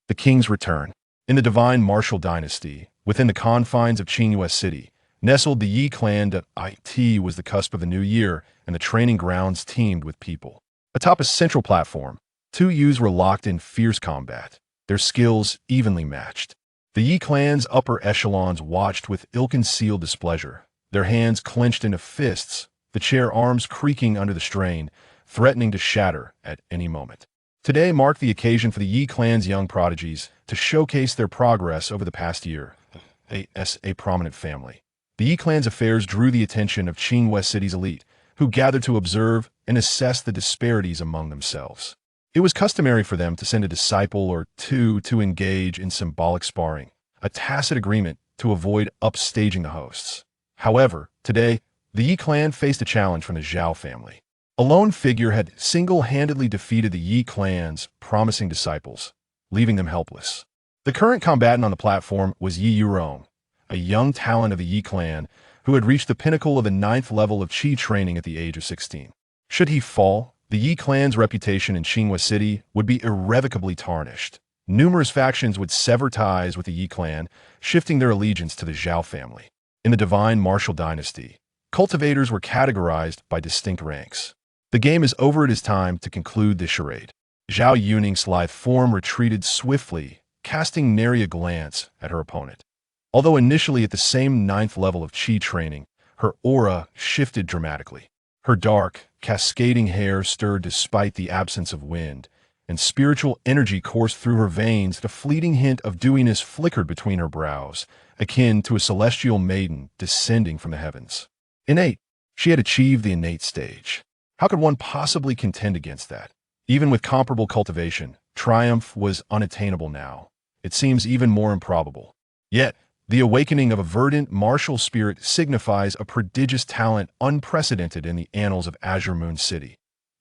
The King's Return. In the divine martial dynasty, within the confines of tumultuous city, nestled the Yi clan. It was the cusp of the new year, and the training grounds teemed with people. Atop a central platform, two Yus were locked in fierce combat, their skills evenly matched. The Yi clan's upper echelons watched with ill-concealed displeasure, their hands clenched into fists, the chair arms creaking under the strain, threatening to shatter at any moment. Today marked the occasion for the Yi clan's young prodigies to showcase their progress over the past year. A prominent family. The Yi clan's affairs drew the attention of Tumultuous City's elite, who gathered to observe and assess the disparities among themselves. It was customary for them to send a disciple or two to engage in symbolic sparring, a tacit agreement to avoid upstaging the hosts. However, today, the Yi clan faced a challenge from the Zhao family. A lone figure had single-handedly defeated the Yi clan's promising disciples, leaving them helpless. The current combatant on the platform was Yi Yurong, a young talent of the Yi clan who had reached the pinnacle of the 9th level of Qi training at the age of 16. Should he fall, the Yi clan's reputation in Tumultuous City would be irrevocably tarnished. Numerous factions would sever ties with the Yi clan, shifting their allegiance to the Zhao family. In the divine martial dynasty, cultivators were categorized by distinct ranks. The game is over. It is time to conclude this charade. Zhao Yuning's lithe form retreated swiftly, casting nary a glance at her opponent. Although initially at the same 9th level of Qi training, her aura shifted dramatically. Her dark, cascading hair stirred despite the absence of wind, and spiritual energy coursed through her veins. A fleeting hint of dewiness flickered between her brows, akin to a celestial maiden descending from the heavens. Innate, she had achieved the innate stage. How could one possibly contend against that? Even with comparable cultivation, triumph was unattainable now. It seems even more improbable. Yet, the awakening of a verdant martial spirit signifies a prodigious talent unprecedented in the annals of Azure Moon City.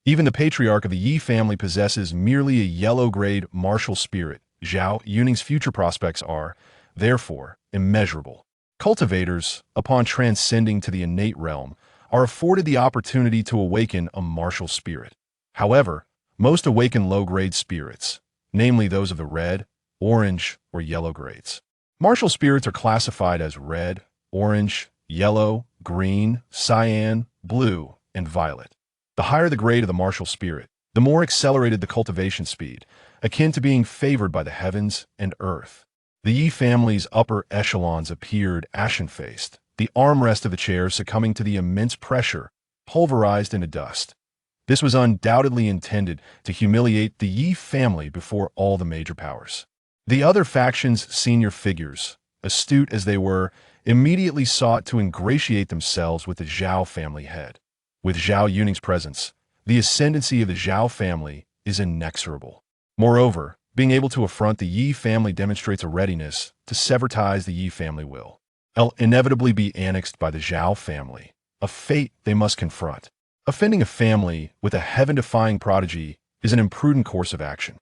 Even the patriarch of the Yi family possesses merely a yellow-grade martial spirit. Zhao Yuning's future prospects are, therefore, immeasurable. Cultivators, upon transcending to the innate realm, are afforded the opportunity to awaken a martial spirit. However, most awaken low-grade spirits, namely those of the red, orange, or yellow grades. Martial spirits are classified as red, orange, yellow, green, cyan, blue, and violet. The higher the grade of the martial spirit, the more accelerated the cultivation speed, akin to being favored by the heavens and earth. The Yi family's upper echelons appeared ashen-faced, the armrest of the chair succumbing to the immense pressure, pulverized into dust. This was undoubtedly intended to humiliate the Yi family before all the major powers. The other faction's senior figures, astute as they were, immediately sought to ingratiate themselves with the Zhao family head. With Zhao Yuning's presence, the ascendancy of the Zhao family is inexorable. Moreover, being able to affront the Yi family demonstrates a readiness to sever ties the Yi family will inevitably be annexed by the Zhao family, a fate they must confront. Offending a family with a heaven-defying prodigy is an imprudent course of action.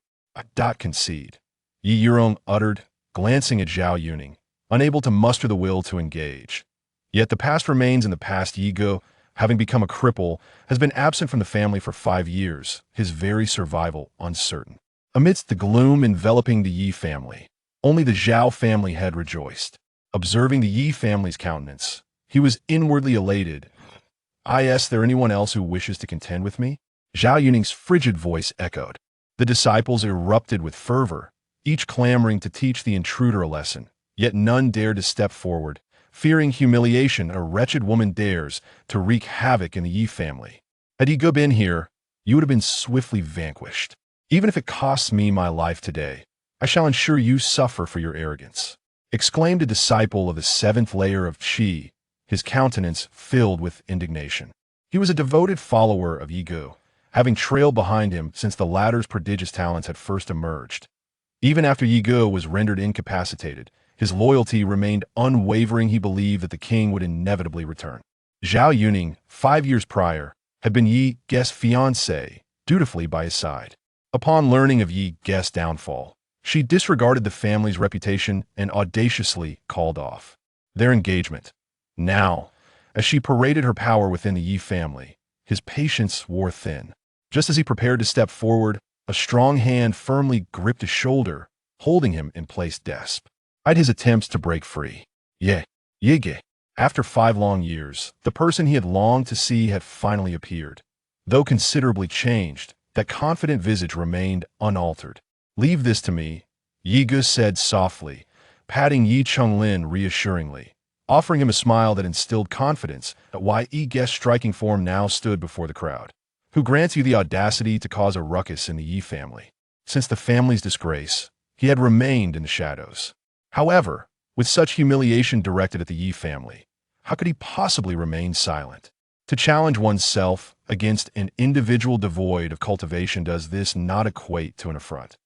Concede, Yi Yurong uttered, glancing at Zhao Yuning, unable to muster the will to engage. Yet the past remains in the past. Yi Go, having become a cripple, has been absent from the family for 5 years, his very survival uncertain. Amidst the gloom enveloping the Yi family, only the Zhao family had rejoiced. Observing the Yi family's countenance, he was inwardly elated. Is there anyone else who wishes to contend with me? Zhao Yuning's frigid voice echoed. The disciples erupted with fervor, each clamoring to teach the intruder a lesson, yet none dared to step forward, fearing humiliation. A wretched woman dares to wreak havoc in the Yi family. Had Yi Go been here, you would have been swiftly vanquished. Even if it costs me my life today, I shall ensure you suffer for your arrogance, exclaimed a disciple of the 7th layer of Qi, his countenance filled with indignation. He was a devoted follower of Yi Go, having trailed behind him since the latter's prodigious talents had first emerged. Even after Yi Go was rendered incapacitated, his loyalty remained unwavering. He believed that the king would inevitably return. Zhao Yuning, 5 years prior, had been Yi Ge's fiancée, dutifully by his side. Upon learning of Yi Ge's downfall, she disregarded the family's reputation and audaciously called off their engagement. Now, as she paraded her power within the Yi family, his patience wore thin. Just as he prepared to step forward, a strong hand firmly gripped his shoulder, holding him in place despite his attempts to break free. Yige. After 5 long years, the person he had longed to see had finally appeared. Though considerably changed, that confident visage remained unaltered. "Leave this to me," Yi Ge said softly, patting Yi Chunglin reassuringly, offering him a smile that instilled confidence at why Yi Ge's striking form now stood before the crowd. "Who grants you the audacity to cause a ruckus in the Yi family?" Since the family's disgrace, he had remained in the shadows. However, with such humiliation directed at the Yi family, how could he possibly remain silent? To challenge oneself against an individual devoid of cultivation, does this not equate to an affront?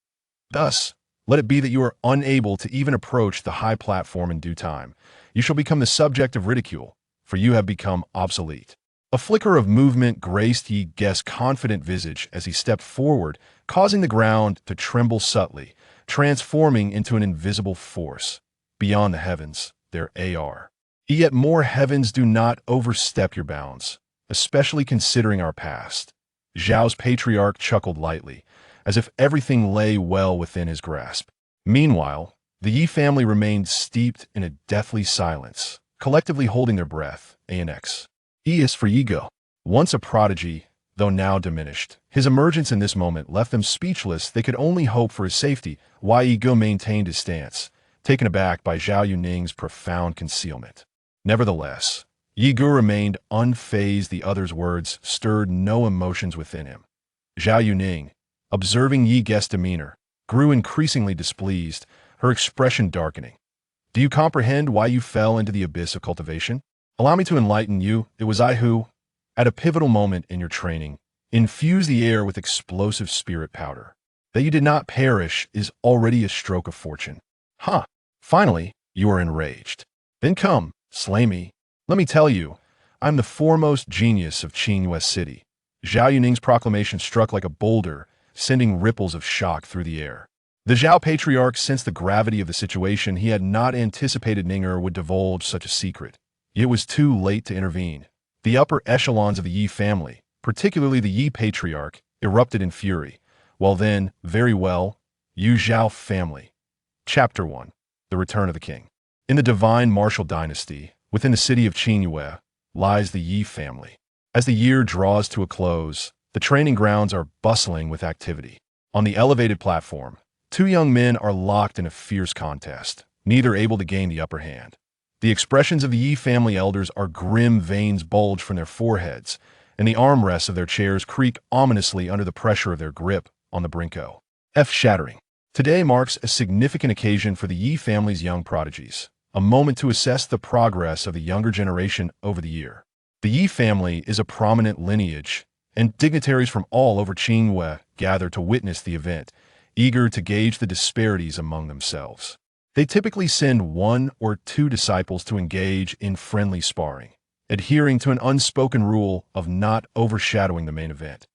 Thus, let it be that you are unable to even approach the high platform in due time. You shall become the subject of ridicule, for you have become obsolete. A flicker of movement graced Yi Ge's confident visage as he stepped forward, causing the ground to tremble subtly, transforming into an invisible force. Beyond the heavens, there are. Yet more heavens. Do not overstep your bounds, especially considering our past. Zhao's patriarch chuckled lightly, as if everything lay well within his grasp. Meanwhile, the Yi family remained steeped in a deathly silence, collectively holding their breath. Anx. E is for Yigo. Once a prodigy, though now diminished, his emergence in this moment left them speechless. They could only hope for his safety, while Yigo maintained his stance, taken aback by Zhao Yuning's profound concealment. Nevertheless, Yi Ge remained unfazed. The other's words stirred no emotions within him. Zhao Yuning, observing Yi Ge's demeanor, grew increasingly displeased, her expression darkening. "Do you comprehend why you fell into the abyss of cultivation? Allow me to enlighten you. It was I who, at a pivotal moment in your training, infused the air with explosive spirit powder. That you did not perish is already a stroke of fortune." "Huh. Finally, you are enraged. Then come, slay me. Let me tell you, I'm the foremost genius of tumultuous city." Zhao Yuning's proclamation struck like a boulder, sending ripples of shock through the air. The Zhao patriarch sensed the gravity of the situation. He had not anticipated Ninger would divulge such a secret. It was too late to intervene. The upper echelons of the Yi family, particularly the Yi patriarch, erupted in fury. "Well then, very well, you Zhao family." Chapter 1. The Return of the King. In the divine martial dynasty, within the city of Qingyue, lies the Yi family. As the year draws to a close, the training grounds are bustling with activity. On the elevated platform, 2 young men are locked in a fierce contest, neither able to gain the upper hand. The expressions of the Yi family elders are grim. Veins bulge from their foreheads, and the armrests of their chairs creak ominously under the pressure of their grip on the brinko. Shattering. Today marks a significant occasion for the Yi family's young prodigies, a moment to assess the progress of the younger generation over the year. The Yi family is a prominent lineage, and dignitaries from all over Qingyue gather to witness the event, eager to gauge the disparities among themselves. They typically send 1 or 2 disciples to engage in friendly sparring, adhering to an unspoken rule of not overshadowing the main event.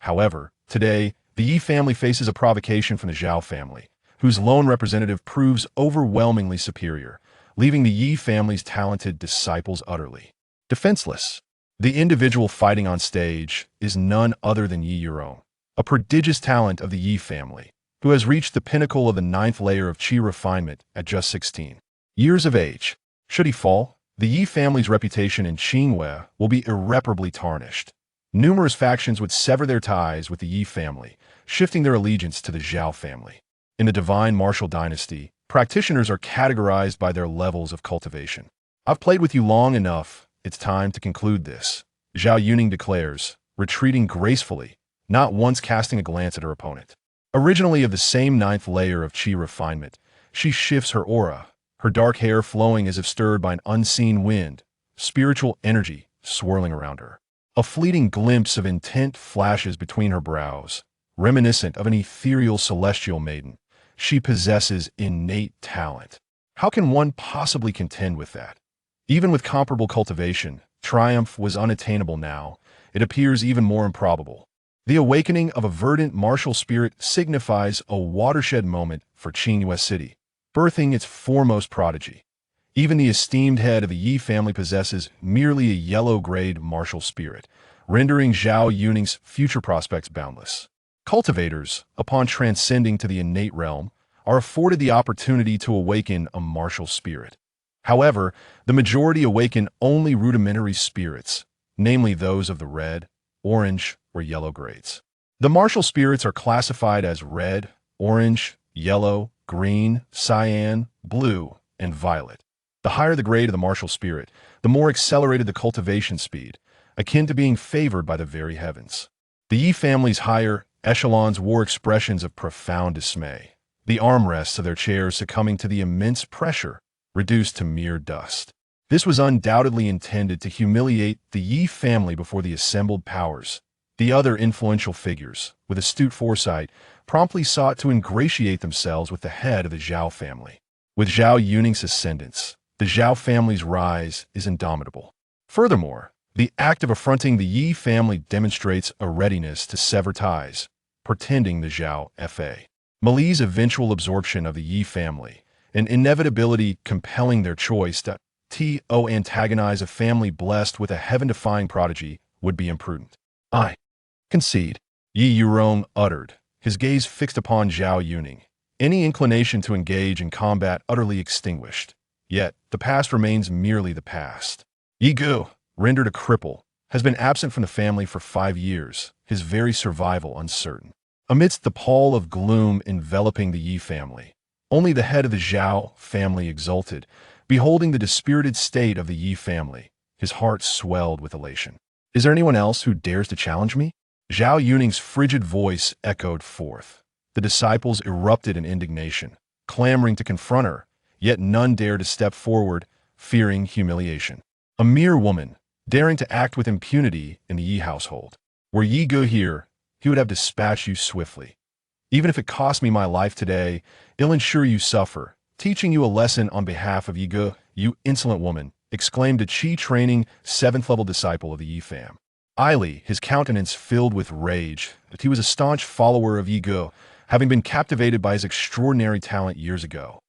However, today, the Yi family faces a provocation from the Zhao family, whose lone representative proves overwhelmingly superior, leaving the Yi family's talented disciples utterly defenseless. The individual fighting on stage is none other than Yi Yurong, a prodigious talent of the Yi family, who has reached the pinnacle of the 9th layer of qi refinement at just 16 years of age. Should he fall, the Yi family's reputation in Qingyue will be irreparably tarnished. Numerous factions would sever their ties with the Yi family, shifting their allegiance to the Zhao family. In the divine martial dynasty, practitioners are categorized by their levels of cultivation. "I've played with you long enough. It's time to conclude this," Zhao Yuning declares, retreating gracefully, not once casting a glance at her opponent. Originally of the same 9th layer of qi refinement, she shifts her aura, her dark hair flowing as if stirred by an unseen wind, spiritual energy swirling around her. A fleeting glimpse of intent flashes between her brows, reminiscent of an ethereal celestial maiden. She possesses innate talent. How can one possibly contend with that? Even with comparable cultivation, triumph was unattainable. Now, it appears even more improbable. The awakening of a verdant martial spirit signifies a watershed moment for Qingyue City, birthing its foremost prodigy. Even the esteemed head of the Yi family possesses merely a yellow-grade martial spirit, rendering Zhao Yuning's future prospects boundless. Cultivators, upon transcending to the innate realm, are afforded the opportunity to awaken a martial spirit. However, the majority awaken only rudimentary spirits, namely those of the red, orange, or yellow grades. The martial spirits are classified as red, orange, yellow, green, cyan, blue, and violet. The higher the grade of the martial spirit, the more accelerated the cultivation speed, akin to being favored by the very heavens. The Yi family's higher echelons wore expressions of profound dismay, the armrests of their chairs succumbing to the immense pressure, reduced to mere dust. This was undoubtedly intended to humiliate the Yi family before the assembled powers. The other influential figures, with astute foresight, promptly sought to ingratiate themselves with the head of the Zhao family. With Zhao Yuning's ascendance, the Zhao family's rise is indomitable. Furthermore, the act of affronting the Yi family demonstrates a readiness to sever ties, portending the Zhao Fa. Malice's eventual absorption of the Yi family, an inevitability compelling their choice to antagonize a family blessed with a heaven-defying prodigy, would be imprudent. I concede, Yi Yurong uttered, his gaze fixed upon Zhao Yuning, any inclination to engage in combat utterly extinguished. Yet, the past remains merely the past. Yi Gu, rendered a cripple, has been absent from the family for 5 years, his very survival uncertain. Amidst the pall of gloom enveloping the Yi family, only the head of the Zhao family exulted, beholding the dispirited state of the Yi family. His heart swelled with elation. Is there anyone else who dares to challenge me? Zhao Yuning's frigid voice echoed forth. The disciples erupted in indignation, clamoring to confront her, yet none dared to step forward, fearing humiliation. A mere woman, daring to act with impunity in the Yi household. Were Yi Gu here, he would have dispatched you swiftly. Even if it cost me my life today, it'll ensure you suffer, teaching you a lesson on behalf of Yi Gu, you insolent woman, exclaimed a Qi-training 7th-level disciple of the Yi fam. Ili, his countenance filled with rage, that he was a staunch follower of Yi Gu, having been captivated by his extraordinary talent years ago.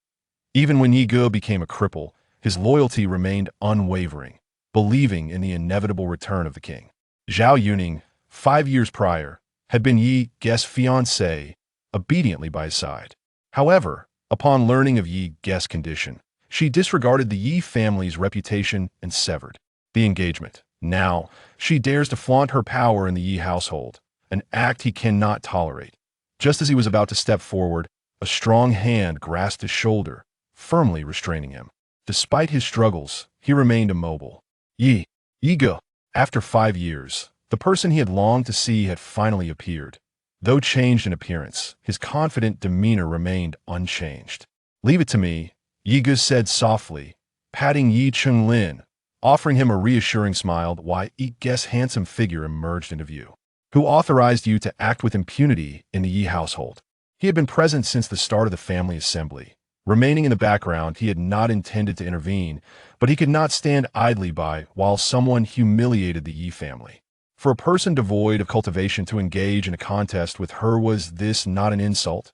Even when Yi Gu became a cripple, his loyalty remained unwavering, believing in the inevitable return of the king. Zhao Yuning, 5 years prior, had been Yi Gu's fiancée, obediently by his side. However, upon learning of Yi Gu's condition, she disregarded the Yi family's reputation and severed the engagement. Now, she dares to flaunt her power in the Yi household, an act he cannot tolerate. Just as he was about to step forward, a strong hand grasped his shoulder, firmly restraining him. Despite his struggles, he remained immobile. Yi Gu, after 5 years, the person he had longed to see had finally appeared. Though changed in appearance, his confident demeanor remained unchanged. Leave it to me, Yi Gu said softly, patting Yi Chunlin, offering him a reassuring smile while Yi Gu's handsome figure emerged into view. Who authorized you to act with impunity in the Yi household? He had been present since the start of the family assembly. Remaining in the background, he had not intended to intervene, but he could not stand idly by while someone humiliated the Yi family. For a person devoid of cultivation to engage in a contest with her, was this not an insult?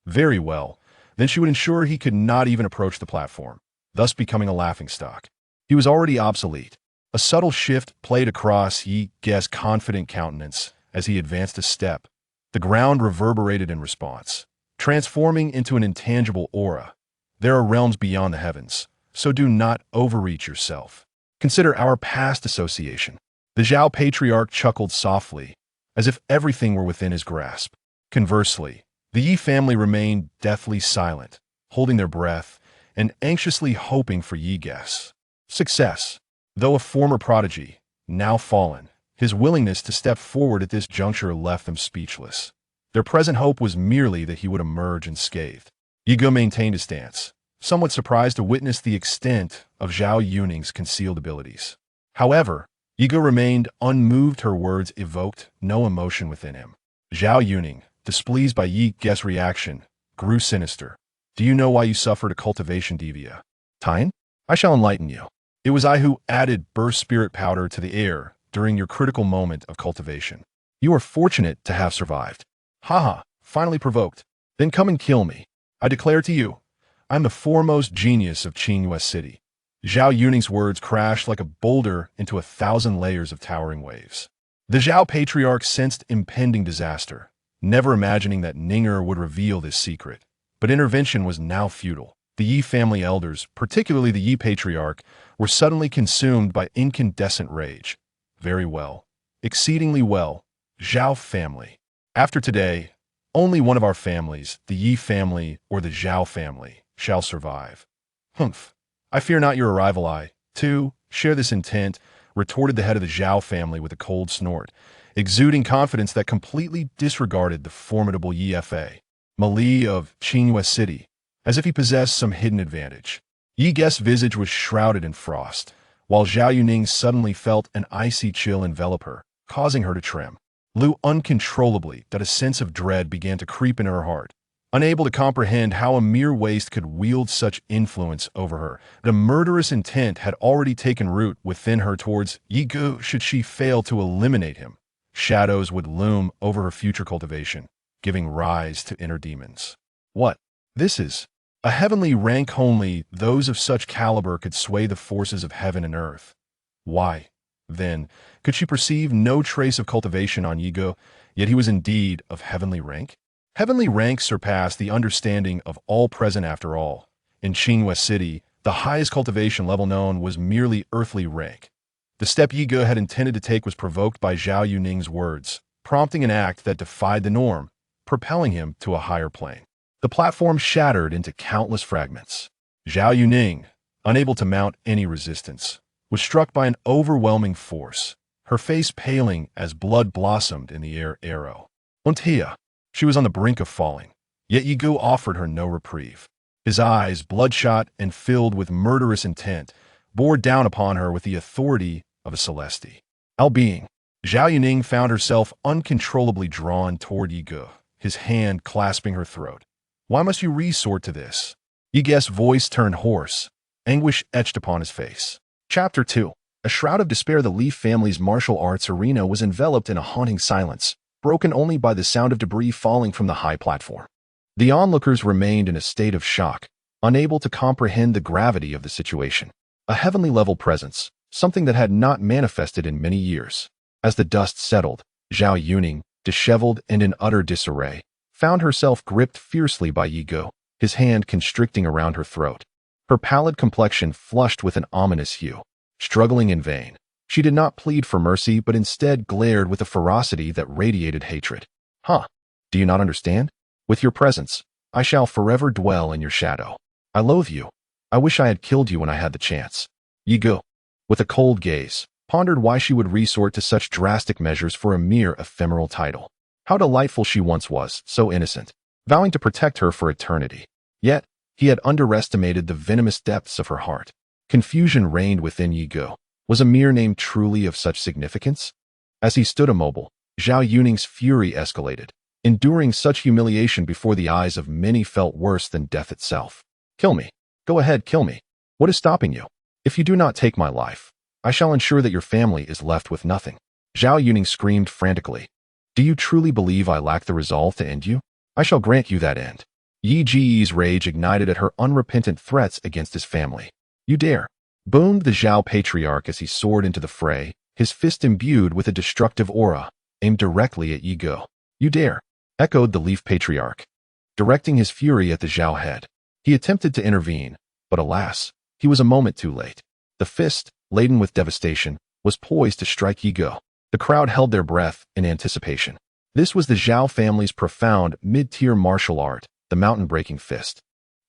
Very well, then she would ensure he could not even approach the platform, thus becoming a laughingstock. He was already obsolete. A subtle shift played across Yi Gu's confident countenance as he advanced a step. The ground reverberated in response, transforming into an intangible aura. There are realms beyond the heavens, so do not overreach yourself. Consider our past association. The Zhao patriarch chuckled softly, as if everything were within his grasp. Conversely, the Yi family remained deathly silent, holding their breath and anxiously hoping for Yi Gu's success. Though a former prodigy, now fallen, his willingness to step forward at this juncture left them speechless. Their present hope was merely that he would emerge unscathed. Yi Gu maintained his stance, somewhat surprised to witness the extent of Zhao Yuning's concealed abilities. However, Yi Gu remained unmoved. Her words evoked no emotion within him. Zhao Yuning, displeased by Yi Gu's reaction, grew sinister. Do you know why you suffered a cultivation devia? Tine? I shall enlighten you. It was I who added burst spirit powder to the air during your critical moment of cultivation. You are fortunate to have survived. Haha, finally provoked. Then come and kill me. I declare to you, I am the foremost genius of Tumultuous city. Zhao Yuning's words crashed like a boulder into 1,000 layers of towering waves. The Zhao patriarch sensed impending disaster, never imagining that Ninger would reveal this secret. But intervention was now futile. The Yi family elders, particularly the Yi patriarch, were suddenly consumed by incandescent rage. Very well. Exceedingly well. Zhao family. After today, only one of our families, the Yi family or the Zhao family, shall survive. Humph. I fear not your arrival. I, too, share this intent, retorted the head of the Zhao family with a cold snort, exuding confidence that completely disregarded the formidable Yi Fa, Mali of tumultuous city, as if he possessed some hidden advantage. Yi Guest's visage was shrouded in frost, while Zhao Yuning suddenly felt an icy chill envelop her, causing her to tremble. Lu uncontrollably that a sense of dread began to creep into her heart. Unable to comprehend how a mere waste could wield such influence over her, the murderous intent had already taken root within her towards Yi Gu. Should she fail to eliminate him, shadows would loom over her future cultivation, giving rise to inner demons. What? This is a heavenly rank. Only those of such caliber could sway the forces of heaven and earth. Why, then, could she perceive no trace of cultivation on Yi Gu, yet he was indeed of heavenly rank? Heavenly rank surpassed the understanding of all present. After all, in tumultuous city, the highest cultivation level known was merely earthly rank. The step Yi Gu had intended to take was provoked by Zhao Yuning's words, prompting an act that defied the norm, propelling him to a higher plane. The platform shattered into countless fragments. Zhao Yuning, unable to mount any resistance, was struck by an overwhelming force, her face paling as blood blossomed in the air. Untia. She was on the brink of falling, yet Yi Gu offered her no reprieve. His eyes, bloodshot and filled with murderous intent, bore down upon her with the authority of a celestial being. Zhao Yuning found herself uncontrollably drawn toward Yi Gu, his hand clasping her throat. Why must you resort to this? Yi Guest's voice turned hoarse, anguish etched upon his face. Chapter 2. A shroud of despair. The Li family's martial arts arena was enveloped in a haunting silence, broken only by the sound of debris falling from the high platform. The onlookers remained in a state of shock, unable to comprehend the gravity of the situation. A heavenly level presence, something that had not manifested in many years. As the dust settled, Zhao Yuning, disheveled and in utter disarray, found herself gripped fiercely by Yi Gu, his hand constricting around her throat. Her pallid complexion flushed with an ominous hue. Struggling in vain, she did not plead for mercy but instead glared with a ferocity that radiated hatred. Huh? Do you not understand? With your presence, I shall forever dwell in your shadow. I loathe you. I wish I had killed you when I had the chance. Yi Gu, with a cold gaze, pondered why she would resort to such drastic measures for a mere ephemeral title. How delightful she once was, so innocent, vowing to protect her for eternity. Yet, he had underestimated the venomous depths of her heart. Confusion reigned within Yi Gu. Was a mere name truly of such significance? As he stood immobile, Zhao Yuning's fury escalated. Enduring such humiliation before the eyes of many felt worse than death itself. Kill me. Go ahead, kill me. What is stopping you? If you do not take my life, I shall ensure that your family is left with nothing. Zhao Yuning screamed frantically. Do you truly believe I lack the resolve to end you? I shall grant you that end. Yi Ji's rage ignited at her unrepentant threats against his family. You dare, boomed the Zhao patriarch as he soared into the fray, his fist imbued with a destructive aura, aimed directly at Yi Gu. You dare, echoed the Leaf patriarch, directing his fury at the Zhao head. He attempted to intervene, but alas, he was a moment too late. The fist, laden with devastation, was poised to strike Yi Gu. The crowd held their breath in anticipation. This was the Zhao family's profound, mid-tier martial art, the mountain-breaking fist.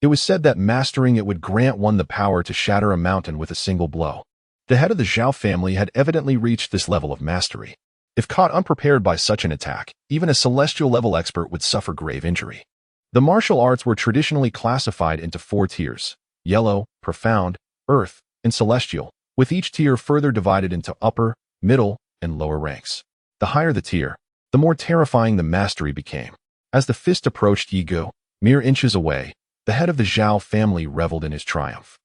It was said that mastering it would grant one the power to shatter a mountain with a single blow. The head of the Zhao family had evidently reached this level of mastery. If caught unprepared by such an attack, even a celestial-level expert would suffer grave injury. The martial arts were traditionally classified into 4 tiers: yellow, profound, earth, and celestial, with each tier further divided into upper, middle, and lower ranks. The higher the tier, the more terrifying the mastery became. As the fist approached Yi Gu, mere inches away, the head of the Zhao family reveled in his triumph.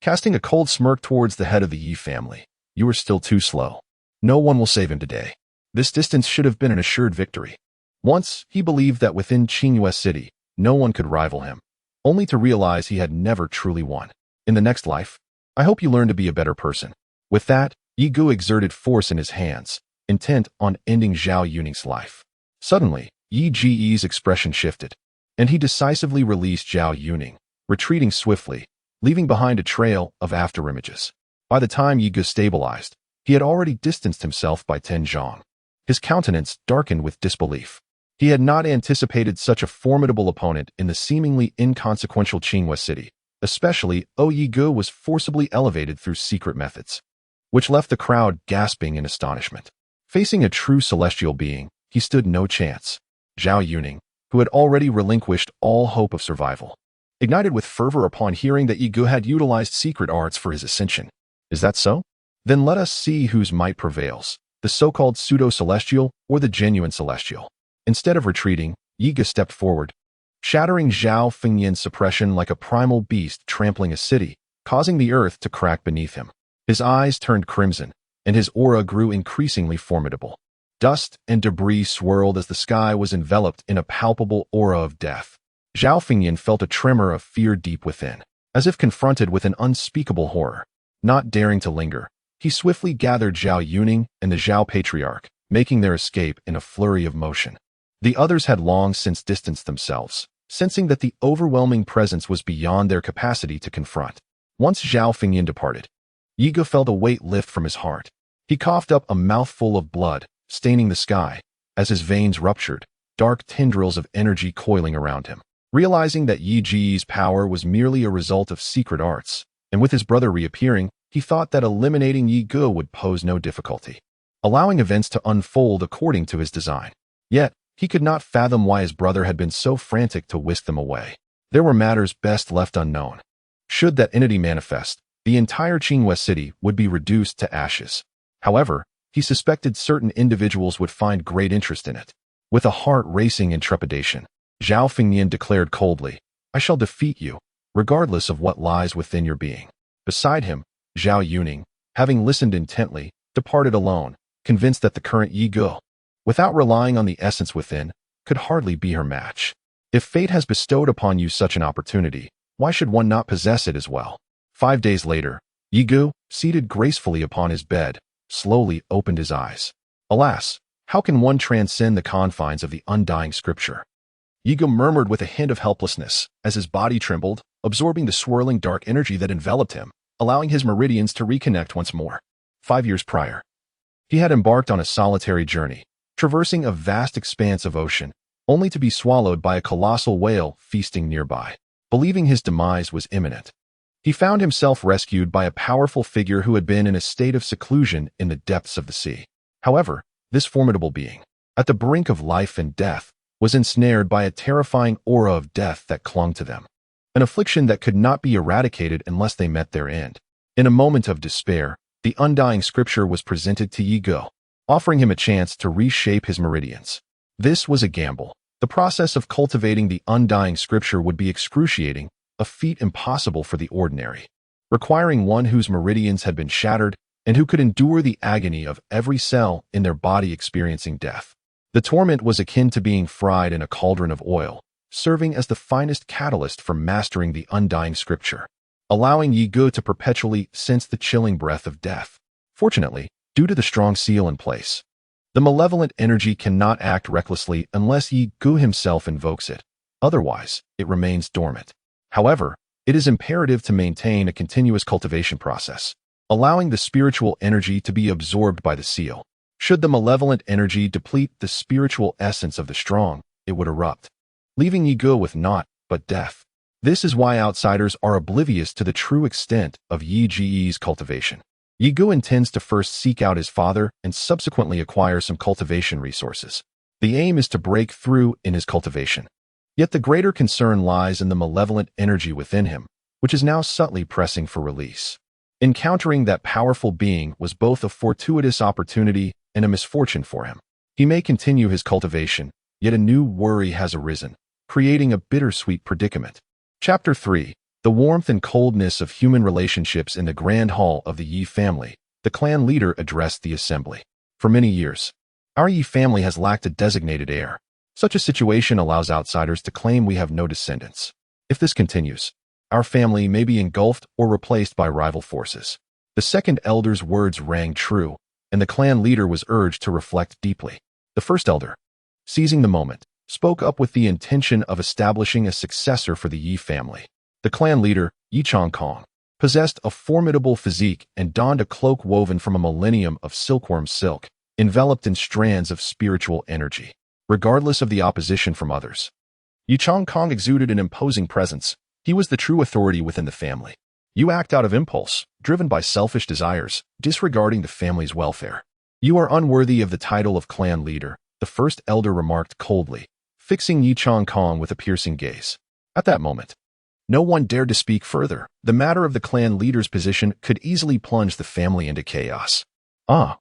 Casting a cold smirk towards the head of the Yi family, you are still too slow. No one will save him today. This distance should have been an assured victory. Once, he believed that within tumultuous city, no one could rival him, only to realize he had never truly won. In the next life, I hope you learn to be a better person. With that, Yi Gu exerted force in his hands, intent on ending Zhao Yuning's life. Suddenly, Yi Ji's expression shifted. and he decisively released Zhao Yuning, retreating swiftly, leaving behind a trail of afterimages. By the time Yi Ge stabilized, he had already distanced himself by 10 zhang. His countenance darkened with disbelief. He had not anticipated such a formidable opponent in the seemingly inconsequential Qinghua city, especially Yi Ge was forcibly elevated through secret methods, which left the crowd gasping in astonishment. Facing a true celestial being, he stood no chance. Zhao Yuning, who had already relinquished all hope of survival, ignited with fervor upon hearing that Yi Ge had utilized secret arts for his ascension. Is that so? Then let us see whose might prevails, the so-called pseudo-celestial or the genuine celestial. Instead of retreating, Yi Ge stepped forward, shattering Zhao Fengyan's suppression like a primal beast trampling a city, causing the earth to crack beneath him. His eyes turned crimson, and his aura grew increasingly formidable. Dust and debris swirled as the sky was enveloped in a palpable aura of death. Zhao Fengyan felt a tremor of fear deep within, as if confronted with an unspeakable horror. Not daring to linger, he swiftly gathered Zhao Yuning and the Zhao Patriarch, making their escape in a flurry of motion. The others had long since distanced themselves, sensing that the overwhelming presence was beyond their capacity to confront. Once Zhao Fengyan departed, Yi Ge felt a weight lift from his heart. He coughed up a mouthful of blood, staining the sky, as his veins ruptured, dark tendrils of energy coiling around him. Realizing that Yi Ji's power was merely a result of secret arts, and with his brother reappearing, he thought that eliminating Yi Ge would pose no difficulty, allowing events to unfold according to his design. Yet, he could not fathom why his brother had been so frantic to whisk them away. There were matters best left unknown. Should that entity manifest, the entire Qinghua city would be reduced to ashes. However, he suspected certain individuals would find great interest in it. With a heart racing in trepidation, Zhao Fengyan declared coldly, "I shall defeat you, regardless of what lies within your being." Beside him, Zhao Yuning, having listened intently, departed alone, convinced that the current Yi Ge, without relying on the essence within, could hardly be her match. If fate has bestowed upon you such an opportunity, why should one not possess it as well? 5 days later, Yi Ge, seated gracefully upon his bed, slowly opened his eyes. Alas, how can one transcend the confines of the undying scripture? Yi Ge murmured with a hint of helplessness as his body trembled, absorbing the swirling dark energy that enveloped him, allowing his meridians to reconnect once more. 5 years prior, he had embarked on a solitary journey, traversing a vast expanse of ocean, only to be swallowed by a colossal whale feasting nearby. Believing his demise was imminent, he found himself rescued by a powerful figure who had been in a state of seclusion in the depths of the sea. However, this formidable being, at the brink of life and death, was ensnared by a terrifying aura of death that clung to them, an affliction that could not be eradicated unless they met their end. In a moment of despair, the undying scripture was presented to Yi Ge, offering him a chance to reshape his meridians. This was a gamble. The process of cultivating the undying scripture would be excruciating, a feat impossible for the ordinary, requiring one whose meridians had been shattered and who could endure the agony of every cell in their body experiencing death. The torment was akin to being fried in a cauldron of oil, serving as the finest catalyst for mastering the undying scripture, allowing Yi Ge to perpetually sense the chilling breath of death. Fortunately, due to the strong seal in place, the malevolent energy cannot act recklessly unless Yi Ge himself invokes it. Otherwise, it remains dormant. However, it is imperative to maintain a continuous cultivation process, allowing the spiritual energy to be absorbed by the seal. Should the malevolent energy deplete the spiritual essence of the strong, it would erupt, leaving Yi Ge with naught but death. This is why outsiders are oblivious to the true extent of Yi Ji's cultivation. Yi Ge intends to first seek out his father and subsequently acquire some cultivation resources. The aim is to break through in his cultivation. Yet the greater concern lies in the malevolent energy within him, which is now subtly pressing for release. Encountering that powerful being was both a fortuitous opportunity and a misfortune for him. He may continue his cultivation, yet a new worry has arisen, creating a bittersweet predicament. Chapter 3. The warmth and coldness of human relationships in the grand hall of the Yi family. The clan leader addressed the assembly. For many years, our Yi family has lacked a designated heir. Such a situation allows outsiders to claim we have no descendants. If this continues, our family may be engulfed or replaced by rival forces. The second elder's words rang true, and the clan leader was urged to reflect deeply. The first elder, seizing the moment, spoke up with the intention of establishing a successor for the Yi family. The clan leader, Yi Changkong, possessed a formidable physique and donned a cloak woven from a millennium of silkworm silk, enveloped in strands of spiritual energy. Regardless of the opposition from others, Yi Changkong exuded an imposing presence. He was the true authority within the family. You act out of impulse, driven by selfish desires, disregarding the family's welfare. You are unworthy of the title of clan leader, the first elder remarked coldly, fixing Yi Changkong with a piercing gaze. At that moment, no one dared to speak further. The matter of the clan leader's position could easily plunge the family into chaos. Ah,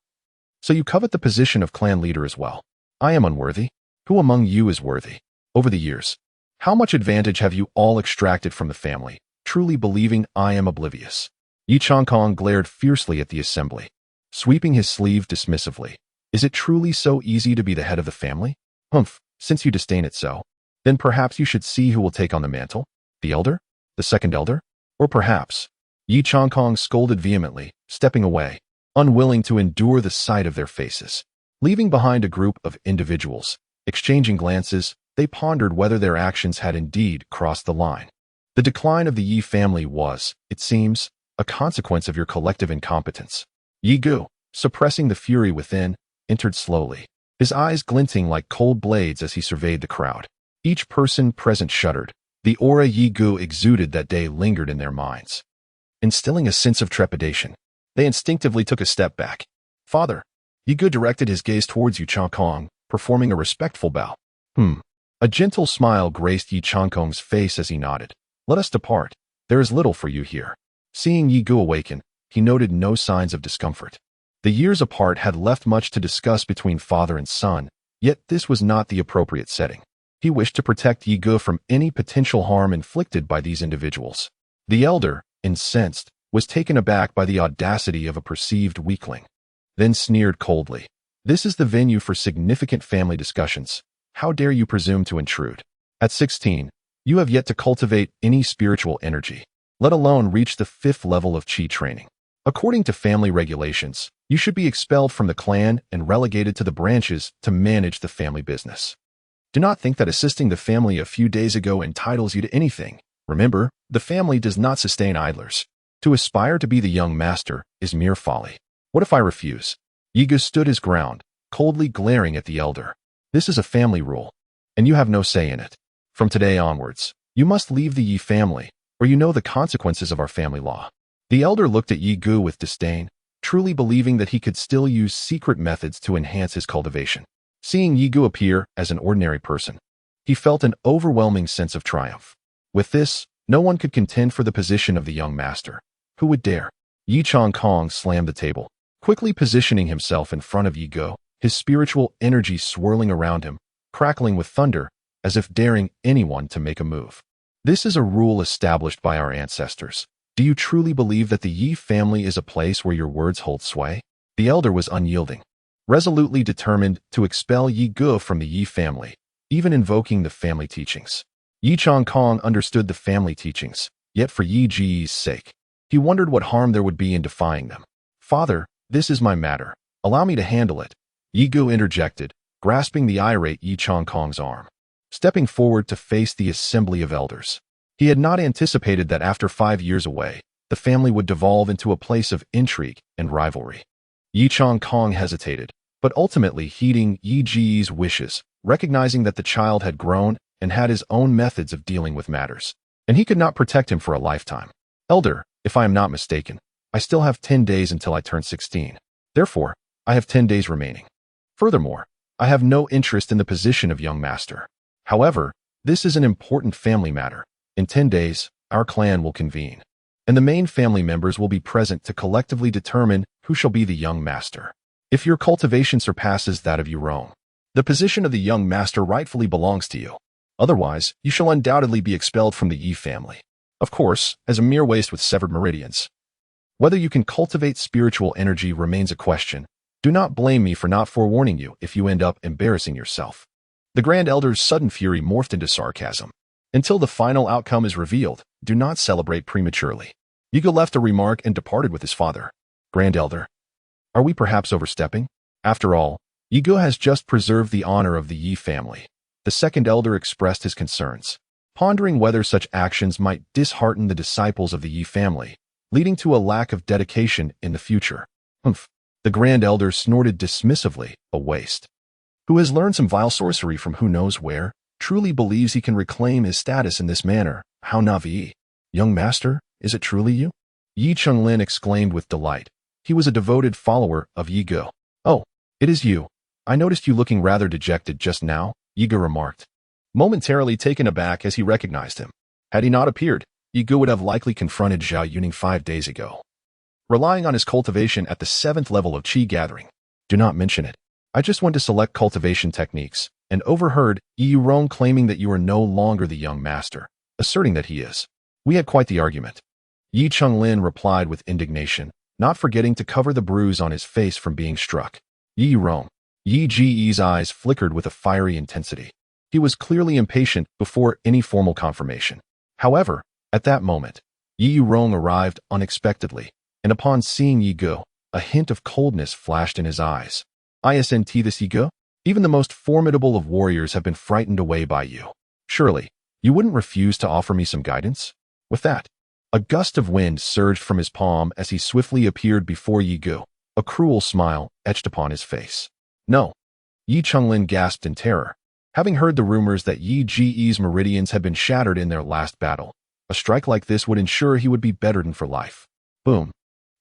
so you covet the position of clan leader as well. I am unworthy. Who among you is worthy? Over the years, how much advantage have you all extracted from the family, truly believing I am oblivious? Yi Changkong glared fiercely at the assembly, sweeping his sleeve dismissively. Is it truly so easy to be the head of the family? Humph, since you disdain it so, then perhaps you should see who will take on the mantle. The elder? The second elder? Or perhaps? Yi Changkong scolded vehemently, stepping away, unwilling to endure the sight of their faces. Leaving behind a group of individuals, exchanging glances, they pondered whether their actions had indeed crossed the line. The decline of the Yi family was, it seems, a consequence of your collective incompetence. Yi Gu, suppressing the fury within, entered slowly, his eyes glinting like cold blades as he surveyed the crowd. Each person present shuddered. The aura Yi Gu exuded that day lingered in their minds, instilling a sense of trepidation. They instinctively took a step back. Father, Yi Gu directed his gaze towards Yi Changkong, performing a respectful bow. A gentle smile graced Yi Changkong's face as he nodded. Let us depart. There is little for you here. Seeing Yi Gu awaken, he noted no signs of discomfort. The years apart had left much to discuss between father and son, yet this was not the appropriate setting. He wished to protect Yi Gu from any potential harm inflicted by these individuals. The elder, incensed, was taken aback by the audacity of a perceived weakling, then sneered coldly. This is the venue for significant family discussions. How dare you presume to intrude? At 16, you have yet to cultivate any spiritual energy, let alone reach the 5th level of Qi training. According to family regulations, you should be expelled from the clan and relegated to the branches to manage the family business. Do not think that assisting the family a few days ago entitles you to anything. Remember, the family does not sustain idlers. To aspire to be the young master is mere folly. What if I refuse? Yi Gu stood his ground, coldly glaring at the elder. This is a family rule, and you have no say in it. From today onwards, you must leave the Yi family, or you know the consequences of our family law. The elder looked at Yi Gu with disdain, truly believing that he could still use secret methods to enhance his cultivation. Seeing Yi Gu appear as an ordinary person, he felt an overwhelming sense of triumph. With this, no one could contend for the position of the young master. Who would dare? Yi Changkong slammed the table, quickly positioning himself in front of Yi Gu, his spiritual energy swirling around him, crackling with thunder, as if daring anyone to make a move. This is a rule established by our ancestors. Do you truly believe that the Yi family is a place where your words hold sway? The elder was unyielding, resolutely determined to expel Yi Gu from the Yi family, even invoking the family teachings. Yi Changkong understood the family teachings, yet for Yi Ji's sake, he wondered what harm there would be in defying them. Father, this is my matter. Allow me to handle it. Yi Gu interjected, grasping the irate Yi Changkong's arm, stepping forward to face the assembly of elders. He had not anticipated that after 5 years away, the family would devolve into a place of intrigue and rivalry. Yi Changkong hesitated, but ultimately heeding Yi Ji's wishes, recognizing that the child had grown and had his own methods of dealing with matters, and he could not protect him for a lifetime. Elder, if I am not mistaken, I still have 10 days until I turn 16. Therefore, I have 10 days remaining. Furthermore, I have no interest in the position of young master. However, this is an important family matter. In 10 days, our clan will convene, and the main family members will be present to collectively determine who shall be the young master. If your cultivation surpasses that of your own, the position of the young master rightfully belongs to you. Otherwise, you shall undoubtedly be expelled from the Yi family. Of course, as a mere waste with severed meridians. Whether you can cultivate spiritual energy remains a question. Do not blame me for not forewarning you if you end up embarrassing yourself. The Grand Elder's sudden fury morphed into sarcasm. Until the final outcome is revealed, do not celebrate prematurely. Yi Gu left a remark and departed with his father. Grand Elder, are we perhaps overstepping? After all, Yi Gu has just preserved the honor of the Yi family. The second elder expressed his concerns, pondering whether such actions might dishearten the disciples of the Yi family, leading to a lack of dedication in the future. Humph. The grand elder snorted dismissively, a waste. Who has learned some vile sorcery from who knows where, truly believes he can reclaim his status in this manner. How naive. Young master, is it truly you? Yi Chunlin exclaimed with delight. He was a devoted follower of Yi Ge. Oh, it is you. I noticed you looking rather dejected just now, Yi Ge remarked, momentarily taken aback as he recognized him. Had he not appeared, Yi Ge would have likely confronted Zhao Yuning 5 days ago. Relying on his cultivation at the 7th level of Qi gathering. Do not mention it. I just went to select cultivation techniques, and overheard Yi Rong claiming that you are no longer the young master, asserting that he is. We had quite the argument. Yi Chunlin replied with indignation, not forgetting to cover the bruise on his face from being struck. Yi Rong. Yi Ji's eyes flickered with a fiery intensity. He was clearly impatient before any formal confirmation. However, at that moment, Yi Rong arrived unexpectedly, and upon seeing Yi Ge, a hint of coldness flashed in his eyes. Isn't this Yi Ge? Even the most formidable of warriors have been frightened away by you. Surely, you wouldn't refuse to offer me some guidance? With that, a gust of wind surged from his palm as he swiftly appeared before Yi Ge, a cruel smile etched upon his face. No. Yi Chunlin gasped in terror, having heard the rumors that Yi Ji's meridians had been shattered in their last battle. A strike like this would ensure he would be bettered for life. Boom.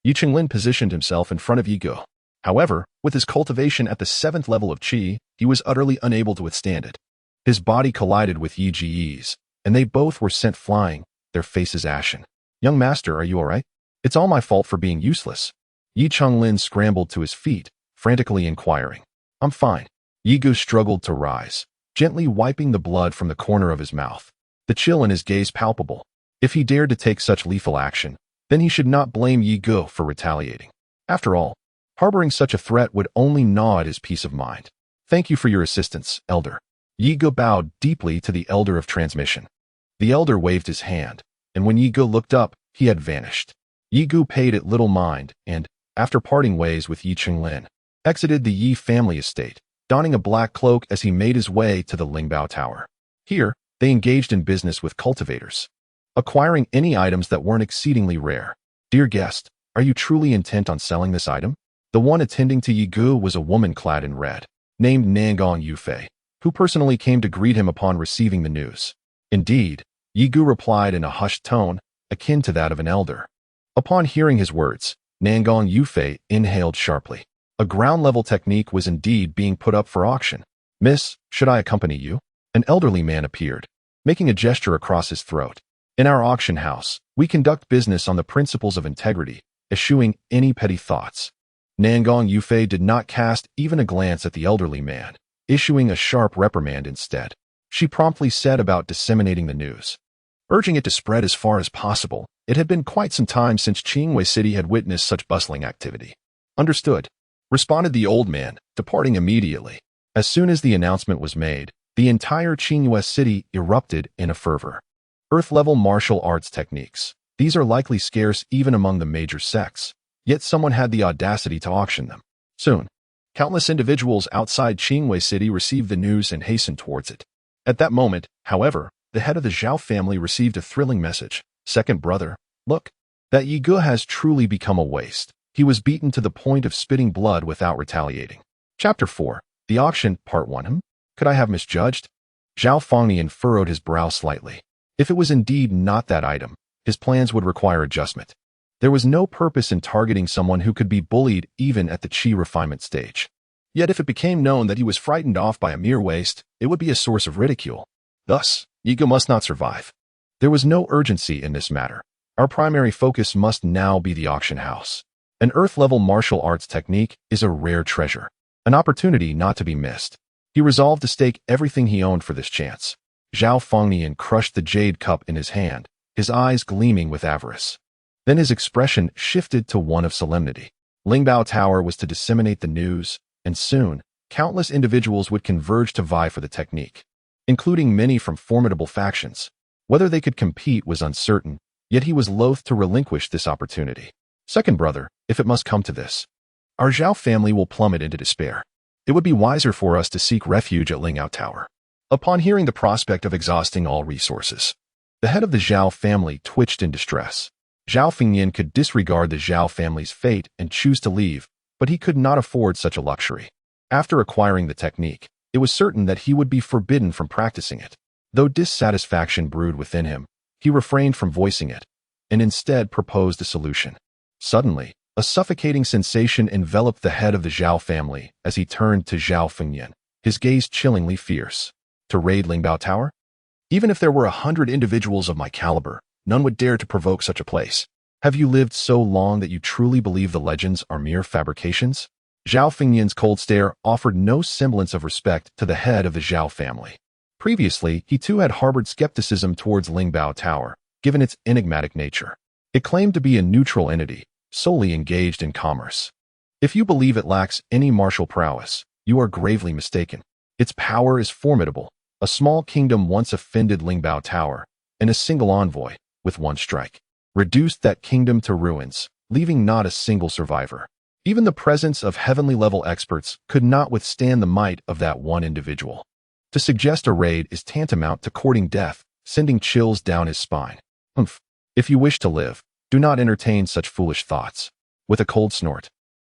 Yi Chunlin positioned himself in front of Yi Ge. However, with his cultivation at the 7th level of Qi, he was utterly unable to withstand it. His body collided with Yi Ji's, and they both were sent flying, their faces ashen. Young master, are you all right? It's all my fault for being useless. Yi Chunlin scrambled to his feet, frantically inquiring. I'm fine. Yi Ge struggled to rise, gently wiping the blood from the corner of his mouth, the chill in his gaze palpable. If he dared to take such lethal action, then he should not blame Yi Ge for retaliating. After all, harboring such a threat would only gnaw at his peace of mind. Thank you for your assistance, elder. Yi Ge bowed deeply to the elder of transmission. The elder waved his hand, and when Yi Ge looked up, he had vanished. Yi Ge paid it little mind and, after parting ways with Yi Chunlin, exited the Yi family estate, donning a black cloak as he made his way to the Lingbao Tower. Here, they engaged in business with cultivators, acquiring any items that weren't exceedingly rare. Dear guest, are you truly intent on selling this item? The one attending to Yi Ge was a woman clad in red, named Nangong Yufei, who personally came to greet him upon receiving the news. Indeed, Yi Ge replied in a hushed tone, akin to that of an elder. Upon hearing his words, Nangong Yufei inhaled sharply. A ground-level technique was indeed being put up for auction. Miss, should I accompany you? An elderly man appeared, making a gesture across his throat. In our auction house, we conduct business on the principles of integrity, eschewing any petty thoughts. Nangong Yufei did not cast even a glance at the elderly man, issuing a sharp reprimand instead. She promptly set about disseminating the news, urging it to spread as far as possible. It had been quite some time since Qingwei City had witnessed such bustling activity. Understood, responded the old man, departing immediately. As soon as the announcement was made, the entire Qingwei City erupted in a fervor. Earth-level martial arts techniques. These are likely scarce even among the major sects, yet someone had the audacity to auction them. Soon, countless individuals outside Qingwei City received the news and hastened towards it. At that moment, however, the head of the Zhao family received a thrilling message. Second brother, look, that Yi Ge has truly become a waste. He was beaten to the point of spitting blood without retaliating. Chapter 4. The Auction, Part 1. Could I have misjudged? Zhao Fengnian furrowed his brow slightly. If it was indeed not that item, his plans would require adjustment. There was no purpose in targeting someone who could be bullied even at the Qi refinement stage. Yet if it became known that he was frightened off by a mere waste, it would be a source of ridicule. Thus, Yi Ge must not survive. There was no urgency in this matter. Our primary focus must now be the auction house. An Earth-level martial arts technique is a rare treasure, an opportunity not to be missed. He resolved to stake everything he owned for this chance. Zhao Fengnian crushed the jade cup in his hand, his eyes gleaming with avarice. Then his expression shifted to one of solemnity. Lingbao Tower was to disseminate the news, and soon, countless individuals would converge to vie for the technique, including many from formidable factions. Whether they could compete was uncertain, yet he was loath to relinquish this opportunity. Second brother, if it must come to this, our Zhao family will plummet into despair. It would be wiser for us to seek refuge at Lingbao Tower. Upon hearing the prospect of exhausting all resources, the head of the Zhao family twitched in distress. Zhao Fengyan could disregard the Zhao family's fate and choose to leave, but he could not afford such a luxury. After acquiring the technique, it was certain that he would be forbidden from practicing it. Though dissatisfaction brewed within him, he refrained from voicing it, and instead proposed a solution. Suddenly, a suffocating sensation enveloped the head of the Zhao family as he turned to Zhao Fengyan, his gaze chillingly fierce. To raid Lingbao Tower? Even if there were 100 individuals of my caliber, none would dare to provoke such a place. Have you lived so long that you truly believe the legends are mere fabrications? Zhao Fengyan's cold stare offered no semblance of respect to the head of the Zhao family. Previously, he too had harbored skepticism towards Lingbao Tower, given its enigmatic nature. It claimed to be a neutral entity, solely engaged in commerce. If you believe it lacks any martial prowess, you are gravely mistaken. Its power is formidable. A small kingdom once offended Lingbao Tower, and a single envoy, with one strike, reduced that kingdom to ruins, leaving not a single survivor. Even the presence of heavenly-level experts could not withstand the might of that one individual. To suggest a raid is tantamount to courting death, sending chills down his spine. If you wish to live, do not entertain such foolish thoughts. With a cold snort,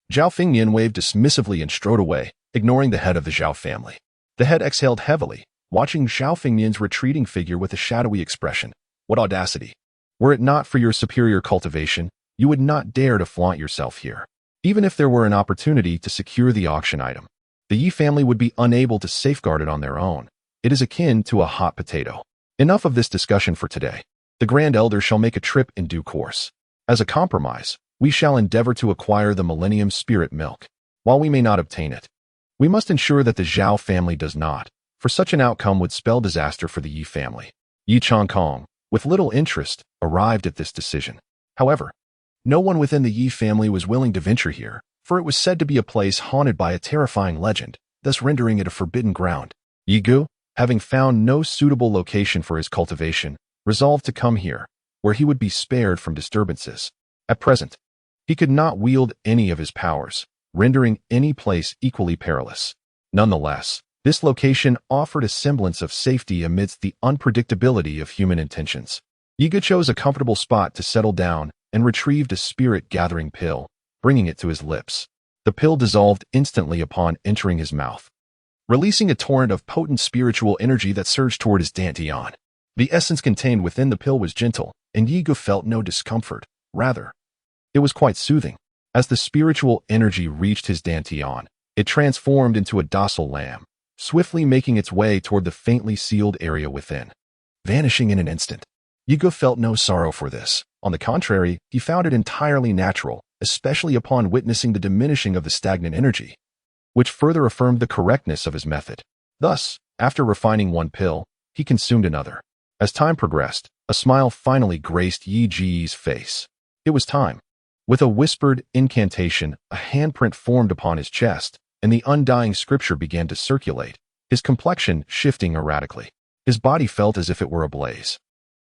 Zhao Fengyan waved dismissively and strode away, ignoring the head of the Zhao family. The head exhaled heavily, watching Zhao Fengyan's retreating figure with a shadowy expression. What audacity! Were it not for your superior cultivation, you would not dare to flaunt yourself here. Even if there were an opportunity to secure the auction item, the Yi family would be unable to safeguard it on their own. It is akin to a hot potato. Enough of this discussion for today. The Grand Elder shall make a trip in due course. As a compromise, we shall endeavor to acquire the Millennium Spirit Milk. While we may not obtain it, we must ensure that the Zhao family does not, for such an outcome would spell disaster for the Yi family. Yi Changkong, with little interest, arrived at this decision. However, no one within the Yi family was willing to venture here, for it was said to be a place haunted by a terrifying legend, thus rendering it a forbidden ground. Yi Gu, having found no suitable location for his cultivation, resolved to come here, where he would be spared from disturbances. At present, he could not wield any of his powers, rendering any place equally perilous. Nonetheless, this location offered a semblance of safety amidst the unpredictability of human intentions. Yiga chose a comfortable spot to settle down and retrieved a spirit-gathering pill, bringing it to his lips. The pill dissolved instantly upon entering his mouth, releasing a torrent of potent spiritual energy that surged toward his dantian. The essence contained within the pill was gentle, and Yiga felt no discomfort. Rather, it was quite soothing. As the spiritual energy reached his dantian, it transformed into a docile lamb, swiftly making its way toward the faintly sealed area within, vanishing in an instant. Yiga felt no sorrow for this. On the contrary, he found it entirely natural, especially upon witnessing the diminishing of the stagnant energy, which further affirmed the correctness of his method. Thus, after refining one pill, he consumed another. As time progressed, a smile finally graced Yi Ji's face. It was time. With a whispered incantation, a handprint formed upon his chest, and the undying scripture began to circulate, his complexion shifting erratically. His body felt as if it were ablaze.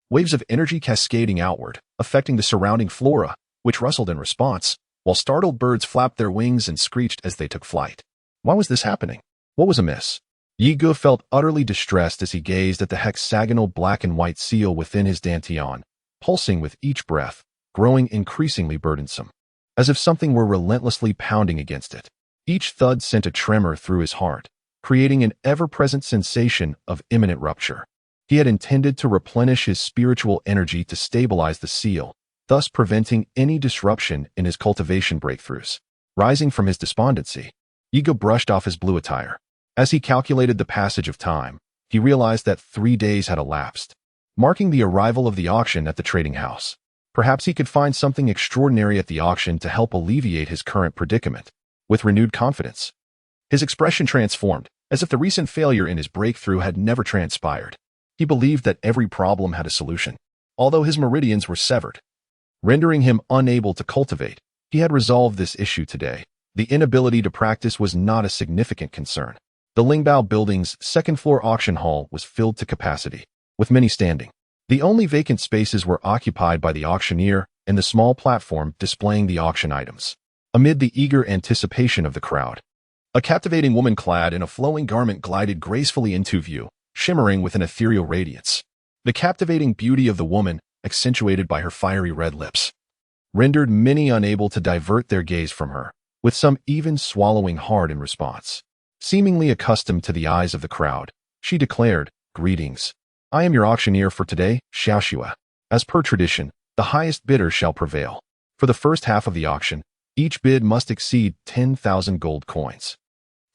Waves of energy cascading outward, affecting the surrounding flora, which rustled in response, while startled birds flapped their wings and screeched as they took flight. Why was this happening? What was amiss? Yi Gu felt utterly distressed as he gazed at the hexagonal black and white seal within his dantian, pulsing with each breath, growing increasingly burdensome, as if something were relentlessly pounding against it. Each thud sent a tremor through his heart, creating an ever-present sensation of imminent rupture. He had intended to replenish his spiritual energy to stabilize the seal, thus preventing any disruption in his cultivation breakthroughs. Rising from his despondency, Yiga brushed off his blue attire. As he calculated the passage of time, he realized that 3 days had elapsed, marking the arrival of the auction at the trading house. Perhaps he could find something extraordinary at the auction to help alleviate his current predicament. With renewed confidence, his expression transformed, as if the recent failure in his breakthrough had never transpired. He believed that every problem had a solution. Although his meridians were severed, rendering him unable to cultivate, he had resolved this issue today. The inability to practice was not a significant concern. The Lingbao building's second-floor auction hall was filled to capacity, with many standing. The only vacant spaces were occupied by the auctioneer and the small platform displaying the auction items. Amid the eager anticipation of the crowd, a captivating woman clad in a flowing garment glided gracefully into view, shimmering with an ethereal radiance. The captivating beauty of the woman, accentuated by her fiery red lips, rendered many unable to divert their gaze from her, with some even swallowing hard in response. Seemingly accustomed to the eyes of the crowd, she declared, "Greetings. I am your auctioneer for today, Xiaoxue. As per tradition, the highest bidder shall prevail. For the first half of the auction, each bid must exceed 10,000 gold coins.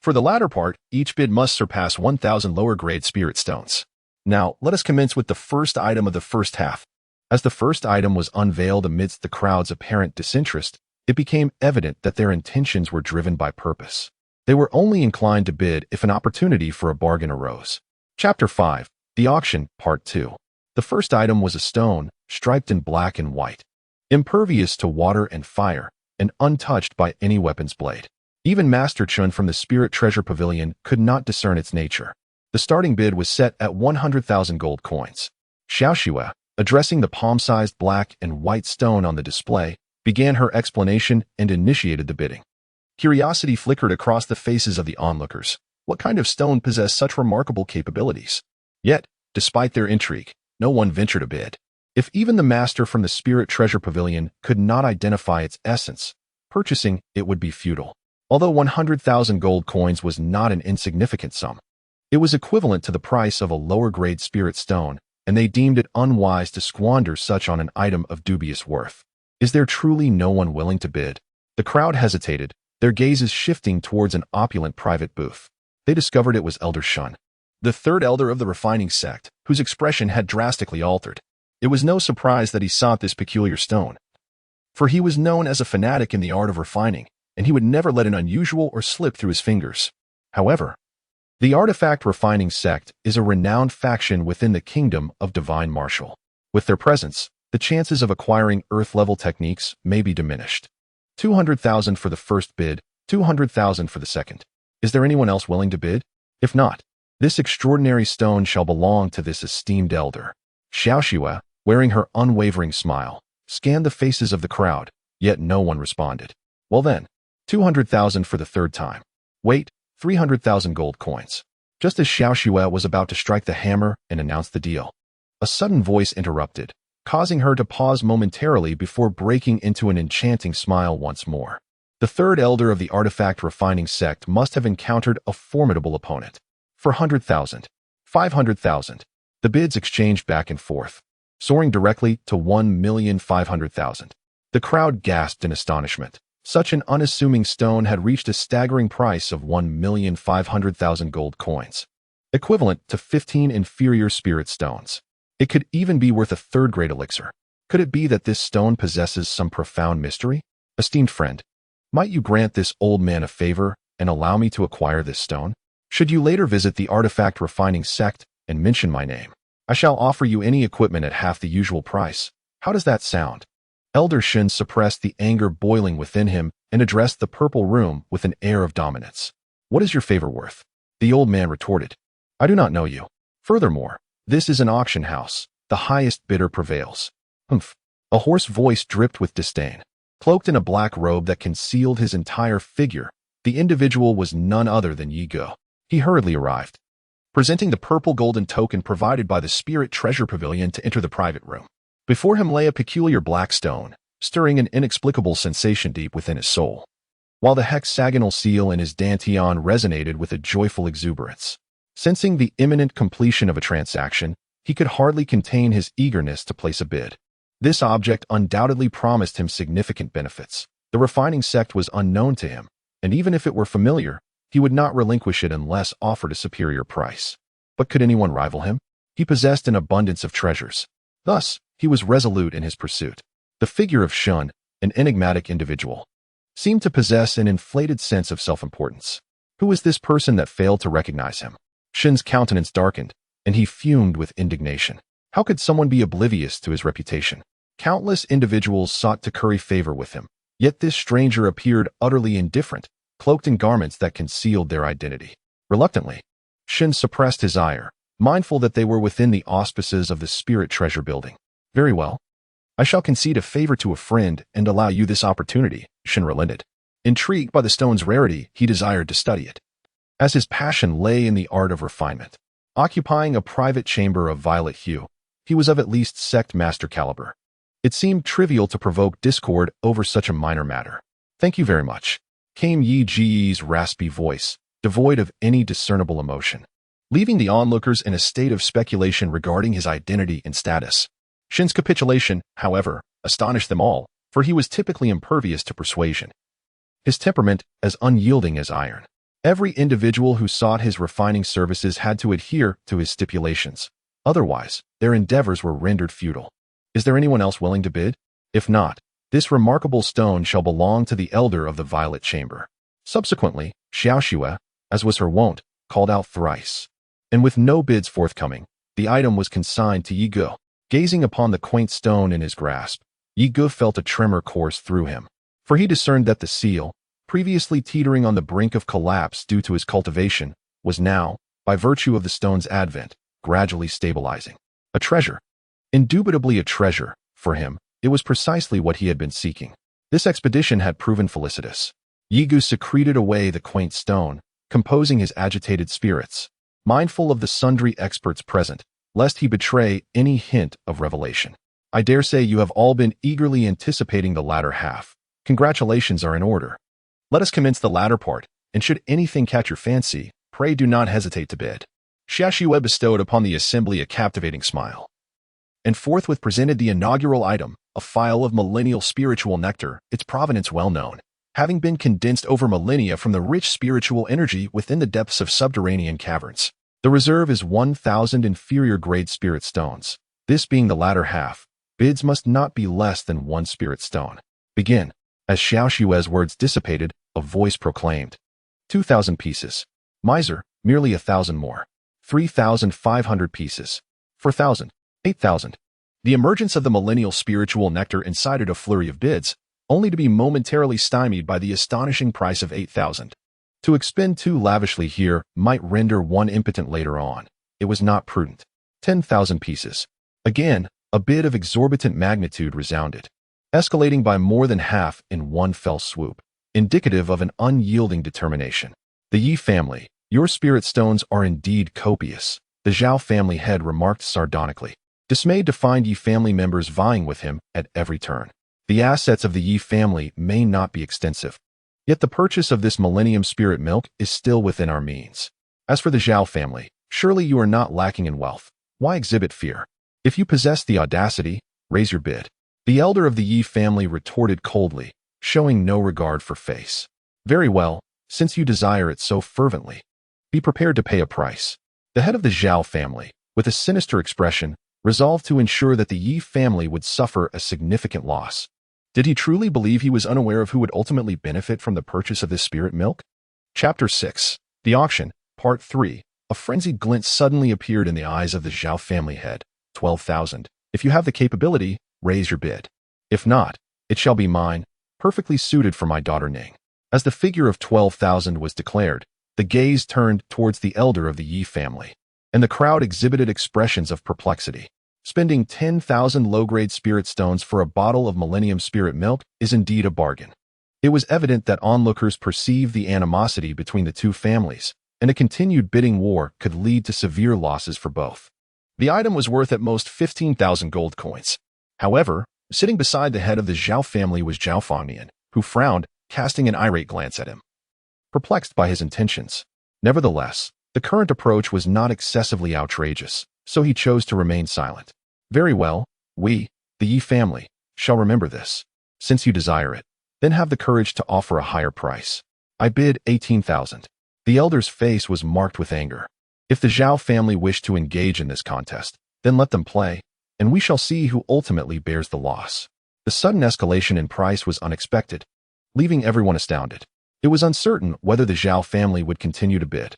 For the latter part, each bid must surpass 1,000 lower-grade spirit stones. Now, let us commence with the first item of the first half." As the first item was unveiled amidst the crowd's apparent disinterest, it became evident that their intentions were driven by purpose. They were only inclined to bid if an opportunity for a bargain arose. Chapter 5. The Auction, Part 2. The first item was a stone, striped in black and white, impervious to water and fire, and untouched by any weapon's blade. Even Master Chun from the Spirit Treasure Pavilion could not discern its nature. The starting bid was set at 100,000 gold coins. Xiaoxue, addressing the palm-sized black and white stone on the display, began her explanation and initiated the bidding. Curiosity flickered across the faces of the onlookers. What kind of stone possessed such remarkable capabilities? Yet, despite their intrigue, no one ventured a bid. If even the master from the Spirit Treasure Pavilion could not identify its essence, purchasing it would be futile. Although 100,000 gold coins was not an insignificant sum, it was equivalent to the price of a lower-grade spirit stone, and they deemed it unwise to squander such on an item of dubious worth. Is there truly no one willing to bid? The crowd hesitated, their gazes shifting towards an opulent private booth. They discovered it was Elder Shun, the third elder of the refining sect, whose expression had drastically altered. It was no surprise that he sought this peculiar stone, for he was known as a fanatic in the art of refining, and he would never let an unusual or slip through his fingers. However, the artifact refining sect is a renowned faction within the kingdom of Divine Martial. With their presence, the chances of acquiring earth-level techniques may be diminished. 200,000 for the first bid, 200,000 for the second. Is there anyone else willing to bid? If not, this extraordinary stone shall belong to this esteemed elder. Xiaoxue, wearing her unwavering smile, scanned the faces of the crowd, yet no one responded. Well then, 200,000 for the third time. Wait, 300,000 gold coins. Just as Xiaoxue was about to strike the hammer and announce the deal, a sudden voice interrupted, causing her to pause momentarily before breaking into an enchanting smile once more. The third elder of the artifact refining sect must have encountered a formidable opponent. For 100,000, 500,000, the bids exchanged back and forth, soaring directly to 1,500,000. The crowd gasped in astonishment. Such an unassuming stone had reached a staggering price of 1,500,000 gold coins, equivalent to 15 inferior spirit stones. It could even be worth a third-grade elixir. Could it be that this stone possesses some profound mystery? Esteemed friend, might you grant this old man a favor and allow me to acquire this stone? Should you later visit the artifact refining sect and mention my name, I shall offer you any equipment at half the usual price. How does that sound? Elder Shin suppressed the anger boiling within him and addressed the purple room with an air of dominance. What is your favor worth? The old man retorted. I do not know you. Furthermore, this is an auction house. The highest bidder prevails. Humph. A hoarse voice dripped with disdain. Cloaked in a black robe that concealed his entire figure, the individual was none other than Yi Go. He hurriedly arrived, presenting the purple golden token provided by the Spirit Treasure Pavilion to enter the private room. Before him lay a peculiar black stone, stirring an inexplicable sensation deep within his soul, while the hexagonal seal in his dantian resonated with a joyful exuberance. Sensing the imminent completion of a transaction, he could hardly contain his eagerness to place a bid. This object undoubtedly promised him significant benefits. The refining sect was unknown to him, and even if it were familiar, he would not relinquish it unless offered a superior price. But could anyone rival him? He possessed an abundance of treasures. Thus, he was resolute in his pursuit. The figure of Shun, an enigmatic individual, seemed to possess an inflated sense of self-importance. Who was this person that failed to recognize him? Shun's countenance darkened, and he fumed with indignation. How could someone be oblivious to his reputation? Countless individuals sought to curry favor with him, yet this stranger appeared utterly indifferent, cloaked in garments that concealed their identity. Reluctantly, Shun suppressed his ire, mindful that they were within the auspices of the Spirit Treasure Building. Very well. I shall concede a favor to a friend and allow you this opportunity, Shun relented. Intrigued by the stone's rarity, he desired to study it, as his passion lay in the art of refinement. occupying a private chamber of violet hue. He was of at least sect master caliber. It seemed trivial to provoke discord over such a minor matter. "Thank you very much," came Yi Ji's raspy voice, devoid of any discernible emotion, leaving the onlookers in a state of speculation regarding his identity and status. Shin's capitulation, however, astonished them all, for he was typically impervious to persuasion. His temperament as unyielding as iron. Every individual who sought his refining services had to adhere to his stipulations. Otherwise, their endeavors were rendered futile. "Is there anyone else willing to bid? If not, this remarkable stone shall belong to the elder of the violet chamber." Subsequently, Xiaoxue, as was her wont, called out thrice. And with no bids forthcoming, the item was consigned to Yi Ge. Gazing upon the quaint stone in his grasp, Yi Ge felt a tremor course through him, for he discerned that the seal, previously teetering on the brink of collapse due to his cultivation, was now, by virtue of the stone's advent, gradually stabilizing. A treasure. Indubitably a treasure. For him, it was precisely what he had been seeking. This expedition had proven felicitous. Yi Ge secreted away the quaint stone, composing his agitated spirits, mindful of the sundry experts present, lest he betray any hint of revelation. "I dare say you have all been eagerly anticipating the latter half. Congratulations are in order. Let us commence the latter part, and should anything catch your fancy, pray do not hesitate to bid." Xiaoxue bestowed upon the assembly a captivating smile, and forthwith presented the inaugural item, a phial of millennial spiritual nectar, its provenance well known, having been condensed over millennia from the rich spiritual energy within the depths of subterranean caverns. The reserve is 1,000 inferior grade spirit stones. This being the latter half, bids must not be less than 1 spirit stone. "Begin." As Xiaoxue's words dissipated, a voice proclaimed, 2,000 pieces. Miser, merely 1,000 more. 3,500 pieces. 4,000. 8,000. The emergence of the millennial spiritual nectar incited a flurry of bids, only to be momentarily stymied by the astonishing price of 8,000. To expend too lavishly here might render one impotent later on. It was not prudent. 10,000 pieces. Again, a bid of exorbitant magnitude resounded, escalating by more than half in one fell swoop, indicative of an unyielding determination. "The Yi family, your spirit stones are indeed copious," the Zhao family head remarked sardonically, dismayed to find Yi family members vying with him at every turn. "The assets of the Yi family may not be extensive, yet the purchase of this millennium spirit milk is still within our means. As for the Zhao family, surely you are not lacking in wealth. Why exhibit fear? If you possess the audacity, raise your bid." The elder of the Yi family retorted coldly, showing no regard for face. "Very well, since you desire it so fervently, be prepared to pay a price." The head of the Zhao family, with a sinister expression, resolved to ensure that the Yi family would suffer a significant loss. Did he truly believe he was unaware of who would ultimately benefit from the purchase of this spirit milk? Chapter 6. The Auction, Part 3. A frenzied glint suddenly appeared in the eyes of the Zhao family head. 12,000. If you have the capability, raise your bid. If not, it shall be mine, perfectly suited for my daughter Ning. As the figure of 12,000 was declared, the gaze turned towards the elder of the Yi family, and the crowd exhibited expressions of perplexity. Spending 10,000 low-grade spirit stones for a bottle of millennium spirit milk is indeed a bargain. It was evident that onlookers perceived the animosity between the two families, and a continued bidding war could lead to severe losses for both. The item was worth at most 15,000 gold coins. However, sitting beside the head of the Zhao family was Zhao Fangnian, who frowned, casting an irate glance at him, perplexed by his intentions. Nevertheless, the current approach was not excessively outrageous, so he chose to remain silent. "Very well, we, the Yi family, shall remember this. Since you desire it, then have the courage to offer a higher price. I bid 18,000. The elder's face was marked with anger. If the Zhao family wished to engage in this contest, then let them play, and we shall see who ultimately bears the loss. The sudden escalation in price was unexpected, leaving everyone astounded. It was uncertain whether the Zhao family would continue to bid.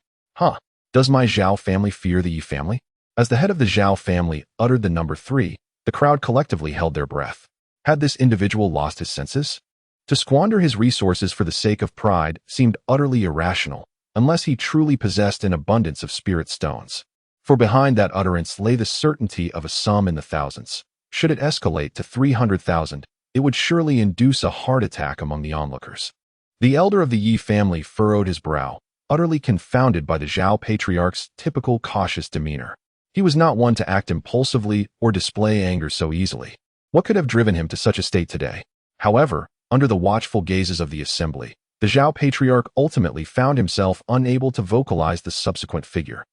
Does my Zhao family fear the Yi family? As the head of the Zhao family uttered the number 3, the crowd collectively held their breath. Had this individual lost his senses? To squander his resources for the sake of pride seemed utterly irrational, unless he truly possessed an abundance of spirit stones. For behind that utterance lay the certainty of a sum in the thousands. Should it escalate to 300,000, it would surely induce a heart attack among the onlookers. The elder of the Yi family furrowed his brow, utterly confounded by the Zhao patriarch's typical cautious demeanor. He was not one to act impulsively or display anger so easily. What could have driven him to such a state today? However, under the watchful gazes of the assembly, the Zhao patriarch ultimately found himself unable to vocalize the subsequent figure,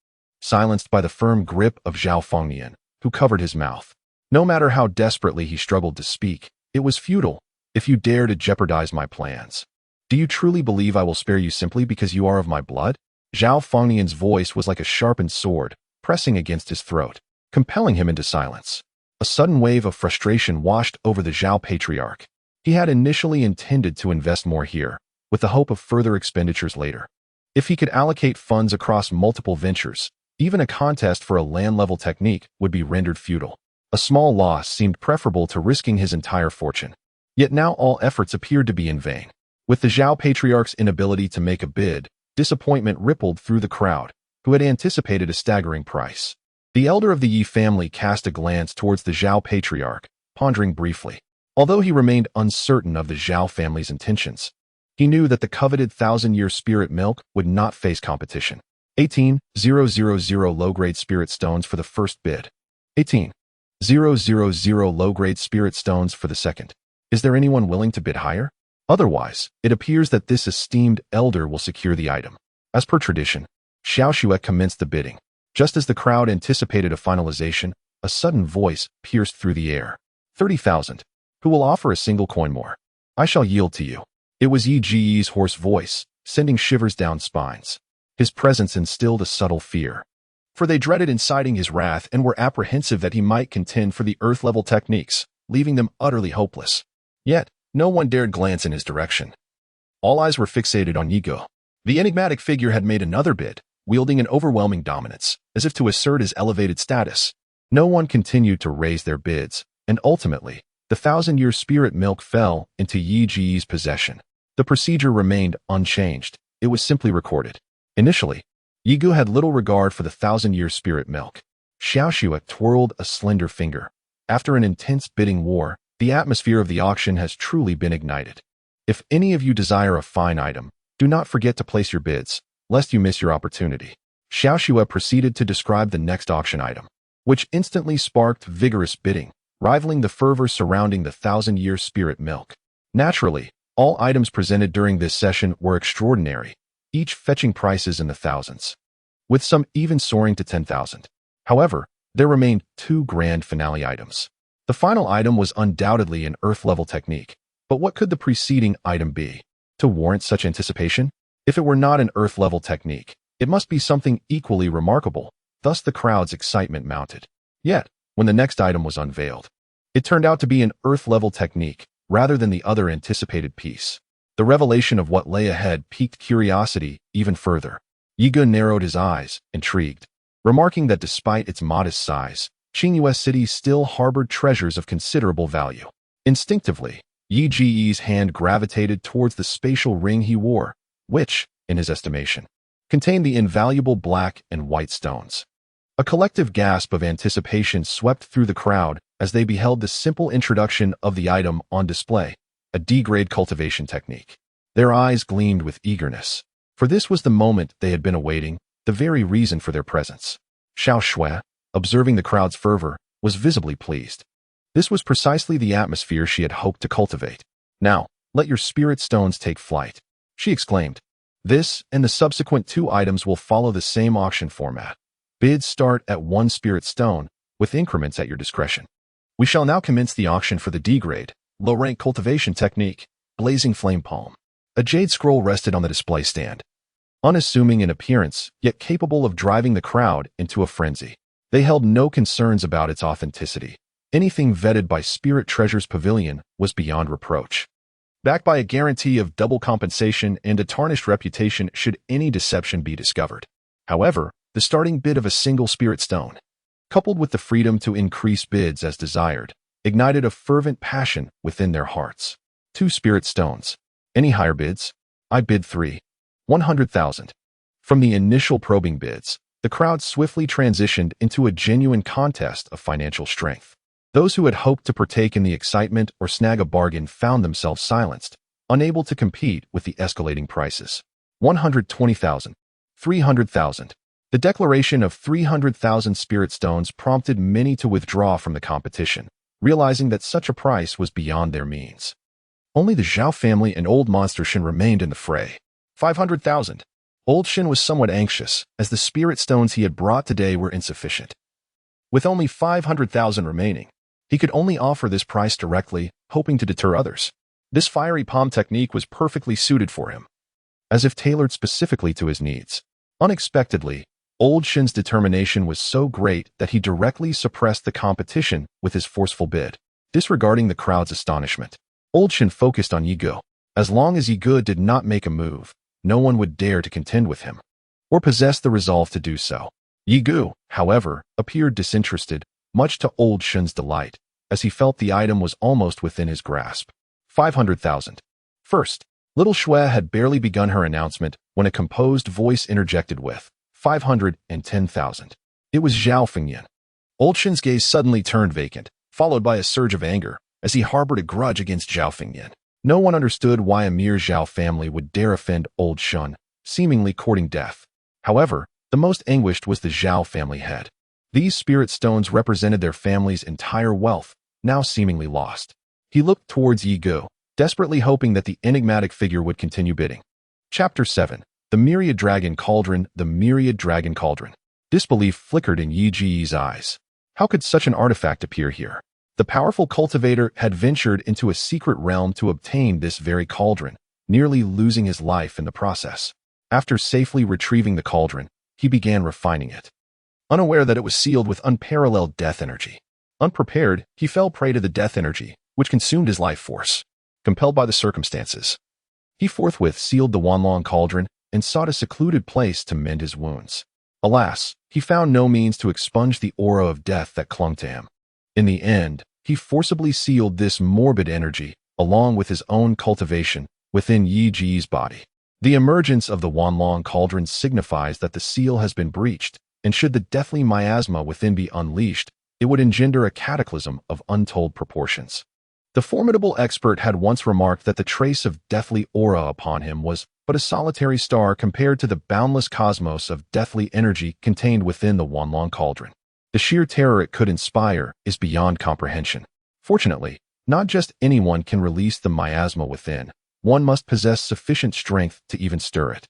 silenced by the firm grip of Zhao Fengnian, who covered his mouth. No matter how desperately he struggled to speak, it was futile. If you dare to jeopardize my plans, do you truly believe I will spare you simply because you are of my blood? Zhao Fengnian's voice was like a sharpened sword, pressing against his throat, compelling him into silence. A sudden wave of frustration washed over the Zhao patriarch. He had initially intended to invest more here, with the hope of further expenditures later. If he could allocate funds across multiple ventures, even a contest for a land-level technique would be rendered futile. A small loss seemed preferable to risking his entire fortune. Yet now all efforts appeared to be in vain. With the Zhao patriarch's inability to make a bid, disappointment rippled through the crowd, who had anticipated a staggering price. The elder of the Yi family cast a glance towards the Zhao patriarch, pondering briefly. Although he remained uncertain of the Zhao family's intentions, he knew that the coveted 1,000-year spirit milk would not face competition. 18,000 low-grade spirit stones for the first bid. 18,000 low-grade spirit stones for the second. Is there anyone willing to bid higher? Otherwise, it appears that this esteemed elder will secure the item. As per tradition, Xiao Xue commenced the bidding. Just as the crowd anticipated a finalization, a sudden voice pierced through the air. 30,000. Who will offer a single coin more? I shall yield to you. It was Yi Ji's hoarse voice, sending shivers down spines. His presence instilled a subtle fear, for they dreaded inciting his wrath and were apprehensive that he might contend for the earth-level techniques, leaving them utterly hopeless. Yet, no one dared glance in his direction. All eyes were fixated on Yigo. The enigmatic figure had made another bid, wielding an overwhelming dominance, as if to assert his elevated status. No one continued to raise their bids, and ultimately, the 1,000-year spirit milk fell into Yi Ji's possession. The procedure remained unchanged. It was simply recorded. Initially, Yigu had little regard for the 1,000-year spirit milk. Xiao Xue twirled a slender finger. After an intense bidding war, the atmosphere of the auction has truly been ignited. If any of you desire a fine item, do not forget to place your bids, lest you miss your opportunity. Xiao Xue proceeded to describe the next auction item, which instantly sparked vigorous bidding, rivaling the fervor surrounding the 1,000-year spirit milk. Naturally, all items presented during this session were extraordinary, each fetching prices in the thousands, with some even soaring to 10,000. However, there remained two grand finale items. The final item was undoubtedly an earth-level technique, but what could the preceding item be to warrant such anticipation? If it were not an earth-level technique, it must be something equally remarkable, thus the crowd's excitement mounted. Yet, when the next item was unveiled, it turned out to be an earth-level technique rather than the other anticipated piece. The revelation of what lay ahead piqued curiosity even further. Yigun narrowed his eyes, intrigued, remarking that despite its modest size, Tumultuous City still harbored treasures of considerable value. Instinctively, Yi Ji's hand gravitated towards the spatial ring he wore, which, in his estimation, contained the invaluable black and white stones. A collective gasp of anticipation swept through the crowd as they beheld the simple introduction of the item on display, a D-grade cultivation technique. Their eyes gleamed with eagerness, for this was the moment they had been awaiting, the very reason for their presence. Xiao Xue, observing the crowd's fervor, was visibly pleased. This was precisely the atmosphere she had hoped to cultivate. Now, let your spirit stones take flight, she exclaimed. This and the subsequent two items will follow the same auction format. Bids start at 1 spirit stone, with increments at your discretion. We shall now commence the auction for the D-grade, low-rank cultivation technique, Blazing Flame Palm. A jade scroll rested on the display stand. Unassuming in appearance, yet capable of driving the crowd into a frenzy. They held no concerns about its authenticity. Anything vetted by Spirit Treasure's Pavilion was beyond reproach, backed by a guarantee of double compensation and a tarnished reputation should any deception be discovered. However, the starting bid of a single spirit stone, coupled with the freedom to increase bids as desired, ignited a fervent passion within their hearts. 2 spirit stones. Any higher bids? I bid 3. 100,000. From the initial probing bids, the crowd swiftly transitioned into a genuine contest of financial strength. Those who had hoped to partake in the excitement or snag a bargain found themselves silenced, unable to compete with the escalating prices. 120,000. 300,000. The declaration of 300,000 spirit stones prompted many to withdraw from the competition, realizing that such a price was beyond their means. Only the Zhao family and old monster Shin remained in the fray. 500,000. Old Shin was somewhat anxious, as the spirit stones he had brought today were insufficient. With only 500,000 remaining, he could only offer this price directly, hoping to deter others. This fiery palm technique was perfectly suited for him, as if tailored specifically to his needs. Unexpectedly, Old Shin's determination was so great that he directly suppressed the competition with his forceful bid. Disregarding the crowd's astonishment, Old Shin focused on Yi Ge. As long as Yi Ge did not make a move, no one would dare to contend with him, or possess the resolve to do so. Yi Ge, however, appeared disinterested, much to Old Shin's delight, as he felt the item was almost within his grasp. 500,000. First, little Xue had barely begun her announcement when a composed voice interjected with 510,000. It was Zhao Fengyan. Old Shin's gaze suddenly turned vacant, followed by a surge of anger, as he harbored a grudge against Zhao Fengyan. No one understood why a mere Zhao family would dare offend Old Shin, seemingly courting death. However, the most anguished was the Zhao family head. These spirit stones represented their family's entire wealth, now seemingly lost. He looked towards Yi Ge, desperately hoping that the enigmatic figure would continue bidding. Chapter 7. The Myriad Dragon Cauldron. The Myriad Dragon Cauldron. Disbelief flickered in Yi Ge's eyes. How could such an artifact appear here? The powerful cultivator had ventured into a secret realm to obtain this very cauldron, nearly losing his life in the process. After safely retrieving the cauldron, he began refining it, unaware that it was sealed with unparalleled death energy. Unprepared, he fell prey to the death energy, which consumed his life force. Compelled by the circumstances, he forthwith sealed the Wanlong cauldron and sought a secluded place to mend his wounds. Alas, he found no means to expunge the aura of death that clung to him. In the end, he forcibly sealed this morbid energy, along with his own cultivation, within Yi Ge's body. The emergence of the Wanlong cauldron signifies that the seal has been breached, and should the deathly miasma within be unleashed, it would engender a cataclysm of untold proportions. The formidable expert had once remarked that the trace of deathly aura upon him was but a solitary star compared to the boundless cosmos of deathly energy contained within the Wanlong cauldron. The sheer terror it could inspire is beyond comprehension. Fortunately, not just anyone can release the miasma within. One must possess sufficient strength to even stir it.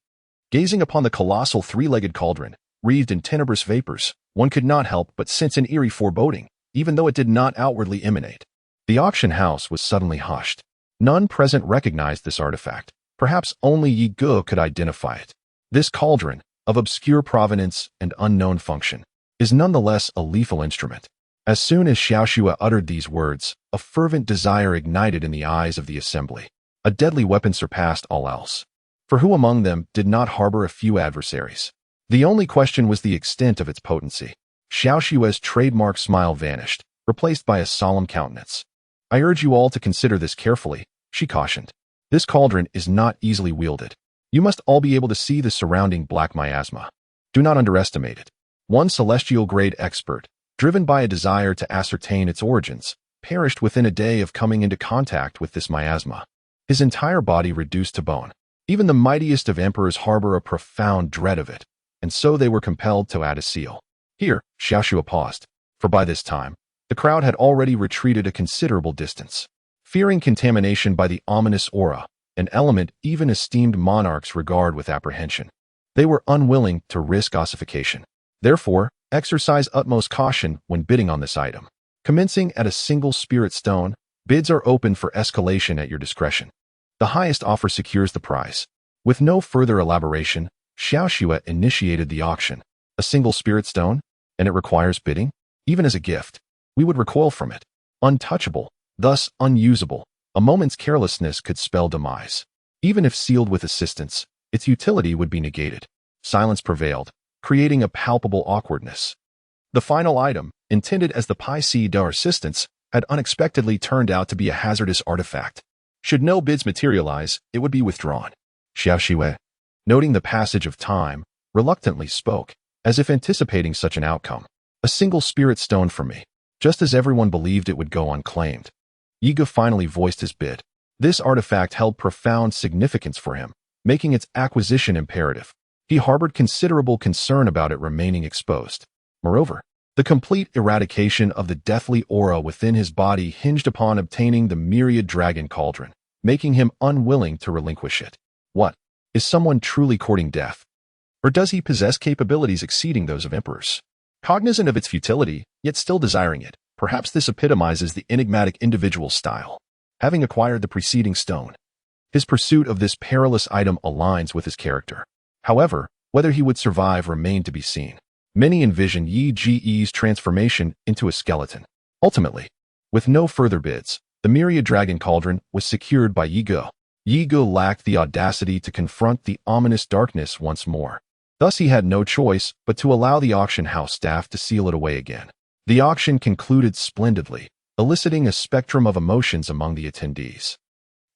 Gazing upon the colossal three-legged cauldron, wreathed in tenebrous vapors, one could not help but sense an eerie foreboding, even though it did not outwardly emanate. The auction house was suddenly hushed. None present recognized this artifact. Perhaps only Yi Ge could identify it. This cauldron, of obscure provenance and unknown function, is nonetheless a lethal instrument. As soon as Xiaoxue uttered these words, a fervent desire ignited in the eyes of the assembly. A deadly weapon surpassed all else. For who among them did not harbor a few adversaries? The only question was the extent of its potency. Xiaoxue's trademark smile vanished, replaced by a solemn countenance. I urge you all to consider this carefully, she cautioned. This cauldron is not easily wielded. You must all be able to see the surrounding black miasma. Do not underestimate it. One celestial-grade expert, driven by a desire to ascertain its origins, perished within a day of coming into contact with this miasma. His entire body reduced to bone. Even the mightiest of emperors harbor a profound dread of it, and so they were compelled to add a seal. Here, Xiaoxue paused, for by this time, the crowd had already retreated a considerable distance. Fearing contamination by the ominous aura, an element even esteemed monarchs regard with apprehension, they were unwilling to risk ossification. Therefore, exercise utmost caution when bidding on this item. Commencing at a single spirit stone, bids are open for escalation at your discretion. The highest offer secures the prize. With no further elaboration, Xiaoxue initiated the auction. A single spirit stone? And it requires bidding? Even as a gift, we would recoil from it. Untouchable, thus unusable, a moment's carelessness could spell demise. Even if sealed with assistance, its utility would be negated. Silence prevailed, creating a palpable awkwardness. The final item, intended as the Pai Si Dar assistance, had unexpectedly turned out to be a hazardous artifact. Should no bids materialize, it would be withdrawn. Xiaoxue, noting the passage of time, reluctantly spoke, as if anticipating such an outcome. A single spirit stone from me, just as everyone believed it would go unclaimed. Yi Ge finally voiced his bid. This artifact held profound significance for him, making its acquisition imperative. he harbored considerable concern about it remaining exposed. Moreover, the complete eradication of the deathly aura within his body hinged upon obtaining the myriad dragon cauldron, making him unwilling to relinquish it. What? Is someone truly courting death? Or does he possess capabilities exceeding those of emperors? Cognizant of its futility, yet still desiring it, perhaps this epitomizes the enigmatic individual's style. Having acquired the preceding stone, his pursuit of this perilous item aligns with his character. However, whether he would survive remained to be seen. Many envisioned Yi Ge's transformation into a skeleton. Ultimately, with no further bids, the myriad dragon cauldron was secured by Yi Ge. Yi Ge lacked the audacity to confront the ominous darkness once more. Thus he had no choice but to allow the auction house staff to seal it away again. The auction concluded splendidly, eliciting a spectrum of emotions among the attendees.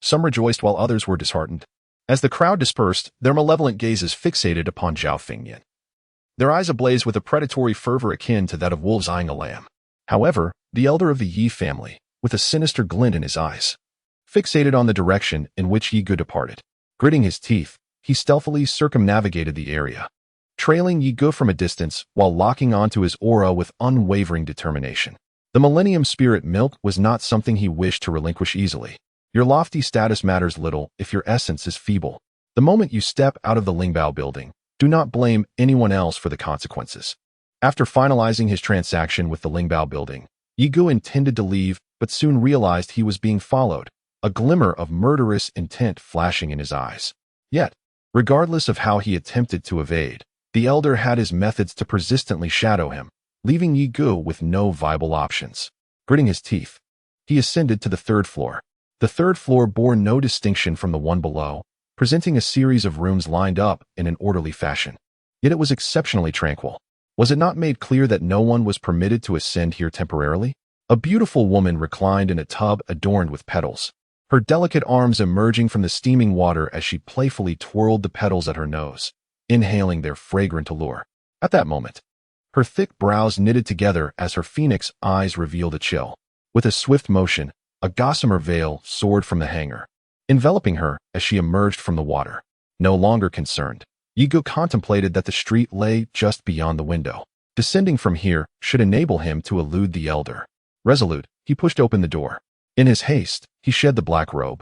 Some rejoiced while others were disheartened. As the crowd dispersed, their malevolent gazes fixated upon Zhao Fengyan. Their eyes ablaze with a predatory fervor akin to that of wolves eyeing a lamb. However, the elder of the Yi family, with a sinister glint in his eyes, fixated on the direction in which Yi Ge departed. Gritting his teeth, he stealthily circumnavigated the area, trailing Yi Ge from a distance while locking onto his aura with unwavering determination. The Millennium Spirit Milk was not something he wished to relinquish easily. Your lofty status matters little if your essence is feeble. The moment you step out of the Lingbao building, do not blame anyone else for the consequences. After finalizing his transaction with the Lingbao building, Yi Ge intended to leave but soon realized he was being followed, a glimmer of murderous intent flashing in his eyes. Yet, regardless of how he attempted to evade, the elder had his methods to persistently shadow him, leaving Yi Ge with no viable options. Gritting his teeth, he ascended to the third floor. The third floor bore no distinction from the one below, presenting a series of rooms lined up in an orderly fashion. Yet it was exceptionally tranquil. Was it not made clear that no one was permitted to ascend here temporarily? A beautiful woman reclined in a tub adorned with petals, her delicate arms emerging from the steaming water as she playfully twirled the petals at her nose, inhaling their fragrant allure. At that moment, her thick brows knitted together as her phoenix eyes revealed a chill. With a swift motion, a gossamer veil soared from the hanger, enveloping her as she emerged from the water. No longer concerned, Yi Ge contemplated that the street lay just beyond the window. Descending from here should enable him to elude the elder. Resolute, he pushed open the door. In his haste, he shed the black robe,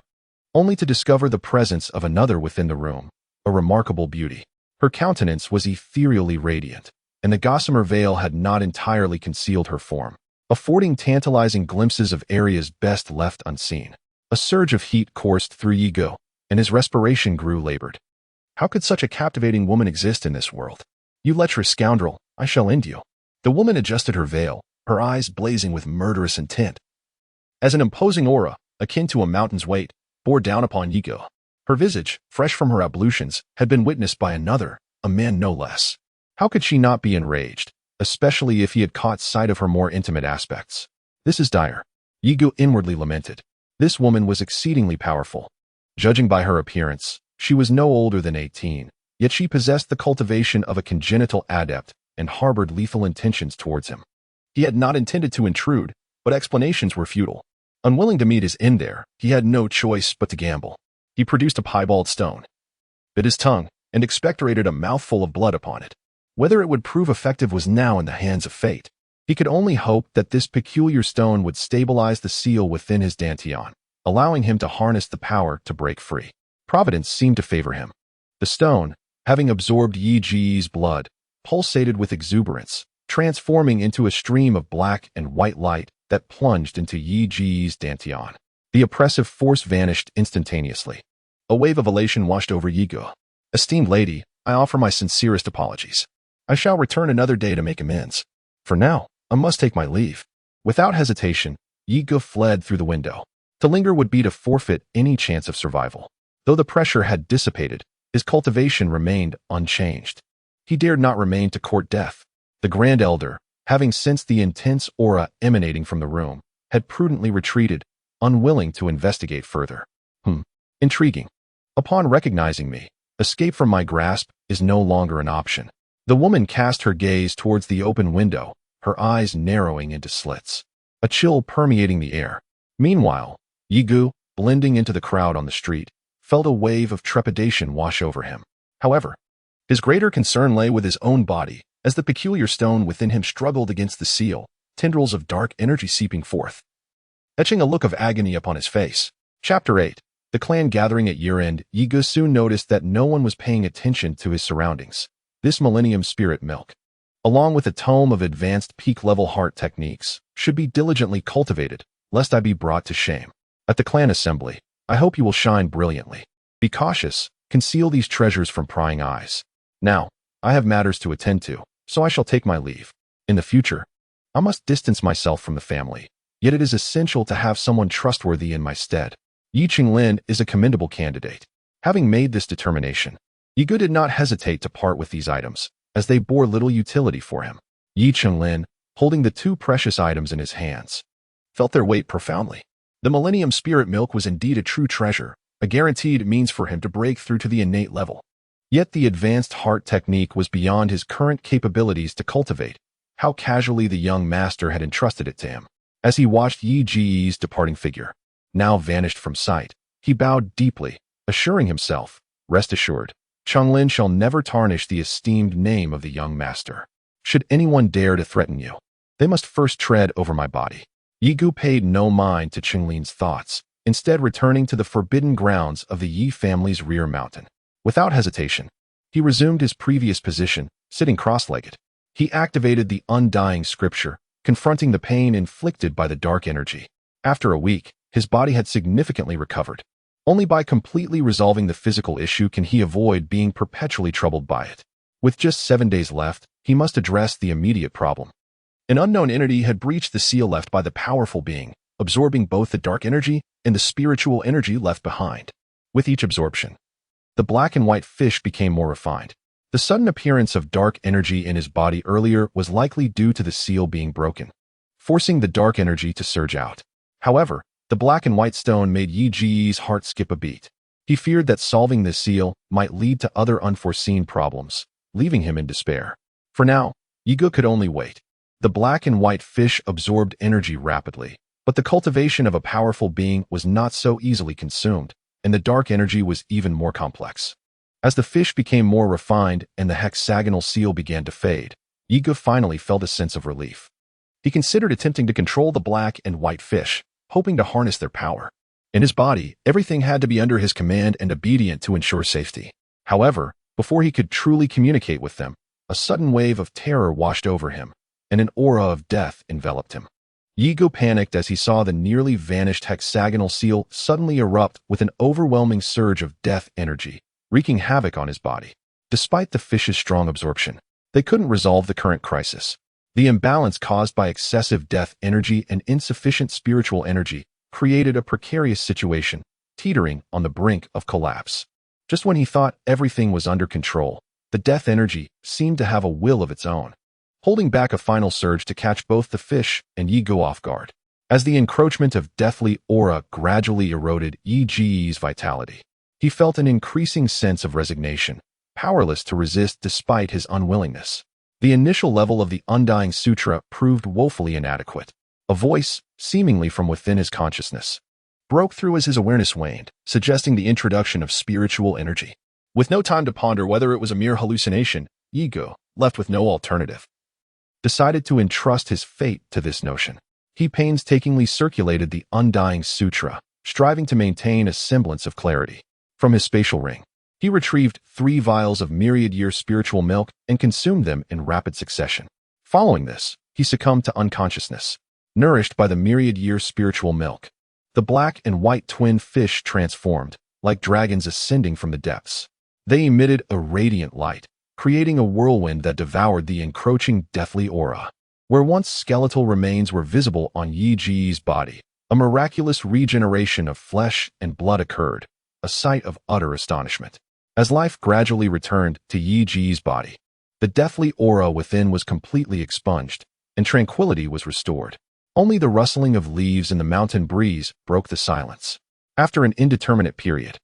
only to discover the presence of another within the room, a remarkable beauty. Her countenance was ethereally radiant, and the gossamer veil had not entirely concealed her form, affording tantalizing glimpses of areas best left unseen. A surge of heat coursed through Yi Ge, and his respiration grew labored. How could such a captivating woman exist in this world? You lecherous scoundrel, I shall end you. The woman adjusted her veil, her eyes blazing with murderous intent. As an imposing aura, akin to a mountain's weight, bore down upon Yi Ge. Her visage, fresh from her ablutions, had been witnessed by another, a man no less. How could she not be enraged, especially if he had caught sight of her more intimate aspects? This is dire, Yi Ge inwardly lamented. This woman was exceedingly powerful. Judging by her appearance, she was no older than 18, yet she possessed the cultivation of a congenital adept and harbored lethal intentions towards him. He had not intended to intrude, but explanations were futile. Unwilling to meet his end there, he had no choice but to gamble. He produced a piebald stone, bit his tongue, and expectorated a mouthful of blood upon it. Whether it would prove effective was now in the hands of fate. He could only hope that this peculiar stone would stabilize the seal within his dantian, allowing him to harness the power to break free. Providence seemed to favor him. The stone, having absorbed Yi Ge's blood, pulsated with exuberance, transforming into a stream of black and white light that plunged into Yi Ge's dantian. The oppressive force vanished instantaneously. A wave of elation washed over Yi Ge. Esteemed lady, I offer my sincerest apologies. I shall return another day to make amends. For now, I must take my leave. Without hesitation, Yi Ge fled through the window. To linger would be to forfeit any chance of survival. Though the pressure had dissipated, his cultivation remained unchanged. He dared not remain to court death. The Grand Elder, having sensed the intense aura emanating from the room, had prudently retreated, unwilling to investigate further. Intriguing. Upon recognizing me, escape from my grasp is no longer an option. The woman cast her gaze towards the open window, her eyes narrowing into slits, a chill permeating the air. Meanwhile, Yi Ge, blending into the crowd on the street, felt a wave of trepidation wash over him. However, His greater concern lay with his own body, as the peculiar stone within him struggled against the seal, tendrils of dark energy seeping forth, etching a look of agony upon his face. Chapter 8. The clan gathering at year-end. Yiga soon noticed that no one was paying attention to his surroundings. This Millennium Spirit Milk, along with a tome of advanced peak-level heart techniques, should be diligently cultivated, lest I be brought to shame. At the clan assembly, I hope you will shine brilliantly. Be cautious, conceal these treasures from prying eyes. Now, I have matters to attend to, so I shall take my leave. In the future, I must distance myself from the family, yet it is essential to have someone trustworthy in my stead. Yi Qinglin is a commendable candidate. Having made this determination, Yiga did not hesitate to part with these items, as they bore little utility for him. Yi Qinglin, holding the two precious items in his hands, felt their weight profoundly. The Millennium Spirit Milk was indeed a true treasure, a guaranteed means for him to break through to the innate level. Yet the advanced heart technique was beyond his current capabilities to cultivate. How casually the young master had entrusted it to him. As he watched Yi Ji's departing figure, now vanished from sight, he bowed deeply, assuring himself, rest assured, Qinglin shall never tarnish the esteemed name of the young master. Should anyone dare to threaten you, they must first tread over my body. Yigu paid no mind to Qinglin's thoughts, instead returning to the forbidden grounds of the Yi family's rear mountain. Without hesitation, he resumed his previous position, sitting cross-legged. He activated the undying scripture, confronting the pain inflicted by the dark energy. After a week, his body had significantly recovered. Only by completely resolving the physical issue can he avoid being perpetually troubled by it. With just 7 days left, he must address the immediate problem. An unknown entity had breached the seal left by the powerful being, absorbing both the dark energy and the spiritual energy left behind. With each absorption, the black and white fish became more refined. The sudden appearance of dark energy in his body earlier was likely due to the seal being broken, forcing the dark energy to surge out. However, the black and white stone made Yi Ji's heart skip a beat. He feared that solving this seal might lead to other unforeseen problems, leaving him in despair. For now, Yiga could only wait. The black and white fish absorbed energy rapidly, but the cultivation of a powerful being was not so easily consumed, and the dark energy was even more complex. As the fish became more refined and the hexagonal seal began to fade, Yiga finally felt a sense of relief. He considered attempting to control the black and white fish, hoping to harness their power. In his body, everything had to be under his command and obedient to ensure safety. However, before he could truly communicate with them, a sudden wave of terror washed over him, and an aura of death enveloped him. Yiga panicked as he saw the nearly vanished hexagonal seal suddenly erupt with an overwhelming surge of death energy, wreaking havoc on his body. Despite the fish's strong absorption, they couldn't resolve the current crisis. The imbalance caused by excessive death energy and insufficient spiritual energy created a precarious situation, teetering on the brink of collapse. Just when he thought everything was under control, the death energy seemed to have a will of its own, holding back a final surge to catch both the fish and Yiga off guard. As the encroachment of deathly aura gradually eroded Yi Ji's vitality, he felt an increasing sense of resignation, powerless to resist despite his unwillingness. The initial level of the Undying Sutra proved woefully inadequate. A voice, seemingly from within his consciousness, broke through as his awareness waned, suggesting the introduction of spiritual energy. With no time to ponder whether it was a mere hallucination, Yiga, left with no alternative, decided to entrust his fate to this notion. He painstakingly circulated the Undying Sutra, striving to maintain a semblance of clarity. From his spatial ring, he retrieved 3 vials of myriad-year spiritual milk and consumed them in rapid succession. Following this, he succumbed to unconsciousness. Nourished by the myriad-year spiritual milk, the black and white twin fish transformed, like dragons ascending from the depths. They emitted a radiant light, creating a whirlwind that devoured the encroaching deathly aura. Where once skeletal remains were visible on Yi Ji's body, a miraculous regeneration of flesh and blood occurred, a sight of utter astonishment. As life gradually returned to Yi Ji's body, the deathly aura within was completely expunged, and tranquility was restored. Only the rustling of leaves in the mountain breeze broke the silence. After an indeterminate period,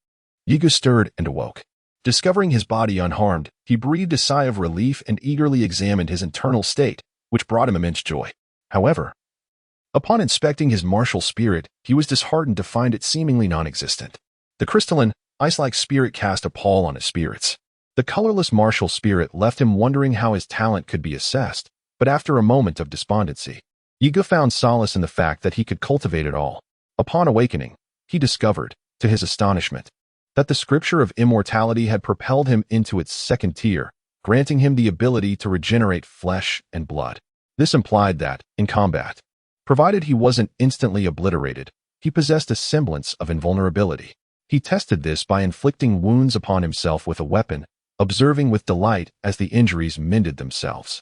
Yiga stirred and awoke. Discovering his body unharmed, he breathed a sigh of relief and eagerly examined his internal state, which brought him immense joy. However, upon inspecting his martial spirit, he was disheartened to find it seemingly non-existent. The crystalline, ice-like spirit cast a pall on his spirits. The colorless martial spirit left him wondering how his talent could be assessed, but after a moment of despondency, Yiga found solace in the fact that he could cultivate it all. Upon awakening, he discovered, to his astonishment, that the scripture of immortality had propelled him into its second tier, granting him the ability to regenerate flesh and blood. This implied that, in combat, provided he wasn't instantly obliterated, he possessed a semblance of invulnerability. He tested this by inflicting wounds upon himself with a weapon, observing with delight as the injuries mended themselves.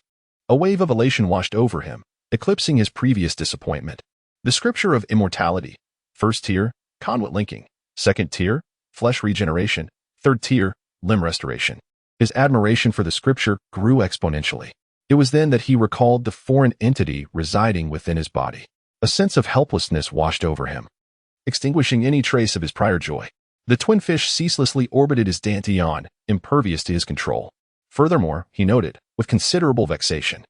A wave of elation washed over him, eclipsing his previous disappointment. The scripture of immortality. First tier, conduit linking. Second tier, flesh regeneration. Third tier, limb restoration. His admiration for the scripture grew exponentially. It was then that he recalled the foreign entity residing within his body. A sense of helplessness washed over him, extinguishing any trace of his prior joy. The twin fish ceaselessly orbited his dantian, impervious to his control. Furthermore, he noted, with considerable vexation,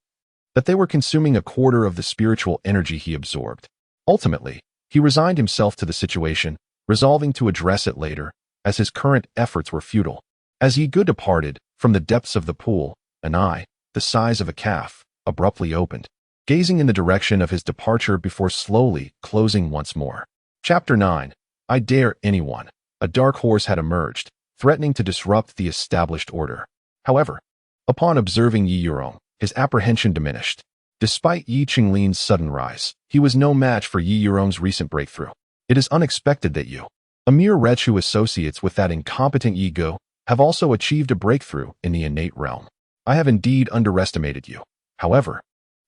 that they were consuming a quarter of the spiritual energy he absorbed. Ultimately, he resigned himself to the situation, resolving to address it later, as his current efforts were futile. As Yiga departed, from the depths of the pool, an eye, the size of a calf, abruptly opened, gazing in the direction of his departure before slowly closing once more. Chapter 9. I dare anyone. A dark horse had emerged, threatening to disrupt the established order. However, upon observing Yi Yurong, his apprehension diminished. Despite Yi Qinglin's sudden rise, he was no match for Yi Yurong's recent breakthrough. It is unexpected that you, a mere wretch who associates with that incompetent ego, have also achieved a breakthrough in the innate realm. I have indeed underestimated you. However,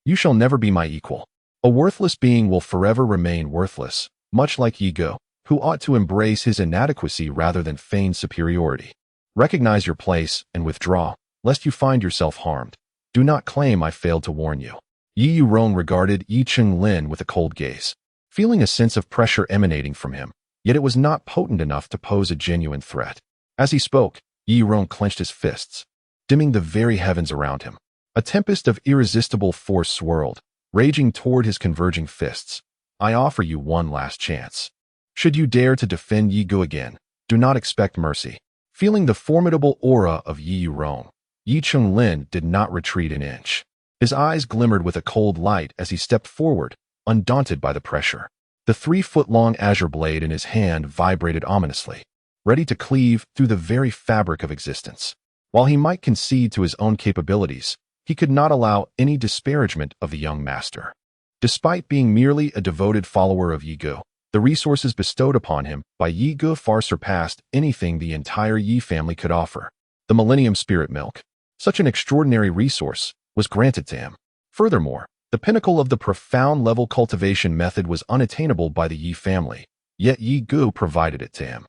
you shall never be my equal. A worthless being will forever remain worthless, much like Yigo, who ought to embrace his inadequacy rather than feign superiority. Recognize your place and withdraw, lest you find yourself harmed. Do not claim I failed to warn you. Yi Yurong regarded Yi Qinglin with a cold gaze, feeling a sense of pressure emanating from him, yet it was not potent enough to pose a genuine threat. As he spoke, Yi Yurong clenched his fists, dimming the very heavens around him. A tempest of irresistible force swirled, raging toward his converging fists. I offer you one last chance. Should you dare to defend Yi Gu again, do not expect mercy. Feeling the formidable aura of Yi Yurong, Yi Qinglin did not retreat an inch. His eyes glimmered with a cold light as he stepped forward, undaunted by the pressure. The 3-foot-long azure blade in his hand vibrated ominously, ready to cleave through the very fabric of existence. While he might concede to his own capabilities, he could not allow any disparagement of the young master. Despite being merely a devoted follower of Yi Gu, the resources bestowed upon him by Yi Gu far surpassed anything the entire Yi family could offer. The Millennium Spirit Milk, such an extraordinary resource, was granted to him. Furthermore, the pinnacle of the profound-level cultivation method was unattainable by the Yi family, yet Yi Gu provided it to him.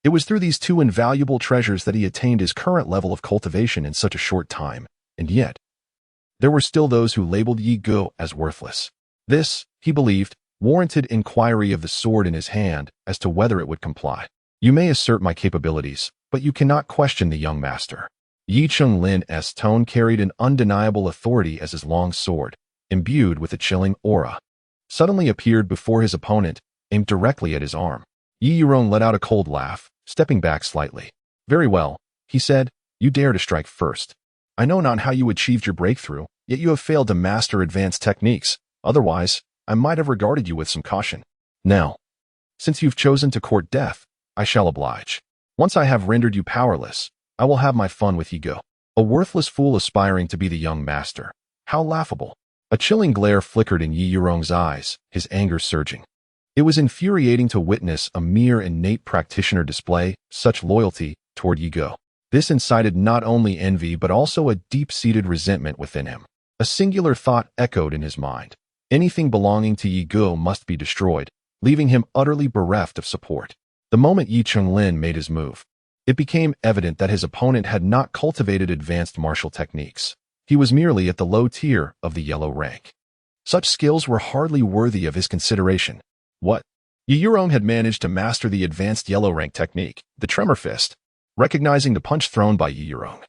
It was through these two invaluable treasures that he attained his current level of cultivation in such a short time, and yet, there were still those who labeled Yi Gu as worthless. This, he believed, warranted inquiry of the sword in his hand as to whether it would comply. You may assert my capabilities, but you cannot question the young master. Yi Qinglin's tone carried an undeniable authority as his long sword, imbued with a chilling aura, suddenly appeared before his opponent, aimed directly at his arm. Yi Yurong let out a cold laugh, stepping back slightly. Very well, he said, you dare to strike first. I know not how you achieved your breakthrough, yet you have failed to master advanced techniques. Otherwise, I might have regarded you with some caution. Now, since you've chosen to court death, I shall oblige. Once I have rendered you powerless, I will have my fun with Yi Gu. A worthless fool aspiring to be the young master. How laughable. A chilling glare flickered in Yi Yurong's eyes, his anger surging. It was infuriating to witness a mere innate practitioner display such loyalty toward Yi Gu. This incited not only envy but also a deep-seated resentment within him. A singular thought echoed in his mind. Anything belonging to Yi Gu must be destroyed, leaving him utterly bereft of support. The moment Yi Qinglin made his move, it became evident that his opponent had not cultivated advanced martial techniques. He was merely at the low tier of the yellow rank. Such skills were hardly worthy of his consideration. What? Yi Yurong had managed to master the advanced yellow rank technique, the tremor fist. Recognizing the punch thrown by Yi Yurong,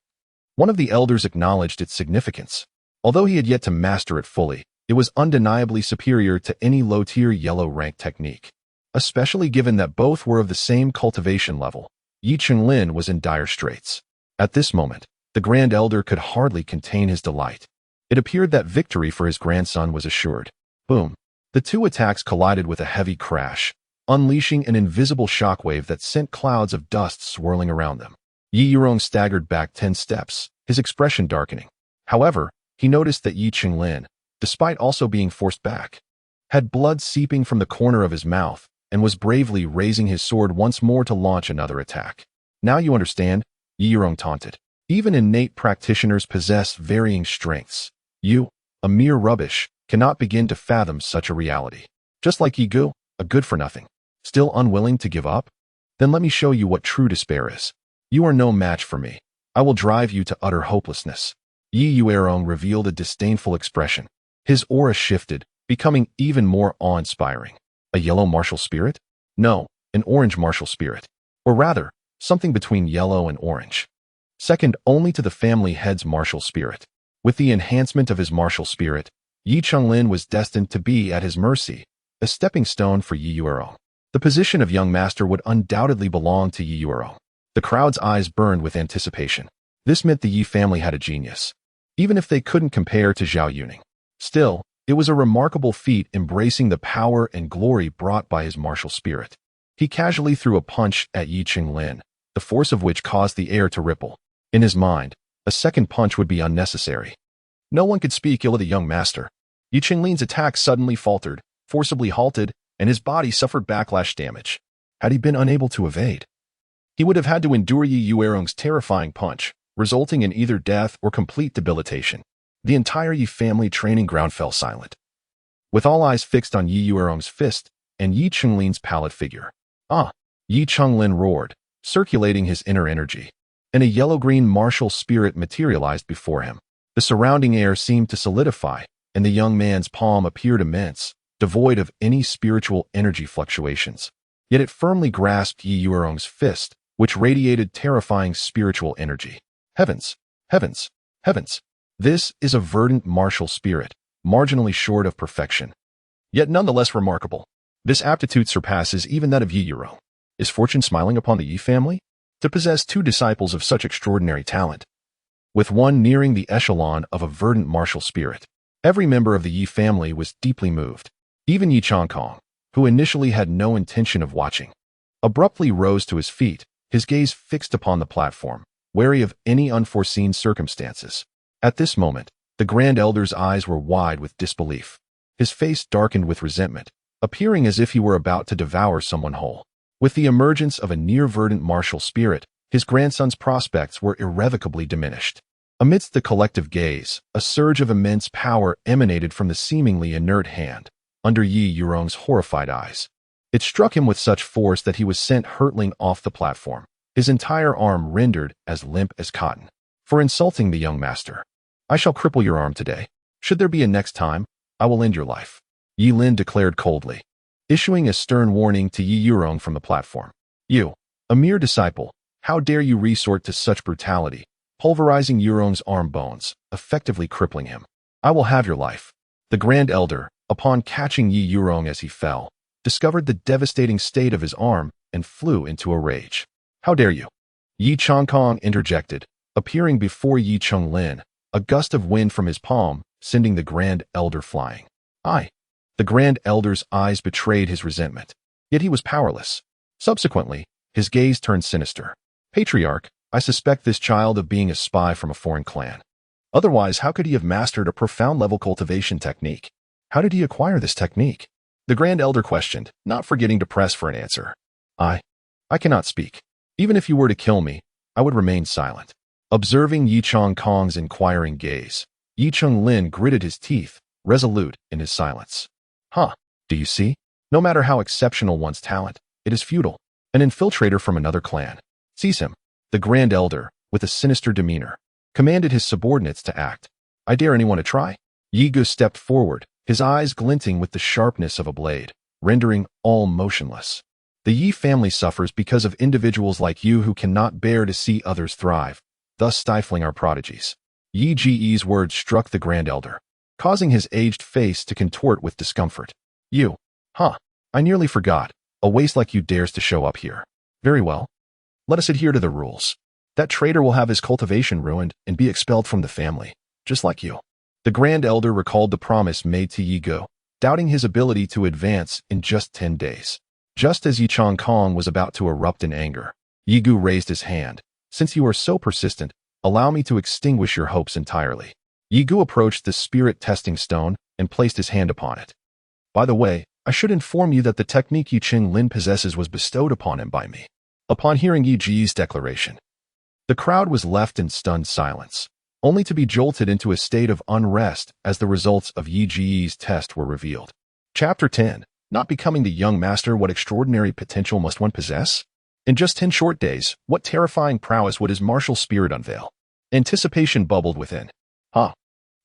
one of the elders acknowledged its significance. Although he had yet to master it fully, it was undeniably superior to any low-tier yellow rank technique. Especially given that both were of the same cultivation level, Yi Qinglin was in dire straits. At this moment, the Grand Elder could hardly contain his delight. It appeared that victory for his grandson was assured. Boom. The two attacks collided with a heavy crash, unleashing an invisible shockwave that sent clouds of dust swirling around them. Yi Yurong staggered back 10 steps, his expression darkening. However, he noticed that Yi Qinglin, despite also being forced back, had blood seeping from the corner of his mouth and was bravely raising his sword once more to launch another attack. Now you understand, Yi Yurong taunted. Even innate practitioners possess varying strengths. You, a mere rubbish, cannot begin to fathom such a reality. Just like Yi Gu, a good-for-nothing. Still unwilling to give up? Then let me show you what true despair is. You are no match for me. I will drive you to utter hopelessness. Yi Yuerong revealed a disdainful expression. His aura shifted, becoming even more awe-inspiring. A yellow martial spirit? No, an orange martial spirit. Or rather, something between yellow and orange. Second only to the family head's martial spirit. With the enhancement of his martial spirit, Yi Qinglin was destined to be at his mercy, a stepping stone for Yi Yuerong. The position of young master would undoubtedly belong to Yi Yuerong. The crowd's eyes burned with anticipation. This meant the Yi family had a genius, even if they couldn't compare to Zhao Yuning. Still, it was a remarkable feat embracing the power and glory brought by his martial spirit. He casually threw a punch at Yi Qinglin, the force of which caused the air to ripple. In his mind, a second punch would be unnecessary. No one could speak ill of the young master. Yi Qinglin's attack suddenly faltered, forcibly halted, and his body suffered backlash damage. Had he been unable to evade, he would have had to endure Yi Yuerong's terrifying punch, resulting in either death or complete debilitation. The entire Yi family training ground fell silent, with all eyes fixed on Yi Yuerong's fist and Yi Qinglin's pallid figure. Ah! Yi Qinglin roared, circulating his inner energy, and a yellow-green martial spirit materialized before him. The surrounding air seemed to solidify, and the young man's palm appeared immense, devoid of any spiritual energy fluctuations. Yet it firmly grasped Yi Yuerong's fist, which radiated terrifying spiritual energy. Heavens! Heavens! Heavens! This is a verdant martial spirit, marginally short of perfection, yet nonetheless remarkable. This aptitude surpasses even that of Yi Yuerong. Is fortune smiling upon the Yi family to possess two disciples of such extraordinary talent? With one nearing the echelon of a verdant martial spirit, every member of the Yi family was deeply moved. Even Yi Changkong, who initially had no intention of watching, abruptly rose to his feet, his gaze fixed upon the platform, wary of any unforeseen circumstances. At this moment, the Grand Elder's eyes were wide with disbelief. His face darkened with resentment, appearing as if he were about to devour someone whole. With the emergence of a near-verdant martial spirit, his grandson's prospects were irrevocably diminished. Amidst the collective gaze, a surge of immense power emanated from the seemingly inert hand, under Yi Yuerong's horrified eyes. It struck him with such force that he was sent hurtling off the platform, his entire arm rendered as limp as cotton. For insulting the young master, I shall cripple your arm today. Should there be a next time, I will end your life, Yi Lin declared coldly, issuing a stern warning to Yi Yuerong from the platform. You, a mere disciple, how dare you resort to such brutality, pulverizing Yuerong's arm bones, effectively crippling him. I will have your life. The Grand Elder, upon catching Yi Yuerong as he fell, discovered the devastating state of his arm and flew into a rage. How dare you? Yi Changkong interjected, appearing before Yi Qinglin, a gust of wind from his palm, sending the Grand Elder flying. The Grand Elder's eyes betrayed his resentment, yet he was powerless. Subsequently, his gaze turned sinister. Patriarch, I suspect this child of being a spy from a foreign clan. Otherwise, how could he have mastered a profound-level cultivation technique? How did he acquire this technique? The Grand Elder questioned, not forgetting to press for an answer. I cannot speak. Even if you were to kill me, I would remain silent. Observing Yi Changkong's inquiring gaze, Yi Qinglin gritted his teeth, resolute in his silence. Do you see? No matter how exceptional one's talent, it is futile. An infiltrator from another clan. Seize him. The Grand Elder, with a sinister demeanor, commanded his subordinates to act. I dare anyone to try? Yi Gu stepped forward, his eyes glinting with the sharpness of a blade, rendering all motionless. The Yi family suffers because of individuals like you who cannot bear to see others thrive, thus stifling our prodigies. Yi Ji's words struck the Grand Elder, causing his aged face to contort with discomfort. You. I nearly forgot. A waste like you dares to show up here. Very well. Let us adhere to the rules. That traitor will have his cultivation ruined and be expelled from the family, just like you. The Grand Elder recalled the promise made to Yi Gu, doubting his ability to advance in just 10 days. Just as Yi Changkong was about to erupt in anger, Yi Gu raised his hand. Since you are so persistent, allow me to extinguish your hopes entirely. Yi Gu approached the spirit testing stone and placed his hand upon it. By the way, I should inform you that the technique Yi Qing Lin possesses was bestowed upon him by me. Upon hearing Yi Ji's declaration, the crowd was left in stunned silence, only to be jolted into a state of unrest as the results of Yi Ji's test were revealed. Chapter 10. Not becoming the young master. What extraordinary potential must one possess? In just 10 short days, what terrifying prowess would his martial spirit unveil? Anticipation bubbled within.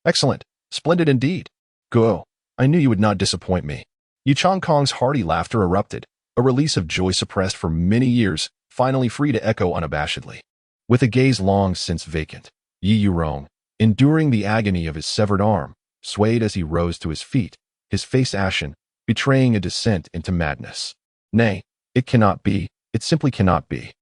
Excellent. Splendid indeed. Go. I knew you would not disappoint me. Yi Changkong's hearty laughter erupted, a release of joy suppressed for many years, finally free to echo unabashedly. With a gaze long since vacant, Yi Yurong, enduring the agony of his severed arm, swayed as he rose to his feet, his face ashen, betraying a descent into madness. Nay, it cannot be. It simply cannot be.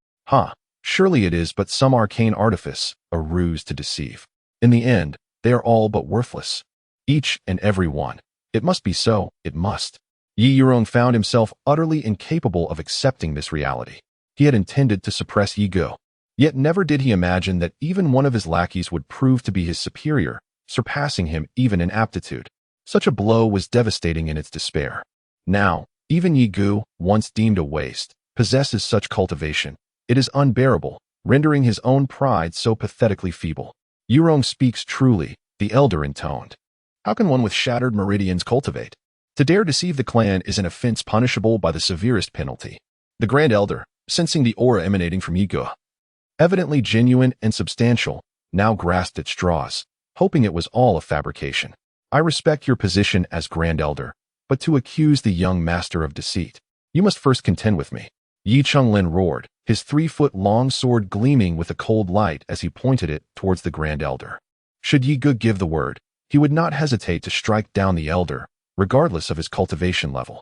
Surely it is but some arcane artifice, a ruse to deceive. In the end, they are all but worthless. Each and every one. It must be so, it must. Yi Yurong found himself utterly incapable of accepting this reality. He had intended to suppress Yi Gu, yet never did he imagine that even one of his lackeys would prove to be his superior, surpassing him even in aptitude. Such a blow was devastating in its despair. Now, even Yi Gu, once deemed a waste, possesses such cultivation. It is unbearable, rendering his own pride so pathetically feeble. Yurong speaks truly, the elder intoned. How can one with shattered meridians cultivate? To dare deceive the clan is an offense punishable by the severest penalty. The Grand Elder, sensing the aura emanating from Yi Gu, evidently genuine and substantial, now grasped at straws, hoping it was all a fabrication. I respect your position as Grand Elder, but to accuse the young master of deceit, you must first contend with me. Yi Chunglin roared, his 3-foot-long sword gleaming with a cold light as he pointed it towards the Grand Elder. Should Yi Gu give the word, he would not hesitate to strike down the Elder, regardless of his cultivation level.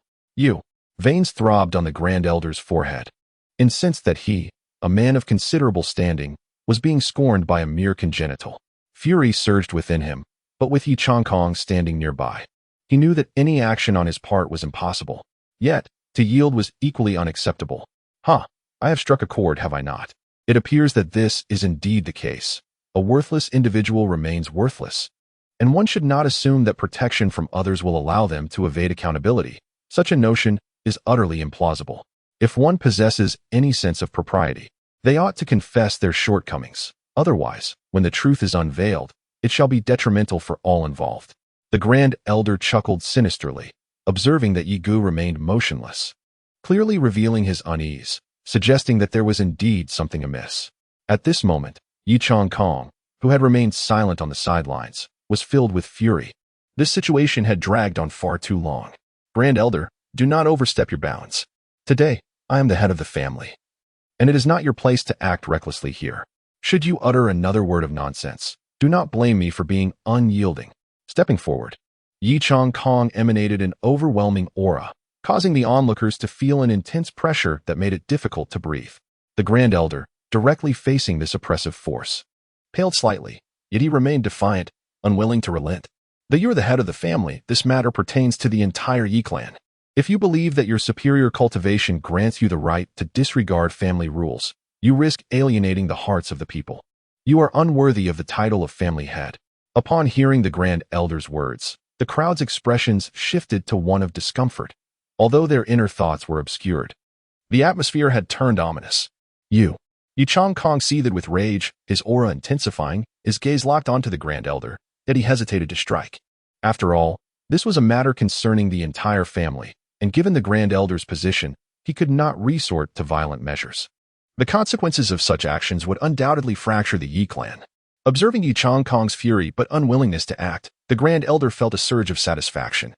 Veins throbbed on the Grand Elder's forehead, incensed that he, a man of considerable standing, was being scorned by a mere congenital. Fury surged within him, but with Yi Changkong standing nearby, he knew that any action on his part was impossible. Yet, to yield was equally unacceptable. I have struck a chord, have I not? It appears that this is indeed the case. A worthless individual remains worthless, and one should not assume that protection from others will allow them to evade accountability. Such a notion is utterly implausible. If one possesses any sense of propriety, they ought to confess their shortcomings. Otherwise, when the truth is unveiled, it shall be detrimental for all involved. The Grand Elder chuckled sinisterly, observing that Yi Gu remained motionless, clearly revealing his unease, suggesting that there was indeed something amiss. At this moment, Yi Changkong, who had remained silent on the sidelines, was filled with fury. This situation had dragged on far too long. Grand Elder, do not overstep your bounds. Today, I am the head of the family, and it is not your place to act recklessly here. Should you utter another word of nonsense, do not blame me for being unyielding. Stepping forward, Yi Changkong emanated an overwhelming aura, causing the onlookers to feel an intense pressure that made it difficult to breathe. The Grand Elder, directly facing this oppressive force, paled slightly, yet he remained defiant, unwilling to relent. Though you're the head of the family, this matter pertains to the entire Yi clan. If you believe that your superior cultivation grants you the right to disregard family rules, you risk alienating the hearts of the people. You are unworthy of the title of family head. Upon hearing the Grand Elder's words, the crowd's expressions shifted to one of discomfort, although their inner thoughts were obscured. The atmosphere had turned ominous. Yi Changkong seethed with rage, his aura intensifying, his gaze locked onto the Grand Elder, yet he hesitated to strike. After all, this was a matter concerning the entire family, and given the Grand Elder's position, he could not resort to violent measures. The consequences of such actions would undoubtedly fracture the Yi clan. Observing Yi Changkong's fury but unwillingness to act, the Grand Elder felt a surge of satisfaction,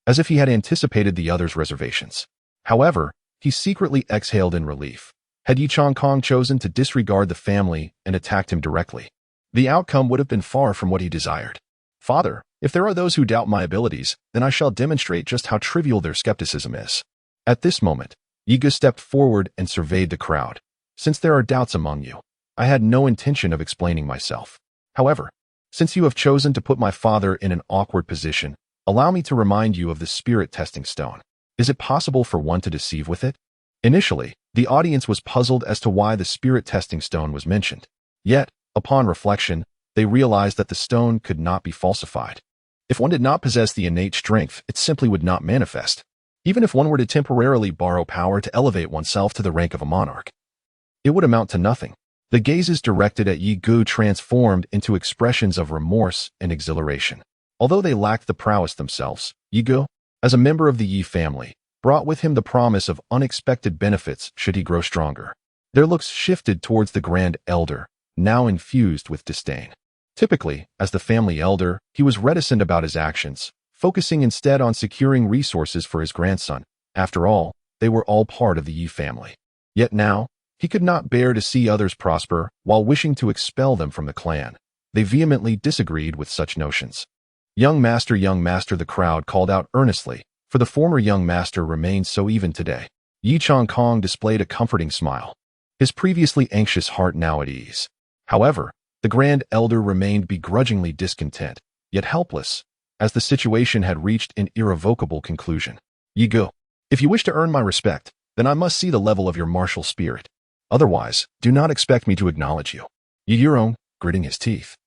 as if he had anticipated the other's reservations. However, he secretly exhaled in relief. Had Yi Changkong chosen to disregard the family and attacked him directly, the outcome would have been far from what he desired. Father, if there are those who doubt my abilities, then I shall demonstrate just how trivial their skepticism is. At this moment, Yi Gu stepped forward and surveyed the crowd. Since there are doubts among you, I had no intention of explaining myself. However, since you have chosen to put my father in an awkward position, allow me to remind you of the spirit testing stone. Is it possible for one to deceive with it? Initially, the audience was puzzled as to why the spirit testing stone was mentioned. Yet, upon reflection, they realized that the stone could not be falsified. If one did not possess the innate strength, it simply would not manifest. Even if one were to temporarily borrow power to elevate oneself to the rank of a monarch, it would amount to nothing. The gazes directed at Yi Gu transformed into expressions of remorse and exhilaration. Although they lacked the prowess themselves, Yi Gu, as a member of the Yi family, brought with him the promise of unexpected benefits should he grow stronger. Their looks shifted towards the Grand Elder, now infused with disdain. Typically, as the family elder, he was reticent about his actions, focusing instead on securing resources for his grandson. After all, they were all part of the Yi family. Yet now, he could not bear to see others prosper while wishing to expel them from the clan. They vehemently disagreed with such notions. Young master, the crowd called out earnestly, for the former young master remained so even today. Yi Changkong displayed a comforting smile, his previously anxious heart now at ease. However, the Grand Elder remained begrudgingly discontent, yet helpless, as the situation had reached an irrevocable conclusion. Yi Gu, if you wish to earn my respect, then I must see the level of your martial spirit. Otherwise, do not expect me to acknowledge you. Yi Yurong, gritting his teeth,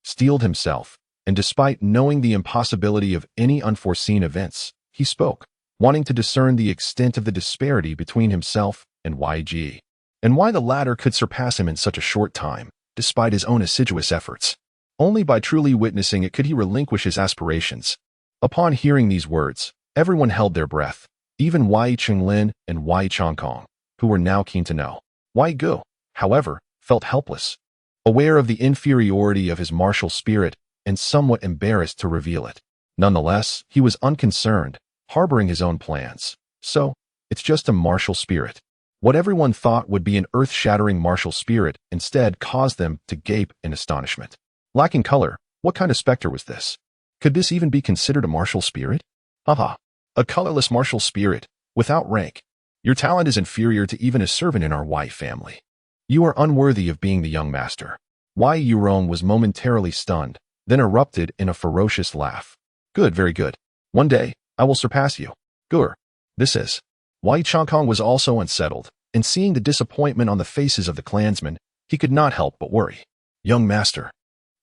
steeled himself, and despite knowing the impossibility of any unforeseen events, he spoke, wanting to discern the extent of the disparity between himself and YG, and why the latter could surpass him in such a short time, despite his own assiduous efforts. Only by truly witnessing it could he relinquish his aspirations. Upon hearing these words, everyone held their breath, even Wai Qinglin and Wai Changkong, who were now keen to know. Wai Gu, however, felt helpless, aware of the inferiority of his martial spirit and somewhat embarrassed to reveal it. Nonetheless, he was unconcerned, harboring his own plans. So, it's just a martial spirit. What everyone thought would be an earth-shattering martial spirit instead caused them to gape in astonishment. Lacking color, what kind of specter was this? Could this even be considered a martial spirit? Haha, a colorless martial spirit, without rank. Your talent is inferior to even a servant in our Wai family. You are unworthy of being the young master. Wai Yurong was momentarily stunned, then erupted in a ferocious laugh. Good, very good. One day, I will surpass you. Gur. This is. Wai Changkong was also unsettled, and seeing the disappointment on the faces of the clansmen, he could not help but worry. Young master.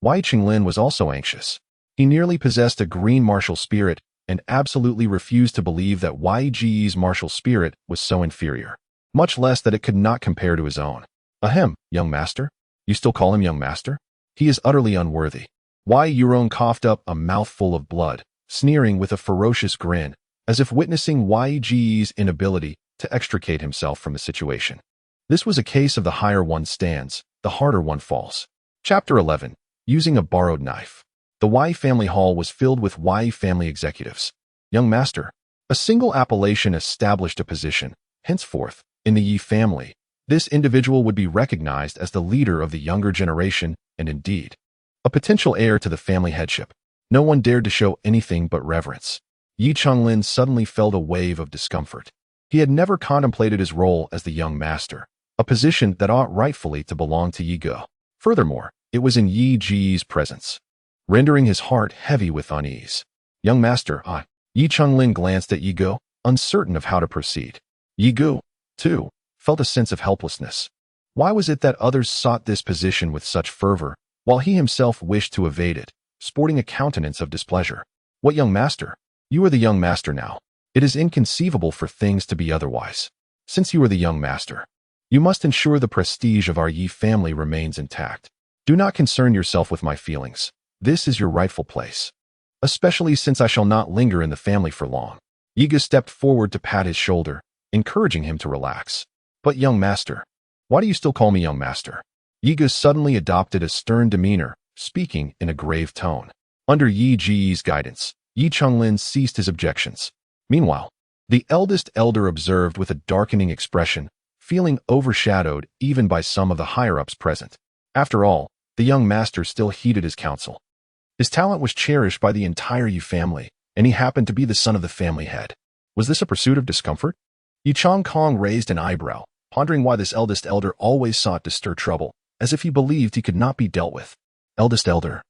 Wai Qinglin was also anxious. He nearly possessed a green martial spirit and absolutely refused to believe that YG's martial spirit was so inferior, much less that it could not compare to his own. Ahem, young master? You still call him young master? He is utterly unworthy. Wai Yurong coughed up a mouthful of blood, sneering with a ferocious grin, as if witnessing YG's inability to extricate himself from the situation. This was a case of the higher one stands, the harder one falls. Chapter 11. Using a borrowed knife. The Wai family hall was filled with Wai family executives. Young master. A single appellation established a position. Henceforth, in the Yi family, this individual would be recognized as the leader of the younger generation and indeed, a potential heir to the family headship. No one dared to show anything but reverence. Yi Chonglin suddenly felt a wave of discomfort. He had never contemplated his role as the young master, a position that ought rightfully to belong to Yi Gu. Furthermore, it was in Yi Ji's presence, rendering his heart heavy with unease. Young master, Yi Chonglin glanced at Yi Gu, uncertain of how to proceed. Yi Gu, too, felt a sense of helplessness. Why was it that others sought this position with such fervor, while he himself wished to evade it, sporting a countenance of displeasure? What young master? You are the young master now. It is inconceivable for things to be otherwise. Since you are the young master, you must ensure the prestige of our Yi family remains intact. Do not concern yourself with my feelings. This is your rightful place. Especially since I shall not linger in the family for long. Yi Gu stepped forward to pat his shoulder, encouraging him to relax. But young master, why do you still call me young master? Yi Gu suddenly adopted a stern demeanor, speaking in a grave tone. Under Yi Ji's guidance, Yi Chonglin ceased his objections. Meanwhile, the eldest elder observed with a darkening expression, feeling overshadowed even by some of the higher-ups present. After all, the young master still heeded his counsel. His talent was cherished by the entire Yi family, and he happened to be the son of the family head. Was this a pursuit of discomfort? Yi Changkong raised an eyebrow, pondering why this eldest elder always sought to stir trouble, as if he believed he could not be dealt with. Eldest elder,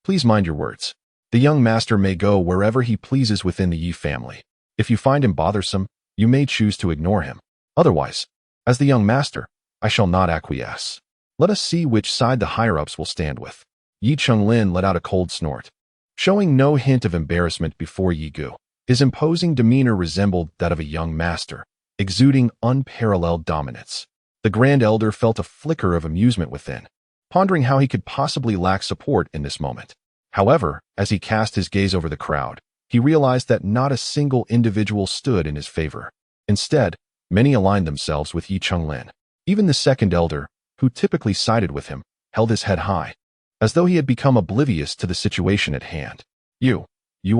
please mind your words. The young master may go wherever he pleases within the Yi family. If you find him bothersome, you may choose to ignore him. Otherwise, as the young master, I shall not acquiesce. Let us see which side the higher-ups will stand with. Yi Chunlin let out a cold snort. Showing no hint of embarrassment before Yi Gu, his imposing demeanor resembled that of a young master, exuding unparalleled dominance. The Grand Elder felt a flicker of amusement within, pondering how he could possibly lack support in this moment. However, as he cast his gaze over the crowd, he realized that not a single individual stood in his favor. Instead, many aligned themselves with Yi Chunlin. Even the second elder, who typically sided with him, held his head high, as though he had become oblivious to the situation at hand. You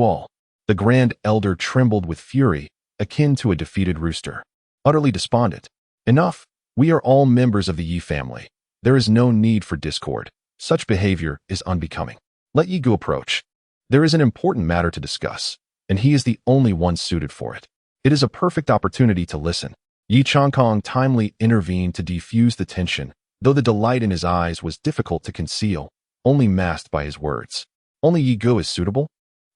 all. The Grand Elder trembled with fury, akin to a defeated rooster. Utterly despondent. Enough. We are all members of the Yi family. There is no need for discord. Such behavior is unbecoming. Let Yi Gu approach. There is an important matter to discuss, and he is the only one suited for it. It is a perfect opportunity to listen. Yi Changkong timely intervened to defuse the tension, though the delight in his eyes was difficult to conceal, only masked by his words. Only Yi Gu is suitable?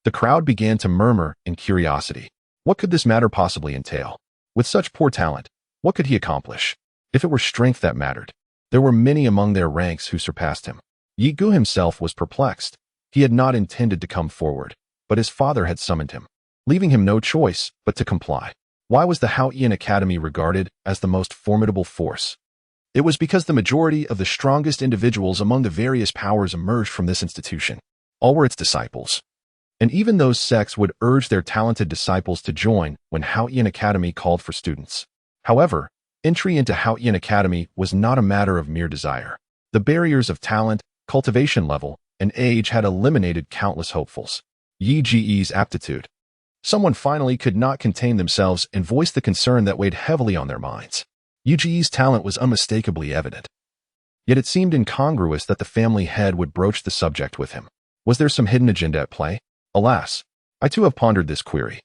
The crowd began to murmur in curiosity. What could this matter possibly entail? With such poor talent, what could he accomplish? If it were strength that mattered, there were many among their ranks who surpassed him. Yi Gu himself was perplexed. He had not intended to come forward, but his father had summoned him, leaving him no choice but to comply. Why was the Haoyan Academy regarded as the most formidable force? It was because the majority of the strongest individuals among the various powers emerged from this institution. All were its disciples. And even those sects would urge their talented disciples to join when Haoyan Academy called for students. However, entry into Haoyan Academy was not a matter of mere desire. The barriers of talent, cultivation level, and age had eliminated countless hopefuls. Yi Ji's aptitude. Someone finally could not contain themselves and voiced the concern that weighed heavily on their minds. Yi Ji's talent was unmistakably evident. Yet it seemed incongruous that the family head would broach the subject with him. Was there some hidden agenda at play? Alas, I too have pondered this query.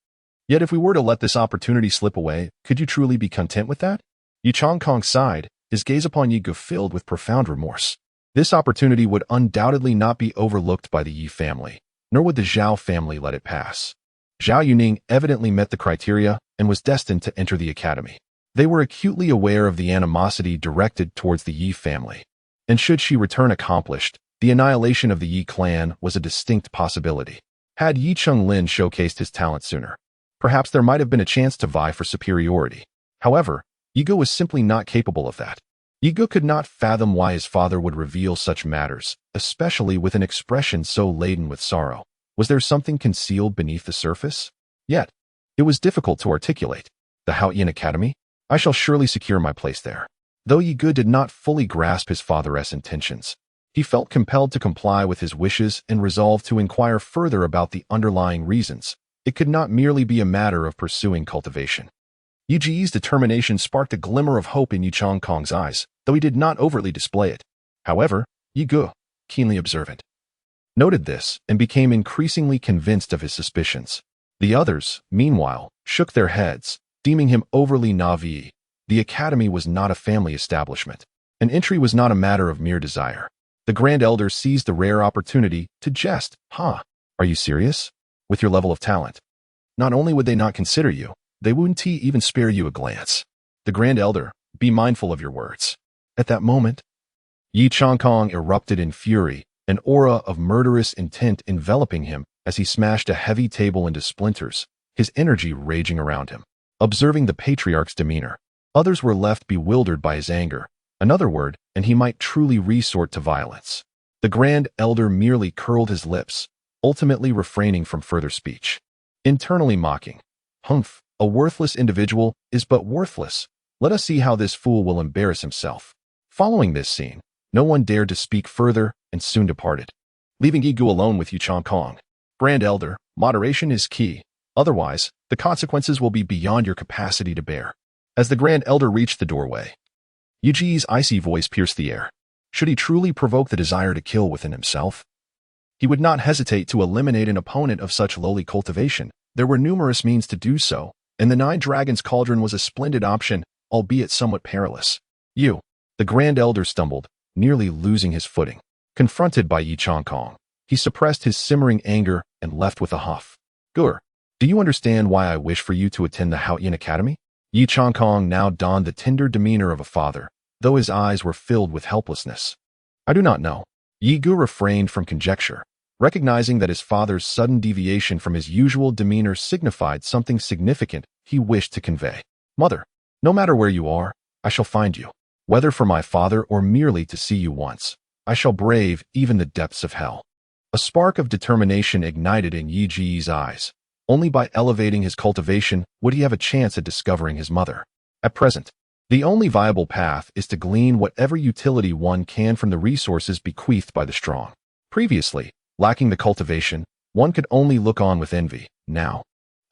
Yet if we were to let this opportunity slip away, could you truly be content with that? Yi Changkong sighed, his gaze upon Yi Gu filled with profound remorse. This opportunity would undoubtedly not be overlooked by the Yi family, nor would the Zhao family let it pass. Zhao Yuning evidently met the criteria and was destined to enter the academy. They were acutely aware of the animosity directed towards the Yi family, and should she return accomplished, the annihilation of the Yi clan was a distinct possibility. Had Yi Chunlin showcased his talent sooner, perhaps there might have been a chance to vie for superiority. However, Yi Gu was simply not capable of that. Yi Gu could not fathom why his father would reveal such matters, especially with an expression so laden with sorrow. Was there something concealed beneath the surface? Yet, it was difficult to articulate. The Haoyan Academy? I shall surely secure my place there. Though Yi Gu did not fully grasp his father's intentions, he felt compelled to comply with his wishes and resolved to inquire further about the underlying reasons. It could not merely be a matter of pursuing cultivation. Yi Ji's determination sparked a glimmer of hope in Yi Changkong's eyes, though he did not overtly display it. However, Yi Gu, keenly observant, noted this and became increasingly convinced of his suspicions. The others, meanwhile, shook their heads, deeming him overly naive. The academy was not a family establishment. An entry was not a matter of mere desire. The Grand Elder seized the rare opportunity to jest. Are you serious? With your level of talent, not only would they not consider you, they wouldn't even spare you a glance. The Grand Elder, be mindful of your words. At that moment, Yi Changkong erupted in fury, an aura of murderous intent enveloping him as he smashed a heavy table into splinters, his energy raging around him. Observing the patriarch's demeanor, others were left bewildered by his anger. Another word, and he might truly resort to violence. The Grand Elder merely curled his lips, ultimately refraining from further speech. Internally mocking. Humph, a worthless individual is but worthless. Let us see how this fool will embarrass himself. Following this scene, no one dared to speak further and soon departed, leaving Yi Gu alone with Yi Changkong. Grand Elder, moderation is key. Otherwise, the consequences will be beyond your capacity to bear. As the Grand Elder reached the doorway, Yi Ji's icy voice pierced the air. Should he truly provoke the desire to kill within himself, he would not hesitate to eliminate an opponent of such lowly cultivation. There were numerous means to do so, and the Nine Dragons Cauldron was a splendid option, albeit somewhat perilous. The Grand Elder stumbled, nearly losing his footing. Confronted by Yi Changkong, he suppressed his simmering anger and left with a huff. "Gur, do you understand why I wish for you to attend the Haotian Academy?" Yi Changkong now donned the tender demeanor of a father, though his eyes were filled with helplessness. "I do not know." Yi Gu refrained from conjecture, recognizing that his father's sudden deviation from his usual demeanor signified something significant he wished to convey. "Mother, no matter where you are, I shall find you. Whether for my father or merely to see you once, I shall brave even the depths of hell." A spark of determination ignited in Yi Ji's eyes. Only by elevating his cultivation would he have a chance at discovering his mother. At present, the only viable path is to glean whatever utility one can from the resources bequeathed by the strong. Previously, lacking the cultivation, one could only look on with envy. Now,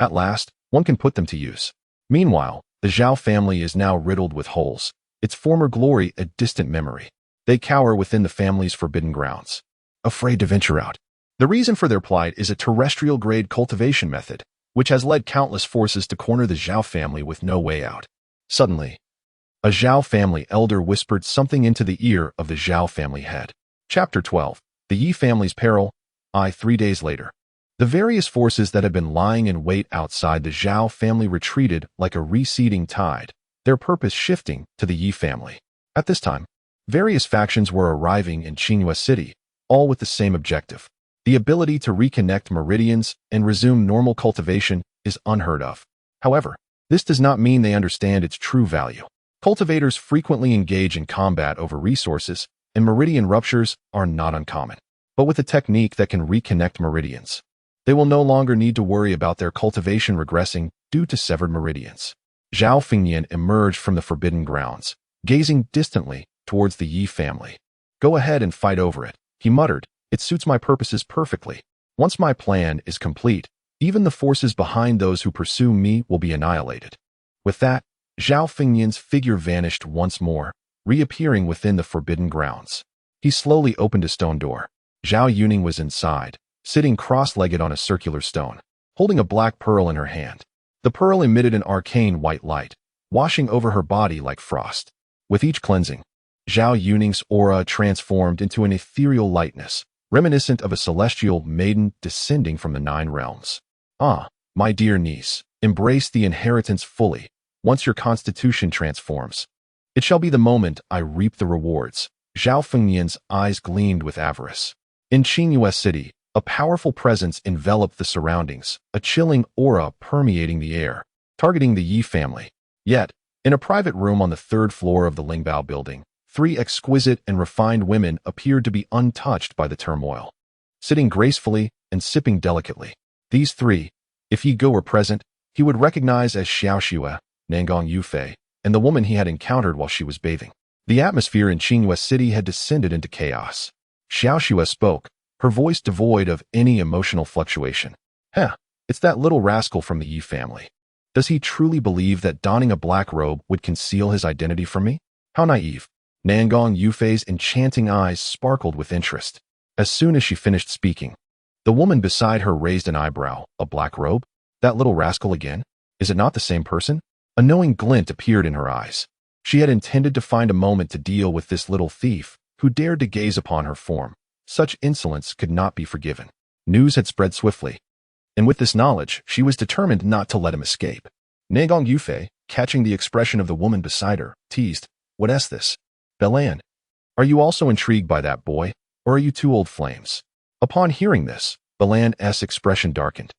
at last, one can put them to use. Meanwhile, the Zhao family is now riddled with holes, its former glory a distant memory. They cower within the family's forbidden grounds, afraid to venture out. The reason for their plight is a terrestrial-grade cultivation method, which has led countless forces to corner the Zhao family with no way out. Suddenly, a Zhao family elder whispered something into the ear of the Zhao family head. Chapter 12. The Yi family's peril. 3 days later. The various forces that had been lying in wait outside the Zhao family retreated like a receding tide, their purpose shifting to the Yi family. At this time, various factions were arriving in tumultuous city, all with the same objective. The ability to reconnect meridians and resume normal cultivation is unheard of. However, this does not mean they understand its true value. Cultivators frequently engage in combat over resources, and meridian ruptures are not uncommon. But with a technique that can reconnect meridians, they will no longer need to worry about their cultivation regressing due to severed meridians. Zhao Fengnian emerged from the forbidden grounds, gazing distantly towards the Yi family. "Go ahead and fight over it," he muttered. "It suits my purposes perfectly. Once my plan is complete, even the forces behind those who pursue me will be annihilated." With that, Zhao Fengnian's figure vanished once more, reappearing within the forbidden grounds. He slowly opened a stone door. Zhao Yuning was inside, sitting cross-legged on a circular stone, holding a black pearl in her hand. The pearl emitted an arcane white light, washing over her body like frost. With each cleansing, Zhao Yuning's aura transformed into an ethereal lightness, reminiscent of a celestial maiden descending from the 9 realms. "Ah, my dear niece, embrace the inheritance fully. Once your constitution transforms, it shall be the moment I reap the rewards." Zhao Fengnian's eyes gleamed with avarice. In tumultuous city, a powerful presence enveloped the surroundings, a chilling aura permeating the air, targeting the Yi family. Yet, in a private room on the 3rd floor of the Lingbao building, 3 exquisite and refined women appeared to be untouched by the turmoil, sitting gracefully and sipping delicately. These 3, if Yi Ge were present, he would recognize as Xiaoxue, Nangong Yufei, and the woman he had encountered while she was bathing. The atmosphere in tumultuous city had descended into chaos. Xiaoxue spoke, her voice devoid of any emotional fluctuation. It's that little rascal from the Yi family. Does he truly believe that donning a black robe would conceal his identity from me? How naive." Nangong Yufei's enchanting eyes sparkled with interest. As soon as she finished speaking, the woman beside her raised an eyebrow. "A black robe? That little rascal again? Is it not the same person?" A knowing glint appeared in her eyes. She had intended to find a moment to deal with this little thief who dared to gaze upon her form. Such insolence could not be forgiven. News had spread swiftly, and with this knowledge, she was determined not to let him escape. Nangong Yufei, catching the expression of the woman beside her, teased, "What is this? Belan, are you also intrigued by that boy, or are you 2 old flames?" Upon hearing this, Belan's expression darkened,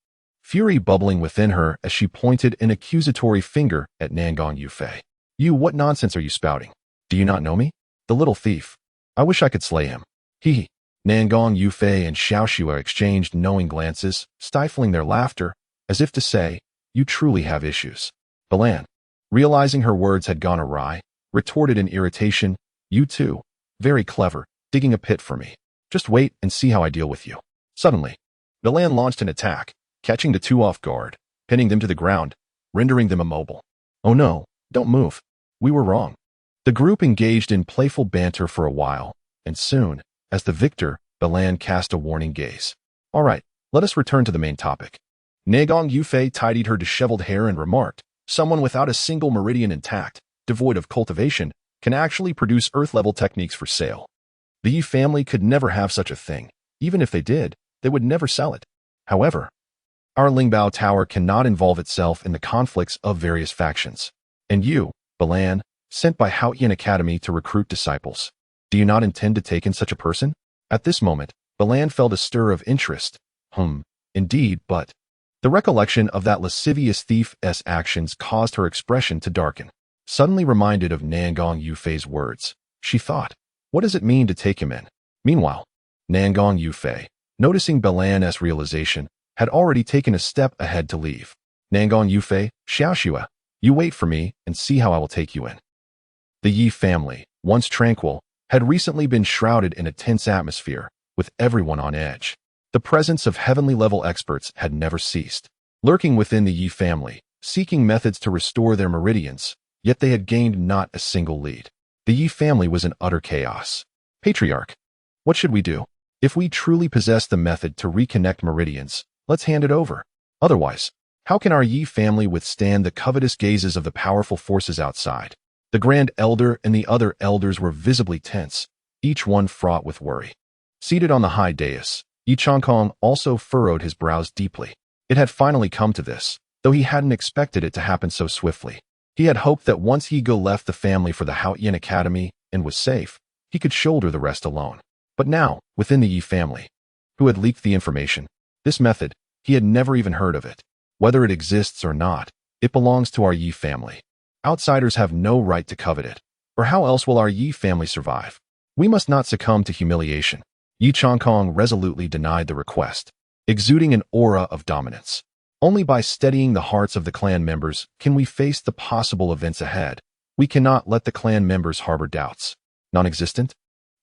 fury bubbling within her as she pointed an accusatory finger at Nangong Yufei. "You, what nonsense are you spouting? Do you not know me? The little thief. I wish I could slay him." He. Nangong Yufei and Xiaoxue exchanged knowing glances, stifling their laughter, as if to say, "You truly have issues." Belan, realizing her words had gone awry, retorted in irritation, "You too. Very clever, digging a pit for me. Just wait and see how I deal with you." Suddenly, Belan launched an attack, catching the 2 off guard, pinning them to the ground, rendering them immobile. "Oh no, don't move. We were wrong." The group engaged in playful banter for a while, and soon, as the victor, Belan cast a warning gaze. "All right, let us return to the main topic." Nangong Yufei tidied her disheveled hair and remarked, "Someone without a single meridian intact, devoid of cultivation, can actually produce earth-level techniques for sale. The Yi family could never have such a thing. Even if they did, they would never sell it. However, our Lingbao Tower cannot involve itself in the conflicts of various factions. And you, Balan, sent by Haotian Academy to recruit disciples. Do you not intend to take in such a person? At this moment, Balan felt a stir of interest. Indeed, but the recollection of that lascivious thief's actions caused her expression to darken. Suddenly reminded of Nangong Yufei's words, she thought, what does it mean to take him in? Meanwhile, Nangong Yufei, noticing Balan's realization, had already taken a step ahead to leave. Nangong Yufei, Xiaoxua, you wait for me and see how I will take you in. The Yi family, once tranquil, had recently been shrouded in a tense atmosphere, with everyone on edge. The presence of heavenly-level experts had never ceased, lurking within the Yi family, seeking methods to restore their meridians, yet they had gained not a single lead. The Yi family was in utter chaos. Patriarch, what should we do? If we truly possess the method to reconnect meridians, let's hand it over. Otherwise, how can our Yi family withstand the covetous gazes of the powerful forces outside? The Grand Elder and the other elders were visibly tense, each one fraught with worry. Seated on the high dais, Yi Changkong also furrowed his brows deeply. It had finally come to this, though he hadn't expected it to happen so swiftly. He had hoped that once Yi Ge left the family for the Haotian Academy and was safe, he could shoulder the rest alone. But now, within the Yi family, who had leaked the information, this method, he had never even heard of it. Whether it exists or not, it belongs to our Yi family. Outsiders have no right to covet it. Or how else will our Yi family survive? We must not succumb to humiliation. Yi Changkong resolutely denied the request, exuding an aura of dominance. Only by steadying the hearts of the clan members can we face the possible events ahead. We cannot let the clan members harbor doubts. Non-existent?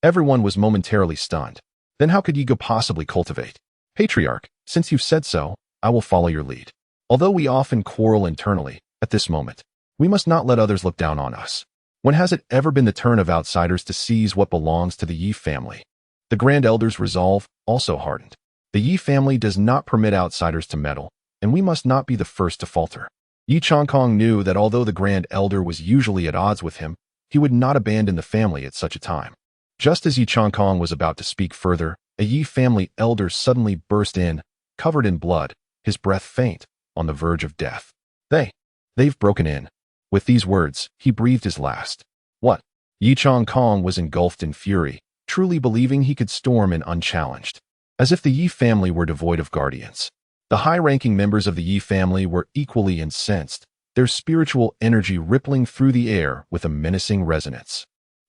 Everyone was momentarily stunned. Then how could Yi Ge possibly cultivate? Patriarch, since you've said so, I will follow your lead. Although we often quarrel internally, at this moment, we must not let others look down on us. When has it ever been the turn of outsiders to seize what belongs to the Yi family? The Grand Elder's resolve also hardened. The Yi family does not permit outsiders to meddle, and we must not be the first to falter. Yi Changkong knew that although the Grand Elder was usually at odds with him, he would not abandon the family at such a time. Just as Yi Changkong was about to speak further, a Yi family elder suddenly burst in, covered in blood, his breath faint, on the verge of death. They've broken in. With these words, he breathed his last. What? Yi Changkong was engulfed in fury, truly believing he could storm in unchallenged. As if the Yi family were devoid of guardians. The high-ranking members of the Yi family were equally incensed, their spiritual energy rippling through the air with a menacing resonance.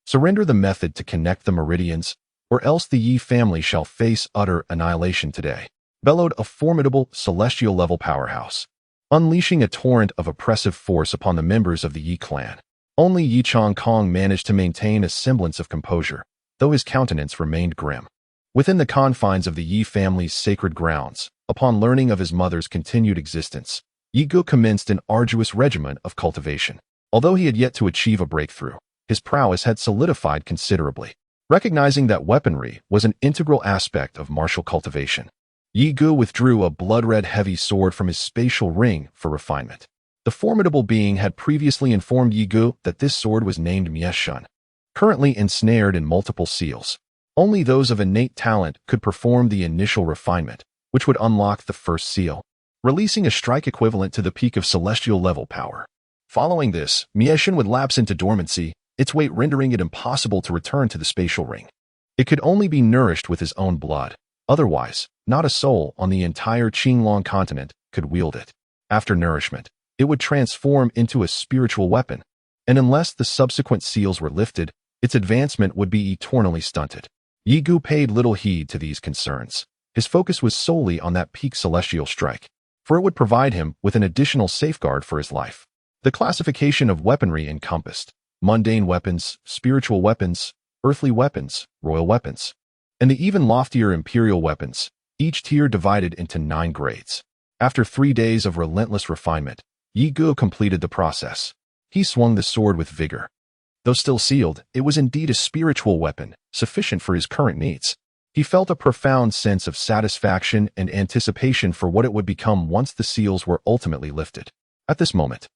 Surrender the method to connect the meridians, or else the Yi family shall face utter annihilation today, bellowed a formidable celestial-level powerhouse, unleashing a torrent of oppressive force upon the members of the Yi clan. Only Yi Changkong managed to maintain a semblance of composure, though his countenance remained grim. Within the confines of the Yi family's sacred grounds, upon learning of his mother's continued existence, Yi Ge commenced an arduous regimen of cultivation. Although he had yet to achieve a breakthrough, his prowess had solidified considerably. Recognizing that weaponry was an integral aspect of martial cultivation, Yi Ge withdrew a blood-red heavy sword from his spatial ring for refinement. The formidable being had previously informed Yi Ge that this sword was named myriad, currently ensnared in multiple seals. Only those of innate talent could perform the initial refinement, which would unlock the first seal, releasing a strike equivalent to the peak of celestial level power. Following this, myriad would lapse into dormancy, its weight rendering it impossible to return to the spatial ring. It could only be nourished with his own blood. Otherwise, not a soul on the entire Qinglong continent could wield it. After nourishment, it would transform into a spiritual weapon, and unless the subsequent seals were lifted, its advancement would be eternally stunted. Yi Ge paid little heed to these concerns. His focus was solely on that peak celestial strike, for it would provide him with an additional safeguard for his life. The classification of weaponry encompassed mundane weapons, spiritual weapons, earthly weapons, royal weapons, and the even loftier imperial weapons, each tier divided into 9 grades. After 3 days of relentless refinement, Yi Ge completed the process. He swung the sword with vigor. Though still sealed, it was indeed a spiritual weapon, sufficient for his current needs. He felt a profound sense of satisfaction and anticipation for what it would become once the seals were ultimately lifted. At this moment,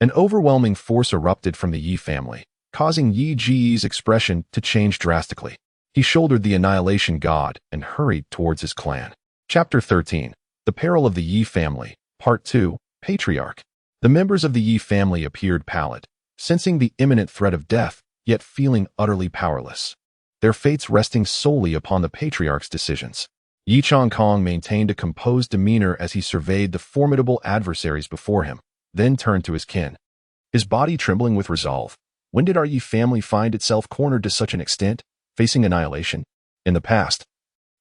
an overwhelming force erupted from the Yi family, causing Yi Ji's expression to change drastically. He shouldered the annihilation god and hurried towards his clan. Chapter 13. The Peril of the Yi Family. Part 2. Patriarch. The members of the Yi family appeared pallid, sensing the imminent threat of death, yet feeling utterly powerless. Their fates resting solely upon the patriarch's decisions. Yi Changkong maintained a composed demeanor as he surveyed the formidable adversaries before him, then turned to his kin, his body trembling with resolve. When did our Yi family find itself cornered to such an extent, facing annihilation? In the past,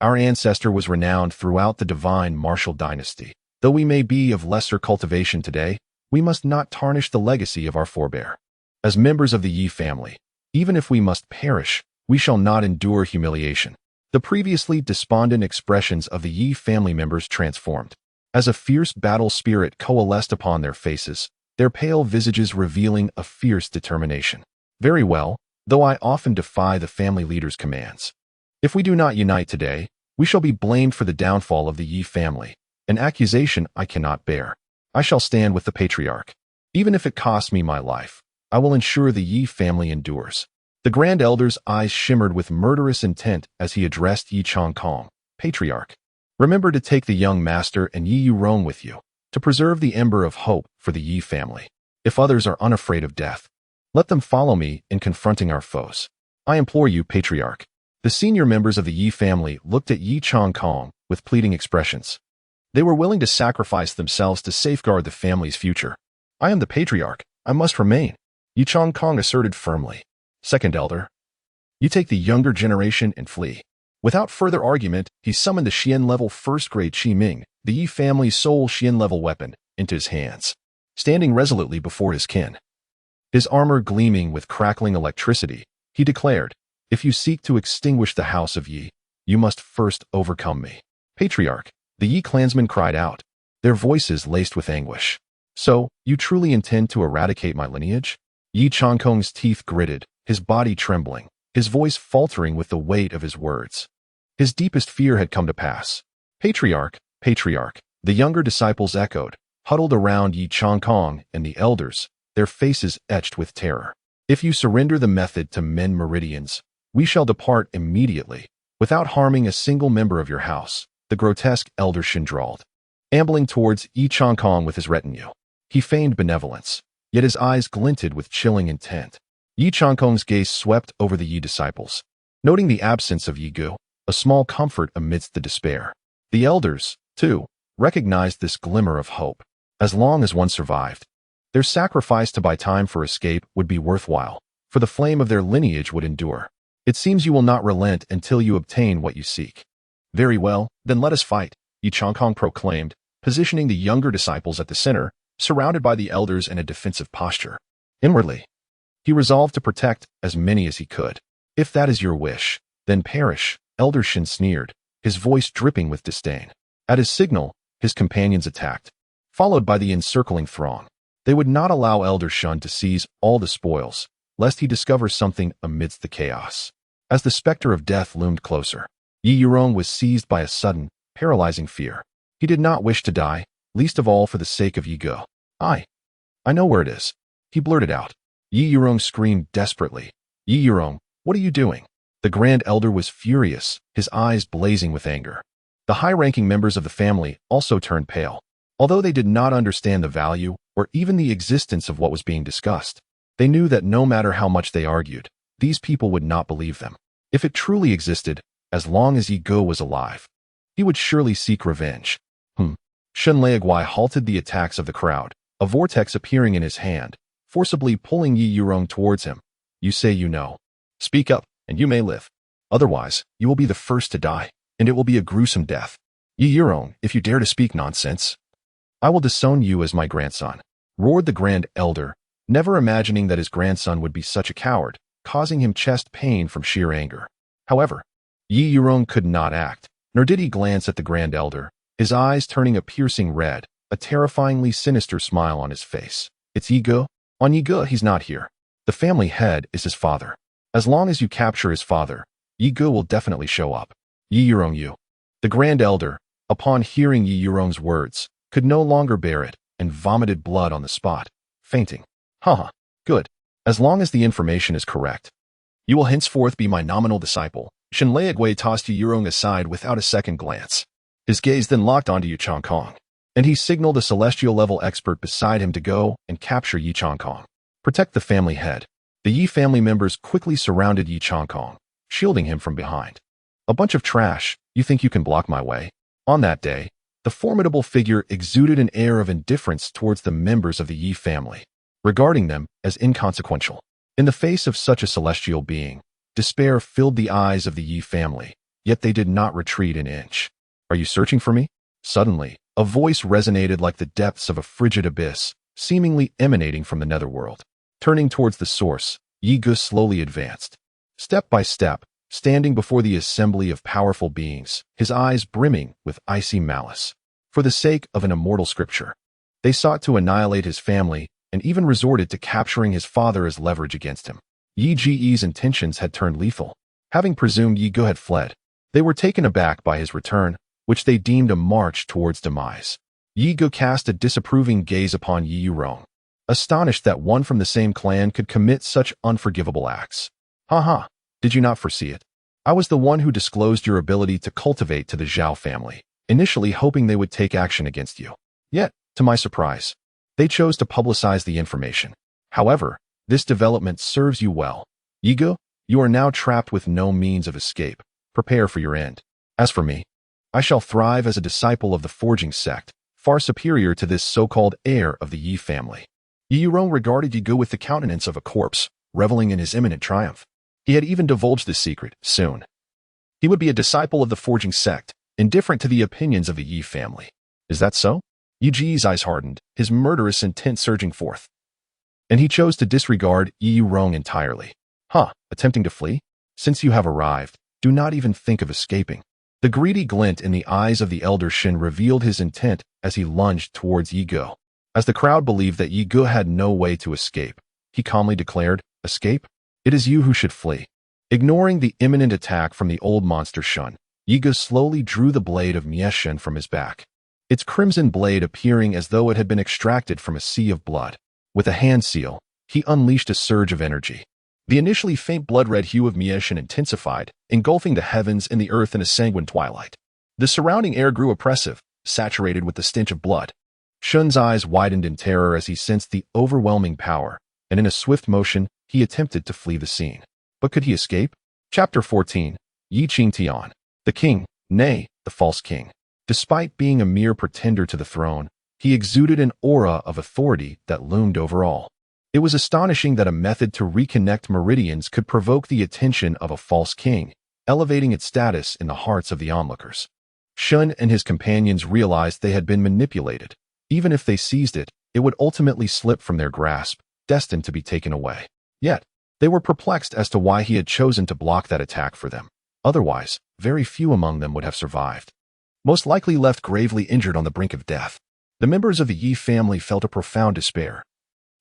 our ancestor was renowned throughout the divine martial dynasty. Though we may be of lesser cultivation today, we must not tarnish the legacy of our forebear. As members of the Yi family, even if we must perish, we shall not endure humiliation. The previously despondent expressions of the Yi family members transformed. As a fierce battle spirit coalesced upon their faces, their pale visages revealing a fierce determination. Very well, though I often defy the family leader's commands. If we do not unite today, we shall be blamed for the downfall of the Yi family, an accusation I cannot bear. I shall stand with the patriarch. Even if it costs me my life, I will ensure the Yi family endures. The Grand Elder's eyes shimmered with murderous intent as he addressed Yi Changkong, Patriarch. Remember to take the young master and Yi Yurong with you, to preserve the ember of hope for the Yi family. If others are unafraid of death, let them follow me in confronting our foes. I implore you, Patriarch. The senior members of the Yi family looked at Yi Changkong with pleading expressions. They were willing to sacrifice themselves to safeguard the family's future. I am the Patriarch. I must remain, Yi Changkong asserted firmly. Second Elder, you take the younger generation and flee. Without further argument, he summoned the Xian-level first-grade Qi Ming, the Yi family's sole Xian-level weapon, into his hands, standing resolutely before his kin. His armor gleaming with crackling electricity, he declared, "If you seek to extinguish the house of Yi, you must first overcome me." Patriarch, the Yi clansmen cried out, their voices laced with anguish. "So, you truly intend to eradicate my lineage?" Yi Changkong's teeth gritted, his body trembling, his voice faltering with the weight of his words. His deepest fear had come to pass. Patriarch, Patriarch, the younger disciples echoed, huddled around Yi Changkong and the elders, their faces etched with terror. "If you surrender the method to mend meridians, we shall depart immediately, without harming a single member of your house," the grotesque elder drawled, ambling towards Yi Changkong with his retinue. He feigned benevolence, yet his eyes glinted with chilling intent. Yi Changkong's gaze swept over the Yi disciples, noting the absence of Yi Gu, a small comfort amidst the despair. The elders, too, recognized this glimmer of hope. As long as one survived, their sacrifice to buy time for escape would be worthwhile, for the flame of their lineage would endure. "It seems you will not relent until you obtain what you seek." "Very well, then let us fight," Yi Changkong proclaimed, positioning the younger disciples at the center, surrounded by the elders in a defensive posture. Inwardly, he resolved to protect as many as he could. "If that is your wish, then perish," Elder Shin sneered, his voice dripping with disdain. At his signal, his companions attacked, followed by the encircling throng. They would not allow Elder Shun to seize all the spoils, lest he discover something amidst the chaos. As the specter of death loomed closer, Yi Yurong was seized by a sudden, paralyzing fear. He did not wish to die, least of all for the sake of Yi Gu. I know where it is," he blurted out. Yi Yurong screamed desperately. "Yi Yurong, what are you doing?" The Grand Elder was furious, his eyes blazing with anger. The high-ranking members of the family also turned pale. Although they did not understand the value or even the existence of what was being discussed, they knew that no matter how much they argued, these people would not believe them. If it truly existed, as long as Yi Gu was alive, he would surely seek revenge. Shun Leaguai halted the attacks of the crowd, a vortex appearing in his hand, forcibly pulling Yi Yurong towards him. "You say you know. Speak up, and you may live. Otherwise, you will be the first to die, and it will be a gruesome death. Yi Yurong, if you dare to speak nonsense, I will disown you as my grandson," roared the Grand Elder, never imagining that his grandson would be such a coward, causing him chest pain from sheer anger. However, Yi Yurong could not act, nor did he glance at the Grand Elder, his eyes turning a piercing red, a terrifyingly sinister smile on his face. "It's Yi Gu? On Yi Gu, he's not here. The family head is his father. As long as you capture his father, Yi Gu will definitely show up. Yi Yurong, you." The Grand Elder, upon hearing Yi Yurong's words, could no longer bear it, and vomited blood on the spot, fainting. Good. As long as the information is correct, you will henceforth be my nominal disciple, Shenlaigui tossed Yi Yurong aside without a second glance. His gaze then locked onto Yi Changkong, and he signaled a celestial-level expert beside him to go and capture Yi Changkong. Protect the family head. The Yi family members quickly surrounded Yi Changkong, shielding him from behind. A bunch of trash, you think you can block my way? On that day, the formidable figure exuded an air of indifference towards the members of the Yi family, regarding them as inconsequential. In the face of such a celestial being, despair filled the eyes of the Yi family, yet they did not retreat an inch. Are you searching for me? Suddenly, a voice resonated like the depths of a frigid abyss, seemingly emanating from the netherworld. Turning towards the source, Yi Ge slowly advanced. Step by step, standing before the assembly of powerful beings, his eyes brimming with icy malice. For the sake of an immortal scripture, they sought to annihilate his family and even resorted to capturing his father as leverage against him. Yi Ge's intentions had turned lethal. Having presumed Yi Ge had fled, they were taken aback by his return, which they deemed a march towards demise. Yi Ge cast a disapproving gaze upon Yi Yurong, astonished that one from the same clan could commit such unforgivable acts. Ha! Did you not foresee it? I was the one who disclosed your ability to cultivate to the Zhao family, initially hoping they would take action against you. Yet, to my surprise, they chose to publicize the information. However, this development serves you well. Yi Ge, you are now trapped with no means of escape. Prepare for your end. As for me, I shall thrive as a disciple of the forging sect, far superior to this so-called heir of the Yi family. Yi Yurong regarded Yi Ge with the countenance of a corpse, reveling in his imminent triumph. He had even divulged this secret. Soon, he would be a disciple of the forging sect, indifferent to the opinions of the Yi family. Is that so? Yi Ge's eyes hardened, his murderous intent surging forth. And he chose to disregard Yi Yurong entirely. Attempting to flee? Since you have arrived, do not even think of escaping. The greedy glint in the eyes of the elder Shin revealed his intent as he lunged towards Yi Ge. As the crowd believed that Yi Ge had no way to escape, he calmly declared, "Escape? It is you who should flee." Ignoring the imminent attack from the old monster Shun, Yi Ge slowly drew the blade of Mieshen from his back, its crimson blade appearing as though it had been extracted from a sea of blood. With a hand seal, he unleashed a surge of energy. The initially faint blood-red hue of Mieshen intensified, engulfing the heavens and the earth in a sanguine twilight. The surrounding air grew oppressive, saturated with the stench of blood. Shun's eyes widened in terror as he sensed the overwhelming power, and in a swift motion, he attempted to flee the scene. But could he escape? Chapter 14. Yi Qingtian. The king, nay, the false king. Despite being a mere pretender to the throne, he exuded an aura of authority that loomed over all. It was astonishing that a method to reconnect meridians could provoke the attention of a false king, elevating its status in the hearts of the onlookers. Shun and his companions realized they had been manipulated. Even if they seized it, it would ultimately slip from their grasp, destined to be taken away. Yet, they were perplexed as to why he had chosen to block that attack for them. Otherwise, very few among them would have survived. Most likely left gravely injured on the brink of death. The members of the Yi family felt a profound despair.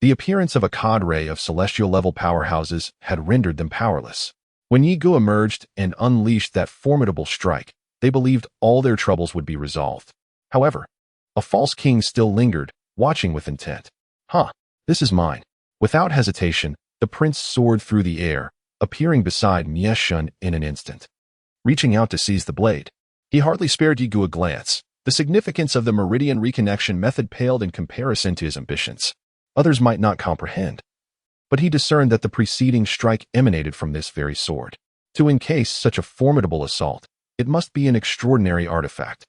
The appearance of a cadre of celestial-level powerhouses had rendered them powerless. When Yi Ge emerged and unleashed that formidable strike, they believed all their troubles would be resolved. However, a false king still lingered, watching with intent. This is mine. Without hesitation, the prince soared through the air, appearing beside Mieshen in an instant. Reaching out to seize the blade, he hardly spared Yi Ge a glance. The significance of the meridian reconnection method paled in comparison to his ambitions. Others might not comprehend, but he discerned that the preceding strike emanated from this very sword. To encase such a formidable assault, it must be an extraordinary artifact.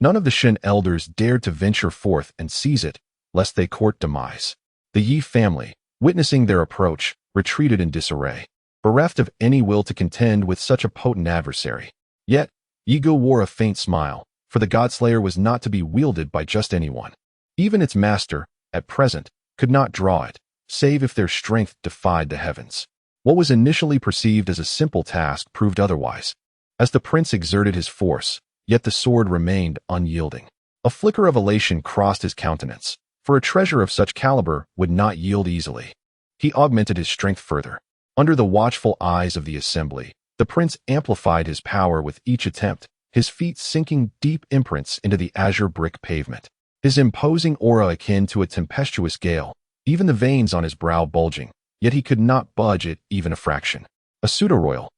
None of the Shin elders dared to venture forth and seize it, lest they court demise. The Yi family, witnessing their approach, retreated in disarray, bereft of any will to contend with such a potent adversary. Yet, Yi Ge wore a faint smile, for the Godslayer was not to be wielded by just anyone. Even its master, at present, could not draw it, save if their strength defied the heavens. What was initially perceived as a simple task proved otherwise. As the prince exerted his force, yet the sword remained unyielding. A flicker of elation crossed his countenance, for a treasure of such caliber would not yield easily. He augmented his strength further. Under the watchful eyes of the assembly, the prince amplified his power with each attempt, his feet sinking deep imprints into the azure brick pavement. His imposing aura akin to a tempestuous gale, even the veins on his brow bulging, yet he could not budge it even a fraction. A pseudo-royal,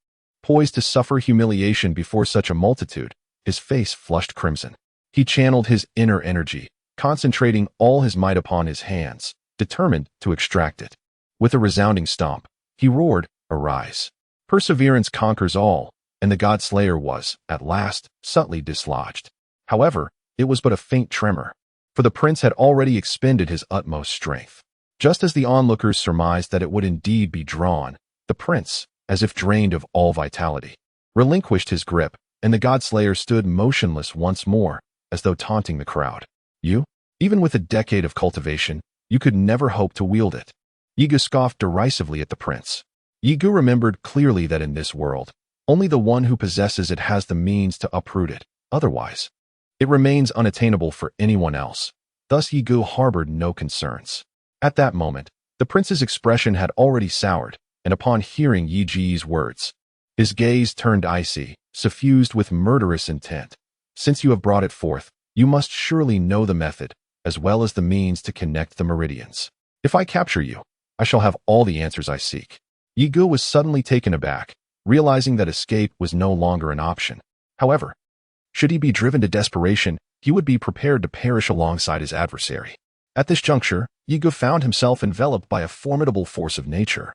Poised to suffer humiliation before such a multitude, his face flushed crimson. He channeled his inner energy, concentrating all his might upon his hands, determined to extract it. With a resounding stomp, he roared, "Arise!" Perseverance conquers all, and the god-slayer was, at last, subtly dislodged. However, it was but a faint tremor, for the prince had already expended his utmost strength. Just as the onlookers surmised that it would indeed be drawn, the prince, as if drained of all vitality, relinquished his grip, and the god-slayer stood motionless once more, as though taunting the crowd. "You? Even with a decade of cultivation, you could never hope to wield it." Yigu scoffed derisively at the prince. Yigu remembered clearly that in this world, only the one who possesses it has the means to uproot it. Otherwise, it remains unattainable for anyone else. Thus Yigu harbored no concerns. At that moment, the prince's expression had already soured, and upon hearing Yi Ji's words, his gaze turned icy, suffused with murderous intent. "Since you have brought it forth, you must surely know the method, as well as the means to connect the meridians. If I capture you, I shall have all the answers I seek." Yigu was suddenly taken aback, realizing that escape was no longer an option. However, should he be driven to desperation, he would be prepared to perish alongside his adversary. At this juncture, Yigu found himself enveloped by a formidable force of nature,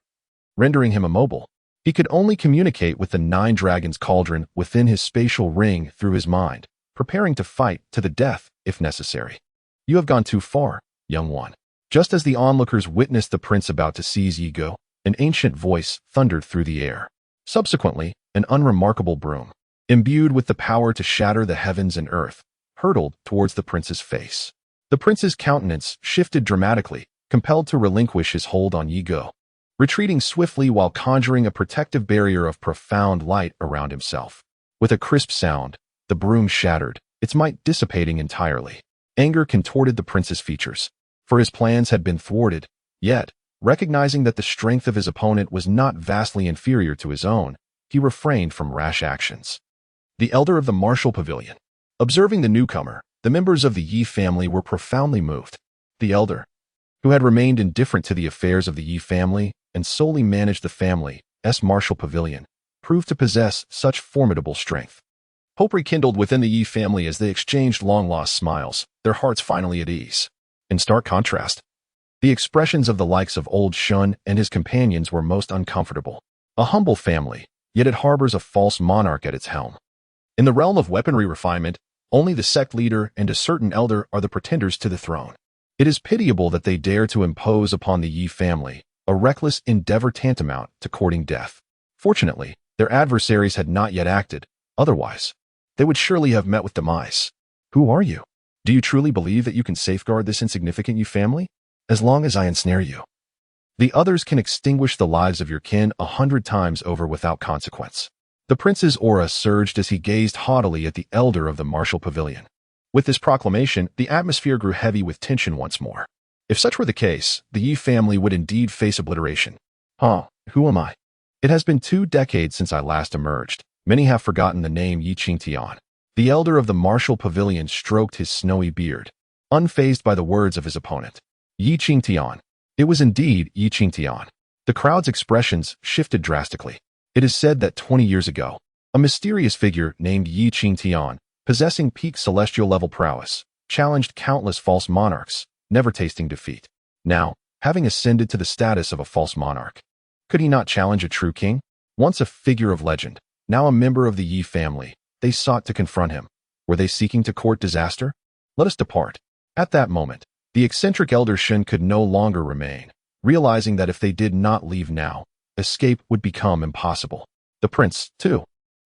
rendering him immobile. He could only communicate with the 9 dragons' cauldron within his spatial ring through his mind, preparing to fight to the death if necessary. "You have gone too far, young one." Just as the onlookers witnessed the prince about to seize Yigu, an ancient voice thundered through the air. Subsequently, an unremarkable broom, imbued with the power to shatter the heavens and earth, hurtled towards the prince's face. The prince's countenance shifted dramatically, compelled to relinquish his hold on Yigu, retreating swiftly while conjuring a protective barrier of profound light around himself. With a crisp sound, the broom shattered, its might dissipating entirely. Anger contorted the prince's features, for his plans had been thwarted. Yet, recognizing that the strength of his opponent was not vastly inferior to his own, he refrained from rash actions. The elder of the martial pavilion. Observing the newcomer, the members of the Yi family were profoundly moved. The elder, who had remained indifferent to the affairs of the Yi family and solely managed the family's martial pavilion, proved to possess such formidable strength. Hope rekindled within the Yi family as they exchanged long-lost smiles, their hearts finally at ease. In stark contrast, the expressions of the likes of old Shun and his companions were most uncomfortable. A humble family, yet it harbors a false monarch at its helm. In the realm of weaponry refinement, only the sect leader and a certain elder are the pretenders to the throne. It is pitiable that they dare to impose upon the Yi family, a reckless endeavor tantamount to courting death. Fortunately, their adversaries had not yet acted, otherwise, they would surely have met with demise. "Who are you? Do you truly believe that you can safeguard this insignificant Yi family? As long as I ensnare you, the others can extinguish the lives of your kin 100 times over without consequence." The prince's aura surged as he gazed haughtily at the elder of the martial pavilion. With this proclamation, the atmosphere grew heavy with tension once more. If such were the case, the Yi family would indeed face obliteration. Who am I? It has been 2 decades since I last emerged. Many have forgotten the name Yi Qingtian. The elder of the martial pavilion stroked his snowy beard, unfazed by the words of his opponent. Yi Qingtian. It was indeed Yi Qingtian. The crowd's expressions shifted drastically. It is said that 20 years ago, a mysterious figure named Yi Qingtian, possessing peak celestial level prowess, challenged countless false monarchs, never tasting defeat. Now, having ascended to the status of a false monarch, could he not challenge a true king? Once a figure of legend, now a member of the Yi family, they sought to confront him. Were they seeking to court disaster? Let us depart. At that moment, the eccentric elder Shen could no longer remain, realizing that if they did not leave now, escape would become impossible. The prince, too,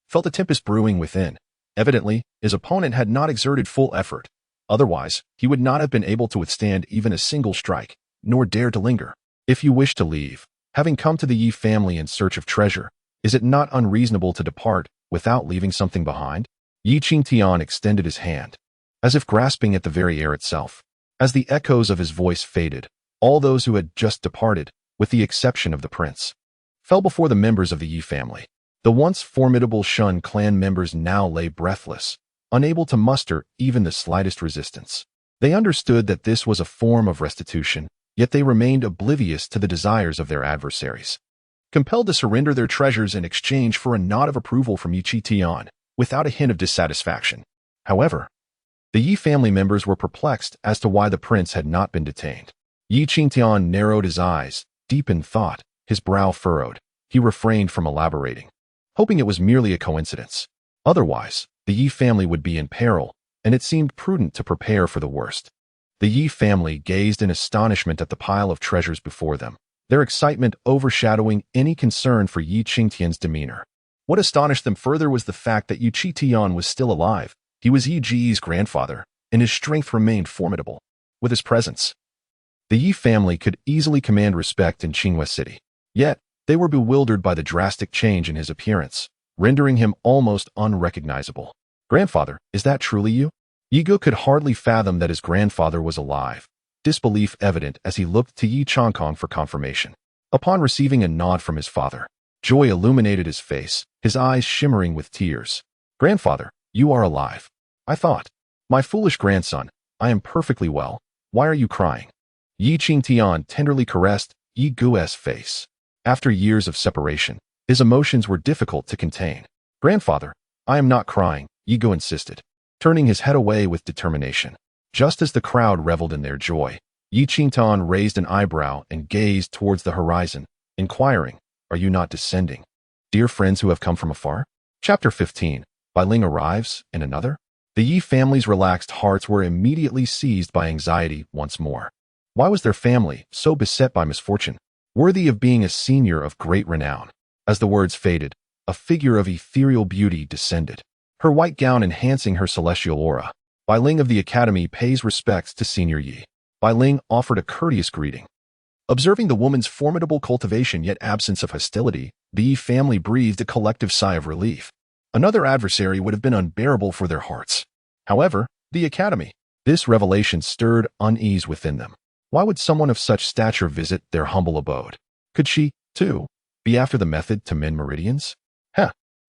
felt a tempest brewing within. Evidently, his opponent had not exerted full effort. Otherwise, he would not have been able to withstand even a single strike, nor dare to linger. If you wish to leave, having come to the Yi family in search of treasure, is it not unreasonable to depart without leaving something behind? Yi Qingtian extended his hand, as if grasping at the very air itself. As the echoes of his voice faded, all those who had just departed, with the exception of the prince, fell before the members of the Yi family. The once formidable Shun clan members now lay breathless, unable to muster even the slightest resistance. They understood that this was a form of restitution, yet they remained oblivious to the desires of their adversaries. compelled to surrender their treasures in exchange for a nod of approval from Yi Qitian, without a hint of dissatisfaction. However, the Yi family members were perplexed as to why the prince had not been detained. Yi Qingtian narrowed his eyes, deep in thought, his brow furrowed. He refrained from elaborating, hoping it was merely a coincidence. Otherwise, the Yi family would be in peril, and it seemed prudent to prepare for the worst. The Yi family gazed in astonishment at the pile of treasures before them, their excitement overshadowing any concern for Yi Qingtian's demeanor. What astonished them further was the fact that Yi Qitian was still alive. He was Yi Ji's grandfather, and his strength remained formidable. With his presence, the Yi family could easily command respect in Qinghua City. Yet, they were bewildered by the drastic change in his appearance, rendering him almost unrecognizable. "Grandfather, is that truly you?" Yi Ge could hardly fathom that his grandfather was alive, disbelief evident as he looked to Yi Changkong for confirmation. Upon receiving a nod from his father, joy illuminated his face, his eyes shimmering with tears. "Grandfather, you are alive. I thought, my foolish grandson, I am perfectly well. Why are you crying?" Yi Qingtian tenderly caressed Yi Ge's face. After years of separation, his emotions were difficult to contain. "Grandfather, I am not crying," Yi Ge insisted, turning his head away with determination. Just as the crowd reveled in their joy, Yi Qingtian raised an eyebrow and gazed towards the horizon, inquiring, "Are you not descending? Dear friends who have come from afar?" Chapter 15. Bai Ling arrives, and another? The Yi family's relaxed hearts were immediately seized by anxiety once more. Why was their family so beset by misfortune? Worthy of being a senior of great renown. As the words faded, a figure of ethereal beauty descended, her white gown enhancing her celestial aura. Bai Ling of the Academy pays respects to Senior Yi. Bai Ling offered a courteous greeting. Observing the woman's formidable cultivation yet absence of hostility, the Yi family breathed a collective sigh of relief. Another adversary would have been unbearable for their hearts. However, the Academy. This revelation stirred unease within them. Why would someone of such stature visit their humble abode? Could she, too, be after the method to mend meridians?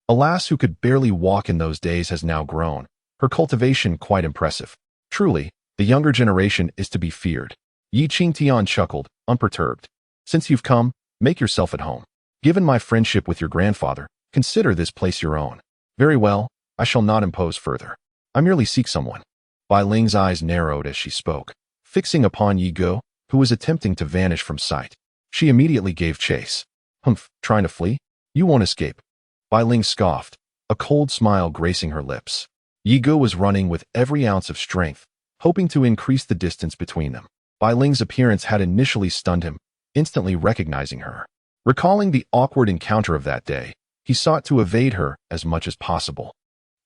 A lass who could barely walk in those days has now grown, her cultivation quite impressive. Truly, the younger generation is to be feared. Yi Qingtian chuckled, unperturbed. "Since you've come, make yourself at home. Given my friendship with your grandfather, consider this place your own." "Very well, I shall not impose further. I merely seek someone." Bai Ling's eyes narrowed as she spoke, fixing upon Yi Ge, who was attempting to vanish from sight. She immediately gave chase. "Humph, trying to flee? You won't escape." Bai Ling scoffed, a cold smile gracing her lips. Yi Ge was running with every ounce of strength, hoping to increase the distance between them. Bai Ling's appearance had initially stunned him, instantly recognizing her. Recalling the awkward encounter of that day, he sought to evade her as much as possible.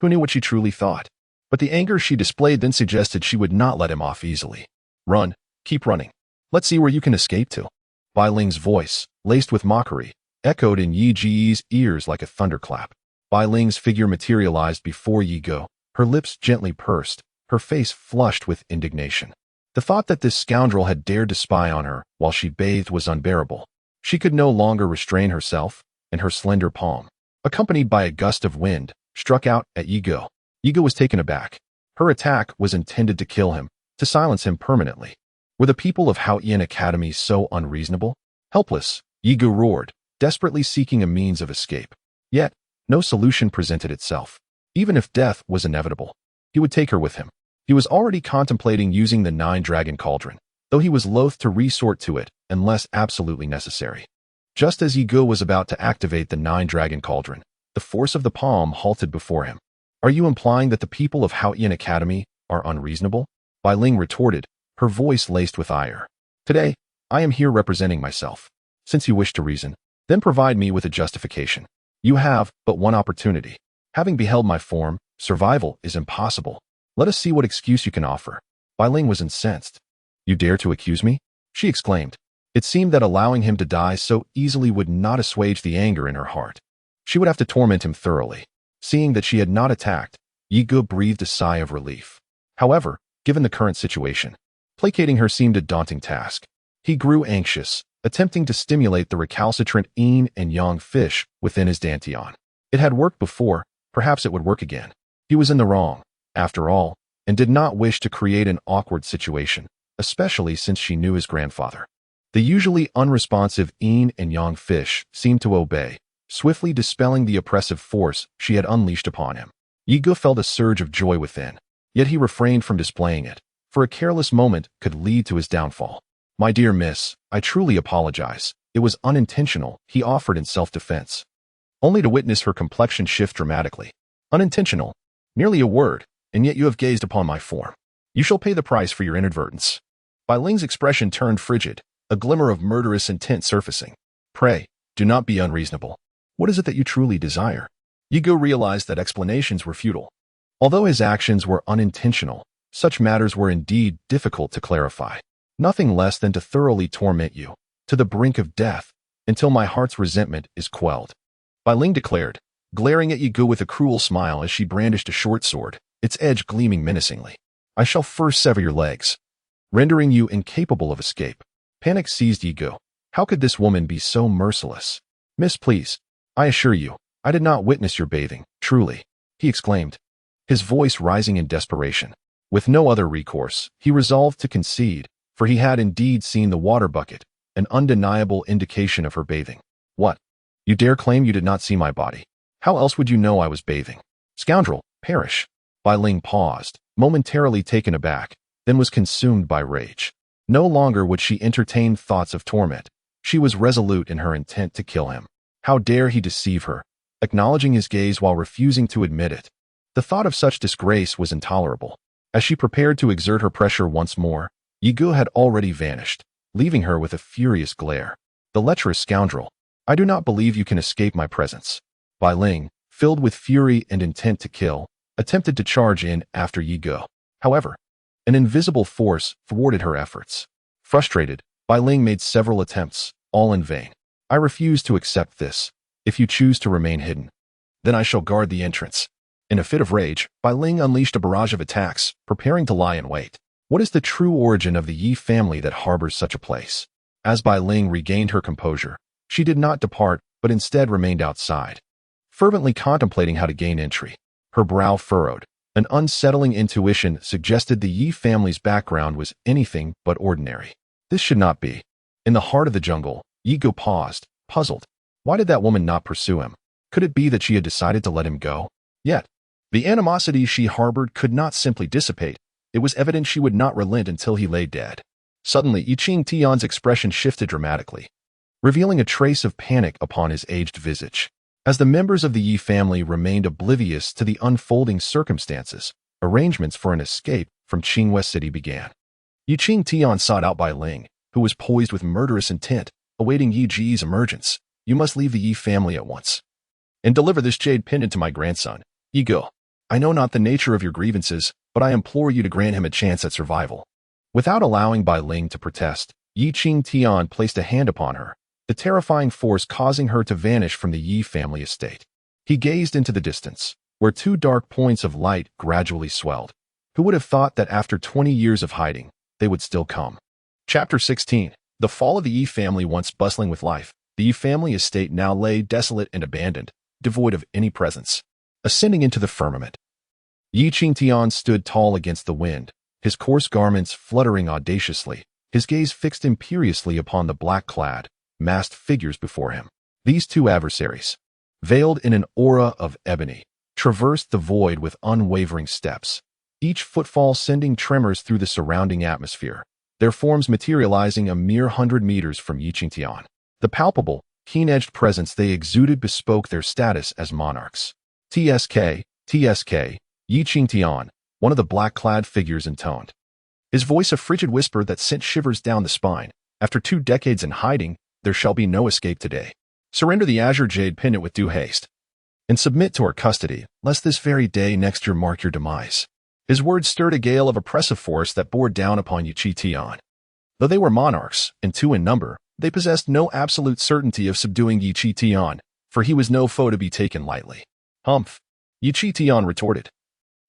Who knew what she truly thought? But the anger she displayed then suggested she would not let him off easily. "Run, keep running. Let's see where you can escape to." Bai Ling's voice, laced with mockery, echoed in Yi Ji's ears like a thunderclap. Bai Ling's figure materialized before Yi Ge, her lips gently pursed, her face flushed with indignation. The thought that this scoundrel had dared to spy on her while she bathed was unbearable. She could no longer restrain herself, and her slender palm, accompanied by a gust of wind, struck out at Yi Ge. Yi Ge was taken aback. Her attack was intended to kill him, to silence him permanently. Were the people of Haoyan Academy so unreasonable? Helpless, Yi Ge roared, desperately seeking a means of escape. Yet, no solution presented itself. Even if death was inevitable, he would take her with him. He was already contemplating using the 9-dragon cauldron, though he was loath to resort to it unless absolutely necessary. Just as Yi Ge was about to activate the 9-dragon cauldron, the force of the palm halted before him. "Are you implying that the people of Haoyan Academy are unreasonable?" Bai Ling retorted, her voice laced with ire. "Today, I am here representing myself. Since you wish to reason, then provide me with a justification. You have but one opportunity. Having beheld my form, survival is impossible. Let us see what excuse you can offer." Bai Ling was incensed. "You dare to accuse me?" she exclaimed. It seemed that allowing him to die so easily would not assuage the anger in her heart. She would have to torment him thoroughly. Seeing that she had not attacked, Yi Ge breathed a sigh of relief. However, given the current situation, placating her seemed a daunting task. He grew anxious, attempting to stimulate the recalcitrant yin and yang fish within his dantian. It had worked before, perhaps it would work again. He was in the wrong, after all, and did not wish to create an awkward situation, especially since she knew his grandfather. The usually unresponsive yin and yang fish seemed to obey, swiftly dispelling the oppressive force she had unleashed upon him. Yigo felt a surge of joy within, yet he refrained from displaying it, for a careless moment could lead to his downfall. "My dear miss, I truly apologize. It was unintentional," he offered in self-defense, only to witness her complexion shift dramatically. "Unintentional? Merely a word, and yet you have gazed upon my form. You shall pay the price for your inadvertence." Bai Ling's expression turned frigid, a glimmer of murderous intent surfacing. "Pray, do not be unreasonable. What is it that you truly desire?" Yigo realized that explanations were futile. Although his actions were unintentional, such matters were indeed difficult to clarify. "Nothing less than to thoroughly torment you, to the brink of death, until my heart's resentment is quelled," Bai Ling declared, glaring at Yigo with a cruel smile as she brandished a short sword, its edge gleaming menacingly. "I shall first sever your legs, rendering you incapable of escape." Panic seized Yigo. How could this woman be so merciless? "Miss, please, I assure you, I did not witness your bathing, truly," he exclaimed, his voice rising in desperation. With no other recourse, he resolved to concede, for he had indeed seen the water bucket, an undeniable indication of her bathing. "What? You dare claim you did not see my body? How else would you know I was bathing? Scoundrel, perish!" Bai Ling paused, momentarily taken aback, then was consumed by rage. No longer would she entertain thoughts of torment. She was resolute in her intent to kill him. How dare he deceive her, acknowledging his gaze while refusing to admit it? The thought of such disgrace was intolerable. As she prepared to exert her pressure once more, Yigo had already vanished, leaving her with a furious glare. "The lecherous scoundrel! I do not believe you can escape my presence." Bai Ling, filled with fury and intent to kill, attempted to charge in after Yigo. However, an invisible force thwarted her efforts. Frustrated, Bai Ling made several attempts, all in vain. "I refuse to accept this. If you choose to remain hidden, then I shall guard the entrance." In a fit of rage, Bai Ling unleashed a barrage of attacks, preparing to lie in wait. What is the true origin of the Yi family that harbors such a place? As Bai Ling regained her composure, she did not depart, but instead remained outside, fervently contemplating how to gain entry. Her brow furrowed. An unsettling intuition suggested the Yi family's background was anything but ordinary. This should not be. In the heart of the jungle, Yigo paused, puzzled. Why did that woman not pursue him? Could it be that she had decided to let him go? Yet, the animosity she harbored could not simply dissipate. It was evident she would not relent until he lay dead. Suddenly, Yiqing Tian's expression shifted dramatically, revealing a trace of panic upon his aged visage. As the members of the Yi family remained oblivious to the unfolding circumstances, arrangements for an escape from Qinghua City began. Yiqing Tian sought out Bai Ling, who was poised with murderous intent, awaiting Yi Ji's emergence. "You must leave the Yi family at once, and deliver this jade pendant to my grandson, Yigo. I know not the nature of your grievances, but I implore you to grant him a chance at survival." Without allowing Bai Ling to protest, Yiqing Tian placed a hand upon her, the terrifying force causing her to vanish from the Yi family estate. He gazed into the distance, where two dark points of light gradually swelled. Who would have thought that after 20 years of hiding, they would still come? Chapter 16. The fall of the Yi family. Once bustling with life, the Yi family estate now lay desolate and abandoned, devoid of any presence. Ascending into the firmament, Yiqing Tian stood tall against the wind, his coarse garments fluttering audaciously, his gaze fixed imperiously upon the black-clad, masked figures before him. These two adversaries, veiled in an aura of ebony, traversed the void with unwavering steps, each footfall sending tremors through the surrounding atmosphere, their forms materializing a mere 100 meters from Yiqing Tian. The palpable, keen-edged presence they exuded bespoke their status as monarchs. "TSK, TSK, Yiqing Tian," one of the black-clad figures intoned, his voice a frigid whisper that sent shivers down the spine. "After 2 decades in hiding, there shall be no escape today. Surrender the azure jade pendant with due haste, and submit to our custody, lest this very day next year mark your demise." His words stirred a gale of oppressive force that bore down upon Yiqing Tian. Though they were monarchs, and 2 in number, they possessed no absolute certainty of subduing Yiqing Tian, for he was no foe to be taken lightly. "Humph," Yiqing Tian retorted,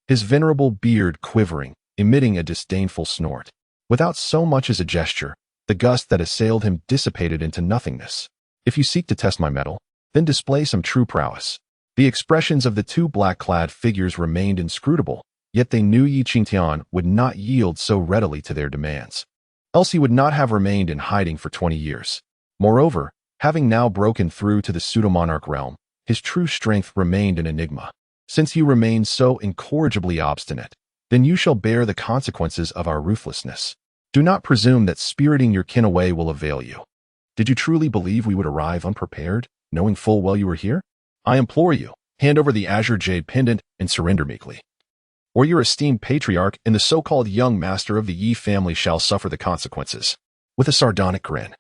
his venerable beard quivering, emitting a disdainful snort. Without so much as a gesture, the gust that assailed him dissipated into nothingness. "If you seek to test my mettle, then display some true prowess." The expressions of the 2 black-clad figures remained inscrutable, yet they knew Yiqing Tian would not yield so readily to their demands. else he would not have remained in hiding for 20 years. Moreover, having now broken through to the pseudo-monarch realm, his true strength remained an enigma. Since you remain so incorrigibly obstinate, then you shall bear the consequences of our ruthlessness. Do not presume that spiriting your kin away will avail you. Did you truly believe we would arrive unprepared, knowing full well you were here? I implore you, hand over the azure jade pendant and surrender meekly. Or your esteemed patriarch and the so-called young master of the Yi family shall suffer the consequences. With a sardonic grin,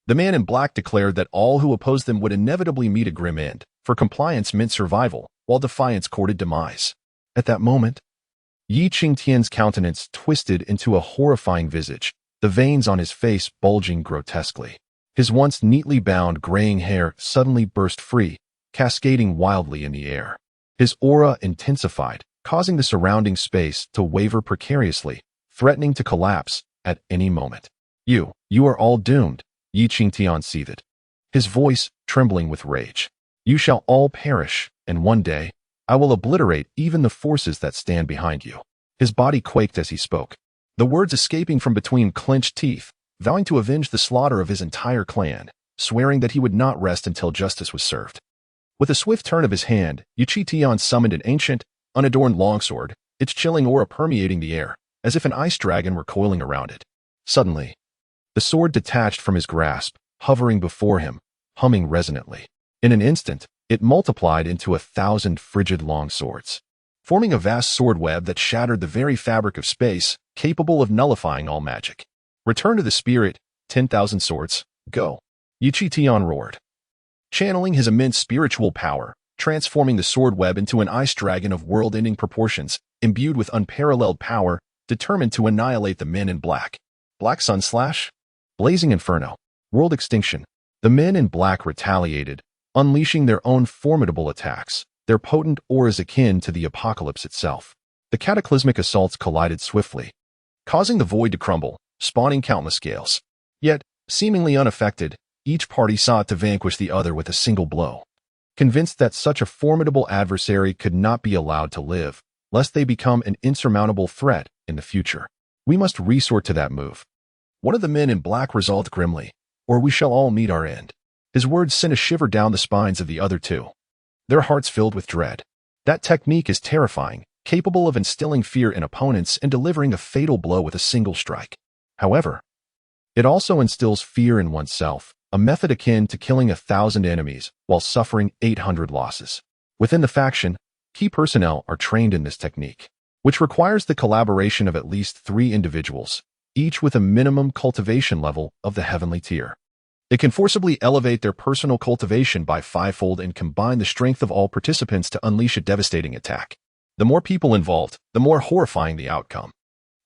the man in black declared that all who opposed them would inevitably meet a grim end, for compliance meant survival, while defiance courted demise. At that moment, Yi Qingtian's countenance twisted into a horrifying visage, the veins on his face bulging grotesquely. His once neatly bound graying hair suddenly burst free, cascading wildly in the air. His aura intensified, causing the surrounding space to waver precariously, threatening to collapse at any moment. You are all doomed, Yi Qingtian seethed, his voice trembling with rage. You shall all perish, and one day, I will obliterate even the forces that stand behind you. His body quaked as he spoke, the words escaping from between clenched teeth, vowing to avenge the slaughter of his entire clan, swearing that he would not rest until justice was served. With a swift turn of his hand, Yi Qingtian summoned an ancient, unadorned longsword, its chilling aura permeating the air, as if an ice dragon were coiling around it. Suddenly, the sword detached from his grasp, hovering before him, humming resonantly. In an instant, it multiplied into 1,000 frigid long swords, forming a vast sword web that shattered the very fabric of space, capable of nullifying all magic. Return to the spirit, 10,000 swords, go. Yi Qingtian roared, channeling his immense spiritual power, transforming the sword web into an ice dragon of world-ending proportions, imbued with unparalleled power, determined to annihilate the men in black. Black Sun Slash? Blazing Inferno. World extinction. The men in black retaliated, unleashing their own formidable attacks, their potent auras akin to the apocalypse itself. The cataclysmic assaults collided swiftly, causing the void to crumble, spawning countless scales. Yet, seemingly unaffected, each party sought to vanquish the other with a single blow. Convinced that such a formidable adversary could not be allowed to live, lest they become an insurmountable threat in the future. We must resort to that move. One of the men in black resolved grimly, or we shall all meet our end. His words sent a shiver down the spines of the other two, their hearts filled with dread. That technique is terrifying, capable of instilling fear in opponents and delivering a fatal blow with a single strike. However, it also instills fear in oneself, a method akin to killing 1,000 enemies while suffering 800 losses. Within the faction, key personnel are trained in this technique, which requires the collaboration of at least 3 individuals, each with a minimum cultivation level of the heavenly tier. It can forcibly elevate their personal cultivation by 5-fold and combine the strength of all participants to unleash a devastating attack. The more people involved, the more horrifying the outcome.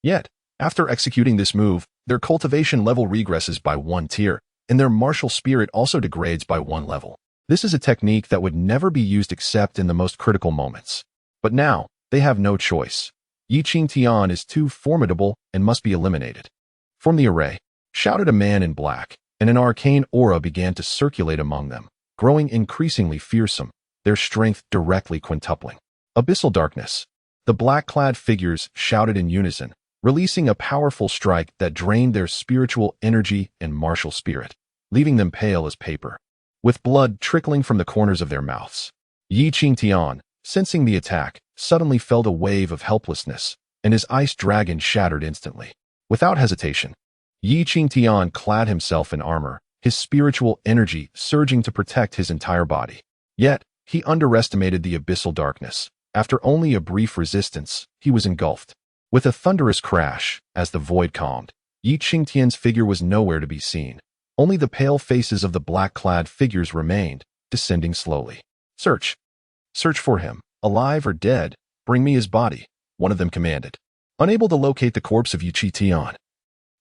Yet, after executing this move, their cultivation level regresses by 1 tier, and their martial spirit also degrades by 1 level. This is a technique that would never be used except in the most critical moments. But now, they have no choice. Yi Qingtian is too formidable and must be eliminated. From the array, shouted a man in black, and an arcane aura began to circulate among them, growing increasingly fearsome, their strength directly quintupling. Abyssal darkness. The black-clad figures shouted in unison, releasing a powerful strike that drained their spiritual energy and martial spirit, leaving them pale as paper, with blood trickling from the corners of their mouths. Yi Qingtian, sensing the attack, suddenly felt a wave of helplessness, and his ice dragon shattered instantly. Without hesitation, Yi Qingtian clad himself in armor, his spiritual energy surging to protect his entire body. Yet, he underestimated the abyssal darkness. After only a brief resistance, he was engulfed. With a thunderous crash, as the void calmed, Yi Qingtian's figure was nowhere to be seen. Only the pale faces of the black-clad figures remained, descending slowly. Search. Search for him, alive or dead. Bring me his body, one of them commanded. Unable to locate the corpse of Yi Qingtian,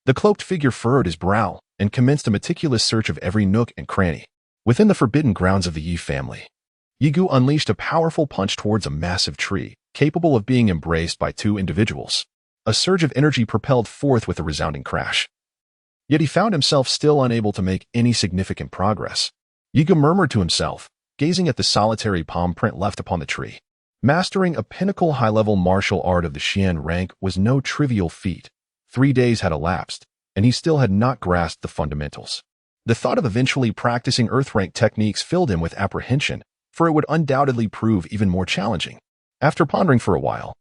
the cloaked figure furrowed his brow and commenced a meticulous search of every nook and cranny. Within the forbidden grounds of the Yi family, Yi Gu unleashed a powerful punch towards a massive tree, capable of being embraced by 2 individuals. A surge of energy propelled forth with a resounding crash. Yet he found himself still unable to make any significant progress. Yi Gu murmured to himself, gazing at the solitary palm print left upon the tree. Mastering a pinnacle high-level martial art of the Xian rank was no trivial feat. 3 days had elapsed, and he still had not grasped the fundamentals. The thought of eventually practicing Earth-rank techniques filled him with apprehension, for it would undoubtedly prove even more challenging. After pondering for a while,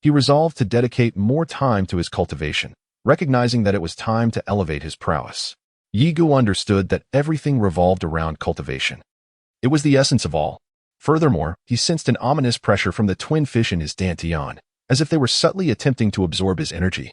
he resolved to dedicate more time to his cultivation, recognizing that it was time to elevate his prowess. Yigu understood that everything revolved around cultivation. It was the essence of all. Furthermore, he sensed an ominous pressure from the twin fish in his dantian, as if they were subtly attempting to absorb his energy,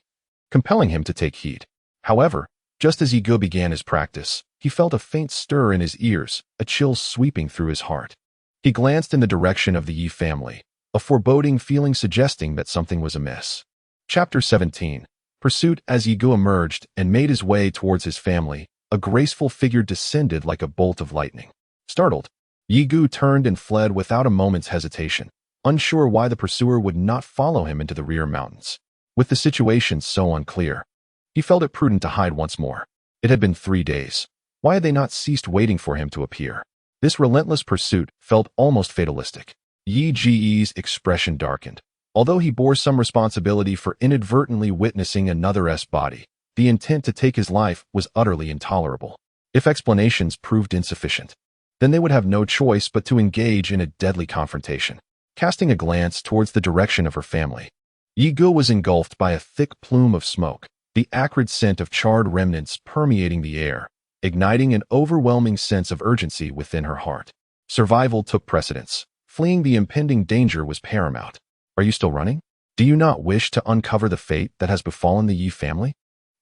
compelling him to take heed. However, just as Yigu began his practice, he felt a faint stir in his ears, a chill sweeping through his heart. He glanced in the direction of the Yi family, a foreboding feeling suggesting that something was amiss. Chapter 17. Pursuit. As Yigu emerged and made his way towards his family, a graceful figure descended like a bolt of lightning. Startled, Yigu turned and fled without a moment's hesitation, unsure why the pursuer would not follow him into the rear mountains. With the situation so unclear, he felt it prudent to hide once more. It had been 3 days. Why had they not ceased waiting for him to appear? This relentless pursuit felt almost fatalistic. Yi Ji's expression darkened. Although he bore some responsibility for inadvertently witnessing another's body, the intent to take his life was utterly intolerable. If explanations proved insufficient, then they would have no choice but to engage in a deadly confrontation. Casting a glance towards the direction of her family, Yigu was engulfed by a thick plume of smoke, the acrid scent of charred remnants permeating the air, igniting an overwhelming sense of urgency within her heart. Survival took precedence. Fleeing the impending danger was paramount. Are you still running? Do you not wish to uncover the fate that has befallen the Yi family?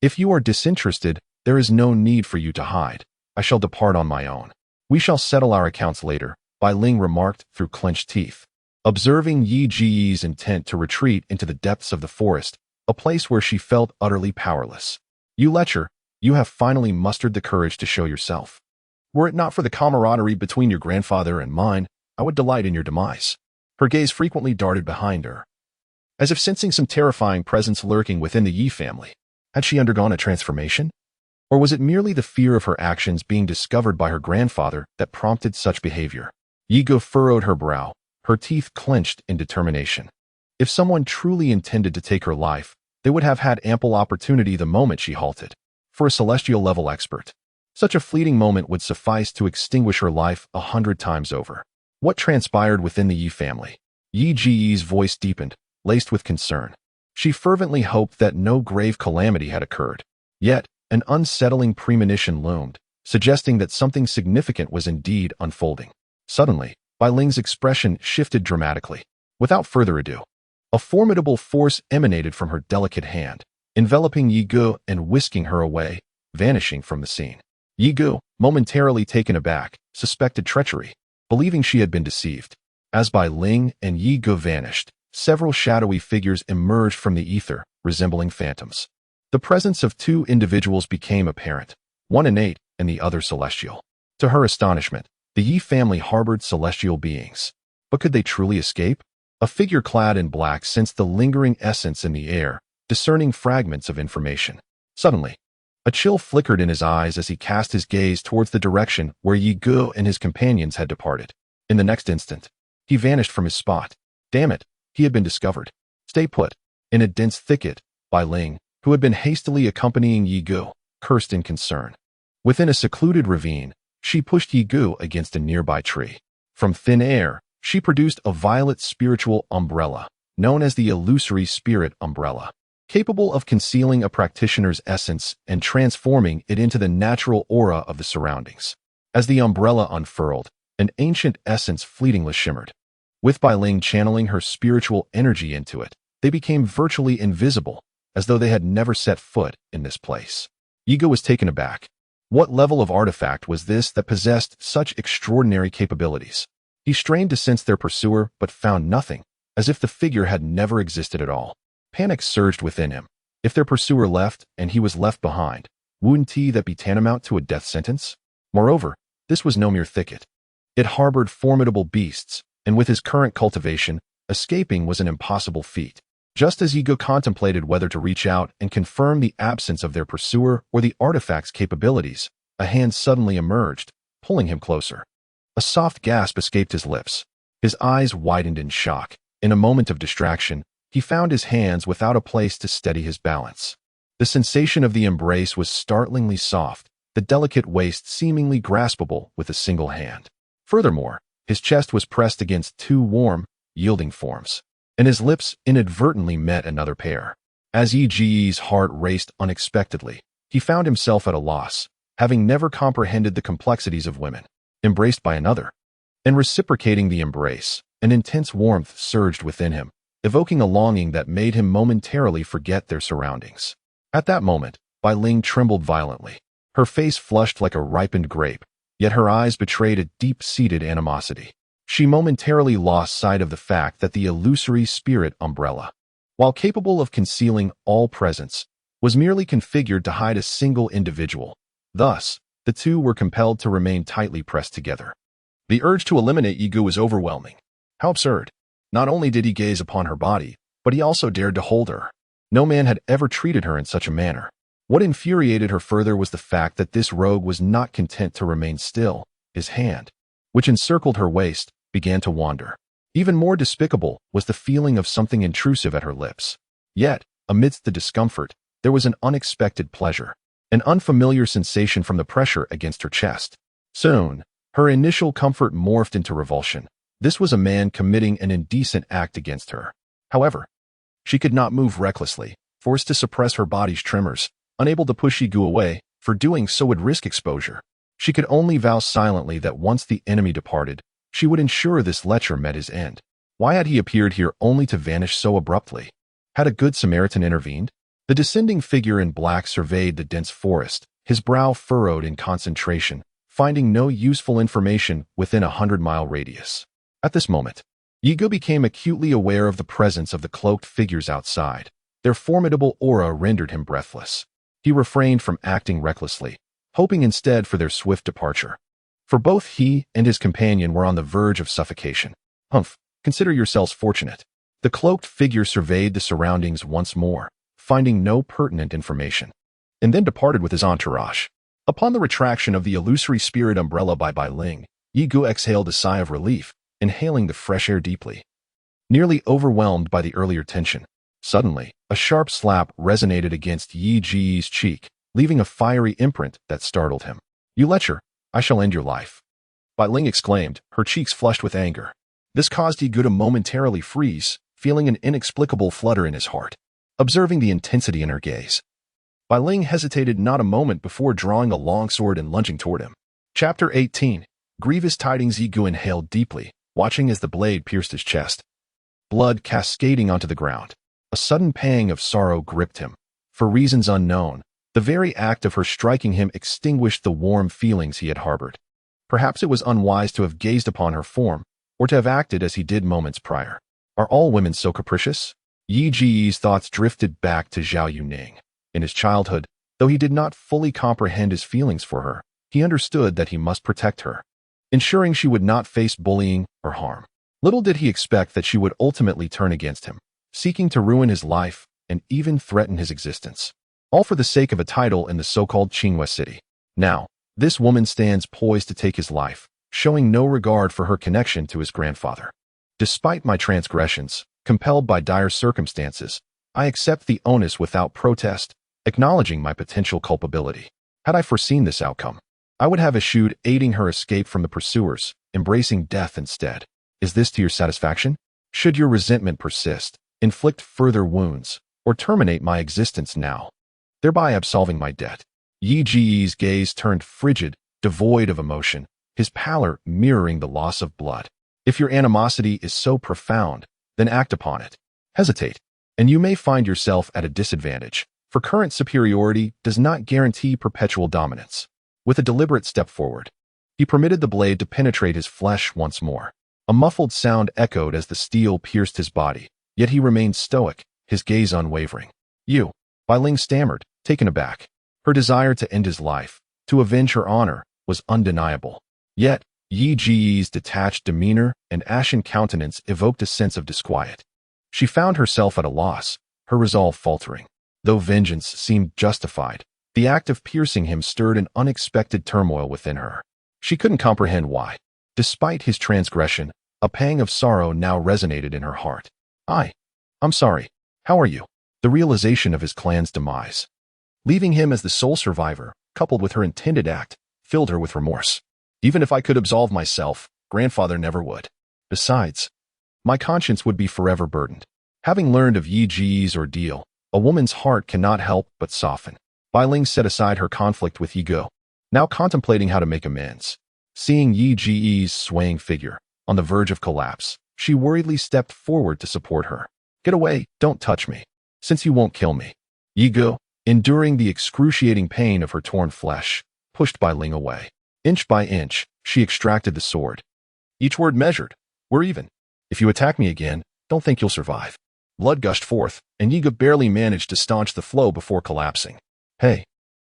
If you are disinterested, there is no need for you to hide. I shall depart on my own. We shall settle our accounts later, Bai Ling remarked through clenched teeth. Observing Yi Ji's intent to retreat into the depths of the forest, a place where she felt utterly powerless. You lecher, you have finally mustered the courage to show yourself. Were it not for the camaraderie between your grandfather and mine, I would delight in your demise. Her gaze frequently darted behind her, as if sensing some terrifying presence lurking within the Yi family. Had she undergone a transformation? Or was it merely the fear of her actions being discovered by her grandfather that prompted such behavior? Yigu furrowed her brow, her teeth clenched in determination. If someone truly intended to take her life, they would have had ample opportunity the moment she halted. For a celestial-level expert, such a fleeting moment would suffice to extinguish her life 100 times over. What transpired within the Yi family? Yi Ji's voice deepened, laced with concern. She fervently hoped that no grave calamity had occurred. Yet, an unsettling premonition loomed, suggesting that something significant was indeed unfolding. Suddenly, Bai Ling's expression shifted dramatically. Without further ado, a formidable force emanated from her delicate hand, enveloping Yigu and whisking her away, vanishing from the scene. Yigu, momentarily taken aback, suspected treachery, believing she had been deceived. As Bai Ling and Yigu vanished, several shadowy figures emerged from the ether, resembling phantoms. The presence of 2 individuals became apparent, one innate and the other celestial. To her astonishment, the Yi family harbored celestial beings. But could they truly escape? A figure clad in black sensed the lingering essence in the air, discerning fragments of information. Suddenly, a chill flickered in his eyes as he cast his gaze towards the direction where Yigu and his companions had departed. In the next instant, he vanished from his spot. Damn it, he had been discovered. Stay put. In a dense thicket, Bai Ling, who had been hastily accompanying Yigu, cursed in concern. Within a secluded ravine, she pushed Yigu against a nearby tree. From thin air, she produced a violet spiritual umbrella, known as the illusory spirit umbrella, capable of concealing a practitioner's essence and transforming it into the natural aura of the surroundings. As the umbrella unfurled, an ancient essence fleetingly shimmered. With Bai Ling channeling her spiritual energy into it, they became virtually invisible, as though they had never set foot in this place. Yigu was taken aback. What level of artifact was this that possessed such extraordinary capabilities? He strained to sense their pursuer, but found nothing, as if the figure had never existed at all. Panic surged within him. If their pursuer left, and he was left behind, wouldn't that be tantamount to a death sentence? Moreover, this was no mere thicket. It harbored formidable beasts, and with his current cultivation, escaping was an impossible feat. Just as Yigu contemplated whether to reach out and confirm the absence of their pursuer or the artifact's capabilities, a hand suddenly emerged, pulling him closer. A soft gasp escaped his lips. His eyes widened in shock. In a moment of distraction, he found his hands without a place to steady his balance. The sensation of the embrace was startlingly soft, the delicate waist seemingly graspable with a single hand. Furthermore, his chest was pressed against two warm, yielding forms, and his lips inadvertently met another pair. As Yi's heart raced unexpectedly, he found himself at a loss, having never comprehended the complexities of women. Embraced by another, and reciprocating the embrace, an intense warmth surged within him, evoking a longing that made him momentarily forget their surroundings. At that moment, Bai Ling trembled violently. Her face flushed like a ripened grape, yet her eyes betrayed a deep-seated animosity. She momentarily lost sight of the fact that the illusory spirit umbrella, while capable of concealing all presence, was merely configured to hide a single individual. Thus, the two were compelled to remain tightly pressed together. The urge to eliminate Yigu was overwhelming. How absurd. Not only did he gaze upon her body, but he also dared to hold her. No man had ever treated her in such a manner. What infuriated her further was the fact that this rogue was not content to remain still. His hand, which encircled her waist, began to wander. Even more despicable was the feeling of something intrusive at her lips. Yet, amidst the discomfort, there was an unexpected pleasure, an unfamiliar sensation from the pressure against her chest. Soon, her initial comfort morphed into revulsion. This was a man committing an indecent act against her. However, she could not move recklessly, forced to suppress her body's tremors, unable to push Yigu away, for doing so would risk exposure. She could only vow silently that once the enemy departed, she would ensure this lecher met his end. Why had he appeared here only to vanish so abruptly? Had a good Samaritan intervened? The descending figure in black surveyed the dense forest, his brow furrowed in concentration, finding no useful information within a 100-mile radius. At this moment, Yigu became acutely aware of the presence of the cloaked figures outside. Their formidable aura rendered him breathless. He refrained from acting recklessly, hoping instead for their swift departure. For both he and his companion were on the verge of suffocation. Humph, consider yourselves fortunate. The cloaked figure surveyed the surroundings once more, finding no pertinent information, and then departed with his entourage. Upon the retraction of the illusory spirit umbrella by Bai Ling, Yigu exhaled a sigh of relief, inhaling the fresh air deeply. Nearly overwhelmed by the earlier tension, suddenly, a sharp slap resonated against Yi's cheek, leaving a fiery imprint that startled him. "You lecher, I shall end your life," Bai Ling exclaimed, her cheeks flushed with anger. This caused Yigu to momentarily freeze, feeling an inexplicable flutter in his heart. Observing the intensity in her gaze, Bai Ling hesitated not a moment before drawing a long sword and lunging toward him. Chapter 18. Grievous tidings. Yigu inhaled deeply, watching as the blade pierced his chest, blood cascading onto the ground. A sudden pang of sorrow gripped him. For reasons unknown, the very act of her striking him extinguished the warm feelings he had harbored. Perhaps it was unwise to have gazed upon her form, or to have acted as he did moments prior. Are all women so capricious? Yi's thoughts drifted back to Zhao Yuning. In his childhood, though he did not fully comprehend his feelings for her, he understood that he must protect her, ensuring she would not face bullying or harm. Little did he expect that she would ultimately turn against him, seeking to ruin his life and even threaten his existence, all for the sake of a title in the so-called Qinghua city. Now, this woman stands poised to take his life, showing no regard for her connection to his grandfather. Despite my transgressions, compelled by dire circumstances, I accept the onus without protest, acknowledging my potential culpability. Had I foreseen this outcome, I would have eschewed aiding her escape from the pursuers, embracing death instead. Is this to your satisfaction? Should your resentment persist, inflict further wounds, or terminate my existence now, thereby absolving my debt? Yi's gaze turned frigid, devoid of emotion, his pallor mirroring the loss of blood. If your animosity is so profound, then act upon it. Hesitate, and you may find yourself at a disadvantage, for current superiority does not guarantee perpetual dominance. With a deliberate step forward, he permitted the blade to penetrate his flesh once more. A muffled sound echoed as the steel pierced his body, yet he remained stoic, his gaze unwavering. "You," Bai Ling stammered, taken aback. Her desire to end his life, to avenge her honor, was undeniable. Yet, Yi's detached demeanor and ashen countenance evoked a sense of disquiet. She found herself at a loss, her resolve faltering. Though vengeance seemed justified, the act of piercing him stirred an unexpected turmoil within her. She couldn't comprehend why. Despite his transgression, a pang of sorrow now resonated in her heart. I'm sorry. How are you?" The realization of his clan's demise, Leaving him as the sole survivor, coupled with her intended act, filled her with remorse. Even if I could absolve myself, grandfather never would. Besides, my conscience would be forever burdened. Having learned of Yi Ji's ordeal, a woman's heart cannot help but soften. Bai Ling set aside her conflict with Yi Ge, now contemplating how to make amends. Seeing Yi Ji's swaying figure, on the verge of collapse, she worriedly stepped forward to support her. Get away, don't touch me, since you won't kill me. Yi Ge, enduring the excruciating pain of her torn flesh, pushed Bai Ling away. Inch by inch, she extracted the sword. Each word measured. We're even. If you attack me again, don't think you'll survive. Blood gushed forth, and Yi Ge barely managed to staunch the flow before collapsing. Hey.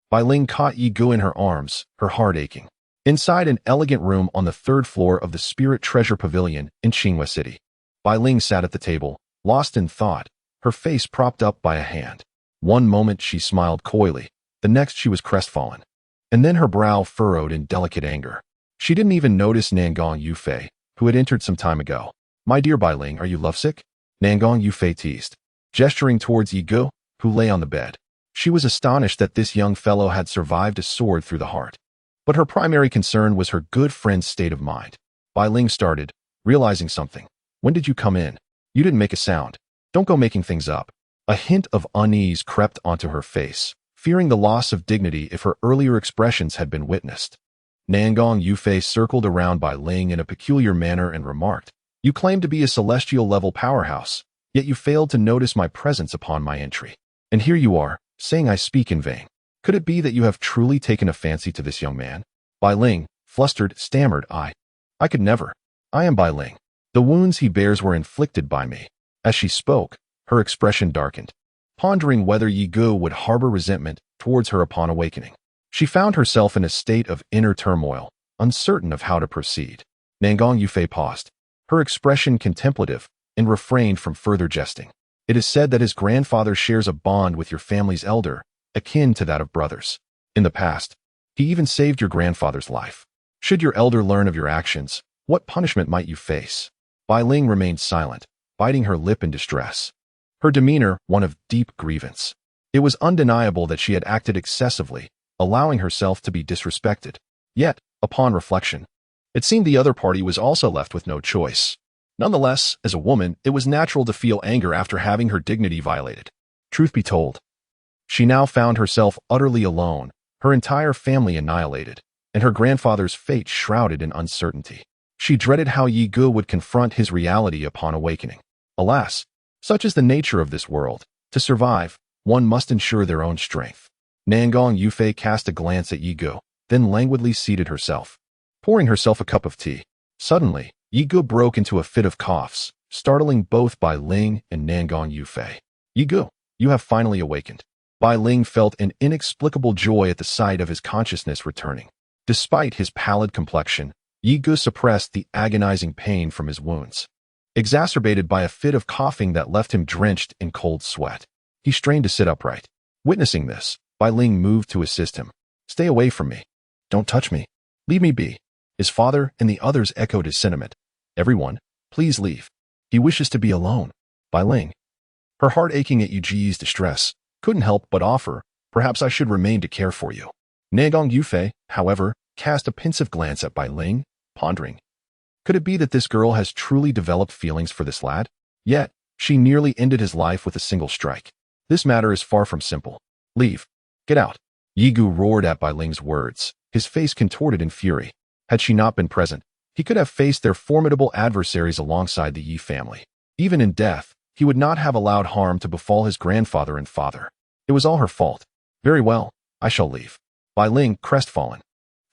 Bai Ling caught Yi Ge in her arms, her heart aching. Inside an elegant room on the 3rd floor of the Spirit Treasure Pavilion in Qinghua City, Bai Ling sat at the table, lost in thought, her face propped up by a hand. One moment she smiled coyly, the next she was crestfallen. And then her brow furrowed in delicate anger. She didn't even notice Nangong Yufei, who had entered some time ago. My dear Bai Ling, are you lovesick? Nangong Yufei teased, gesturing towards Yi Ge, who lay on the bed. She was astonished that this young fellow had survived a sword through the heart. But her primary concern was her good friend's state of mind. Bai Ling started, realizing something. When did you come in? You didn't make a sound. Don't go making things up. A hint of unease crept onto her face, fearing the loss of dignity if her earlier expressions had been witnessed. Nangong Yufei circled around Bai Ling in a peculiar manner and remarked, You claim to be a celestial-level powerhouse, yet you failed to notice my presence upon my entry. And here you are, saying I speak in vain. Could it be that you have truly taken a fancy to this young man? Bai Ling, flustered, stammered, I could never. I am Bai Ling. The wounds he bears were inflicted by me. As she spoke, her expression darkened, pondering whether Yi Ge would harbor resentment towards her upon awakening. She found herself in a state of inner turmoil, uncertain of how to proceed. Nangong Yufei paused, her expression contemplative, and refrained from further jesting. It is said that his grandfather shares a bond with your family's elder, akin to that of brothers. In the past, he even saved your grandfather's life. Should your elder learn of your actions, what punishment might you face? Bai Ling remained silent, biting her lip in distress. Her demeanor one of deep grievance. It was undeniable that she had acted excessively, allowing herself to be disrespected. Yet, upon reflection, it seemed the other party was also left with no choice. Nonetheless, as a woman, it was natural to feel anger after having her dignity violated. Truth be told, she now found herself utterly alone, her entire family annihilated, and her grandfather's fate shrouded in uncertainty. She dreaded how Yi Ge would confront his reality upon awakening. Alas, such is the nature of this world. To survive, one must ensure their own strength. Nangong Yufei cast a glance at Yi Ge, then languidly seated herself, pouring herself a cup of tea. Suddenly, Yi Ge broke into a fit of coughs, startling both Bai Ling and Nangong Yufei. Yi Ge, you have finally awakened. Bai Ling felt an inexplicable joy at the sight of his consciousness returning. Despite his pallid complexion, Yi Ge suppressed the agonizing pain from his wounds, exacerbated by a fit of coughing that left him drenched in cold sweat. He strained to sit upright. Witnessing this, Bai Ling moved to assist him. Stay away from me. Don't touch me. Leave me be. His father and the others echoed his sentiment. Everyone, please leave. He wishes to be alone. Bai Ling, her heart aching at Yi Ji's distress, couldn't help but offer, perhaps I should remain to care for you. Nangong Yufei, however, cast a pensive glance at Bai Ling, pondering. Could it be that this girl has truly developed feelings for this lad? Yet, she nearly ended his life with a single strike. This matter is far from simple. Leave. Get out. Yi Ge roared at Bai Ling's words, his face contorted in fury. Had she not been present, he could have faced their formidable adversaries alongside the Yi family. Even in death, he would not have allowed harm to befall his grandfather and father. It was all her fault. Very well, I shall leave. Bai Ling, crestfallen,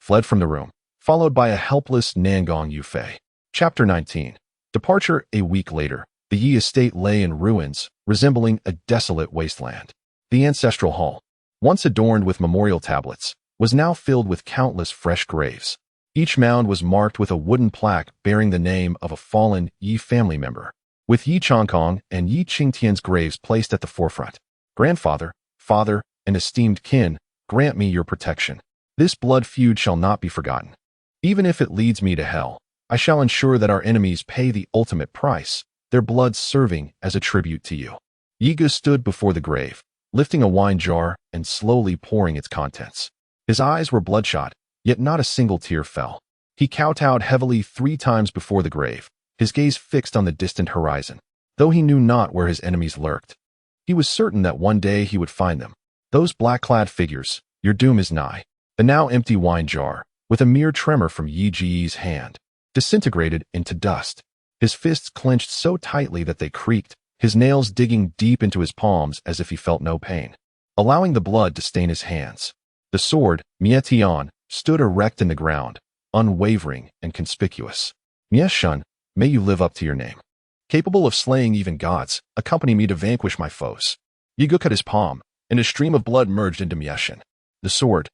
fled from the room, followed by a helpless Nangong Yufei. Chapter 19. Departure. A week later, the Yi estate lay in ruins, resembling a desolate wasteland. The ancestral hall, once adorned with memorial tablets, was now filled with countless fresh graves. Each mound was marked with a wooden plaque bearing the name of a fallen Yi family member, with Yi Changkong and Yi Qingtian's graves placed at the forefront. Grandfather, father, and esteemed kin, grant me your protection. This blood feud shall not be forgotten. Even if it leads me to hell, I shall ensure that our enemies pay the ultimate price, their blood serving as a tribute to you. Yi Ge stood before the grave, lifting a wine jar and slowly pouring its contents. His eyes were bloodshot, yet not a single tear fell. He kowtowed heavily 3 times before the grave, his gaze fixed on the distant horizon. Though he knew not where his enemies lurked, he was certain that one day he would find them. Those black-clad figures, your doom is nigh. The now empty wine jar, with a mere tremor from Yi Ji's hand, disintegrated into dust. His fists clenched so tightly that they creaked, his nails digging deep into his palms as if he felt no pain, allowing the blood to stain his hands. The sword, myriad, stood erect in the ground, unwavering and conspicuous. Myriad, may you live up to your name. Capable of slaying even gods, accompany me to vanquish my foes. Yi Gu cut his palm, and a stream of blood merged into myriad. The sword,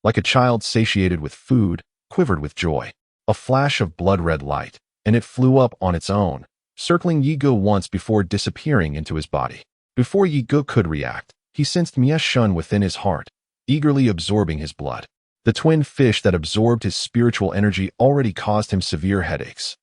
like a child satiated with food, quivered with joy. A flash of blood-red light, and it flew up on its own, circling Yi Gu once before disappearing into his body. Before Yi Gu could react, he sensed myriad within his heart, eagerly absorbing his blood. The twin fish that absorbed his spiritual energy already caused him severe headaches.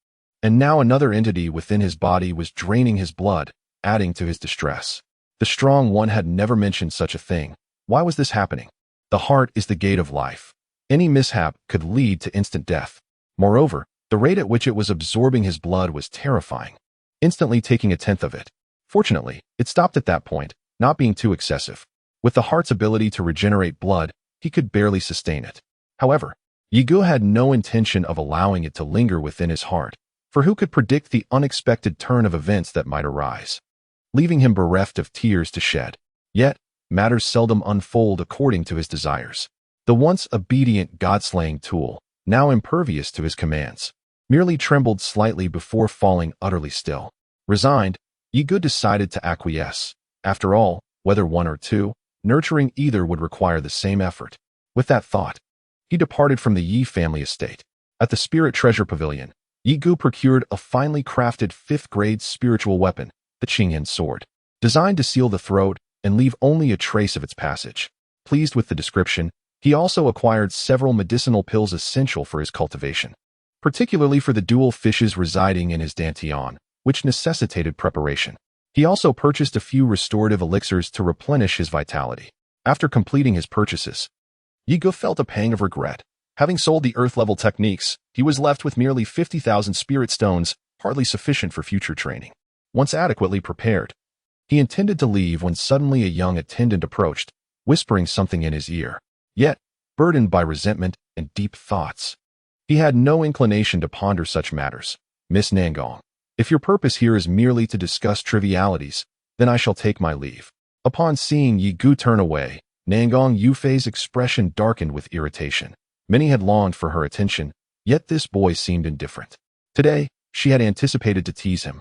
And now another entity within his body was draining his blood, adding to his distress. The strong one had never mentioned such a thing. Why was this happening? The heart is the gate of life. Any mishap could lead to instant death. Moreover, the rate at which it was absorbing his blood was terrifying, instantly taking 1/10 of it. Fortunately, it stopped at that point, not being too excessive. With the heart's ability to regenerate blood, he could barely sustain it. However, Yi Gu had no intention of allowing it to linger within his heart, for who could predict the unexpected turn of events that might arise, leaving him bereft of tears to shed. Yet, matters seldom unfold according to his desires. The once obedient god-slaying tool, now impervious to his commands, merely trembled slightly before falling utterly still. Resigned, Yi Gu decided to acquiesce. After all, whether one or two, nurturing either would require the same effort. With that thought, he departed from the Yi family estate. At the Spirit Treasure Pavilion, Yi Gu procured a finely crafted 5th-grade spiritual weapon, the Qingyan sword, designed to seal the throat and leave only a trace of its passage. Pleased with the description, he also acquired several medicinal pills essential for his cultivation, particularly for the dual fishes residing in his dantian, which necessitated preparation. He also purchased a few restorative elixirs to replenish his vitality. After completing his purchases, Yi Gu felt a pang of regret. Having sold the earth-level techniques, he was left with merely 50,000 spirit stones, hardly sufficient for future training. Once adequately prepared, he intended to leave when suddenly a young attendant approached, whispering something in his ear. Yet, burdened by resentment and deep thoughts, he had no inclination to ponder such matters. Miss Nangong, if your purpose here is merely to discuss trivialities, then I shall take my leave. Upon seeing Yi Gu turn away, Nangong Yufei's expression darkened with irritation. Many had longed for her attention, yet this boy seemed indifferent. Today, she had anticipated to tease him,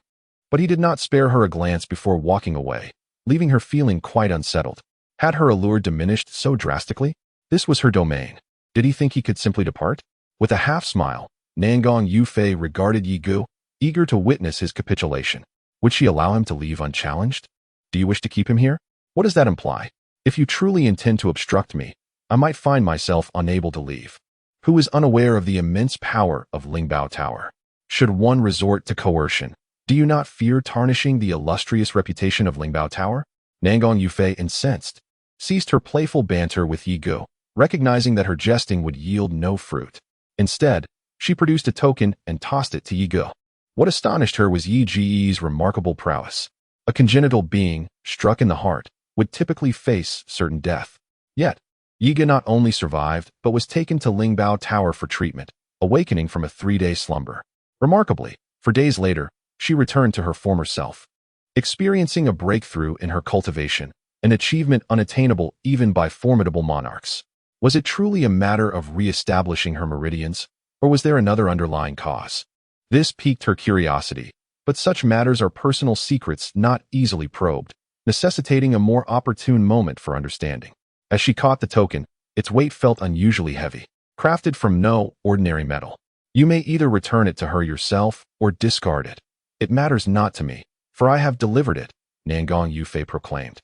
but he did not spare her a glance before walking away, leaving her feeling quite unsettled. Had her allure diminished so drastically? This was her domain. Did he think he could simply depart? With a half-smile, Nangong Yufei regarded Yi Gu, eager to witness his capitulation. Would she allow him to leave unchallenged? Do you wish to keep him here? What does that imply? If you truly intend to obstruct me, I might find myself unable to leave. Who is unaware of the immense power of Lingbao Tower? Should one resort to coercion, do you not fear tarnishing the illustrious reputation of Lingbao Tower? Nangong Yufei, incensed, ceased her playful banter with Yi Gu, recognizing that her jesting would yield no fruit. Instead, she produced a token and tossed it to Yi Gu. What astonished her was Yi Ji's remarkable prowess. A congenital being, struck in the heart, would typically face certain death. Yet, Yi Gu not only survived, but was taken to Lingbao Tower for treatment, awakening from a 3-day slumber. Remarkably, for days later, she returned to her former self, experiencing a breakthrough in her cultivation, an achievement unattainable even by formidable monarchs. Was it truly a matter of re-establishing her meridians, or was there another underlying cause? This piqued her curiosity, but such matters are personal secrets not easily probed, necessitating a more opportune moment for understanding. As she caught the token, its weight felt unusually heavy, crafted from no ordinary metal. You may either return it to her yourself or discard it. It matters not to me, for I have delivered it, Nangong Yufei proclaimed,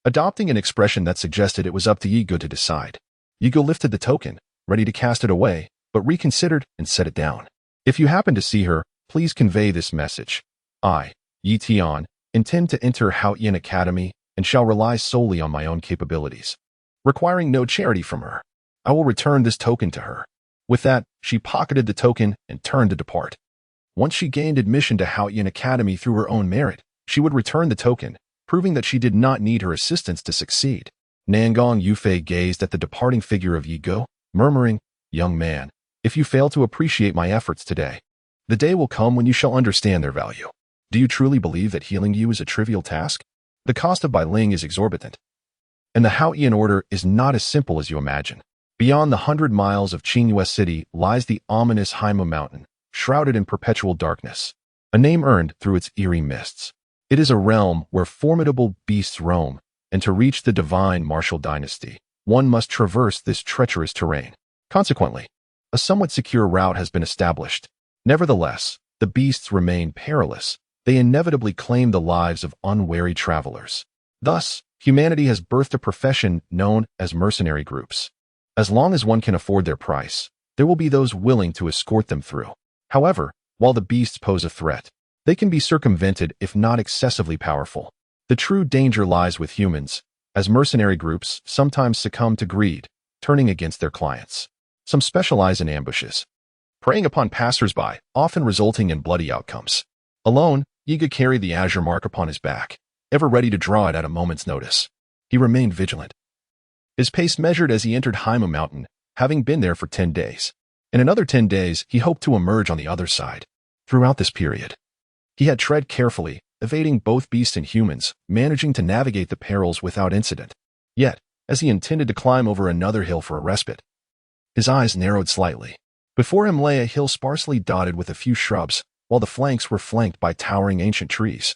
adopting an expression that suggested it was up to Yi Gu to decide. Yi Gu lifted the token, ready to cast it away, but reconsidered and set it down. If you happen to see her, please convey this message. I, Yi Tian, intend to enter Haoyan Academy and and shall rely solely on my own capabilities, requiring no charity from her. I will return this token to her." With that, she pocketed the token and turned to depart. Once she gained admission to Haoyan Academy through her own merit, she would return the token, proving that she did not need her assistance to succeed. Nangong Yufei gazed at the departing figure of Yi Go, murmuring, "Young man, if you fail to appreciate my efforts today, the day will come when you shall understand their value. Do you truly believe that healing you is a trivial task? The cost of Bailing is exorbitant, and the Haoyan order is not as simple as you imagine. Beyond the 100 miles of Qingyue City lies the ominous Haima Mountain, shrouded in perpetual darkness, a name earned through its eerie mists. It is a realm where formidable beasts roam, and to reach the divine martial dynasty, one must traverse this treacherous terrain. Consequently, a somewhat secure route has been established. Nevertheless, the beasts remain perilous. They inevitably claim the lives of unwary travelers. Thus, humanity has birthed a profession known as mercenary groups. As long as one can afford their price, there will be those willing to escort them through. However, while the beasts pose a threat, they can be circumvented if not excessively powerful. The true danger lies with humans, as mercenary groups sometimes succumb to greed, turning against their clients. Some specialize in ambushes, preying upon passers-by, often resulting in bloody outcomes. Alone, Yiga carried the azure mark upon his back, ever ready to draw it at a moment's notice. He remained vigilant, his pace measured as he entered Haima Mountain, having been there for 10 days. In another 10 days, he hoped to emerge on the other side. Throughout this period, he had tread carefully, evading both beasts and humans, managing to navigate the perils without incident. Yet, as he intended to climb over another hill for a respite, his eyes narrowed slightly. Before him lay a hill sparsely dotted with a few shrubs, while the flanks were flanked by towering ancient trees,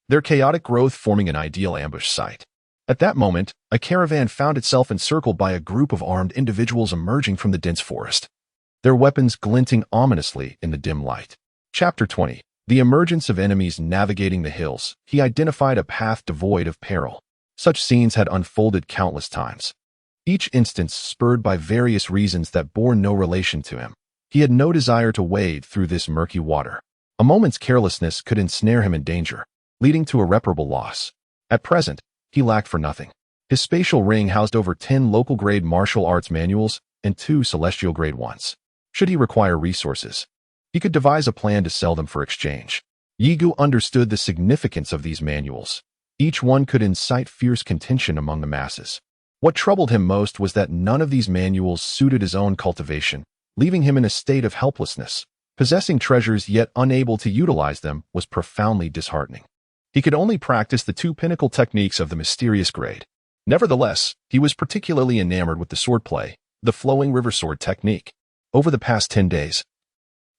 their chaotic growth forming an ideal ambush site. At that moment, a caravan found itself encircled by a group of armed individuals emerging from the dense forest, their weapons glinting ominously in the dim light. Chapter 20. The emergence of enemies navigating the hills. He identified a path devoid of peril. Such scenes had unfolded countless times, each instance spurred by various reasons that bore no relation to him. He had no desire to wade through this murky water. A moment's carelessness could ensnare him in danger, leading to irreparable loss. At present, he lacked for nothing. His spatial ring housed over 10 local-grade martial arts manuals and 2 celestial-grade ones. Should he require resources, he could devise a plan to sell them for exchange. Yigu understood the significance of these manuals. Each one could incite fierce contention among the masses. What troubled him most was that none of these manuals suited his own cultivation, leaving him in a state of helplessness. Possessing treasures yet unable to utilize them was profoundly disheartening. He could only practice the 2 pinnacle techniques of the mysterious grade. Nevertheless, he was particularly enamored with the swordplay, the flowing river sword technique. Over the past 10 days,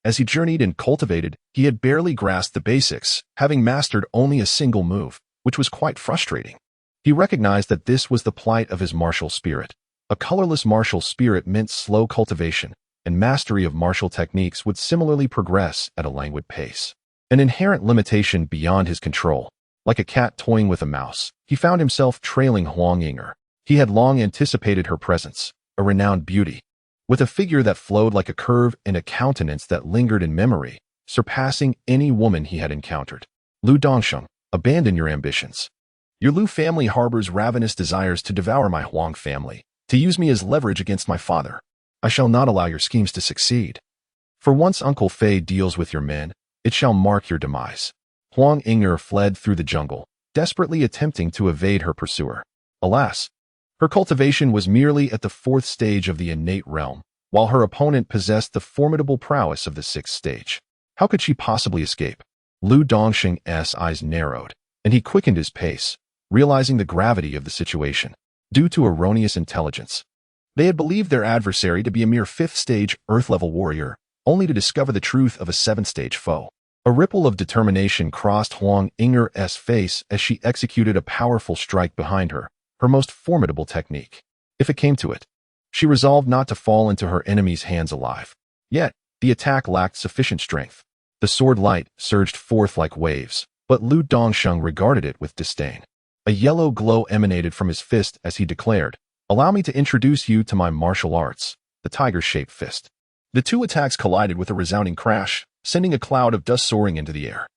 as he journeyed and cultivated, he had barely grasped the basics, having mastered only a single move, which was quite frustrating. He recognized that this was the plight of his martial spirit. A colorless martial spirit meant slow cultivation, and mastery of martial techniques would similarly progress at a languid pace. An inherent limitation beyond his control. Like a cat toying with a mouse, he found himself trailing Huang Yinger. He had long anticipated her presence, a renowned beauty, with a figure that flowed like a curve and a countenance that lingered in memory, surpassing any woman he had encountered. Lu Dongsheng, abandon your ambitions. Your Lu family harbors ravenous desires to devour my Huang family, to use me as leverage against my father. I shall not allow your schemes to succeed. For once Uncle Fei deals with your men, it shall mark your demise. Huang Yinger fled through the jungle, desperately attempting to evade her pursuer. Alas, her cultivation was merely at the 4th stage of the innate realm, while her opponent possessed the formidable prowess of the 6th stage. How could she possibly escape? Lu Dongsheng's eyes narrowed, and he quickened his pace, realizing the gravity of the situation. Due to erroneous intelligence, they had believed their adversary to be a mere 5th stage Earth-level warrior, only to discover the truth of a 7th stage foe. A ripple of determination crossed Huang Yinger's face as she executed a powerful strike behind her, her most formidable technique. If it came to it, she resolved not to fall into her enemy's hands alive. Yet, the attack lacked sufficient strength. The sword light surged forth like waves, but Lu Dongsheng regarded it with disdain. A yellow glow emanated from his fist as he declared, "Allow me to introduce you to my martial arts, the tiger-shaped fist." The 2 attacks collided with a resounding crash, sending a cloud of dust soaring into the air.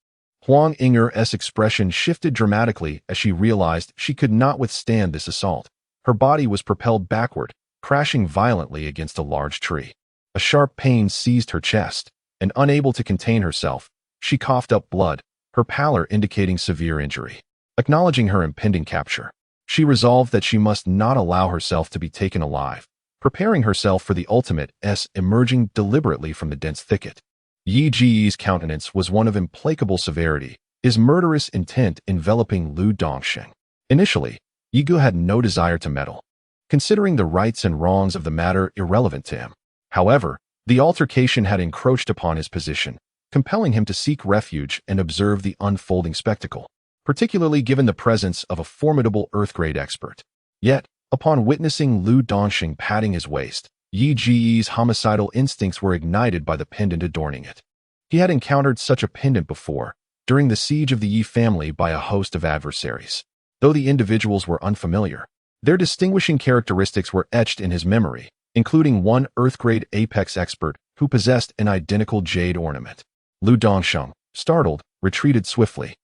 Huang Ying's expression shifted dramatically as she realized she could not withstand this assault. Her body was propelled backward, crashing violently against a large tree. A sharp pain seized her chest, and unable to contain herself, she coughed up blood, her pallor indicating severe injury. Acknowledging her impending capture, she resolved that she must not allow herself to be taken alive, preparing herself for the ultimate emerging deliberately from the dense thicket. Yi Ji's countenance was one of implacable severity, his murderous intent enveloping Lu Dongsheng. Initially, Yi Gu had no desire to meddle, considering the rights and wrongs of the matter irrelevant to him. However, the altercation had encroached upon his position, compelling him to seek refuge and observe the unfolding spectacle, particularly given the presence of a formidable earth-grade expert. Yet, upon witnessing Lu Dongsheng patting his waist, Yi Ji's homicidal instincts were ignited by the pendant adorning it. He had encountered such a pendant before, during the siege of the Yi family by a host of adversaries. Though the individuals were unfamiliar, their distinguishing characteristics were etched in his memory, including one earth-grade apex expert who possessed an identical jade ornament. Lu Dongsheng, startled, retreated swiftly,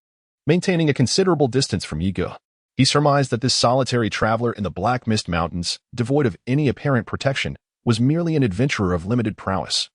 maintaining a considerable distance from Yi Gu. He surmised that this solitary traveler in the Black Mist Mountains, devoid of any apparent protection, was merely an adventurer of limited prowess,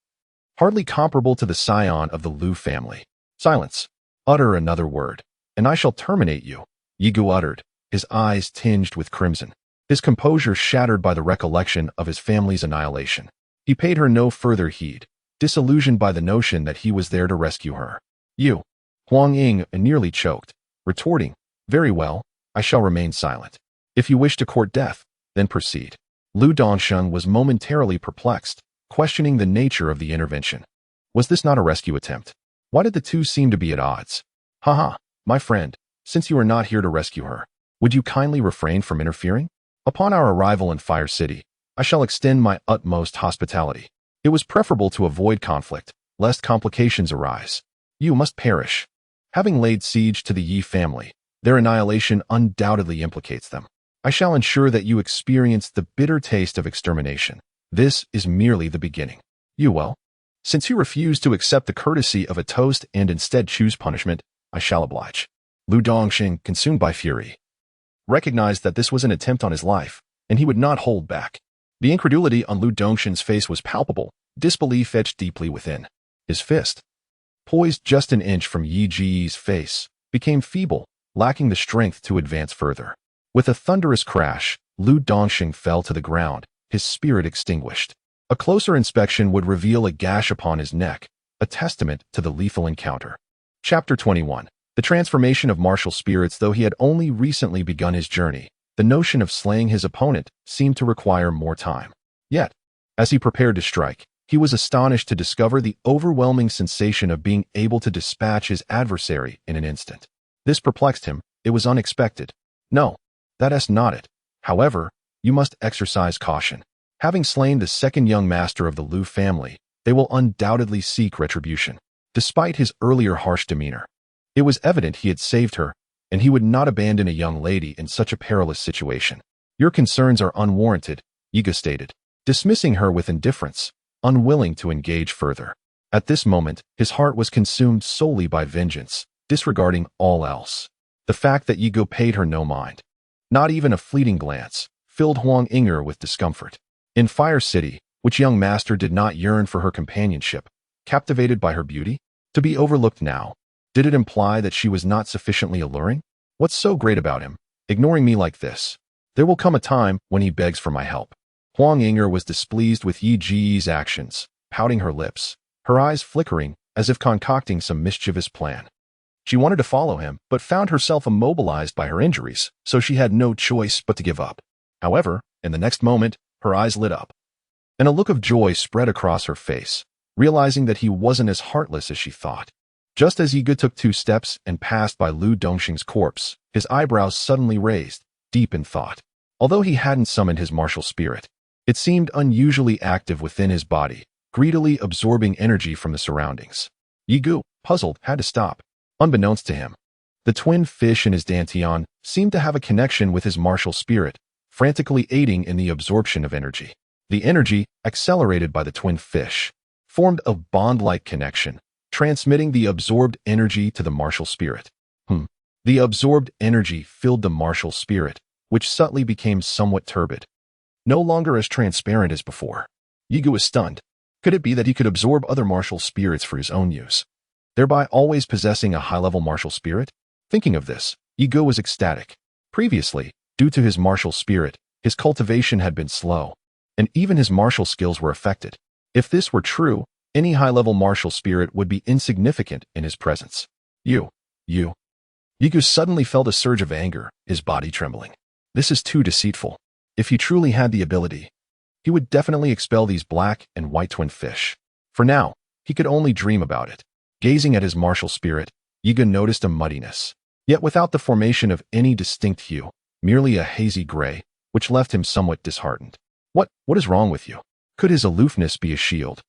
hardly comparable to the scion of the Lu family. Silence. Utter another word, and I shall terminate you, Yi Gu uttered, his eyes tinged with crimson, his composure shattered by the recollection of his family's annihilation. He paid her no further heed, disillusioned by the notion that he was there to rescue her. You, Huang Ying nearly choked, retorting, very well, I shall remain silent. If you wish to court death, then proceed. Lu Dongsheng was momentarily perplexed, questioning the nature of the intervention. Was this not a rescue attempt? Why did the two seem to be at odds? Haha, my friend, since you are not here to rescue her, would you kindly refrain from interfering? Upon our arrival in Fire City, I shall extend my utmost hospitality. It was preferable to avoid conflict, lest complications arise. You must perish. Having laid siege to the Yi family, their annihilation undoubtedly implicates them. I shall ensure that you experience the bitter taste of extermination. This is merely the beginning. Since you refuse to accept the courtesy of a toast and instead choose punishment, I shall oblige. Lu Dongsheng, consumed by fury, recognized that this was an attempt on his life, and he would not hold back. The incredulity on Lu Dongsheng's face was palpable, disbelief etched deeply within. His fist, poised just an inch from Yi Ji's face, became feeble, lacking the strength to advance further. With a thunderous crash, Lu Dongsheng fell to the ground, his spirit extinguished. A closer inspection would reveal a gash upon his neck, a testament to the lethal encounter. Chapter 21. The transformation of martial spirits. Though he had only recently begun his journey, the notion of slaying his opponent seemed to require more time. Yet, as he prepared to strike, he was astonished to discover the overwhelming sensation of being able to dispatch his adversary in an instant. This perplexed him. It was unexpected. No, that's not it. However, you must exercise caution. Having slain the second young master of the Lu family, they will undoubtedly seek retribution. Despite his earlier harsh demeanor, it was evident he had saved her, and he would not abandon a young lady in such a perilous situation. Your concerns are unwarranted, Yi Gu stated, dismissing her with indifference, unwilling to engage further. At this moment, his heart was consumed solely by vengeance, disregarding all else. The fact that Yi Gu paid her no mind, not even a fleeting glance, filled Huang Ying with discomfort. In Fire City, which young master did not yearn for her companionship, captivated by her beauty? To be overlooked now, did it imply that she was not sufficiently alluring? What's so great about him, ignoring me like this? There will come a time when he begs for my help. Huang Ying was displeased with Yi Ji's actions, pouting her lips, her eyes flickering as if concocting some mischievous plan. She wanted to follow him, but found herself immobilized by her injuries, so she had no choice but to give up. However, in the next moment, her eyes lit up, and a look of joy spread across her face, realizing that he wasn't as heartless as she thought. Just as Yi Gu took 2 steps and passed by Lu Dongsheng's corpse, his eyebrows suddenly raised, deep in thought. Although he hadn't summoned his martial spirit, it seemed unusually active within his body, greedily absorbing energy from the surroundings. Yi Gu, puzzled, had to stop. Unbeknownst to him, the twin fish in his dantian seemed to have a connection with his martial spirit, frantically aiding in the absorption of energy. The energy, accelerated by the twin fish, formed a bond-like connection, transmitting the absorbed energy to the martial spirit. The absorbed energy filled the martial spirit, which subtly became somewhat turbid, no longer as transparent as before. Yigu was stunned. Could it be that he could absorb other martial spirits for his own use, thereby always possessing a high-level martial spirit? Thinking of this, Yigu was ecstatic. Previously, due to his martial spirit, his cultivation had been slow, and even his martial skills were affected. If this were true, any high-level martial spirit would be insignificant in his presence. You. Yigu suddenly felt a surge of anger, his body trembling. This is too deceitful. If he truly had the ability, he would definitely expel these black and white twin fish. For now, he could only dream about it. Gazing at his martial spirit, Yigu noticed a muddiness, yet without the formation of any distinct hue, merely a hazy gray, which left him somewhat disheartened. What is wrong with you? Could his aloofness be a shield?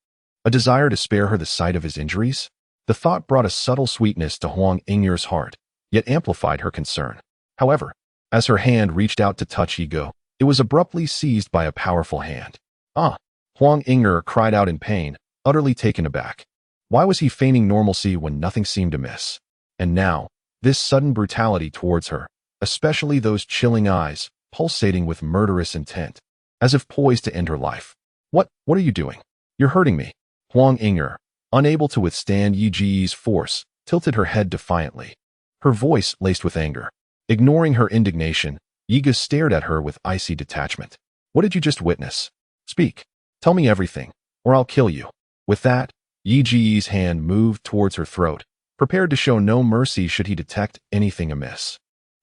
A desire to spare her the sight of his injuries? The thought brought a subtle sweetness to Huang Ying'er's heart, yet amplified her concern. However, as her hand reached out to touch Yigu, it was abruptly seized by a powerful hand. Huang Ying'er cried out in pain, utterly taken aback. Why was he feigning normalcy when nothing seemed amiss? And now, this sudden brutality towards her, especially those chilling eyes, pulsating with murderous intent, as if poised to end her life. What are you doing? You're hurting me. Huang Ying'er, unable to withstand Yi Ji's force, tilted her head defiantly, her voice laced with anger. Ignoring her indignation, Yigu stared at her with icy detachment. What did you just witness? Speak. Tell me everything, or I'll kill you. With that, Yi Ji's hand moved towards her throat, prepared to show no mercy should he detect anything amiss.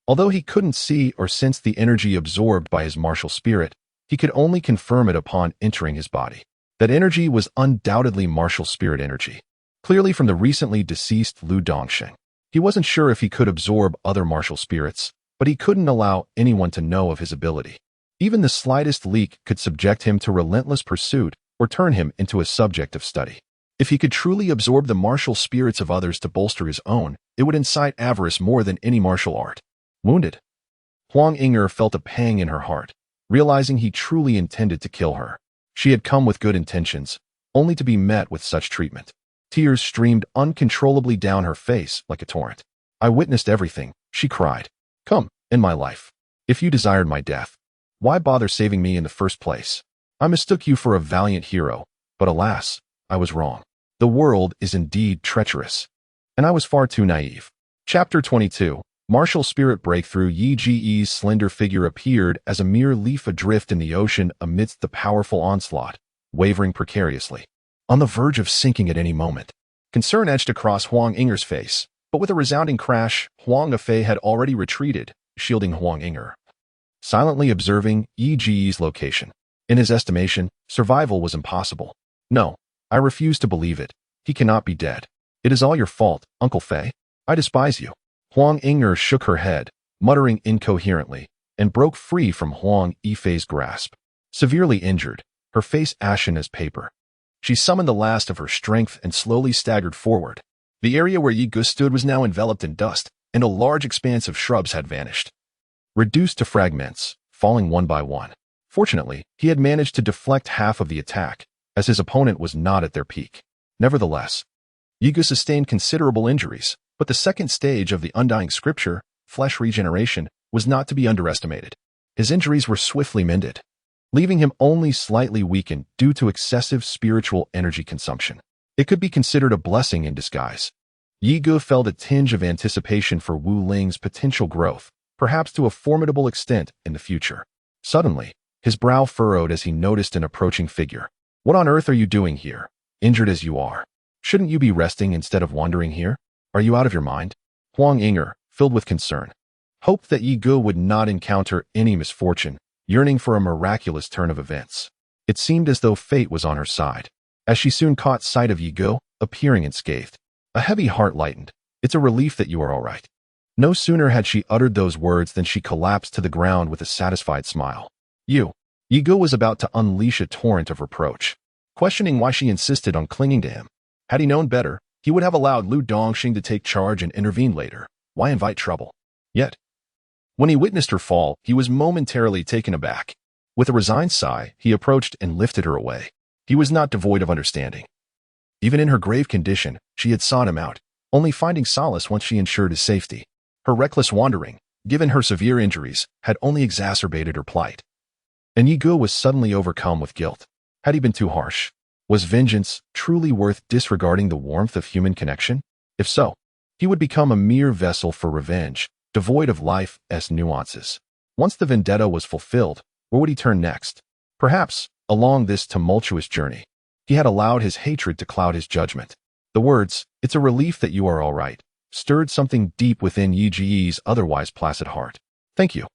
Although he couldn't see or sense the energy absorbed by his martial spirit, he could only confirm it upon entering his body. That energy was undoubtedly martial spirit energy, clearly from the recently deceased Lu Dongsheng. He wasn't sure if he could absorb other martial spirits, but he couldn't allow anyone to know of his ability. Even the slightest leak could subject him to relentless pursuit or turn him into a subject of study. If he could truly absorb the martial spirits of others to bolster his own, it would incite avarice more than any martial art. Wounded, Huang Ying'er felt a pang in her heart, realizing he truly intended to kill her. She had come with good intentions, only to be met with such treatment. Tears streamed uncontrollably down her face like a torrent. I witnessed everything, she cried. Come, end my life. If you desired my death, why bother saving me in the first place? I mistook you for a valiant hero, but alas, I was wrong. The world is indeed treacherous, and I was far too naive. Chapter 22. Martial Spirit Breakthrough. Yi Ji's slender figure appeared as a mere leaf adrift in the ocean amidst the powerful onslaught, wavering precariously, on the verge of sinking at any moment. Concern edged across Huang Ying'er's face, but with a resounding crash, Huang Yifei had already retreated, shielding Huang Ying'er, silently observing Yi Ji's location. In his estimation, survival was impossible. No, I refuse to believe it. He cannot be dead. It is all your fault, Uncle Fei. I despise you. Huang Ying'er shook her head, muttering incoherently, and broke free from Huang Yifei's grasp. Severely injured, her face ashen as paper, she summoned the last of her strength and slowly staggered forward. The area where Yigu stood was now enveloped in dust, and a large expanse of shrubs had vanished, reduced to fragments, falling one by one. Fortunately, he had managed to deflect half of the attack, as his opponent was not at their peak. Nevertheless, Yigu sustained considerable injuries, but the second stage of the undying scripture, flesh regeneration, was not to be underestimated. His injuries were swiftly mended, leaving him only slightly weakened due to excessive spiritual energy consumption. It could be considered a blessing in disguise. Yigu felt a tinge of anticipation for Wu Ling's potential growth, perhaps to a formidable extent in the future. Suddenly, his brow furrowed as he noticed an approaching figure. What on earth are you doing here, injured as you are? Shouldn't you be resting instead of wandering here? Are you out of your mind? Huang Ying'er, filled with concern, hoped that Yigu would not encounter any misfortune, yearning for a miraculous turn of events. It seemed as though fate was on her side, as she soon caught sight of Yigu, appearing unscathed. A heavy heart lightened. It's a relief that you are all right. No sooner had she uttered those words than she collapsed to the ground with a satisfied smile. Yigu was about to unleash a torrent of reproach, questioning why she insisted on clinging to him. Had he known better, he would have allowed Lu Dongxing to take charge and intervene later. Why invite trouble? Yet, when he witnessed her fall, he was momentarily taken aback. With a resigned sigh, he approached and lifted her away. He was not devoid of understanding. Even in her grave condition, she had sought him out, only finding solace once she ensured his safety. Her reckless wandering, given her severe injuries, had only exacerbated her plight. And Yi Ge was suddenly overcome with guilt. Had he been too harsh? Was vengeance truly worth disregarding the warmth of human connection? If so, he would become a mere vessel for revenge, devoid of life's nuances. Once the vendetta was fulfilled, where would he turn next? Perhaps, along this tumultuous journey, he had allowed his hatred to cloud his judgment. The words, "It's a relief that you are all right," stirred something deep within Yi Ge's otherwise placid heart. "Thank you,"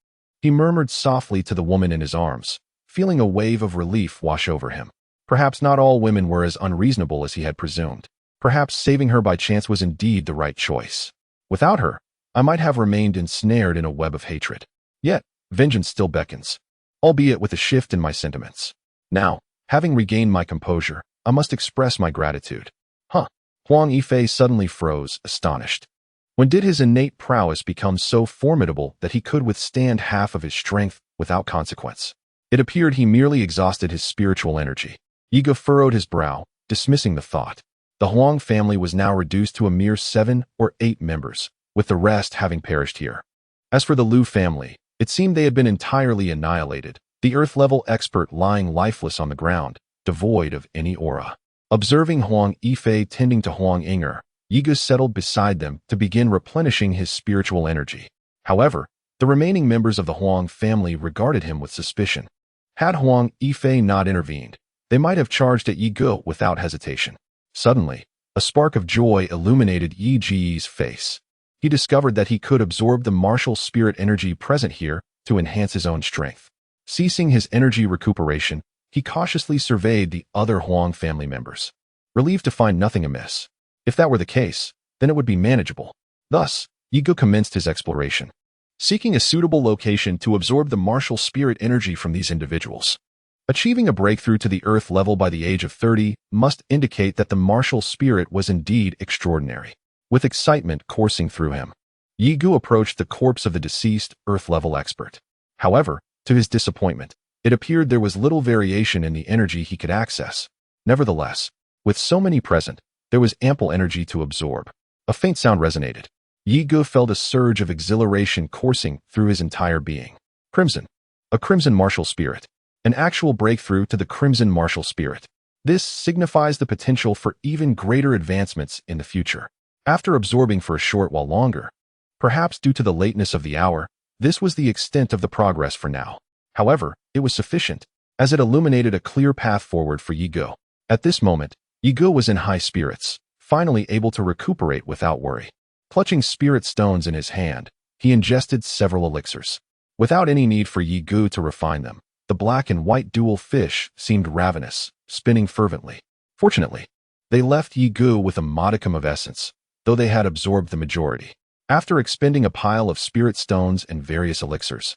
he murmured softly to the woman in his arms, feeling a wave of relief wash over him. Perhaps not all women were as unreasonable as he had presumed. Perhaps saving her by chance was indeed the right choice. Without her, I might have remained ensnared in a web of hatred. Yet, vengeance still beckons, albeit with a shift in my sentiments. Now, having regained my composure, I must express my gratitude. Huang Yifei suddenly froze, astonished. When did his innate prowess become so formidable that he could withstand half of his strength without consequence? It appeared he merely exhausted his spiritual energy. Yi Ge furrowed his brow, dismissing the thought. The Huang family was now reduced to a mere 7 or 8 members, with the rest having perished here. As for the Liu family, it seemed they had been entirely annihilated, the earth-level expert lying lifeless on the ground, devoid of any aura. Observing Huang Yifei tending to Huang Inger, Yi Ge settled beside them to begin replenishing his spiritual energy. However, the remaining members of the Huang family regarded him with suspicion. Had Huang Yifei not intervened, they might have charged at Yi Ge without hesitation. Suddenly, a spark of joy illuminated Yi Ge's face. He discovered that he could absorb the martial spirit energy present here to enhance his own strength. Ceasing his energy recuperation, he cautiously surveyed the other Huang family members, relieved to find nothing amiss. If that were the case, then it would be manageable. Thus, Yi Ge commenced his exploration, seeking a suitable location to absorb the martial spirit energy from these individuals. Achieving a breakthrough to the earth level by the age of 30 must indicate that the martial spirit was indeed extraordinary. With excitement coursing through him, Yi Ge approached the corpse of the deceased earth-level expert. However, to his disappointment, it appeared there was little variation in the energy he could access. Nevertheless, with so many present, there was ample energy to absorb. A faint sound resonated. Yi Ge felt a surge of exhilaration coursing through his entire being. Crimson. A crimson martial spirit. An actual breakthrough to the crimson martial spirit. This signifies the potential for even greater advancements in the future. After absorbing for a short while longer, perhaps due to the lateness of the hour, this was the extent of the progress for now. However, it was sufficient, as it illuminated a clear path forward for Yi Ge. At this moment, Yi Ge was in high spirits, finally able to recuperate without worry. Clutching spirit stones in his hand, he ingested several elixirs. Without any need for Yi Ge to refine them, the black and white dual fish seemed ravenous, spinning fervently. Fortunately, they left Yi Ge with a modicum of essence, though they had absorbed the majority. After expending a pile of spirit stones and various elixirs,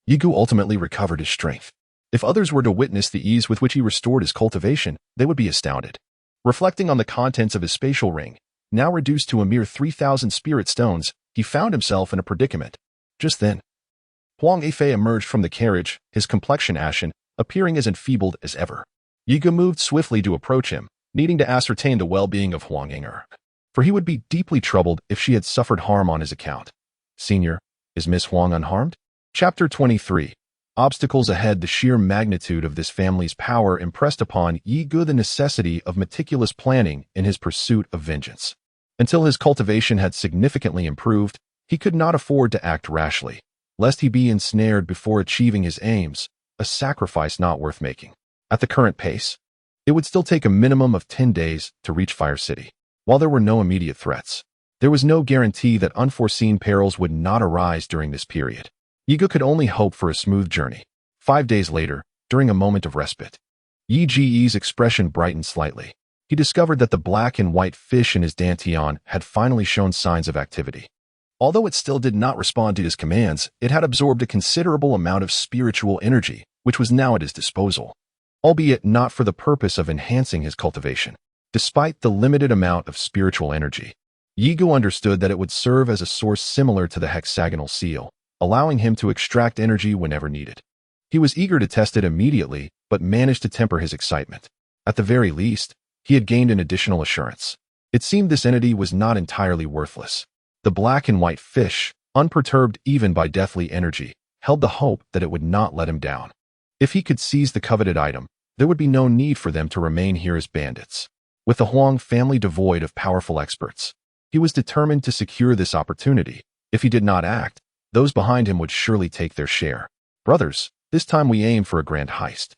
Yi Ge ultimately recovered his strength. If others were to witness the ease with which he restored his cultivation, they would be astounded. Reflecting on the contents of his spatial ring, now reduced to a mere 3,000 spirit stones, he found himself in a predicament. Just then, Huang Yifei emerged from the carriage, his complexion ashen, appearing as enfeebled as ever. Yi Ge moved swiftly to approach him, needing to ascertain the well-being of Huang Inger, for he would be deeply troubled if she had suffered harm on his account. Senior, is Miss Huang unharmed? Chapter 23. Obstacles ahead. The sheer magnitude of this family's power impressed upon Yi Ge the necessity of meticulous planning in his pursuit of vengeance. Until his cultivation had significantly improved, he could not afford to act rashly, lest he be ensnared before achieving his aims, a sacrifice not worth making. At the current pace, it would still take a minimum of 10 days to reach Fire City. While there were no immediate threats, there was no guarantee that unforeseen perils would not arise during this period. Yi Ge could only hope for a smooth journey. 5 days later, during a moment of respite, Yi Ge's expression brightened slightly. He discovered that the black and white fish in his dantian had finally shown signs of activity. Although it still did not respond to his commands, it had absorbed a considerable amount of spiritual energy, which was now at his disposal, albeit not for the purpose of enhancing his cultivation. Despite the limited amount of spiritual energy, Yi Ge understood that it would serve as a source similar to the hexagonal seal, allowing him to extract energy whenever needed. He was eager to test it immediately, but managed to temper his excitement. At the very least, he had gained an additional assurance. It seemed this entity was not entirely worthless. The black and white fish, unperturbed even by deathly energy, held the hope that it would not let him down. If he could seize the coveted item, there would be no need for them to remain here as bandits. With the Huang family devoid of powerful experts, he was determined to secure this opportunity. If he did not act, those behind him would surely take their share. Brothers, this time we aim for a grand heist.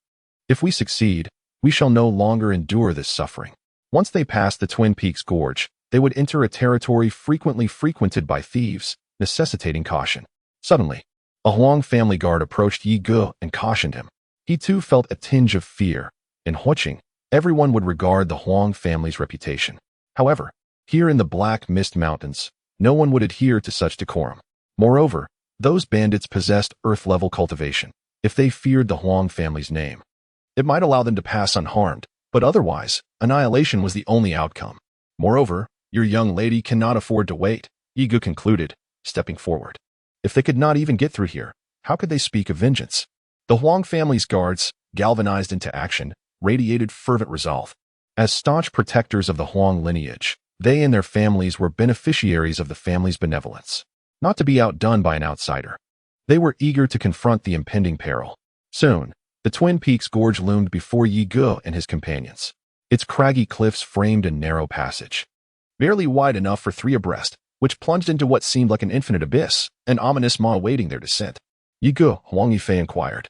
If we succeed, we shall no longer endure this suffering. Once they passed the Twin Peaks Gorge, they would enter a territory frequently frequented by thieves, necessitating caution. Suddenly, a Huang family guard approached Yi Ge and cautioned him. He too felt a tinge of fear. In Huqing, everyone would regard the Huang family's reputation. However, here in the Black Mist Mountains, no one would adhere to such decorum. Moreover, those bandits possessed earth-level cultivation. If they feared the Huang family's name, it might allow them to pass unharmed, but otherwise, annihilation was the only outcome. Moreover, your young lady cannot afford to wait, Yi Ge concluded, stepping forward. If they could not even get through here, how could they speak of vengeance? The Huang family's guards, galvanized into action, radiated fervent resolve. As staunch protectors of the Huang lineage, they and their families were beneficiaries of the family's benevolence. Not to be outdone by an outsider, they were eager to confront the impending peril. Soon, the Twin Peaks Gorge loomed before Yi Ge and his companions. Its craggy cliffs framed a narrow passage, barely wide enough for three abreast, which plunged into what seemed like an infinite abyss, an ominous maw awaiting their descent. Yi Ge, Huang Yifei inquired.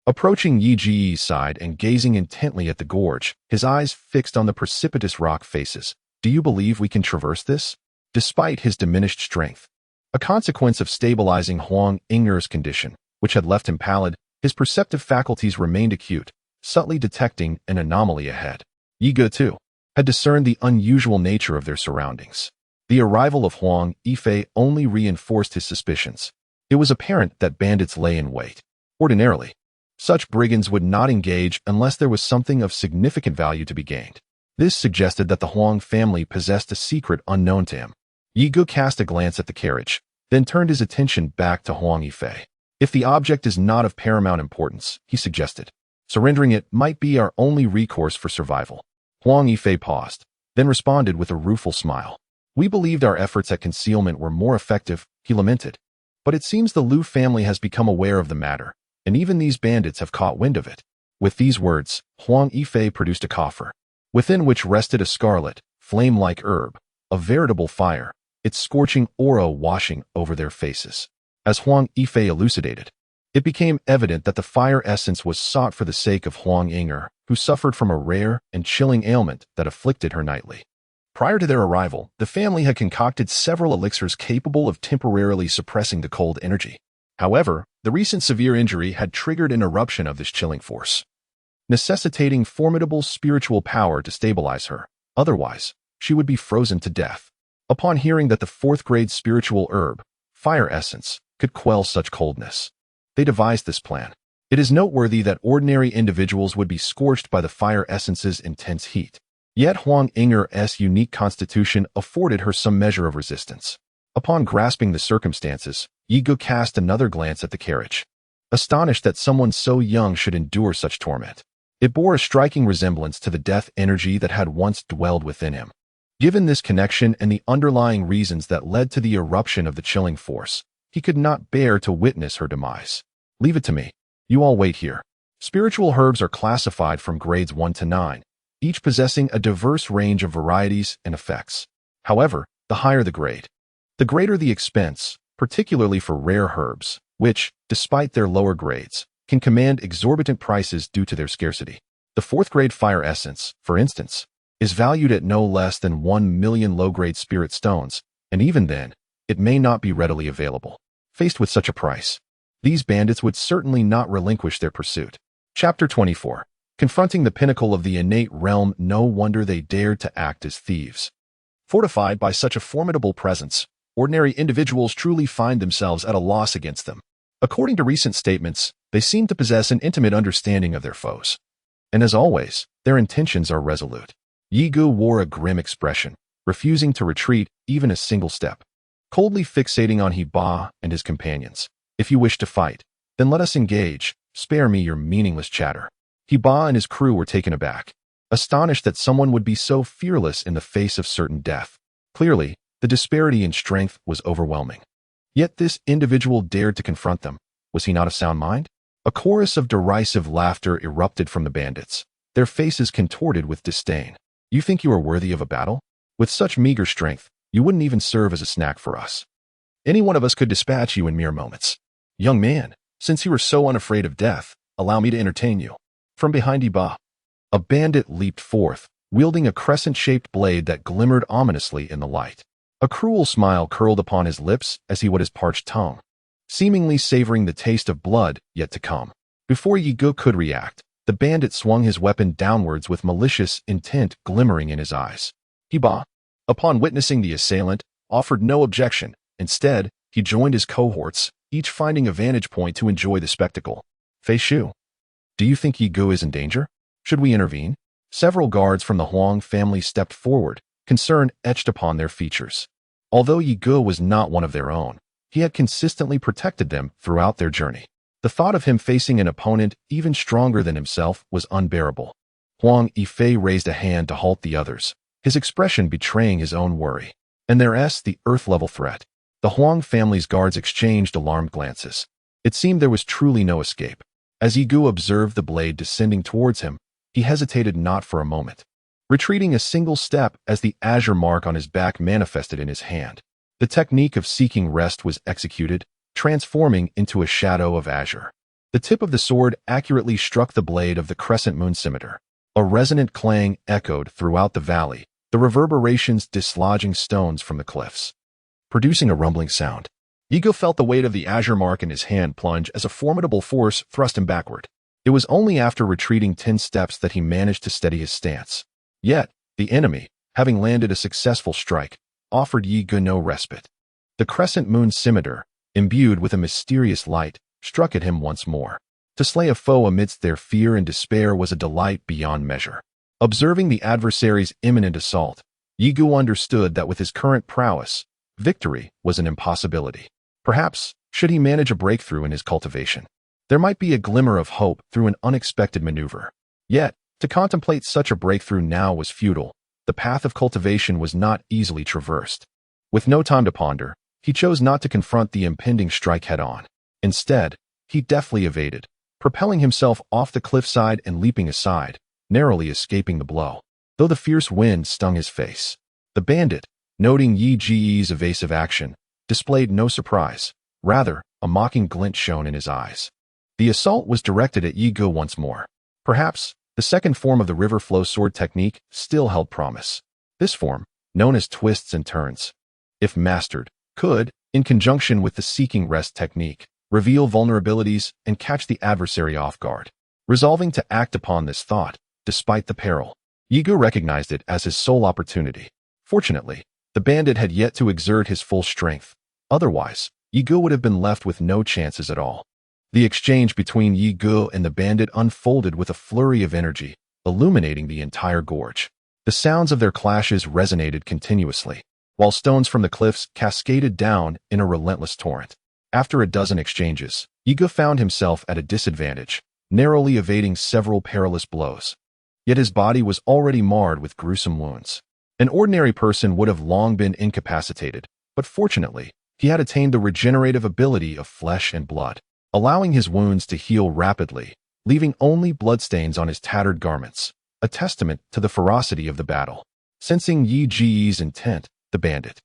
Approaching Yi Ji's side and gazing intently at the gorge, his eyes fixed on the precipitous rock faces. Do you believe we can traverse this? Despite his diminished strength, a consequence of stabilizing Huang Ying'er's condition, which had left him pallid, his perceptive faculties remained acute, subtly detecting an anomaly ahead. Yi Ge, too, had discerned the unusual nature of their surroundings. The arrival of Huang Yifei only reinforced his suspicions. It was apparent that bandits lay in wait. Ordinarily, such brigands would not engage unless there was something of significant value to be gained. This suggested that the Huang family possessed a secret unknown to him. Yi Ge cast a glance at the carriage, then turned his attention back to Huang Yifei. If the object is not of paramount importance, he suggested, surrendering it might be our only recourse for survival. Huang Yifei paused, then responded with a rueful smile. We believed our efforts at concealment were more effective, he lamented. But it seems the Liu family has become aware of the matter, and even these bandits have caught wind of it. With these words, Huang Yifei produced a coffer, within which rested a scarlet, flame-like herb, a veritable fire, its scorching aura washing over their faces. As Huang Yifei elucidated, it became evident that the fire essence was sought for the sake of Huang Ying'er, who suffered from a rare and chilling ailment that afflicted her nightly. Prior to their arrival, the family had concocted several elixirs capable of temporarily suppressing the cold energy. However, the recent severe injury had triggered an eruption of this chilling force, necessitating formidable spiritual power to stabilize her. Otherwise, she would be frozen to death. Upon hearing that the fourth-grade spiritual herb, fire essence, could quell such coldness, they devised this plan. It is noteworthy that ordinary individuals would be scorched by the fire essence's intense heat. Yet Huang Ying'er's unique constitution afforded her some measure of resistance. Upon grasping the circumstances, Yi Ge cast another glance at the carriage, astonished that someone so young should endure such torment. It bore a striking resemblance to the death energy that had once dwelled within him. Given this connection and the underlying reasons that led to the eruption of the chilling force, he could not bear to witness her demise. Leave it to me. You all wait here. Spiritual herbs are classified from grades 1 to 9, each possessing a diverse range of varieties and effects. However, the higher the grade, the greater the expense, particularly for rare herbs, which, despite their lower grades, can command exorbitant prices due to their scarcity. The fourth-grade fire essence, for instance, is valued at no less than 1 million low-grade spirit stones, and even then, it may not be readily available. Faced with such a price, these bandits would certainly not relinquish their pursuit. Chapter 24. Confronting the pinnacle of the innate realm, no wonder they dared to act as thieves. Fortified by such a formidable presence, ordinary individuals truly find themselves at a loss against them. According to recent statements, they seem to possess an intimate understanding of their foes. And as always, their intentions are resolute. Yi Ge wore a grim expression, refusing to retreat even a single step, coldly fixating on Ba and his companions. If you wish to fight, then let us engage. Spare me your meaningless chatter. Ba and his crew were taken aback. astonished that someone would be so fearless in the face of certain death. Clearly, the disparity in strength was overwhelming. Yet this individual dared to confront them. Was he not of sound mind? A chorus of derisive laughter erupted from the bandits, their faces contorted with disdain. You think you are worthy of a battle? With such meager strength, you wouldn't even serve as a snack for us. Any one of us could dispatch you in mere moments. Young man, since you are so unafraid of death, allow me to entertain you. From behind Iba, a bandit leaped forth, wielding a crescent-shaped blade that glimmered ominously in the light. A cruel smile curled upon his lips as he wet his parched tongue, seemingly savoring the taste of blood yet to come. Before Yigo could react, the bandit swung his weapon downwards with malicious intent glimmering in his eyes. Iba, upon witnessing the assailant, offered no objection. Instead, he joined his cohorts, each finding a vantage point to enjoy the spectacle. Fei Shu, do you think Yigo is in danger? Should we intervene? Several guards from the Huang family stepped forward, concern etched upon their features. Although Yigo was not one of their own, he had consistently protected them throughout their journey. The thought of him facing an opponent even stronger than himself was unbearable. Huang Yifei raised a hand to halt the others, his expression betraying his own worry. And there's the Earth-level threat. The Huang family's guards exchanged alarmed glances. It seemed there was truly no escape. As Yigu observed the blade descending towards him, he hesitated not for a moment, retreating a single step as the azure mark on his back manifested in his hand. The technique of seeking rest was executed, transforming into a shadow of azure. The tip of the sword accurately struck the blade of the crescent moon scimitar. A resonant clang echoed throughout the valley, the reverberations dislodging stones from the cliffs, producing a rumbling sound. Yigo felt the weight of the azure mark in his hand plunge as a formidable force thrust him backward. It was only after retreating 10 steps that he managed to steady his stance. Yet, the enemy, having landed a successful strike, offered Yigo no respite. The crescent moon scimitar, imbued with a mysterious light, struck at him once more. To slay a foe amidst their fear and despair was a delight beyond measure. Observing the adversary's imminent assault, Yigu understood that with his current prowess, victory was an impossibility. Perhaps, should he manage a breakthrough in his cultivation, there might be a glimmer of hope through an unexpected maneuver. Yet, to contemplate such a breakthrough now was futile. The path of cultivation was not easily traversed. With no time to ponder, he chose not to confront the impending strike head-on. Instead, he deftly evaded, propelling himself off the cliffside and leaping aside, narrowly escaping the blow. Though the fierce wind stung his face, the bandit, noting Yi Ji's evasive action, displayed no surprise. Rather, a mocking glint shone in his eyes. The assault was directed at Yigo once more. Perhaps, the second form of the river flow sword technique still held promise. This form, known as twists and turns, if mastered, could, in conjunction with the seeking rest technique, reveal vulnerabilities and catch the adversary off guard. Resolving to act upon this thought, despite the peril, Yigo recognized it as his sole opportunity. Fortunately, the bandit had yet to exert his full strength. Otherwise, Yigo would have been left with no chances at all. The exchange between Yigo and the bandit unfolded with a flurry of energy, illuminating the entire gorge. The sounds of their clashes resonated continuously, while stones from the cliffs cascaded down in a relentless torrent. After a dozen exchanges, Yigo found himself at a disadvantage, narrowly evading several perilous blows. Yet his body was already marred with gruesome wounds. An ordinary person would have long been incapacitated, but fortunately, he had attained the regenerative ability of flesh and blood, allowing his wounds to heal rapidly, leaving only bloodstains on his tattered garments, a testament to the ferocity of the battle. Sensing Yi Ji's intent, the bandit,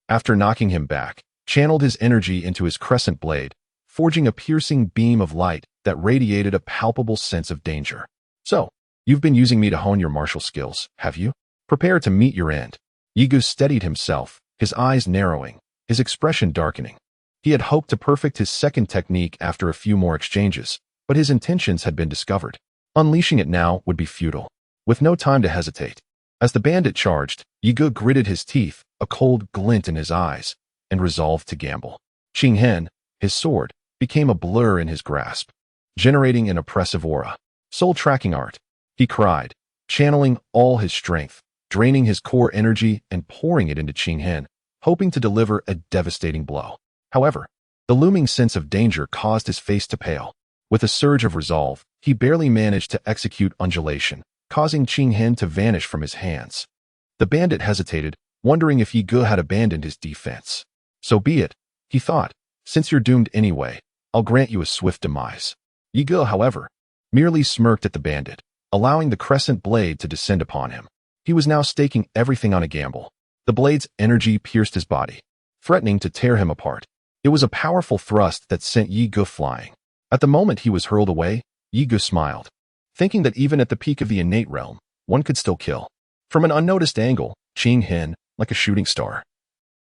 after knocking him back, channeled his energy into his crescent blade, forging a piercing beam of light that radiated a palpable sense of danger. So, you've been using me to hone your martial skills, have you? Prepare to meet your end. Yigu steadied himself, his eyes narrowing, his expression darkening. He had hoped to perfect his second technique after a few more exchanges, but his intentions had been discovered. Unleashing it now would be futile. With no time to hesitate, as the bandit charged, Yigu gritted his teeth, a cold glint in his eyes, and resolved to gamble. Qing Hen, his sword, became a blur in his grasp, generating an oppressive aura. Soul tracking art, he cried, channeling all his strength, draining his core energy and pouring it into Qing Hen, hoping to deliver a devastating blow. However, the looming sense of danger caused his face to pale. With a surge of resolve, he barely managed to execute undulation, causing Qing Hin to vanish from his hands. The bandit hesitated, wondering if Yi Ge had abandoned his defense. So be it, he thought. Since you're doomed anyway, I'll grant you a swift demise. Yi Ge, however, merely smirked at the bandit, allowing the crescent blade to descend upon him. He was now staking everything on a gamble. The blade's energy pierced his body, threatening to tear him apart. It was a powerful thrust that sent Yi Ge flying. At the moment he was hurled away, Yi Ge smiled, thinking that even at the peak of the innate realm, one could still kill. From an unnoticed angle, Qing Hin, like a shooting star,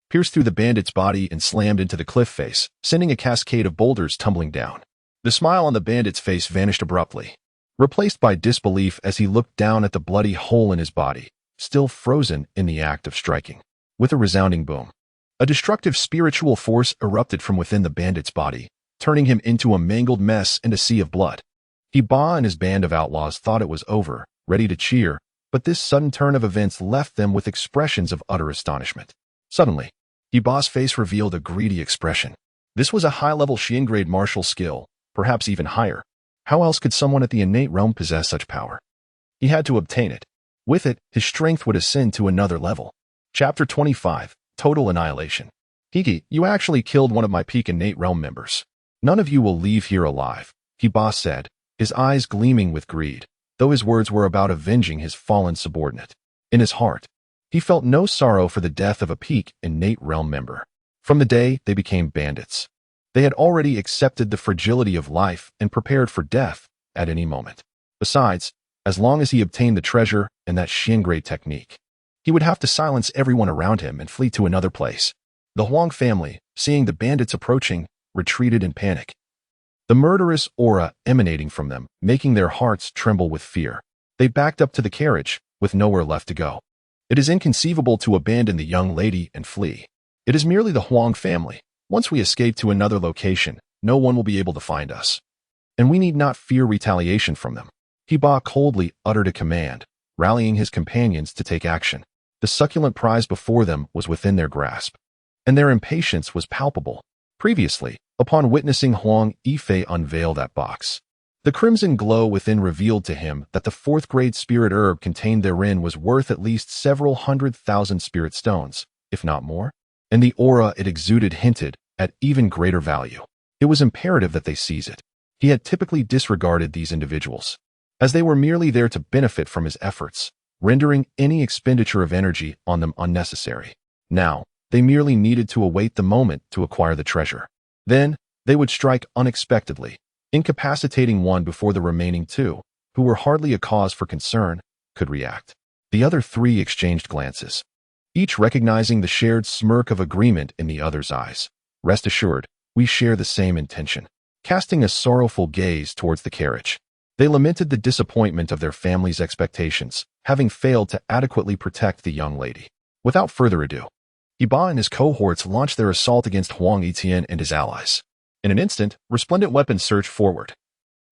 pierced through the bandit's body and slammed into the cliff face, sending a cascade of boulders tumbling down. The smile on the bandit's face vanished abruptly, replaced by disbelief as he looked down at the bloody hole in his body, still frozen in the act of striking. With a resounding boom, a destructive spiritual force erupted from within the bandit's body, turning him into a mangled mess and a sea of blood. Yi Ba and his band of outlaws thought it was over, ready to cheer, but this sudden turn of events left them with expressions of utter astonishment. Suddenly, Yi Ba's face revealed a greedy expression. This was a high-level Xian-grade martial skill, perhaps even higher. How else could someone at the innate realm possess such power? He had to obtain it. With it, his strength would ascend to another level. Chapter 25, Total Annihilation. Hiki, you actually killed one of my peak innate realm members. None of you will leave here alive, Yi Ba said, his eyes gleaming with greed, though his words were about avenging his fallen subordinate. In his heart, he felt no sorrow for the death of a peak innate realm member. From the day they became bandits, they had already accepted the fragility of life and prepared for death at any moment. Besides, as long as he obtained the treasure and that Xian-grade technique, he would have to silence everyone around him and flee to another place. The Huang family, seeing the bandits approaching, retreated in panic, the murderous aura emanating from them, making their hearts tremble with fear. They backed up to the carriage, with nowhere left to go. It is inconceivable to abandon the young lady and flee. It is merely the Huang family. Once we escape to another location, no one will be able to find us. And we need not fear retaliation from them. Yi Ba coldly uttered a command, rallying his companions to take action. The succulent prize before them was within their grasp, and their impatience was palpable. Previously, upon witnessing Huang Yifei unveil that box, the crimson glow within revealed to him that the fourth-grade spirit herb contained therein was worth at least several 100,000 spirit stones, if not more, and the aura it exuded hinted at even greater value. It was imperative that they seize it. He had typically disregarded these individuals, as they were merely there to benefit from his efforts, rendering any expenditure of energy on them unnecessary. Now, they merely needed to await the moment to acquire the treasure. Then, they would strike unexpectedly, incapacitating one before the remaining two, who were hardly a cause for concern, could react. The other three exchanged glances, each recognizing the shared smirk of agreement in the other's eyes. Rest assured, we share the same intention. Casting a sorrowful gaze towards the carriage, they lamented the disappointment of their family's expectations, having failed to adequately protect the young lady. Without further ado, Yi Ba and his cohorts launched their assault against Huang Yitian and his allies. In an instant, resplendent weapons surged forward,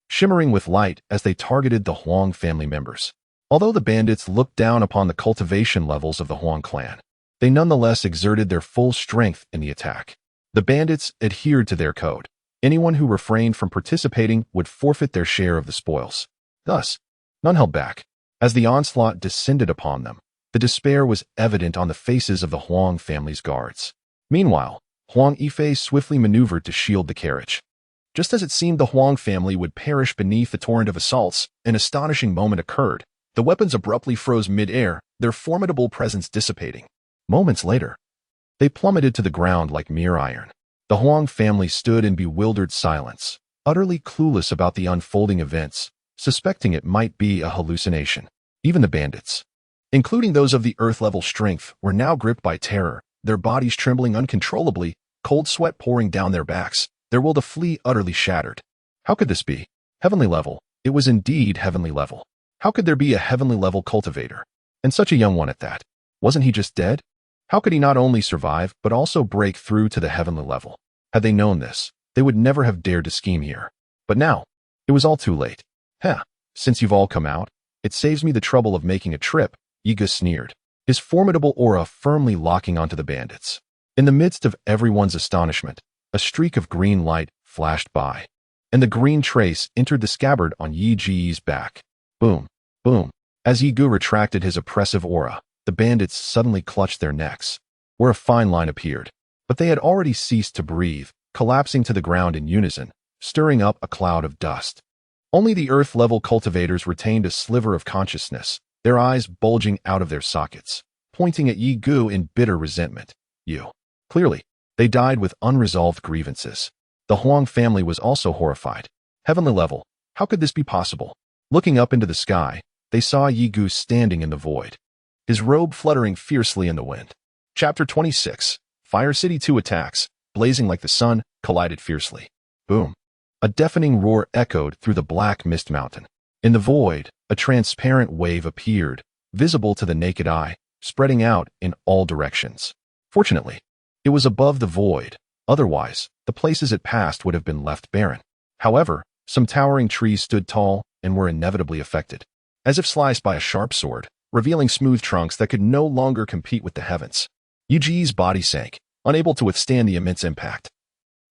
shimmering with light as they targeted the Huang family members. Although the bandits looked down upon the cultivation levels of the Huang clan, they nonetheless exerted their full strength in the attack. The bandits adhered to their code. Anyone who refrained from participating would forfeit their share of the spoils. Thus, none held back. As the onslaught descended upon them, the despair was evident on the faces of the Huang family's guards. Meanwhile, Huang Yifei swiftly maneuvered to shield the carriage. Just as it seemed the Huang family would perish beneath the torrent of assaults, an astonishing moment occurred. The weapons abruptly froze mid-air, their formidable presence dissipating. Moments later, they plummeted to the ground like mere iron. The Huang family stood in bewildered silence, utterly clueless about the unfolding events, suspecting it might be a hallucination. Even the bandits, including those of the earth-level strength, were now gripped by terror, their bodies trembling uncontrollably, cold sweat pouring down their backs, their will to flee utterly shattered. How could this be? Heavenly level. It was indeed heavenly level. How could there be a heavenly level cultivator? And such a young one at that. Wasn't he just dead? How could he not only survive, but also break through to the heavenly level? Had they known this, they would never have dared to scheme here. But now, it was all too late. Since you've all come out, it saves me the trouble of making a trip, Yi Ge sneered, his formidable aura firmly locking onto the bandits. In the midst of everyone's astonishment, a streak of green light flashed by, and the green trace entered the scabbard on Yi Ji's back. Boom, boom. As Yi Gu retracted his oppressive aura, the bandits suddenly clutched their necks, where a fine line appeared. But they had already ceased to breathe, collapsing to the ground in unison, stirring up a cloud of dust. Only the earth-level cultivators retained a sliver of consciousness, their eyes bulging out of their sockets, pointing at Yi Gu in bitter resentment. Clearly, they died with unresolved grievances. The Huang family was also horrified. Heavenly level, how could this be possible? Looking up into the sky, they saw Yi Gu standing in the void, his robe fluttering fiercely in the wind. Chapter 26. Fire City 2 attacks, blazing like the sun, collided fiercely. Boom. A deafening roar echoed through the black mist mountain. In the void, a transparent wave appeared, visible to the naked eye, spreading out in all directions. Fortunately, it was above the void. Otherwise, the places it passed would have been left barren. However, some towering trees stood tall and were inevitably affected, as if sliced by a sharp sword, revealing smooth trunks that could no longer compete with the heavens. Yuji's body sank, unable to withstand the immense impact,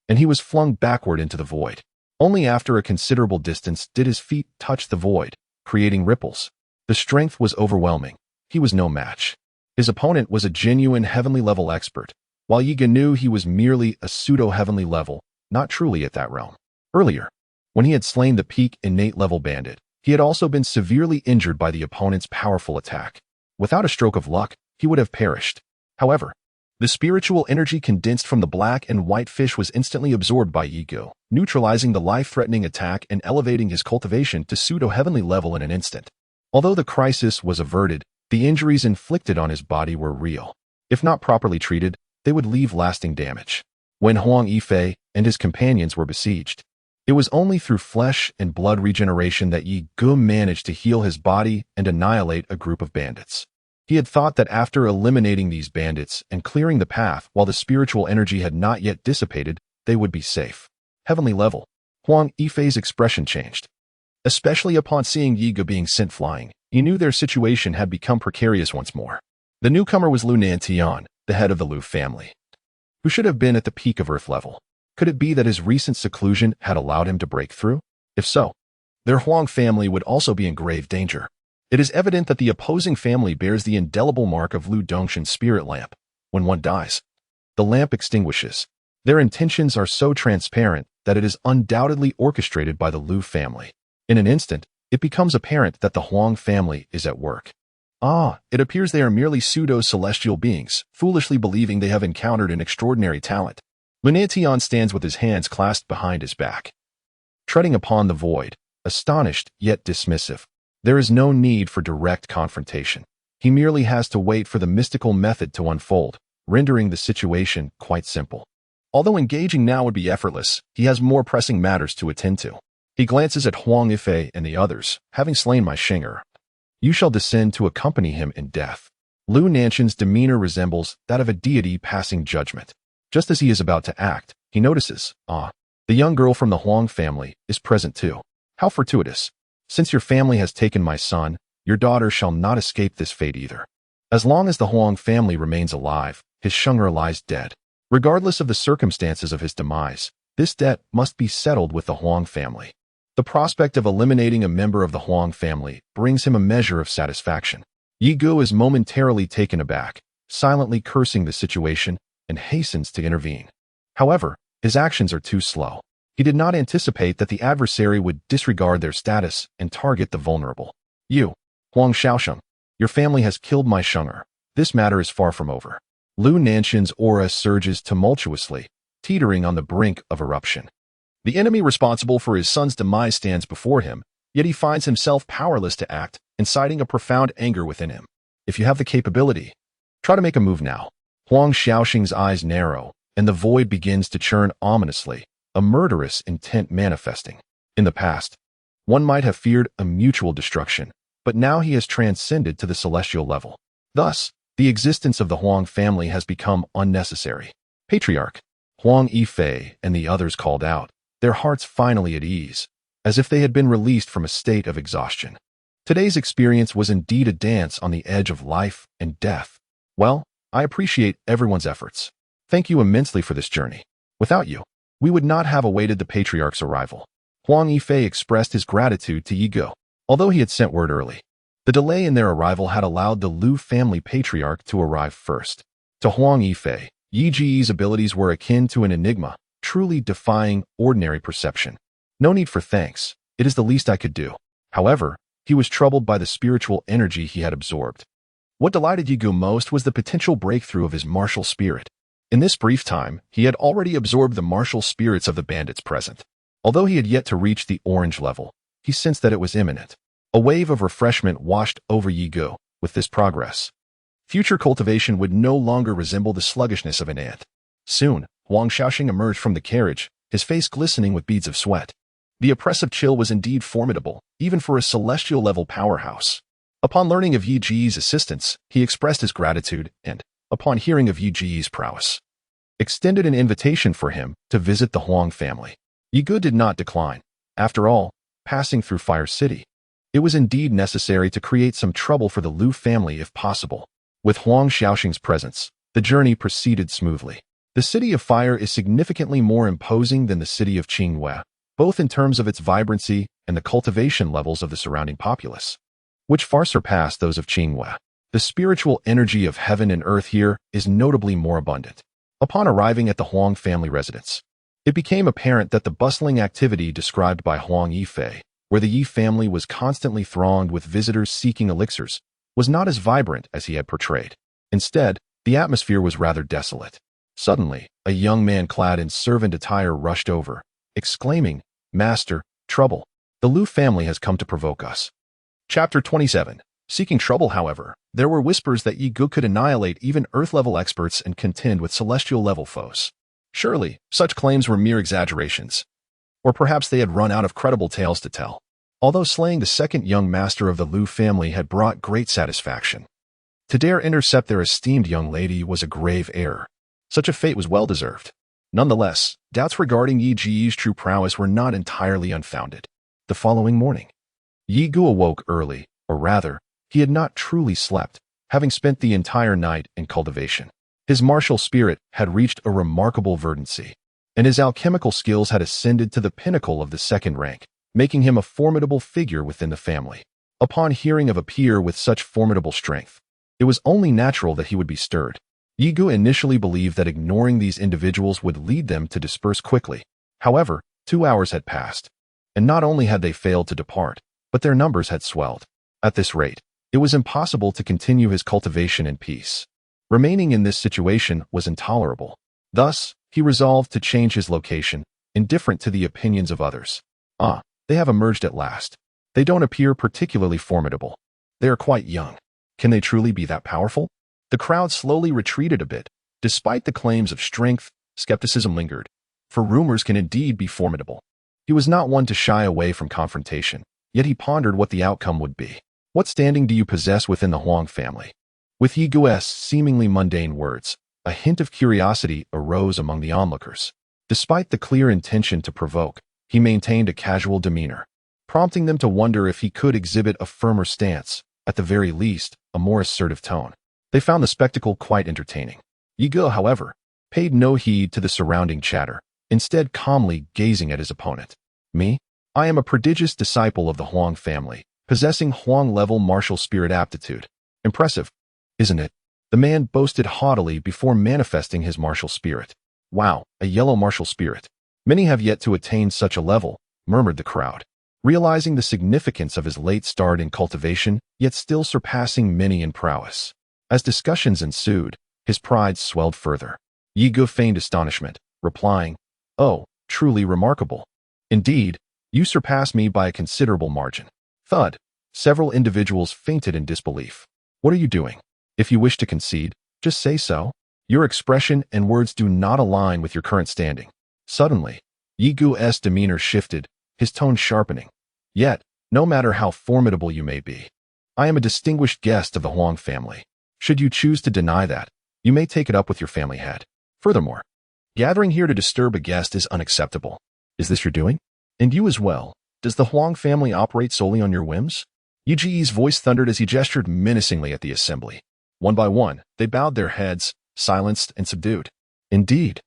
and he was flung backward into the void. Only after a considerable distance did his feet touch the void, creating ripples. The strength was overwhelming. He was no match. His opponent was a genuine heavenly level expert, while Yiga knew he was merely a pseudo-heavenly level, not truly at that realm. Earlier, when he had slain the peak innate level bandit, he had also been severely injured by the opponent's powerful attack. Without a stroke of luck, he would have perished. However, the spiritual energy condensed from the black and white fish was instantly absorbed by Yigo, neutralizing the life-threatening attack and elevating his cultivation to pseudo-heavenly level in an instant. Although the crisis was averted, the injuries inflicted on his body were real. If not properly treated, they would leave lasting damage. When Huang Yifei and his companions were besieged, it was only through flesh and blood regeneration that Yi Gu managed to heal his body and annihilate a group of bandits. He had thought that after eliminating these bandits and clearing the path while the spiritual energy had not yet dissipated, they would be safe. Heavenly level. Huang Yifei's expression changed. Especially upon seeing Yi Gu being sent flying, he knew their situation had become precarious once more. The newcomer was Lu Nantian, the head of the Lu family, who should have been at the peak of Earth level. Could it be that his recent seclusion had allowed him to break through? If so, their Huang family would also be in grave danger. It is evident that the opposing family bears the indelible mark of Lu Dongshan's spirit lamp. When one dies, the lamp extinguishes. Their intentions are so transparent that it is undoubtedly orchestrated by the Lu family. In an instant, it becomes apparent that the Huang family is at work. It appears they are merely pseudo-celestial beings, foolishly believing they have encountered an extraordinary talent. Lunatian stands with his hands clasped behind his back, treading upon the void, astonished yet dismissive. There is no need for direct confrontation. He merely has to wait for the mystical method to unfold, rendering the situation quite simple. Although engaging now would be effortless, he has more pressing matters to attend to. He glances at Huang Yifei and the others, having slain my Shinger. You shall descend to accompany him in death. Lu Nanshan's demeanor resembles that of a deity passing judgment. Just as he is about to act, he notices, the young girl from the Huang family is present too. How fortuitous. Since your family has taken my son, your daughter shall not escape this fate either. As long as the Huang family remains alive, his Sheng'er lies dead. Regardless of the circumstances of his demise, this debt must be settled with the Huang family. The prospect of eliminating a member of the Huang family brings him a measure of satisfaction. Yi Gu is momentarily taken aback, silently cursing the situation, and hastens to intervene. However, his actions are too slow. He did not anticipate that the adversary would disregard their status and target the vulnerable. You, Huang Shaosheng, your family has killed my Sheng'er. This matter is far from over. Lu Nanshan's aura surges tumultuously, teetering on the brink of eruption. The enemy responsible for his son's demise stands before him, yet he finds himself powerless to act, inciting a profound anger within him. If you have the capability, try to make a move now. Huang Shaoxing's eyes narrow, and the void begins to churn ominously, a murderous intent manifesting. In the past, one might have feared a mutual destruction, but now he has transcended to the celestial level. Thus, the existence of the Huang family has become unnecessary. Patriarch, Huang Yifei and the others called out, their hearts finally at ease, as if they had been released from a state of exhaustion. Today's experience was indeed a dance on the edge of life and death. Well, I appreciate everyone's efforts. Thank you immensely for this journey. Without you, we would not have awaited the Patriarch's arrival. Huang Yifei expressed his gratitude to Yi Gu, although he had sent word early. The delay in their arrival had allowed the Liu family patriarch to arrive first. To Huang Yifei, Yi Ji's abilities were akin to an enigma, truly defying ordinary perception. No need for thanks. It is the least I could do. However, he was troubled by the spiritual energy he had absorbed. What delighted Yi Gu most was the potential breakthrough of his martial spirit. In this brief time, he had already absorbed the martial spirits of the bandits present. Although he had yet to reach the orange level, he sensed that it was imminent. A wave of refreshment washed over Yi Gu with this progress. Future cultivation would no longer resemble the sluggishness of an ant. Soon, Huang Shaoxing emerged from the carriage, his face glistening with beads of sweat. The oppressive chill was indeed formidable, even for a celestial-level powerhouse. Upon learning of Yi Ji's assistance, he expressed his gratitude and, upon hearing of Yi Ji's prowess, extended an invitation for him to visit the Huang family. Yi Gu did not decline. After all, passing through Fire City, it was indeed necessary to create some trouble for the Liu family if possible. With Huang Shaoxing's presence, the journey proceeded smoothly. The city of fire is significantly more imposing than the city of Qinghua, both in terms of its vibrancy and the cultivation levels of the surrounding populace, which far surpass those of Qinghua. The spiritual energy of heaven and earth here is notably more abundant. Upon arriving at the Huang family residence, it became apparent that the bustling activity described by Huang Yifei, where the Yi family was constantly thronged with visitors seeking elixirs, was not as vibrant as he had portrayed. Instead, the atmosphere was rather desolate. Suddenly, a young man clad in servant attire rushed over, exclaiming, "Master, trouble. The Liu family has come to provoke us." Chapter 27. Seeking trouble, however, there were whispers that Yi Gu could annihilate even Earth-level experts and contend with Celestial-level foes. Surely, such claims were mere exaggerations. Or perhaps they had run out of credible tales to tell. Although slaying the second young master of the Liu family had brought great satisfaction, to dare intercept their esteemed young lady was a grave error. Such a fate was well-deserved. Nonetheless, doubts regarding Yi Ji's true prowess were not entirely unfounded. The following morning, Yi Gu awoke early, or rather, he had not truly slept, having spent the entire night in cultivation. His martial spirit had reached a remarkable verdancy, and his alchemical skills had ascended to the pinnacle of the second rank, making him a formidable figure within the family. Upon hearing of a peer with such formidable strength, it was only natural that he would be stirred. Yi Gu initially believed that ignoring these individuals would lead them to disperse quickly. However, 2 hours had passed, and not only had they failed to depart, but their numbers had swelled. At this rate, it was impossible to continue his cultivation in peace. Remaining in this situation was intolerable. Thus, he resolved to change his location, indifferent to the opinions of others. They have emerged at last. They don't appear particularly formidable. They are quite young. Can they truly be that powerful? The crowd slowly retreated a bit. Despite the claims of strength, skepticism lingered, for rumors can indeed be formidable. He was not one to shy away from confrontation, yet he pondered what the outcome would be. What standing do you possess within the Huang family? With Yi Gu's seemingly mundane words, a hint of curiosity arose among the onlookers. Despite the clear intention to provoke, he maintained a casual demeanor, prompting them to wonder if he could exhibit a firmer stance, at the very least, a more assertive tone. They found the spectacle quite entertaining. Yi Gu, however, paid no heed to the surrounding chatter, instead calmly gazing at his opponent. Me? I am a prodigious disciple of the Huang family, possessing Huang-level martial spirit aptitude. Impressive, isn't it? The man boasted haughtily before manifesting his martial spirit. Wow, a yellow martial spirit. Many have yet to attain such a level, murmured the crowd, realizing the significance of his late start in cultivation, yet still surpassing many in prowess. As discussions ensued, his pride swelled further. Yi Gu feigned astonishment, replying, "Oh, truly remarkable. Indeed, you surpass me by a considerable margin." Thud. Several individuals fainted in disbelief. What are you doing? If you wish to concede, just say so. Your expression and words do not align with your current standing. Suddenly, Yi Gu's demeanor shifted, his tone sharpening. Yet, no matter how formidable you may be, I am a distinguished guest of the Huang family. Should you choose to deny that, you may take it up with your family head. Furthermore, gathering here to disturb a guest is unacceptable. Is this your doing? And you as well. Does the Huang family operate solely on your whims? Yi Ji's voice thundered as he gestured menacingly at the assembly. One by one, they bowed their heads, silenced and subdued. Indeed,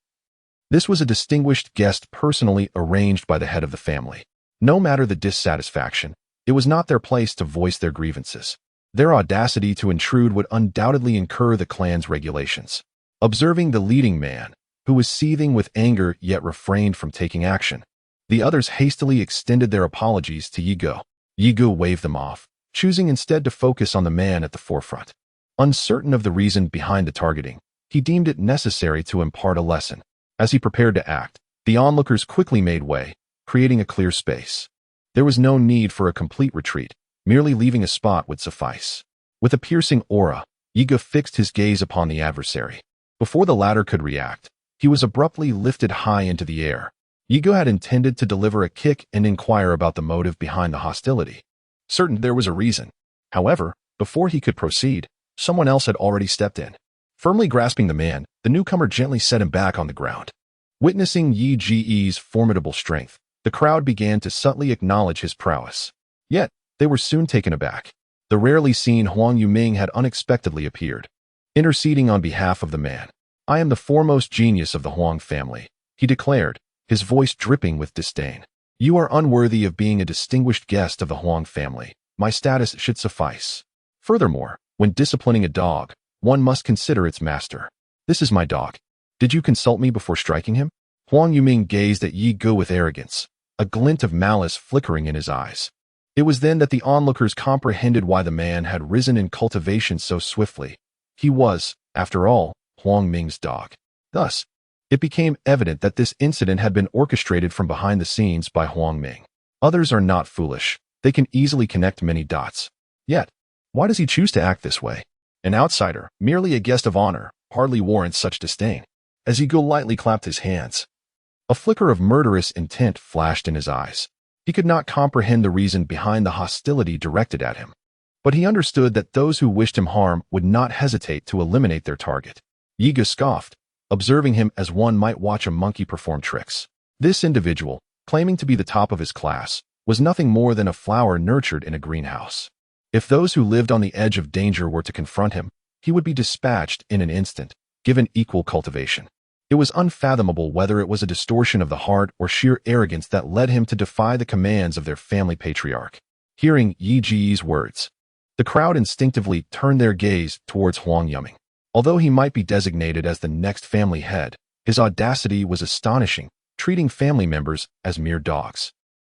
this was a distinguished guest personally arranged by the head of the family. No matter the dissatisfaction, it was not their place to voice their grievances. Their audacity to intrude would undoubtedly incur the clan's regulations. Observing the leading man, who was seething with anger yet refrained from taking action, the others hastily extended their apologies to Yi Ge. Yi Ge waved them off, choosing instead to focus on the man at the forefront. Uncertain of the reason behind the targeting, he deemed it necessary to impart a lesson. As he prepared to act, the onlookers quickly made way, creating a clear space. There was no need for a complete retreat, merely leaving a spot would suffice. With a piercing aura, Yi Ge fixed his gaze upon the adversary. Before the latter could react, he was abruptly lifted high into the air. Yi Ge had intended to deliver a kick and inquire about the motive behind the hostility. Certain there was a reason. However, before he could proceed, someone else had already stepped in. Firmly grasping the man, the newcomer gently set him back on the ground. Witnessing Yi Ge's formidable strength, the crowd began to subtly acknowledge his prowess. Yet, they were soon taken aback. The rarely seen Huang Yuming had unexpectedly appeared, interceding on behalf of the man. "I am the foremost genius of the Huang family," he declared, his voice dripping with disdain. "You are unworthy of being a distinguished guest of the Huang family. My status should suffice. Furthermore, when disciplining a dog, one must consider its master. This is my dog. Did you consult me before striking him?" Huang Yuming gazed at Yi Ge with arrogance, a glint of malice flickering in his eyes. It was then that the onlookers comprehended why the man had risen in cultivation so swiftly. He was, after all, Huang Ming's dog. Thus, it became evident that this incident had been orchestrated from behind the scenes by Huang Ming. Others are not foolish. They can easily connect many dots. Yet, why does he choose to act this way? An outsider, merely a guest of honor, hardly warrants such disdain. As Yi Ge lightly clapped his hands, a flicker of murderous intent flashed in his eyes. He could not comprehend the reason behind the hostility directed at him, but he understood that those who wished him harm would not hesitate to eliminate their target. Yi Ge scoffed, observing him as one might watch a monkey perform tricks. This individual, claiming to be the top of his class, was nothing more than a flower nurtured in a greenhouse. If those who lived on the edge of danger were to confront him, he would be dispatched in an instant, given equal cultivation. It was unfathomable whether it was a distortion of the heart or sheer arrogance that led him to defy the commands of their family patriarch. Hearing Yi Ge's words, the crowd instinctively turned their gaze towards Huang Yuming. Although he might be designated as the next family head, his audacity was astonishing, treating family members as mere dogs.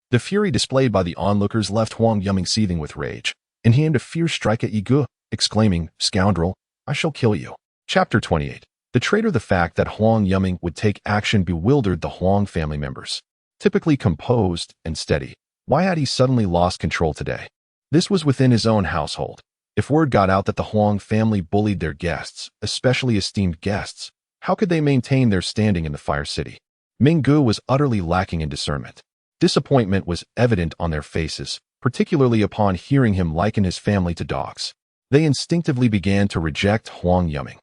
The fury displayed by the onlookers left Huang Yuming seething with rage, and he aimed a fierce strike at Yi Ge, exclaiming, "Scoundrel, I shall kill you." Chapter 28. The traitor. The fact that Huang Yuming would take action bewildered the Huang family members. Typically composed and steady, why had he suddenly lost control today? This was within his own household. If word got out that the Huang family bullied their guests, especially esteemed guests, how could they maintain their standing in the Fire City? Ming Ge was utterly lacking in discernment. Disappointment was evident on their faces, particularly upon hearing him liken his family to dogs. They instinctively began to reject Huang Yuming.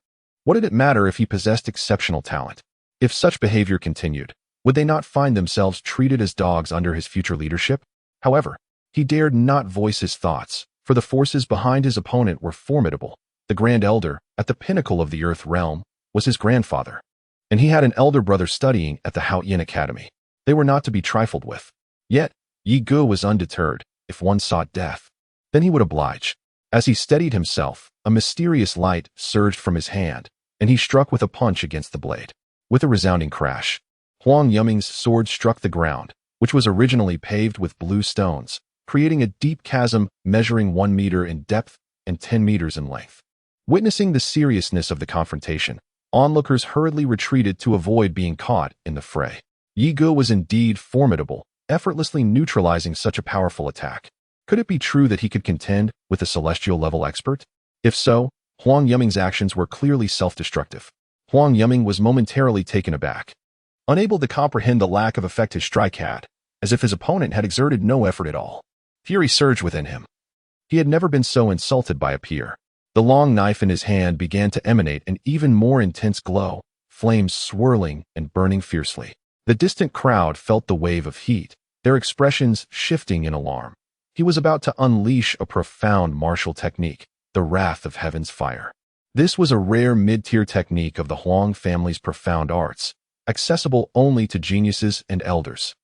What did it matter if he possessed exceptional talent? If such behavior continued, would they not find themselves treated as dogs under his future leadership? However, he dared not voice his thoughts, for the forces behind his opponent were formidable. The Grand Elder, at the pinnacle of the Earth realm, was his grandfather, and he had an elder brother studying at the Haoyan Academy. They were not to be trifled with. Yet, Yi Ge was undeterred. If one sought death, then he would oblige. As he steadied himself, a mysterious light surged from his hand, and he struck with a punch against the blade. With a resounding crash, Huang Yuming's sword struck the ground, which was originally paved with blue stones, creating a deep chasm measuring 1 meter in depth and 10 meters in length. Witnessing the seriousness of the confrontation, onlookers hurriedly retreated to avoid being caught in the fray. Yi Ge was indeed formidable, effortlessly neutralizing such a powerful attack. Could it be true that he could contend with a celestial-level expert? If so, Huang Yuming's actions were clearly self-destructive. Huang Yuming was momentarily taken aback, unable to comprehend the lack of effect his strike had, as if his opponent had exerted no effort at all. Fury surged within him. He had never been so insulted by a peer. The long knife in his hand began to emanate an even more intense glow, flames swirling and burning fiercely. The distant crowd felt the wave of heat, their expressions shifting in alarm. He was about to unleash a profound martial technique, the wrath of heaven's fire. This was a rare mid-tier technique of the Huang family's profound arts, accessible only to geniuses and elders.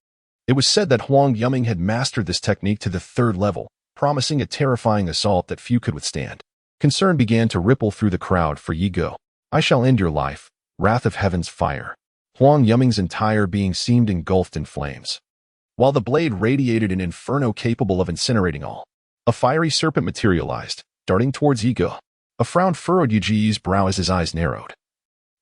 It was said that Huang Yuming had mastered this technique to the 3rd level, promising a terrifying assault that few could withstand. Concern began to ripple through the crowd for Yi Ge. "I shall end your life, wrath of heaven's fire." Huang Yuming's entire being seemed engulfed in flames, while the blade radiated an inferno capable of incinerating all. A fiery serpent materialized, darting towards Yi Ge. A frown furrowed Yi Ge's brow as his eyes narrowed,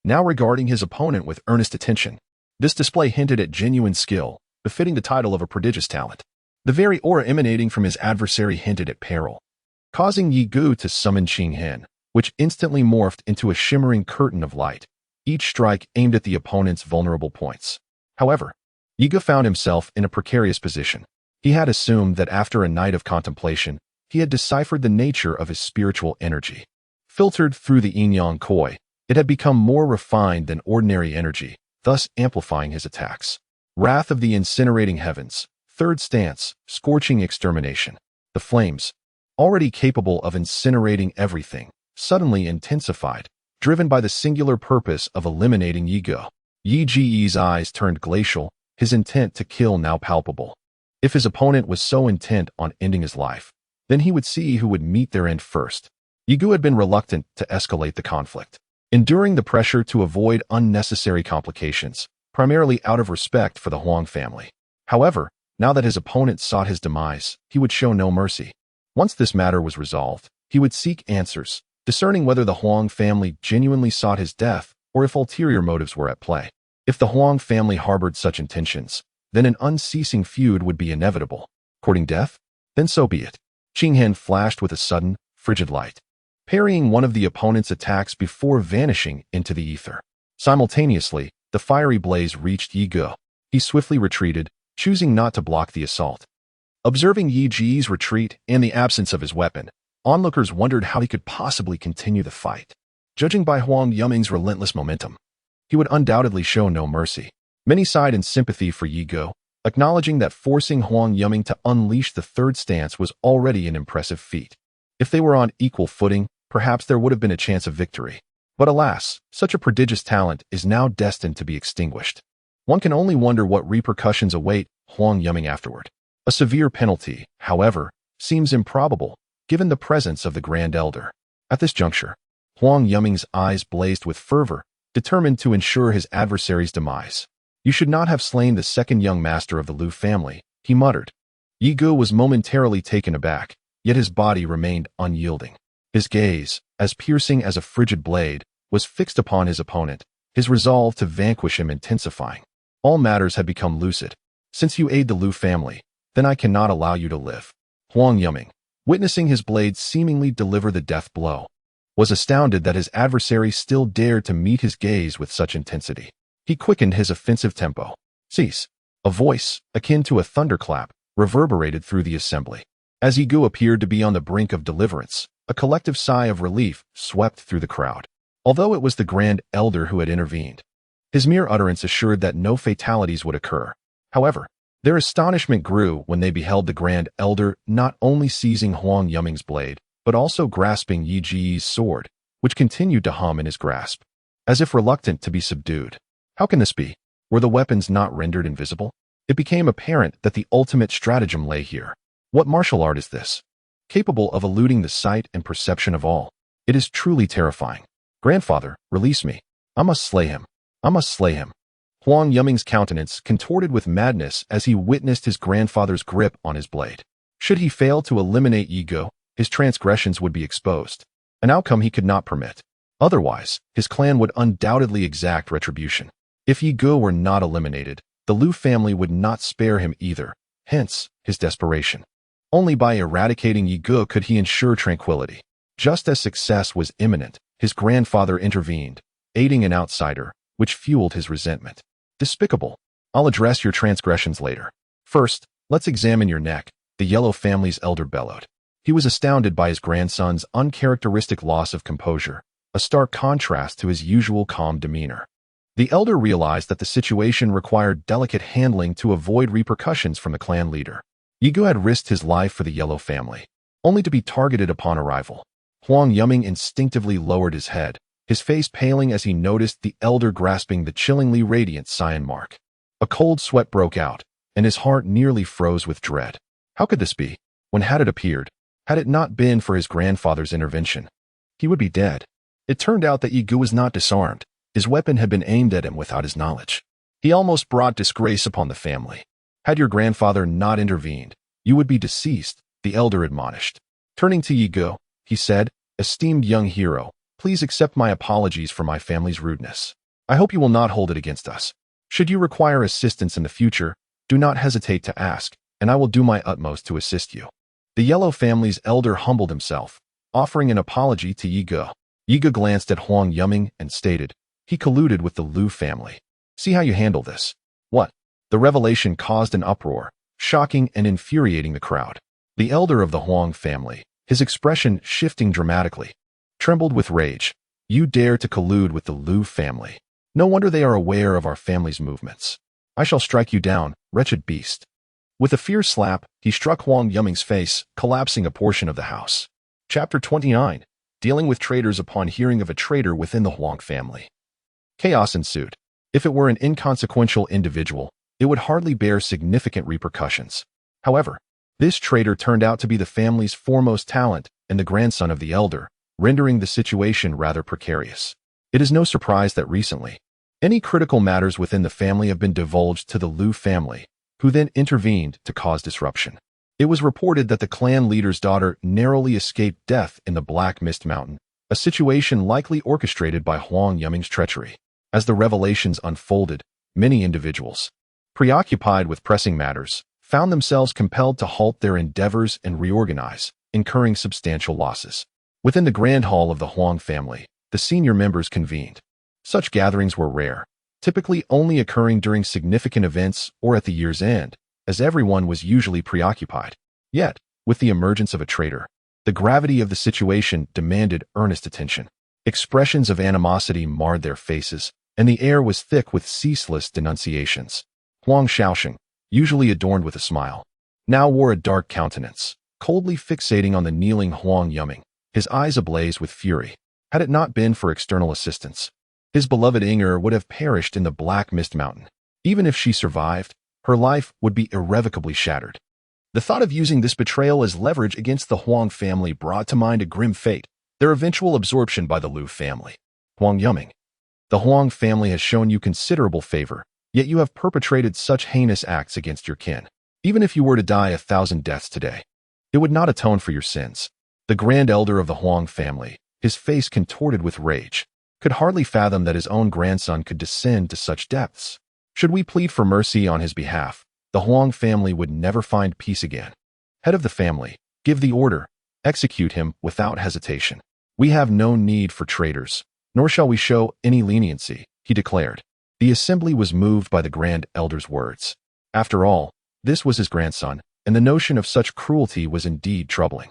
now regarding his opponent with earnest attention. This display hinted at genuine skill, befitting the title of a prodigious talent. The very aura emanating from his adversary hinted at peril, causing Yi Ge to summon Qing Hen, which instantly morphed into a shimmering curtain of light, each strike aimed at the opponent's vulnerable points. However, Yi Ge found himself in a precarious position. He had assumed that after a night of contemplation, he had deciphered the nature of his spiritual energy. Filtered through the yin-yang koi, it had become more refined than ordinary energy, thus amplifying his attacks. Wrath of the incinerating heavens, third stance, scorching extermination. The flames, already capable of incinerating everything, suddenly intensified, driven by the singular purpose of eliminating Yi Ge. Yi Ge's eyes turned glacial, his intent to kill now palpable. If his opponent was so intent on ending his life, then he would see who would meet their end first. Yi Ge had been reluctant to escalate the conflict, enduring the pressure to avoid unnecessary complications, primarily out of respect for the Huang family. However, now that his opponent sought his demise, he would show no mercy. Once this matter was resolved, he would seek answers, discerning whether the Huang family genuinely sought his death or if ulterior motives were at play. If the Huang family harbored such intentions, then an unceasing feud would be inevitable. Courting death? Then so be it. Qing Hen flashed with a sudden, frigid light, parrying one of the opponent's attacks before vanishing into the ether. Simultaneously, the fiery blaze reached Yi Ge. He swiftly retreated, choosing not to block the assault. Observing Yi Ge's retreat and the absence of his weapon, onlookers wondered how he could possibly continue the fight. Judging by Huang Yuming's relentless momentum, he would undoubtedly show no mercy. Many sighed in sympathy for Yi Ge, acknowledging that forcing Huang Yuming to unleash the third stance was already an impressive feat. If they were on equal footing, perhaps there would have been a chance of victory. But alas, such a prodigious talent is now destined to be extinguished. One can only wonder what repercussions await Huang Yuming afterward. A severe penalty, however, seems improbable, given the presence of the Grand Elder. At this juncture, Huang Yuming's eyes blazed with fervor, determined to ensure his adversary's demise. "You should not have slain the second young master of the Liu family," he muttered. Yi Ge was momentarily taken aback, yet his body remained unyielding. His gaze, as piercing as a frigid blade, was fixed upon his opponent, his resolve to vanquish him intensifying. All matters had become lucid. "Since you aid the Liu family, then I cannot allow you to live." Huang Yuming, witnessing his blade seemingly deliver the death blow, was astounded that his adversary still dared to meet his gaze with such intensity. He quickened his offensive tempo. "Cease." A voice, akin to a thunderclap, reverberated through the assembly. As Yi Ge appeared to be on the brink of deliverance, a collective sigh of relief swept through the crowd. Although it was the Grand Elder who had intervened, his mere utterance assured that no fatalities would occur. However, their astonishment grew when they beheld the Grand Elder not only seizing Huang Yuming's blade, but also grasping Yi Ge's sword, which continued to hum in his grasp, as if reluctant to be subdued. How can this be? Were the weapons not rendered invisible? It became apparent that the ultimate stratagem lay here. What martial art is this? Capable of eluding the sight and perception of all. It is truly terrifying. "Grandfather, release me. I must slay him. I must slay him." Huang Yuming's countenance contorted with madness as he witnessed his grandfather's grip on his blade. Should he fail to eliminate Yi Ge, his transgressions would be exposed, an outcome he could not permit. Otherwise, his clan would undoubtedly exact retribution. If Yi Ge were not eliminated, the Liu family would not spare him either, hence his desperation. Only by eradicating Yi Ge could he ensure tranquility. Just as success was imminent, his grandfather intervened, aiding an outsider, which fueled his resentment. "Despicable. I'll address your transgressions later. First, let's examine your neck," the Yellow family's elder bellowed. He was astounded by his grandson's uncharacteristic loss of composure, a stark contrast to his usual calm demeanor. The elder realized that the situation required delicate handling to avoid repercussions from the clan leader. Yi Ge had risked his life for the Yellow family, only to be targeted upon arrival. Huang Yuming instinctively lowered his head, his face paling as he noticed the elder grasping the chillingly radiant cyan mark. A cold sweat broke out, and his heart nearly froze with dread. How could this be? When had it appeared, had it not been for his grandfather's intervention, he would be dead. It turned out that Yigu was not disarmed. His weapon had been aimed at him without his knowledge. He almost brought disgrace upon the family. Had your grandfather not intervened, you would be deceased, the elder admonished. Turning to Yigu, he said, "Esteemed young hero, please accept my apologies for my family's rudeness. I hope you will not hold it against us. Should you require assistance in the future, do not hesitate to ask, and I will do my utmost to assist you." The Yellow family's elder humbled himself, offering an apology to Yigu. Yigu glanced at Huang Yuming and stated, "He colluded with the Lu family. See how you handle this." What? The revelation caused an uproar, shocking and infuriating the crowd. The elder of the Huang family, his expression shifting dramatically, trembled with rage. "You dare to collude with the Lu family? No wonder they are aware of our family's movements. I shall strike you down, wretched beast." With a fierce slap, he struck Huang Yuming's face, collapsing a portion of the house. Chapter 29. Dealing with traitors upon hearing of a traitor within the Huang family. Chaos ensued. If it were an inconsequential individual, it would hardly bear significant repercussions. However, this traitor turned out to be the family's foremost talent and the grandson of the elder, rendering the situation rather precarious. It is no surprise that recently, any critical matters within the family have been divulged to the Lu family, who then intervened to cause disruption. It was reported that the clan leader's daughter narrowly escaped death in the Black Mist Mountain, a situation likely orchestrated by Huang Yuming's treachery. As the revelations unfolded, many individuals, preoccupied with pressing matters, found themselves compelled to halt their endeavors and reorganize, incurring substantial losses. Within the grand hall of the Huang family, the senior members convened. Such gatherings were rare, typically only occurring during significant events or at the year's end, as everyone was usually preoccupied. Yet, with the emergence of a traitor, the gravity of the situation demanded earnest attention. Expressions of animosity marred their faces, and the air was thick with ceaseless denunciations. Huang Shaoxing, usually adorned with a smile, now wore a dark countenance, coldly fixating on the kneeling Huang Yuming, his eyes ablaze with fury. Had it not been for external assistance, his beloved Inger would have perished in the Black Mist Mountain. Even if she survived, her life would be irrevocably shattered. The thought of using this betrayal as leverage against the Huang family brought to mind a grim fate, their eventual absorption by the Lu family. Huang Yuming, the Huang family has shown you considerable favor, yet you have perpetrated such heinous acts against your kin. Even if you were to die 1,000 deaths today, it would not atone for your sins. The grand elder of the Huang family, his face contorted with rage, could hardly fathom that his own grandson could descend to such depths. Should we plead for mercy on his behalf, the Huang family would never find peace again. Head of the family, give the order, execute him without hesitation. We have no need for traitors, nor shall we show any leniency, he declared. The assembly was moved by the grand elder's words. After all, this was his grandson, and the notion of such cruelty was indeed troubling.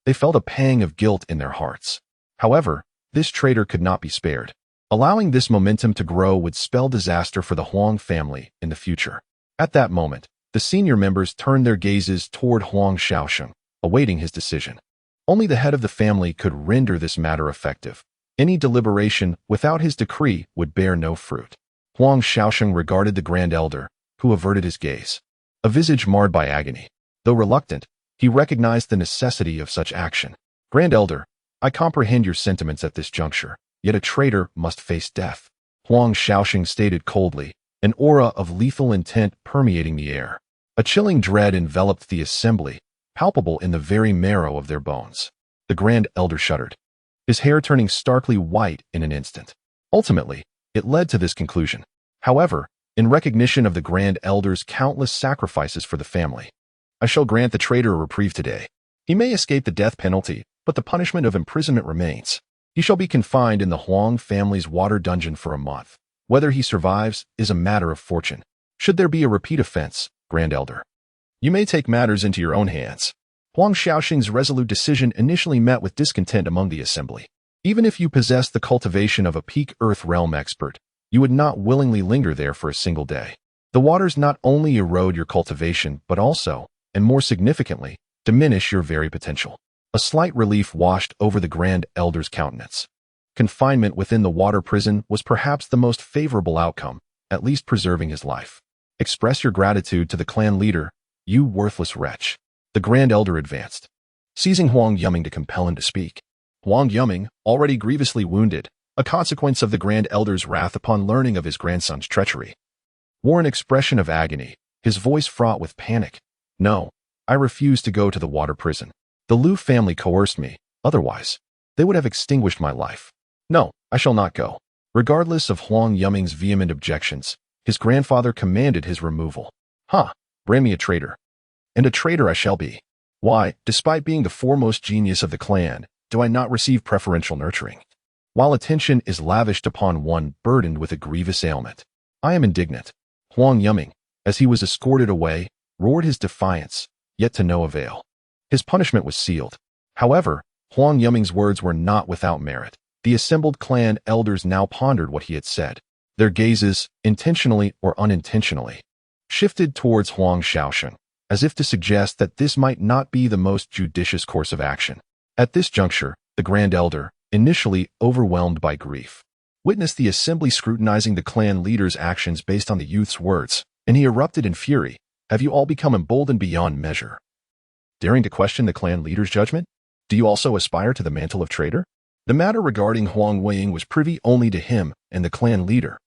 They felt a pang of guilt in their hearts. However, this traitor could not be spared. Allowing this momentum to grow would spell disaster for the Huang family in the future. At that moment, the senior members turned their gazes toward Huang Shaoxing, awaiting his decision. Only the head of the family could render this matter effective. Any deliberation without his decree would bear no fruit. Huang Shaoxing regarded the grand elder, who averted his gaze, a visage marred by agony. Though reluctant, he recognized the necessity of such action. Grand elder, I comprehend your sentiments at this juncture, yet a traitor must face death. Huang Shaoxing stated coldly, an aura of lethal intent permeating the air. A chilling dread enveloped the assembly, palpable in the very marrow of their bones. The grand elder shuddered, his hair turning starkly white in an instant. Ultimately, it led to this conclusion. However, in recognition of the grand elder's countless sacrifices for the family, I shall grant the traitor a reprieve today. He may escape the death penalty, but the punishment of imprisonment remains. He shall be confined in the Huang family's water dungeon for a month. Whether he survives is a matter of fortune. Should there be a repeat offense, Grand Elder, you may take matters into your own hands. Huang Shaoxing's resolute decision initially met with discontent among the assembly. Even if you possessed the cultivation of a peak Earth realm expert, you would not willingly linger there for a single day. The waters not only erode your cultivation, but also, and more significantly, diminish your very potential. A slight relief washed over the Grand Elder's countenance. Confinement within the water prison was perhaps the most favorable outcome, at least preserving his life. Express your gratitude to the clan leader, you worthless wretch. The Grand Elder advanced, seizing Huang Yuming to compel him to speak. Huang Yuming, already grievously wounded, a consequence of the Grand Elder's wrath upon learning of his grandson's treachery, wore an expression of agony, his voice fraught with panic. No, I refuse to go to the water prison. The Liu family coerced me, otherwise, they would have extinguished my life. No, I shall not go. Regardless of Huang Yuming's vehement objections, his grandfather commanded his removal. Brand me a traitor. And a traitor I shall be. Why, despite being the foremost genius of the clan, do I not receive preferential nurturing? While attention is lavished upon one burdened with a grievous ailment, I am indignant. Huang Yuming, as he was escorted away, roared his defiance, yet to no avail. His punishment was sealed. However, Huang Yuming's words were not without merit. The assembled clan elders now pondered what he had said. Their gazes, intentionally or unintentionally, shifted towards Huang Shaosheng, as if to suggest that this might not be the most judicious course of action. At this juncture, the Grand Elder, initially overwhelmed by grief, witnessed the assembly scrutinizing the clan leader's actions based on the youth's words, and he erupted in fury. Have you all become emboldened beyond measure, daring to question the clan leader's judgment? Do you also aspire to the mantle of traitor? The matter regarding Huang Weiying was privy only to him and the clan leader,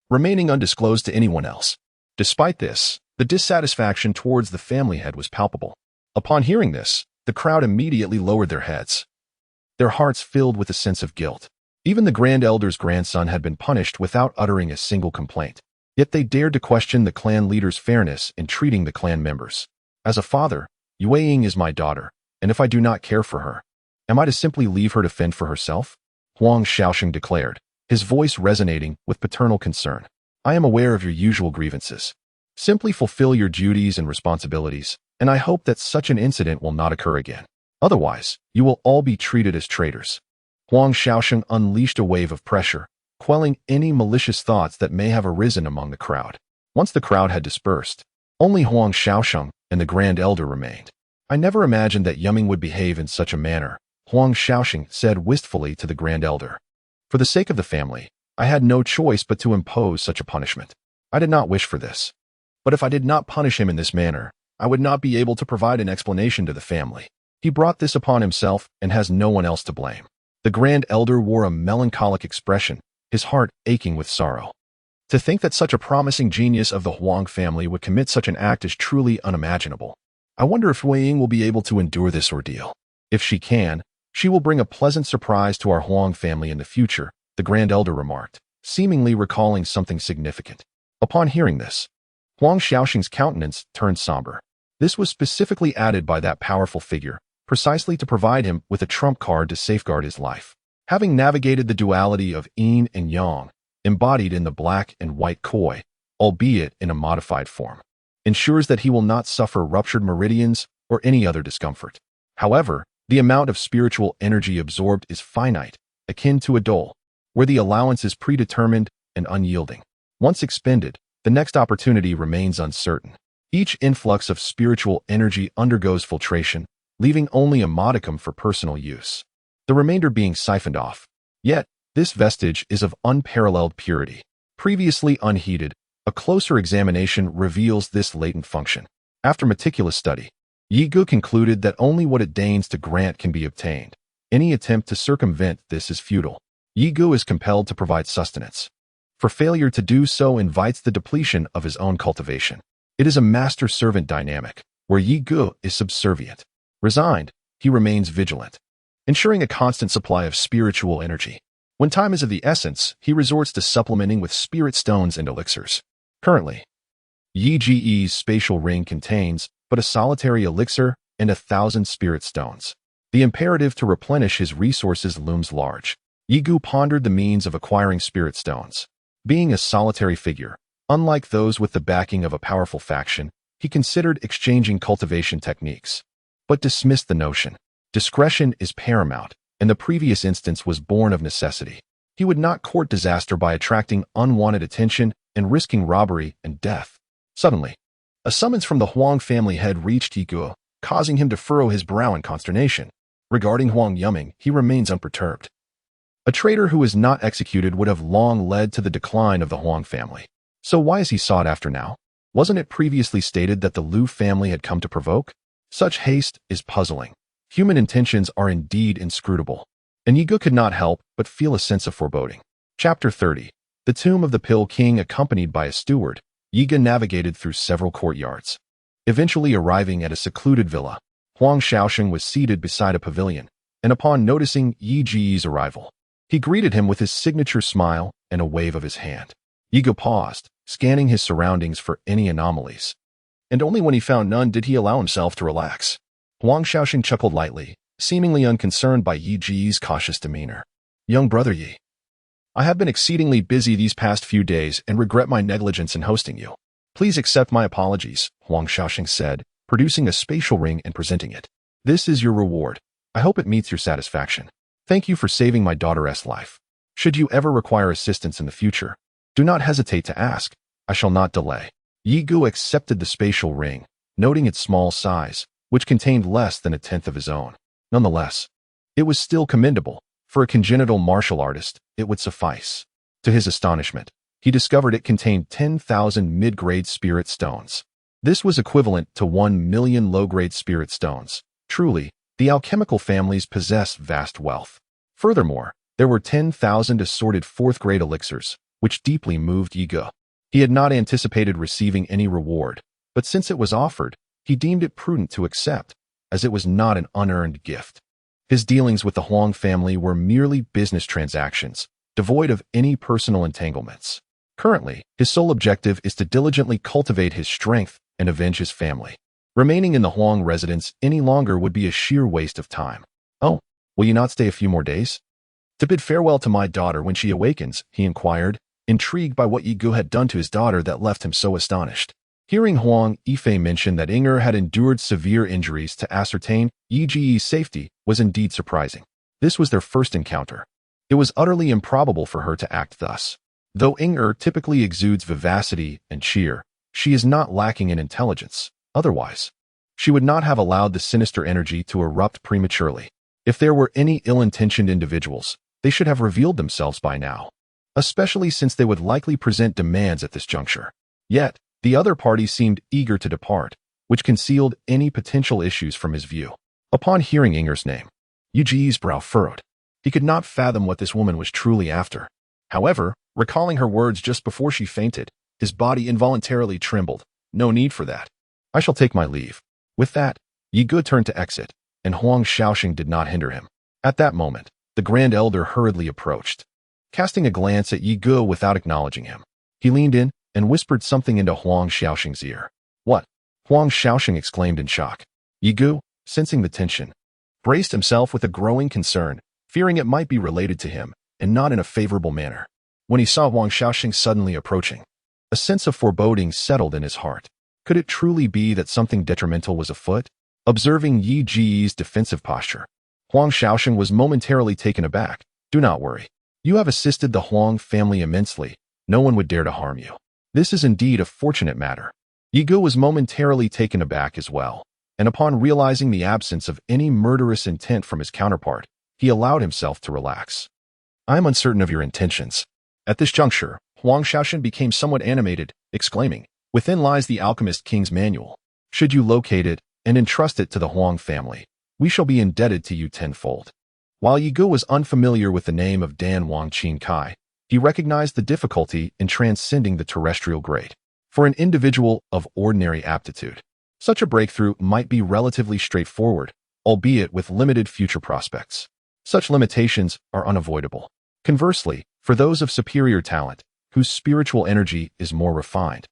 remaining undisclosed to anyone else. Despite this, the dissatisfaction towards the family head was palpable. Upon hearing this, the crowd immediately lowered their heads, their hearts filled with a sense of guilt. Even the Grand Elder's grandson had been punished without uttering a single complaint. Yet they dared to question the clan leader's fairness in treating the clan members. As a father, Weiying is my daughter, and if I do not care for her, am I to simply leave her to fend for herself? Huang Shaosheng declared, his voice resonating with paternal concern. I am aware of your usual grievances. Simply fulfill your duties and responsibilities, and I hope that such an incident will not occur again. Otherwise, you will all be treated as traitors. Huang Shaosheng unleashed a wave of pressure, quelling any malicious thoughts that may have arisen among the crowd. Once the crowd had dispersed, only Huang Shaosheng and the Grand Elder remained. I never imagined that Yuming would behave in such a manner, Huang Shaosheng said wistfully to the Grand Elder. For the sake of the family, I had no choice but to impose such a punishment. I did not wish for this. But if I did not punish him in this manner, I would not be able to provide an explanation to the family. He brought this upon himself and has no one else to blame. The Grand Elder wore a melancholic expression, his heart aching with sorrow. To think that such a promising genius of the Huang family would commit such an act is truly unimaginable. I wonder if Weiying will be able to endure this ordeal. If she can, she will bring a pleasant surprise to our Huang family in the future, the Grand Elder remarked, seemingly recalling something significant. Upon hearing this, Huang Shaosheng's countenance turned somber. This was specifically added by that powerful figure, precisely to provide him with a trump card to safeguard his life. Having navigated the duality of yin and yang, embodied in the black and white koi, albeit in a modified form, ensures that he will not suffer ruptured meridians or any other discomfort. However, the amount of spiritual energy absorbed is finite, akin to a dole, where the allowance is predetermined and unyielding. Once expended, the next opportunity remains uncertain. Each influx of spiritual energy undergoes filtration, leaving only a modicum for personal use, the remainder being siphoned off. Yet, this vestige is of unparalleled purity. Previously unheeded, a closer examination reveals this latent function. After meticulous study, Yi Gu concluded that only what it deigns to grant can be obtained. Any attempt to circumvent this is futile. Yi Gu is compelled to provide sustenance. For failure to do so invites the depletion of his own cultivation. It is a master-servant dynamic, where Yi Gu is subservient. Resigned, he remains vigilant, ensuring a constant supply of spiritual energy. When time is of the essence, he resorts to supplementing with spirit stones and elixirs. Currently, Yi Ge's spatial ring contains but a solitary elixir and 1,000 spirit stones. The imperative to replenish his resources looms large. Yi Gu pondered the means of acquiring spirit stones. Being a solitary figure, unlike those with the backing of a powerful faction, he considered exchanging cultivation techniques, but dismissed the notion. Discretion is paramount, and the previous instance was born of necessity. He would not court disaster by attracting unwanted attention and risking robbery and death. Suddenly, a summons from the Huang family head reached Yi Gu, causing him to furrow his brow in consternation. Regarding Huang Yuming, he remains unperturbed. A traitor who is not executed would have long led to the decline of the Huang family. So why is he sought after now? Wasn't it previously stated that the Liu family had come to provoke? Such haste is puzzling. Human intentions are indeed inscrutable. And Yiga could not help but feel a sense of foreboding. Chapter 30. The tomb of the Pill King. Accompanied by a steward, Yiga navigated through several courtyards. Eventually arriving at a secluded villa, Huang Shaoxing was seated beside a pavilion, and upon noticing Yi Ji's arrival, he greeted him with his signature smile and a wave of his hand. Yiga paused, scanning his surroundings for any anomalies. And only when he found none did he allow himself to relax. Huang Shaoxing chuckled lightly, seemingly unconcerned by Yi Ji's cautious demeanor. Young brother Yi, I have been exceedingly busy these past few days and regret my negligence in hosting you. Please accept my apologies, Huang Shaoxing said, producing a spatial ring and presenting it. This is your reward. I hope it meets your satisfaction. Thank you for saving my daughter's life. Should you ever require assistance in the future, do not hesitate to ask. I shall not delay. Yi Gu accepted the spatial ring, noting its small size, which contained less than a tenth of his own. Nonetheless, it was still commendable. For a congenital martial artist, it would suffice. To his astonishment, he discovered it contained 10,000 mid-grade spirit stones. This was equivalent to 1 million low-grade spirit stones. Truly, the alchemical families possess vast wealth. Furthermore, there were 10,000 assorted fourth-grade elixirs, which deeply moved Yi Gu. He had not anticipated receiving any reward, but since it was offered, he deemed it prudent to accept, as it was not an unearned gift. His dealings with the Huang family were merely business transactions, devoid of any personal entanglements. Currently, his sole objective is to diligently cultivate his strength and avenge his family. Remaining in the Huang residence any longer would be a sheer waste of time. Oh, will you not stay a few more days? To bid farewell to my daughter when she awakens, he inquired, intrigued by what Yi Gu had done to his daughter that left him so astonished. Hearing Huang Yifei mention that Inger had endured severe injuries to ascertain Yi Ji's safety was indeed surprising. This was their first encounter. It was utterly improbable for her to act thus. Though Inger typically exudes vivacity and cheer, she is not lacking in intelligence. Otherwise, she would not have allowed the sinister energy to erupt prematurely. If there were any ill-intentioned individuals, they should have revealed themselves by now, especially since they would likely present demands at this juncture. Yet, the other party seemed eager to depart, which concealed any potential issues from his view. Upon hearing Inger's name, Yi Ji's brow furrowed. He could not fathom what this woman was truly after. However, recalling her words just before she fainted, his body involuntarily trembled. No need for that. I shall take my leave. With that, Yi Gu turned to exit, and Huang Shaoxing did not hinder him. At that moment, the Grand Elder hurriedly approached. Casting a glance at Yi Gu without acknowledging him, he leaned in and whispered something into Huang Shaoxing's ear. What? Huang Shaoxing exclaimed in shock. Yi Gu, sensing the tension, braced himself with a growing concern, fearing it might be related to him, and not in a favorable manner. When he saw Huang Shaoxing suddenly approaching, a sense of foreboding settled in his heart. Could it truly be that something detrimental was afoot? Observing Yi Ji's defensive posture, Huang Shaoxing was momentarily taken aback. Do not worry. You have assisted the Huang family immensely. No one would dare to harm you. This is indeed a fortunate matter. Yi Gu was momentarily taken aback as well, and upon realizing the absence of any murderous intent from his counterpart, he allowed himself to relax. I am uncertain of your intentions. At this juncture, Huang Shaoxing became somewhat animated, exclaiming, Within lies the Alchemist King's manual. Should you locate it and entrust it to the Huang family, we shall be indebted to you tenfold. While Yi Gu was unfamiliar with the name of Dan Wang Qin Kai, he recognized the difficulty in transcending the terrestrial grade. For an individual of ordinary aptitude, such a breakthrough might be relatively straightforward, albeit with limited future prospects. Such limitations are unavoidable. Conversely, for those of superior talent, whose spiritual energy is more refined,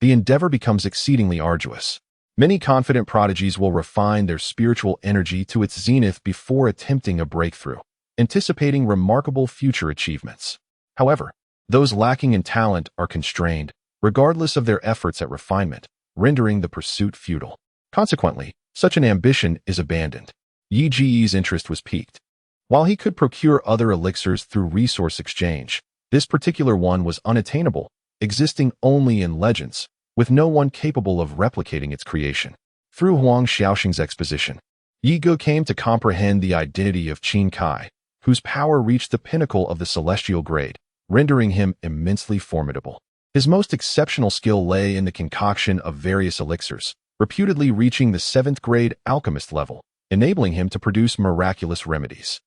the endeavor becomes exceedingly arduous. Many confident prodigies will refine their spiritual energy to its zenith before attempting a breakthrough, anticipating remarkable future achievements. However, those lacking in talent are constrained, regardless of their efforts at refinement, rendering the pursuit futile. Consequently, such an ambition is abandoned. Yi Ji's interest was piqued. While he could procure other elixirs through resource exchange, this particular one was unattainable, existing only in legends, with no one capable of replicating its creation. Through Huang Shaoxing's exposition, Yi Gu came to comprehend the identity of Qin Kai, whose power reached the pinnacle of the celestial grade, rendering him immensely formidable. His most exceptional skill lay in the concoction of various elixirs, reputedly reaching the 7th grade alchemist level, enabling him to produce miraculous remedies.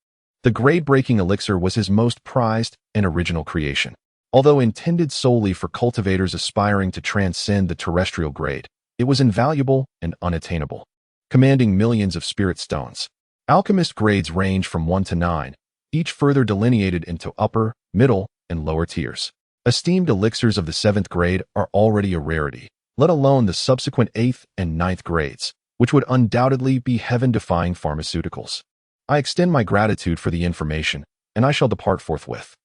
The grade-breaking elixir was his most prized and original creation. Although intended solely for cultivators aspiring to transcend the terrestrial grade, it was invaluable and unattainable, commanding millions of spirit stones. Alchemist grades range from 1 to 9, each further delineated into upper, middle, and lower tiers. Esteemed elixirs of the 7th grade are already a rarity, let alone the subsequent 8th and 9th grades, which would undoubtedly be heaven-defying pharmaceuticals. I extend my gratitude for the information, and I shall depart forthwith.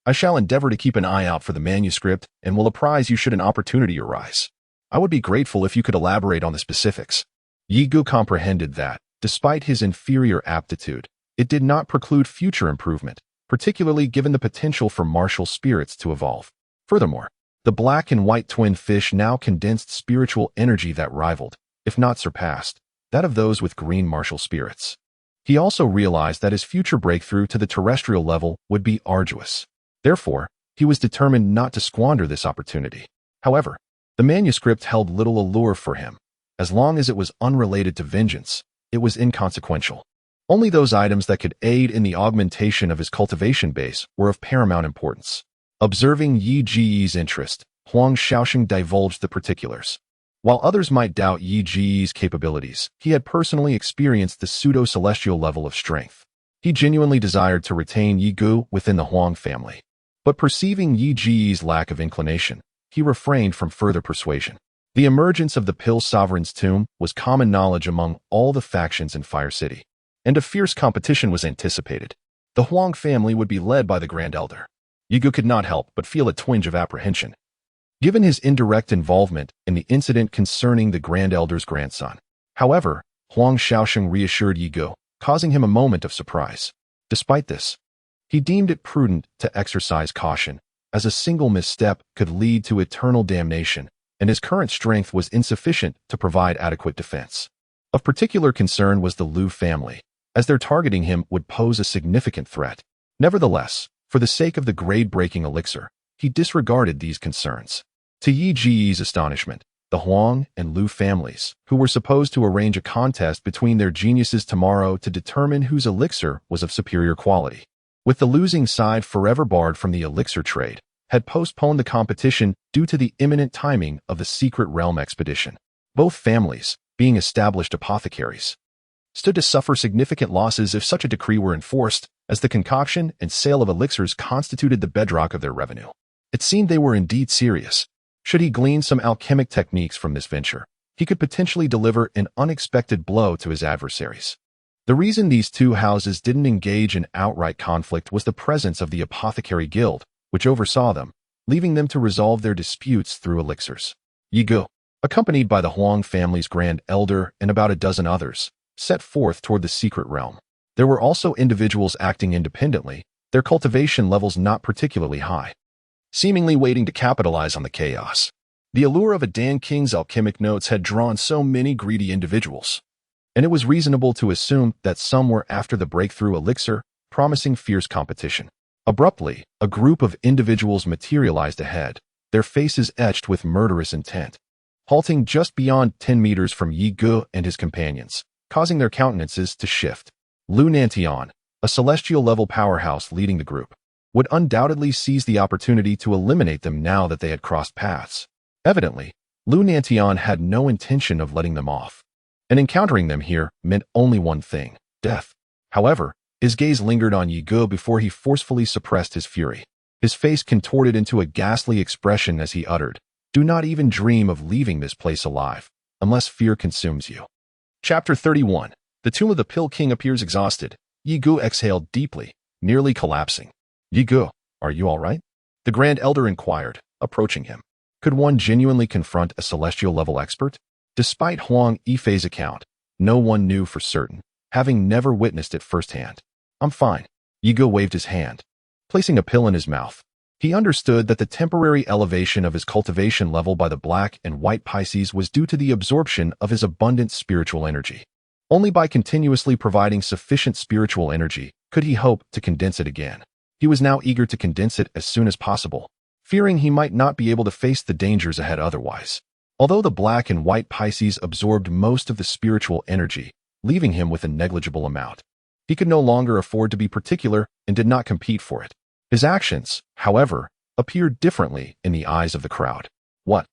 I shall endeavor to keep an eye out for the manuscript and will apprise you should an opportunity arise. I would be grateful if you could elaborate on the specifics. Yi Gu comprehended that, despite his inferior aptitude, it did not preclude future improvement, particularly given the potential for martial spirits to evolve. Furthermore, the black and white twin fish now condensed spiritual energy that rivaled, if not surpassed, that of those with green martial spirits. He also realized that his future breakthrough to the terrestrial level would be arduous. Therefore, he was determined not to squander this opportunity. However, the manuscript held little allure for him. As long as it was unrelated to vengeance, it was inconsequential. Only those items that could aid in the augmentation of his cultivation base were of paramount importance. Observing Yi Ji's interest, Huang Shaoxing divulged the particulars. While others might doubt Yi Ji's capabilities, he had personally experienced the pseudo-celestial level of strength. He genuinely desired to retain Yi Gu within the Huang family. But perceiving Yi Ji's lack of inclination, he refrained from further persuasion. The emergence of the Pill Sovereign's tomb was common knowledge among all the factions in Fire City, and a fierce competition was anticipated. The Huang family would be led by the Grand Elder. Yi Gu could not help but feel a twinge of apprehension, given his indirect involvement in the incident concerning the Grand Elder's grandson. However, Huang Shaoxing reassured Yi Gu, causing him a moment of surprise. Despite this, he deemed it prudent to exercise caution, as a single misstep could lead to eternal damnation, and his current strength was insufficient to provide adequate defense. Of particular concern was the Liu family, as their targeting him would pose a significant threat. Nevertheless, for the sake of the grade-breaking elixir, he disregarded these concerns. To Yi Ji's astonishment, the Huang and Liu families, who were supposed to arrange a contest between their geniuses tomorrow to determine whose elixir was of superior quality, with the losing side forever barred from the elixir trade, had postponed the competition due to the imminent timing of the Secret Realm expedition. Both families, being established apothecaries, stood to suffer significant losses if such a decree were enforced, as the concoction and sale of elixirs constituted the bedrock of their revenue. It seemed they were indeed serious. Should he glean some alchemic techniques from this venture, he could potentially deliver an unexpected blow to his adversaries. The reason these two houses didn't engage in outright conflict was the presence of the Apothecary Guild, which oversaw them, leaving them to resolve their disputes through elixirs. Yi Gu, accompanied by the Huang family's Grand Elder and about a dozen others, set forth toward the Secret Realm. There were also individuals acting independently, their cultivation levels not particularly high, seemingly waiting to capitalize on the chaos. The allure of a Dan King's alchemic notes had drawn so many greedy individuals, and it was reasonable to assume that some were after the breakthrough elixir, promising fierce competition. Abruptly, a group of individuals materialized ahead, their faces etched with murderous intent, halting just beyond 10 meters from Yi Gu and his companions, causing their countenances to shift. Lu Nantian, a celestial-level powerhouse leading the group, would undoubtedly seize the opportunity to eliminate them now that they had crossed paths. Evidently, Lu Nantian had no intention of letting them off, and encountering them here meant only one thing: death. However, his gaze lingered on Yi Gu before he forcefully suppressed his fury. His face contorted into a ghastly expression as he uttered, "Do not even dream of leaving this place alive, unless fear consumes you." Chapter 31. The Tomb of the Pill King appears exhausted. Yi Gu exhaled deeply, nearly collapsing. "Yi Gu, are you all right?" the Grand Elder inquired, approaching him. Could one genuinely confront a celestial-level expert? Despite Huang Yifei's account, no one knew for certain, having never witnessed it firsthand. "I'm fine." Yi Gu waved his hand, placing a pill in his mouth. He understood that the temporary elevation of his cultivation level by the black and white Pisces was due to the absorption of his abundant spiritual energy. Only by continuously providing sufficient spiritual energy could he hope to condense it again. He was now eager to condense it as soon as possible, fearing he might not be able to face the dangers ahead otherwise. Although the black and white Pisces absorbed most of the spiritual energy, leaving him with a negligible amount. He could no longer afford to be particular and did not compete for it. His actions, however, appeared differently in the eyes of the crowd. What?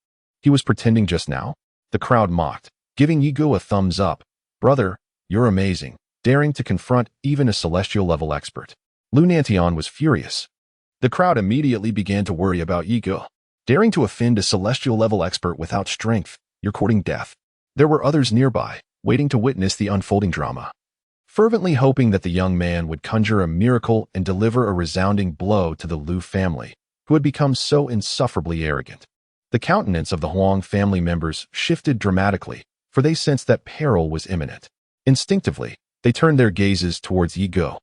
He was pretending just now? The crowd mocked, giving Yigo a thumbs up. Brother, you're amazing, daring to confront even a celestial-level expert. Lunantion was furious. The crowd immediately began to worry about Yigo. Daring to offend a celestial-level expert without strength, you're courting death. There were others nearby, waiting to witness the unfolding drama, fervently hoping that the young man would conjure a miracle and deliver a resounding blow to the Liu family, who had become so insufferably arrogant. The countenance of the Huang family members shifted dramatically, for they sensed that peril was imminent. Instinctively, they turned their gazes towards Yigo,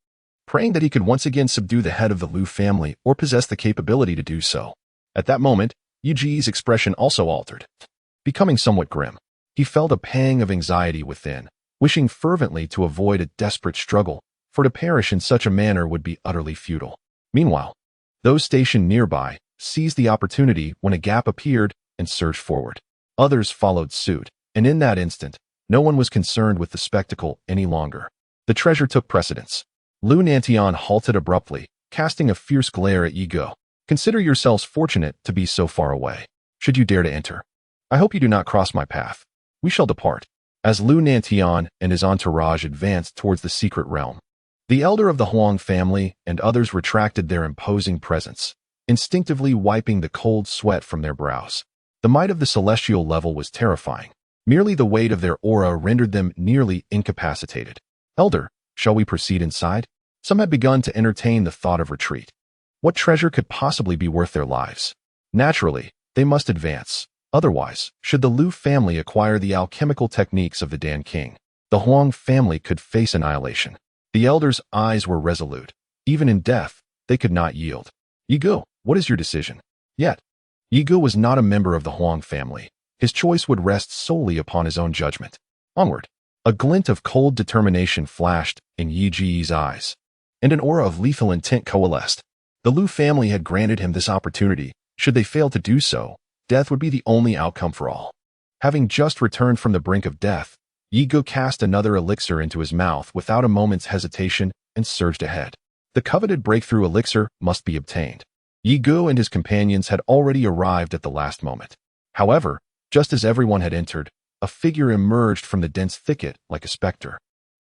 praying that he could once again subdue the head of the Liu family or possess the capability to do so. At that moment, Yiji's expression also altered, becoming somewhat grim. He felt a pang of anxiety within, wishing fervently to avoid a desperate struggle, for to perish in such a manner would be utterly futile. Meanwhile, those stationed nearby seized the opportunity when a gap appeared and surged forward. Others followed suit, and in that instant, no one was concerned with the spectacle any longer. The treasure took precedence. Lunantion halted abruptly, casting a fierce glare at Yigo. Consider yourselves fortunate to be so far away. Should you dare to enter, I hope you do not cross my path. We shall depart. As Lunantion and his entourage advanced towards the secret realm, the elder of the Huang family and others retracted their imposing presence, instinctively wiping the cold sweat from their brows. The might of the celestial level was terrifying. Merely the weight of their aura rendered them nearly incapacitated. Elder, shall we proceed inside? Some had begun to entertain the thought of retreat. What treasure could possibly be worth their lives? Naturally, they must advance. Otherwise, should the Liu family acquire the alchemical techniques of the Dan King, the Huang family could face annihilation. The elder's eyes were resolute. Even in death, they could not yield. Yigo, what is your decision? Yet, Yigo was not a member of the Huang family. His choice would rest solely upon his own judgment. Onward. A glint of cold determination flashed in Yiji's eyes, and an aura of lethal intent coalesced. The Liu family had granted him this opportunity. Should they fail to do so, death would be the only outcome for all. Having just returned from the brink of death, Yigo cast another elixir into his mouth without a moment's hesitation and surged ahead. The coveted breakthrough elixir must be obtained. Yigo and his companions had already arrived at the last moment. However, just as everyone had entered, a figure emerged from the dense thicket like a specter,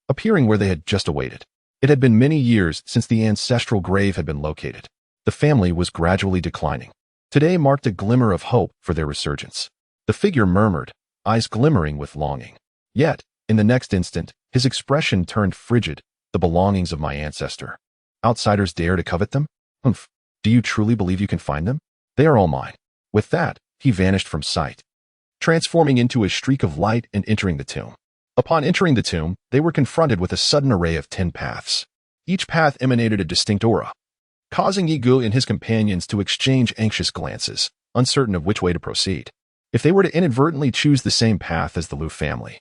appearing where they had just awaited. It had been many years since the ancestral grave had been located. The family was gradually declining. Today marked a glimmer of hope for their resurgence. The figure murmured, eyes glimmering with longing. Yet, in the next instant, his expression turned frigid. The belongings of my ancestor. Outsiders dare to covet them? Humph. Do you truly believe you can find them? They are all mine. With that, he vanished from sight, transforming into a streak of light and entering the tomb. Upon entering the tomb, they were confronted with a sudden array of 10 paths. Each path emanated a distinct aura, causing Yigo and his companions to exchange anxious glances, uncertain of which way to proceed. If they were to inadvertently choose the same path as the Liu family,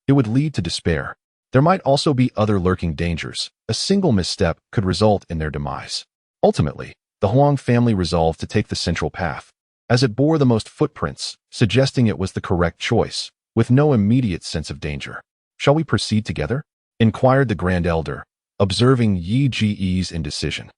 it would lead to despair. There might also be other lurking dangers. A single misstep could result in their demise. Ultimately, the Huang family resolved to take the central path, as it bore the most footprints, suggesting it was the correct choice, with no immediate sense of danger. Shall we proceed together? Inquired the Grand Elder, observing Yiji's indecision.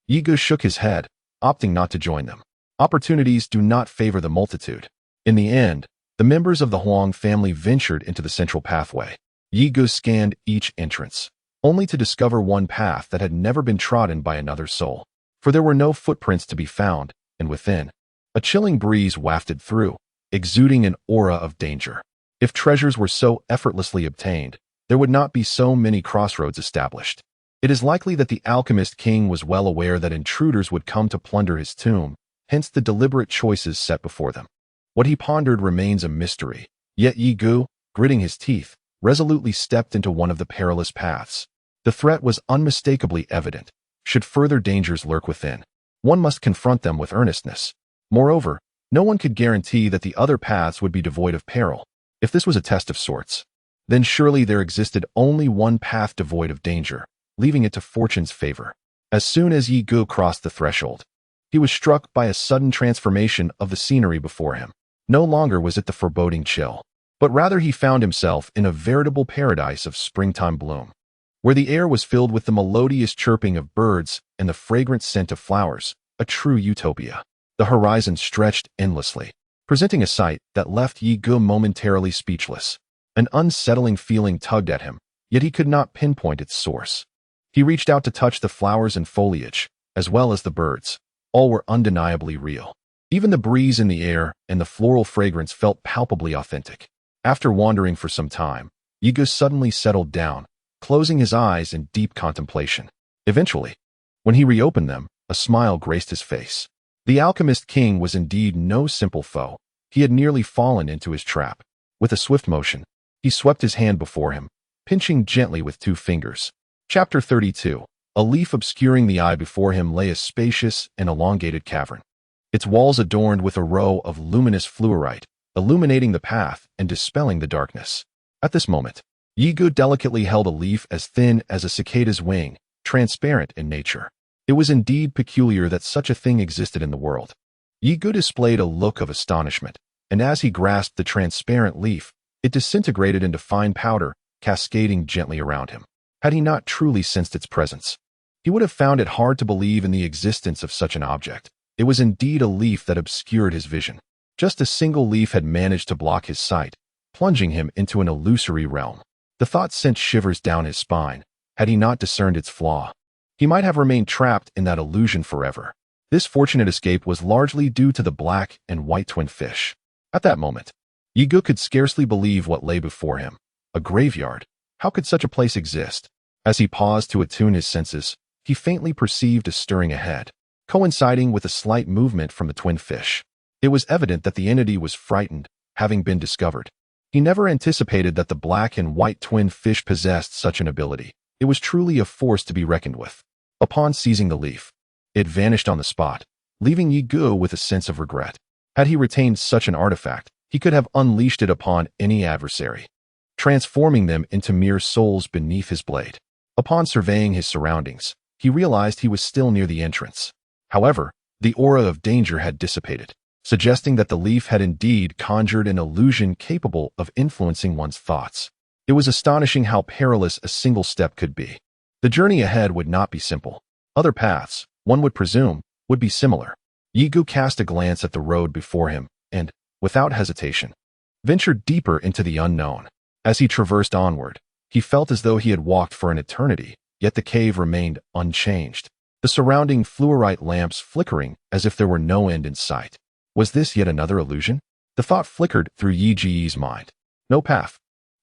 Yigo shook his head, opting not to join them. Opportunities do not favor the multitude. In the end, the members of the Huang family ventured into the central pathway. Yigo scanned each entrance, only to discover one path that had never been trodden by another soul. For there were no footprints to be found, and within, a chilling breeze wafted through, exuding an aura of danger. If treasures were so effortlessly obtained, there would not be so many crossroads established. It is likely that the alchemist king was well aware that intruders would come to plunder his tomb, hence the deliberate choices set before them. What he pondered remains a mystery, yet Yigo, gritting his teeth, resolutely stepped into one of the perilous paths. The threat was unmistakably evident. Should further dangers lurk within, one must confront them with earnestness. Moreover, no one could guarantee that the other paths would be devoid of peril. If this was a test of sorts, then surely there existed only one path devoid of danger, leaving it to fortune's favor. As soon as Yigo crossed the threshold, he was struck by a sudden transformation of the scenery before him. No longer was it the foreboding chill, but rather he found himself in a veritable paradise of springtime bloom, where the air was filled with the melodious chirping of birds and the fragrant scent of flowers, a true utopia. The horizon stretched endlessly, presenting a sight that left Yi Ge momentarily speechless. An unsettling feeling tugged at him, yet he could not pinpoint its source. He reached out to touch the flowers and foliage, as well as the birds. All were undeniably real. Even the breeze in the air and the floral fragrance felt palpably authentic. After wandering for some time, Yi Ge suddenly settled down, closing his eyes in deep contemplation. Eventually, when he reopened them, a smile graced his face. The alchemist king was indeed no simple foe. He had nearly fallen into his trap. With a swift motion, he swept his hand before him, pinching gently with 2 fingers. Chapter 32. A leaf obscuring the eye before him lay a spacious and elongated cavern, its walls adorned with a row of luminous fluorite, illuminating the path and dispelling the darkness. At this moment, Yi Ge delicately held a leaf as thin as a cicada's wing, transparent in nature. It was indeed peculiar that such a thing existed in the world. Yi Ge displayed a look of astonishment, and as he grasped the transparent leaf, it disintegrated into fine powder, cascading gently around him. Had he not truly sensed its presence, he would have found it hard to believe in the existence of such an object. It was indeed a leaf that obscured his vision. Just a single leaf had managed to block his sight, plunging him into an illusory realm. The thought sent shivers down his spine. Had he not discerned its flaw, he might have remained trapped in that illusion forever. This fortunate escape was largely due to the black and white twin fish. At that moment, Yi Ge could scarcely believe what lay before him. A graveyard. How could such a place exist? As he paused to attune his senses, he faintly perceived a stirring ahead, coinciding with a slight movement from the twin fish. It was evident that the entity was frightened, having been discovered. He never anticipated that the black and white twin fish possessed such an ability. It was truly a force to be reckoned with. Upon seizing the leaf, it vanished on the spot, leaving Yi Ge with a sense of regret. Had he retained such an artifact, he could have unleashed it upon any adversary, transforming them into mere souls beneath his blade. Upon surveying his surroundings, he realized he was still near the entrance. However, the aura of danger had dissipated, suggesting that the leaf had indeed conjured an illusion capable of influencing one's thoughts. It was astonishing how perilous a single step could be. The journey ahead would not be simple. Other paths, one would presume, would be similar. Yi Ge cast a glance at the road before him and, without hesitation, ventured deeper into the unknown. As he traversed onward, he felt as though he had walked for an eternity, yet the cave remained unchanged, the surrounding fluorite lamps flickering as if there were no end in sight. Was this yet another illusion? The thought flickered through Yi Ge's mind. No path,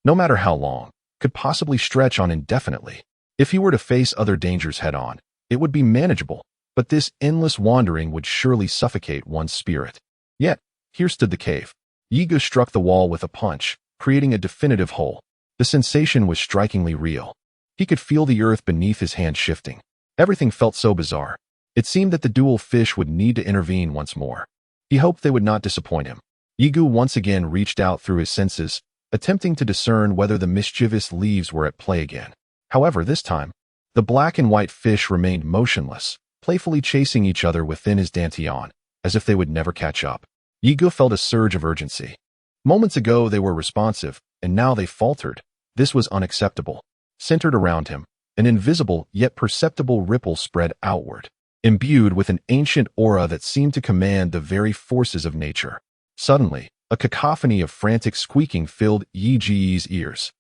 no matter how long, could possibly stretch on indefinitely. If he were to face other dangers head-on, it would be manageable, but this endless wandering would surely suffocate one's spirit. Yet, here stood the cave. Yi Ge struck the wall with a punch, creating a definitive hole. The sensation was strikingly real. He could feel the earth beneath his hand shifting. Everything felt so bizarre. It seemed that the dual fish would need to intervene once more. He hoped they would not disappoint him. Yi Ge once again reached out through his senses, attempting to discern whether the mischievous leaves were at play again. However, this time, the black and white fish remained motionless, playfully chasing each other within his dantian, as if they would never catch up. Yi Ge felt a surge of urgency. Moments ago they were responsive, and now they faltered. This was unacceptable. Centered around him, an invisible yet perceptible ripple spread outward, imbued with an ancient aura that seemed to command the very forces of nature. Suddenly, a cacophony of frantic squeaking filled Yi Ge's ears,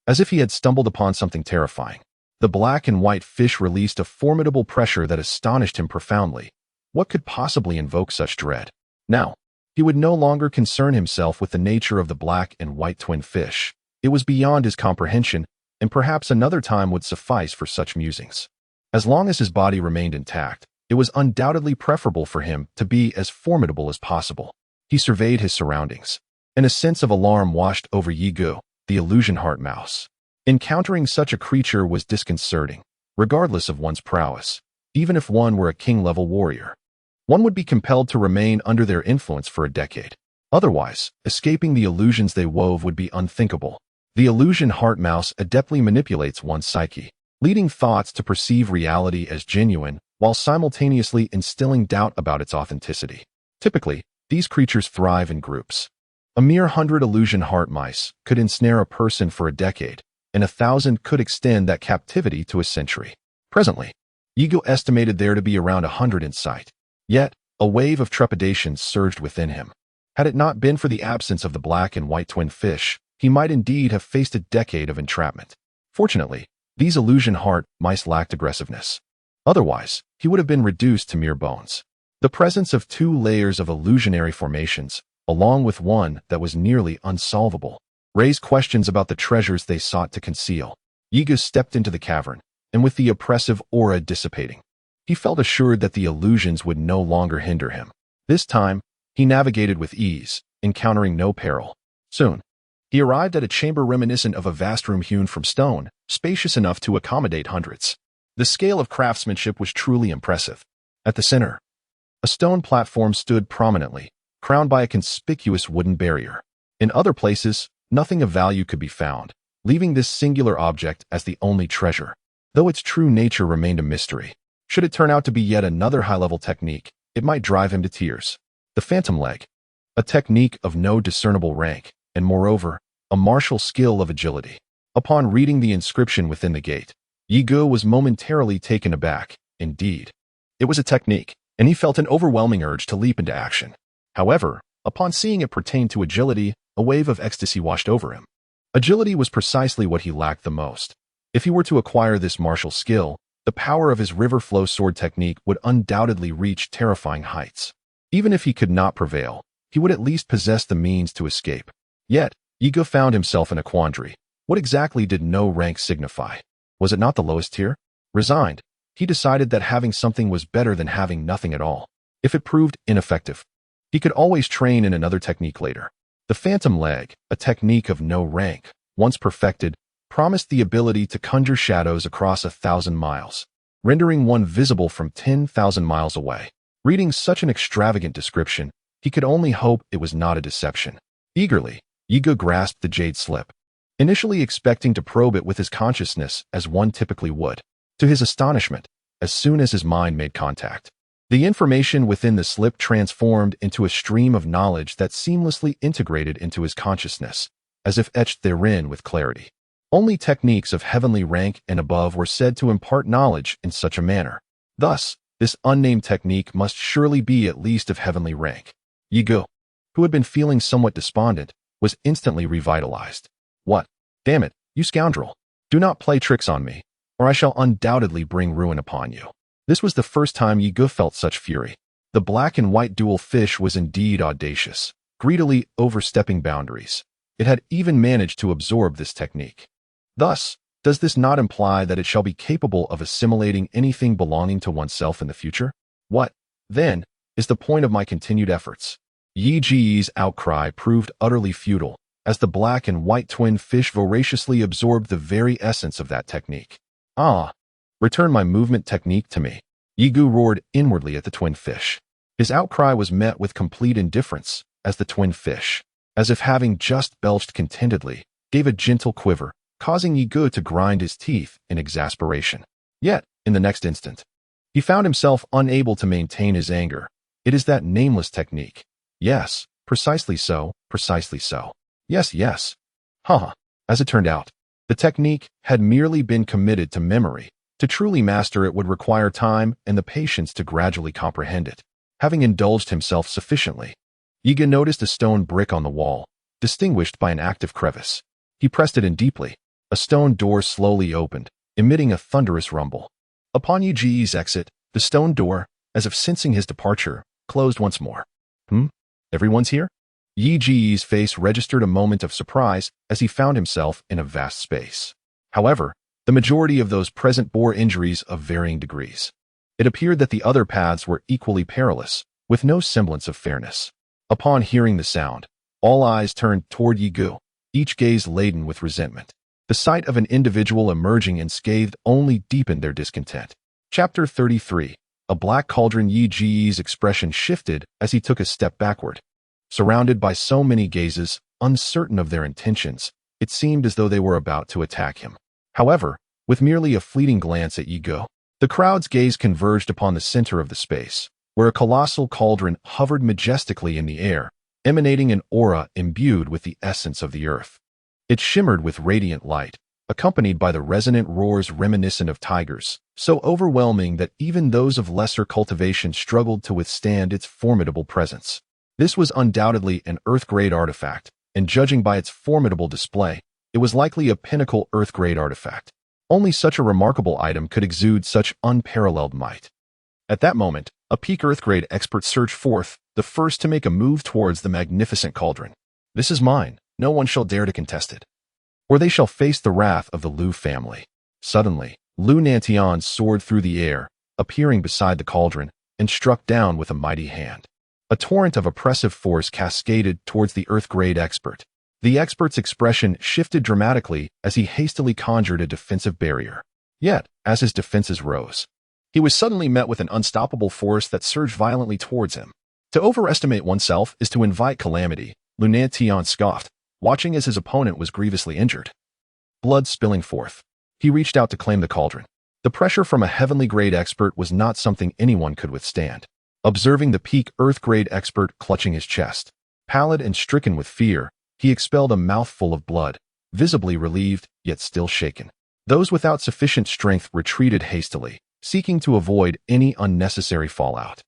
as if he had stumbled upon something terrifying. The black and white fish released a formidable pressure that astonished him profoundly. What could possibly invoke such dread? Now, he would no longer concern himself with the nature of the black and white twin fish. It was beyond his comprehension, and perhaps another time would suffice for such musings. As long as his body remained intact, it was undoubtedly preferable for him to be as formidable as possible. He surveyed his surroundings, and a sense of alarm washed over Yi Ge, the illusion heart mouse. Encountering such a creature was disconcerting, regardless of one's prowess. Even if one were a king-level warrior, one would be compelled to remain under their influence for a decade. Otherwise, escaping the illusions they wove would be unthinkable. The illusion heart mouse adeptly manipulates one's psyche, leading thoughts to perceive reality as genuine while simultaneously instilling doubt about its authenticity. Typically, these creatures thrive in groups. A mere 100 illusion heart mice could ensnare a person for a decade, and 1,000 could extend that captivity to a century. Presently, Yigo estimated there to be around 100 in sight. Yet, a wave of trepidation surged within him. Had it not been for the absence of the black and white twin fish, he might indeed have faced a decade of entrapment. Fortunately, these illusion heart mice lacked aggressiveness. Otherwise, he would have been reduced to mere bones. The presence of 2 layers of illusionary formations, along with one that was nearly unsolvable, raised questions about the treasures they sought to conceal. Yigo stepped into the cavern, and with the oppressive aura dissipating, he felt assured that the illusions would no longer hinder him. This time, he navigated with ease, encountering no peril. Soon, he arrived at a chamber reminiscent of a vast room hewn from stone, spacious enough to accommodate hundreds. The scale of craftsmanship was truly impressive. At the center, a stone platform stood prominently, crowned by a conspicuous wooden barrier. In other places, nothing of value could be found, leaving this singular object as the only treasure, though its true nature remained a mystery. Should it turn out to be yet another high-level technique, it might drive him to tears. The phantom leg, a technique of no discernible rank, and moreover, a martial skill of agility. Upon reading the inscription within the gate, Yigo was momentarily taken aback. Indeed, it was a technique, and he felt an overwhelming urge to leap into action. However, upon seeing it pertain to agility, a wave of ecstasy washed over him. Agility was precisely what he lacked the most. If he were to acquire this martial skill, the power of his river flow sword technique would undoubtedly reach terrifying heights. Even if he could not prevail, he would at least possess the means to escape. Yet, Yigo found himself in a quandary. What exactly did no rank signify? Was it not the lowest tier? Resigned, he decided that having something was better than having nothing at all. If it proved ineffective, he could always train in another technique later. The phantom leg, a technique of no rank, once perfected, promised the ability to conjure shadows across 1,000 miles, rendering one visible from 10,000 miles away. Reading such an extravagant description, he could only hope it was not a deception. Eagerly, Yigo grasped the jade slip, initially expecting to probe it with his consciousness as one typically would. To his astonishment, as soon as his mind made contact, the information within the slip transformed into a stream of knowledge that seamlessly integrated into his consciousness, as if etched therein with clarity. Only techniques of heavenly rank and above were said to impart knowledge in such a manner. Thus, this unnamed technique must surely be at least of heavenly rank. Yigo, who had been feeling somewhat despondent, was instantly revitalized. What? Damn it, you scoundrel! Do not play tricks on me, or I shall undoubtedly bring ruin upon you. This was the first time Yigo felt such fury. The black and white dual fish was indeed audacious, greedily overstepping boundaries. It had even managed to absorb this technique. Thus, does this not imply that it shall be capable of assimilating anything belonging to oneself in the future? What, then, is the point of my continued efforts? Yi's outcry proved utterly futile, as the black and white twin fish voraciously absorbed the very essence of that technique. Ah! Return my movement technique to me. Yigo roared inwardly at the twin fish. His outcry was met with complete indifference, as the twin fish, as if having just belched contentedly, gave a gentle quiver, causing Yigo to grind his teeth in exasperation. Yet, in the next instant, he found himself unable to maintain his anger. It is that nameless technique. Yes, precisely so, precisely so. Yes, yes. As it turned out, the technique had merely been committed to memory. To truly master it would require time and the patience to gradually comprehend it. Having indulged himself sufficiently, Yigo noticed a stone brick on the wall, distinguished by an active crevice. He pressed it in deeply. A stone door slowly opened, emitting a thunderous rumble. Upon Yi's exit, the stone door, as if sensing his departure, closed once more. Everyone's here? Yi's face registered a moment of surprise as he found himself in a vast space. However, the majority of those present bore injuries of varying degrees. It appeared that the other paths were equally perilous, with no semblance of fairness. Upon hearing the sound, all eyes turned toward Yigo, each gaze laden with resentment. The sight of an individual emerging unscathed only deepened their discontent. Chapter 33. A black cauldron. Yi's expression shifted as he took a step backward. Surrounded by so many gazes, uncertain of their intentions, it seemed as though they were about to attack him. However, with merely a fleeting glance at Yigo, the crowd's gaze converged upon the center of the space, where a colossal cauldron hovered majestically in the air, emanating an aura imbued with the essence of the earth. It shimmered with radiant light, accompanied by the resonant roars reminiscent of tigers, so overwhelming that even those of lesser cultivation struggled to withstand its formidable presence. This was undoubtedly an Earth-grade artifact, and judging by its formidable display, it was likely a pinnacle Earth-grade artifact. Only such a remarkable item could exude such unparalleled might. At that moment, a peak Earth-grade expert surged forth, the first to make a move towards the magnificent cauldron. "This is mine. No one shall dare to contest it, or they shall face the wrath of the Lu family." Suddenly, Lu Nantian soared through the air, appearing beside the cauldron, and struck down with a mighty hand. A torrent of oppressive force cascaded towards the Earth-grade expert. The expert's expression shifted dramatically as he hastily conjured a defensive barrier. Yet, as his defenses rose, he was suddenly met with an unstoppable force that surged violently towards him. To overestimate oneself is to invite calamity, Lu Nantian scoffed, watching as his opponent was grievously injured. Blood spilling forth, he reached out to claim the cauldron. The pressure from a heavenly grade expert was not something anyone could withstand. Observing the peak Earth-grade expert clutching his chest, pallid and stricken with fear, he expelled a mouthful of blood, visibly relieved, yet still shaken. Those without sufficient strength retreated hastily, seeking to avoid any unnecessary fallout.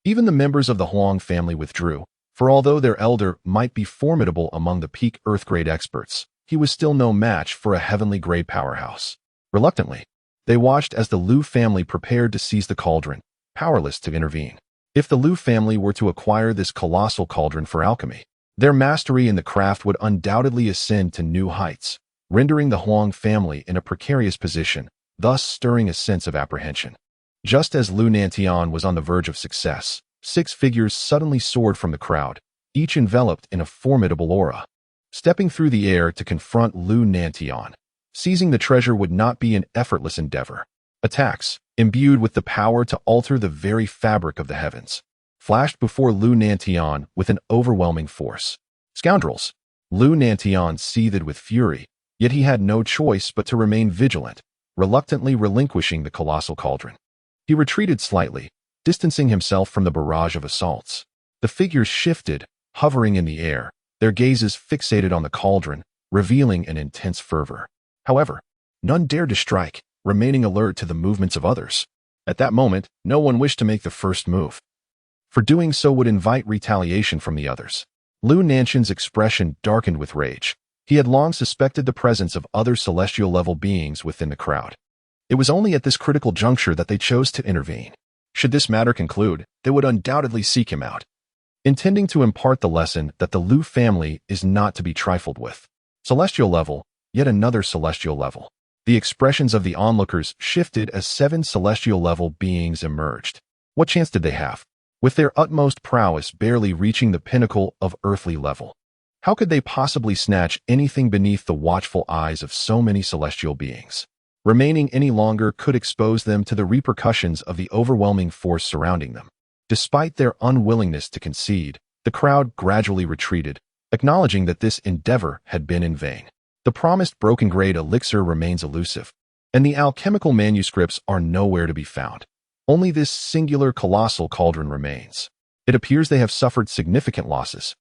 Even the members of the Huang family withdrew, for although their elder might be formidable among the peak Earth-grade experts, he was still no match for a heavenly grade powerhouse. Reluctantly, they watched as the Lu family prepared to seize the cauldron, powerless to intervene. If the Lu family were to acquire this colossal cauldron for alchemy, their mastery in the craft would undoubtedly ascend to new heights, rendering the Huang family in a precarious position, thus stirring a sense of apprehension. Just as Lu Nantian was on the verge of success, 6 figures suddenly soared from the crowd, each enveloped in a formidable aura. Stepping through the air to confront Lu Nantian, seizing the treasure would not be an effortless endeavor. Attacks, imbued with the power to alter the very fabric of the heavens, flashed before Lu Nantian with an overwhelming force. Scoundrels! Lu Nantian seethed with fury, yet he had no choice but to remain vigilant, reluctantly relinquishing the colossal cauldron. He retreated slightly, distancing himself from the barrage of assaults. The figures shifted, hovering in the air, their gazes fixated on the cauldron, revealing an intense fervor. However, none dared to strike, remaining alert to the movements of others. At that moment, no one wished to make the first move, for doing so would invite retaliation from the others. Lu Nantian's expression darkened with rage. He had long suspected the presence of other celestial-level beings within the crowd. It was only at this critical juncture that they chose to intervene. Should this matter conclude, they would undoubtedly seek him out, intending to impart the lesson that the Lu family is not to be trifled with. Celestial level, yet another celestial level. The expressions of the onlookers shifted as 7 celestial-level beings emerged. What chance did they have, with their utmost prowess barely reaching the pinnacle of earthly level? How could they possibly snatch anything beneath the watchful eyes of so many celestial beings? Remaining any longer could expose them to the repercussions of the overwhelming force surrounding them. Despite their unwillingness to concede, the crowd gradually retreated, acknowledging that this endeavor had been in vain. The promised broken-grade elixir remains elusive, and the alchemical manuscripts are nowhere to be found. Only this singular colossal cauldron remains. It appears they have suffered significant losses.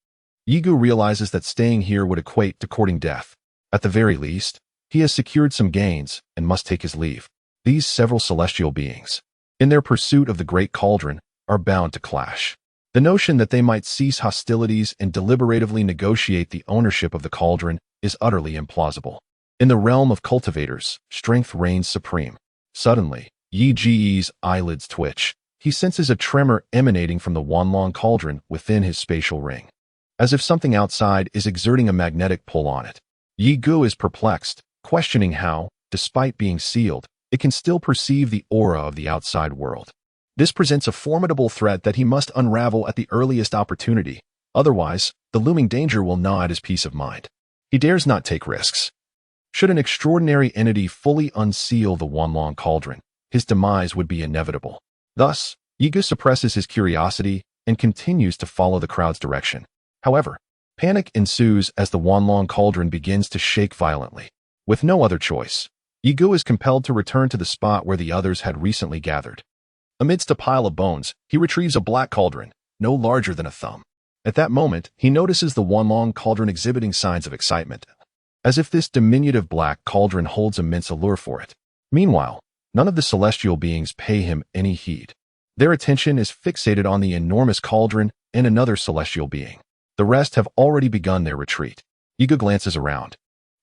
Yigu realizes that staying here would equate to courting death. At the very least, he has secured some gains and must take his leave. These several celestial beings, in their pursuit of the great cauldron, are bound to clash. The notion that they might cease hostilities and deliberatively negotiate the ownership of the cauldron is utterly implausible. In the realm of cultivators, strength reigns supreme. Suddenly, Yi Ji's eyelids twitch. He senses a tremor emanating from the Wanlong cauldron within his spatial ring, as if something outside is exerting a magnetic pull on it. Yi Gu is perplexed, questioning how, despite being sealed, it can still perceive the aura of the outside world. This presents a formidable threat that he must unravel at the earliest opportunity. Otherwise, the looming danger will gnaw at his peace of mind. He dares not take risks. Should an extraordinary entity fully unseal the Wanlong cauldron, his demise would be inevitable. Thus, Yigu suppresses his curiosity and continues to follow the crowd's direction. However, panic ensues as the Wanlong cauldron begins to shake violently. With no other choice, Yigu is compelled to return to the spot where the others had recently gathered. Amidst a pile of bones, he retrieves a black cauldron, no larger than a thumb. At that moment, he notices the one-long cauldron exhibiting signs of excitement, as if this diminutive black cauldron holds immense allure for it. Meanwhile, none of the celestial beings pay him any heed. Their attention is fixated on the enormous cauldron and another celestial being. The rest have already begun their retreat. Ego glances around,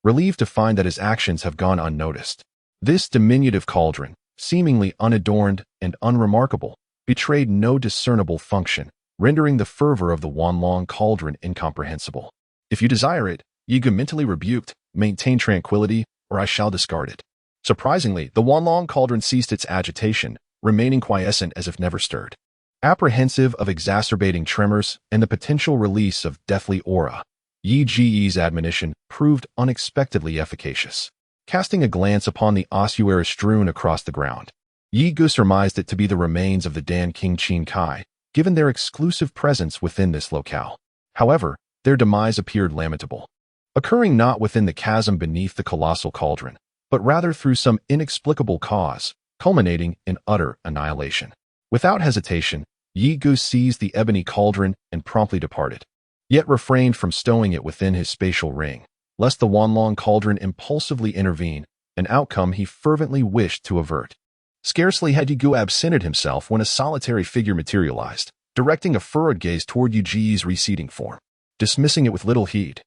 relieved to find that his actions have gone unnoticed. This diminutive cauldron, seemingly unadorned and unremarkable, betrayed no discernible function, rendering the fervor of the one-long cauldron incomprehensible. If you desire it, Ego mentally rebuked, maintain tranquility, or I shall discard it. Surprisingly, the one-long cauldron ceased its agitation, remaining quiescent as if never stirred. Apprehensive of exacerbating tremors and the potential release of deathly aura, Yi Ji's admonition proved unexpectedly efficacious. Casting a glance upon the ossuary strewn across the ground, Yi Gu surmised it to be the remains of the Dan King Qin Kai, given their exclusive presence within this locale. However, their demise appeared lamentable, occurring not within the chasm beneath the colossal cauldron, but rather through some inexplicable cause, culminating in utter annihilation. Without hesitation, Yi Gu seized the ebony cauldron and promptly departed, yet refrained from stowing it within his spatial ring, lest the one-long cauldron impulsively intervene, an outcome he fervently wished to avert. Scarcely had Yi Gu absented himself when a solitary figure materialized, directing a furrowed gaze toward Yi Ji's receding form, dismissing it with little heed.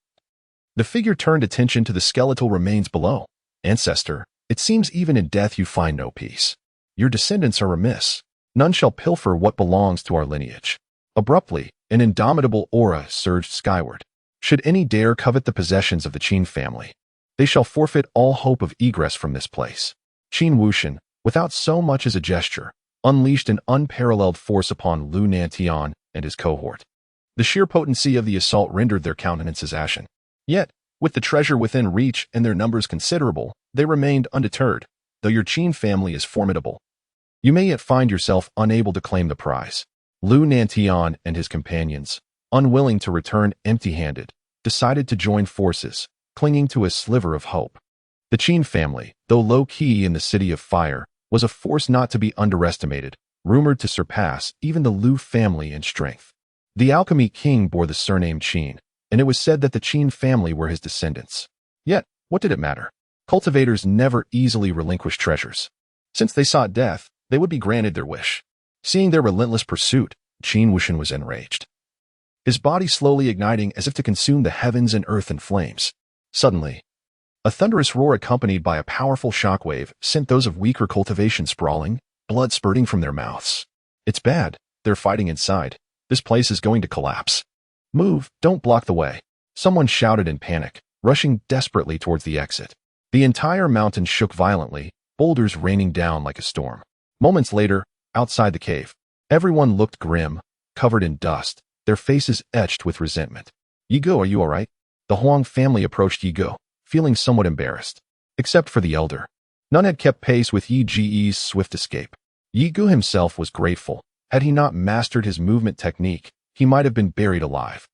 The figure turned attention to the skeletal remains below. Ancestor, it seems even in death you find no peace. Your descendants are remiss. None shall pilfer what belongs to our lineage. Abruptly, an indomitable aura surged skyward. Should any dare covet the possessions of the Qin family, they shall forfeit all hope of egress from this place. Qin Wuxian, without so much as a gesture, unleashed an unparalleled force upon Lu Nantian and his cohort. The sheer potency of the assault rendered their countenances ashen. Yet, with the treasure within reach and their numbers considerable, they remained undeterred. Though your Qin family is formidable, you may yet find yourself unable to claim the prize. Lu Nantian and his companions, unwilling to return empty-handed, decided to join forces, clinging to a sliver of hope. The Qin family, though low-key in the City of Fire, was a force not to be underestimated, rumored to surpass even the Lu family in strength. The alchemy king bore the surname Qin, and it was said that the Qin family were his descendants. Yet, what did it matter? Cultivators never easily relinquish treasures. Since they sought death, they would be granted their wish. Seeing their relentless pursuit, Qin Wuxian was enraged, his body slowly igniting as if to consume the heavens and earth in flames. Suddenly, a thunderous roar accompanied by a powerful shockwave sent those of weaker cultivation sprawling, blood spurting from their mouths. It's bad. They're fighting inside. This place is going to collapse. Move, don't block the way. Someone shouted in panic, rushing desperately towards the exit. The entire mountain shook violently, boulders raining down like a storm. Moments later, outside the cave, everyone looked grim, covered in dust, their faces etched with resentment. Yi Gu, are you all right? The Huang family approached Yi Gu, feeling somewhat embarrassed. Except for the elder. None had kept pace with Yi Ji's swift escape. Yi Gu himself was grateful. Had he not mastered his movement technique, he might have been buried alive.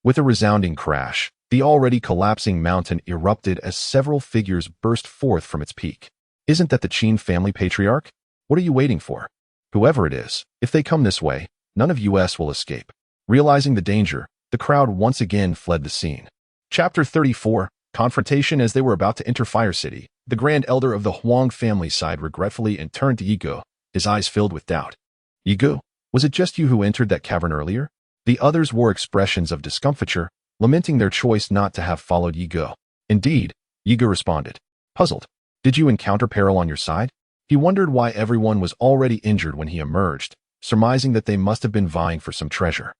With a resounding crash, the already collapsing mountain erupted as several figures burst forth from its peak. Isn't that the Qin family patriarch? What are you waiting for? Whoever it is, if they come this way, none of us will escape. Realizing the danger, the crowd once again fled the scene. Chapter 34, Confrontation. As they were about to enter Fire City, the Grand Elder of the Huang family sighed regretfully and turned to Yi Gu, his eyes filled with doubt. Yi Gu, was it just you who entered that cavern earlier? The others wore expressions of discomfiture, lamenting their choice not to have followed Yi Gu. Indeed, Yi Gu responded, puzzled. Did you encounter peril on your side? He wondered why everyone was already injured when he emerged, surmising that they must have been vying for some treasure.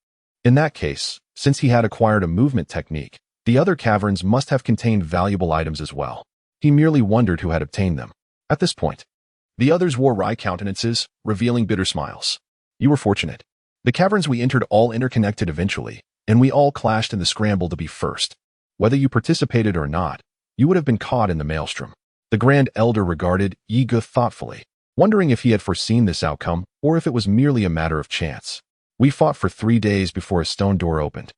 In that case, since he had acquired a movement technique, the other caverns must have contained valuable items as well. He merely wondered who had obtained them. At this point, the others wore wry countenances, revealing bitter smiles. You were fortunate. The caverns we entered all interconnected eventually, and we all clashed in the scramble to be first. Whether you participated or not, you would have been caught in the maelstrom. The Grand Elder regarded Yi Gu thoughtfully, wondering if he had foreseen this outcome or if it was merely a matter of chance. We fought for 3 days before a stone door opened,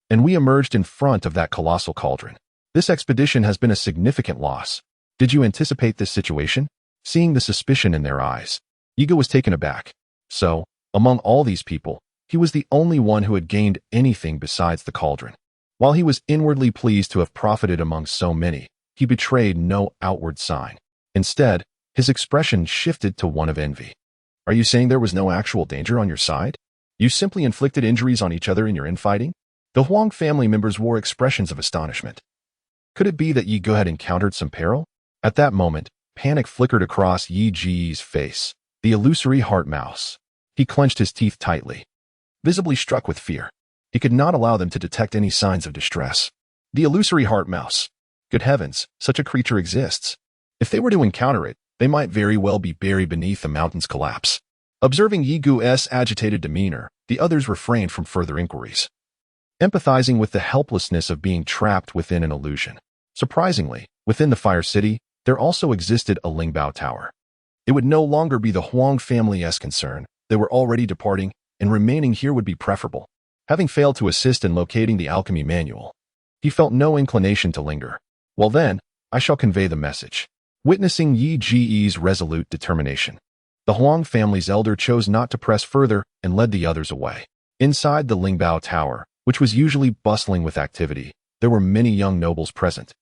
and we emerged in front of that colossal cauldron. This expedition has been a significant loss. Did you anticipate this situation? Seeing the suspicion in their eyes, Yi Gu was taken aback. So, among all these people, He was the only one who had gained anything besides the cauldron. While he was inwardly pleased to have profited among so many, he betrayed no outward sign. Instead, his expression shifted to one of envy. Are you saying there was no actual danger on your side? You simply inflicted injuries on each other in your infighting? The Huang family members wore expressions of astonishment. Could it be that Yi Ge had encountered some peril? At that moment, panic flickered across Yi Ji's face, the illusory heart mouse. He clenched his teeth tightly, visibly struck with fear. He could not allow them to detect any signs of distress. The illusory heart mouse. Good heavens, such a creature exists. If they were to encounter it, they might very well be buried beneath the mountain's collapse. Observing Yi Ge's agitated demeanor, the others refrained from further inquiries, empathizing with the helplessness of being trapped within an illusion. Surprisingly, within the Fire City, there also existed a Lingbao Tower. It would no longer be the Huang family's concern. They were already departing, and remaining here would be preferable. Having failed to assist in locating the alchemy manual, he felt no inclination to linger. Well then, I shall convey the message. Witnessing Yi Ge's resolute determination, the Huang family's elder chose not to press further and led the others away. Inside the Lingbao Tower, which was usually bustling with activity, there were many young nobles present,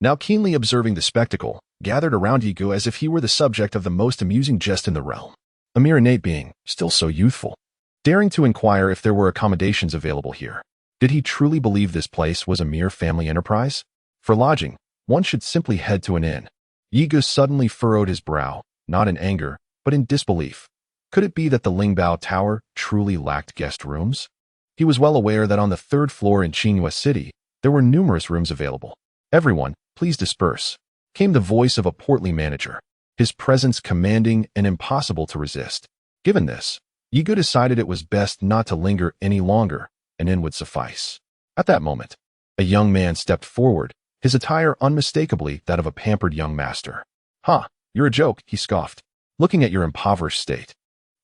now keenly observing the spectacle, gathered around Yi Ge as if he were the subject of the most amusing jest in the realm. A mere innate being, still so youthful, daring to inquire if there were accommodations available here. Did he truly believe this place was a mere family enterprise? For lodging, one should simply head to an inn. Yi Ge suddenly furrowed his brow, not in anger, but in disbelief. Could it be that the Lingbao Tower truly lacked guest rooms? He was well aware that on the third floor in tumultuous City, there were numerous rooms available. Everyone, please disperse, came the voice of a portly manager, his presence commanding and impossible to resist. Given this, Yi Ge decided it was best not to linger any longer, an inn would suffice. At that moment, a young man stepped forward, his attire unmistakably that of a pampered young master. "Ha, you're a joke," he scoffed. "Looking at your impoverished state,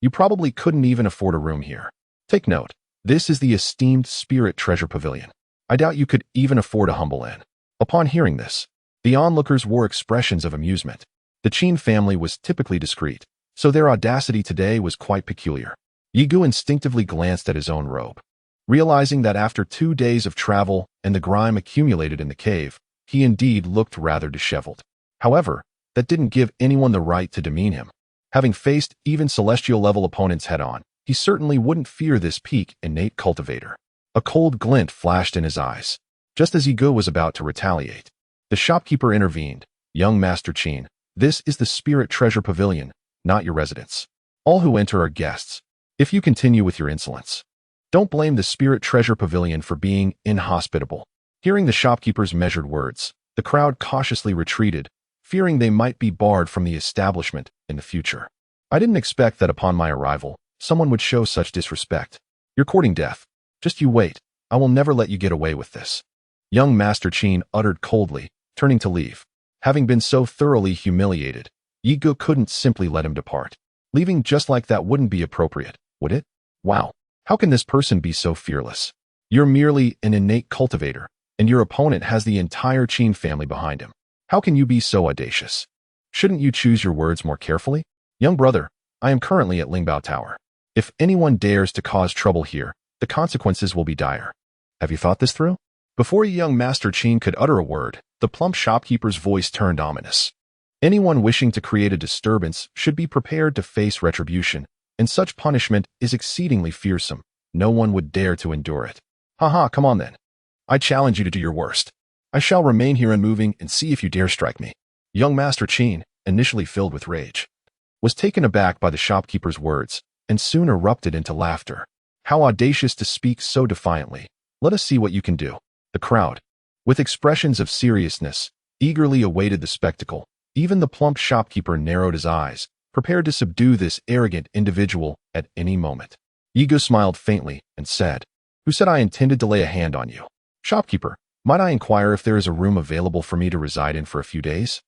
you probably couldn't even afford a room here. Take note, this is the esteemed Spirit Treasure Pavilion. I doubt you could even afford a humble inn." Upon hearing this, the onlookers wore expressions of amusement. The Qin family was typically discreet, so their audacity today was quite peculiar. Yi Ge instinctively glanced at his own robe, realizing that after 2 days of travel and the grime accumulated in the cave, he indeed looked rather disheveled. However, that didn't give anyone the right to demean him. Having faced even celestial-level opponents head-on, he certainly wouldn't fear this peak innate cultivator. A cold glint flashed in his eyes, just as Yi Ge was about to retaliate. The shopkeeper intervened. "Young Master Qin, this is the Spirit Treasure Pavilion, not your residence. All who enter are guests. If you continue with your insolence, don't blame the Spirit Treasure Pavilion for being inhospitable." Hearing the shopkeeper's measured words, the crowd cautiously retreated, fearing they might be barred from the establishment in the future. "I didn't expect that upon my arrival, someone would show such disrespect. You're courting death. Just you wait. I will never let you get away with this," young Master Qin uttered coldly, turning to leave. Having been so thoroughly humiliated, Yi Ge couldn't simply let him depart. Leaving just like that wouldn't be appropriate, would it? Wow, how can this person be so fearless? You're merely an innate cultivator, and your opponent has the entire Qin family behind him. How can you be so audacious? Shouldn't you choose your words more carefully? Young brother, I am currently at Lingbao Tower. If anyone dares to cause trouble here, the consequences will be dire. Have you thought this through? Before young Master Qin could utter a word, the plump shopkeeper's voice turned ominous. Anyone wishing to create a disturbance should be prepared to face retribution, and such punishment is exceedingly fearsome. No one would dare to endure it. Haha, come on then. I challenge you to do your worst. I shall remain here unmoving and see if you dare strike me. Young Master Qin, initially filled with rage, was taken aback by the shopkeeper's words, and soon erupted into laughter. How audacious to speak so defiantly. Let us see what you can do. The crowd, with expressions of seriousness, eagerly awaited the spectacle. Even the plump shopkeeper narrowed his eyes, prepared to subdue this arrogant individual at any moment. Yi Ge smiled faintly and said, "Who said I intended to lay a hand on you? Shopkeeper, might I inquire if there is a room available for me to reside in for a few days?"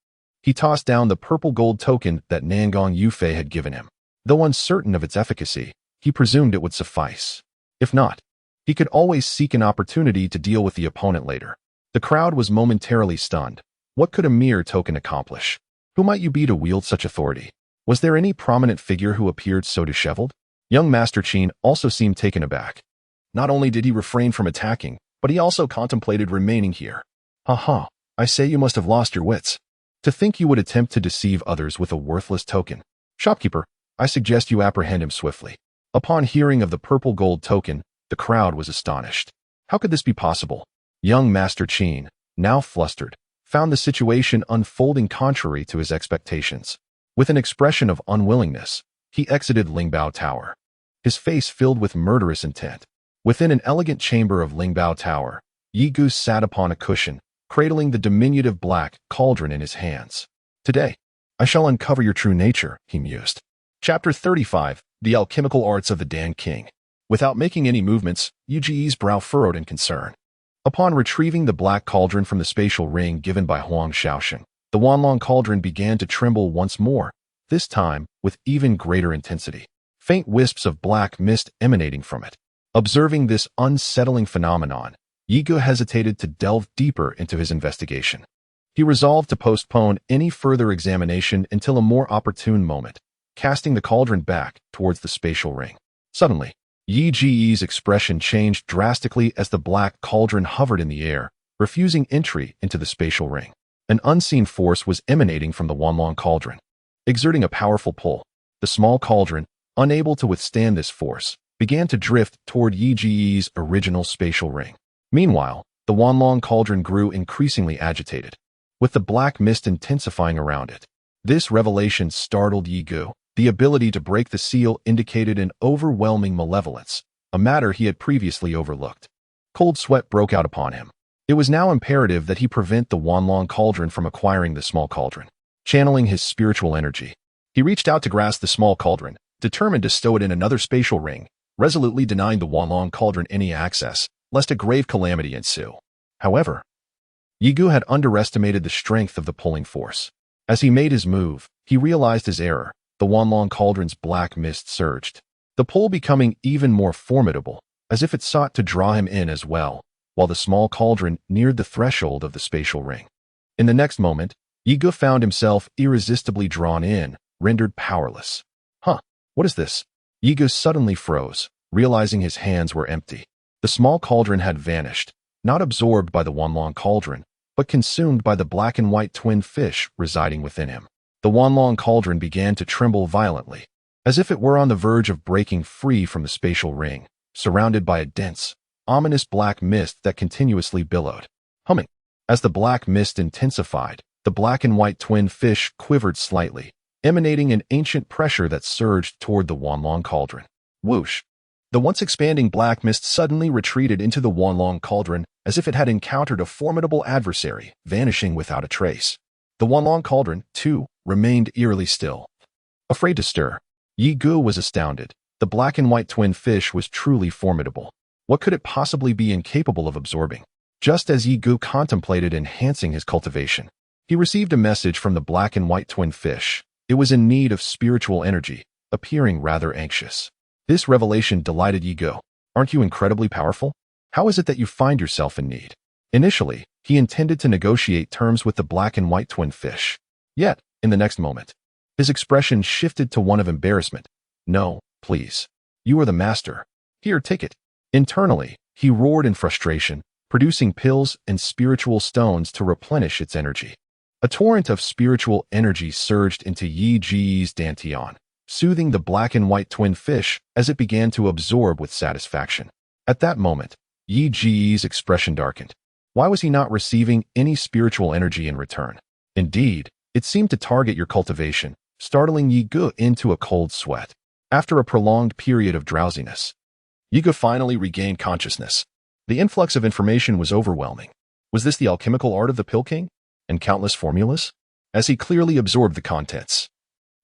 He tossed down the purple gold token that Nangong Yufei had given him. Though uncertain of its efficacy, he presumed it would suffice. If not, he could always seek an opportunity to deal with the opponent later. The crowd was momentarily stunned. What could a mere token accomplish? Who might you be to wield such authority? Was there any prominent figure who appeared so disheveled? Young Master Qin also seemed taken aback. Not only did he refrain from attacking, but he also contemplated remaining here. Haha, I say you must have lost your wits. To think you would attempt to deceive others with a worthless token. Shopkeeper, I suggest you apprehend him swiftly. Upon hearing of the purple gold token, the crowd was astonished. How could this be possible? Young Master Qin, now flustered, found the situation unfolding contrary to his expectations. With an expression of unwillingness, he exited Lingbao Tower. His face filled with murderous intent. Within an elegant chamber of Lingbao Tower, Yi Gu sat upon a cushion, cradling the diminutive black cauldron in his hands. Today, I shall uncover your true nature, he mused. Chapter 35, The Alchemical Arts of the Dan King. Without making any movements, Yu Ji's brow furrowed in concern. Upon retrieving the black cauldron from the spatial ring given by Huang Shaoxing, the Wanlong cauldron began to tremble once more, this time with even greater intensity. Faint wisps of black mist emanating from it. Observing this unsettling phenomenon, Yi Gu hesitated to delve deeper into his investigation. He resolved to postpone any further examination until a more opportune moment, casting the cauldron back towards the spatial ring. Suddenly, Yi Ji's expression changed drastically as the black cauldron hovered in the air, refusing entry into the spatial ring. An unseen force was emanating from the Wanlong cauldron. Exerting a powerful pull, the small cauldron, unable to withstand this force, began to drift toward Yi Ji's original spatial ring. Meanwhile, the Wanlong cauldron grew increasingly agitated, with the black mist intensifying around it. This revelation startled Yi Gu. The ability to break the seal indicated an overwhelming malevolence, a matter he had previously overlooked. Cold sweat broke out upon him. It was now imperative that he prevent the Wanlong cauldron from acquiring the small cauldron. Channeling his spiritual energy, he reached out to grasp the small cauldron, determined to stow it in another spatial ring, resolutely denying the Wanlong cauldron any access, lest a grave calamity ensue. However, Yi Gu had underestimated the strength of the pulling force. As he made his move, he realized his error. The Wanlong cauldron's black mist surged, the pull becoming even more formidable, as if it sought to draw him in as well, while the small cauldron neared the threshold of the spatial ring. In the next moment, Yi Gu found himself irresistibly drawn in, rendered powerless. What is this? Yi Gu suddenly froze, realizing his hands were empty. The small cauldron had vanished, not absorbed by the Wanlong cauldron, but consumed by the black and white twin fish residing within him. The Wanlong cauldron began to tremble violently, as if it were on the verge of breaking free from the spatial ring, surrounded by a dense, ominous black mist that continuously billowed. Humming. As the black mist intensified, the black and white twin fish quivered slightly, emanating an ancient pressure that surged toward the Wanlong cauldron. Whoosh! The once expanding black mist suddenly retreated into the Wanlong cauldron as if it had encountered a formidable adversary, vanishing without a trace. The Wanlong cauldron, too, remained eerily still. Afraid to stir, Yi Gu was astounded. The black and white twin fish was truly formidable. What could it possibly be incapable of absorbing? Just as Yi Gu contemplated enhancing his cultivation, he received a message from the black and white twin fish. It was in need of spiritual energy, appearing rather anxious. This revelation delighted Yi Gu. Aren't you incredibly powerful? How is it that you find yourself in need? Initially, he intended to negotiate terms with the black and white twin fish. Yet, in the next moment, his expression shifted to one of embarrassment. No, please. You are the master. Here, take it. Internally, he roared in frustration, producing pills and spiritual stones to replenish its energy. A torrent of spiritual energy surged into Yi Ji's dantian, soothing the black and white twin fish as it began to absorb with satisfaction. At that moment, Yi Ji's expression darkened. Why was he not receiving any spiritual energy in return? Indeed, it seemed to target your cultivation, startling Yi Gu into a cold sweat. After a prolonged period of drowsiness, Yi Gu finally regained consciousness. The influx of information was overwhelming. Was this the alchemical art of the Pill King? And countless formulas? As he clearly absorbed the contents,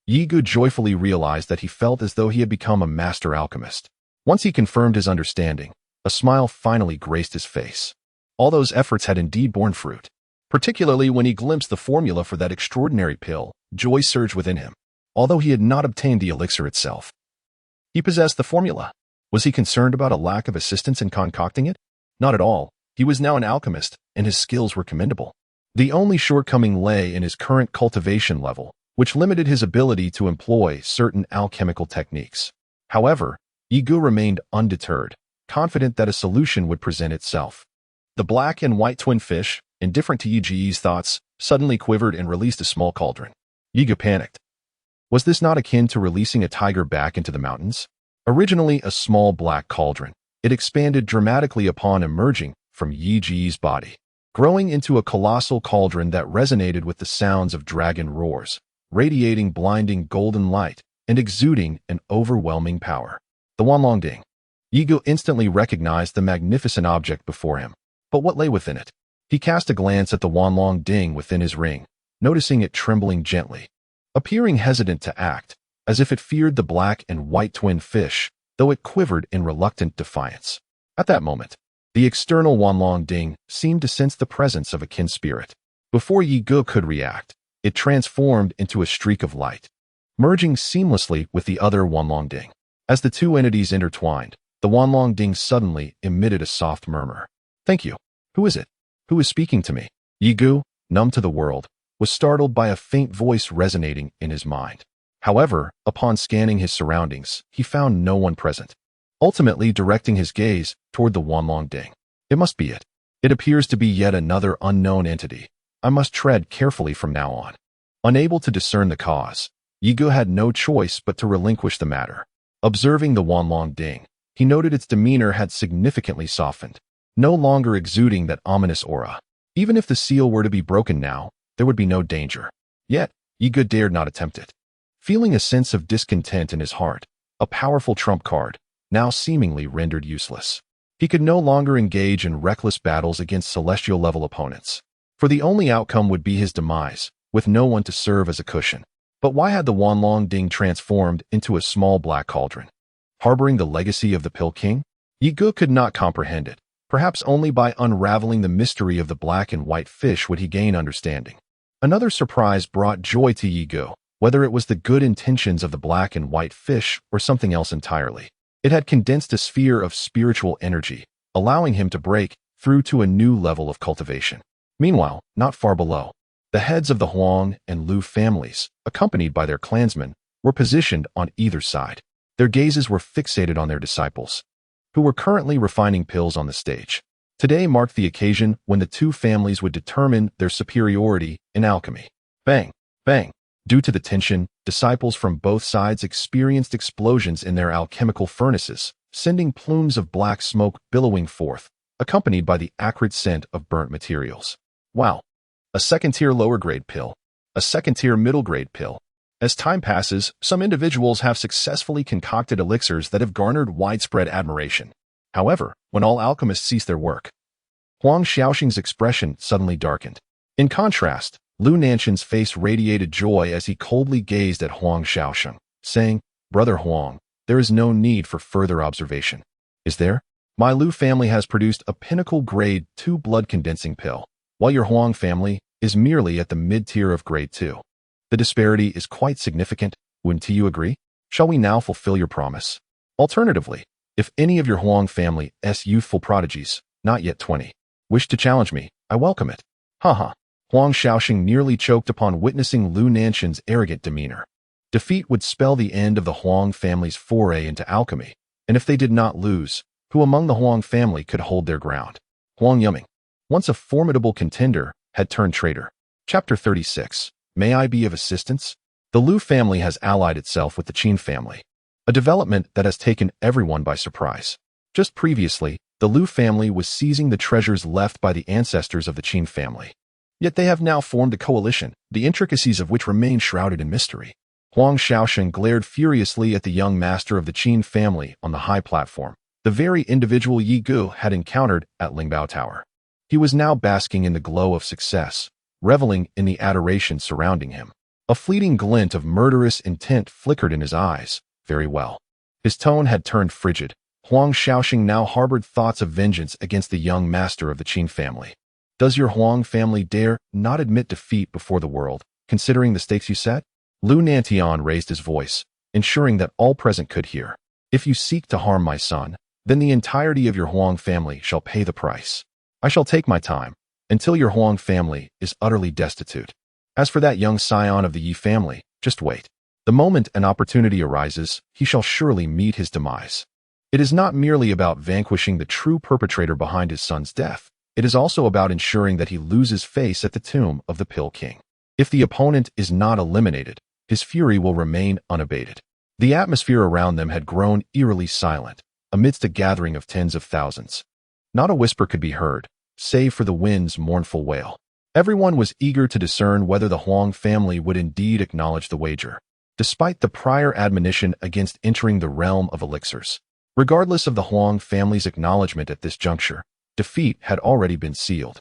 Yi Gu joyfully realized that he felt as though he had become a master alchemist. Once he confirmed his understanding, a smile finally graced his face. All those efforts had indeed borne fruit. Particularly when he glimpsed the formula for that extraordinary pill, joy surged within him. Although he had not obtained the elixir itself, he possessed the formula. Was he concerned about a lack of assistance in concocting it? Not at all. He was now an alchemist, and his skills were commendable. The only shortcoming lay in his current cultivation level, which limited his ability to employ certain alchemical techniques. However, Yi Gu remained undeterred, confident that a solution would present itself. The black and white twin fish, indifferent to Yi Ji's thoughts, suddenly quivered and released a small cauldron. Yi Gu panicked. Was this not akin to releasing a tiger back into the mountains? Originally a small black cauldron, it expanded dramatically upon emerging from Yi Ji's body, growing into a colossal cauldron that resonated with the sounds of dragon roars, radiating blinding golden light and exuding an overwhelming power. The Wanlong Ding. Yi Gu instantly recognized the magnificent object before him. But what lay within it? He cast a glance at the Wanlong Ding within his ring, noticing it trembling gently, appearing hesitant to act, as if it feared the black and white twin fish, though it quivered in reluctant defiance. At that moment, the external Wanlong Ding seemed to sense the presence of a kin spirit. Before Yi Gu could react, it transformed into a streak of light, merging seamlessly with the other Wanlong Ding. As the two entities intertwined, the Wanlong Ding suddenly emitted a soft murmur. Thank you. Who is it? Who is speaking to me? Yi Gu, numb to the world, was startled by a faint voice resonating in his mind. However, upon scanning his surroundings, he found no one present, ultimately directing his gaze toward the Wanlong Ding. It must be it. It appears to be yet another unknown entity. I must tread carefully from now on. Unable to discern the cause, Yi Gu had no choice but to relinquish the matter. Observing the Wanlong Ding, he noted its demeanor had significantly softened, no longer exuding that ominous aura. Even if the seal were to be broken now, there would be no danger. Yet, Yi Gu dared not attempt it. Feeling a sense of discontent in his heart, a powerful trump card, now seemingly rendered useless. He could no longer engage in reckless battles against celestial-level opponents, for the only outcome would be his demise, with no one to serve as a cushion. But why had the Wanlong Ding transformed into a small black cauldron? Harboring the legacy of the Pill King? Yi Gu could not comprehend it. Perhaps only by unraveling the mystery of the black and white fish would he gain understanding. Another surprise brought joy to Yi Gu, whether it was the good intentions of the black and white fish or something else entirely. It had condensed a sphere of spiritual energy, allowing him to break through to a new level of cultivation. Meanwhile, not far below, the heads of the Huang and Lu families, accompanied by their clansmen, were positioned on either side. Their gazes were fixated on their disciples, who were currently refining pills on the stage. Today marked the occasion when the two families would determine their superiority in alchemy. Bang! Bang! Due to the tension, disciples from both sides experienced explosions in their alchemical furnaces, sending plumes of black smoke billowing forth, accompanied by the acrid scent of burnt materials. Wow! A second-tier lower-grade pill. A second-tier middle-grade pill. As time passes, some individuals have successfully concocted elixirs that have garnered widespread admiration. However, when all alchemists cease their work, Huang Xiaoxing's expression suddenly darkened. In contrast, Lu Nanshan's face radiated joy as he coldly gazed at Huang Xiaoxing, saying, "Brother Huang, there is no need for further observation. Is there? My Lu family has produced a pinnacle grade 2 blood-condensing pill, while your Huang family is merely at the mid-tier of grade 2. The disparity is quite significant, wouldn't you agree? Shall we now fulfill your promise? Alternatively, if any of your Huang family's youthful prodigies, not yet 20, wish to challenge me, I welcome it." Haha. Huang Xiaoxing nearly choked upon witnessing Lu Nanshan's arrogant demeanor. Defeat would spell the end of the Huang family's foray into alchemy, and if they did not lose, who among the Huang family could hold their ground? Huang Yuming, once a formidable contender, had turned traitor. Chapter 36. May I be of assistance? The Lu family has allied itself with the Qin family, a development that has taken everyone by surprise. Just previously, the Lu family was seizing the treasures left by the ancestors of the Qin family. Yet they have now formed a coalition, the intricacies of which remain shrouded in mystery. Huang Xiaoxing glared furiously at the young master of the Qin family on the high platform, the very individual Yi Gu had encountered at Lingbao Tower. He was now basking in the glow of success, reveling in the adoration surrounding him. A fleeting glint of murderous intent flickered in his eyes. Very well. His tone had turned frigid. Huang Xiaoxing now harbored thoughts of vengeance against the young master of the Qin family. Does your Huang family dare not admit defeat before the world, considering the stakes you set? Lu Nantian raised his voice, ensuring that all present could hear. If you seek to harm my son, then the entirety of your Huang family shall pay the price. I shall take my time, until your Huang family is utterly destitute. As for that young scion of the Yi family, just wait. The moment an opportunity arises, he shall surely meet his demise. It is not merely about vanquishing the true perpetrator behind his son's death. It is also about ensuring that he loses face at the tomb of the Pill King. If the opponent is not eliminated, his fury will remain unabated. The atmosphere around them had grown eerily silent, amidst a gathering of tens of thousands. Not a whisper could be heard, save for the wind's mournful wail. Everyone was eager to discern whether the Huang family would indeed acknowledge the wager, despite the prior admonition against entering the realm of elixirs. Regardless of the Huang family's acknowledgement at this juncture, defeat had already been sealed,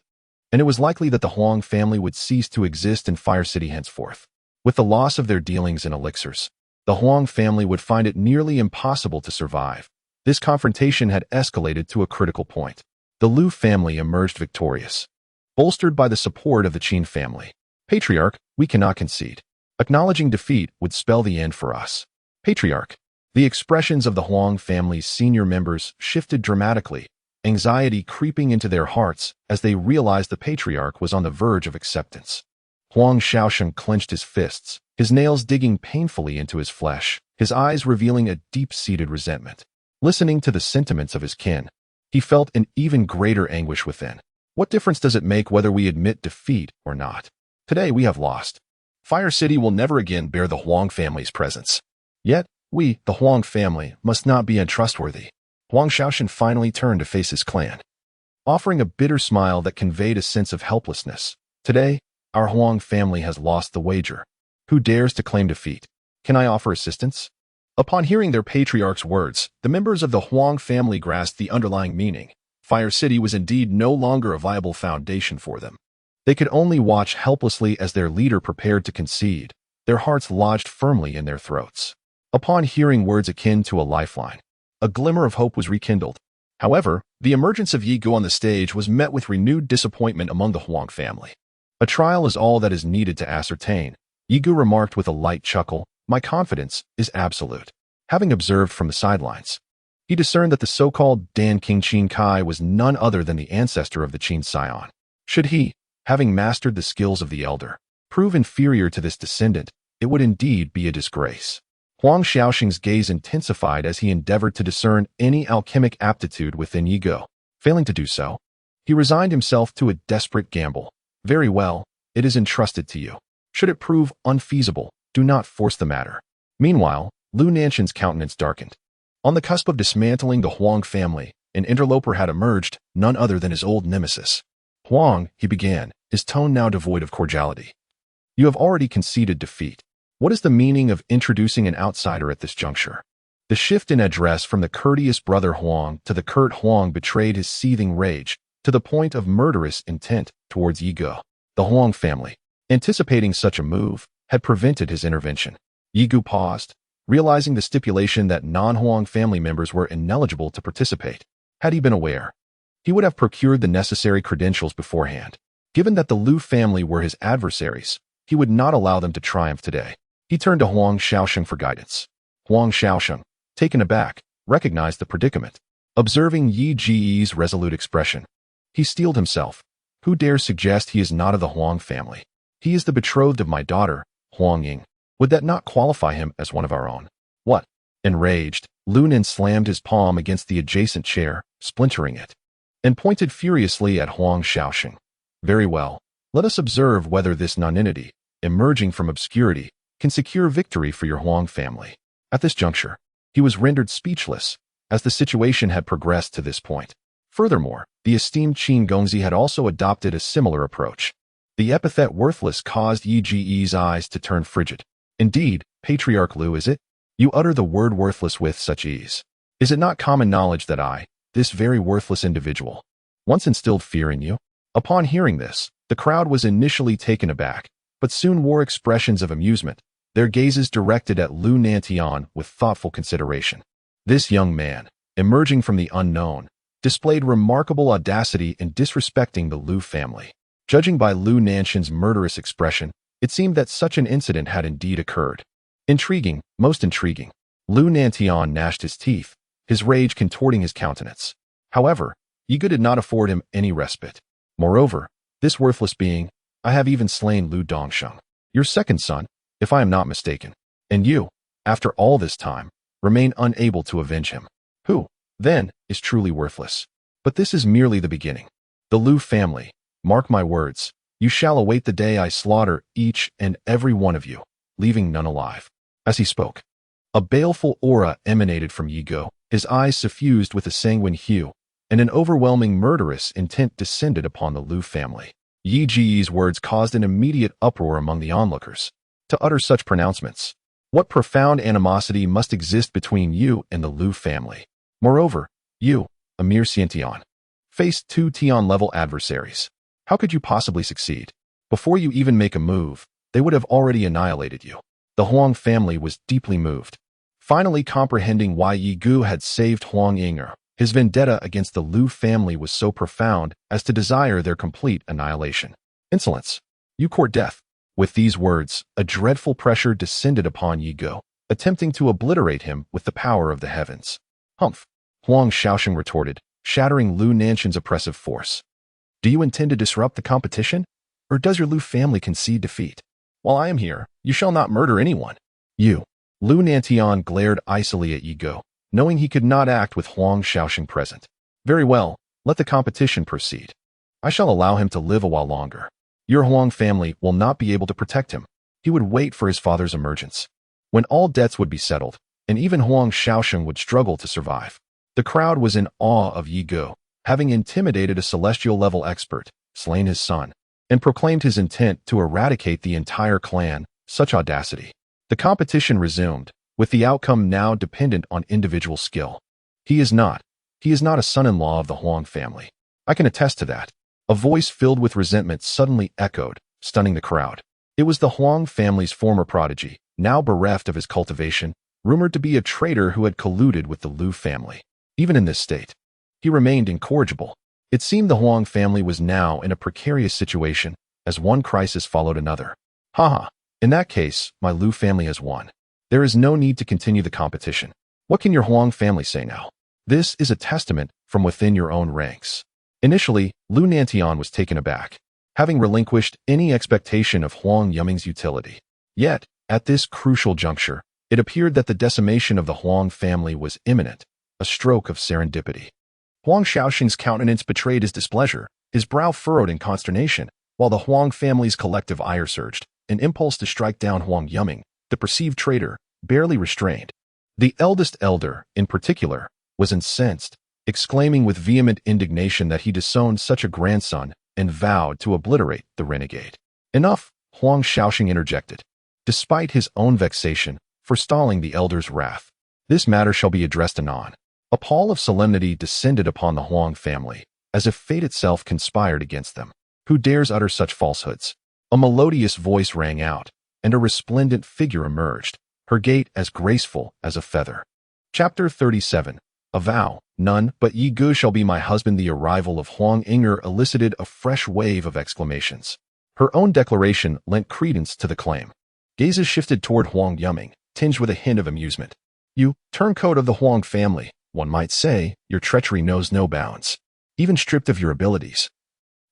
and it was likely that the Huang family would cease to exist in Fire City henceforth. With the loss of their dealings in elixirs, the Huang family would find it nearly impossible to survive. This confrontation had escalated to a critical point. The Liu family emerged victorious, bolstered by the support of the Qin family. Patriarch, we cannot concede. Acknowledging defeat would spell the end for us. Patriarch. The expressions of the Huang family's senior members shifted dramatically, anxiety creeping into their hearts as they realized the patriarch was on the verge of acceptance. Huang Shaosheng clenched his fists, his nails digging painfully into his flesh, his eyes revealing a deep-seated resentment. Listening to the sentiments of his kin, he felt an even greater anguish within. What difference does it make whether we admit defeat or not? Today we have lost. Fire City will never again bear the Huang family's presence. Yet, we, the Huang family, must not be untrustworthy. Huang Shaosheng finally turned to face his clan, offering a bitter smile that conveyed a sense of helplessness. Today, our Huang family has lost the wager. Who dares to claim defeat? Can I offer assistance? Upon hearing their patriarch's words, the members of the Huang family grasped the underlying meaning. Fire City was indeed no longer a viable foundation for them. They could only watch helplessly as their leader prepared to concede, their hearts lodged firmly in their throats. Upon hearing words akin to a lifeline, a glimmer of hope was rekindled. However, the emergence of Yi Gu on the stage was met with renewed disappointment among the Huang family. A trial is all that is needed to ascertain. Yi Gu remarked with a light chuckle, my confidence is absolute. Having observed from the sidelines, he discerned that the so-called Dan King Qin Kai was none other than the ancestor of the Qin Scion. Should he, having mastered the skills of the elder, prove inferior to this descendant, it would indeed be a disgrace. Huang Shaosheng's gaze intensified as he endeavored to discern any alchemic aptitude within Yi Gu. Failing to do so, he resigned himself to a desperate gamble. Very well, it is entrusted to you. Should it prove unfeasible, do not force the matter. Meanwhile, Lu Nanshan's countenance darkened. On the cusp of dismantling the Huang family, an interloper had emerged, none other than his old nemesis. Huang, he began, his tone now devoid of cordiality. You have already conceded defeat. What is the meaning of introducing an outsider at this juncture? The shift in address from the courteous brother Huang to the curt Huang betrayed his seething rage, to the point of murderous intent towards Yi Gu. The Huang family, anticipating such a move, had prevented his intervention. Yi Gu paused, realizing the stipulation that non-Huang family members were ineligible to participate. Had he been aware, he would have procured the necessary credentials beforehand. Given that the Liu family were his adversaries, he would not allow them to triumph today. He turned to Huang Shaosheng for guidance. Huang Shaosheng, taken aback, recognized the predicament. Observing Yi Ji's resolute expression, he steeled himself. Who dares suggest he is not of the Huang family? He is the betrothed of my daughter, Huang Ying. Would that not qualify him as one of our own? What? Enraged, Lu Nen slammed his palm against the adjacent chair, splintering it, and pointed furiously at Huang Shaosheng. Very well, let us observe whether this nonentity, emerging from obscurity, can secure victory for your Huang family. At this juncture, he was rendered speechless, as the situation had progressed to this point. Furthermore, the esteemed Qin Gongzi had also adopted a similar approach. The epithet worthless caused Yi Ji's eyes to turn frigid. Indeed, Patriarch Liu, is it? You utter the word worthless with such ease. Is it not common knowledge that I, this very worthless individual, once instilled fear in you? Upon hearing this, the crowd was initially taken aback, but soon wore expressions of amusement, their gazes directed at Lu Nantian with thoughtful consideration. This young man, emerging from the unknown, displayed remarkable audacity in disrespecting the Liu family. Judging by Lu Nanshan's murderous expression, it seemed that such an incident had indeed occurred. Intriguing, most intriguing. Lu Nantian gnashed his teeth, his rage contorting his countenance. However, Yi Gu did not afford him any respite. Moreover, this worthless being, I have even slain Lu Dongsheng, your second son, if I am not mistaken. And you, after all this time, remain unable to avenge him. Who, then, is truly worthless. But this is merely the beginning. The Liu family, mark my words, you shall await the day I slaughter each and every one of you, leaving none alive. As he spoke, a baleful aura emanated from Yi Go, his eyes suffused with a sanguine hue, and an overwhelming murderous intent descended upon the Liu family. Yi Ji's words caused an immediate uproar among the onlookers. To utter such pronouncements, what profound animosity must exist between you and the Liu family? Moreover, you, a mere Xiantian, faced two Tian-level adversaries. How could you possibly succeed? Before you even make a move, they would have already annihilated you. The Huang family was deeply moved. Finally comprehending why Yi Gu had saved Huang Yinger, his vendetta against the Liu family was so profound as to desire their complete annihilation. Insolence! You court death. With these words, a dreadful pressure descended upon Yi Gu, attempting to obliterate him with the power of the heavens. Humph! Huang Shaoxing retorted, shattering Liu Nanshan's oppressive force. Do you intend to disrupt the competition? Or does your Liu family concede defeat? While I am here, you shall not murder anyone. You. Liu Nantian glared icily at Yi Gu, knowing he could not act with Huang Shaoxing present. Very well, let the competition proceed. I shall allow him to live a while longer. Your Huang family will not be able to protect him. He would wait for his father's emergence, when all debts would be settled, and even Huang Shaoxing would struggle to survive. The crowd was in awe of Yi Gu, having intimidated a celestial-level expert, slain his son, and proclaimed his intent to eradicate the entire clan. Such audacity. The competition resumed, with the outcome now dependent on individual skill. He is not a son-in-law of the Huang family. I can attest to that. A voice filled with resentment suddenly echoed, stunning the crowd. It was the Huang family's former prodigy, now bereft of his cultivation, rumored to be a traitor who had colluded with the Liu family. Even in this state, he remained incorrigible. It seemed the Huang family was now in a precarious situation, as one crisis followed another. Haha, in that case, my Liu family has won. There is no need to continue the competition. What can your Huang family say now? This is a testament from within your own ranks. Initially, Liu Nantian was taken aback, having relinquished any expectation of Huang Yuming's utility. Yet, at this crucial juncture, it appeared that the decimation of the Huang family was imminent, a stroke of serendipity. Huang Shaoxing's countenance betrayed his displeasure, his brow furrowed in consternation, while the Huang family's collective ire surged, an impulse to strike down Huang Yuming, the perceived traitor, barely restrained. The eldest elder, in particular, was incensed, exclaiming with vehement indignation that he disowned such a grandson and vowed to obliterate the renegade. Enough, Huang Shaoxing interjected, despite his own vexation, forestalling the elder's wrath. This matter shall be addressed anon. A pall of solemnity descended upon the Huang family, as if fate itself conspired against them. Who dares utter such falsehoods? A melodious voice rang out, and a resplendent figure emerged, her gait as graceful as a feather. Chapter 37. A vow. None but Yi Gu shall be my husband. The arrival of Huang Yinger elicited a fresh wave of exclamations. Her own declaration lent credence to the claim. Gazes shifted toward Huang Yuming, tinged with a hint of amusement. You, turncoat of the Huang family, one might say, your treachery knows no bounds. Even stripped of your abilities,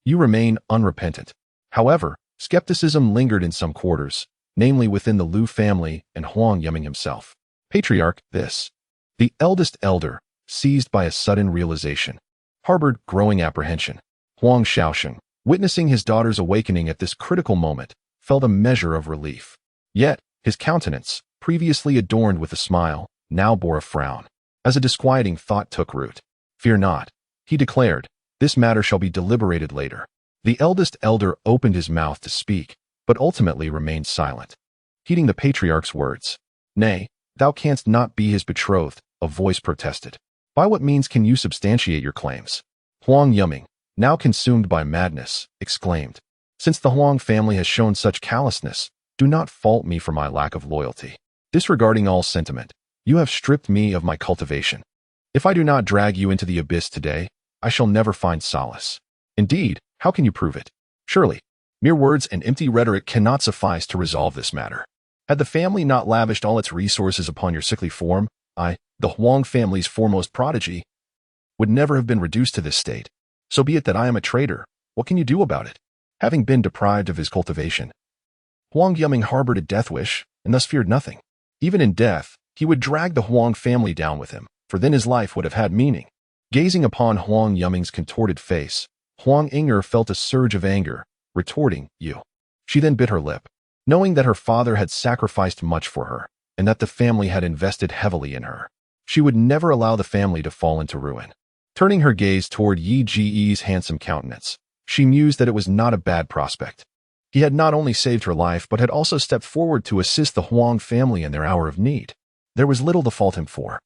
you remain unrepentant. However, skepticism lingered in some quarters, namely within the Liu family and Huang Yuming himself. Patriarch, this. The eldest elder, seized by a sudden realization, harbored growing apprehension. Huang Shaoxing, witnessing his daughter's awakening at this critical moment, felt a measure of relief. Yet, his countenance, previously adorned with a smile, now bore a frown, as a disquieting thought took root. Fear not, he declared, this matter shall be deliberated later. The eldest elder opened his mouth to speak, but ultimately remained silent, heeding the patriarch's words. Nay, thou canst not be his betrothed, a voice protested. By what means can you substantiate your claims? Huang Yuming, now consumed by madness, exclaimed. Since the Huang family has shown such callousness, do not fault me for my lack of loyalty. Disregarding all sentiment, you have stripped me of my cultivation. If I do not drag you into the abyss today, I shall never find solace. Indeed, how can you prove it? Surely, mere words and empty rhetoric cannot suffice to resolve this matter. Had the family not lavished all its resources upon your sickly form, I, the Huang family's foremost prodigy, would never have been reduced to this state. So be it that I am a traitor. What can you do about it? Having been deprived of his cultivation, Huang Yuming harbored a death wish, and thus feared nothing. Even in death, he would drag the Huang family down with him, for then his life would have had meaning. Gazing upon Huang Yuming's contorted face, Huang Inger felt a surge of anger, retorting, "You." She then bit her lip, knowing that her father had sacrificed much for her, and that the family had invested heavily in her. She would never allow the family to fall into ruin. Turning her gaze toward Yi Ji's handsome countenance, she mused that it was not a bad prospect. He had not only saved her life, but had also stepped forward to assist the Huang family in their hour of need. There was little to fault him for,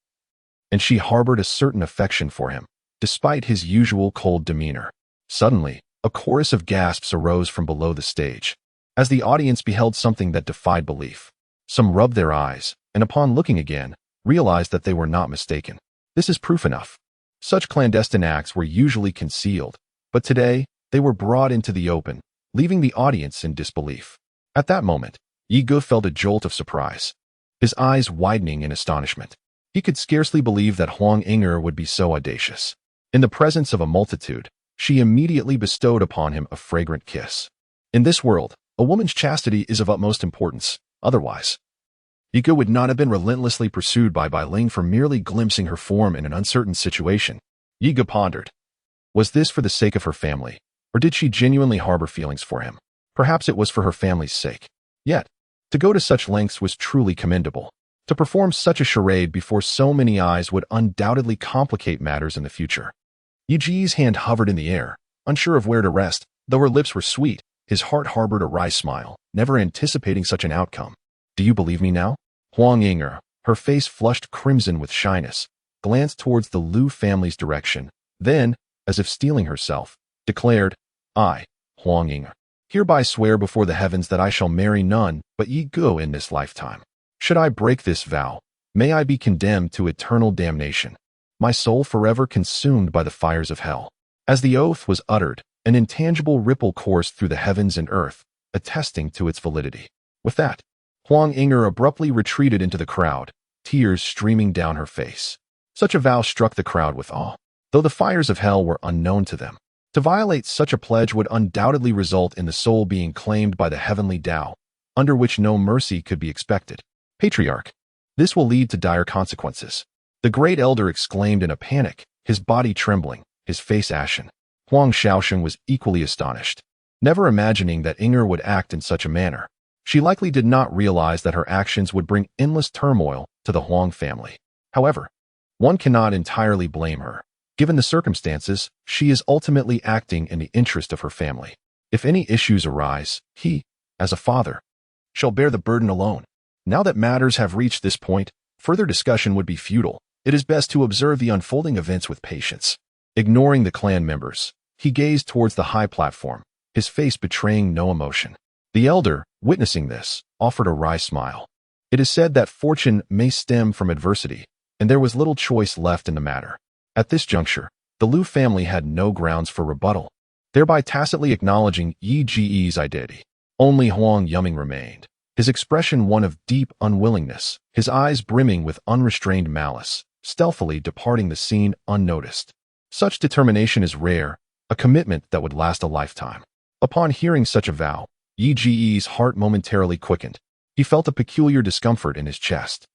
and she harbored a certain affection for him, despite his usual cold demeanor. Suddenly, a chorus of gasps arose from below the stage, as the audience beheld something that defied belief. Some rubbed their eyes, and upon looking again, realized that they were not mistaken. This is proof enough. Such clandestine acts were usually concealed, but today, they were brought into the open, leaving the audience in disbelief. At that moment, Yi Ge felt a jolt of surprise, his eyes widening in astonishment. He could scarcely believe that Huang Inger would be so audacious. In the presence of a multitude, she immediately bestowed upon him a fragrant kiss. In this world, a woman's chastity is of utmost importance. Otherwise, Yi Ge would not have been relentlessly pursued by Bai Ling for merely glimpsing her form in an uncertain situation. Yi Ge pondered. Was this for the sake of her family, or did she genuinely harbor feelings for him? Perhaps it was for her family's sake. Yet, to go to such lengths was truly commendable. To perform such a charade before so many eyes would undoubtedly complicate matters in the future. Yi Ji's hand hovered in the air, unsure of where to rest. Though her lips were sweet, his heart harbored a wry smile, never anticipating such an outcome. "Do you believe me now?" Huang Inger, her face flushed crimson with shyness, glanced towards the Liu family's direction, then, as if steeling herself, declared, "I, Huang Inger, hereby swear before the heavens that I shall marry none but Yi Ge in this lifetime. Should I break this vow, may I be condemned to eternal damnation, my soul forever consumed by the fires of hell." As the oath was uttered, an intangible ripple coursed through the heavens and earth, attesting to its validity. With that, Huang Inger abruptly retreated into the crowd, tears streaming down her face. Such a vow struck the crowd with awe, though the fires of hell were unknown to them. To violate such a pledge would undoubtedly result in the soul being claimed by the heavenly Tao, under which no mercy could be expected. "Patriarch, this will lead to dire consequences," the great elder exclaimed in a panic, his body trembling, his face ashen. Huang Shaosheng was equally astonished, never imagining that Inger would act in such a manner. She likely did not realize that her actions would bring endless turmoil to the Huang family. However, one cannot entirely blame her. Given the circumstances, she is ultimately acting in the interest of her family. If any issues arise, he, as a father, shall bear the burden alone. Now that matters have reached this point, further discussion would be futile. It is best to observe the unfolding events with patience. Ignoring the clan members, he gazed towards the high platform, his face betraying no emotion. The elder, witnessing this, offered a wry smile. It is said that fortune may stem from adversity, and there was little choice left in the matter. At this juncture, the Liu family had no grounds for rebuttal, thereby tacitly acknowledging Yi Ji's identity. Only Huang Yuming remained, his expression one of deep unwillingness, his eyes brimming with unrestrained malice, stealthily departing the scene unnoticed. Such determination is rare, a commitment that would last a lifetime. Upon hearing such a vow, Yi Ji's heart momentarily quickened. He felt a peculiar discomfort in his chest.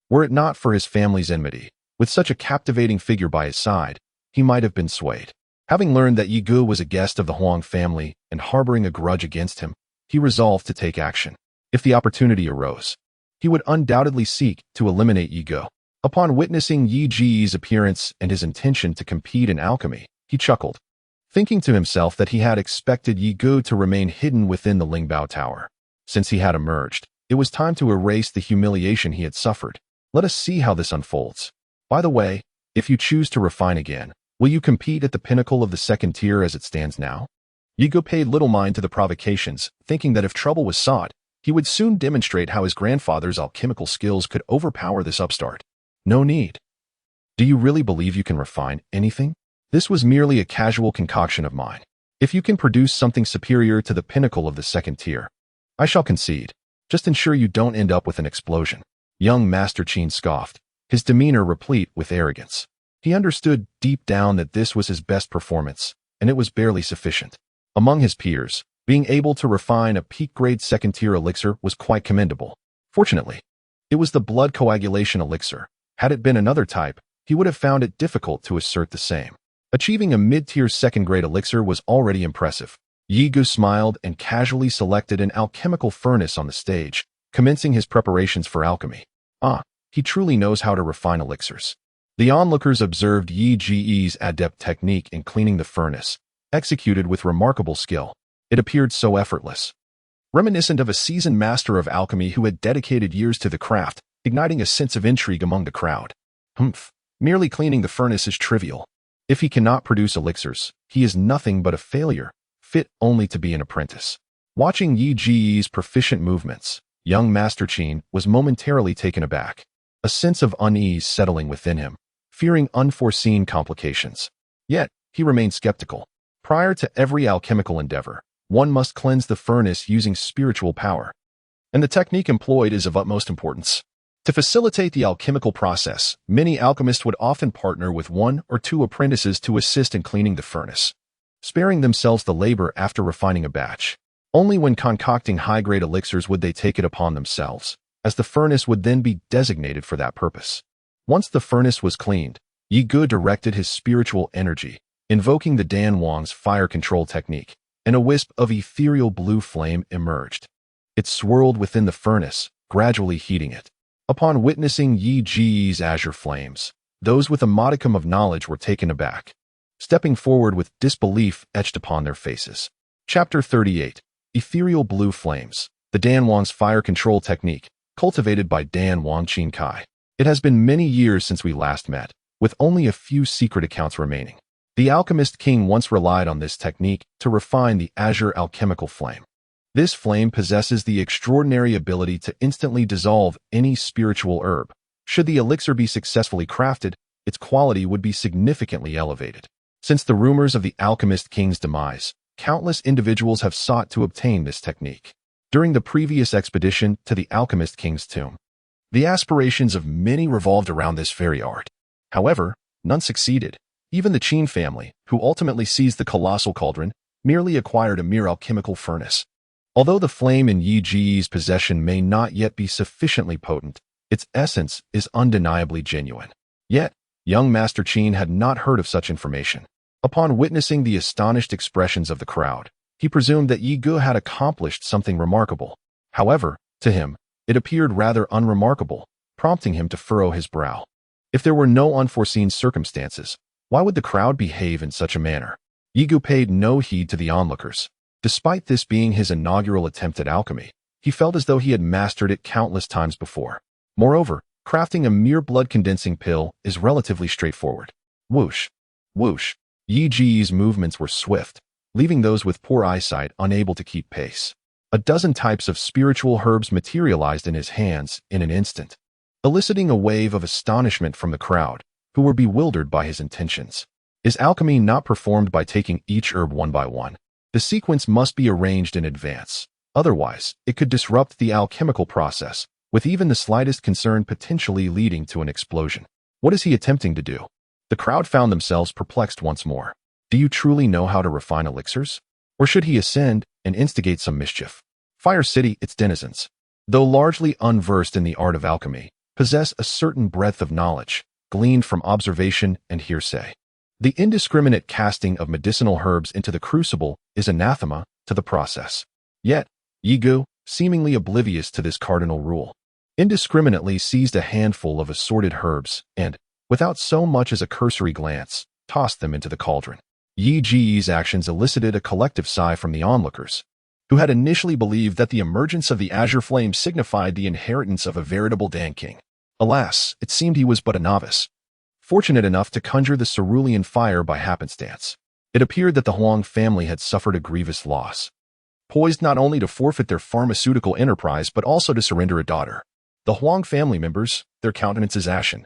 Were it not for his family's enmity, with such a captivating figure by his side, he might have been swayed. Having learned that Yi Ge was a guest of the Huang family and harboring a grudge against him, he resolved to take action. If the opportunity arose, he would undoubtedly seek to eliminate Yi Ge. Upon witnessing Yi Ji's appearance and his intention to compete in alchemy, he chuckled, thinking to himself that he had expected Yi Ge to remain hidden within the Lingbao Tower. Since he had emerged, it was time to erase the humiliation he had suffered. Let us see how this unfolds. By the way, if you choose to refine again, will you compete at the pinnacle of the second tier as it stands now? Yi Ge paid little mind to the provocations, thinking that if trouble was sought, he would soon demonstrate how his grandfather's alchemical skills could overpower this upstart. No need. Do you really believe you can refine anything? This was merely a casual concoction of mine. If you can produce something superior to the pinnacle of the second tier, I shall concede. Just ensure you don't end up with an explosion. Young Master Qin scoffed, his demeanor replete with arrogance. He understood deep down that this was his best performance, and it was barely sufficient. Among his peers, being able to refine a peak-grade second-tier elixir was quite commendable. Fortunately, It was the blood coagulation elixir. Had it been another type, he would have found it difficult to assert the same. Achieving a mid-tier second-grade elixir was already impressive. Yi Gu smiled and casually selected an alchemical furnace on the stage, commencing his preparations for alchemy. He truly knows how to refine elixirs. The onlookers observed Yi Ge's adept technique in cleaning the furnace, executed with remarkable skill. It appeared so effortless, reminiscent of a seasoned master of alchemy who had dedicated years to the craft, igniting a sense of intrigue among the crowd. Merely cleaning the furnace is trivial. If he cannot produce elixirs, he is nothing but a failure, fit only to be an apprentice. Watching Yi Ge's proficient movements, young Master Qin was momentarily taken aback, a sense of unease settling within him, fearing unforeseen complications. Yet, he remained skeptical. Prior to every alchemical endeavor, one must cleanse the furnace using spiritual power, and the technique employed is of utmost importance. To facilitate the alchemical process, many alchemists would often partner with 1 or 2 apprentices to assist in cleaning the furnace, sparing themselves the labor after refining a batch. Only when concocting high-grade elixirs would they take it upon themselves, as the furnace would then be designated for that purpose. Once the furnace was cleaned, Yi Gu directed his spiritual energy, invoking the Dan Wang's fire control technique, and a wisp of ethereal blue flame emerged. It swirled within the furnace, gradually heating it. Upon witnessing Yi Ge's azure flames, those with a modicum of knowledge were taken aback, stepping forward with disbelief etched upon their faces. Chapter 38. Ethereal Blue Flames, the Dan Wang's fire control technique, cultivated by Dan Wang Qin Kai. It has been many years since we last met, with only a few secret accounts remaining. The alchemist king once relied on this technique to refine the azure alchemical flame. This flame possesses the extraordinary ability to instantly dissolve any spiritual herb. Should the elixir be successfully crafted, its quality would be significantly elevated. Since the rumors of the alchemist king's demise, countless individuals have sought to obtain this technique. During the previous expedition to the alchemist king's tomb, the aspirations of many revolved around this very art. However, none succeeded. Even the Qin family, who ultimately seized the colossal cauldron, merely acquired a mere alchemical furnace. Although the flame in Yi Ge's possession may not yet be sufficiently potent, its essence is undeniably genuine. Yet, young Master Qin had not heard of such information. Upon witnessing the astonished expressions of the crowd, he presumed that Yi Gu had accomplished something remarkable. However, to him, it appeared rather unremarkable, prompting him to furrow his brow. If there were no unforeseen circumstances, why would the crowd behave in such a manner? Yi Gu paid no heed to the onlookers. Despite this being his inaugural attempt at alchemy, he felt as though he had mastered it countless times before. Moreover, crafting a mere blood-condensing pill is relatively straightforward. Whoosh, whoosh. Yi Ge's movements were swift, leaving those with poor eyesight unable to keep pace. A dozen types of spiritual herbs materialized in his hands in an instant, eliciting a wave of astonishment from the crowd, who were bewildered by his intentions. Is alchemy not performed by taking each herb one by one? The sequence must be arranged in advance. Otherwise, it could disrupt the alchemical process, with even the slightest concern potentially leading to an explosion. What is he attempting to do? The crowd found themselves perplexed once more. Do you truly know how to refine elixirs? Or should he ascend and instigate some mischief? Fire City, its denizens, though largely unversed in the art of alchemy, possess a certain breadth of knowledge, gleaned from observation and hearsay. The indiscriminate casting of medicinal herbs into the crucible is anathema to the process. Yet, Yi Gu, seemingly oblivious to this cardinal rule, indiscriminately seized a handful of assorted herbs and, without so much as a cursory glance, tossed them into the cauldron. Yi Ge's actions elicited a collective sigh from the onlookers, who had initially believed that the emergence of the azure flame signified the inheritance of a veritable Dan King. Alas, it seemed he was but a novice, fortunate enough to conjure the cerulean fire by happenstance. It appeared that the Huang family had suffered a grievous loss, poised not only to forfeit their pharmaceutical enterprise but also to surrender a daughter. The Huang family members, their countenances ashen,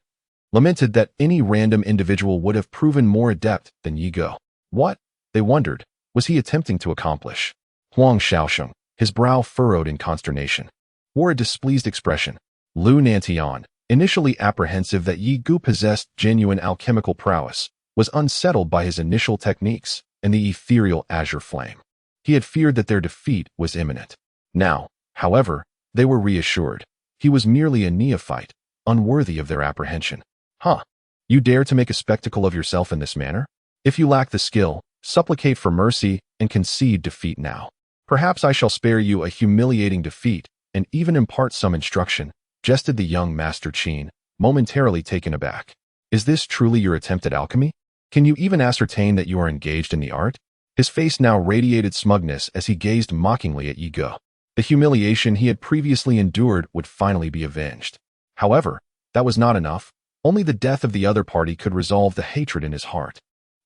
lamented that any random individual would have proven more adept than Yi Gu. What, they wondered, was he attempting to accomplish? Huang Shaosheng, his brow furrowed in consternation, wore a displeased expression. Lu Nantian, initially apprehensive that Yi Gu possessed genuine alchemical prowess, was unsettled by his initial techniques and the ethereal azure flame. He had feared that their defeat was imminent. Now, however, they were reassured. He was merely a neophyte, unworthy of their apprehension. Huh? You dare to make a spectacle of yourself in this manner? If you lack the skill, supplicate for mercy and concede defeat now. Perhaps I shall spare you a humiliating defeat and even impart some instruction, jested the young Master Qin, momentarily taken aback. Is this truly your attempt at alchemy? Can you even ascertain that you are engaged in the art? His face now radiated smugness as he gazed mockingly at Yi Ge. The humiliation he had previously endured would finally be avenged. However, that was not enough. Only the death of the other party could resolve the hatred in his heart.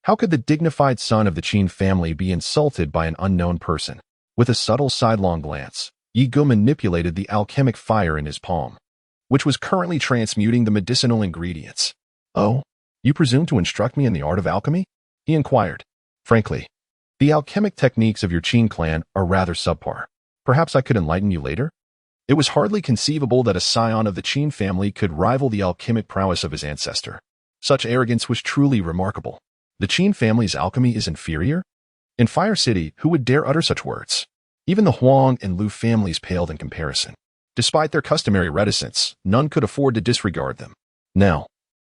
How could the dignified son of the Qin family be insulted by an unknown person? With a subtle sidelong glance, Yi Ge manipulated the alchemic fire in his palm, which was currently transmuting the medicinal ingredients. Oh, you presume to instruct me in the art of alchemy? He inquired. Frankly, the alchemic techniques of your Qin clan are rather subpar. Perhaps I could enlighten you later? It was hardly conceivable that a scion of the Qin family could rival the alchemic prowess of his ancestor. Such arrogance was truly remarkable. The Qin family's alchemy is inferior? In Fire City, who would dare utter such words? Even the Huang and Lu families paled in comparison. Despite their customary reticence, none could afford to disregard them. Now,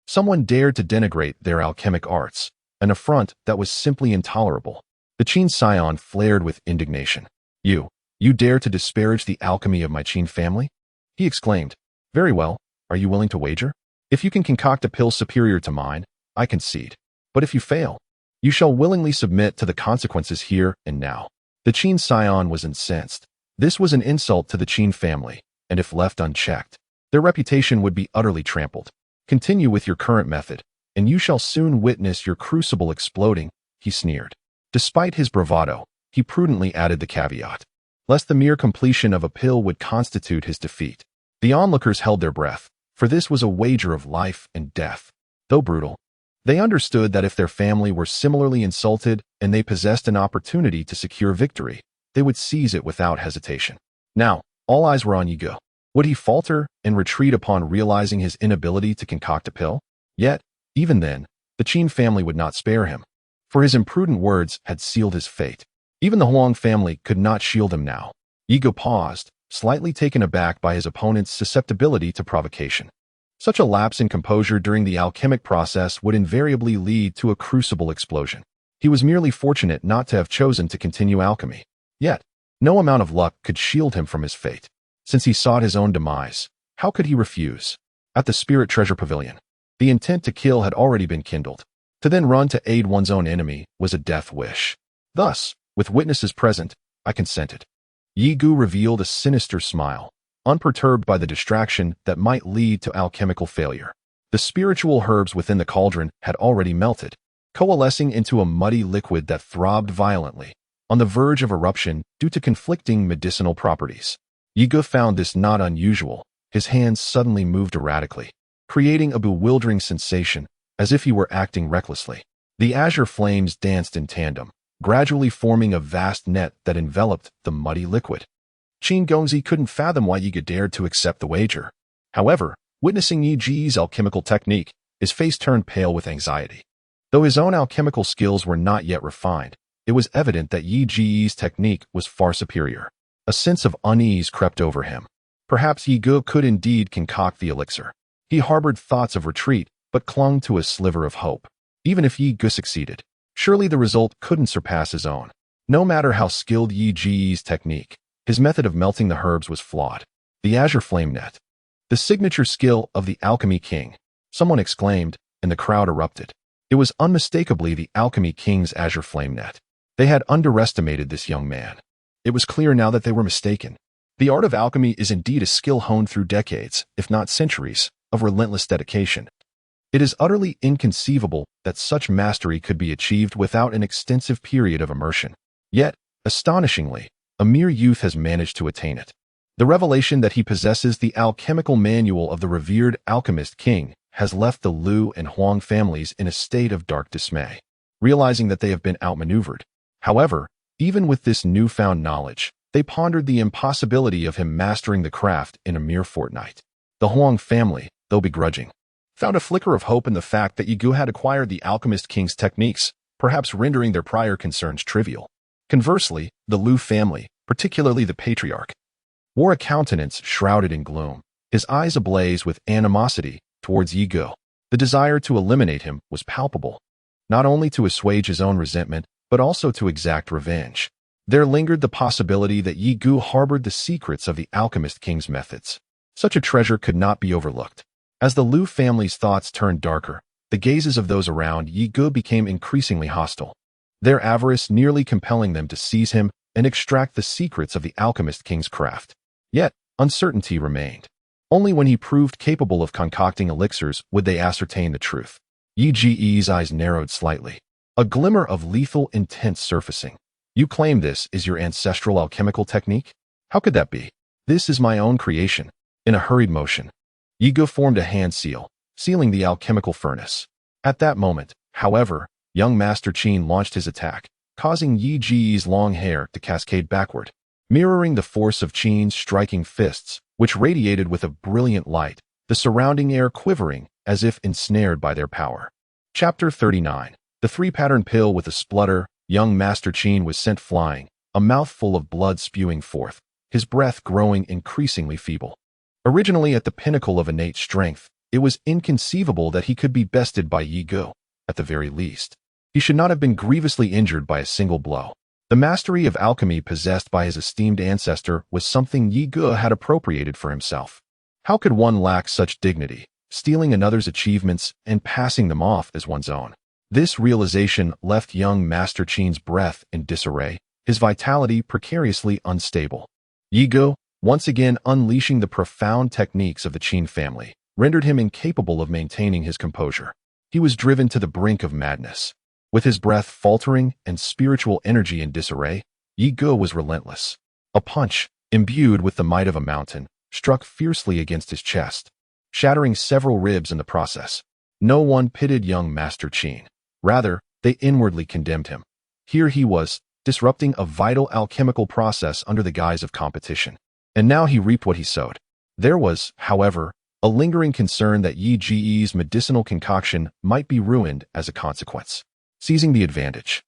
someone dared to denigrate their alchemic arts, an affront that was simply intolerable. The Qin scion flared with indignation. You dare to disparage the alchemy of my Qin family? He exclaimed. Very well, are you willing to wager? If you can concoct a pill superior to mine, I concede. But if you fail, you shall willingly submit to the consequences here and now. The Qin scion was incensed. This was an insult to the Qin family, and if left unchecked, their reputation would be utterly trampled. Continue with your current method, and you shall soon witness your crucible exploding, he sneered. Despite his bravado, he prudently added the caveat, lest the mere completion of a pill would constitute his defeat. The onlookers held their breath, for this was a wager of life and death. Though brutal, they understood that if their family were similarly insulted and they possessed an opportunity to secure victory, they would seize it without hesitation. Now, all eyes were on Yi Ge. Would he falter and retreat upon realizing his inability to concoct a pill? Yet, even then, the Qin family would not spare him, for his imprudent words had sealed his fate. Even the Huang family could not shield him now. Yi Ge paused, slightly taken aback by his opponent's susceptibility to provocation. Such a lapse in composure during the alchemic process would invariably lead to a crucible explosion. He was merely fortunate not to have chosen to continue alchemy. Yet, no amount of luck could shield him from his fate. Since he sought his own demise, how could he refuse? At the Spirit Treasure Pavilion, the intent to kill had already been kindled. To then run to aid one's own enemy was a death wish. Thus, with witnesses present, I consented. Yi Ge revealed a sinister smile, unperturbed by the distraction that might lead to alchemical failure. The spiritual herbs within the cauldron had already melted, coalescing into a muddy liquid that throbbed violently, on the verge of eruption due to conflicting medicinal properties. Yi Ge found this not unusual. His hands suddenly moved erratically, creating a bewildering sensation, as if he were acting recklessly. The azure flames danced in tandem, gradually forming a vast net that enveloped the muddy liquid. Qin Gongzi couldn't fathom why Yi Ge dared to accept the wager. However, witnessing Yi Ji's alchemical technique, his face turned pale with anxiety. Though his own alchemical skills were not yet refined, it was evident that Yi Ji's technique was far superior. A sense of unease crept over him. Perhaps Yi Ge could indeed concoct the elixir. He harbored thoughts of retreat, but clung to a sliver of hope. Even if Yi Ge succeeded, surely the result couldn't surpass his own. No matter how skilled Yi Ji's technique, his method of melting the herbs was flawed. The azure flame net. The signature skill of the alchemy king. Someone exclaimed, and the crowd erupted. It was unmistakably the alchemy king's azure flame net. They had underestimated this young man. It was clear now that they were mistaken. The art of alchemy is indeed a skill honed through decades, if not centuries, of relentless dedication. It is utterly inconceivable that such mastery could be achieved without an extensive period of immersion. Yet, astonishingly, a mere youth has managed to attain it. The revelation that he possesses the alchemical manual of the revered alchemist king has left the Lu and Huang families in a state of dark dismay, realizing that they have been outmaneuvered. However, even with this newfound knowledge, they pondered the impossibility of him mastering the craft in a mere fortnight. The Huang family, though begrudging, found a flicker of hope in the fact that Yi Ge had acquired the alchemist king's techniques, perhaps rendering their prior concerns trivial. Conversely, the Lu family, particularly the patriarch, wore a countenance shrouded in gloom. his eyes ablaze with animosity towards Yi Ge. The desire to eliminate him was palpable, not only to assuage his own resentment, but also to exact revenge. There lingered the possibility that Yi Ge harbored the secrets of the alchemist king's methods. Such a treasure could not be overlooked. As the Lu family's thoughts turned darker, the gazes of those around Yi Ge became increasingly hostile, their avarice nearly compelling them to seize him and extract the secrets of the alchemist king's craft. Yet, uncertainty remained. Only when he proved capable of concocting elixirs would they ascertain the truth. Yi Ge's eyes narrowed slightly, a glimmer of lethal intent surfacing. You claim this is your ancestral alchemical technique? How could that be? This is my own creation. In a hurried motion, Yi Ge formed a hand seal, sealing the alchemical furnace. At that moment, however, young Master Qin launched his attack, causing Yi Ge's long hair to cascade backward, mirroring the force of Qin's striking fists, which radiated with a brilliant light, the surrounding air quivering as if ensnared by their power. Chapter 39. The three-pattern pill. With a splutter, young Master Qin was sent flying, a mouthful of blood spewing forth, his breath growing increasingly feeble. Originally at the pinnacle of innate strength, it was inconceivable that he could be bested by Yi Ge. At the very least, he should not have been grievously injured by a single blow. The mastery of alchemy possessed by his esteemed ancestor was something Yi Ge had appropriated for himself. How could one lack such dignity, stealing another's achievements and passing them off as one's own? This realization left young Master Qin's breath in disarray, his vitality precariously unstable. Yi Ge, once again unleashing the profound techniques of the Qin family, rendered him incapable of maintaining his composure. He was driven to the brink of madness. With his breath faltering and spiritual energy in disarray, Yi Ge was relentless. A punch, imbued with the might of a mountain, struck fiercely against his chest, shattering several ribs in the process. No one pitied young Master Qin. Rather, they inwardly condemned him. Here he was, disrupting a vital alchemical process under the guise of competition. And now he reaped what he sowed. There was, however, a lingering concern that Yi Ge's medicinal concoction might be ruined as a consequence. Seizing the advantage,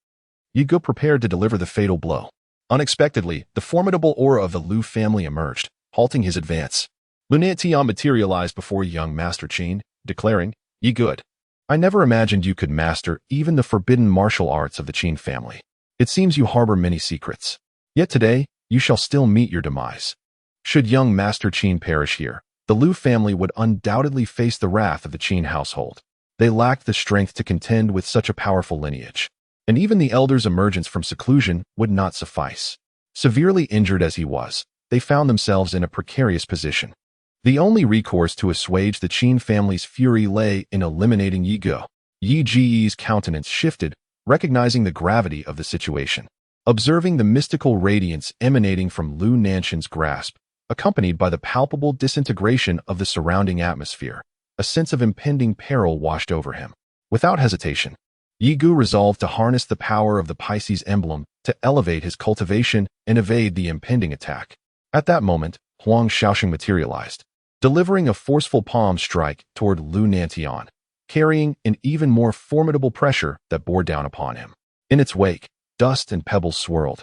Yi Ge prepared to deliver the fatal blow. Unexpectedly, the formidable aura of the Lu family emerged, halting his advance. Lunetian materialized before young Master Qin, declaring, "Yi Ge, I never imagined you could master even the forbidden martial arts of the Qin family. It seems you harbor many secrets. Yet today, you shall still meet your demise." Should young Master Qin perish here, the Lu family would undoubtedly face the wrath of the Qin household. They lacked the strength to contend with such a powerful lineage, and even the elder's emergence from seclusion would not suffice. Severely injured as he was, they found themselves in a precarious position. The only recourse to assuage the Qin family's fury lay in eliminating Yi Ge. Yi Ge's countenance shifted, recognizing the gravity of the situation. Observing the mystical radiance emanating from Lu Nanshan's grasp, accompanied by the palpable disintegration of the surrounding atmosphere, a sense of impending peril washed over him. Without hesitation, Yi Ge resolved to harness the power of the Pisces emblem to elevate his cultivation and evade the impending attack. At that moment, Huang Shaoxing materialized, delivering a forceful palm strike toward Lu Nantian, carrying an even more formidable pressure that bore down upon him. In its wake, dust and pebbles swirled,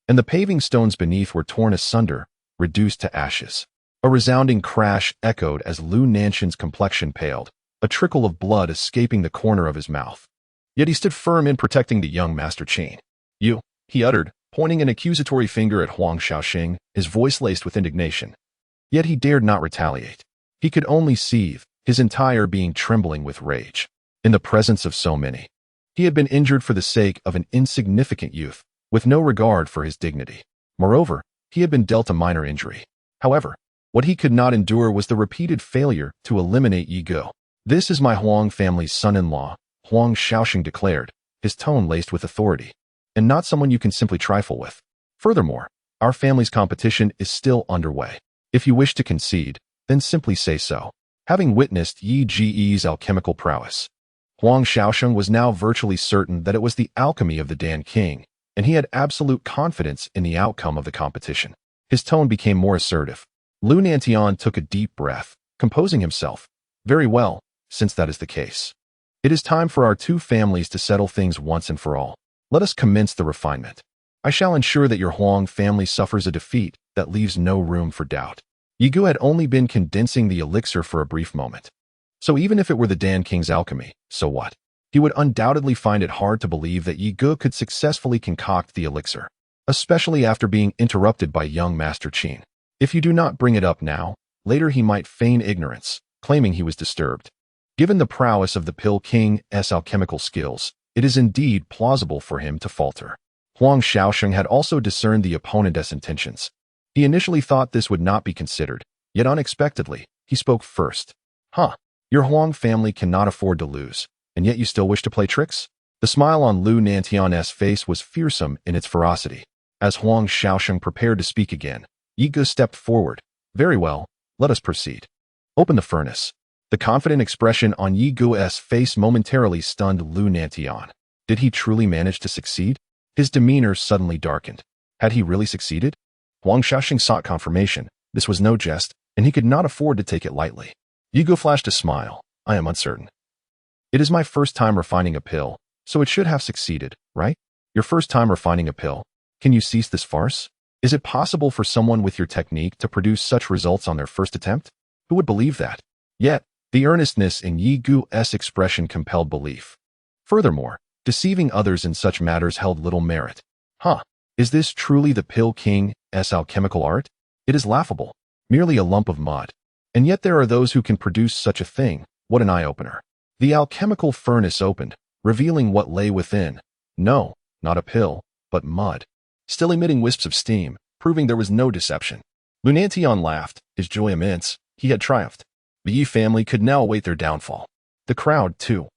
and the paving stones beneath were torn asunder, reduced to ashes. A resounding crash echoed as Lu Nanshan's complexion paled, a trickle of blood escaping the corner of his mouth. Yet he stood firm in protecting the young Master Qin. "You," he uttered, pointing an accusatory finger at Huang Shaoxing, his voice laced with indignation. Yet he dared not retaliate. He could only seethe, his entire being trembling with rage. In the presence of so many, he had been injured for the sake of an insignificant youth, with no regard for his dignity. Moreover, he had been dealt a minor injury. However, what he could not endure was the repeated failure to eliminate Yi Ge. "This is my Huang family's son-in-law," Huang Shaoxing declared, his tone laced with authority, "and not someone you can simply trifle with. Furthermore, our family's competition is still underway. If you wish to concede, then simply say so." Having witnessed Yi Ge's alchemical prowess, Huang Shaoxing was now virtually certain that it was the alchemy of the Dan King, and he had absolute confidence in the outcome of the competition. His tone became more assertive. Lu Nantian took a deep breath, composing himself. "Very well, since that is the case. It is time for our two families to settle things once and for all. Let us commence the refinement. I shall ensure that your Huang family suffers a defeat that leaves no room for doubt." Yi Gu had only been condensing the elixir for a brief moment. So even if it were the Dan King's alchemy, so what? He would undoubtedly find it hard to believe that Yi Gu could successfully concoct the elixir, especially after being interrupted by young Master Qin. If you do not bring it up now, later he might feign ignorance, claiming he was disturbed. Given the prowess of the Pill King's alchemical skills, it is indeed plausible for him to falter. Huang Shaosheng had also discerned the opponent's intentions. He initially thought this would not be considered, yet unexpectedly, he spoke first. Your Huang family cannot afford to lose, and yet you still wish to play tricks? The smile on Lu Nantian's face was fearsome in its ferocity. As Huang Shaosheng prepared to speak again, Yi Gu stepped forward. Very well, let us proceed. Open the furnace. The confident expression on Yi Gu's face momentarily stunned Lu Nantian. Did he truly manage to succeed? His demeanor suddenly darkened. Had he really succeeded? Huang Shaosheng sought confirmation. This was no jest, and he could not afford to take it lightly. Yi Gu flashed a smile. I am uncertain. It is my first time refining a pill, so it should have succeeded, right? Your first time refining a pill. Can you cease this farce? Is it possible for someone with your technique to produce such results on their first attempt? Who would believe that? Yet, the earnestness in Yi Gu's expression compelled belief. Furthermore, deceiving others in such matters held little merit. Is this truly the Pill King's alchemical art? It is laughable. Merely a lump of mud. And yet there are those who can produce such a thing. What an eye-opener. The alchemical furnace opened, revealing what lay within. No, not a pill, but mud. Still emitting wisps of steam, proving there was no deception. Lu Nantian laughed, his joy immense. He had triumphed. The Yi family could now await their downfall. The crowd, too,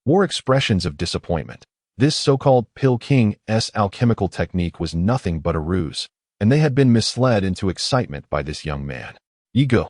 wore expressions of disappointment. This so-called Pill King's alchemical technique was nothing but a ruse, and they had been misled into excitement by this young man. Yi Gu.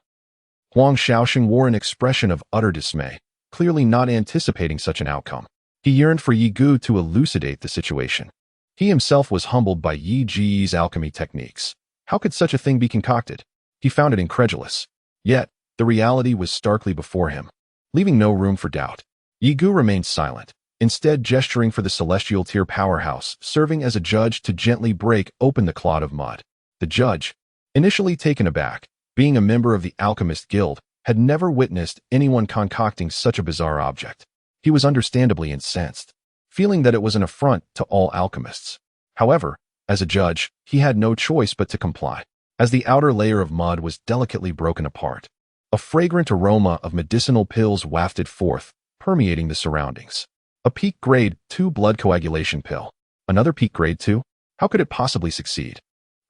Huang Shaosheng wore an expression of utter dismay, clearly not anticipating such an outcome. He yearned for Yi Gu to elucidate the situation. He himself was humbled by Yi Ji's alchemy techniques. How could such a thing be concocted? He found it incredulous. Yet, the reality was starkly before him. Leaving no room for doubt, Yi Gu remained silent, instead gesturing for the celestial tier powerhouse, serving as a judge to gently break open the clod of mud. The judge, initially taken aback, being a member of the Alchemist Guild, had never witnessed anyone concocting such a bizarre object. He was understandably incensed, feeling that it was an affront to all alchemists. However, as a judge, he had no choice but to comply. As the outer layer of mud was delicately broken apart, a fragrant aroma of medicinal pills wafted forth, permeating the surroundings. A peak grade 2 blood coagulation pill. Another peak grade 2? How could it possibly succeed?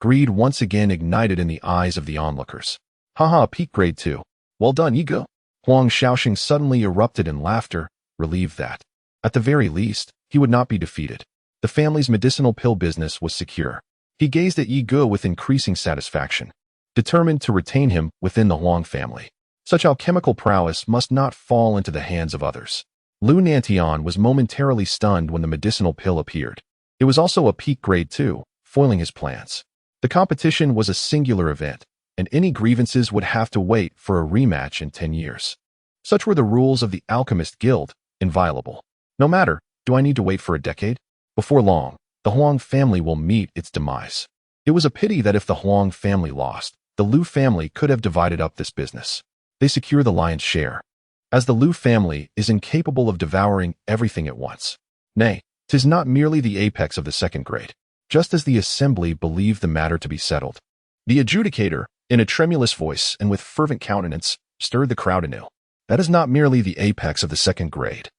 Greed once again ignited in the eyes of the onlookers. A peak grade 2. Well done, Yi Gu. Huang Shaosheng suddenly erupted in laughter, relieved that, at the very least, he would not be defeated. The family's medicinal pill business was secure. He gazed at Yi Gu with increasing satisfaction, determined to retain him within the Huang family. Such alchemical prowess must not fall into the hands of others. Lu Nantian was momentarily stunned when the medicinal pill appeared. It was also a peak grade 2, foiling his plans. The competition was a singular event, and any grievances would have to wait for a rematch in 10 years. Such were the rules of the Alchemist Guild, inviolable. No matter, do I need to wait for a decade? Before long, the Huang family will meet its demise. It was a pity that if the Huang family lost, the Lu family could have divided up this business. They secure the lion's share, as the Lu family is incapable of devouring everything at once. Nay, 'tis not merely the apex of the second grade. Just as the assembly believed the matter to be settled, the adjudicator, in a tremulous voice and with fervent countenance, stirred the crowd anew. That is not merely the apex of the second grade,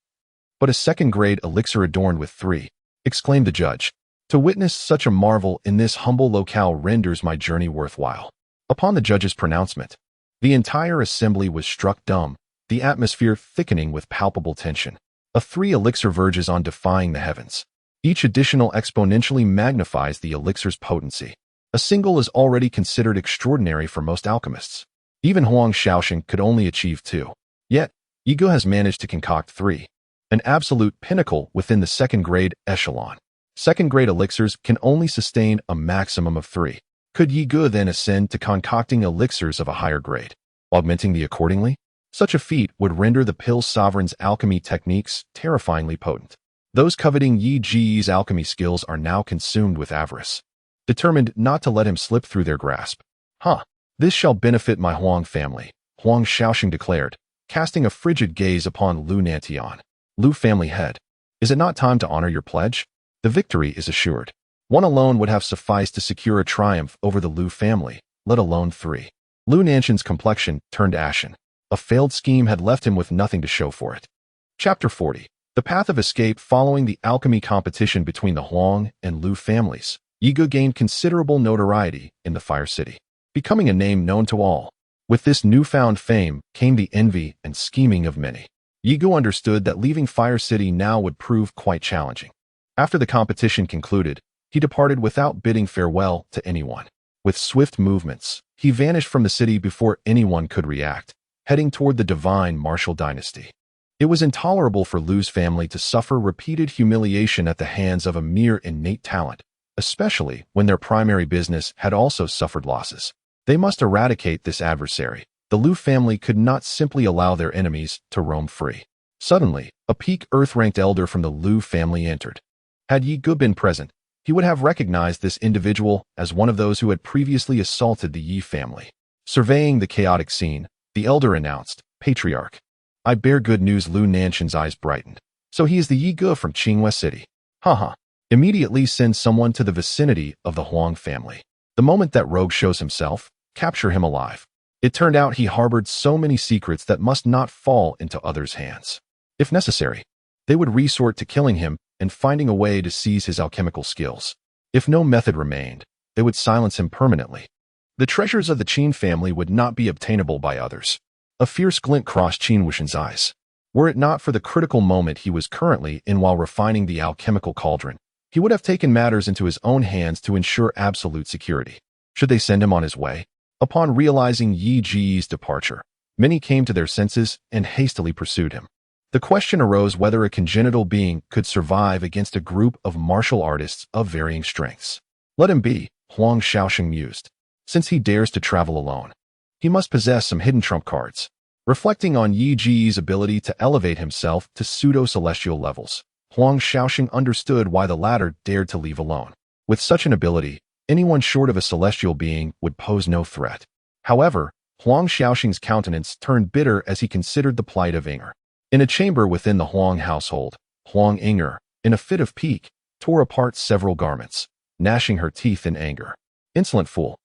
but a second-grade elixir adorned with 3, exclaimed the judge. To witness such a marvel in this humble locale renders my journey worthwhile. Upon the judge's pronouncement, the entire assembly was struck dumb, the atmosphere thickening with palpable tension. A 3 elixir verges on defying the heavens. Each additional exponentially magnifies the elixir's potency. A single is already considered extraordinary for most alchemists. Even Huang Shaosheng could only achieve 2. Yet, Yi Gu has managed to concoct 3. An absolute pinnacle within the second-grade echelon. Second-grade elixirs can only sustain a maximum of 3. Could Yi Gu then ascend to concocting elixirs of a higher grade, augmenting the accordingly? Such a feat would render the Pill Sovereign's alchemy techniques terrifyingly potent. Those coveting Yi Ji's alchemy skills are now consumed with avarice, determined not to let him slip through their grasp. This shall benefit my Huang family, Huang Shaoxing declared, casting a frigid gaze upon Lu Nantian. Lu family head, is it not time to honor your pledge? The victory is assured. One alone would have sufficed to secure a triumph over the Lu family, let alone three. Lu Nantian's complexion turned ashen. A failed scheme had left him with nothing to show for it. Chapter 40. The path of escape following the alchemy competition between the Huang and Lu families. Ye Gu gained considerable notoriety in the Fire City, becoming a name known to all. With this newfound fame came the envy and scheming of many. Ye Gu understood that leaving Fire City now would prove quite challenging. After the competition concluded, he departed without bidding farewell to anyone. With swift movements, he vanished from the city before anyone could react, heading toward the divine martial dynasty. It was intolerable for Lu's family to suffer repeated humiliation at the hands of a mere innate talent, especially when their primary business had also suffered losses. They must eradicate this adversary. The Lu family could not simply allow their enemies to roam free. Suddenly, a peak earth-ranked elder from the Lu family entered. Had Ye Gu been present, he would have recognized this individual as one of those who had previously assaulted the Yi family. Surveying the chaotic scene, the elder announced, Patriarch, I bear good news. Lu Nantian's eyes brightened. So he is the Ye Gu from Qinghua City. Haha. Immediately send someone to the vicinity of the Huang family. The moment that rogue shows himself, capture him alive. It turned out he harbored so many secrets that must not fall into others' hands. If necessary, they would resort to killing him and finding a way to seize his alchemical skills. If no method remained, they would silence him permanently. The treasures of the Qin family would not be obtainable by others. A fierce glint crossed Qin Wuxian's eyes. Were it not for the critical moment he was currently in while refining the alchemical cauldron, he would have taken matters into his own hands to ensure absolute security. Should they send him on his way? Upon realizing Yi Ji's departure, many came to their senses and hastily pursued him. The question arose whether a congenital being could survive against a group of martial artists of varying strengths. Let him be, Huang Shaoxing mused. Since he dares to travel alone, he must possess some hidden trump cards. Reflecting on Yi Ji's ability to elevate himself to pseudo-celestial levels, Huang Shaoxing understood why the latter dared to leave alone. With such an ability, anyone short of a celestial being would pose no threat. However, Huang Shaoxing's countenance turned bitter as he considered the plight of Inger. In a chamber within the Huang household, Huang Inger, in a fit of pique, tore apart several garments, gnashing her teeth in anger. Insolent fool!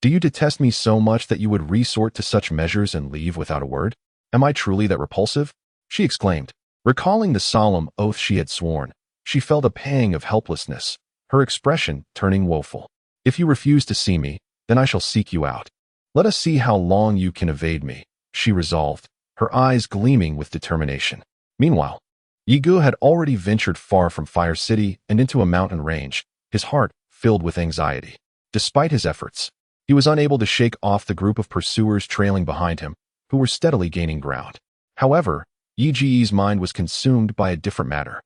Do you detest me so much that you would resort to such measures and leave without a word? Am I truly that repulsive? She exclaimed. Recalling the solemn oath she had sworn, she felt a pang of helplessness, her expression turning woeful. If you refuse to see me, then I shall seek you out. Let us see how long you can evade me, she resolved, her eyes gleaming with determination. Meanwhile, Ye Gu had already ventured far from Fire City and into a mountain range, his heart filled with anxiety. Despite his efforts, he was unable to shake off the group of pursuers trailing behind him, who were steadily gaining ground. However, Yi Ji's mind was consumed by a different matter.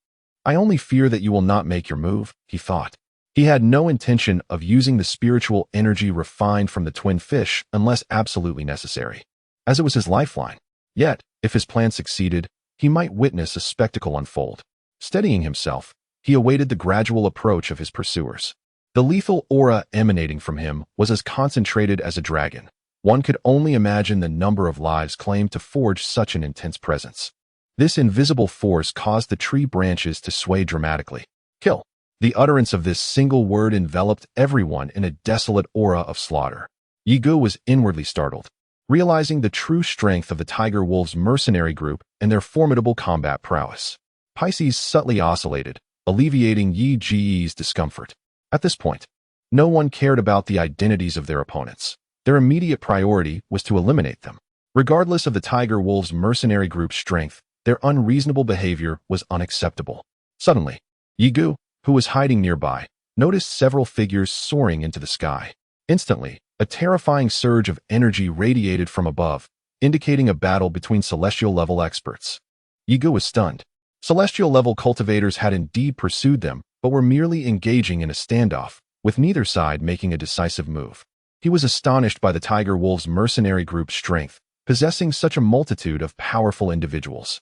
I only fear that you will not make your move, he thought. He had no intention of using the spiritual energy refined from the twin fish unless absolutely necessary, as it was his lifeline. Yet, if his plan succeeded, he might witness a spectacle unfold. Steadying himself, he awaited the gradual approach of his pursuers. The lethal aura emanating from him was as concentrated as a dragon. One could only imagine the number of lives claimed to forge such an intense presence. This invisible force caused the tree branches to sway dramatically. Kill! The utterance of this single word enveloped everyone in a desolate aura of slaughter. Ye Gu was inwardly startled, realizing the true strength of the Tiger Wolves mercenary group and their formidable combat prowess. Pisces subtly oscillated, alleviating Yi Ji's discomfort. At this point, no one cared about the identities of their opponents. Their immediate priority was to eliminate them. Regardless of the Tiger Wolves mercenary group's strength, their unreasonable behavior was unacceptable. Suddenly, Ye Gu, who was hiding nearby, noticed several figures soaring into the sky. Instantly, a terrifying surge of energy radiated from above, indicating a battle between celestial-level experts. Ye Gu was stunned. Celestial-level cultivators had indeed pursued them, but were merely engaging in a standoff, with neither side making a decisive move. He was astonished by the Tiger Wolves mercenary group's strength, possessing such a multitude of powerful individuals.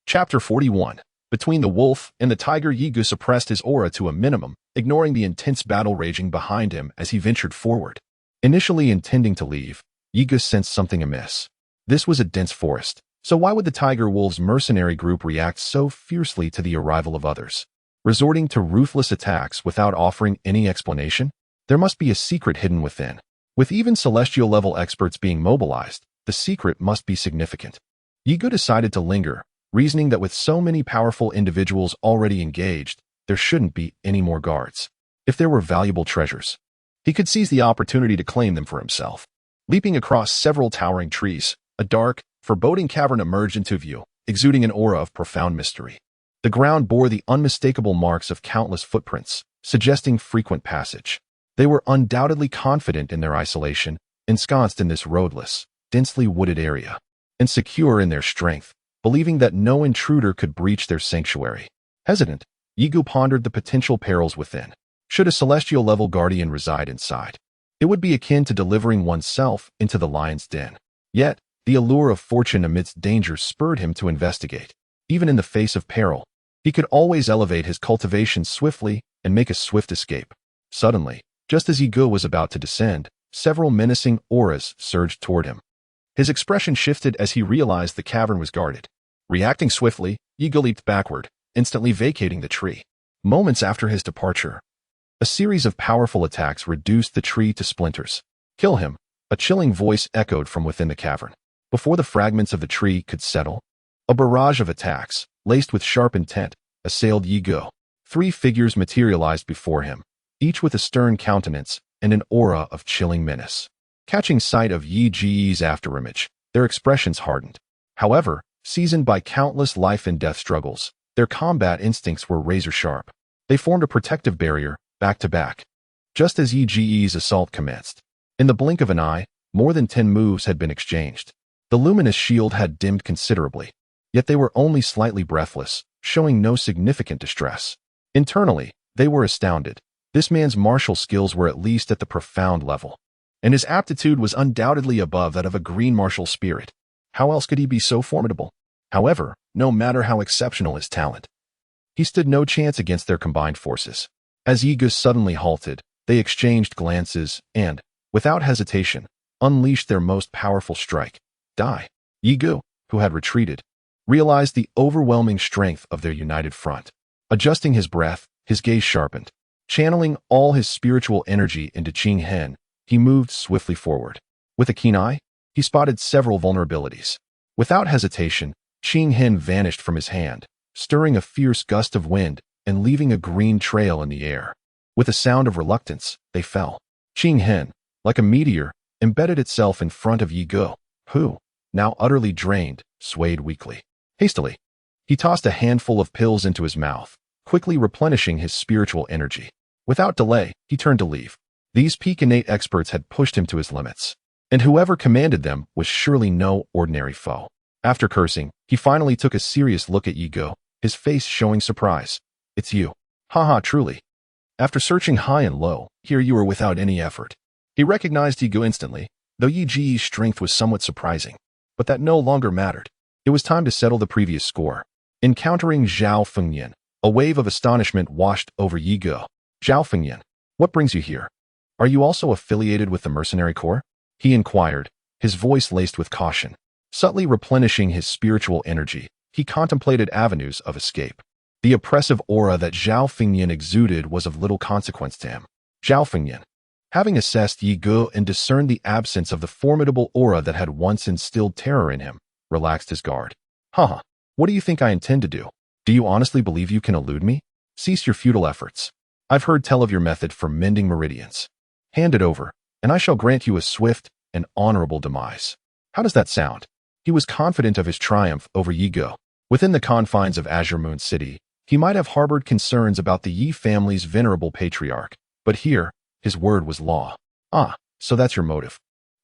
Chapter 41. Between the wolf and the tiger, Ye Gu suppressed his aura to a minimum, ignoring the intense battle raging behind him as he ventured forward. Initially intending to leave, Yiga sensed something amiss. This was a dense forest, so why would the Tiger Wolves mercenary group react so fiercely to the arrival of others? Resorting to ruthless attacks without offering any explanation? There must be a secret hidden within. With even celestial-level experts being mobilized, the secret must be significant. Yiga decided to linger, reasoning that with so many powerful individuals already engaged, there shouldn't be any more guards. If there were valuable treasures, he could seize the opportunity to claim them for himself. Leaping across several towering trees, a dark, foreboding cavern emerged into view, exuding an aura of profound mystery. The ground bore the unmistakable marks of countless footprints, suggesting frequent passage. They were undoubtedly confident in their isolation, ensconced in this roadless, densely wooded area, and secure in their strength, believing that no intruder could breach their sanctuary. Hesitant, Yiga pondered the potential perils within. Should a celestial-level guardian reside inside, it would be akin to delivering oneself into the lion's den. Yet, the allure of fortune amidst danger spurred him to investigate. Even in the face of peril, he could always elevate his cultivation swiftly and make a swift escape. Suddenly, just as Yiga was about to descend, several menacing auras surged toward him. His expression shifted as he realized the cavern was guarded. Reacting swiftly, Yiga leaped backward, instantly vacating the tree. Moments after his departure, a series of powerful attacks reduced the tree to splinters. Kill him, a chilling voice echoed from within the cavern. Before the fragments of the tree could settle, a barrage of attacks, laced with sharp intent, assailed Yiga. 3 figures materialized before him, each with a stern countenance and an aura of chilling menace. Catching sight of Yiga's afterimage, their expressions hardened. However, seasoned by countless life and death struggles, their combat instincts were razor-sharp. They formed a protective barrier, back to back. Just as Yiga's assault commenced, in the blink of an eye, more than 10 moves had been exchanged. The luminous shield had dimmed considerably, yet they were only slightly breathless, showing no significant distress. Internally, they were astounded. This man's martial skills were at least at the profound level, and his aptitude was undoubtedly above that of a green martial spirit. How else could he be so formidable? However, no matter how exceptional his talent, he stood no chance against their combined forces. As Yiga suddenly halted, they exchanged glances and, without hesitation, unleashed their most powerful strike. Die. Yiga, who had retreated, realized the overwhelming strength of their united front. Adjusting his breath, his gaze sharpened. Channeling all his spiritual energy into Qing Hen, he moved swiftly forward. With a keen eye, he spotted several vulnerabilities. Without hesitation, Qing Hen vanished from his hand, stirring a fierce gust of wind and leaving a green trail in the air. With a sound of reluctance, they fell. Qing Hen, like a meteor, embedded itself in front of Yiga, who, now utterly drained, swayed weakly. Hastily, he tossed a handful of pills into his mouth, quickly replenishing his spiritual energy. Without delay, he turned to leave. These peak innate experts had pushed him to his limits, and whoever commanded them was surely no ordinary foe. After cursing, he finally took a serious look at Yiga, his face showing surprise. It's you. Haha, truly. After searching high and low, here you are without any effort. He recognized Yiga instantly, though Yi's strength was somewhat surprising. But that no longer mattered. It was time to settle the previous score. Encountering Zhao Fengyan, a wave of astonishment washed over Yiga. Zhao Fengyan, what brings you here? Are you also affiliated with the mercenary corps? He inquired, his voice laced with caution. Subtly replenishing his spiritual energy, he contemplated avenues of escape. The oppressive aura that Zhao Fengyan exuded was of little consequence to him. Zhao Fengyan, having assessed Yiga and discerned the absence of the formidable aura that had once instilled terror in him, relaxed his guard. Haha, what do you think I intend to do? Do you honestly believe you can elude me? Cease your futile efforts. I've heard tell of your method for mending meridians. Hand it over, and I shall grant you a swift and honorable demise. How does that sound? He was confident of his triumph over Yiga. Within the confines of Azure Moon City, he might have harbored concerns about the Yi family's venerable patriarch, but here, his word was law. Ah, so that's your motive.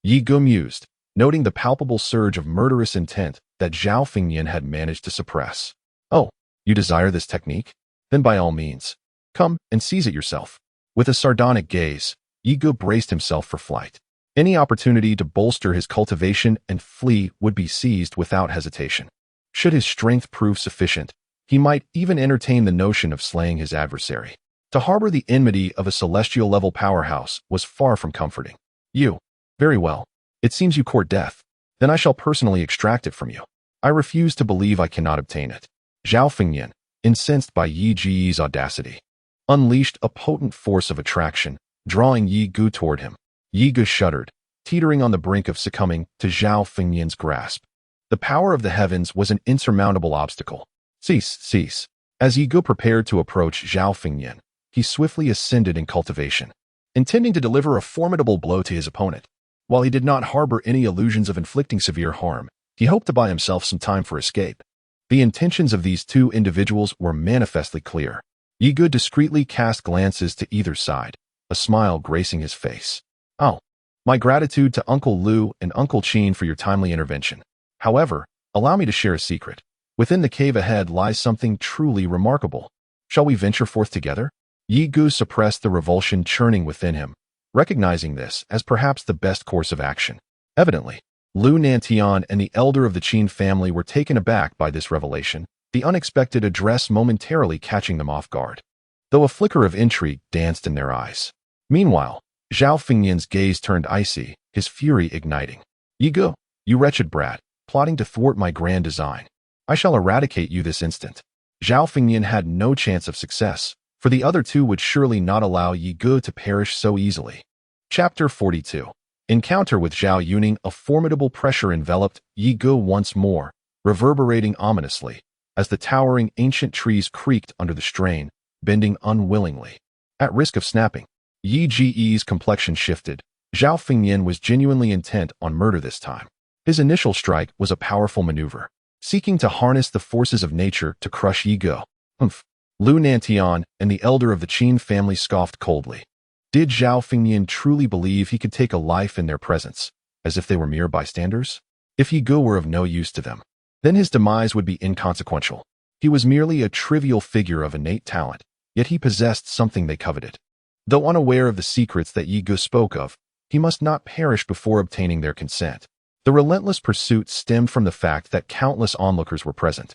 Yiga mused, noting the palpable surge of murderous intent that Zhao Fengyan had managed to suppress. Oh, you desire this technique? Then by all means, come and seize it yourself. With a sardonic gaze, Yiga braced himself for flight. Any opportunity to bolster his cultivation and flee would be seized without hesitation. Should his strength prove sufficient, he might even entertain the notion of slaying his adversary. To harbor the enmity of a celestial-level powerhouse was far from comforting. You. Very well. It seems you court death. Then I shall personally extract it from you. I refuse to believe I cannot obtain it. Zhao Fengyan, incensed by Yi Ji's audacity, unleashed a potent force of attraction, drawing Yi Gu toward him. Yi Gu shuddered, teetering on the brink of succumbing to Zhao Fengyan's grasp. The power of the heavens was an insurmountable obstacle. Cease. As Yi Gu prepared to approach Zhao Fengyan, he swiftly ascended in cultivation, intending to deliver a formidable blow to his opponent. While he did not harbor any illusions of inflicting severe harm, he hoped to buy himself some time for escape. The intentions of these two individuals were manifestly clear. Yi Gu discreetly cast glances to either side, a smile gracing his face. Oh, my gratitude to Uncle Liu and Uncle Qin for your timely intervention. However, allow me to share a secret. Within the cave ahead lies something truly remarkable. Shall we venture forth together? Yi Gu suppressed the revulsion churning within him, recognizing this as perhaps the best course of action. Evidently, Lu Nantian and the elder of the Qin family were taken aback by this revelation, the unexpected address momentarily catching them off guard, though a flicker of intrigue danced in their eyes. Meanwhile, Zhao Fengyan's gaze turned icy, his fury igniting. Yi Gu, you wretched brat, plotting to thwart my grand design. I shall eradicate you this instant. Zhao Fengyan had no chance of success, for the other two would surely not allow Yi Gu to perish so easily. Chapter 42. Encounter with Zhao Yuning. A formidable pressure enveloped Yi Gu once more, reverberating ominously, as the towering ancient trees creaked under the strain, bending unwillingly. At risk of snapping, Yi Ji's complexion shifted. Zhao Fengyan was genuinely intent on murder this time. His initial strike was a powerful maneuver, seeking to harness the forces of nature to crush Yi Gu. Lu Nantian and the elder of the Qin family scoffed coldly. Did Zhao Fengyan truly believe he could take a life in their presence, as if they were mere bystanders? If Yi Gu were of no use to them, then his demise would be inconsequential. He was merely a trivial figure of innate talent, yet he possessed something they coveted. Though unaware of the secrets that Yi Gu spoke of, he must not perish before obtaining their consent. The relentless pursuit stemmed from the fact that countless onlookers were present,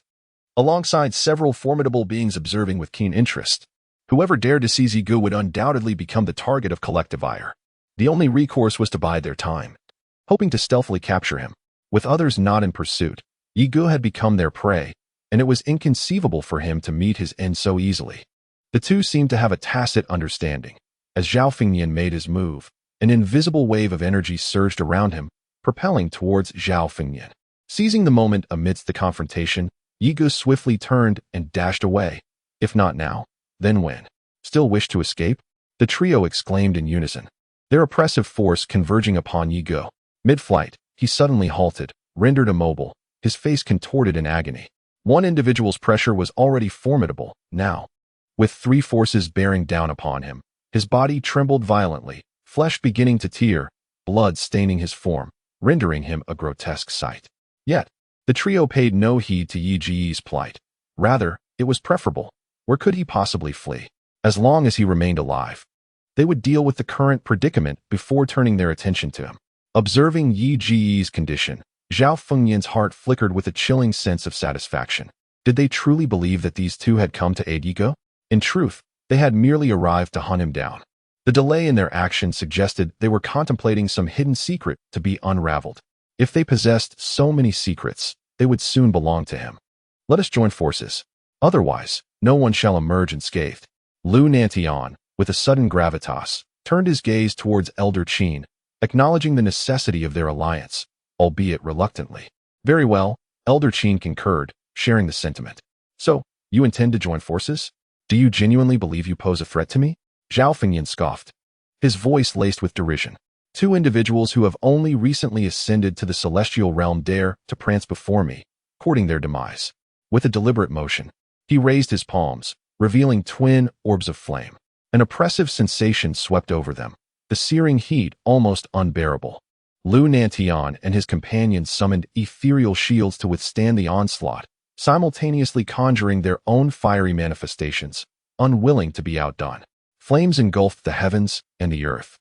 alongside several formidable beings observing with keen interest. Whoever dared to seize Yi Gu would undoubtedly become the target of collective ire. The only recourse was to bide their time, hoping to stealthily capture him. With others not in pursuit, Yi Gu had become their prey, and it was inconceivable for him to meet his end so easily. The two seemed to have a tacit understanding. As Zhao Fengyan made his move, an invisible wave of energy surged around him, propelling towards Zhao Fengyan. Seizing the moment amidst the confrontation, Yi Gu swiftly turned and dashed away. If not now, then when? Still wish to escape? The trio exclaimed in unison, their oppressive force converging upon Yi Gu. Mid-flight, he suddenly halted, rendered immobile, his face contorted in agony. One individual's pressure was already formidable, now, with three forces bearing down upon him, his body trembled violently, flesh beginning to tear, blood staining his form, rendering him a grotesque sight. Yet, the trio paid no heed to Yi Ji's plight. Rather, it was preferable. Where could he possibly flee? As long as he remained alive, they would deal with the current predicament before turning their attention to him. Observing Yi Ji's condition, Zhao Fengyan's heart flickered with a chilling sense of satisfaction. Did they truly believe that these two had come to aid Yi Gu? In truth, they had merely arrived to hunt him down. The delay in their action suggested they were contemplating some hidden secret to be unraveled. If they possessed so many secrets, they would soon belong to him. Let us join forces. Otherwise, no one shall emerge unscathed. Lu Nantian, with a sudden gravitas, turned his gaze towards Elder Qin, acknowledging the necessity of their alliance, albeit reluctantly. Very well, Elder Qin concurred, sharing the sentiment. So, you intend to join forces? Do you genuinely believe you pose a threat to me? Zhao Fengyan scoffed, his voice laced with derision. Two individuals who have only recently ascended to the celestial realm dare to prance before me, courting their demise. With a deliberate motion, he raised his palms, revealing twin orbs of flame. An oppressive sensation swept over them, the searing heat almost unbearable. Lu Nantian and his companions summoned ethereal shields to withstand the onslaught, simultaneously conjuring their own fiery manifestations, unwilling to be outdone. Flames engulfed the heavens and the earth,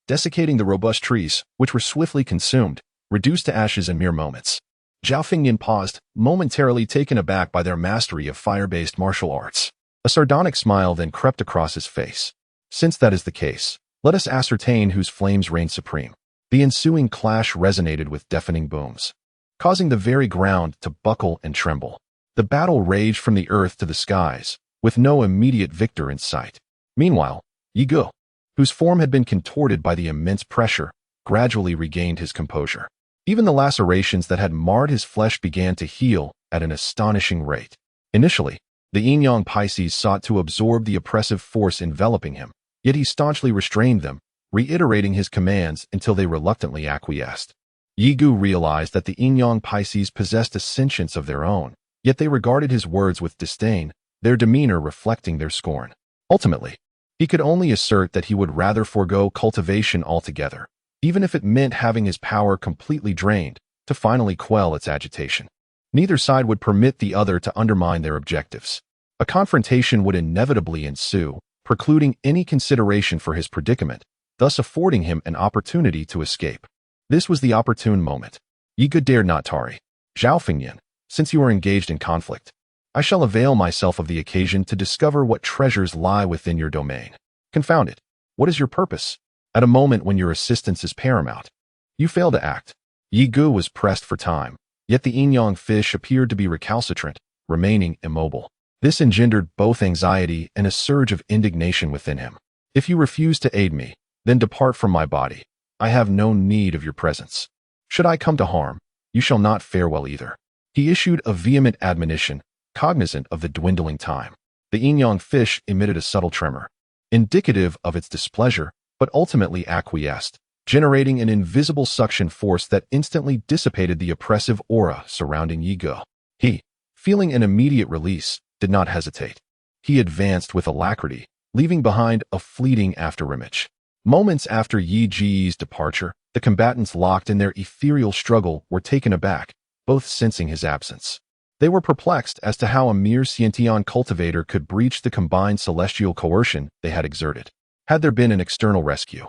desiccating the robust trees, which were swiftly consumed, reduced to ashes in mere moments. Zhao Fengyan paused, momentarily taken aback by their mastery of fire-based martial arts. A sardonic smile then crept across his face. Since that is the case, let us ascertain whose flames reign supreme. The ensuing clash resonated with deafening booms, causing the very ground to buckle and tremble. The battle raged from the earth to the skies, with no immediate victor in sight. Meanwhile, Yi Gu, whose form had been contorted by the immense pressure, gradually regained his composure. Even the lacerations that had marred his flesh began to heal at an astonishing rate. Initially, the yin-yang Pisces sought to absorb the oppressive force enveloping him, yet he staunchly restrained them, reiterating his commands until they reluctantly acquiesced. Yi Gu realized that the yin-yang Pisces possessed a sentience of their own, yet they regarded his words with disdain, their demeanor reflecting their scorn. Ultimately, he could only assert that he would rather forego cultivation altogether, even if it meant having his power completely drained, to finally quell its agitation. Neither side would permit the other to undermine their objectives. A confrontation would inevitably ensue, precluding any consideration for his predicament, thus affording him an opportunity to escape. This was the opportune moment. Yi Gu dared not tarry. Zhao Fengyan, since you are engaged in conflict, I shall avail myself of the occasion to discover what treasures lie within your domain. Confound it. What is your purpose? At a moment when your assistance is paramount, you fail to act. Yi Gu was pressed for time, yet the yin-yang fish appeared to be recalcitrant, remaining immobile. This engendered both anxiety and a surge of indignation within him. If you refuse to aid me, then depart from my body. I have no need of your presence. Should I come to harm, you shall not fare well either. He issued a vehement admonition, cognizant of the dwindling time. The yin-yang fish emitted a subtle tremor, indicative of its displeasure, but ultimately acquiesced, generating an invisible suction force that instantly dissipated the oppressive aura surrounding Yi Gu. He, feeling an immediate release, did not hesitate. He advanced with alacrity, leaving behind a fleeting afterimage. Moments after Yi Ji's departure, the combatants locked in their ethereal struggle were taken aback, both sensing his absence. They were perplexed as to how a mere Sciention cultivator could breach the combined celestial coercion they had exerted. Had there been an external rescue,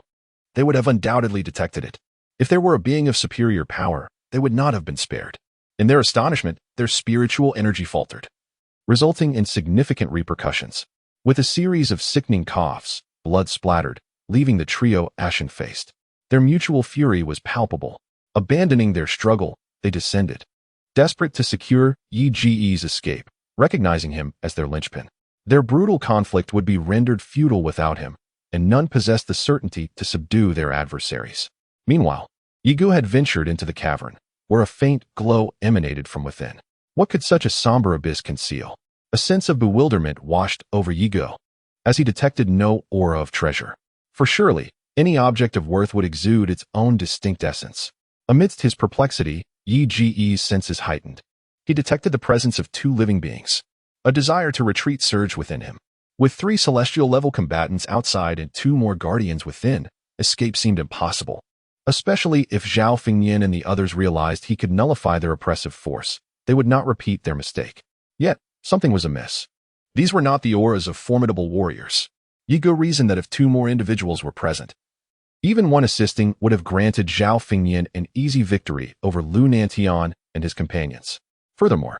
they would have undoubtedly detected it. If there were a being of superior power, they would not have been spared. In their astonishment, their spiritual energy faltered, resulting in significant repercussions. With a series of sickening coughs, blood splattered, leaving the trio ashen-faced. Their mutual fury was palpable. Abandoning their struggle, they descended, desperate to secure Yi Ji's escape, recognizing him as their linchpin. Their brutal conflict would be rendered futile without him, and none possessed the certainty to subdue their adversaries. Meanwhile, Yi Gu had ventured into the cavern, where a faint glow emanated from within. What could such a somber abyss conceal? A sense of bewilderment washed over Yi Gu, as he detected no aura of treasure. For surely, any object of worth would exude its own distinct essence. Amidst his perplexity, Yi Ji's senses heightened. He detected the presence of two living beings. A desire to retreat surged within him. With 3 celestial-level combatants outside and 2 more guardians within, escape seemed impossible, especially if Zhao Fengyan and the others realized he could nullify their oppressive force. They would not repeat their mistake. Yet, something was amiss. These were not the auras of formidable warriors. Yi Gu reasoned that if 2 more individuals were present, even one assisting would have granted Zhao Fengyan an easy victory over Lu Nantian and his companions. Furthermore,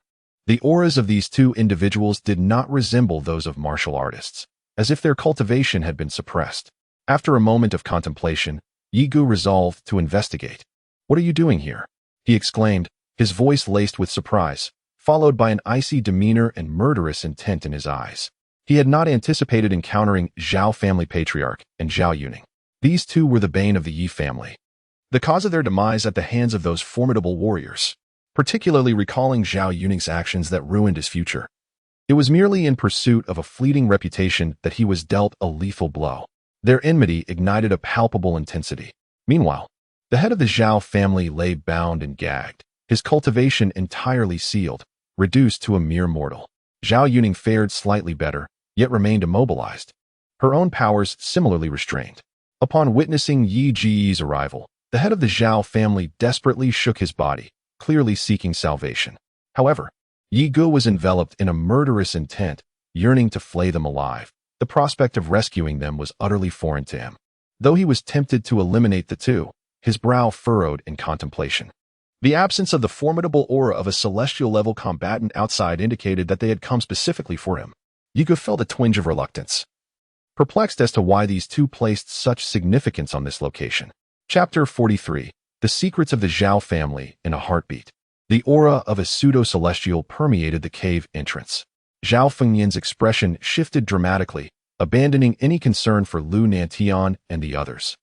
the auras of these 2 individuals did not resemble those of martial artists, as if their cultivation had been suppressed. After a moment of contemplation, Yi Gu resolved to investigate. "What are you doing here?" he exclaimed, his voice laced with surprise, followed by an icy demeanor and murderous intent in his eyes. He had not anticipated encountering Zhao family patriarch and Zhao Yuning. These 2 were the bane of the Yi family, the cause of their demise at the hands of those formidable warriors. Particularly recalling Zhao Yuning's actions that ruined his future. It was merely in pursuit of a fleeting reputation that he was dealt a lethal blow. Their enmity ignited a palpable intensity. Meanwhile, the head of the Zhao family lay bound and gagged, his cultivation entirely sealed, reduced to a mere mortal. Zhao Yuning fared slightly better, yet remained immobilized, her own powers similarly restrained. Upon witnessing Yi Ji's arrival, the head of the Zhao family desperately shook his body, clearly seeking salvation. However, Yi Gu was enveloped in a murderous intent, yearning to flay them alive. The prospect of rescuing them was utterly foreign to him. Though he was tempted to eliminate the 2, his brow furrowed in contemplation. The absence of the formidable aura of a celestial-level combatant outside indicated that they had come specifically for him. Yi Gu felt a twinge of reluctance, perplexed as to why these 2 placed such significance on this location. Chapter 43. The Secrets of the Zhao Family in a Heartbeat. The aura of a pseudo-celestial permeated the cave entrance. Zhao Fengnian's expression shifted dramatically, abandoning any concern for Lu Nantian and the others.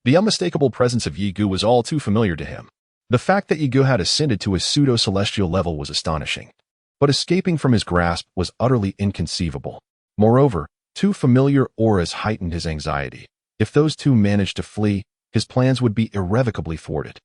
The unmistakable presence of Yi Gu was all too familiar to him. The fact that Yi Gu had ascended to a pseudo-celestial level was astonishing. But escaping from his grasp was utterly inconceivable. Moreover, two familiar auras heightened his anxiety. If those two managed to flee, his plans would be irrevocably thwarted.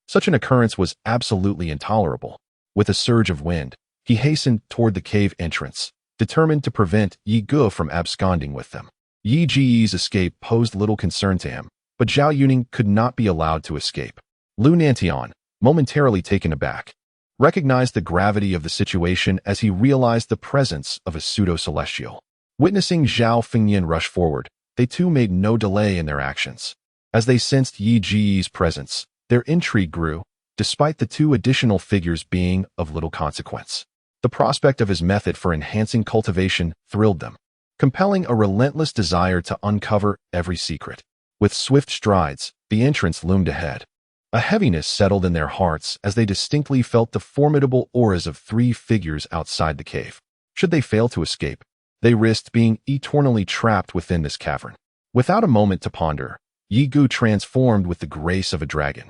Such an occurrence was absolutely intolerable. With a surge of wind, he hastened toward the cave entrance, determined to prevent Yi Gu from absconding with them. Yi Ji's escape posed little concern to him, but Zhao Yuning could not be allowed to escape. Lu Nantian, momentarily taken aback, recognized the gravity of the situation as he realized the presence of a pseudo-celestial. Witnessing Zhao Fengnian rush forward, they too made no delay in their actions. As they sensed Yi Ji's presence, their intrigue grew, despite the two additional figures being of little consequence. The prospect of his method for enhancing cultivation thrilled them, compelling a relentless desire to uncover every secret. With swift strides, the entrance loomed ahead. A heaviness settled in their hearts as they distinctly felt the formidable auras of three figures outside the cave. Should they fail to escape, they risked being eternally trapped within this cavern. Without a moment to ponder, Yi Gu transformed with the grace of a dragon,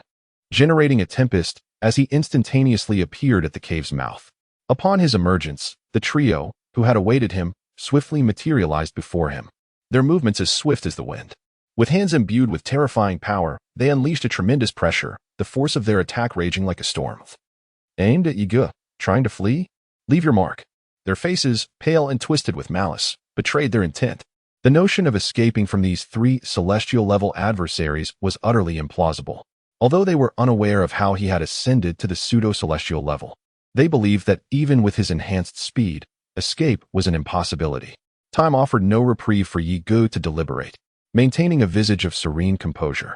generating a tempest as he instantaneously appeared at the cave's mouth. Upon his emergence, the trio, who had awaited him, swiftly materialized before him, their movements as swift as the wind. With hands imbued with terrifying power, they unleashed a tremendous pressure, the force of their attack raging like a storm. Aimed at Yi Gu, trying to flee? Leave your mark. Their faces, pale and twisted with malice, betrayed their intent. The notion of escaping from these three celestial-level adversaries was utterly implausible. Although they were unaware of how he had ascended to the pseudo-celestial level, they believed that even with his enhanced speed, escape was an impossibility. Time offered no reprieve for Yi Gu to deliberate, maintaining a visage of serene composure.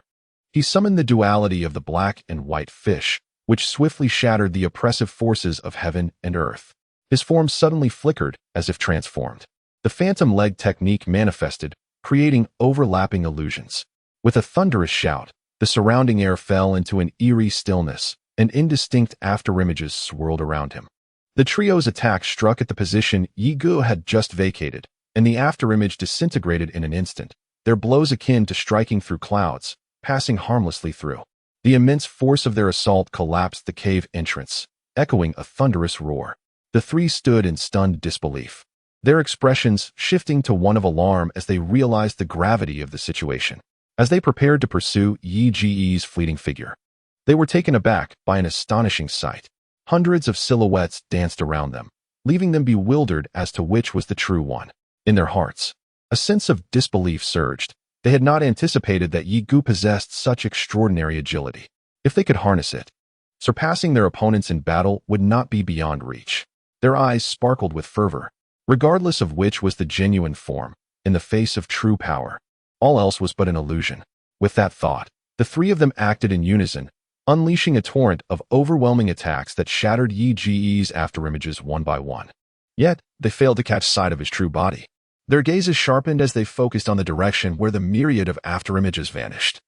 He summoned the duality of the black and white fish, which swiftly shattered the oppressive forces of heaven and earth. His form suddenly flickered, as if transformed. The phantom leg technique manifested, creating overlapping illusions. With a thunderous shout, the surrounding air fell into an eerie stillness, and indistinct afterimages swirled around him. The trio's attack struck at the position Yi Gu had just vacated, and the afterimage disintegrated in an instant, their blows akin to striking through clouds, passing harmlessly through. The immense force of their assault collapsed the cave entrance, echoing a thunderous roar. The three stood in stunned disbelief, their expressions shifting to one of alarm as they realized the gravity of the situation. As they prepared to pursue Yi Ji's fleeting figure, they were taken aback by an astonishing sight. Hundreds of silhouettes danced around them, leaving them bewildered as to which was the true one. In their hearts, a sense of disbelief surged. They had not anticipated that Yi Gu possessed such extraordinary agility. If they could harness it, surpassing their opponents in battle would not be beyond reach. Their eyes sparkled with fervor, regardless of which was the genuine form, in the face of true power. All else was but an illusion. With that thought, the three of them acted in unison, unleashing a torrent of overwhelming attacks that shattered Yi Ji's afterimages one by one. Yet, they failed to catch sight of his true body. Their gazes sharpened as they focused on the direction where the myriad of afterimages vanished.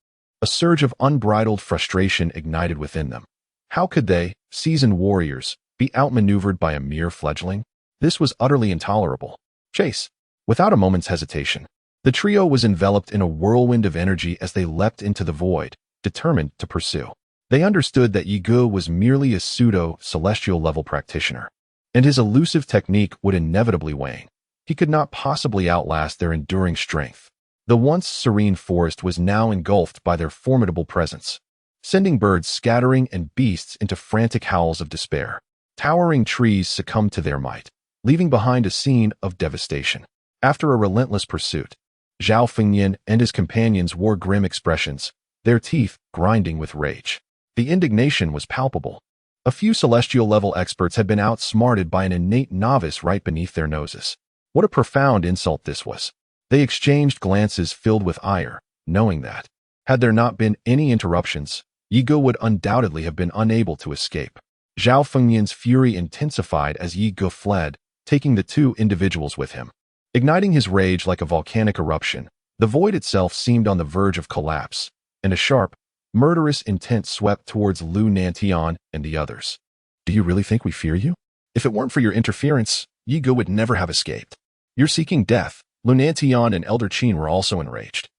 A surge of unbridled frustration ignited within them. How could they, seasoned warriors, be outmaneuvered by a mere fledgling? This was utterly intolerable. Chase. Without a moment's hesitation, the trio was enveloped in a whirlwind of energy as they leapt into the void, determined to pursue. They understood that Yi Gu was merely a pseudo-celestial-level practitioner, and his elusive technique would inevitably wane. He could not possibly outlast their enduring strength. The once serene forest was now engulfed by their formidable presence, sending birds scattering and beasts into frantic howls of despair. Towering trees succumbed to their might, leaving behind a scene of devastation. After a relentless pursuit, Zhao Fengnian and his companions wore grim expressions, their teeth grinding with rage. The indignation was palpable. A few celestial-level experts had been outsmarted by an innate novice right beneath their noses. What a profound insult this was. They exchanged glances filled with ire, knowing that, had there not been any interruptions, Yi Gu would undoubtedly have been unable to escape. Zhao Fengnian's fury intensified as Yi Gu fled, taking the two individuals with him. Igniting his rage like a volcanic eruption, the void itself seemed on the verge of collapse, and a sharp, Murderous intent swept towards Lu Nantian and the others. Do you really think we fear you? If it weren't for your interference, Yi Ge would never have escaped. You're seeking death. Lu Nantian and Elder Qin were also enraged.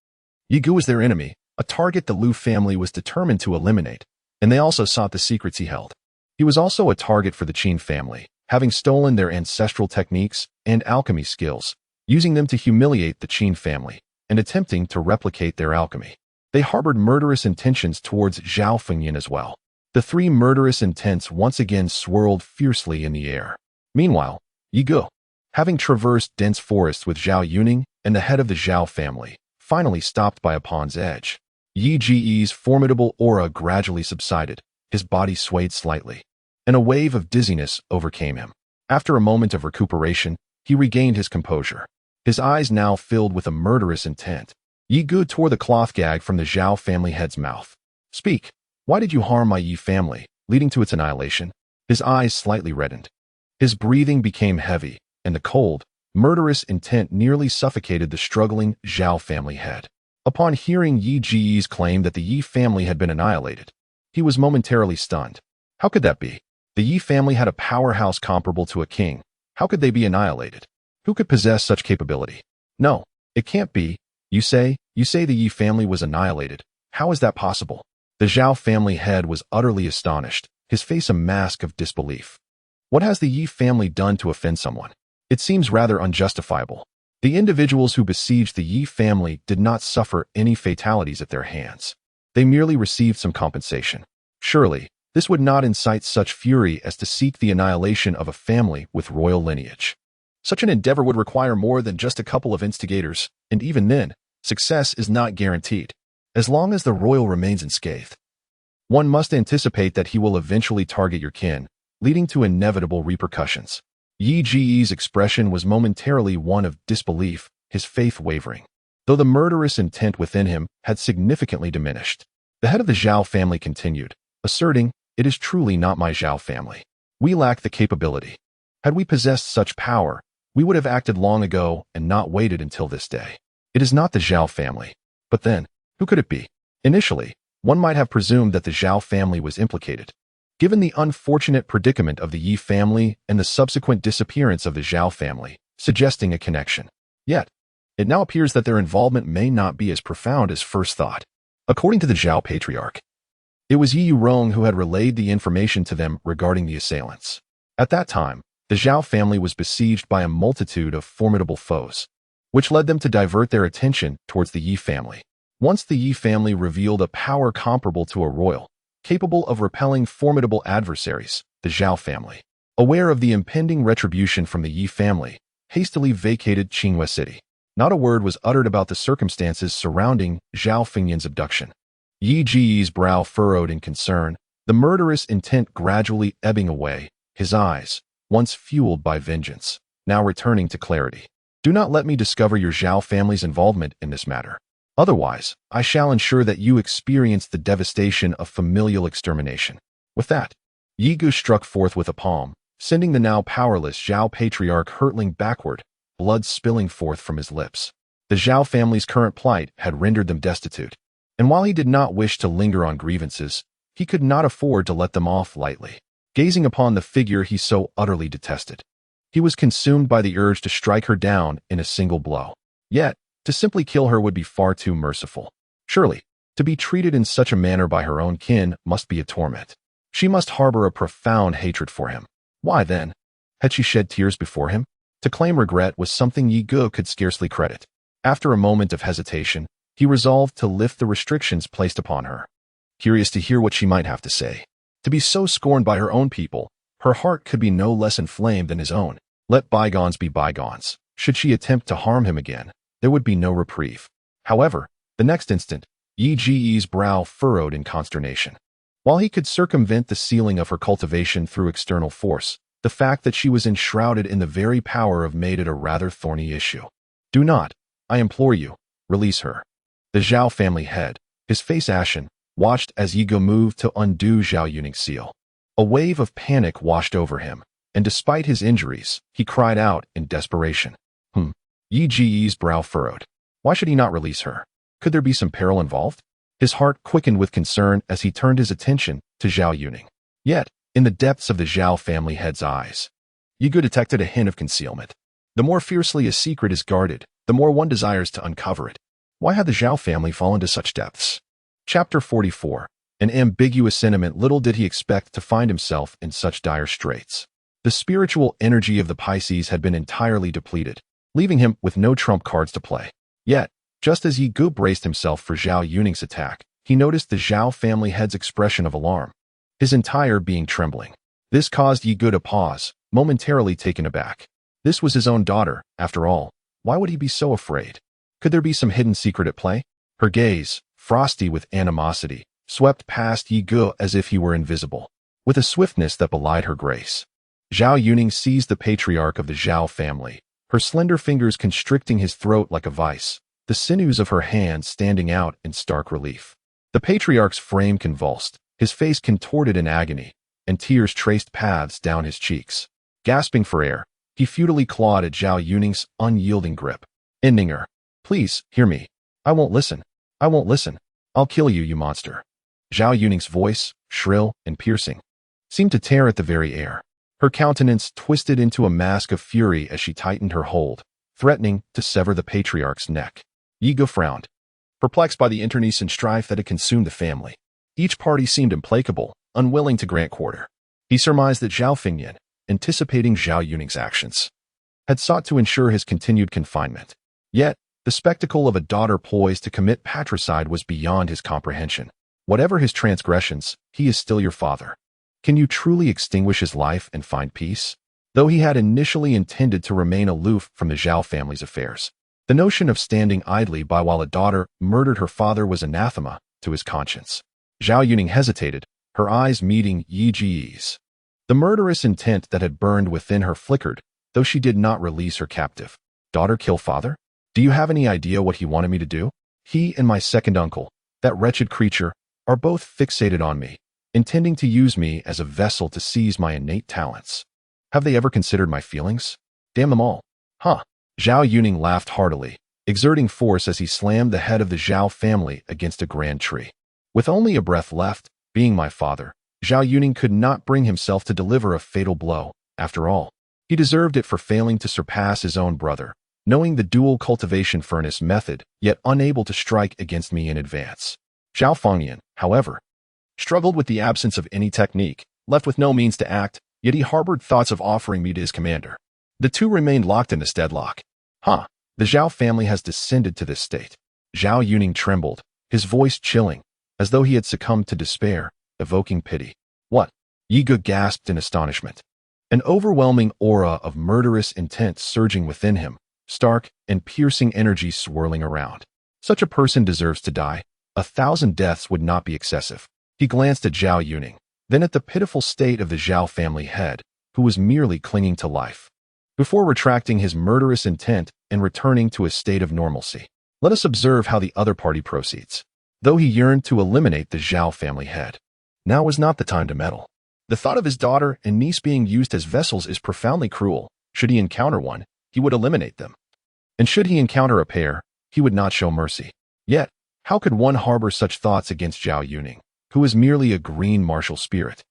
Yi Ge was their enemy, a target the Lu family was determined to eliminate, and they also sought the secrets he held. He was also a target for the Qin family, having stolen their ancestral techniques and alchemy skills, using them to humiliate the Qin family, and attempting to replicate their alchemy. They harbored murderous intentions towards Zhao Fengyan as well. The three murderous intents once again swirled fiercely in the air. Meanwhile, Yi Ge, having traversed dense forests with Zhao Yuning and the head of the Zhao family, finally stopped by a pond's edge. Yi Ge's formidable aura gradually subsided, his body swayed slightly, and a wave of dizziness overcame him. After a moment of recuperation, he regained his composure. His eyes now filled with a murderous intent. Yi Ge tore the cloth gag from the Zhao family head's mouth. Speak. Why did you harm my Yi family, leading to its annihilation? His eyes slightly reddened. His breathing became heavy, and the cold, murderous intent nearly suffocated the struggling Zhao family head. Upon hearing Yi Ge's claim that the Yi family had been annihilated, he was momentarily stunned. How could that be? The Yi family had a powerhouse comparable to a king. How could they be annihilated? Who could possess such capability? No, it can't be. You say the Yi family was annihilated. How is that possible? The Zhao family head was utterly astonished, his face a mask of disbelief. What has the Yi family done to offend someone? It seems rather unjustifiable. The individuals who besieged the Yi family did not suffer any fatalities at their hands. They merely received some compensation. Surely, this would not incite such fury as to seek the annihilation of a family with royal lineage. Such an endeavor would require more than just a couple of instigators, and even then, success is not guaranteed. As long as the royal remains unscathed, one must anticipate that he will eventually target your kin, leading to inevitable repercussions. Yi Ge's expression was momentarily one of disbelief, his faith wavering, though the murderous intent within him had significantly diminished. The head of the Zhao family continued, asserting, "It is truly not my Zhao family. We lack the capability. Had we possessed such power, we would have acted long ago and not waited until this day. It is not the Zhao family." But then, who could it be? Initially, one might have presumed that the Zhao family was implicated, given the unfortunate predicament of the Yi family and the subsequent disappearance of the Zhao family, suggesting a connection. Yet, it now appears that their involvement may not be as profound as first thought. According to the Zhao patriarch, it was Yi Yurong who had relayed the information to them regarding the assailants. At that time, the Zhao family was besieged by a multitude of formidable foes, which led them to divert their attention towards the Yi family. Once the Yi family revealed a power comparable to a royal, capable of repelling formidable adversaries, the Zhao family, aware of the impending retribution from the Yi family, hastily vacated Qinghua City. Not a word was uttered about the circumstances surrounding Zhao Fengyan's abduction. Yi Ge's brow furrowed in concern, the murderous intent gradually ebbing away, his eyes, once fueled by vengeance, now returning to clarity. Do not let me discover your Zhao family's involvement in this matter. Otherwise, I shall ensure that you experience the devastation of familial extermination. With that, Yi Ge struck forth with a palm, sending the now powerless Zhao patriarch hurtling backward, blood spilling forth from his lips. The Zhao family's current plight had rendered them destitute, and while he did not wish to linger on grievances, he could not afford to let them off lightly. Gazing upon the figure he so utterly detested, he was consumed by the urge to strike her down in a single blow. Yet, to simply kill her would be far too merciful. Surely, to be treated in such a manner by her own kin must be a torment. She must harbor a profound hatred for him. Why then? Had she shed tears before him? To claim regret was something Yi Ge could scarcely credit. After a moment of hesitation, he resolved to lift the restrictions placed upon her. Curious to hear what she might have to say. To be so scorned by her own people, her heart could be no less inflamed than his own. Let bygones be bygones. Should she attempt to harm him again, there would be no reprieve. However, the next instant, Yi Ge's brow furrowed in consternation. While he could circumvent the sealing of her cultivation through external force, the fact that she was enshrouded in the very power of made it a rather thorny issue. Do not, I implore you, release her. The Zhao family head, his face ashen, watched as Yi Ge moved to undo Zhao Yuning's seal. A wave of panic washed over him, and despite his injuries, he cried out in desperation. Yi Ge's brow furrowed. Why should he not release her? Could there be some peril involved? His heart quickened with concern as he turned his attention to Zhao Yuning. Yet, in the depths of the Zhao family head's eyes, Ye Gu detected a hint of concealment. The more fiercely a secret is guarded, the more one desires to uncover it. Why had the Zhao family fallen to such depths? Chapter 44. An ambiguous sentiment. Little did he expect to find himself in such dire straits. The spiritual energy of the Pisces had been entirely depleted, leaving him with no trump cards to play. Yet, just as Ye Gu braced himself for Zhao Yuning's attack, he noticed the Zhao family head's expression of alarm, his entire being trembling. This caused Ye Gu to pause, momentarily taken aback. This was his own daughter, after all. Why would he be so afraid? Could there be some hidden secret at play? Her gaze, frosty with animosity, swept past Ye Gu as if he were invisible, with a swiftness that belied her grace. Zhao Yuning seized the patriarch of the Zhao family, her slender fingers constricting his throat like a vice, the sinews of her hands standing out in stark relief. The patriarch's frame convulsed, his face contorted in agony, and tears traced paths down his cheeks. Gasping for air, he futilely clawed at Zhao Yuning's unyielding grip. Ending her. Please, hear me. I won't listen. I won't listen. I'll kill you, you monster. Zhao Yuning's voice, shrill and piercing, seemed to tear at the very air. Her countenance twisted into a mask of fury as she tightened her hold, threatening to sever the patriarch's neck. Ye Gu frowned, perplexed by the internecine strife that had consumed the family. Each party seemed implacable, unwilling to grant quarter. He surmised that Zhao Fengyan, anticipating Zhao Yuning's actions, had sought to ensure his continued confinement. Yet, the spectacle of a daughter poised to commit patricide was beyond his comprehension. Whatever his transgressions, he is still your father. Can you truly extinguish his life and find peace? Though he had initially intended to remain aloof from the Zhao family's affairs, the notion of standing idly by while a daughter murdered her father was anathema to his conscience. Zhao Yuning hesitated, her eyes meeting Ye Ji's. The murderous intent that had burned within her flickered, though she did not release her captive. Daughter kill father? Do you have any idea what he wanted me to do? He and my second uncle, that wretched creature, are both fixated on me, intending to use me as a vessel to seize my innate talents. Have they ever considered my feelings? Damn them all. Huh. Zhao Yuning laughed heartily, exerting force as he slammed the head of the Zhao family against a grand tree. With only a breath left, being my father, Zhao Yuning could not bring himself to deliver a fatal blow. After all, he deserved it for failing to surpass his own brother, knowing the dual cultivation furnace method, yet unable to strike against me in advance. Zhao Fengyan, however, struggled with the absence of any technique, left with no means to act, yet he harbored thoughts of offering me to his commander. The two remained locked in this deadlock. The Zhao family has descended to this state. Zhao Yuning trembled, his voice chilling, as though he had succumbed to despair, evoking pity. What? Ye Gu gasped in astonishment. An overwhelming aura of murderous intent surging within him, stark and piercing energy swirling around. Such a person deserves to die. 1,000 deaths would not be excessive. He glanced at Zhao Yuning, then at the pitiful state of the Zhao family head, who was merely clinging to life, before retracting his murderous intent and returning to a state of normalcy. Let us observe how the other party proceeds. Though he yearned to eliminate the Zhao family head, now was not the time to meddle. The thought of his daughter and niece being used as vessels is profoundly cruel. Should he encounter one, he would eliminate them. And should he encounter a pair, he would not show mercy. Yet, how could one harbor such thoughts against Zhao Yuning, who is merely a green martial spirit?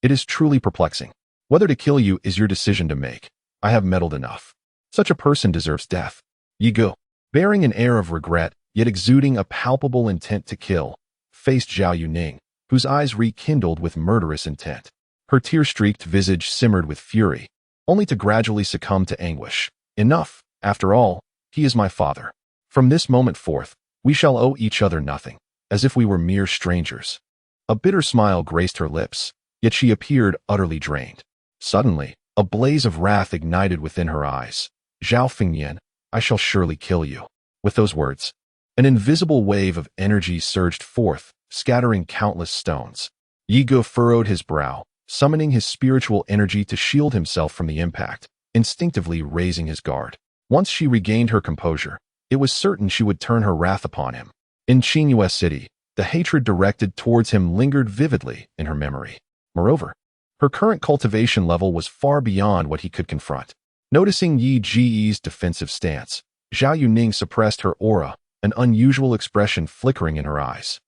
It is truly perplexing. Whether to kill you is your decision to make. I have meddled enough. Such a person deserves death. Ye Gu, bearing an air of regret, yet exuding a palpable intent to kill, faced Zhao Yuning, whose eyes rekindled with murderous intent. Her tear-streaked visage simmered with fury, only to gradually succumb to anguish. Enough, after all, he is my father. From this moment forth, we shall owe each other nothing, as if we were mere strangers. A bitter smile graced her lips, yet she appeared utterly drained. Suddenly, a blaze of wrath ignited within her eyes. Zhao Fengyan, I shall surely kill you. With those words, an invisible wave of energy surged forth, scattering countless stones. Ye Gu furrowed his brow, summoning his spiritual energy to shield himself from the impact, instinctively raising his guard. Once she regained her composure, it was certain she would turn her wrath upon him. In tumultuous city, the hatred directed towards him lingered vividly in her memory. Moreover, her current cultivation level was far beyond what he could confront. Noticing Ye Ji's defensive stance, Zhao Yuning suppressed her aura, an unusual expression flickering in her eyes.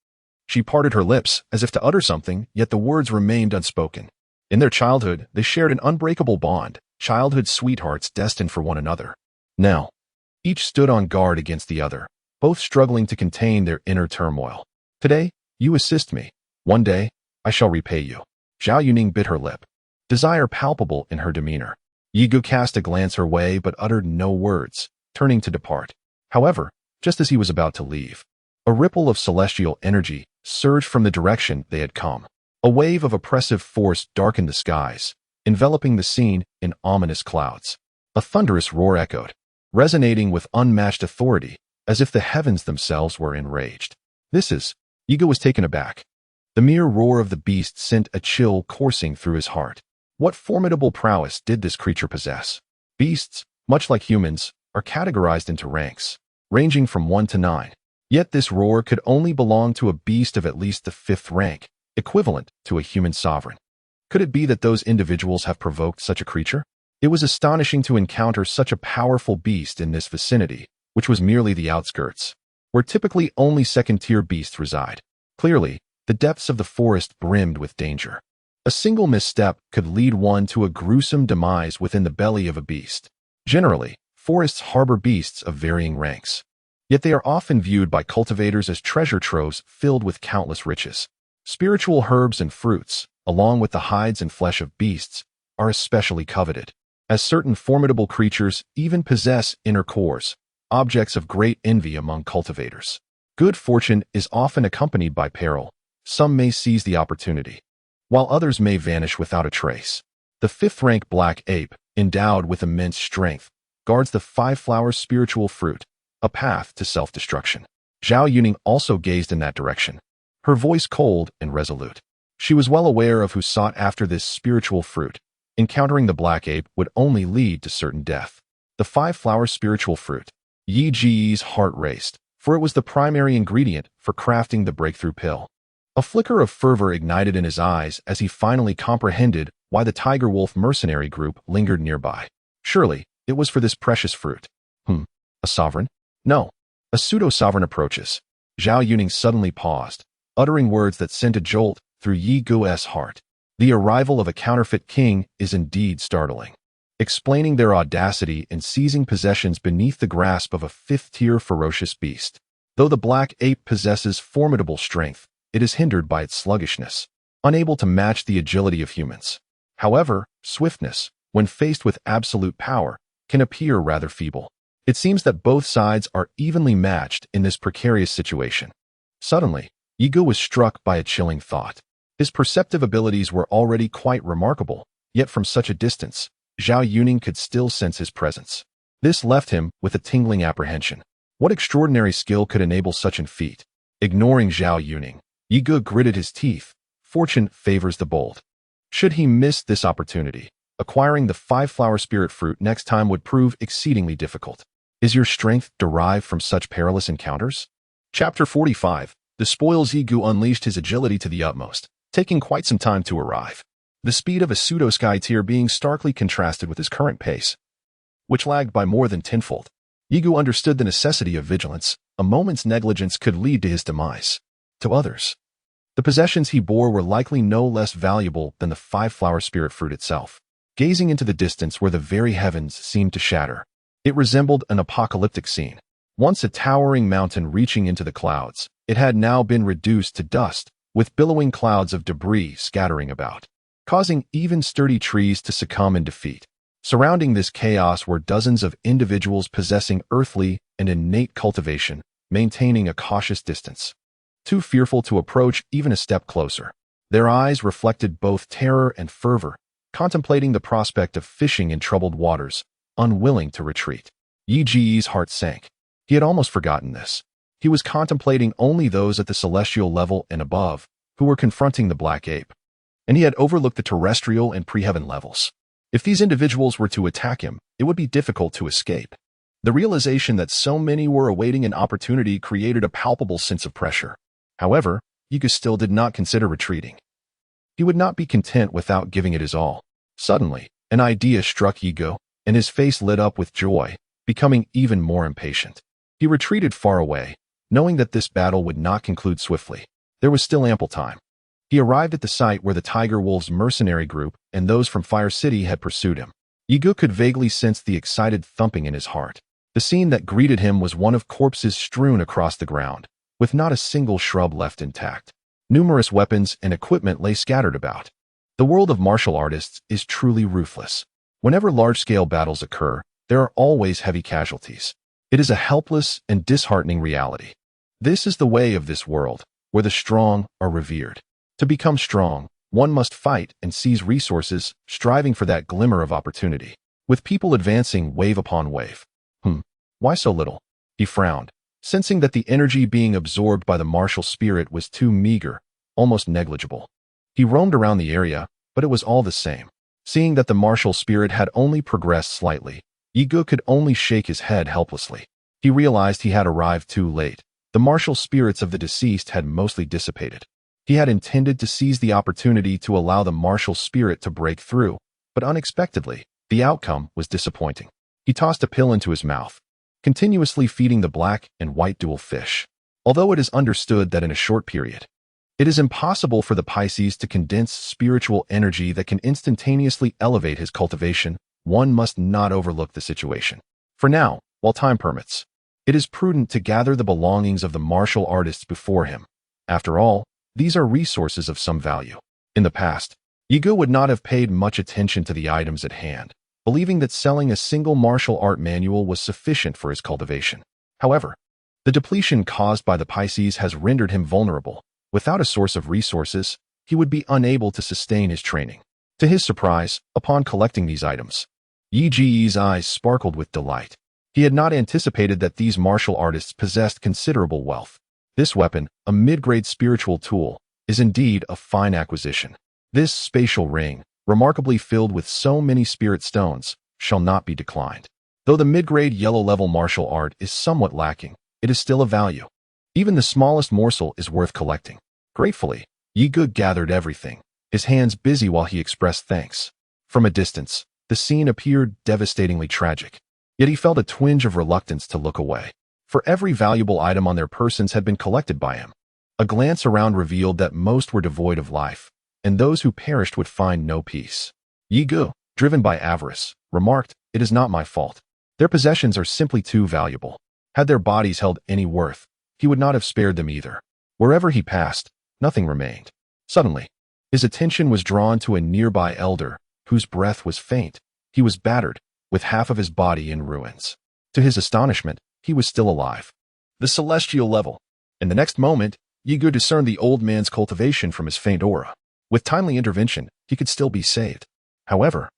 She parted her lips as if to utter something, yet the words remained unspoken. In their childhood, they shared an unbreakable bond, childhood sweethearts destined for one another. Now, each stood on guard against the other, both struggling to contain their inner turmoil. Today, you assist me. One day, I shall repay you. Zhao Yuning bit her lip, desire palpable in her demeanor. Yi Gu cast a glance her way but uttered no words, turning to depart. However, just as he was about to leave, a ripple of celestial energy surged from the direction they had come. A wave of oppressive force darkened the skies, enveloping the scene in ominous clouds. A thunderous roar echoed, resonating with unmatched authority, as if the heavens themselves were enraged. Yi Gu was taken aback. The mere roar of the beast sent a chill coursing through his heart. What formidable prowess did this creature possess? Beasts, much like humans, are categorized into ranks, ranging from 1 to 9. Yet this roar could only belong to a beast of at least the 5th rank, equivalent to a human sovereign. Could it be that those individuals have provoked such a creature? It was astonishing to encounter such a powerful beast in this vicinity, which was merely the outskirts, where typically only second-tier beasts reside. Clearly, the depths of the forest brimmed with danger. A single misstep could lead one to a gruesome demise within the belly of a beast. Generally, forests harbor beasts of varying ranks. Yet they are often viewed by cultivators as treasure troves filled with countless riches. Spiritual herbs and fruits, along with the hides and flesh of beasts, are especially coveted, as certain formidable creatures even possess inner cores, objects of great envy among cultivators. Good fortune is often accompanied by peril. Some may seize the opportunity, while others may vanish without a trace. The 5th-rank black ape, endowed with immense strength, guards the 5-flower spiritual fruit, a path to self-destruction. Zhao Yuning also gazed in that direction, her voice cold and resolute. She was well aware of who sought after this spiritual fruit. Encountering the black ape would only lead to certain death. The 5-flower spiritual fruit. Yi Ji's heart raced, for it was the primary ingredient for crafting the breakthrough pill. A flicker of fervor ignited in his eyes as he finally comprehended why the Tiger Wolf mercenary group lingered nearby. Surely, it was for this precious fruit. A sovereign? No. A pseudo-sovereign approaches. Zhao Yuning suddenly paused, uttering words that sent a jolt through Yi Gu's heart. The arrival of a counterfeit king is indeed startling, explaining their audacity in seizing possessions beneath the grasp of a 5th-tier ferocious beast. Though the black ape possesses formidable strength, it is hindered by its sluggishness, unable to match the agility of humans. However, swiftness, when faced with absolute power, can appear rather feeble. It seems that both sides are evenly matched in this precarious situation. Suddenly, Yi Gu was struck by a chilling thought. His perceptive abilities were already quite remarkable, yet from such a distance, Zhao Yuning could still sense his presence. This left him with a tingling apprehension. What extraordinary skill could enable such an feat? Ignoring Zhao Yuning, Yi Gu gritted his teeth. Fortune favors the bold. Should he miss this opportunity, acquiring the 5-flower spirit fruit next time would prove exceedingly difficult. Is your strength derived from such perilous encounters? Chapter 45. The spoils. Yi Gu unleashed his agility to the utmost, taking quite some time to arrive. The speed of a pseudo-sky tier being starkly contrasted with his current pace, which lagged by more than tenfold. Yi Gu understood the necessity of vigilance. A moment's negligence could lead to his demise. To others, the possessions he bore were likely no less valuable than the 5-flower spirit fruit itself. Gazing into the distance where the very heavens seemed to shatter, it resembled an apocalyptic scene. Once a towering mountain reaching into the clouds, it had now been reduced to dust, with billowing clouds of debris scattering about, causing even sturdy trees to succumb in defeat. Surrounding this chaos were dozens of individuals possessing earthly and innate cultivation, maintaining a cautious distance, too fearful to approach even a step closer. Their eyes reflected both terror and fervor, contemplating the prospect of fishing in troubled waters, unwilling to retreat. Yi Ji's heart sank. He had almost forgotten this. He was contemplating only those at the celestial level and above, who were confronting the black ape, and he had overlooked the terrestrial and pre-heaven levels. If these individuals were to attack him, it would be difficult to escape. The realization that so many were awaiting an opportunity created a palpable sense of pressure. However, Yi Gu still did not consider retreating. He would not be content without giving it his all. Suddenly, an idea struck Yi Gu, and his face lit up with joy, becoming even more impatient. He retreated far away, knowing that this battle would not conclude swiftly. There was still ample time. He arrived at the site where the Tiger Wolves mercenary group and those from Fire City had pursued him. Yigu could vaguely sense the excited thumping in his heart. The scene that greeted him was one of corpses strewn across the ground, with not a single shrub left intact. Numerous weapons and equipment lay scattered about. The world of martial artists is truly ruthless. Whenever large-scale battles occur, there are always heavy casualties. It is a helpless and disheartening reality. This is the way of this world, where the strong are revered. To become strong, one must fight and seize resources, striving for that glimmer of opportunity. With people advancing wave upon wave. Why so little? He frowned, sensing that the energy being absorbed by the martial spirit was too meager, almost negligible. He roamed around the area, but it was all the same. Seeing that the martial spirit had only progressed slightly, Yigu could only shake his head helplessly. He realized he had arrived too late. The martial spirits of the deceased had mostly dissipated. He had intended to seize the opportunity to allow the martial spirit to break through, but unexpectedly, the outcome was disappointing. He tossed a pill into his mouth, continuously feeding the black and white dual fish. Although it is understood that in a short period, it is impossible for the Pisces to condense spiritual energy that can instantaneously elevate his cultivation, one must not overlook the situation. For now, while time permits, it is prudent to gather the belongings of the martial artists before him. After all, these are resources of some value. In the past, Yigu would not have paid much attention to the items at hand, believing that selling a single martial art manual was sufficient for his cultivation. However, the depletion caused by the Pisces has rendered him vulnerable. Without a source of resources, he would be unable to sustain his training. To his surprise, upon collecting these items, Yi's eyes sparkled with delight. He had not anticipated that these martial artists possessed considerable wealth. This weapon, a mid-grade spiritual tool, is indeed a fine acquisition. This spatial ring, remarkably filled with so many spirit stones, shall not be declined. Though the mid-grade yellow-level martial art is somewhat lacking, it is still of value. Even the smallest morsel is worth collecting. Gratefully, Yigu gathered everything, his hands busy while he expressed thanks. From a distance, the scene appeared devastatingly tragic, yet he felt a twinge of reluctance to look away. For every valuable item on their persons had been collected by him. A glance around revealed that most were devoid of life, and those who perished would find no peace. Yigu, driven by avarice, remarked, "It is not my fault. Their possessions are simply too valuable. Had their bodies held any worth, he would not have spared them either." Wherever he passed, nothing remained. Suddenly, his attention was drawn to a nearby elder, whose breath was faint. He was battered, with half of his body in ruins. To his astonishment, he was still alive. The celestial level. In the next moment, Yigu discerned the old man's cultivation from his faint aura. With timely intervention, he could still be saved. However,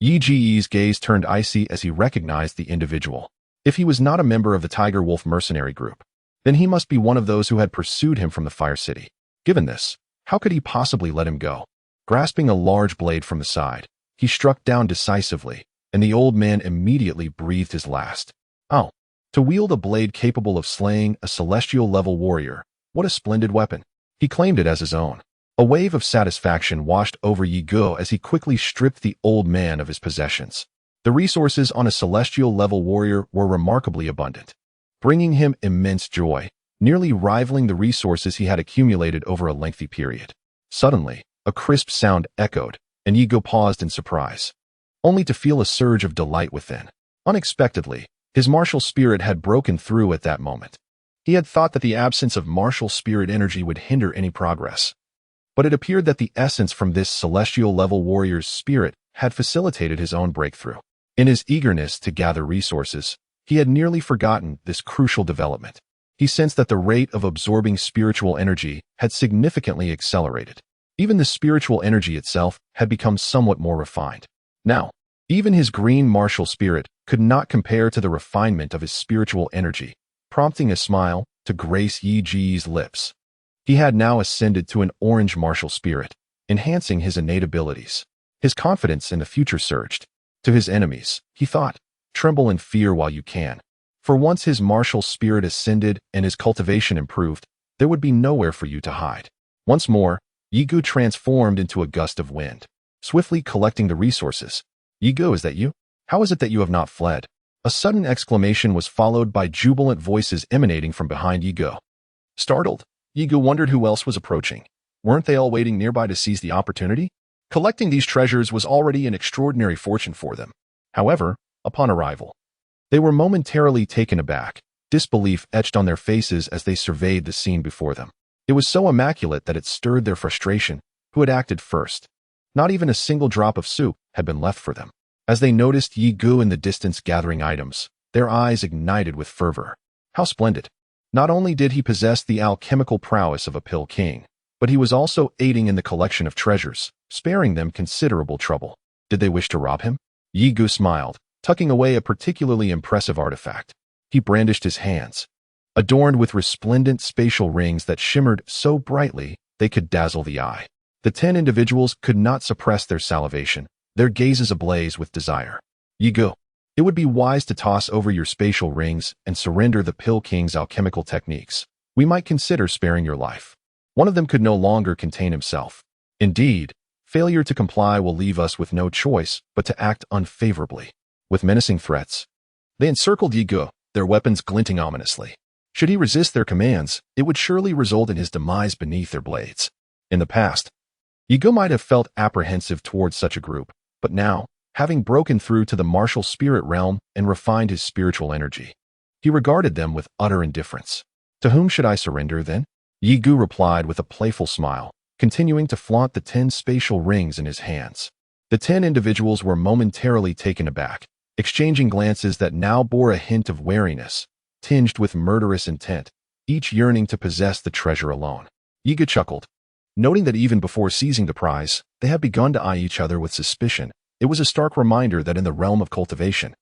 Yi's gaze turned icy as he recognized the individual. If he was not a member of the Tiger Wolf mercenary group, then he must be one of those who had pursued him from the Fire City. Given this, how could he possibly let him go? Grasping a large blade from the side, he struck down decisively, and the old man immediately breathed his last. Oh, to wield a blade capable of slaying a celestial-level warrior, what a splendid weapon. He claimed it as his own. A wave of satisfaction washed over Yigu as he quickly stripped the old man of his possessions. The resources on a celestial-level warrior were remarkably abundant, bringing him immense joy, nearly rivaling the resources he had accumulated over a lengthy period. Suddenly, a crisp sound echoed, and Yigu paused in surprise, only to feel a surge of delight within. Unexpectedly, his martial spirit had broken through at that moment. He had thought that the absence of martial spirit energy would hinder any progress, but it appeared that the essence from this celestial-level warrior's spirit had facilitated his own breakthrough. In his eagerness to gather resources, he had nearly forgotten this crucial development. He sensed that the rate of absorbing spiritual energy had significantly accelerated. Even the spiritual energy itself had become somewhat more refined. Now, even his green martial spirit could not compare to the refinement of his spiritual energy, prompting a smile to grace Yi's lips. He had now ascended to an orange martial spirit, enhancing his innate abilities. His confidence in the future surged. To his enemies, he thought, "Tremble in fear while you can." For once his martial spirit ascended and his cultivation improved, there would be nowhere for you to hide. Once more, Yigu transformed into a gust of wind, swiftly collecting the resources. "Yigu, is that you? How is it that you have not fled?" A sudden exclamation was followed by jubilant voices emanating from behind Yigu. Startled, Yi Gu wondered who else was approaching. Weren't they all waiting nearby to seize the opportunity? Collecting these treasures was already an extraordinary fortune for them. However, upon arrival, they were momentarily taken aback, disbelief etched on their faces as they surveyed the scene before them. It was so immaculate that it stirred their frustration. Who had acted first? Not even a single drop of soup had been left for them. As they noticed Yi Gu in the distance gathering items, their eyes ignited with fervor. How splendid! Not only did he possess the alchemical prowess of a pill king, but he was also aiding in the collection of treasures, sparing them considerable trouble. Did they wish to rob him? Yi Gu smiled, tucking away a particularly impressive artifact. He brandished his hands, adorned with resplendent spatial rings that shimmered so brightly they could dazzle the eye. The 10 individuals could not suppress their salivation, their gazes ablaze with desire. Yi Gu, it would be wise to toss over your spatial rings and surrender the Pill King's alchemical techniques. We might consider sparing your life. One of them could no longer contain himself. Indeed, failure to comply will leave us with no choice but to act unfavorably. With menacing threats, they encircled Yi Gu, their weapons glinting ominously. Should he resist their commands, it would surely result in his demise beneath their blades. In the past, Yi Gu might have felt apprehensive towards such a group, but now, having broken through to the martial spirit realm and refined his spiritual energy, he regarded them with utter indifference. To whom should I surrender, then? Yi Gu replied with a playful smile, continuing to flaunt the 10 spatial rings in his hands. The 10 individuals were momentarily taken aback, exchanging glances that now bore a hint of wariness, tinged with murderous intent, each yearning to possess the treasure alone. Yi Gu chuckled, noting that even before seizing the prize, they had begun to eye each other with suspicion. It was a stark reminder that in the realm of cultivation,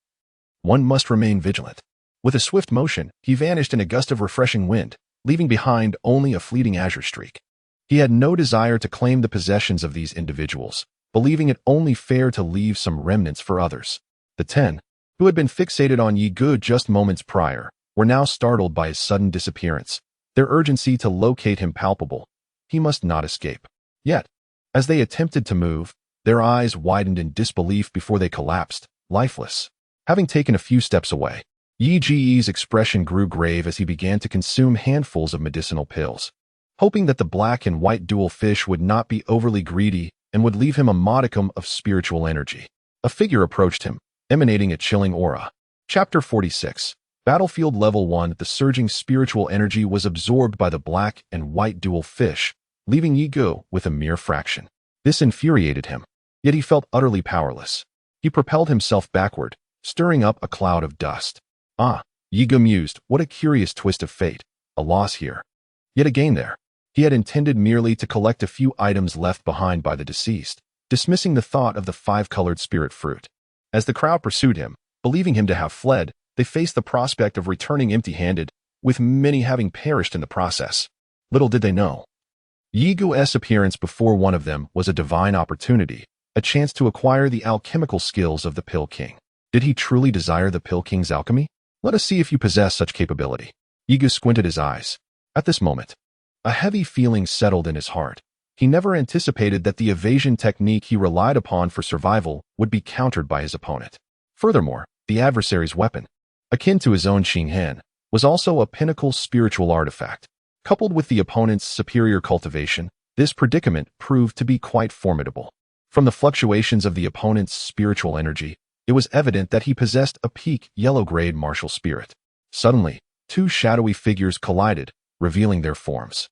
one must remain vigilant. With a swift motion, he vanished in a gust of refreshing wind, leaving behind only a fleeting azure streak. He had no desire to claim the possessions of these individuals, believing it only fair to leave some remnants for others. The 10, who had been fixated on Yi Gu just moments prior, were now startled by his sudden disappearance, their urgency to locate him palpable. He must not escape. Yet, as they attempted to move, their eyes widened in disbelief before they collapsed, lifeless. Having taken a few steps away, Yi Ji's expression grew grave as he began to consume handfuls of medicinal pills, hoping that the black and white dual fish would not be overly greedy and would leave him a modicum of spiritual energy. A figure approached him, emanating a chilling aura. Chapter 46. Battlefield Level 1. The surging spiritual energy was absorbed by the black and white dual fish, leaving Yi Gu with a mere fraction. This infuriated him, yet he felt utterly powerless. He propelled himself backward, stirring up a cloud of dust. Yi Gu mused, what a curious twist of fate, a loss here, yet a gain there. He had intended merely to collect a few items left behind by the deceased, dismissing the thought of the 5-colored spirit fruit. As the crowd pursued him, believing him to have fled, they faced the prospect of returning empty-handed, with many having perished in the process. Little did they know, Yi Gu's appearance before one of them was a divine opportunity, a chance to acquire the alchemical skills of the Pill King. Did he truly desire the Pill King's alchemy? Let us see if you possess such capability. Yi Gu squinted his eyes. At this moment, a heavy feeling settled in his heart. He never anticipated that the evasion technique he relied upon for survival would be countered by his opponent. Furthermore, the adversary's weapon, akin to his own Xinghen, was also a pinnacle spiritual artifact. Coupled with the opponent's superior cultivation, this predicament proved to be quite formidable. From the fluctuations of the opponent's spiritual energy, it was evident that he possessed a peak yellow-grade martial spirit. Suddenly, 2 shadowy figures collided, revealing their forms.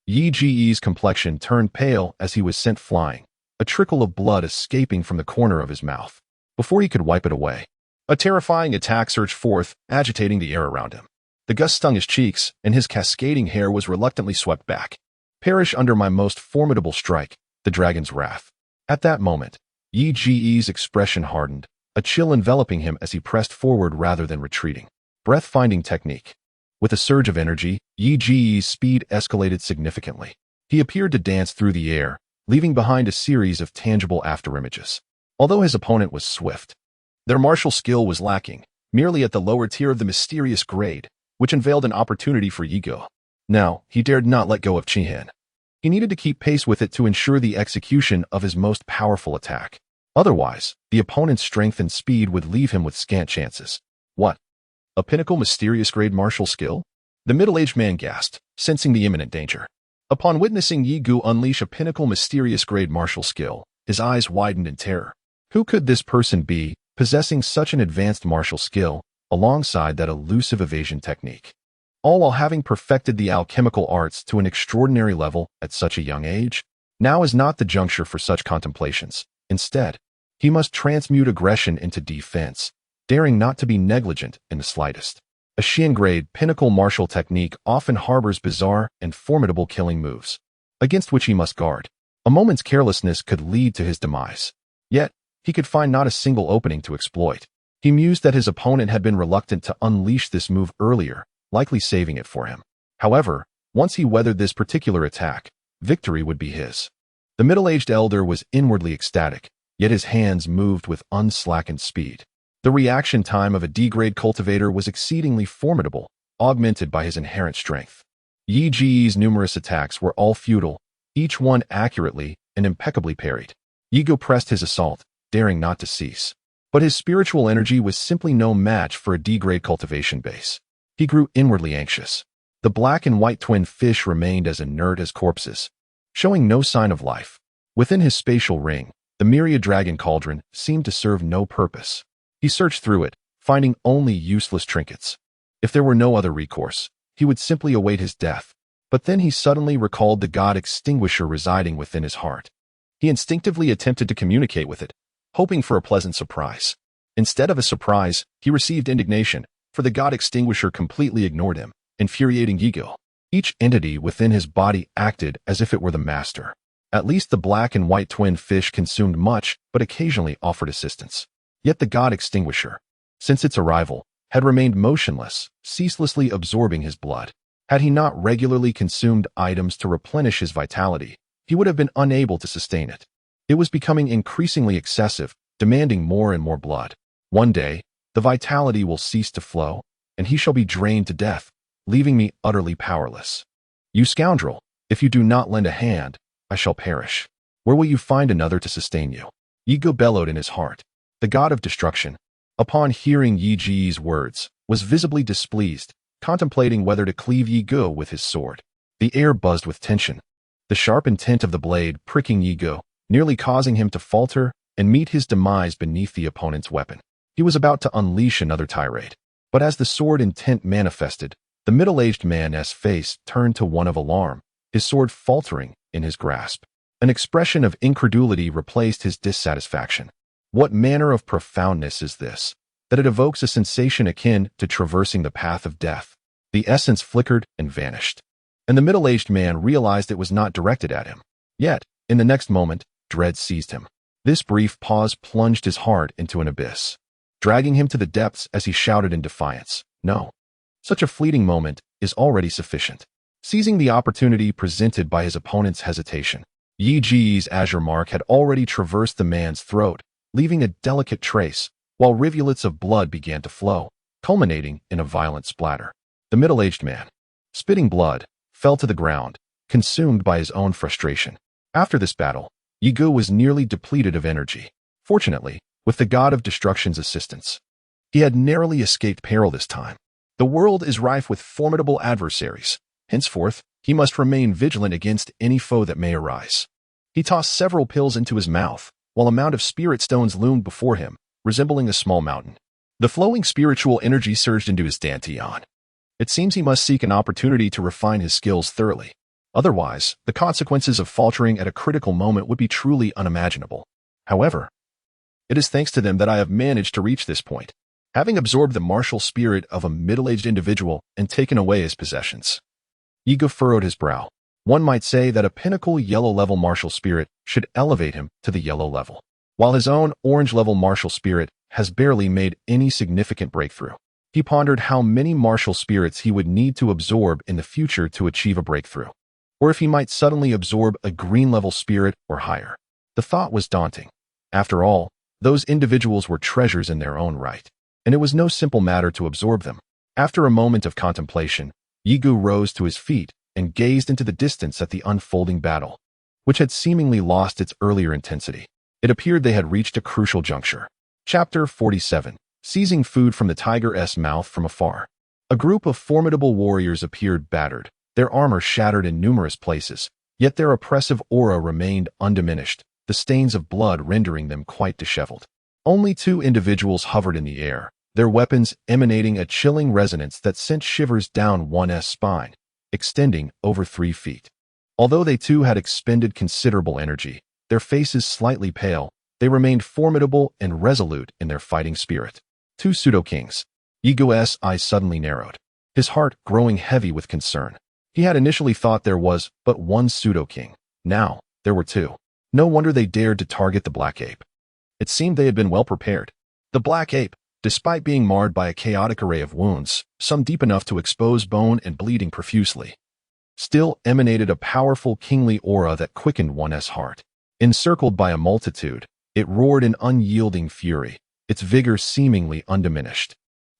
Yi Ji's complexion turned pale as he was sent flying, a trickle of blood escaping from the corner of his mouth. Before he could wipe it away, a terrifying attack surged forth, agitating the air around him. The gust stung his cheeks, and his cascading hair was reluctantly swept back. Perish under my most formidable strike, the dragon's wrath. At that moment, Yi Ji's expression hardened, a chill enveloping him as he pressed forward rather than retreating. Breath-finding technique. With a surge of energy, Yi Ji's speed escalated significantly. He appeared to dance through the air, leaving behind a series of tangible afterimages. Although his opponent was swift, their martial skill was lacking, merely at the lower tier of the mysterious grade, which unveiled an opportunity for Yi Gu. Now, he dared not let go of Xinghen. He needed to keep pace with it to ensure the execution of his most powerful attack. Otherwise, the opponent's strength and speed would leave him with scant chances. What? A pinnacle mysterious grade martial skill? The middle-aged man gasped, sensing the imminent danger. Upon witnessing Yi Gu unleash a pinnacle mysterious grade martial skill, his eyes widened in terror. Who could this person be, possessing such an advanced martial skill, alongside that elusive evasion technique? All while having perfected the alchemical arts to an extraordinary level at such a young age? Now is not the juncture for such contemplations. Instead, he must transmute aggression into defense, daring not to be negligent in the slightest. A Xian-grade pinnacle martial technique often harbors bizarre and formidable killing moves, against which he must guard. A moment's carelessness could lead to his demise. Yet, he could find not a single opening to exploit. He mused that his opponent had been reluctant to unleash this move earlier, likely saving it for him. However, once he weathered this particular attack, victory would be his. The middle-aged elder was inwardly ecstatic, yet his hands moved with unslackened speed. The reaction time of a D-grade cultivator was exceedingly formidable, augmented by his inherent strength. Yi Ji's numerous attacks were all futile, each one accurately and impeccably parried. Yi Gu pressed his assault, daring not to cease. But his spiritual energy was simply no match for a D-grade cultivation base. He grew inwardly anxious. The black and white twin fish remained as inert as corpses, showing no sign of life. Within his spatial ring, the myriad dragon cauldron seemed to serve no purpose. He searched through it, finding only useless trinkets. If there were no other recourse, he would simply await his death. But then he suddenly recalled the god extinguisher residing within his heart. He instinctively attempted to communicate with it, hoping for a pleasant surprise. Instead of a surprise, he received indignation, for the god extinguisher completely ignored him, infuriating Yi Gu. Each entity within his body acted as if it were the master. At least the black and white twin fish consumed much, but occasionally offered assistance. Yet the god extinguisher, since its arrival, had remained motionless, ceaselessly absorbing his blood. Had he not regularly consumed items to replenish his vitality, he would have been unable to sustain it. It was becoming increasingly excessive, demanding more and more blood. One day, the vitality will cease to flow, and he shall be drained to death, leaving me utterly powerless. You scoundrel, if you do not lend a hand, I shall perish. Where will you find another to sustain you? Yi Gu bellowed in his heart. The god of destruction, upon hearing Yi Ji's words, was visibly displeased, contemplating whether to cleave Yi Gu with his sword. The air buzzed with tension, the sharp intent of the blade pricking Yi Gu, nearly causing him to falter and meet his demise beneath the opponent's weapon. He was about to unleash another tirade. But as the sword intent manifested, the middle-aged man's face turned to one of alarm, his sword faltering in his grasp. An expression of incredulity replaced his dissatisfaction. What manner of profoundness is this, that it evokes a sensation akin to traversing the path of death? The essence flickered and vanished, and the middle-aged man realized it was not directed at him. Yet, in the next moment, dread seized him. This brief pause plunged his heart into an abyss, dragging him to the depths as he shouted in defiance, "No! Such a fleeting moment is already sufficient." Seizing the opportunity presented by his opponent's hesitation, Yi Ji's azure mark had already traversed the man's throat, leaving a delicate trace, while rivulets of blood began to flow, culminating in a violent splatter. The middle-aged man, spitting blood, fell to the ground, consumed by his own frustration. After this battle, Yi Gu was nearly depleted of energy. Fortunately, with the god of destruction's assistance, he had narrowly escaped peril this time. The world is rife with formidable adversaries. Henceforth, he must remain vigilant against any foe that may arise. He tossed several pills into his mouth, while a mound of spirit stones loomed before him, resembling a small mountain. The flowing spiritual energy surged into his dantian. It seems he must seek an opportunity to refine his skills thoroughly. Otherwise, the consequences of faltering at a critical moment would be truly unimaginable. However, it is thanks to them that I have managed to reach this point, having absorbed the martial spirit of a middle-aged individual and taken away his possessions. Yi Gu furrowed his brow. One might say that a pinnacle yellow-level martial spirit should elevate him to the yellow level, while his own orange-level martial spirit has barely made any significant breakthrough. He pondered how many martial spirits he would need to absorb in the future to achieve a breakthrough, or if he might suddenly absorb a green-level spirit or higher. The thought was daunting. After all, those individuals were treasures in their own right, and it was no simple matter to absorb them. After a moment of contemplation, Yi Gu rose to his feet and gazed into the distance at the unfolding battle, which had seemingly lost its earlier intensity. It appeared they had reached a crucial juncture. Chapter 47. Seizing food from the tiger's mouth from afar. A group of formidable warriors appeared battered, Their armor shattered in numerous places, yet their oppressive aura remained undiminished, the stains of blood rendering them quite disheveled. Only 2 individuals hovered in the air, their weapons emanating a chilling resonance that sent shivers down one's spine, extending over 3 feet. Although they too had expended considerable energy, their faces slightly pale, they remained formidable and resolute in their fighting spirit. 2 pseudo-kings. Yigo's eyes suddenly narrowed, his heart growing heavy with concern. He had initially thought there was but 1 pseudo-king. Now, there were 2. No wonder they dared to target the black ape. It seemed they had been well prepared. The black ape, despite being marred by a chaotic array of wounds, some deep enough to expose bone and bleeding profusely, still emanated a powerful kingly aura that quickened one's heart. Encircled by a multitude, it roared in unyielding fury, its vigor seemingly undiminished,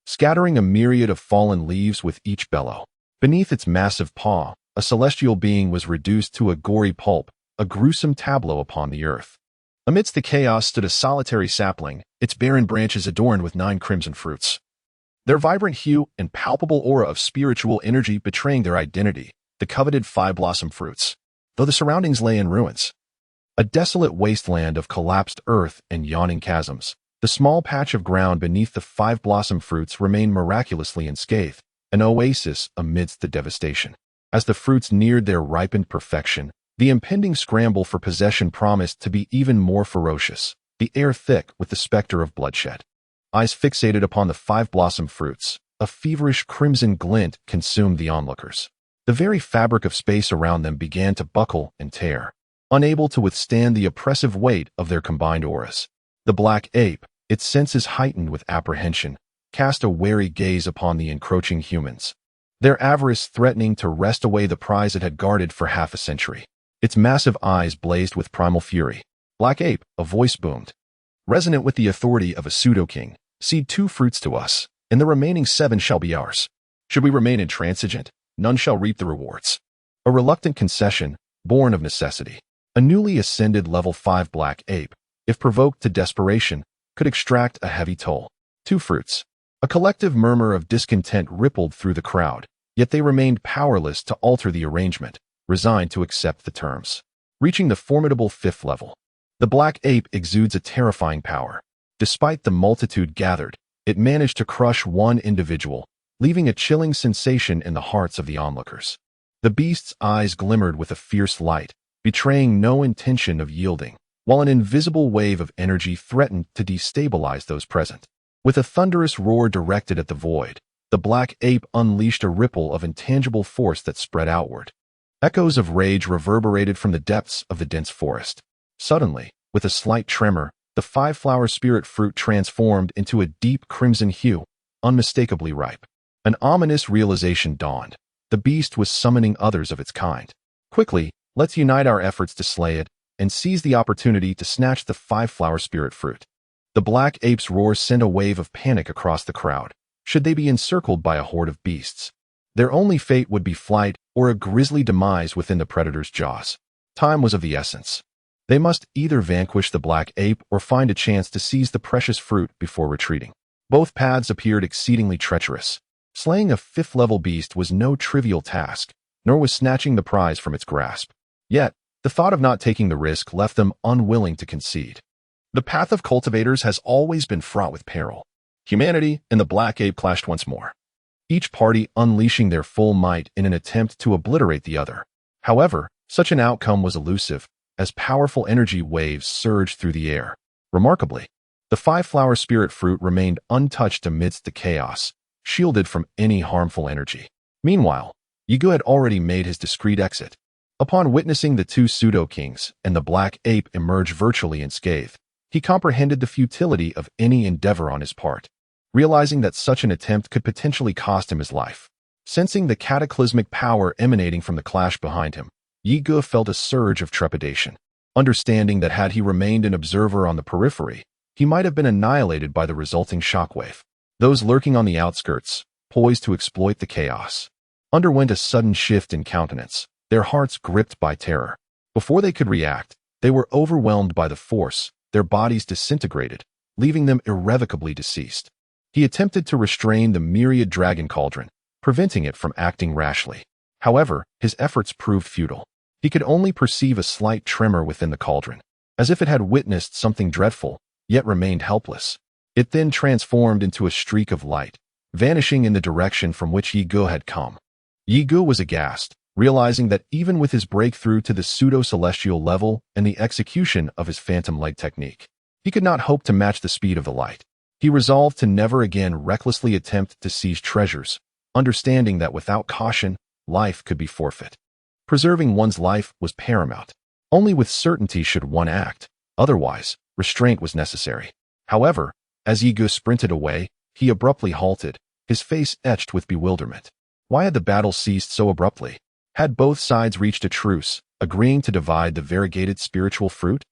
scattering a myriad of fallen leaves with each bellow. Beneath its massive paw, a celestial being was reduced to a gory pulp, a gruesome tableau upon the earth. Amidst the chaos stood a solitary sapling, its barren branches adorned with 9 crimson fruits. Their vibrant hue and palpable aura of spiritual energy betraying their identity, the coveted 5-blossom fruits, though the surroundings lay in ruins. A desolate wasteland of collapsed earth and yawning chasms, the small patch of ground beneath the 5-blossom fruits remained miraculously unscathed, an oasis amidst the devastation. As the fruits neared their ripened perfection, the impending scramble for possession promised to be even more ferocious, the air thick with the specter of bloodshed. Eyes fixated upon the 5-blossom fruits, a feverish crimson glint consumed the onlookers. The very fabric of space around them began to buckle and tear, unable to withstand the oppressive weight of their combined auras. The black ape, its senses heightened with apprehension, cast a wary gaze upon the encroaching humans, their avarice threatening to wrest away the prize it had guarded for half a century. Its massive eyes blazed with primal fury. Black ape, a voice boomed, resonant with the authority of a pseudo-king, cede 2 fruits to us, and the remaining 7 shall be ours. Should we remain intransigent, none shall reap the rewards. A reluctant concession, born of necessity. A newly ascended level 5 black ape, if provoked to desperation, could extract a heavy toll. 2 fruits. A collective murmur of discontent rippled through the crowd, yet they remained powerless to alter the arrangement, resigned to accept the terms. Reaching the formidable 5th level, the black ape exudes a terrifying power. Despite the multitude gathered, it managed to crush 1 individual, leaving a chilling sensation in the hearts of the onlookers. The beast's eyes glimmered with a fierce light, betraying no intention of yielding, while an invisible wave of energy threatened to destabilize those present. With a thunderous roar directed at the void, the black ape unleashed a ripple of intangible force that spread outward. Echoes of rage reverberated from the depths of the dense forest. Suddenly, with a slight tremor, the 5-flower spirit fruit transformed into a deep crimson hue, unmistakably ripe. An ominous realization dawned. The beast was summoning others of its kind. Quickly, let's unite our efforts to slay it, and seize the opportunity to snatch the 5-flower spirit fruit. The black ape's roar sent a wave of panic across the crowd. Should they be encircled by a horde of beasts, their only fate would be flight or a grisly demise within the predator's jaws. Time was of the essence. They must either vanquish the black ape or find a chance to seize the precious fruit before retreating. Both paths appeared exceedingly treacherous. Slaying a 5th-level beast was no trivial task, nor was snatching the prize from its grasp. Yet, the thought of not taking the risk left them unwilling to concede. The path of cultivators has always been fraught with peril. Humanity and the black ape clashed once more, each party unleashing their full might in an attempt to obliterate the other. However, such an outcome was elusive, as powerful energy waves surged through the air. Remarkably, the 5-flower spirit fruit remained untouched amidst the chaos, shielded from any harmful energy. Meanwhile, Yigo had already made his discreet exit. Upon witnessing the 2 pseudo-kings and the black ape emerge virtually unscathed, he comprehended the futility of any endeavor on his part, realizing that such an attempt could potentially cost him his life. Sensing the cataclysmic power emanating from the clash behind him, Yigo felt a surge of trepidation, understanding that had he remained an observer on the periphery, he might have been annihilated by the resulting shockwave. Those lurking on the outskirts, poised to exploit the chaos, underwent a sudden shift in countenance, their hearts gripped by terror. Before they could react, they were overwhelmed by the force, their bodies disintegrated, leaving them irrevocably deceased. He attempted to restrain the myriad dragon cauldron, preventing it from acting rashly. However, his efforts proved futile. He could only perceive a slight tremor within the cauldron, as if it had witnessed something dreadful, yet remained helpless. It then transformed into a streak of light, vanishing in the direction from which Yi Ge had come. Yi Ge was aghast, realizing that even with his breakthrough to the pseudo-celestial level and the execution of his phantom light technique, he could not hope to match the speed of the light. He resolved to never again recklessly attempt to seize treasures, understanding that without caution, life could be forfeit. Preserving one's life was paramount. Only with certainty should one act, otherwise, restraint was necessary. However, as Yi Ge sprinted away, he abruptly halted, his face etched with bewilderment. Why had the battle ceased so abruptly? Had both sides reached a truce, agreeing to divide the variegated spiritual fruit?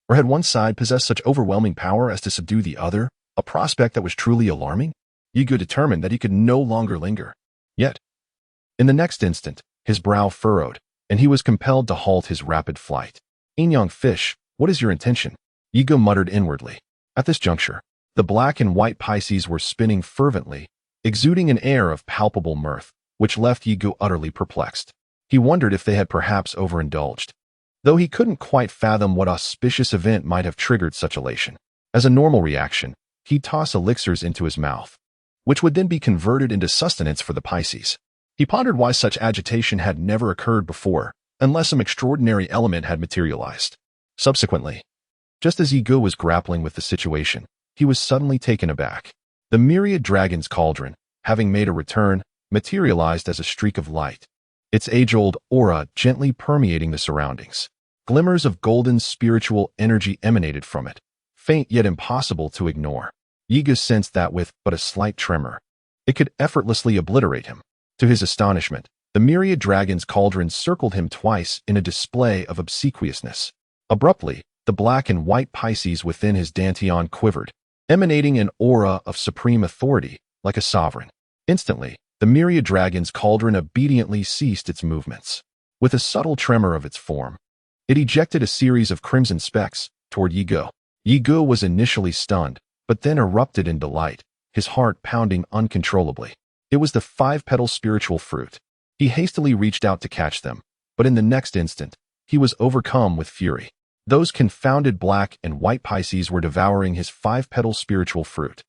Or had one side possessed such overwhelming power as to subdue the other, a prospect that was truly alarming? Yi Ge determined that he could no longer linger. Yet, in the next instant, his brow furrowed, and he was compelled to halt his rapid flight. "Young fish, what is your intention?" Yi Ge muttered inwardly. At this juncture, the black and white Pisces were spinning fervently, exuding an air of palpable mirth, which left Yi Ge utterly perplexed. He wondered if they had perhaps overindulged, though he couldn't quite fathom what auspicious event might have triggered such elation. As a normal reaction, he'd toss elixirs into his mouth, which would then be converted into sustenance for the Pisces. He pondered why such agitation had never occurred before, unless some extraordinary element had materialized. Subsequently, just as Yi Ge was grappling with the situation, he was suddenly taken aback. The myriad dragon's cauldron, having made a return, materialized as a streak of light, its age-old aura gently permeating the surroundings. Glimmers of golden spiritual energy emanated from it, faint yet impossible to ignore. Yi Ge sensed that with but a slight tremor, it could effortlessly obliterate him. To his astonishment, the myriad dragon's cauldron circled him twice in a display of obsequiousness. Abruptly, the black and white Pisces within his dantian quivered, emanating an aura of supreme authority, like a sovereign. Instantly, the myriad dragon's cauldron obediently ceased its movements. With a subtle tremor of its form, it ejected a series of crimson specks toward Yi Ge. Yi Ge was initially stunned, but then erupted in delight, his heart pounding uncontrollably. It was the 5-petal spiritual fruit. He hastily reached out to catch them, but in the next instant, he was overcome with fury. Those confounded black and white Pisces were devouring his 5-petal spiritual fruit,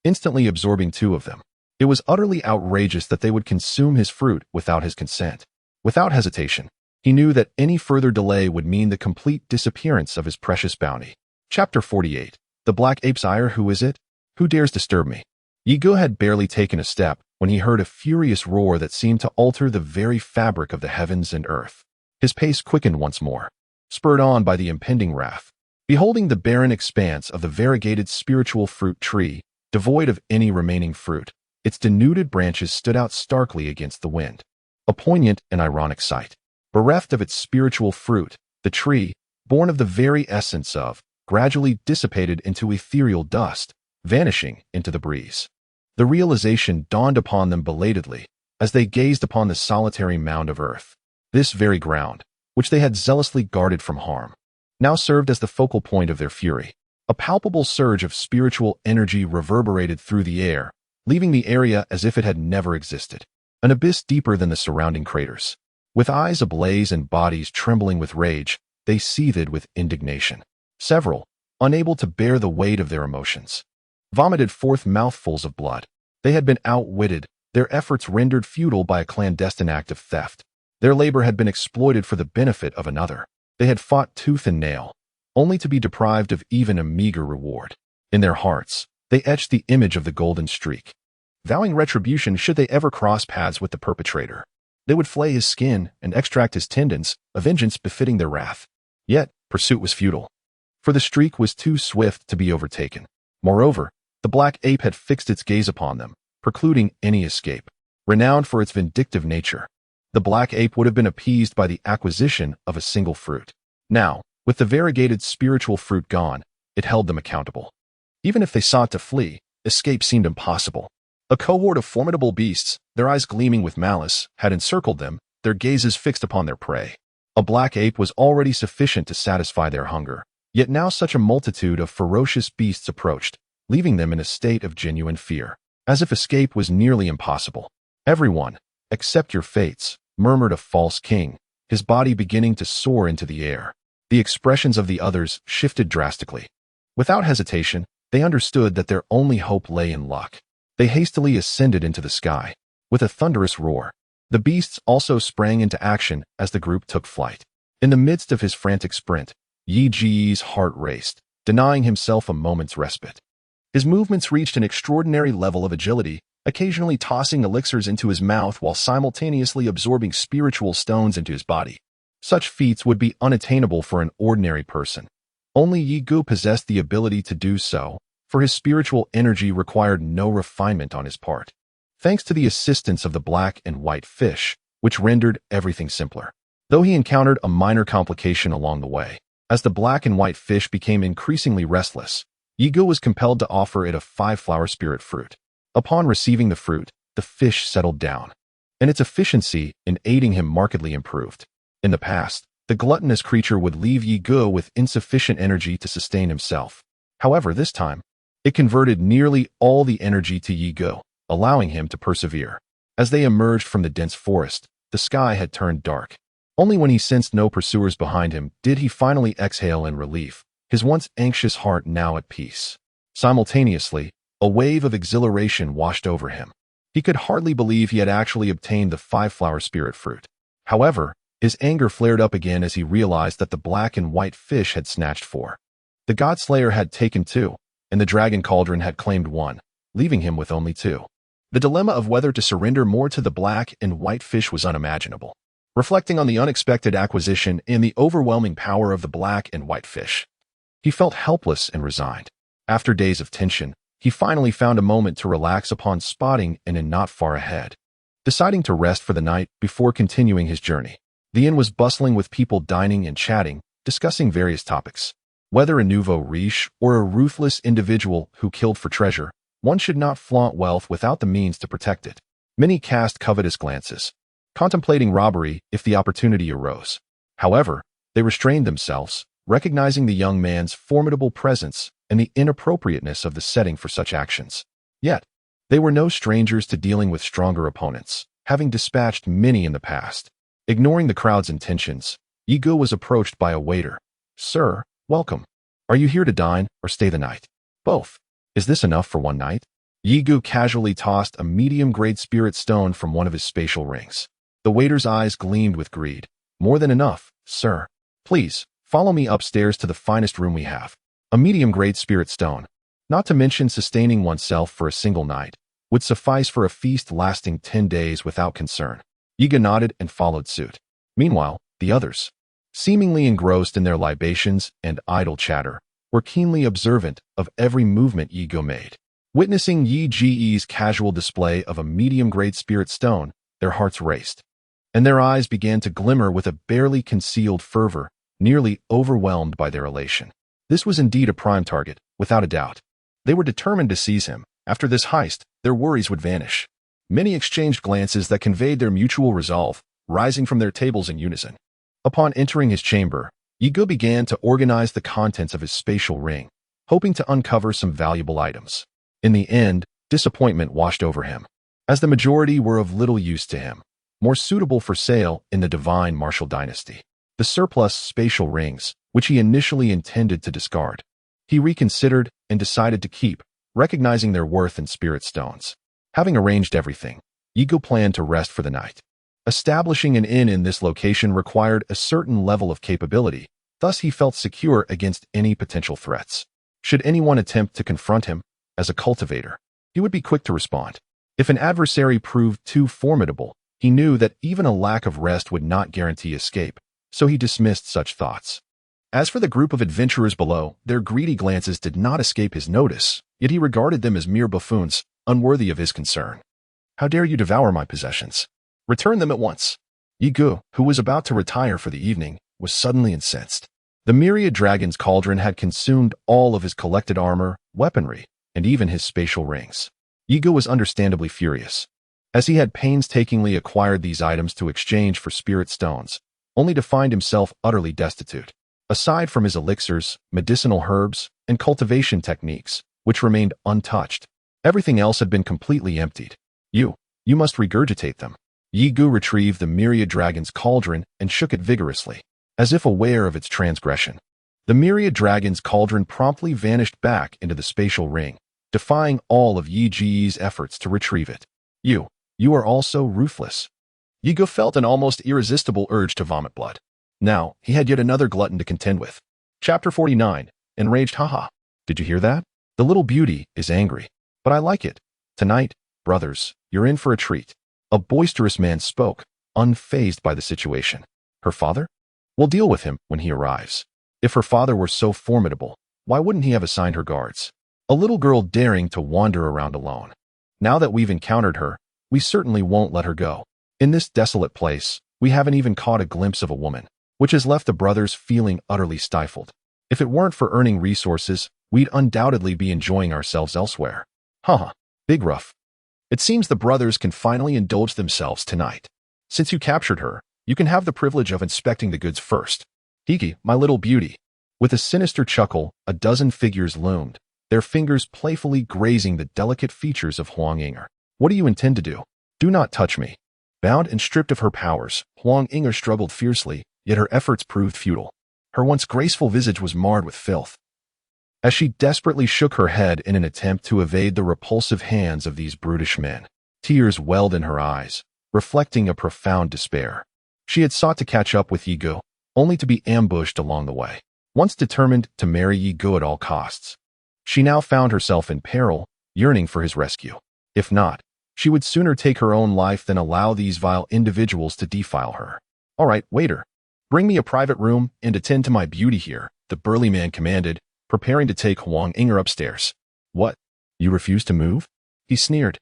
instantly absorbing 2 of them. It was utterly outrageous that they would consume his fruit without his consent. Without hesitation, he knew that any further delay would mean the complete disappearance of his precious bounty. Chapter 48. The Black Ape's Ire. Who is it? Who dares disturb me? Yi Ge had barely taken a step when he heard a furious roar that seemed to alter the very fabric of the heavens and earth. His pace quickened once more, spurred on by the impending wrath. Beholding the barren expanse of the variegated spiritual fruit tree, devoid of any remaining fruit, its denuded branches stood out starkly against the wind. A poignant and ironic sight. Bereft of its spiritual fruit, the tree, born of the very essence of, gradually dissipated into ethereal dust, vanishing into the breeze. The realization dawned upon them belatedly as they gazed upon the solitary mound of earth. This very ground, which they had zealously guarded from harm, now served as the focal point of their fury. A palpable surge of spiritual energy reverberated through the air, leaving the area as if it had never existed. An abyss deeper than the surrounding craters. With eyes ablaze and bodies trembling with rage, they seethed with indignation. Several, unable to bear the weight of their emotions, vomited forth mouthfuls of blood. They had been outwitted, their efforts rendered futile by a clandestine act of theft. Their labor had been exploited for the benefit of another. They had fought tooth and nail, only to be deprived of even a meager reward. In their hearts, they etched the image of the golden streak, vowing retribution should they ever cross paths with the perpetrator. They would flay his skin and extract his tendons, a vengeance befitting their wrath. Yet, pursuit was futile, for the streak was too swift to be overtaken. Moreover, the black ape had fixed its gaze upon them, precluding any escape. Renowned for its vindictive nature, the black ape would have been appeased by the acquisition of a single fruit. Now, with the variegated spiritual fruit gone, it held them accountable. Even if they sought to flee, escape seemed impossible. A cohort of formidable beasts, their eyes gleaming with malice, had encircled them, their gazes fixed upon their prey. A black ape was already sufficient to satisfy their hunger, yet now such a multitude of ferocious beasts approached, leaving them in a state of genuine fear, as if escape was nearly impossible. "Everyone, accept your fates," murmured a false king, his body beginning to soar into the air. The expressions of the others shifted drastically. Without hesitation, they understood that their only hope lay in luck. They hastily ascended into the sky. With a thunderous roar, the beasts also sprang into action as the group took flight. In the midst of his frantic sprint, Yi Ji's heart raced, denying himself a moment's respite. His movements reached an extraordinary level of agility, occasionally tossing elixirs into his mouth while simultaneously absorbing spiritual stones into his body. Such feats would be unattainable for an ordinary person. Only Yi Gu possessed the ability to do so, for his spiritual energy required no refinement on his part. Thanks to the assistance of the black and white fish, which rendered everything simpler. Though he encountered a minor complication along the way, as the black and white fish became increasingly restless, Yi Gu was compelled to offer it a 5-flower spirit fruit. Upon receiving the fruit, the fish settled down, and its efficiency in aiding him markedly improved. In the past, the gluttonous creature would leave Yi Gu with insufficient energy to sustain himself. However, this time, it converted nearly all the energy to Yi Gu, allowing him to persevere. As they emerged from the dense forest, the sky had turned dark. Only when he sensed no pursuers behind him did he finally exhale in relief, his once anxious heart now at peace. Simultaneously, a wave of exhilaration washed over him. He could hardly believe he had actually obtained the 5-flower spirit fruit. However, his anger flared up again as he realized that the black and white fish had snatched 4. The Godslayer had taken 2, and the dragon cauldron had claimed 1, leaving him with only 2. The dilemma of whether to surrender more to the black and white fish was unimaginable. Reflecting on the unexpected acquisition and the overwhelming power of the black and white fish, he felt helpless and resigned. After days of tension, he finally found a moment to relax upon spotting an inn not far ahead. Deciding to rest for the night before continuing his journey, the inn was bustling with people dining and chatting, discussing various topics. Whether a nouveau riche or a ruthless individual who killed for treasure, one should not flaunt wealth without the means to protect it. Many cast covetous glances, contemplating robbery if the opportunity arose. However, they restrained themselves, recognizing the young man's formidable presence and the inappropriateness of the setting for such actions. Yet, they were no strangers to dealing with stronger opponents, having dispatched many in the past. Ignoring the crowd's intentions, Yi Gu was approached by a waiter. "Sir, welcome. Are you here to dine or stay the night?" "Both. Is this enough for one night?" Yi Gu casually tossed a medium-grade spirit stone from one of his spatial rings. The waiter's eyes gleamed with greed. "More than enough, sir. Please, follow me upstairs to the finest room we have." A medium-grade spirit stone, not to mention sustaining oneself for a single night, would suffice for a feast lasting 10 days without concern. Yi Gu nodded and followed suit. Meanwhile, the others, seemingly engrossed in their libations and idle chatter, were keenly observant of every movement Yi Gu made. Witnessing Yi Ji's casual display of a medium-grade spirit stone, their hearts raced, and their eyes began to glimmer with a barely concealed fervor, nearly overwhelmed by their elation. This was indeed a prime target, without a doubt. They were determined to seize him. After this heist, their worries would vanish. Many exchanged glances that conveyed their mutual resolve, rising from their tables in unison. Upon entering his chamber, Yi Gu began to organize the contents of his spatial ring, hoping to uncover some valuable items. In the end, disappointment washed over him, as the majority were of little use to him, more suitable for sale in the divine martial dynasty. The surplus spatial rings, which he initially intended to discard, he reconsidered and decided to keep, recognizing their worth in spirit stones. Having arranged everything, Yi Gu planned to rest for the night. Establishing an inn in this location required a certain level of capability, thus he felt secure against any potential threats. Should anyone attempt to confront him, as a cultivator, he would be quick to respond. If an adversary proved too formidable, he knew that even a lack of rest would not guarantee escape, so he dismissed such thoughts. As for the group of adventurers below, their greedy glances did not escape his notice, yet he regarded them as mere buffoons, unworthy of his concern. "How dare you devour my possessions? Return them at once." Yi Gu, who was about to retire for the evening, was suddenly incensed. The myriad dragon's cauldron had consumed all of his collected armor, weaponry, and even his spatial rings. Yi Gu was understandably furious, as he had painstakingly acquired these items to exchange for spirit stones, only to find himself utterly destitute. Aside from his elixirs, medicinal herbs, and cultivation techniques, which remained untouched, everything else had been completely emptied. You must regurgitate them." Yigu retrieved the myriad dragon's cauldron and shook it vigorously, as if aware of its transgression. The myriad dragon's cauldron promptly vanished back into the spatial ring, defying all of Yi Ji's efforts to retrieve it. You are also ruthless. Yigu felt an almost irresistible urge to vomit blood. Now, he had yet another glutton to contend with. Chapter 49. Enraged haha. Did you hear that? The little beauty is angry. But I like it. Tonight, brothers, you're in for a treat. A boisterous man spoke, unfazed by the situation. Her father? We'll deal with him when he arrives. If her father were so formidable, why wouldn't he have assigned her guards? A little girl daring to wander around alone. Now that we've encountered her, we certainly won't let her go. In this desolate place, we haven't even caught a glimpse of a woman, which has left the brothers feeling utterly stifled. If it weren't for earning resources, we'd undoubtedly be enjoying ourselves elsewhere. Haha, big rough. It seems the brothers can finally indulge themselves tonight. Since you captured her, you can have the privilege of inspecting the goods first. Hiki, my little beauty. With a sinister chuckle, a dozen figures loomed, their fingers playfully grazing the delicate features of Huang Yinger. What do you intend to do? Do not touch me. Bound and stripped of her powers, Huang Yinger struggled fiercely, yet her efforts proved futile. Her once graceful visage was marred with filth. As she desperately shook her head in an attempt to evade the repulsive hands of these brutish men, tears welled in her eyes, reflecting a profound despair. She had sought to catch up with Yigu, only to be ambushed along the way. Once determined to marry Yigu at all costs, she now found herself in peril, yearning for his rescue. If not, she would sooner take her own life than allow these vile individuals to defile her. All right, waiter. Bring me a private room and attend to my beauty here, the burly man commanded, preparing to take Huang Yinger upstairs. What? You refuse to move? He sneered,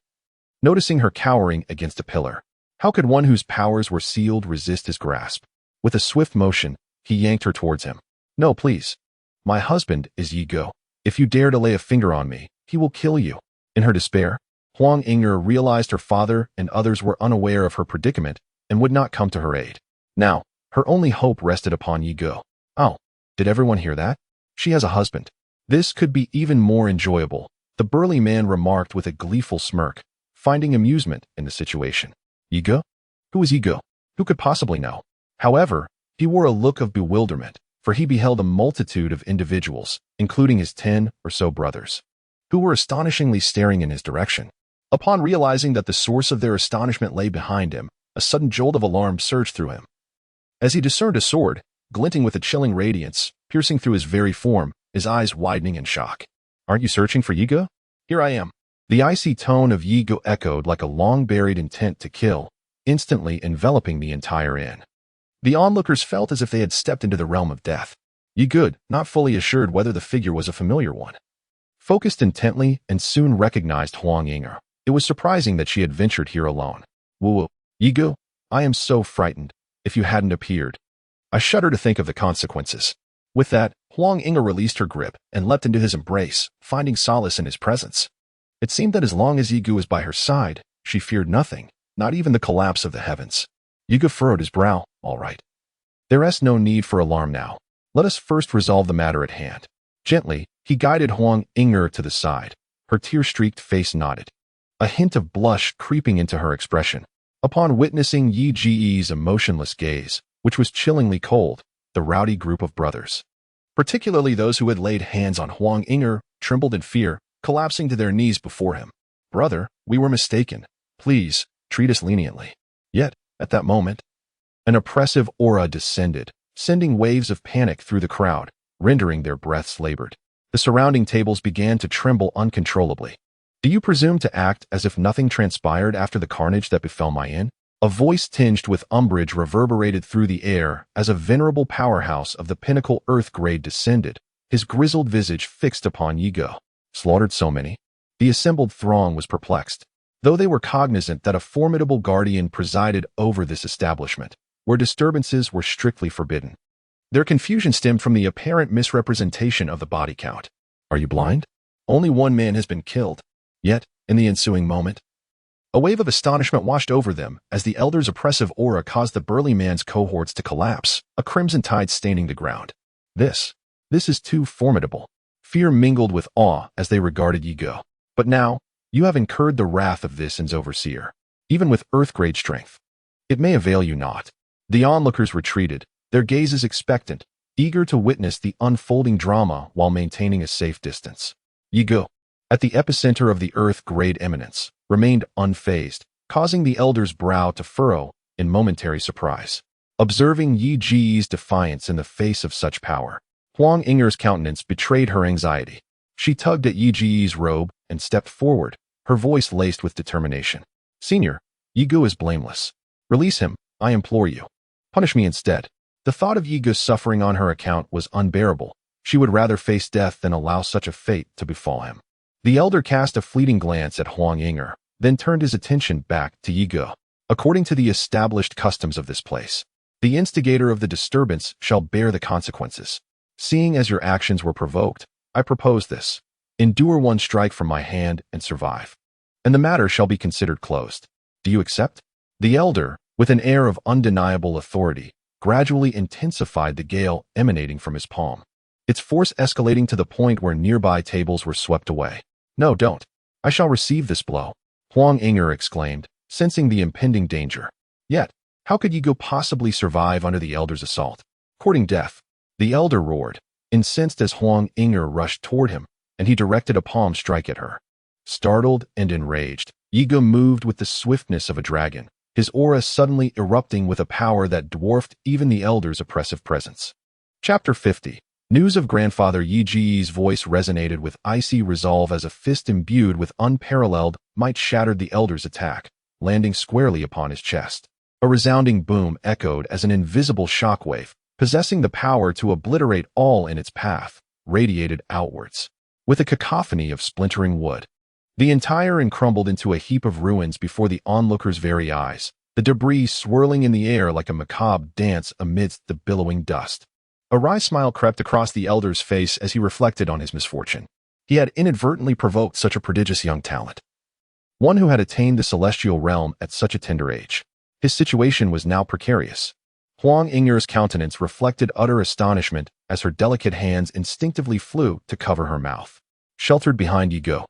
noticing her cowering against a pillar. How could one whose powers were sealed resist his grasp? With a swift motion, he yanked her towards him. No, please. My husband is Yigu. If you dare to lay a finger on me, he will kill you. In her despair, Huang Yinger realized her father and others were unaware of her predicament and would not come to her aid. Now, her only hope rested upon Yigu. Oh, did everyone hear that? She has a husband. This could be even more enjoyable, the burly man remarked with a gleeful smirk, finding amusement in the situation. Yigu? Who is Yigu? Who could possibly know? However, he wore a look of bewilderment, for he beheld a multitude of individuals, including his 10 or so brothers, who were astonishingly staring in his direction. Upon realizing that the source of their astonishment lay behind him, a sudden jolt of alarm surged through him. As he discerned a sword, glinting with a chilling radiance, piercing through his very form, his eyes widening in shock. Aren't you searching for Yigu? Here I am. The icy tone of Yigu echoed like a long-buried intent to kill, instantly enveloping the entire inn. The onlookers felt as if they had stepped into the realm of death. Yigu, not fully assured whether the figure was a familiar one, focused intently and soon recognized Huang Yinger. It was surprising that she had ventured here alone. Woo, Yigu, I am so frightened. If you hadn't appeared, I shudder to think of the consequences. With that, Huang Yinger released her grip and leapt into his embrace, finding solace in his presence. It seemed that as long as Yigu was by her side, she feared nothing, not even the collapse of the heavens. Yigu furrowed his brow. All right. There is no need for alarm now. Let us first resolve the matter at hand. Gently, he guided Huang Yinger to the side. Her tear-streaked face nodded, a hint of blush creeping into her expression. Upon witnessing Yi Ji's emotionless gaze, which was chillingly cold, the rowdy group of brothers, particularly those who had laid hands on Huang Yinger, trembled in fear, collapsing to their knees before him. Brother, we were mistaken. Please, treat us leniently. Yet, at that moment, an oppressive aura descended, sending waves of panic through the crowd, rendering their breaths labored. The surrounding tables began to tremble uncontrollably. Do you presume to act as if nothing transpired after the carnage that befell my inn? A voice tinged with umbrage reverberated through the air as a venerable powerhouse of the pinnacle earth grade descended, his grizzled visage fixed upon Yigu. Slaughtered so many? The assembled throng was perplexed, though they were cognizant that a formidable guardian presided over this establishment, where disturbances were strictly forbidden. Their confusion stemmed from the apparent misrepresentation of the body count. Are you blind? Only one man has been killed. Yet, in the ensuing moment, a wave of astonishment washed over them as the elder's oppressive aura caused the burly man's cohorts to collapse, a crimson tide staining the ground. This is too formidable. Fear mingled with awe as they regarded Yigu. But now, you have incurred the wrath of this inn's overseer. Even with earth-grade strength, It may avail you not. The onlookers retreated, their gazes expectant, eager to witness the unfolding drama while maintaining a safe distance. Yi Ge, at the epicenter of the earth-grade eminence, remained unfazed, causing the elder's brow to furrow in momentary surprise. Observing Yi Ge's defiance in the face of such power, Huang Yinger's countenance betrayed her anxiety. She tugged at Yi Ge's robe and stepped forward, her voice laced with determination. Senior, Yi Ge is blameless. Release him, I implore you. Punish me instead. The thought of Yi Ge's suffering on her account was unbearable. She would rather face death than allow such a fate to befall him. The elder cast a fleeting glance at Huang Yinger, then turned his attention back to Yi Ge. According to the established customs of this place, the instigator of the disturbance shall bear the consequences. Seeing as your actions were provoked, I propose this. Endure one strike from my hand and survive, and the matter shall be considered closed. Do you accept? The elder, with an air of undeniable authority, gradually intensified the gale emanating from his palm, its force escalating to the point where nearby tables were swept away. No, don't. I shall receive this blow, Huang Yinger exclaimed, sensing the impending danger. Yet, how could Yi Ge possibly survive under the elder's assault? Courting death. The elder roared, incensed as Huang Yinger rushed toward him, and he directed a palm strike at her. Startled and enraged, Yi Ge moved with the swiftness of a dragon, his aura suddenly erupting with a power that dwarfed even the elder's oppressive presence. Chapter 50. News of grandfather Yi Ge's voice resonated with icy resolve as a fist imbued with unparalleled might shattered the elder's attack, landing squarely upon his chest. A resounding boom echoed as an invisible shockwave, possessing the power to obliterate all in its path, radiated outwards. With a cacophony of splintering wood, the entire inn crumbled into a heap of ruins before the onlooker's very eyes, the debris swirling in the air like a macabre dance amidst the billowing dust. A wry smile crept across the elder's face as he reflected on his misfortune. He had inadvertently provoked such a prodigious young talent, one who had attained the celestial realm at such a tender age. His situation was now precarious. Huang Yinger's countenance reflected utter astonishment as her delicate hands instinctively flew to cover her mouth. Sheltered behind Yi Ge,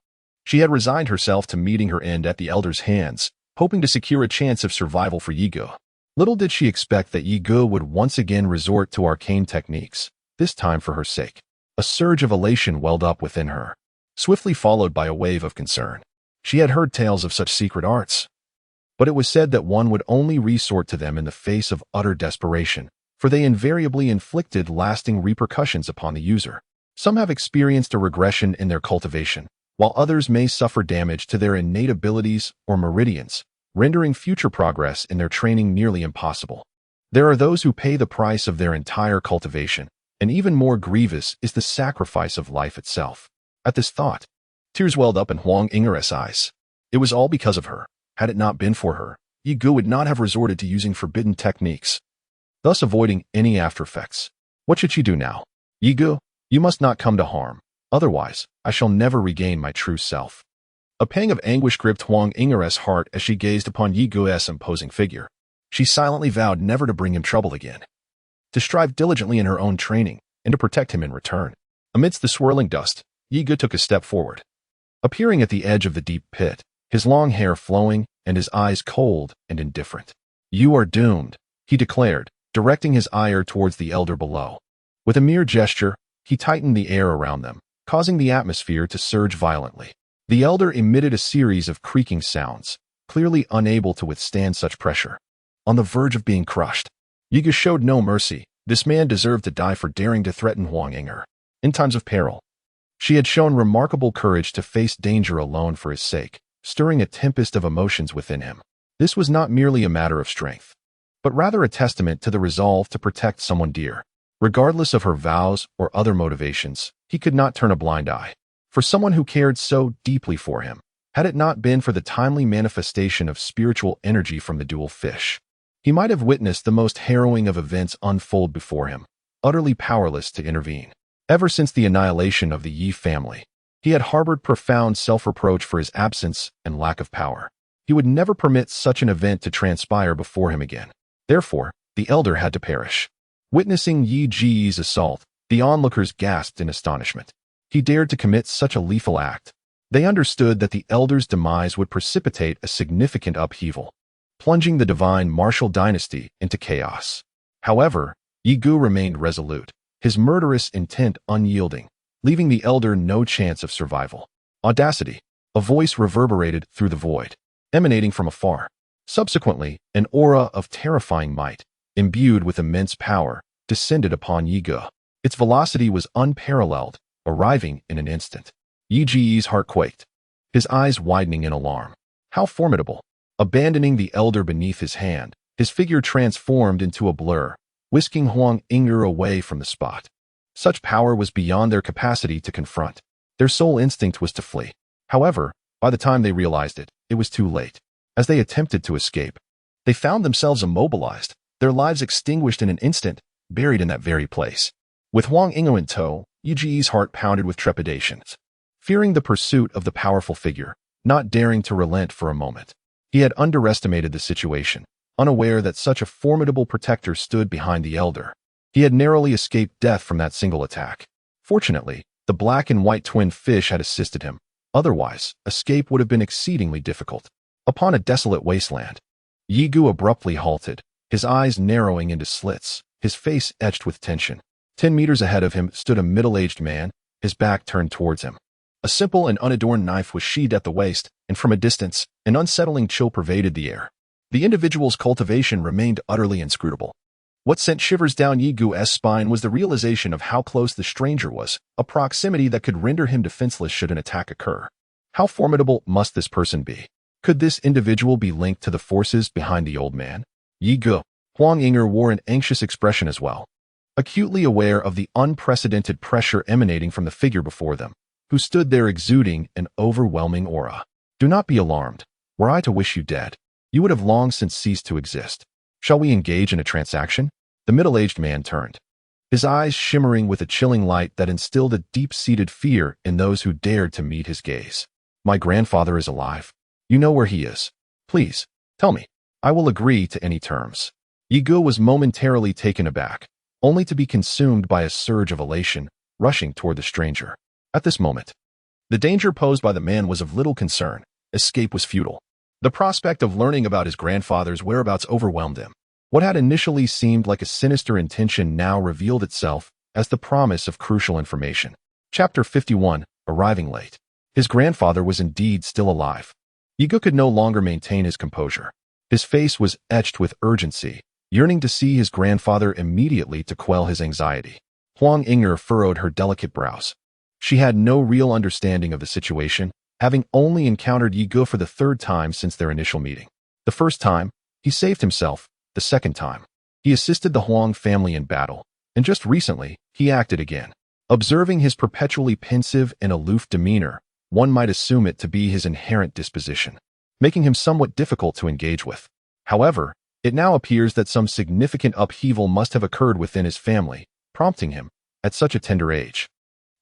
she had resigned herself to meeting her end at the elder's hands, hoping to secure a chance of survival for Yi Ge. Little did she expect that Yi Ge would once again resort to arcane techniques, this time for her sake. A surge of elation welled up within her, swiftly followed by a wave of concern. She had heard tales of such secret arts, but it was said that one would only resort to them in the face of utter desperation, for they invariably inflicted lasting repercussions upon the user. Some have experienced a regression in their cultivation, while others may suffer damage to their innate abilities or meridians, rendering future progress in their training nearly impossible. There are those who pay the price of their entire cultivation, and even more grievous is the sacrifice of life itself. At this thought, tears welled up in Huang Yinger's eyes. It was all because of her. Had it not been for her, Yi Ge would not have resorted to using forbidden techniques, thus avoiding any aftereffects. What should she do now? Yi Ge, you must not come to harm. Otherwise, I shall never regain my true self. A pang of anguish gripped Huang Yinger's heart as she gazed upon Yi Ge's imposing figure. She silently vowed never to bring him trouble again, to strive diligently in her own training, and to protect him in return. Amidst the swirling dust, Yi Ge took a step forward. Appearing at the edge of the deep pit, his long hair flowing and his eyes cold and indifferent. You are doomed, he declared, directing his ire towards the elder below. With a mere gesture, he tightened the air around them, causing the atmosphere to surge violently. The elder emitted a series of creaking sounds, clearly unable to withstand such pressure. On the verge of being crushed, Yi Ge showed no mercy. This man deserved to die for daring to threaten Huang Yinger. In times of peril, she had shown remarkable courage to face danger alone for his sake, stirring a tempest of emotions within him. This was not merely a matter of strength, but rather a testament to the resolve to protect someone dear. Regardless of her vows or other motivations, he could not turn a blind eye. For someone who cared so deeply for him, had it not been for the timely manifestation of spiritual energy from the dual fish, he might have witnessed the most harrowing of events unfold before him, utterly powerless to intervene. Ever since the annihilation of the Yi family, he had harbored profound self-reproach for his absence and lack of power. He would never permit such an event to transpire before him again. Therefore, the elder had to perish. Witnessing Yi Ge's assault, the onlookers gasped in astonishment. He dared to commit such a lethal act. They understood that the elder's demise would precipitate a significant upheaval. plunging the divine martial dynasty into chaos. However, Yi Gu remained resolute, his murderous intent unyielding, leaving the elder no chance of survival. Audacity. A voice reverberated through the void, emanating from afar. Subsequently, an aura of terrifying might, imbued with immense power, descended upon Yi Gu. Its velocity was unparalleled, arriving in an instant. Yi Ji's heart quaked, his eyes widening in alarm. How formidable! Abandoning the elder beneath his hand, his figure transformed into a blur, whisking Huang Ying'er away from the spot. Such power was beyond their capacity to confront. Their sole instinct was to flee. However, by the time they realized it, it was too late. As they attempted to escape, they found themselves immobilized, their lives extinguished in an instant, buried in that very place. With Huang Ying'er in tow, Yi Ji's heart pounded with trepidations. Fearing the pursuit of the powerful figure, not daring to relent for a moment, he had underestimated the situation, unaware that such a formidable protector stood behind the elder. He had narrowly escaped death from that single attack. Fortunately, the black and white twin fish had assisted him. Otherwise, escape would have been exceedingly difficult. Upon a desolate wasteland, Yi Gu abruptly halted, his eyes narrowing into slits, his face etched with tension. 10 meters ahead of him stood a middle-aged man, his back turned towards him. A simple and unadorned knife was sheathed at the waist, and from a distance, an unsettling chill pervaded the air. The individual's cultivation remained utterly inscrutable. What sent shivers down Yi Gu's spine was the realization of how close the stranger was, a proximity that could render him defenseless should an attack occur. How formidable must this person be? Could this individual be linked to the forces behind the old man? Yi Gu. Huang Ying'er wore an anxious expression as well, acutely aware of the unprecedented pressure emanating from the figure before them, who stood there exuding an overwhelming aura. Do not be alarmed. Were I to wish you dead, you would have long since ceased to exist. Shall we engage in a transaction? The middle-aged man turned, his eyes shimmering with a chilling light that instilled a deep-seated fear in those who dared to meet his gaze. My grandfather is alive. You know where he is. Please, tell me. I will agree to any terms. Yi Gu was momentarily taken aback, only to be consumed by a surge of elation, rushing toward the stranger. At this moment, the danger posed by the man was of little concern. Escape was futile. The prospect of learning about his grandfather's whereabouts overwhelmed him. What had initially seemed like a sinister intention now revealed itself as the promise of crucial information. Chapter 51, Arriving Late. His grandfather was indeed still alive. Yi Gu could no longer maintain his composure. His face was etched with urgency, yearning to see his grandfather immediately to quell his anxiety. Huang Ying'er furrowed her delicate brows. She had no real understanding of the situation, having only encountered Yi Gu for the third time since their initial meeting. The first time, he saved himself. The second time, he assisted the Huang family in battle, and just recently, he acted again. Observing his perpetually pensive and aloof demeanor, one might assume it to be his inherent disposition, making him somewhat difficult to engage with. However, it now appears that some significant upheaval must have occurred within his family, prompting him, at such a tender age,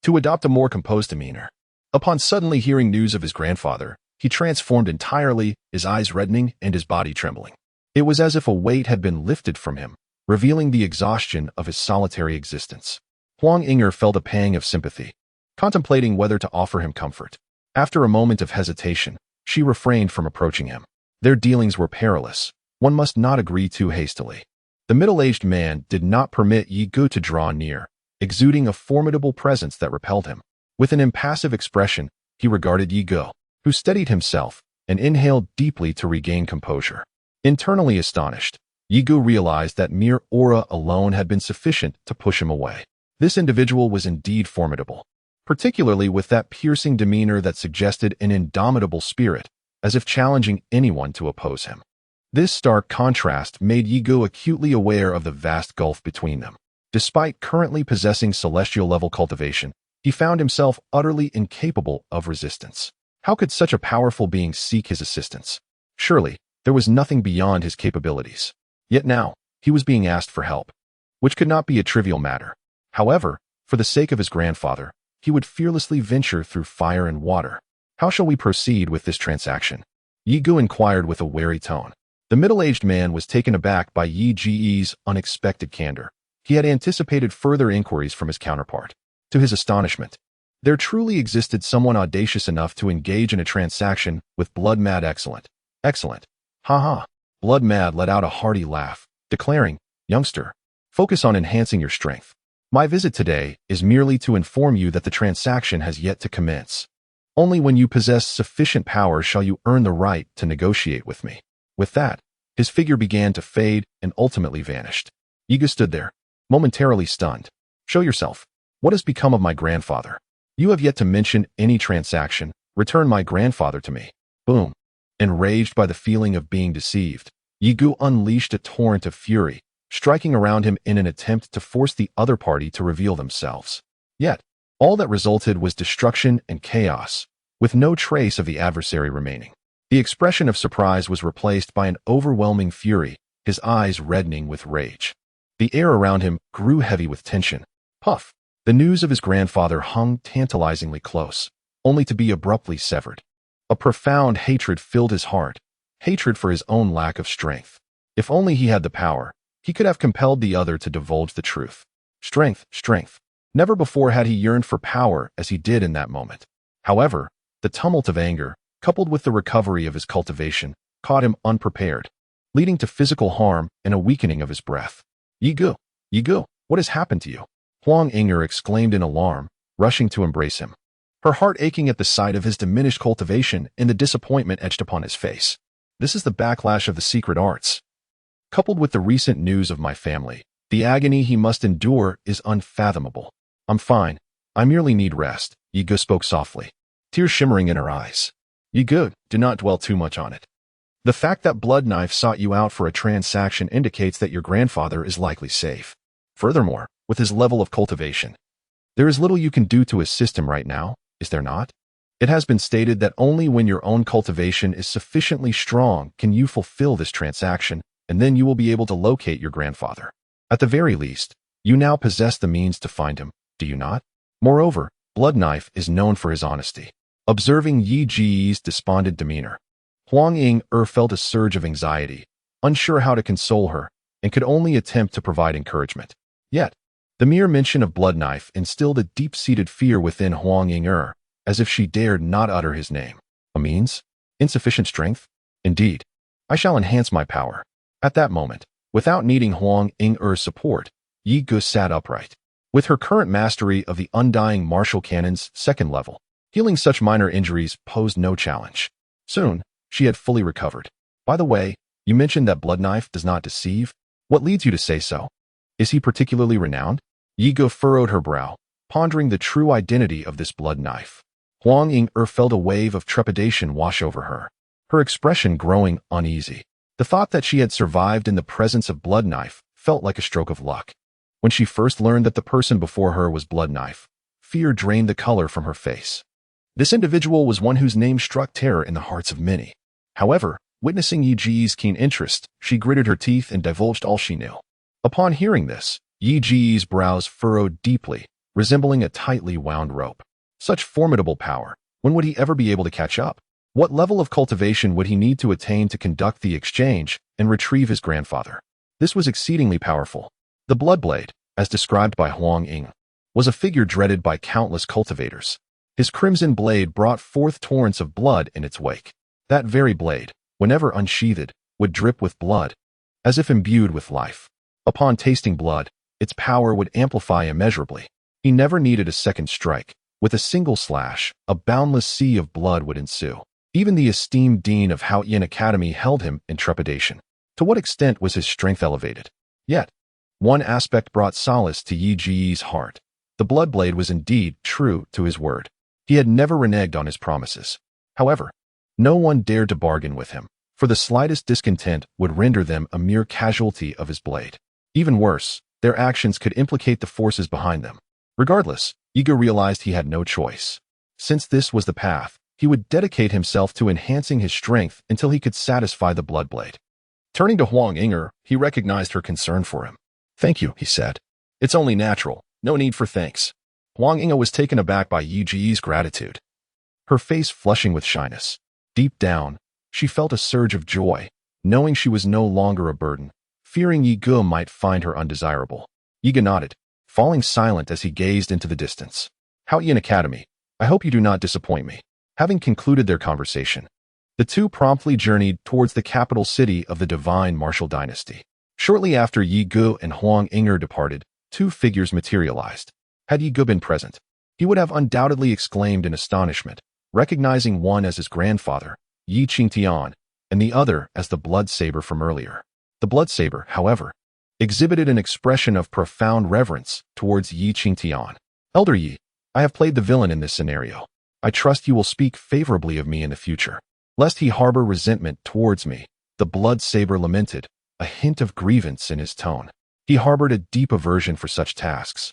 to adopt a more composed demeanor. Upon suddenly hearing news of his grandfather, he transformed entirely, his eyes reddening and his body trembling. It was as if a weight had been lifted from him, revealing the exhaustion of his solitary existence. Huang Ying'er felt a pang of sympathy, contemplating whether to offer him comfort. After a moment of hesitation, she refrained from approaching him. Their dealings were perilous. One must not agree too hastily. The middle-aged man did not permit Yi Gu to draw near, exuding a formidable presence that repelled him. With an impassive expression, he regarded Yi Gu, who steadied himself and inhaled deeply to regain composure. Internally astonished, Yi Gu realized that mere aura alone had been sufficient to push him away. This individual was indeed formidable, particularly with that piercing demeanor that suggested an indomitable spirit, as if challenging anyone to oppose him. This stark contrast made Yi Gu acutely aware of the vast gulf between them. Despite currently possessing celestial-level cultivation, he found himself utterly incapable of resistance. How could such a powerful being seek his assistance? Surely, there was nothing beyond his capabilities. Yet now, he was being asked for help, which could not be a trivial matter. However, for the sake of his grandfather, he would fearlessly venture through fire and water. How shall we proceed with this transaction? Yi Gu inquired with a wary tone. The middle-aged man was taken aback by Yi Ji's unexpected candor. He had anticipated further inquiries from his counterpart. To his astonishment, there truly existed someone audacious enough to engage in a transaction with blood-mad excellent. Excellent. Ha ha. Blood Mad let out a hearty laugh, declaring, "Youngster, focus on enhancing your strength. My visit today is merely to inform you that the transaction has yet to commence. Only when you possess sufficient power shall you earn the right to negotiate with me." With that, his figure began to fade and ultimately vanished. Yiga stood there, momentarily stunned. "Show yourself. What has become of my grandfather? You have yet to mention any transaction. Return my grandfather to me." Boom. Enraged by the feeling of being deceived, Yigu unleashed a torrent of fury, striking around him in an attempt to force the other party to reveal themselves. Yet, all that resulted was destruction and chaos, with no trace of the adversary remaining. The expression of surprise was replaced by an overwhelming fury, his eyes reddening with rage. The air around him grew heavy with tension. Puff! The news of his grandfather hung tantalizingly close, only to be abruptly severed. A profound hatred filled his heart, hatred for his own lack of strength. If only he had the power, he could have compelled the other to divulge the truth. Strength, strength. Never before had he yearned for power as he did in that moment. However, the tumult of anger, coupled with the recovery of his cultivation, caught him unprepared, leading to physical harm and a weakening of his breath. "Yigu, Yigu, what has happened to you?" Huang Inger exclaimed in alarm, rushing to embrace him. Her heart aching at the sight of his diminished cultivation and the disappointment etched upon his face. "This is the backlash of the secret arts. Coupled with the recent news of my family, the agony he must endure is unfathomable." "I'm fine. I merely need rest," Yigu spoke softly, tears shimmering in her eyes. "Yigu, do not dwell too much on it. The fact that Blood Knife sought you out for a transaction indicates that your grandfather is likely safe. Furthermore, with his level of cultivation, there is little you can do to assist him right now, is there not? It has been stated that only when your own cultivation is sufficiently strong can you fulfill this transaction, and then you will be able to locate your grandfather. At the very least, you now possess the means to find him, do you not? Moreover, Blood Knife is known for his honesty." Observing Yi Ji's despondent demeanor, Huang Inger felt a surge of anxiety, unsure how to console her, and could only attempt to provide encouragement. Yet, the mere mention of Blood Knife instilled a deep-seated fear within Huang Inger, as if she dared not utter his name. A means? Insufficient strength? Indeed. I shall enhance my power. At that moment, without needing Huang Inger's support, Yi Gu sat upright. With her current mastery of the undying martial cannon's second level, healing such minor injuries posed no challenge. Soon, she had fully recovered. "By the way, you mentioned that Blood Knife does not deceive. What leads you to say so? Is he particularly renowned?" Yigo furrowed her brow, pondering the true identity of this Blood Knife. Huang Inger felt a wave of trepidation wash over her, her expression growing uneasy. The thought that she had survived in the presence of Blood Knife felt like a stroke of luck. When she first learned that the person before her was Blood Knife, fear drained the color from her face. This individual was one whose name struck terror in the hearts of many. However, witnessing Yi Ji's keen interest, she gritted her teeth and divulged all she knew. Upon hearing this, Yi Ji's brows furrowed deeply, resembling a tightly wound rope. Such formidable power, when would he ever be able to catch up? What level of cultivation would he need to attain to conduct the exchange and retrieve his grandfather? This was exceedingly powerful. The Bloodblade, as described by Huang Inger, was a figure dreaded by countless cultivators. His crimson blade brought forth torrents of blood in its wake. That very blade, whenever unsheathed, would drip with blood, as if imbued with life. Upon tasting blood, its power would amplify immeasurably. He never needed a second strike. With a single slash, a boundless sea of blood would ensue. Even the esteemed dean of Haoyan Academy held him in trepidation. To what extent was his strength elevated? Yet, one aspect brought solace to Yi Ji's heart. The Bloodblade was indeed true to his word. He had never reneged on his promises. However, no one dared to bargain with him, for the slightest discontent would render them a mere casualty of his blade. Even worse, their actions could implicate the forces behind them. Regardless, Yiga realized he had no choice. Since this was the path, he would dedicate himself to enhancing his strength until he could satisfy the Bloodblade. Turning to Huang Inger, he recognized her concern for him. "Thank you," he said. "It's only natural. No need for thanks." Huang Inger was taken aback by Yi Ji's gratitude, her face flushing with shyness. Deep down, she felt a surge of joy, knowing she was no longer a burden, fearing Yi Gu might find her undesirable. Yiga nodded, falling silent as he gazed into the distance. "Haoyan Academy, I hope you do not disappoint me." Having concluded their conversation, The two promptly journeyed towards the capital city of the divine martial dynasty. Shortly after Yi Gu and Huang Inger departed, two figures materialized. Had Yi Gu been present, he would have undoubtedly exclaimed in astonishment, recognizing one as his grandfather, Yi Qingtian, and the other as the blood saber from earlier. The blood saber, however, exhibited an expression of profound reverence towards Yi Qingtian. Elder Yi, I have played the villain in this scenario. I trust you will speak favorably of me in the future. Lest he harbor resentment towards me, the blood saber lamented, a hint of grievance in his tone. He harbored a deep aversion for such tasks,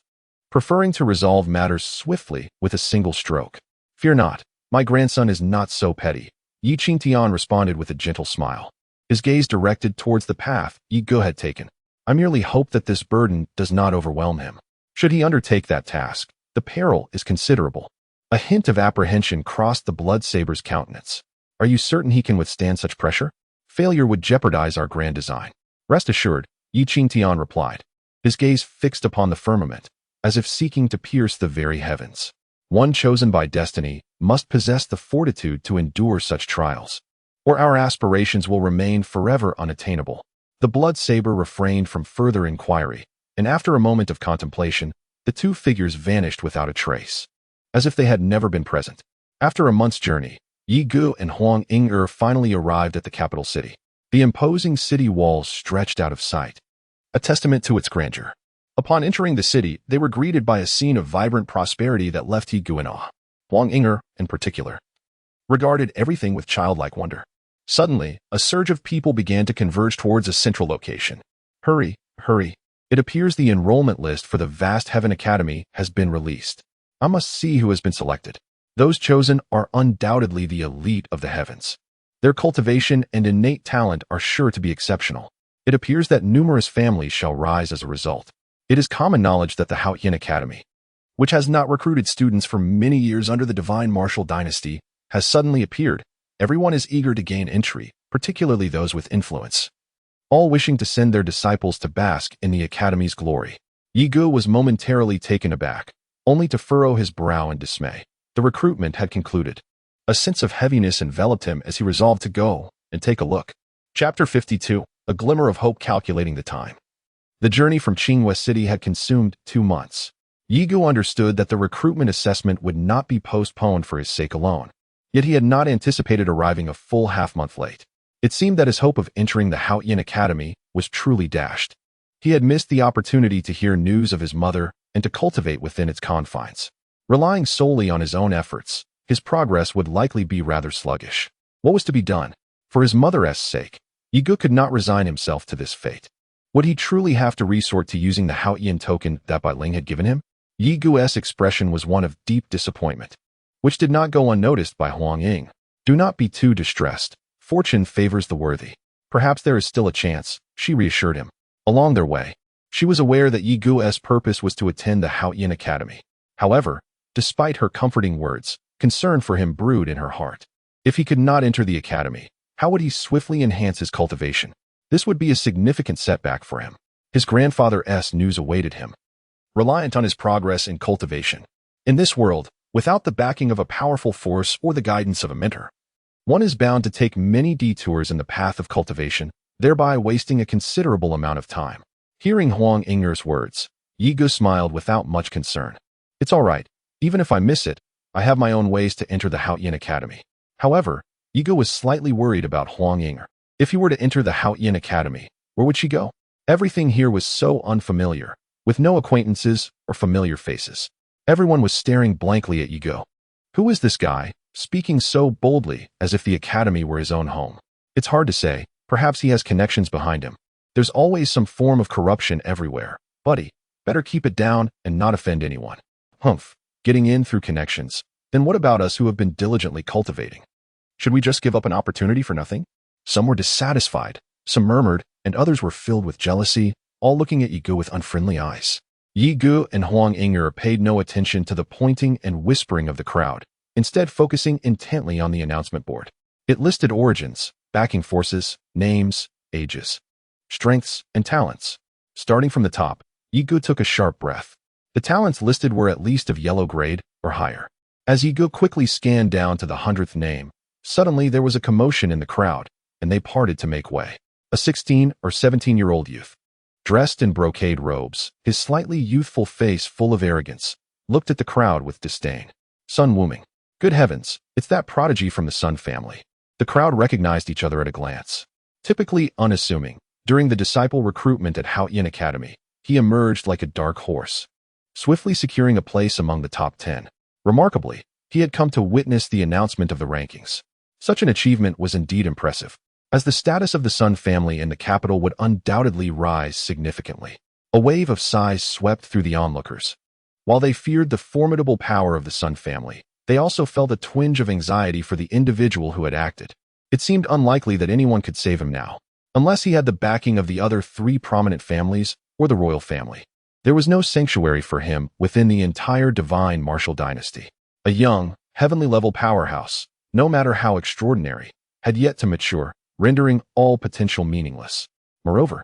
preferring to resolve matters swiftly with a single stroke. Fear not, my grandson is not so petty, Yi Qingtian responded with a gentle smile, his gaze directed towards the path Yi Gu had taken. I merely hope that this burden does not overwhelm him. Should he undertake that task, the peril is considerable. A hint of apprehension crossed the blood saber's countenance. Are you certain he can withstand such pressure? Failure would jeopardize our grand design. Rest assured, Yi Qingtian replied, his gaze fixed upon the firmament, as if seeking to pierce the very heavens. One chosen by destiny must possess the fortitude to endure such trials, or our aspirations will remain forever unattainable. The blood saber refrained from further inquiry, and after a moment of contemplation, the two figures vanished without a trace, as if they had never been present. After a month's journey, Yi Gu and Huang Inger finally arrived at the capital city. The imposing city walls stretched out of sight, a testament to its grandeur. Upon entering the city, they were greeted by a scene of vibrant prosperity that left Yi Gu in awe. Huang Inger, in particular, regarded everything with childlike wonder. Suddenly, a surge of people began to converge towards a central location. Hurry, hurry. It appears the enrollment list for the vast Heaven Academy has been released. I must see who has been selected. Those chosen are undoubtedly the elite of the heavens. Their cultivation and innate talent are sure to be exceptional. It appears that numerous families shall rise as a result. It is common knowledge that the Haotian Academy, which has not recruited students for many years under the divine martial dynasty, has suddenly appeared. Everyone is eager to gain entry, particularly those with influence, all wishing to send their disciples to bask in the Academy's glory. Yi Gu was momentarily taken aback, only to furrow his brow in dismay. The recruitment had concluded. A sense of heaviness enveloped him as he resolved to go and take a look. Chapter 52, a glimmer of hope calculating the time. The journey from Qinghua City had consumed 2 months. Yi Gu understood that the recruitment assessment would not be postponed for his sake alone. Yet he had not anticipated arriving a full half-month late. It seemed that his hope of entering the Haotian Academy was truly dashed. He had missed the opportunity to hear news of his mother and to cultivate within its confines. Relying solely on his own efforts, his progress would likely be rather sluggish. What was to be done? For his mother's sake, Yi Gu could not resign himself to this fate. Would he truly have to resort to using the Haotian token that Bai Ling had given him? Yi Gu's expression was one of deep disappointment, which did not go unnoticed by Huang Ing. Do not be too distressed. Fortune favors the worthy. Perhaps there is still a chance, she reassured him. Along their way, she was aware that Yi Gu's purpose was to attend the Haotian Academy. However, despite her comforting words, concern for him brewed in her heart. If he could not enter the academy, how would he swiftly enhance his cultivation? This would be a significant setback for him. His grandfather's news awaited him, reliant on his progress in cultivation. In this world, without the backing of a powerful force or the guidance of a mentor, one is bound to take many detours in the path of cultivation, thereby wasting a considerable amount of time. Hearing Huang Inger's words, Yi Gu smiled without much concern. It's all right. Even if I miss it, I have my own ways to enter the Haotian Academy. However, Yi Gu was slightly worried about Huang Inger. If he were to enter the Haotian Academy, where would she go? Everything here was so unfamiliar, with no acquaintances or familiar faces. Everyone was staring blankly at Yi Gu. Who is this guy, speaking so boldly as if the academy were his own home? It's hard to say. Perhaps he has connections behind him. There's always some form of corruption everywhere. Buddy, better keep it down and not offend anyone. Humph. Getting in through connections. Then what about us who have been diligently cultivating? Should we just give up an opportunity for nothing? Some were dissatisfied, some murmured, and others were filled with jealousy, all looking at Yi Gu with unfriendly eyes. Yi Gu and Huang Inger paid no attention to the pointing and whispering of the crowd, instead focusing intently on the announcement board. It listed origins, backing forces, names, ages, strengths, and talents. Starting from the top, Yi Gu took a sharp breath. The talents listed were at least of yellow grade or higher. As Yi Gu quickly scanned down to the 100th name, Suddenly there was a commotion in the crowd, and they parted to make way. A 16 or 17-year-old youth, dressed in brocade robes, his slightly youthful face full of arrogance, looked at the crowd with disdain. Sun Wuming. Good heavens, it's that prodigy from the Sun family. The crowd recognized each other at a glance. Typically unassuming, during the disciple recruitment at Haoyan Academy, he emerged like a dark horse, swiftly securing a place among the top 10. Remarkably, he had come to witness the announcement of the rankings. Such an achievement was indeed impressive, as the status of the Sun family in the capital would undoubtedly rise significantly. A wave of sighs swept through the onlookers. While they feared the formidable power of the Sun family, they also felt a twinge of anxiety for the individual who had acted. It seemed unlikely that anyone could save him now, unless he had the backing of the other 3 prominent families or the royal family. There was no sanctuary for him within the entire divine martial dynasty. A young, heavenly-level powerhouse, no matter how extraordinary, had yet to mature, rendering all potential meaningless. Moreover,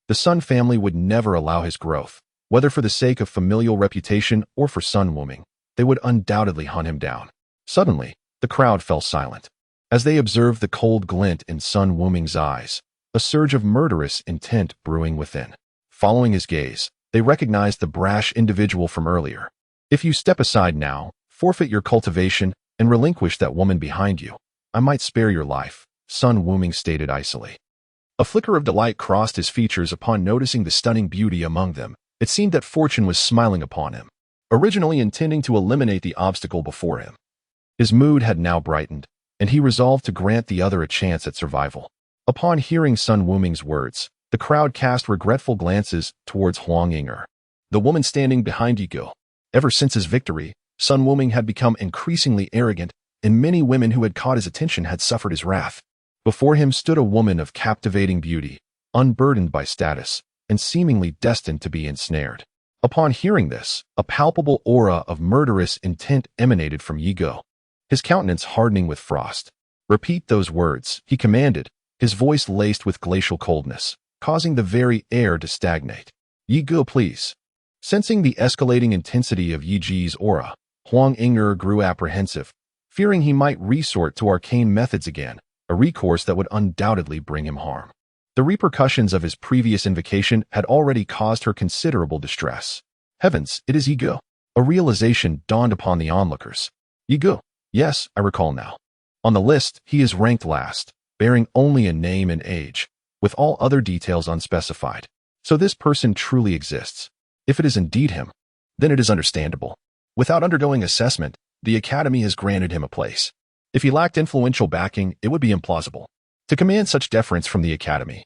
the Sun family would never allow his growth, whether for the sake of familial reputation or for Sun Wuming. They would undoubtedly hunt him down. Suddenly, the crowd fell silent. As they observed the cold glint in Sun Wuming's eyes, a surge of murderous intent brewing within. Following his gaze, they recognized the brash individual from earlier. If you step aside now, forfeit your cultivation, and relinquish that woman behind you, I might spare your life, Sun Wuming stated icily. A flicker of delight crossed his features upon noticing the stunning beauty among them. It seemed that fortune was smiling upon him, originally intending to eliminate the obstacle before him. His mood had now brightened, and he resolved to grant the other a chance at survival. Upon hearing Sun Wuming's words, the crowd cast regretful glances towards Huang Yinger, the woman standing behind Yigo. Ever since his victory, Sun Wuming had become increasingly arrogant, and many women who had caught his attention had suffered his wrath. Before him stood a woman of captivating beauty, unburdened by status, and seemingly destined to be ensnared. Upon hearing this, a palpable aura of murderous intent emanated from Yigo, his countenance hardening with frost. Repeat those words, he commanded, his voice laced with glacial coldness, causing the very air to stagnate. Yigo, please. Sensing the escalating intensity of Yi Ji's aura, Huang Yinger grew apprehensive, fearing he might resort to arcane methods again, a recourse that would undoubtedly bring him harm. The repercussions of his previous invocation had already caused her considerable distress. Heavens, it is Yigo. A realization dawned upon the onlookers. Yigo. Yes, I recall now. On the list, he is ranked last, bearing only a name and age, with all other details unspecified. So this person truly exists. If it is indeed him, then it is understandable. Without undergoing assessment, the Academy has granted him a place. If he lacked influential backing, it would be implausible to command such deference from the Academy.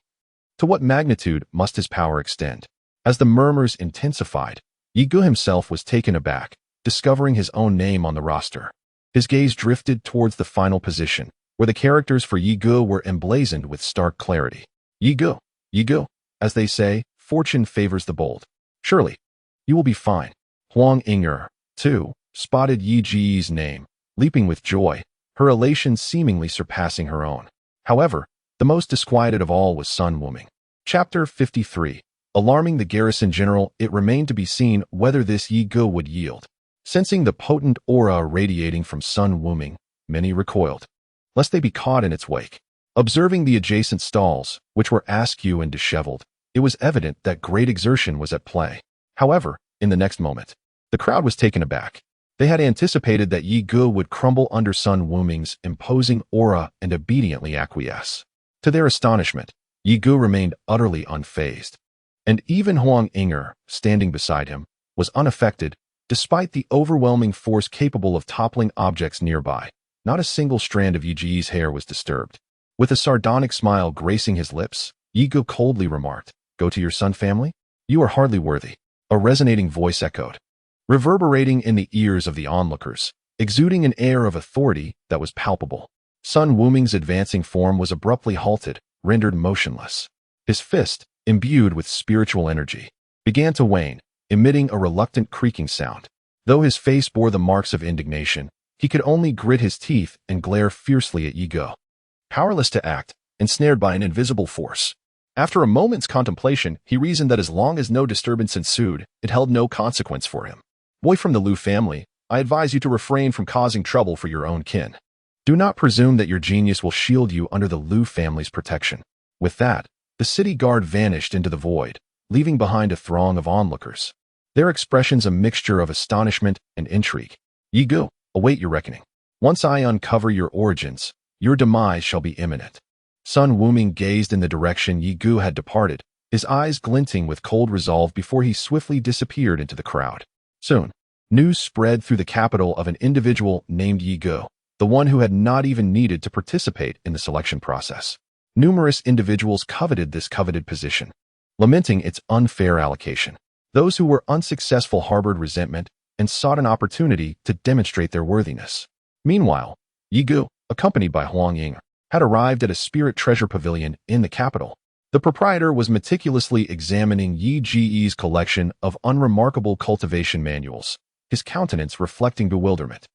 To what magnitude must his power extend? As the murmurs intensified, Yigo himself was taken aback, discovering his own name on the roster. His gaze drifted towards the final position, where the characters for Yigo were emblazoned with stark clarity. Yigo, Yigo, as they say, fortune favors the bold. Surely, you will be fine. Huang Yinger, too, spotted Yi Ji's name, leaping with joy, her elation seemingly surpassing her own. However, the most disquieted of all was Sun Wuming. Chapter 53. Alarming the garrison general, it remained to be seen whether this Yigo would yield. Sensing the potent aura radiating from Sun Wuming, many recoiled, lest they be caught in its wake. Observing the adjacent stalls, which were askew and disheveled, it was evident that great exertion was at play. However, in the next moment, the crowd was taken aback. They had anticipated that Yigo would crumble under Sun Wuming's imposing aura and obediently acquiesce. To their astonishment, Yigo remained utterly unfazed. And even Huang Yinger, standing beside him, was unaffected, despite the overwhelming force capable of toppling objects nearby. Not a single strand of Yi Ji's hair was disturbed. With a sardonic smile gracing his lips, Yigo coldly remarked, "Go to your Sun family? You are hardly worthy." A resonating voice echoed, reverberating in the ears of the onlookers, exuding an air of authority that was palpable. Sun Wuming's advancing form was abruptly halted, rendered motionless. His fist, imbued with spiritual energy, began to wane, emitting a reluctant creaking sound. Though his face bore the marks of indignation, he could only grit his teeth and glare fiercely at Yigo. Powerless to act, ensnared by an invisible force. After a moment's contemplation, he reasoned that as long as no disturbance ensued, it held no consequence for him. "Boy from the Liu family, I advise you to refrain from causing trouble for your own kin. Do not presume that your genius will shield you under the Liu family's protection. With that, the city guard vanished into the void, leaving behind a throng of onlookers. Their expressions a mixture of astonishment and intrigue. Ye Gu, await your reckoning. Once I uncover your origins, your demise shall be imminent. Sun Wuming gazed in the direction Ye Gu had departed, his eyes glinting with cold resolve before he swiftly disappeared into the crowd. Soon, news spread through the capital of an individual named Ye Gu, the one who had not even needed to participate in the selection process. Numerous individuals coveted this coveted position, lamenting its unfair allocation. Those who were unsuccessful harbored resentment and sought an opportunity to demonstrate their worthiness. Meanwhile, Ye Gu, accompanied by Huang Ying, had arrived at a spirit treasure pavilion in the capital. The proprietor was meticulously examining Yi Ji's collection of unremarkable cultivation manuals, his countenance reflecting bewilderment.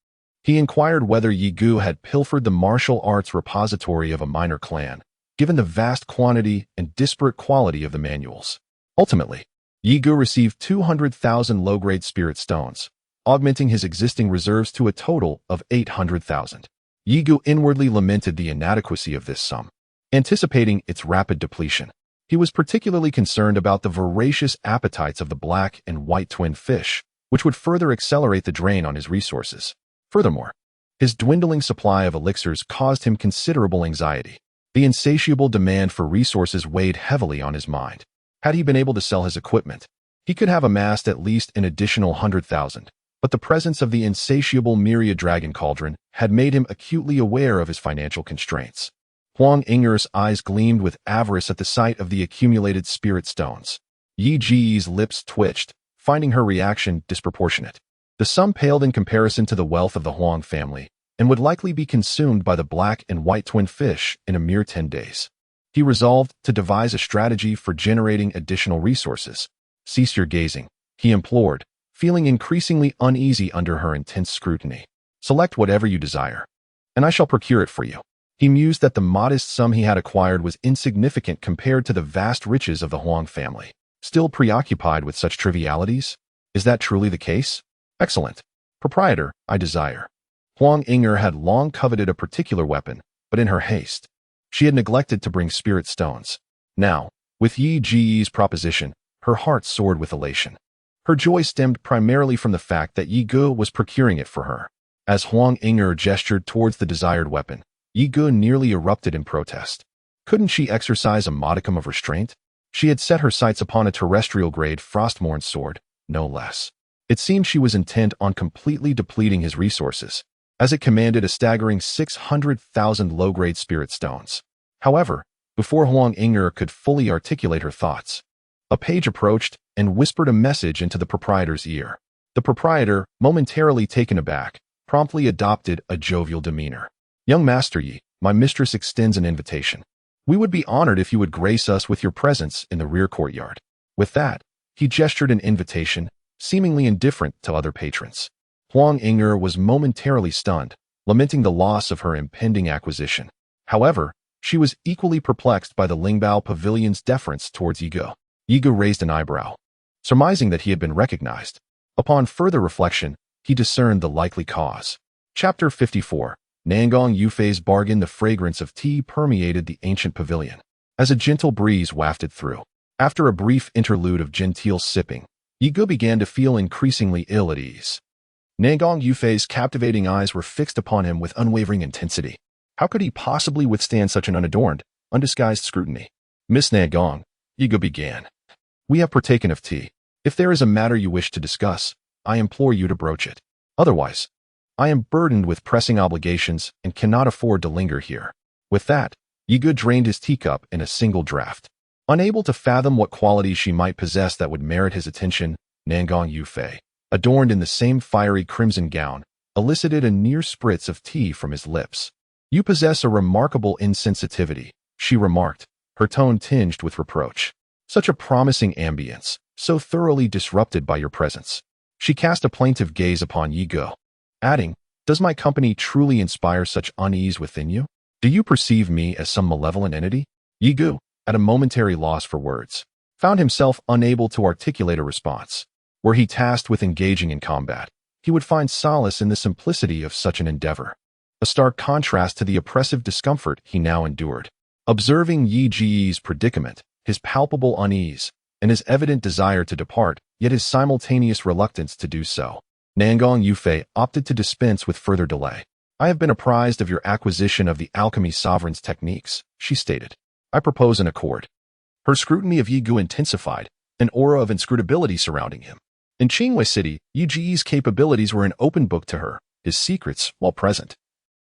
He inquired whether Ye Gu had pilfered the martial arts repository of a minor clan, given the vast quantity and disparate quality of the manuals. Ultimately, Ye Gu received 200,000 low-grade spirit stones, augmenting his existing reserves to a total of 800,000. Ye Gu inwardly lamented the inadequacy of this sum, anticipating its rapid depletion. He was particularly concerned about the voracious appetites of the black and white twin fish, which would further accelerate the drain on his resources. Furthermore, his dwindling supply of elixirs caused him considerable anxiety. The insatiable demand for resources weighed heavily on his mind. Had he been able to sell his equipment, he could have amassed at least an additional 100,000, but the presence of the insatiable myriad dragon cauldron had made him acutely aware of his financial constraints. Huang Ying's eyes gleamed with avarice at the sight of the accumulated spirit stones. Yi Ji's lips twitched, finding her reaction disproportionate. The sum paled in comparison to the wealth of the Huang family, and would likely be consumed by the black and white twin fish in a mere 10 days. He resolved to devise a strategy for generating additional resources. Cease your gazing, he implored, feeling increasingly uneasy under her intense scrutiny. Select whatever you desire, and I shall procure it for you. He mused that the modest sum he had acquired was insignificant compared to the vast riches of the Huang family. Still preoccupied with such trivialities? Is that truly the case? Excellent. Proprietor, I desire. Huang Ying had long coveted a particular weapon, but in her haste, she had neglected to bring spirit stones. Now, with Yi Ji's proposition, her heart soared with elation. Her joy stemmed primarily from the fact that Ye Gu was procuring it for her. As Huang Ying gestured towards the desired weapon, Ye Gu nearly erupted in protest. Couldn't she exercise a modicum of restraint? She had set her sights upon a terrestrial-grade Frostmourne sword, no less. It seemed she was intent on completely depleting his resources, as it commanded a staggering 600,000 low-grade spirit stones. However, before Huang Ying could fully articulate her thoughts, a page approached and whispered a message into the proprietor's ear. The proprietor, momentarily taken aback, promptly adopted a jovial demeanor. Young Master Yi, my mistress extends an invitation. We would be honored if you would grace us with your presence in the rear courtyard. With that, he gestured an invitation, seemingly indifferent to other patrons. Huang Ying was momentarily stunned, lamenting the loss of her impending acquisition. However, she was equally perplexed by the Lingbao Pavilion's deference towards Ye Gu. Ye Gu raised an eyebrow, surmising that he had been recognized. Upon further reflection, he discerned the likely cause. Chapter 54. Nangong Yufei's bargain. The fragrance of tea permeated the ancient pavilion, as a gentle breeze wafted through. After a brief interlude of genteel sipping, Ye Gu began to feel increasingly ill at ease. Nangong Yufei's captivating eyes were fixed upon him with unwavering intensity. How could he possibly withstand such an unadorned, undisguised scrutiny? Miss Nangong, Ye Gu began, we have partaken of tea. If there is a matter you wish to discuss, I implore you to broach it. Otherwise, I am burdened with pressing obligations and cannot afford to linger here. With that, Ye Gu drained his teacup in a single draught. Unable to fathom what qualities she might possess that would merit his attention, Nangong Yufei, adorned in the same fiery crimson gown, elicited a near spritz of tea from his lips. You possess a remarkable insensitivity, she remarked, her tone tinged with reproach. Such a promising ambience, so thoroughly disrupted by your presence. She cast a plaintive gaze upon Ye Gu, adding, does my company truly inspire such unease within you? Do you perceive me as some malevolent entity? Ye Gu, at a momentary loss for words, found himself unable to articulate a response. Were he tasked with engaging in combat, he would find solace in the simplicity of such an endeavor. a stark contrast to the oppressive discomfort he now endured. Observing Yi Ji's predicament, his palpable unease, and his evident desire to depart, yet his simultaneous reluctance to do so, Nangong Yufei opted to dispense with further delay. "I have been apprised of your acquisition of the alchemy sovereign's techniques," she stated. "I propose an accord." Her scrutiny of Yi Gu intensified, an aura of inscrutability surrounding him. In Qingyue City, Yi Ji's capabilities were an open book to her. His secrets, while present,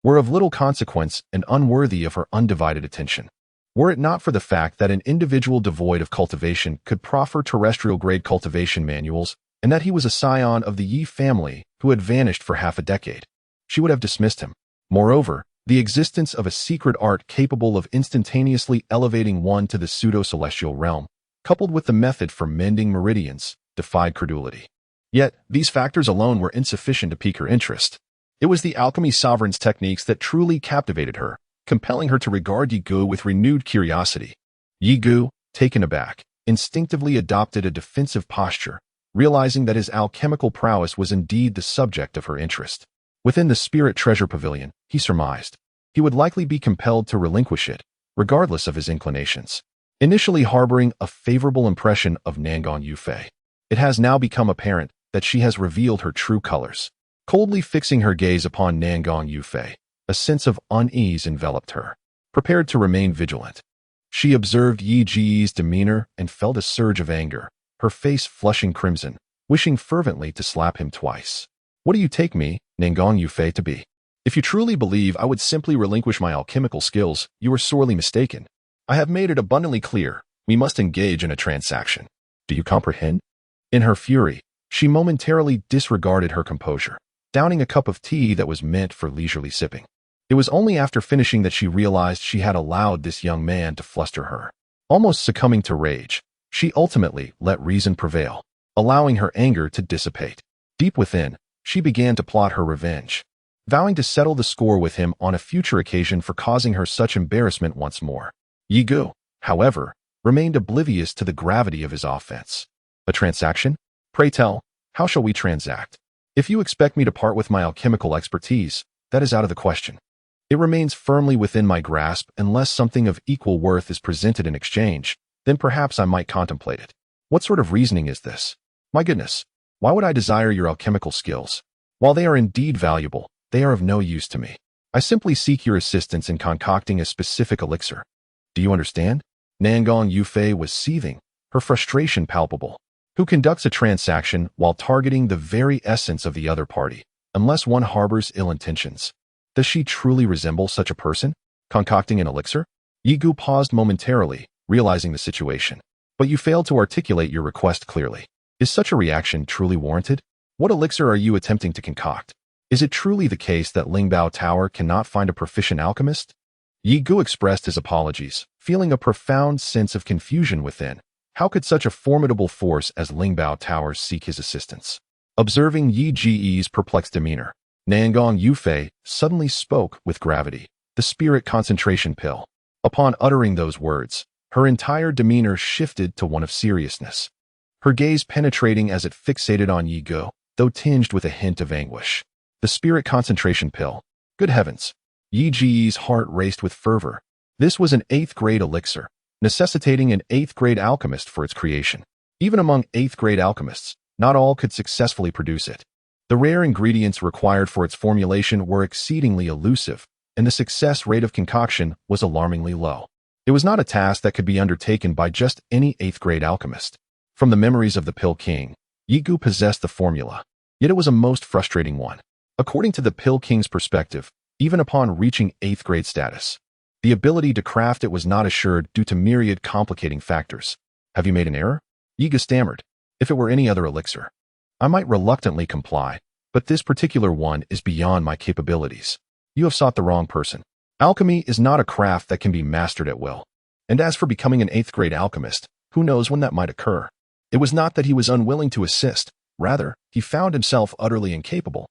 were of little consequence and unworthy of her undivided attention. Were it not for the fact that an individual devoid of cultivation could proffer terrestrial-grade cultivation manuals, and that he was a scion of the Yi family who had vanished for half a decade, she would have dismissed him. Moreover, the existence of a secret art capable of instantaneously elevating one to the pseudo-celestial realm, coupled with the method for mending meridians, defied credulity. Yet, these factors alone were insufficient to pique her interest. It was the alchemy sovereign's techniques that truly captivated her, compelling her to regard Yi Gu with renewed curiosity. Yi Gu, taken aback, instinctively adopted a defensive posture, realizing that his alchemical prowess was indeed the subject of her interest. Within the spirit treasure pavilion, he surmised, he would likely be compelled to relinquish it, regardless of his inclinations. Initially harboring a favorable impression of Nangong Yufei, it has now become apparent that she has revealed her true colors. Coldly fixing her gaze upon Nangong Yufei, a sense of unease enveloped her. Prepared to remain vigilant, she observed Yi Ji's demeanor and felt a surge of anger, her face flushing crimson, wishing fervently to slap him twice. "What do you take me, Nangong Yufei, to be? If you truly believe I would simply relinquish my alchemical skills, you are sorely mistaken. I have made it abundantly clear, we must engage in a transaction. Do you comprehend?" In her fury, she momentarily disregarded her composure, downing a cup of tea that was meant for leisurely sipping. It was only after finishing that she realized she had allowed this young man to fluster her. Almost succumbing to rage, she ultimately let reason prevail, allowing her anger to dissipate. Deep within, she began to plot her revenge, vowing to settle the score with him on a future occasion for causing her such embarrassment once more. Yi Gu, however, remained oblivious to the gravity of his offense. "A transaction? Pray tell, how shall we transact? If you expect me to part with my alchemical expertise, that is out of the question. It remains firmly within my grasp unless something of equal worth is presented in exchange, then perhaps I might contemplate it. What sort of reasoning is this? My goodness, why would I desire your alchemical skills? While they are indeed valuable, they are of no use to me. I simply seek your assistance in concocting a specific elixir. Do you understand?" Nangong Yufei was seething, her frustration palpable. Who conducts a transaction while targeting the very essence of the other party, unless one harbors ill intentions? Does she truly resemble such a person, concocting an elixir? Yi Gu paused momentarily, realizing the situation. "But you failed to articulate your request clearly. Is such a reaction truly warranted? What elixir are you attempting to concoct? Is it truly the case that Lingbao Tower cannot find a proficient alchemist?" Yi Gu expressed his apologies, feeling a profound sense of confusion within. How could such a formidable force as Lingbao Tower seek his assistance? Observing Yi Ji's perplexed demeanor, Nangong Yufei suddenly spoke with gravity, "The spirit concentration pill." Upon uttering those words, her entire demeanor shifted to one of seriousness, her gaze penetrating as it fixated on Yi Gu, though tinged with a hint of anguish. The spirit concentration pill. Good heavens! Yi Ji's heart raced with fervor. This was an 8th-grade elixir, necessitating an 8th-grade alchemist for its creation. Even among 8th-grade alchemists, not all could successfully produce it. The rare ingredients required for its formulation were exceedingly elusive, and the success rate of concoction was alarmingly low. It was not a task that could be undertaken by just any 8th-grade alchemist. From the memories of the Pill King, Yi Gu possessed the formula, yet it was a most frustrating one. According to the Pill King's perspective, even upon reaching 8th-grade status, the ability to craft it was not assured due to myriad complicating factors. "Have you made an error?" Yi Gu stammered. "If it were any other elixir, I might reluctantly comply, but this particular one is beyond my capabilities. You have sought the wrong person. Alchemy is not a craft that can be mastered at will. And as for becoming an 8th-grade alchemist, who knows when that might occur? It was not that he was unwilling to assist, rather, he found himself utterly incapable."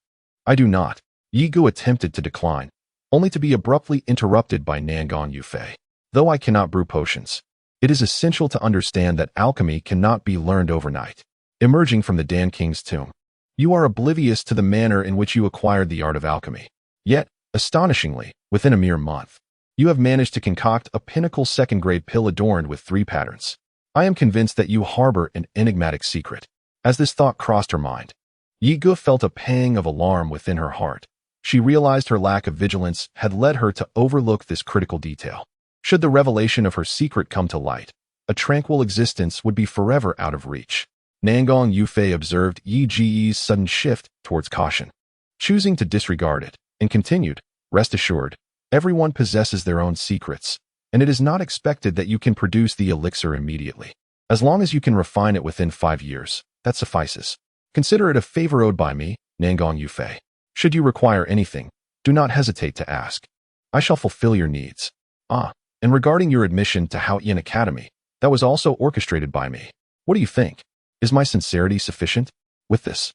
"I do not." Yi Gu attempted to decline, only to be abruptly interrupted by Nangong Yufei. "Though I cannot brew potions, it is essential to understand that alchemy cannot be learned overnight." Emerging from the Dan King's tomb, "You are oblivious to the manner in which you acquired the art of alchemy. Yet, Astonishingly, within a mere month, you have managed to concoct a pinnacle second-grade pill adorned with 3 patterns. I am convinced that you harbor an enigmatic secret. As this thought crossed her mind, Yi Ge felt a pang of alarm within her heart. She realized her lack of vigilance had led her to overlook this critical detail. Should the revelation of her secret come to light, a tranquil existence would be forever out of reach. Nangong Yufei observed Yi Ge's sudden shift towards caution, choosing to disregard it, and continued, "Rest assured, everyone possesses their own secrets, and it is not expected that you can produce the elixir immediately. As long as you can refine it within 5 years, that suffices. Consider it a favor owed by me, Nangong Yufei. Should you require anything, do not hesitate to ask. I shall fulfill your needs. And regarding your admission to Haotian Academy, that was also orchestrated by me. What do you think? Is my sincerity sufficient?" With this,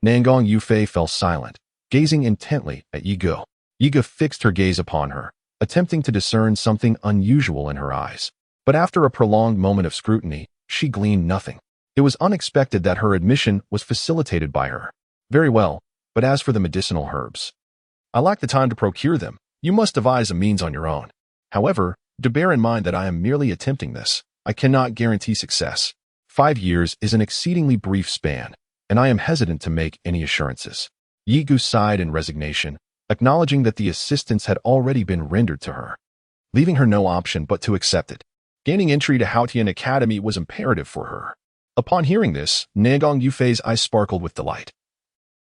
Nangong Yufei fell silent, gazing intently at Yi Ge. Yi Ge fixed her gaze upon her, attempting to discern something unusual in her eyes. But after a prolonged moment of scrutiny, she gleaned nothing. It was unexpected that her admission was facilitated by her. "Very well, but as for the medicinal herbs, I lack the time to procure them. You must devise a means on your own. However, do bear in mind that I am merely attempting this. I cannot guarantee success. 5 years is an exceedingly brief span, and I am hesitant to make any assurances." Yi Ge sighed in resignation, acknowledging that the assistance had already been rendered to her, leaving her no option but to accept it. Gaining entry to Haotian Academy was imperative for her. Upon hearing this, Nangong Yufei's eyes sparkled with delight,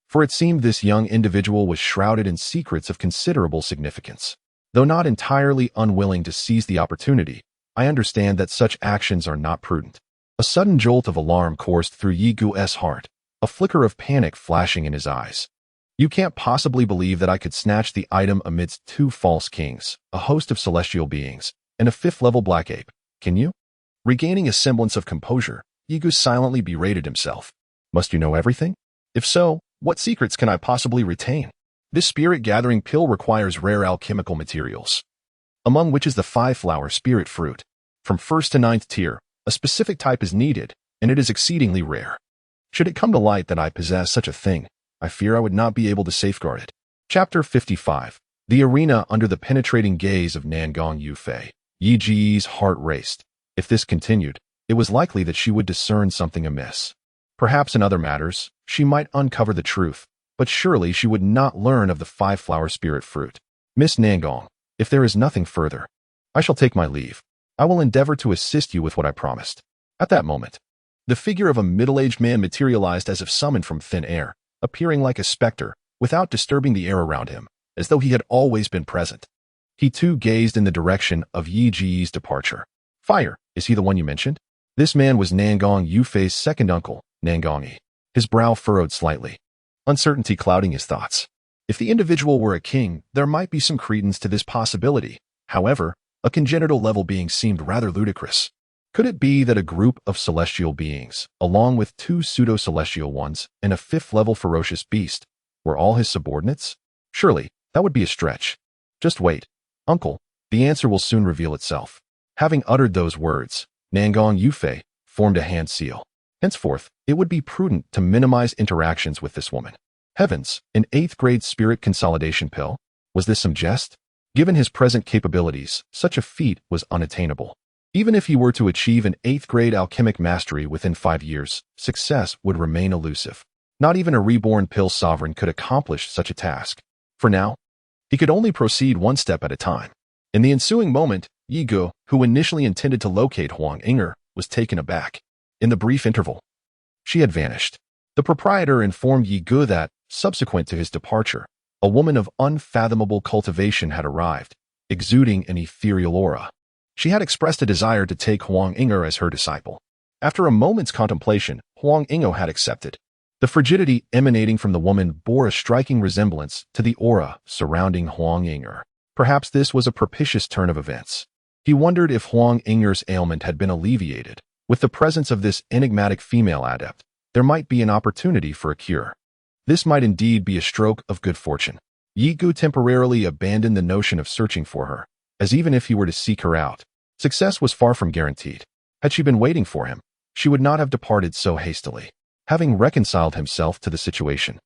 for it seemed this young individual was shrouded in secrets of considerable significance. Though not entirely unwilling to seize the opportunity, I understand that such actions are not prudent. A sudden jolt of alarm coursed through Yi Ge's heart, a flicker of panic flashing in his eyes. "You can't possibly believe that I could snatch the item amidst 2 false kings, a host of celestial beings, and a 5th-level black ape, can you?" Regaining a semblance of composure, Yi Ge silently berated himself. "Must you know everything? If so, what secrets can I possibly retain? This spirit-gathering pill requires rare alchemical materials, among which is the 5-flower spirit fruit. From 1st to 9th tier, a specific type is needed, and it is exceedingly rare. Should it come to light that I possess such a thing, I fear I would not be able to safeguard it." Chapter 55. The arena under the penetrating gaze of Nangong Yufei. Yi Ge's heart raced. If this continued, it was likely that she would discern something amiss. Perhaps in other matters, she might uncover the truth, but surely she would not learn of the 5-flower spirit fruit. "Miss Nangong, if there is nothing further, I shall take my leave. I will endeavor to assist you with what I promised." At that moment, the figure of a middle-aged man materialized as if summoned from thin air, appearing like a specter, without disturbing the air around him, as though he had always been present. He too gazed in the direction of Yi Ge's departure. "Fire, is he the one you mentioned?" This man was Nangong Yufei's second uncle, Nangong Yi. His brow furrowed slightly, uncertainty clouding his thoughts. If the individual were a king, there might be some credence to this possibility. However, a congenital-level being seemed rather ludicrous. Could it be that a group of celestial beings, along with 2 pseudo-celestial ones and a 5th-level ferocious beast, were all his subordinates? Surely, that would be a stretch. "Just wait, uncle, the answer will soon reveal itself." Having uttered those words, Nangong Yufei formed a hand seal. Henceforth, it would be prudent to minimize interactions with this woman. Heavens, an 8th-grade spirit consolidation pill? Was this some jest? Given his present capabilities, such a feat was unattainable. Even if he were to achieve an 8th-grade alchemic mastery within 5 years, success would remain elusive. Not even a reborn pill sovereign could accomplish such a task. For now, he could only proceed one step at a time. In the ensuing moment, Yi Ge, who initially intended to locate Huang Inger, was taken aback. In the brief interval, she had vanished. The proprietor informed Yi Ge that, subsequent to his departure, a woman of unfathomable cultivation had arrived, exuding an ethereal aura. She had expressed a desire to take Huang Inger as her disciple. After a moment's contemplation, Huang Inger had accepted. The frigidity emanating from the woman bore a striking resemblance to the aura surrounding Huang Inger. Perhaps this was a propitious turn of events. He wondered if Huang Inger's ailment had been alleviated. With the presence of this enigmatic female adept, there might be an opportunity for a cure. This might indeed be a stroke of good fortune. Yi Ge temporarily abandoned the notion of searching for her, as even if he were to seek her out, success was far from guaranteed. Had she been waiting for him, she would not have departed so hastily. Having reconciled himself to the situation,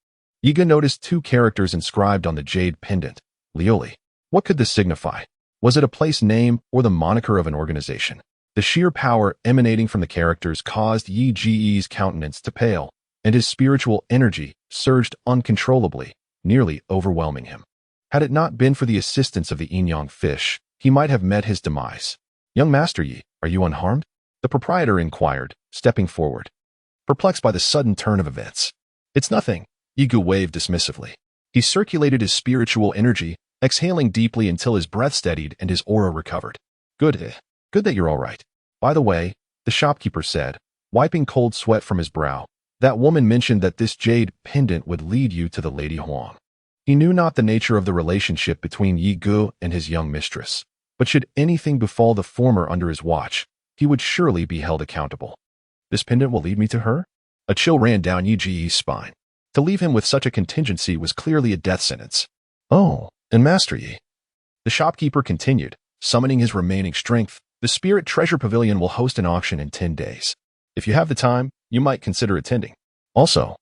Yi Ge noticed 2 characters inscribed on the jade pendant, Lioli. What could this signify? Was it a place name or the moniker of an organization? The sheer power emanating from the characters caused Yi Ji's countenance to pale, and his spiritual energy surged uncontrollably, nearly overwhelming him. Had it not been for the assistance of the yin-yang fish, he might have met his demise. Young Master Yi, are you unharmed? The proprietor inquired, stepping forward, perplexed by the sudden turn of events. It's nothing, Yigu waved dismissively. He circulated his spiritual energy, exhaling deeply until his breath steadied and his aura recovered. Good that you're all right. By the way, the shopkeeper said, wiping cold sweat from his brow, that woman mentioned that this jade pendant would lead you to the Lady Huang. He knew not the nature of the relationship between Yi Gu and his young mistress, but should anything befall the former under his watch, he would surely be held accountable. This pendant will lead me to her? A chill ran down Yi Ji's spine. To leave him with such a contingency was clearly a death sentence. Oh, and Master Yi. The shopkeeper continued, summoning his remaining strength. The Spirit Treasure Pavilion will host an auction in 10 days. If you have the time, you might consider attending. Also,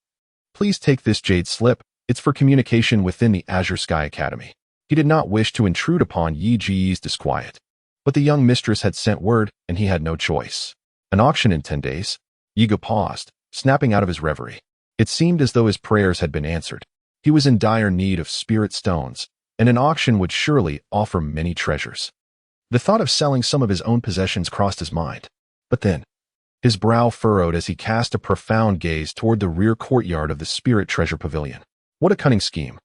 please take this jade slip. It's for communication within the Azure Sky Academy. He did not wish to intrude upon Yi Ji's disquiet, but the young mistress had sent word, and he had no choice. An auction in 10 days? Yiga paused, snapping out of his reverie. It seemed as though his prayers had been answered. He was in dire need of spirit stones, and an auction would surely offer many treasures. The thought of selling some of his own possessions crossed his mind. But then, his brow furrowed as he cast a profound gaze toward the rear courtyard of the Spirit Treasure Pavilion. What a cunning scheme.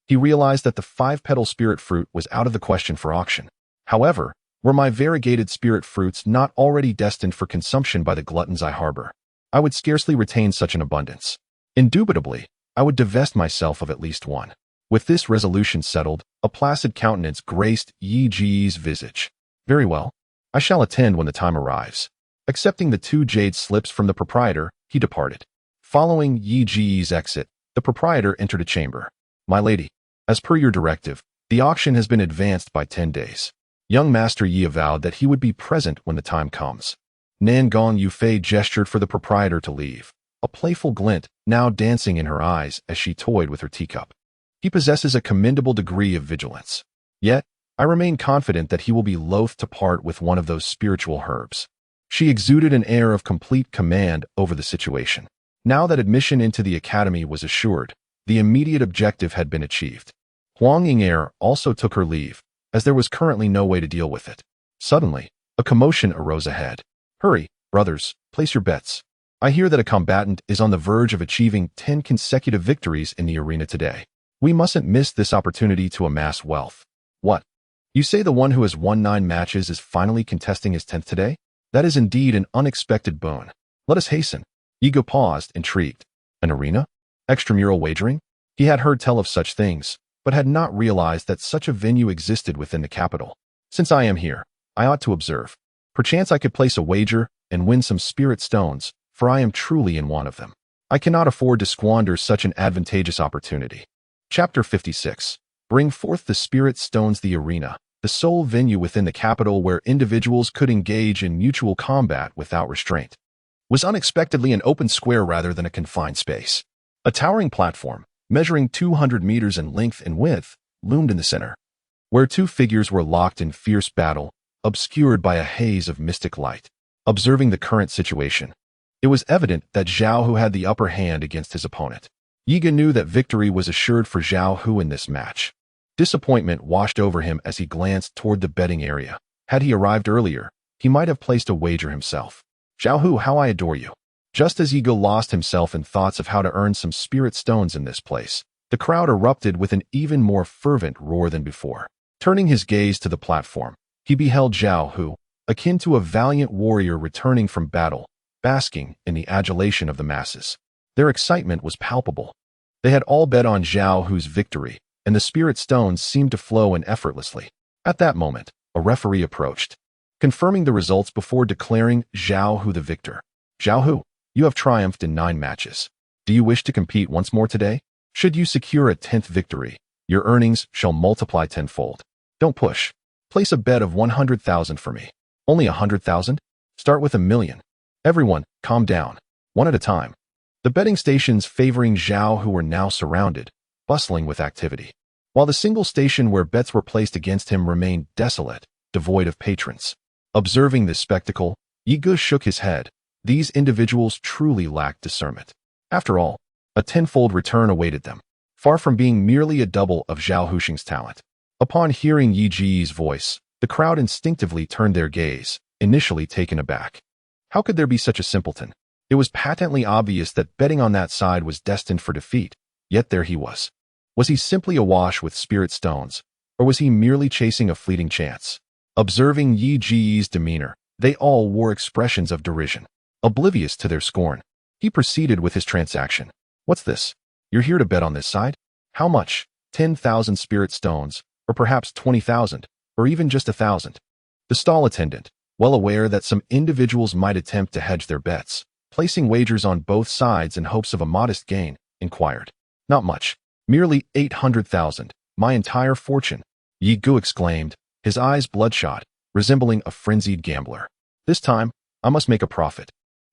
He realized that the 5-petal spirit fruit was out of the question for auction. However, were my variegated spirit fruits not already destined for consumption by the gluttons I harbor? I would scarcely retain such an abundance. Indubitably, I would divest myself of at least one. With this resolution settled, a placid countenance graced Yi Ji's visage. Very well. I shall attend when the time arrives. Accepting the 2 jade slips from the proprietor, he departed. Following Yi Ji's exit, the proprietor entered a chamber. My lady, as per your directive, the auction has been advanced by 10 days. Young Master Yi avowed that he would be present when the time comes. Nan Gong Yufei gestured for the proprietor to leave, a playful glint now dancing in her eyes as she toyed with her teacup. He possesses a commendable degree of vigilance. Yet, I remain confident that he will be loath to part with one of those spiritual herbs. She exuded an air of complete command over the situation. Now that admission into the academy was assured, the immediate objective had been achieved. Huang Ying'er also took her leave, as there was currently no way to deal with it. Suddenly, a commotion arose ahead. Hurry, brothers, place your bets. I hear that a combatant is on the verge of achieving 10 consecutive victories in the arena today. We mustn't miss this opportunity to amass wealth. What? You say the one who has won 9 matches is finally contesting his 10th today? That is indeed an unexpected boon. Let us hasten. Ego paused, intrigued. An arena? Extramural wagering? He had heard tell of such things, but had not realized that such a venue existed within the capital. Since I am here, I ought to observe. Perchance I could place a wager and win some spirit stones, for I am truly in want of them. I cannot afford to squander such an advantageous opportunity. Chapter 56. Bring forth the spirit stones. The arena, the sole venue within the capital where individuals could engage in mutual combat without restraint, was unexpectedly an open square rather than a confined space. A towering platform, measuring 200 meters in length and width, loomed in the center, where 2 figures were locked in fierce battle, obscured by a haze of mystic light. Observing the current situation, it was evident that Zhao Hu had the upper hand against his opponent. Yiga knew that victory was assured for Zhao Hu in this match. Disappointment washed over him as he glanced toward the betting area. Had he arrived earlier, he might have placed a wager himself. Zhao Hu, how I adore you. Just as Yiga lost himself in thoughts of how to earn some spirit stones in this place, the crowd erupted with an even more fervent roar than before. Turning his gaze to the platform, he beheld Zhao Hu, akin to a valiant warrior returning from battle, basking in the adulation of the masses. Their excitement was palpable. They had all bet on Zhao Hu's victory, and the spirit stones seemed to flow in effortlessly. At that moment, a referee approached, confirming the results before declaring Zhao Hu the victor. Zhao Hu, you have triumphed in 9 matches. Do you wish to compete once more today? Should you secure a 10th victory, your earnings shall multiply tenfold. Don't push. Place a bet of 100,000 for me. Only 100,000? Start with 1,000,000. Everyone, calm down. One at a time. The betting stations favoring Zhao Hu were now surrounded, bustling with activity. while the single station where bets were placed against him remained desolate, devoid of patrons. Observing this spectacle, Yi Ge shook his head. These individuals truly lacked discernment. After all, a tenfold return awaited them, far from being merely a double of Zhao Huxing's talent. Upon hearing Yi Ji's voice, the crowd instinctively turned their gaze, initially taken aback. How could there be such a simpleton? It was patently obvious that betting on that side was destined for defeat, yet there he was. Was he simply awash with spirit stones, or was he merely chasing a fleeting chance? Observing Yi Ji's demeanor, they all wore expressions of derision. Oblivious to their scorn, he proceeded with his transaction. What's this? You're here to bet on this side? How much? 10,000 spirit stones, or perhaps 20,000, or even just 1,000. The stall attendant, well aware that some individuals might attempt to hedge their bets, placing wagers on both sides in hopes of a modest gain, inquired. Not much. Merely 800,000. My entire fortune. Yi Ge exclaimed, his eyes bloodshot, resembling a frenzied gambler. This time, I must make a profit.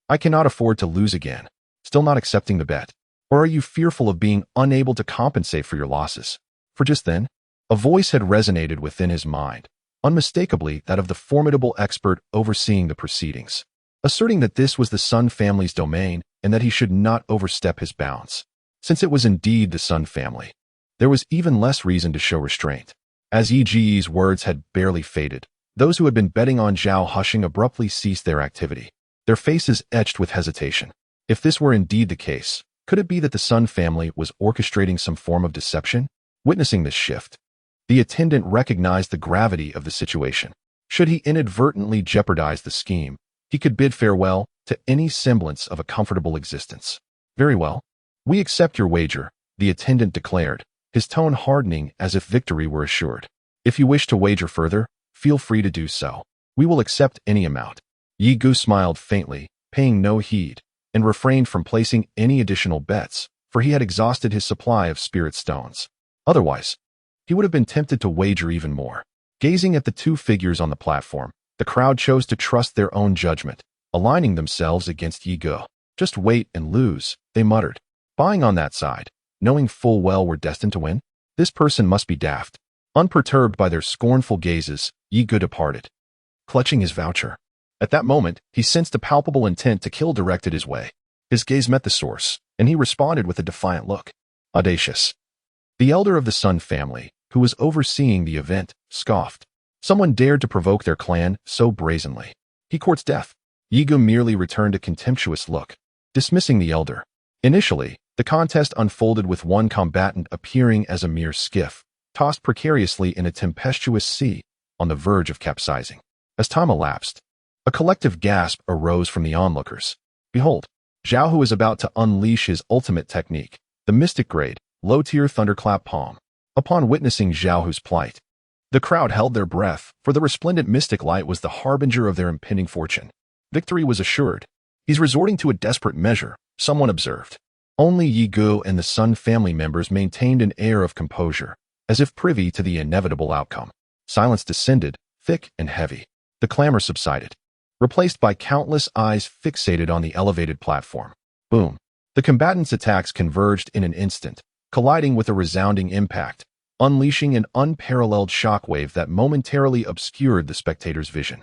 I cannot afford to lose again. Still not accepting the bet. Or are you fearful of being unable to compensate for your losses? For just then, a voice had resonated within his mind, unmistakably that of the formidable expert overseeing the proceedings, asserting that this was the Sun family's domain and that he should not overstep his bounds. Since it was indeed the Sun family, there was even less reason to show restraint. As Yi Ji's words had barely faded, those who had been betting on Zhao Huxing abruptly ceased their activity, their faces etched with hesitation. If this were indeed the case, could it be that the Sun family was orchestrating some form of deception? Witnessing this shift, the attendant recognized the gravity of the situation. Should he inadvertently jeopardize the scheme, he could bid farewell to any semblance of a comfortable existence. Very well. We accept your wager, the attendant declared, his tone hardening as if victory were assured. If you wish to wager further, feel free to do so. We will accept any amount. Yi Ge smiled faintly, paying no heed, and refrained from placing any additional bets, for he had exhausted his supply of spirit stones. Otherwise, he would have been tempted to wager even more. Gazing at the two figures on the platform, the crowd chose to trust their own judgment, aligning themselves against Yi Ge. Just wait and lose, they muttered. Buying on that side, knowing full well we're destined to win? This person must be daft. Unperturbed by their scornful gazes, Yi Ge departed, clutching his voucher. At that moment, he sensed a palpable intent to kill directed his way. His gaze met the source, and he responded with a defiant look. Audacious. The elder of the Sun family, who was overseeing the event, scoffed. Someone dared to provoke their clan so brazenly. He courts death. Yi Ge merely returned a contemptuous look, dismissing the elder. Initially, the contest unfolded with one combatant appearing as a mere skiff, tossed precariously in a tempestuous sea, on the verge of capsizing. As time elapsed, a collective gasp arose from the onlookers. Behold, Zhao Hu is about to unleash his ultimate technique, the mystic grade, low-tier thunderclap palm. Upon witnessing Zhao Hu's plight, the crowd held their breath, for the resplendent mystic light was the harbinger of their impending fortune. Victory was assured. He's resorting to a desperate measure, someone observed. Only Yi Ge and the Sun family members maintained an air of composure, as if privy to the inevitable outcome. Silence descended, thick and heavy. The clamor subsided, replaced by countless eyes fixated on the elevated platform. Boom. The combatants' attacks converged in an instant, colliding with a resounding impact, unleashing an unparalleled shockwave that momentarily obscured the spectators' vision.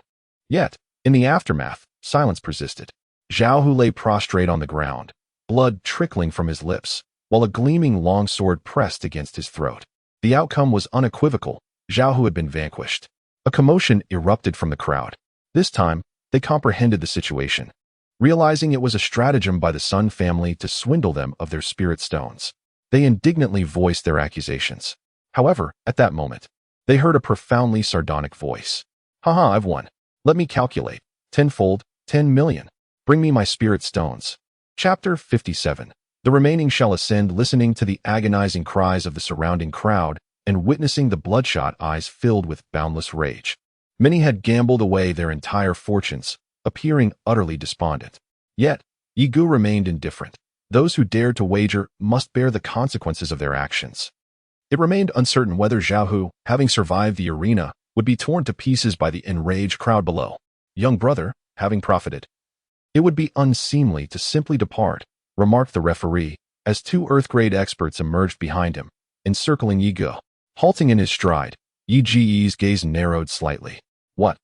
Yet, in the aftermath, silence persisted. Zhao Hu lay prostrate on the ground, blood trickling from his lips, while a gleaming longsword pressed against his throat. The outcome was unequivocal. Zhao Hu had been vanquished. A commotion erupted from the crowd. This time, they comprehended the situation, realizing it was a stratagem by the Sun family to swindle them of their spirit stones. They indignantly voiced their accusations. However, at that moment, they heard a profoundly sardonic voice. Haha, I've won. Let me calculate. Tenfold, 10 million. Bring me my spirit stones. Chapter 57. The remaining shall ascend, listening to the agonizing cries of the surrounding crowd and witnessing the bloodshot eyes filled with boundless rage. Many had gambled away their entire fortunes, appearing utterly despondent. Yet, Yi Ge remained indifferent. Those who dared to wager must bear the consequences of their actions. It remained uncertain whether Zhao Hu, having survived the arena, would be torn to pieces by the enraged crowd below. Young brother, having profited. It would be unseemly to simply depart, remarked the referee, as two Earth-grade experts emerged behind him, encircling Yi Ge. Halting in his stride, Yi Ji's gaze narrowed slightly. What?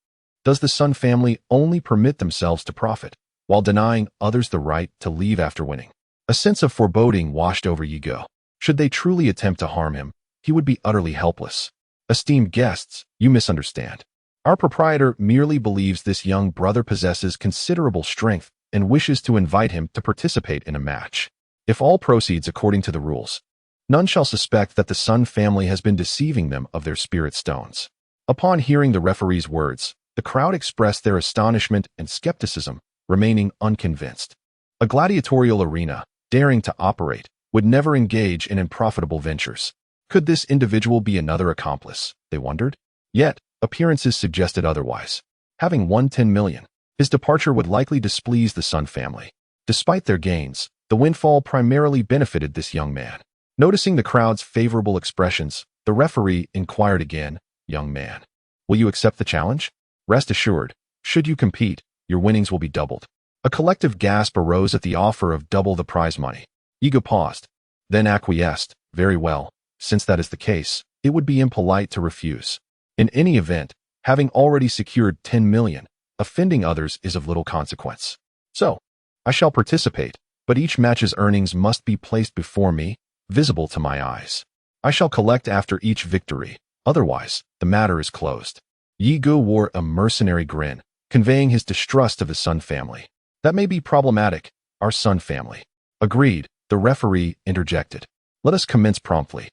Does the Sun family only permit themselves to profit, while denying others the right to leave after winning? A sense of foreboding washed over Yi Ge. Should they truly attempt to harm him, he would be utterly helpless. Esteemed guests, you misunderstand. Our proprietor merely believes this young brother possesses considerable strength and wishes to invite him to participate in a match. If all proceeds according to the rules, none shall suspect that the Sun family has been deceiving them of their spirit stones. Upon hearing the referee's words, the crowd expressed their astonishment and skepticism, remaining unconvinced. A gladiatorial arena, daring to operate, would never engage in unprofitable ventures. Could this individual be another accomplice, they wondered? Yet, appearances suggested otherwise. Having won 10 million, his departure would likely displease the Sun family. Despite their gains, the windfall primarily benefited this young man. Noticing the crowd's favorable expressions, the referee inquired again, "Young man, will you accept the challenge? Rest assured, should you compete, your winnings will be doubled." A collective gasp arose at the offer of double the prize money. Yi Ge paused, then acquiesced. Very well, since that is the case, it would be impolite to refuse. In any event, having already secured 10 million, offending others is of little consequence. So, I shall participate, but each match's earnings must be placed before me, visible to my eyes. I shall collect after each victory, otherwise, the matter is closed. Yi Ge wore a mercenary grin, conveying his distrust of the Sun family. That may be problematic, our Sun family. Agreed, the referee interjected. Let us commence promptly.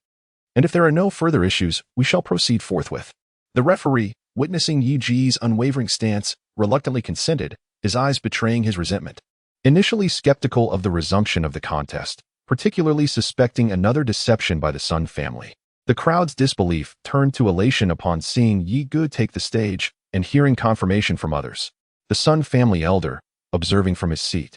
And if there are no further issues, we shall proceed forthwith. The referee, witnessing Yi Ji's unwavering stance, reluctantly consented, his eyes betraying his resentment. Initially skeptical of the resumption of the contest, particularly suspecting another deception by the Sun family, the crowd's disbelief turned to elation upon seeing Yi Ge take the stage and hearing confirmation from others. The Sun family elder, observing from his seat,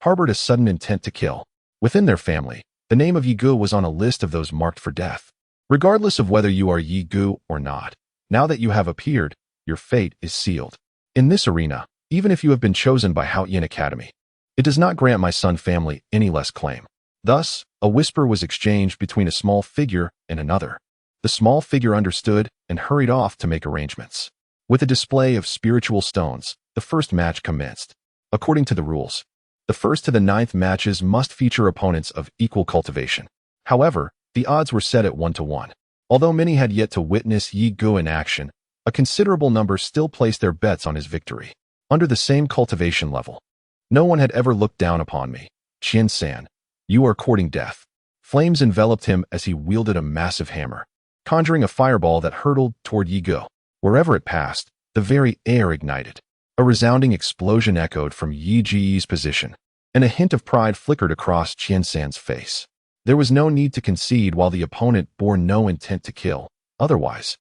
harbored a sudden intent to kill. Within their family, the name of Yi Ge was on a list of those marked for death. Regardless of whether you are Yi Ge or not, now that you have appeared, your fate is sealed. In this arena, even if you have been chosen by Hao Yin Academy, it does not grant my Sun family any less claim. Thus, a whisper was exchanged between a small figure and another. The small figure understood and hurried off to make arrangements. With a display of spiritual stones, the first match commenced. According to the rules, the 1st to the 9th matches must feature opponents of equal cultivation. However, the odds were set at 1-to-1. Although many had yet to witness Yi Ge in action, a considerable number still placed their bets on his victory. Under the same cultivation level, no one had ever looked down upon me. Qian San, you are courting death. Flames enveloped him as he wielded a massive hammer, conjuring a fireball that hurtled toward Yi Ge. Wherever it passed, the very air ignited. A resounding explosion echoed from Yi Ji's position, and a hint of pride flickered across Qian San's face. There was no need to concede while the opponent bore no intent to kill. Otherwise,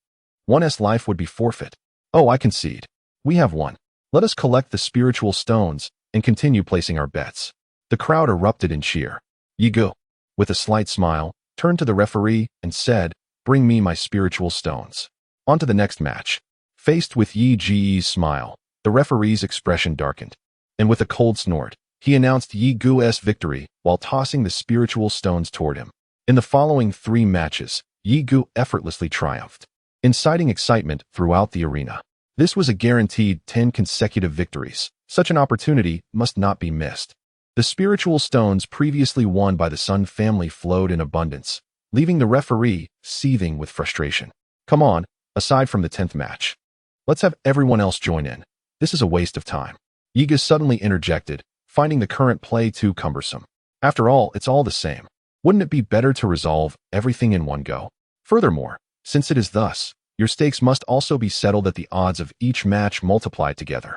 one's life would be forfeit. Oh, I concede. We have won. Let us collect the spiritual stones and continue placing our bets. The crowd erupted in cheer. Yi Ge, with a slight smile, turned to the referee and said, "Bring me my spiritual stones." On to the next match. Faced with Yi Ji's smile, the referee's expression darkened, and with a cold snort, he announced Yi Ge's victory while tossing the spiritual stones toward him. In the following 3 matches, Yi Ge effortlessly triumphed, inciting excitement throughout the arena. This was a guaranteed 10 consecutive victories. Such an opportunity must not be missed. The spiritual stones previously won by the Sun family flowed in abundance, leaving the referee seething with frustration. Come on, aside from the 10th match. Let's have everyone else join in. This is a waste of time. Yi Ge suddenly interjected, finding the current play too cumbersome. After all, it's all the same. Wouldn't it be better to resolve everything in one go? Furthermore, since it is thus, your stakes must also be settled at the odds of each match multiplied together.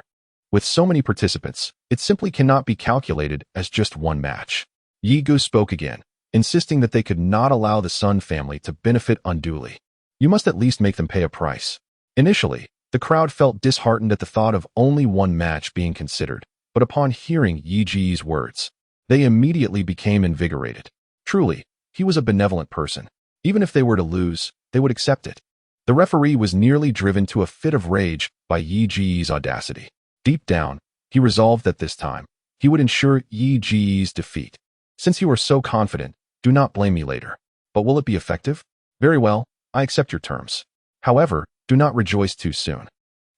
With so many participants, it simply cannot be calculated as just one match. Yi Ge spoke again, insisting that they could not allow the Sun family to benefit unduly. You must at least make them pay a price. Initially, the crowd felt disheartened at the thought of only one match being considered, but upon hearing Yi Ji's words, they immediately became invigorated. Truly, he was a benevolent person. Even if they were to lose, they would accept it. The referee was nearly driven to a fit of rage by Yi Ji's audacity. Deep down, he resolved that this time, he would ensure Yi Ji's defeat. Since you are so confident, do not blame me later. But will it be effective? Very well, I accept your terms. However, do not rejoice too soon.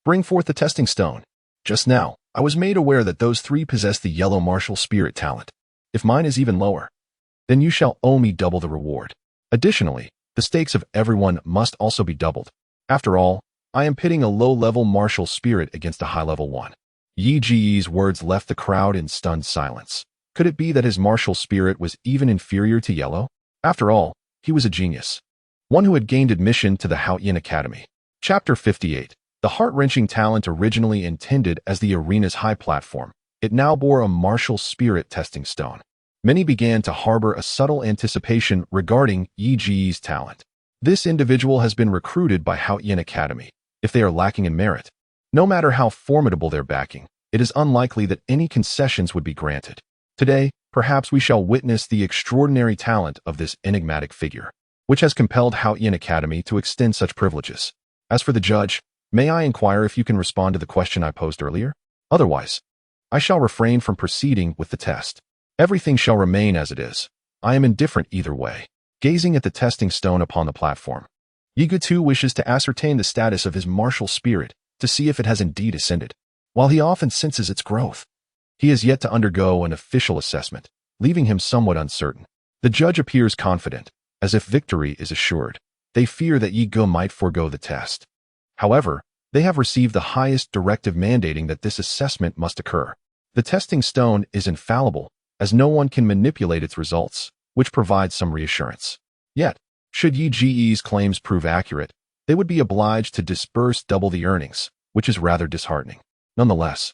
Bring forth the testing stone. Just now, I was made aware that those three possess the yellow martial spirit talent. If mine is even lower, then you shall owe me double the reward. Additionally, the stakes of everyone must also be doubled. After all, I am pitting a low-level martial spirit against a high-level one. Yi Ji's words left the crowd in stunned silence. Could it be that his martial spirit was even inferior to yellow? After all, he was a genius. One who had gained admission to the Haoyan Academy. Chapter 58. The heart-wrenching talent originally intended as the arena's high platform, it now bore a martial spirit testing stone. Many began to harbor a subtle anticipation regarding Yi Ji's talent. This individual has been recruited by Haoyan Academy. If they are lacking in merit, no matter how formidable their backing, it is unlikely that any concessions would be granted. Today, perhaps we shall witness the extraordinary talent of this enigmatic figure, which has compelled Haoyan Academy to extend such privileges. As for the judge, may I inquire if you can respond to the question I posed earlier? Otherwise, I shall refrain from proceeding with the test. Everything shall remain as it is. I am indifferent either way. Gazing at the testing stone upon the platform, Yigu too wishes to ascertain the status of his martial spirit to see if it has indeed ascended. While he often senses its growth, he has yet to undergo an official assessment, leaving him somewhat uncertain. The judge appears confident, as if victory is assured. They fear that Yigu might forego the test. However, they have received the highest directive mandating that this assessment must occur. The testing stone is infallible, as no one can manipulate its results, which provides some reassurance. Yet, should Yi Ji's claims prove accurate, they would be obliged to disburse double the earnings, which is rather disheartening. Nonetheless,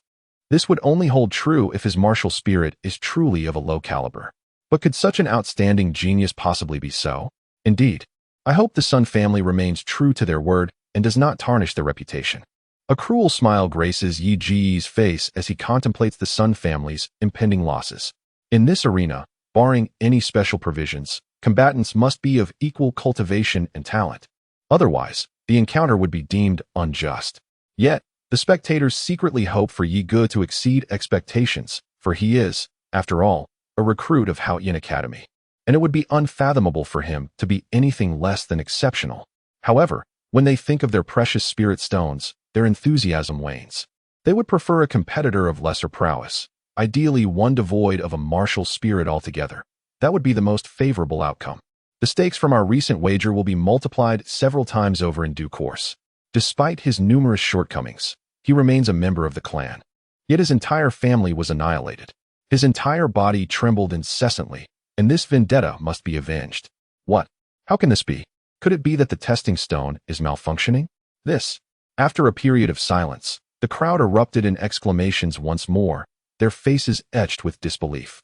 this would only hold true if his martial spirit is truly of a low caliber. But could such an outstanding genius possibly be so? Indeed, I hope the Sun family remains true to their word and does not tarnish their reputation. A cruel smile graces Yi Ji's face as he contemplates the Sun family's impending losses. In this arena, barring any special provisions, combatants must be of equal cultivation and talent. Otherwise, the encounter would be deemed unjust. Yet, the spectators secretly hope for Yigu to exceed expectations, for he is, after all, a recruit of Haoyan Academy, and it would be unfathomable for him to be anything less than exceptional. However, when they think of their precious spirit stones, their enthusiasm wanes. They would prefer a competitor of lesser prowess, ideally one devoid of a martial spirit altogether. That would be the most favorable outcome. The stakes from our recent wager will be multiplied several times over in due course. Despite his numerous shortcomings, he remains a member of the clan. Yet his entire family was annihilated. His entire body trembled incessantly, and this vendetta must be avenged. What? How can this be? Could it be that the testing stone is malfunctioning? This. After a period of silence, the crowd erupted in exclamations once more, their faces etched with disbelief.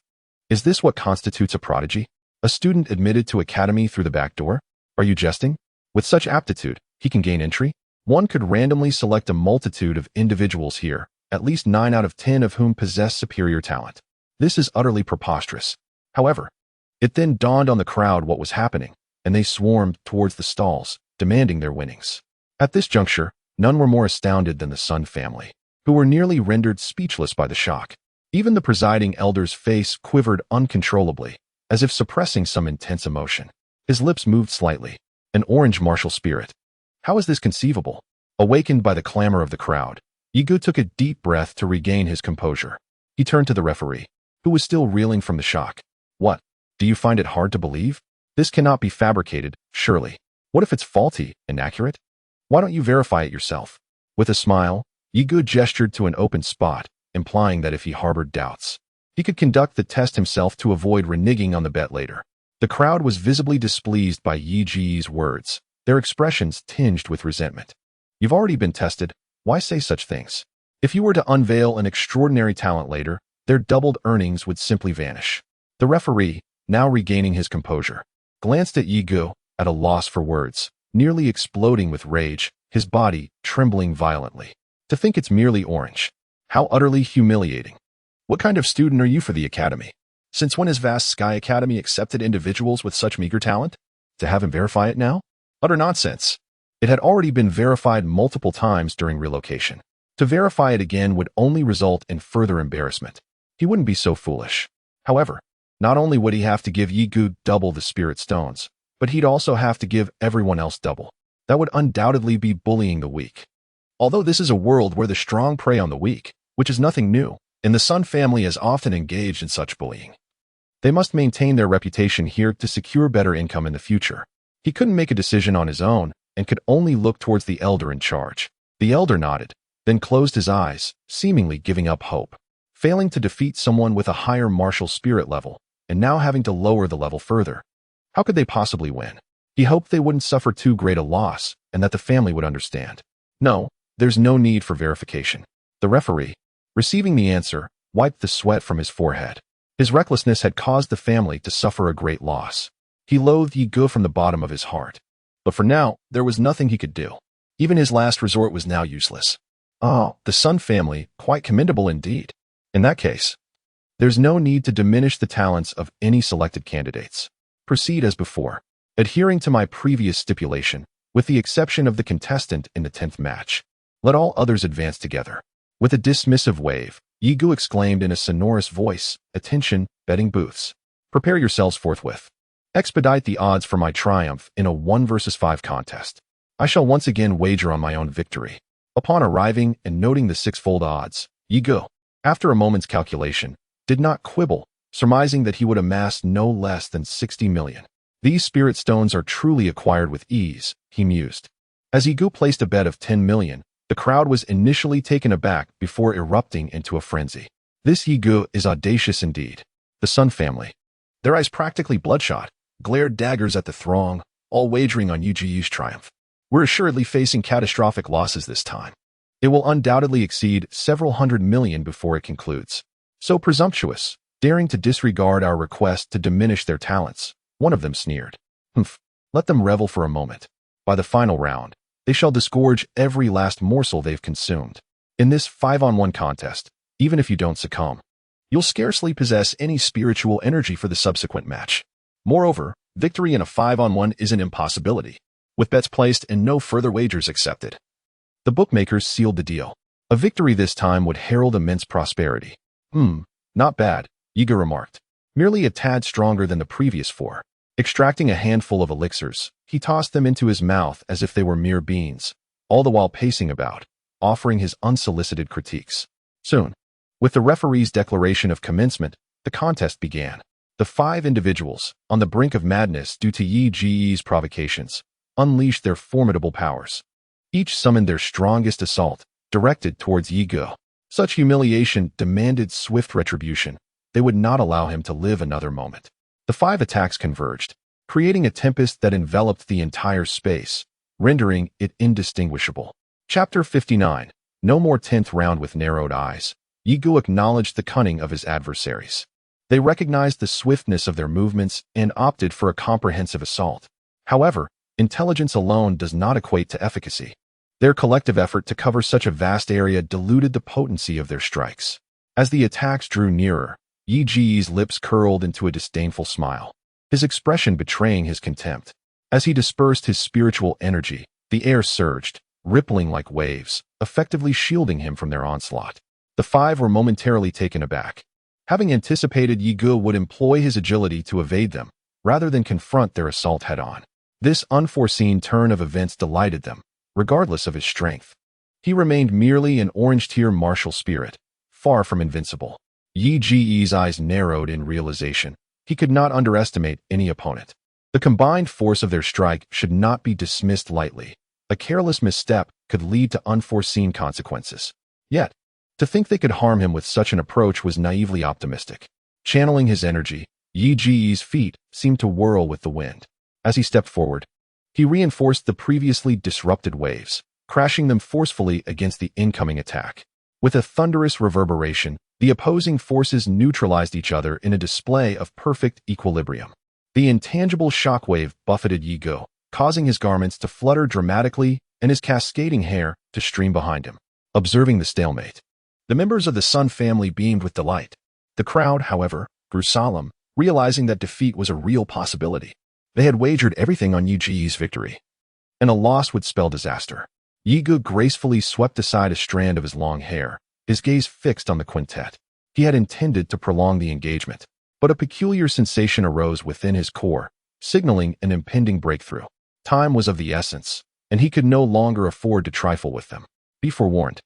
Is this what constitutes a prodigy? A student admitted to academy through the back door? Are you jesting? With such aptitude, he can gain entry? One could randomly select a multitude of individuals here, at least 9 out of 10 of whom possess superior talent. This is utterly preposterous. However, it then dawned on the crowd what was happening, and they swarmed towards the stalls, demanding their winnings. At this juncture, none were more astounded than the Sun family, who were nearly rendered speechless by the shock. Even the presiding elder's face quivered uncontrollably, as if suppressing some intense emotion. His lips moved slightly. An orange martial spirit. How is this conceivable? Awakened by the clamor of the crowd, Yigu took a deep breath to regain his composure. He turned to the referee, who was still reeling from the shock. What? Do you find it hard to believe? This cannot be fabricated, surely. What if it's faulty, inaccurate? Why don't you verify it yourself? With a smile, Yigu gestured to an open spot, implying that if he harbored doubts, he could conduct the test himself to avoid reneging on the bet later. The crowd was visibly displeased by Yi Ji's words, their expressions tinged with resentment. You've already been tested, why say such things? If you were to unveil an extraordinary talent later, their doubled earnings would simply vanish. The referee, now regaining his composure, glanced at Yigu, at a loss for words, nearly exploding with rage, his body trembling violently. To think it's merely orange. How utterly humiliating. What kind of student are you for the academy? Since when has Vast Sky Academy accepted individuals with such meager talent? To have him verify it now? Utter nonsense. It had already been verified multiple times during relocation. To verify it again would only result in further embarrassment. He wouldn't be so foolish. However, not only would he have to give Yigu double the spirit stones, but he'd also have to give everyone else double. That would undoubtedly be bullying the weak. Although this is a world where the strong prey on the weak, which is nothing new, and the Sun family is often engaged in such bullying. They must maintain their reputation here to secure better income in the future. He couldn't make a decision on his own and could only look towards the elder in charge. The elder nodded, then closed his eyes, seemingly giving up hope. Failing to defeat someone with a higher martial spirit level, and now having to lower the level further. How could they possibly win? He hoped they wouldn't suffer too great a loss and that the family would understand. No, there's no need for verification. The referee, receiving the answer, wiped the sweat from his forehead. His recklessness had caused the family to suffer a great loss. He loathed Yi Ge from the bottom of his heart. But for now, there was nothing he could do. Even his last resort was now useless. Oh, the Sun family, quite commendable indeed. In that case, there's no need to diminish the talents of any selected candidates. Proceed as before, adhering to my previous stipulation, with the exception of the contestant in the 10th match. Let all others advance together. With a dismissive wave, Yi Ge exclaimed in a sonorous voice, "Attention, betting booths. Prepare yourselves forthwith. Expedite the odds for my triumph in a 1 versus 5 contest. I shall once again wager on my own victory." Upon arriving and noting the 6-fold odds, Yi Ge, after a moment's calculation, did not quibble, surmising that he would amass no less than 60 million. These spirit stones are truly acquired with ease, he mused. As Yi Ge placed a bet of 10 million, the crowd was initially taken aback before erupting into a frenzy. This Yi Ge is audacious indeed. The Sun family, their eyes practically bloodshot, glared daggers at the throng, all wagering on Yi Ge's triumph. We're assuredly facing catastrophic losses this time. It will undoubtedly exceed several hundred million before it concludes. So presumptuous, daring to disregard our request to diminish their talents, one of them sneered. Humph, let them revel for a moment. By the final round, they shall disgorge every last morsel they've consumed. In this 5-on-1 contest, even if you don't succumb, you'll scarcely possess any spiritual energy for the subsequent match. Moreover, victory in a 5-on-1 is an impossibility, with bets placed and no further wagers accepted. The bookmakers sealed the deal. A victory this time would herald immense prosperity. Not bad, Yi Ge remarked. Merely a tad stronger than the previous 4. Extracting a handful of elixirs, he tossed them into his mouth as if they were mere beans, all the while pacing about, offering his unsolicited critiques. Soon, with the referee's declaration of commencement, the contest began. The 5 individuals, on the brink of madness due to Yi Ge's provocations, unleashed their formidable powers. Each summoned their strongest assault, directed towards Yi Ge. Such humiliation demanded swift retribution. They would not allow him to live another moment. The 5 attacks converged, creating a tempest that enveloped the entire space, rendering it indistinguishable. Chapter 59. No more 10th round with narrowed eyes. Yi Ge acknowledged the cunning of his adversaries. They recognized the swiftness of their movements and opted for a comprehensive assault. However, intelligence alone does not equate to efficacy. Their collective effort to cover such a vast area diluted the potency of their strikes. As the attacks drew nearer, Yi Ge's lips curled into a disdainful smile, his expression betraying his contempt. As he dispersed his spiritual energy, the air surged, rippling like waves, effectively shielding him from their onslaught. The 5 were momentarily taken aback. Having anticipated Yi Ge would employ his agility to evade them, rather than confront their assault head-on. This unforeseen turn of events delighted them, regardless of his strength. He remained merely an orange-tier martial spirit, far from invincible. Yi Ge's eyes narrowed in realization. He could not underestimate any opponent. The combined force of their strike should not be dismissed lightly. A careless misstep could lead to unforeseen consequences. Yet, to think they could harm him with such an approach was naively optimistic. Channeling his energy, Yi Ge's feet seemed to whirl with the wind. As he stepped forward, he reinforced the previously disrupted waves, crashing them forcefully against the incoming attack. With a thunderous reverberation, the opposing forces neutralized each other in a display of perfect equilibrium. The intangible shockwave buffeted Yi Ge, causing his garments to flutter dramatically and his cascading hair to stream behind him. Observing the stalemate, the members of the Sun family beamed with delight. The crowd, however, grew solemn, realizing that defeat was a real possibility. They had wagered everything on Yi Ge's victory, and a loss would spell disaster. Yi Ge gracefully swept aside a strand of his long hair, his gaze fixed on the quintet. He had intended to prolong the engagement, but a peculiar sensation arose within his core, signaling an impending breakthrough. Time was of the essence, and he could no longer afford to trifle with them. Be forewarned,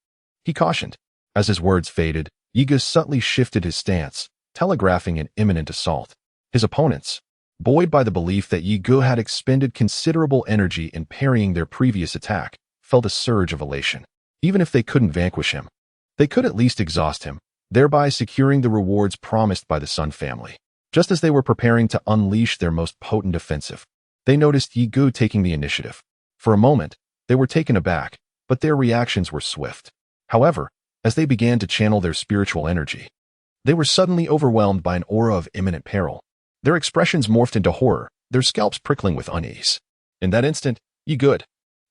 he cautioned. As his words faded, Yiga subtly shifted his stance, telegraphing an imminent assault. His opponents, buoyed by the belief that Yiga had expended considerable energy in parrying their previous attack, felt a surge of elation. Even if they couldn't vanquish him, they could at least exhaust him, thereby securing the rewards promised by the Sun family. Just as they were preparing to unleash their most potent offensive, they noticed Yiga taking the initiative. For a moment, they were taken aback, but their reactions were swift. However, as they began to channel their spiritual energy, they were suddenly overwhelmed by an aura of imminent peril. Their expressions morphed into horror, their scalps prickling with unease. In that instant, Yiga,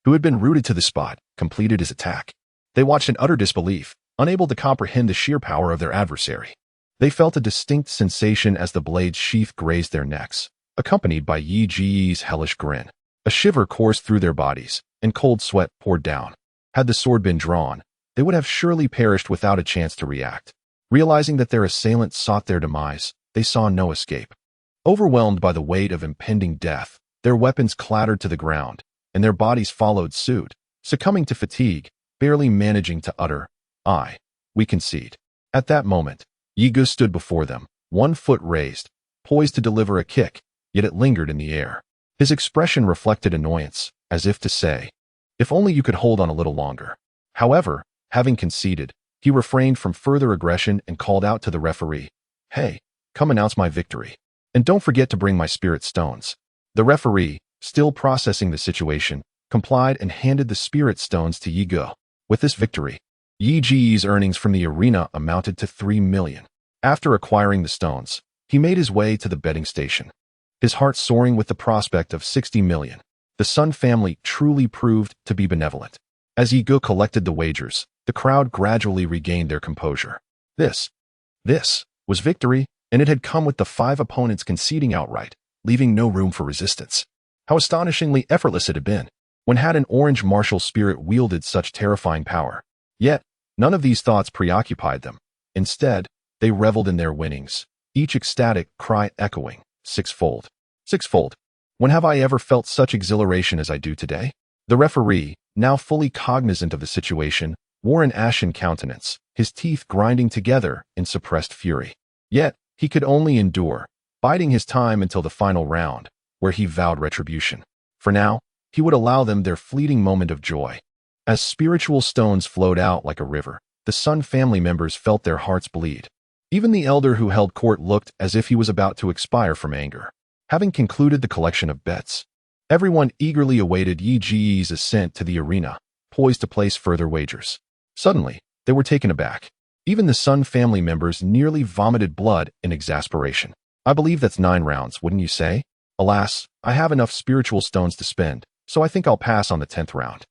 who had been rooted to the spot, completed his attack. They watched in utter disbelief, unable to comprehend the sheer power of their adversary. They felt a distinct sensation as the blade's sheath grazed their necks, accompanied by Yiga's hellish grin. A shiver coursed through their bodies, and cold sweat poured down. Had the sword been drawn, they would have surely perished without a chance to react. Realizing that their assailant sought their demise, they saw no escape. Overwhelmed by the weight of impending death, their weapons clattered to the ground, and their bodies followed suit, succumbing to fatigue, barely managing to utter, "We concede." At that moment, Yiga stood before them, one foot raised, poised to deliver a kick, yet it lingered in the air. His expression reflected annoyance, as if to say, "If only you could hold on a little longer." However, having conceded, he refrained from further aggression and called out to the referee, "Hey, come announce my victory. And don't forget to bring my spirit stones." The referee, still processing the situation, complied and handed the spirit stones to Yiga. With this victory, Yiga's earnings from the arena amounted to 3 million. After acquiring the stones, he made his way to the betting station, his heart soaring with the prospect of 60 million. The Sun family truly proved to be benevolent. As Yiga collected the wagers, the crowd gradually regained their composure. This was victory, and it had come with the 5 opponents conceding outright, leaving no room for resistance. How astonishingly effortless it had been. When had an orange martial spirit wielded such terrifying power? Yet, none of these thoughts preoccupied them. Instead, they reveled in their winnings, each ecstatic cry echoing, "Sixfold! Sixfold! When have I ever felt such exhilaration as I do today?" The referee, now fully cognizant of the situation, wore an ashen countenance, his teeth grinding together in suppressed fury. Yet, he could only endure, biding his time until the final round, where he vowed retribution. For now, he would allow them their fleeting moment of joy. As spiritual stones flowed out like a river, the Sun family members felt their hearts bleed. Even the elder who held court looked as if he was about to expire from anger. Having concluded the collection of bets, everyone eagerly awaited Yiga's ascent to the arena, poised to place further wagers. Suddenly, they were taken aback. Even the Sun family members nearly vomited blood in exasperation. "I believe that's 9 rounds, wouldn't you say? Alas, I have enough spiritual stones to spend, so I think I'll pass on the 10th round.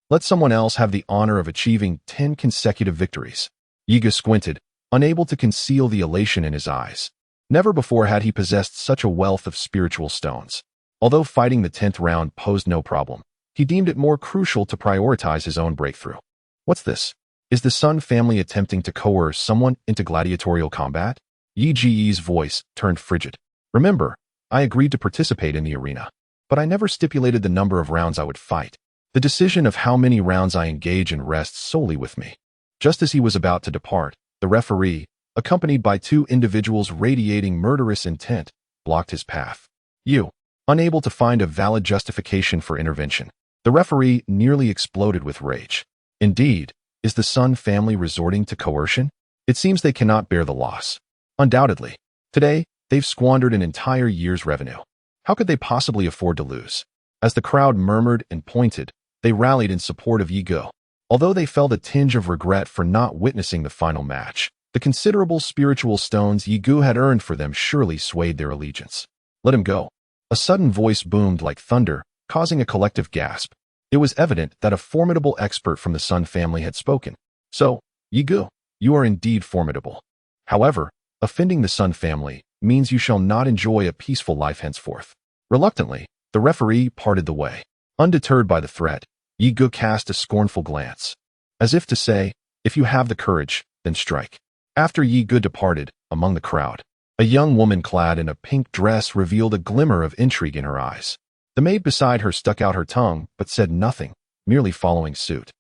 Let someone else have the honor of achieving 10 consecutive victories." Yiga squinted, unable to conceal the elation in his eyes. Never before had he possessed such a wealth of spiritual stones. Although fighting the 10th round posed no problem, he deemed it more crucial to prioritize his own breakthrough. What's this? Is the Sun family attempting to coerce someone into gladiatorial combat? Yiga's voice turned frigid. Remember, I agreed to participate in the arena, but I never stipulated the number of rounds I would fight. The decision of how many rounds I engage in rests solely with me. Just as he was about to depart, the referee, accompanied by 2 individuals radiating murderous intent, blocked his path. You, unable to find a valid justification for intervention. The referee nearly exploded with rage. Indeed, is the Sun family resorting to coercion? It seems they cannot bear the loss. Undoubtedly. Today, they've squandered an entire year's revenue. How could they possibly afford to lose? As the crowd murmured and pointed, they rallied in support of Yiga. Although they felt a tinge of regret for not witnessing the final match, the considerable spiritual stones Yiga had earned for them surely swayed their allegiance. Let him go. A sudden voice boomed like thunder, causing a collective gasp. It was evident that a formidable expert from the Sun family had spoken. So, Yiga, you are indeed formidable. However, offending the Sun family means you shall not enjoy a peaceful life henceforth. Reluctantly, the referee parted the way. Undeterred by the threat, Yiga cast a scornful glance, as if to say, if you have the courage, then strike. After Yiga departed, among the crowd, A young woman clad in a pink dress revealed a glimmer of intrigue in her eyes. The maid beside her stuck out her tongue, but said nothing, merely following suit.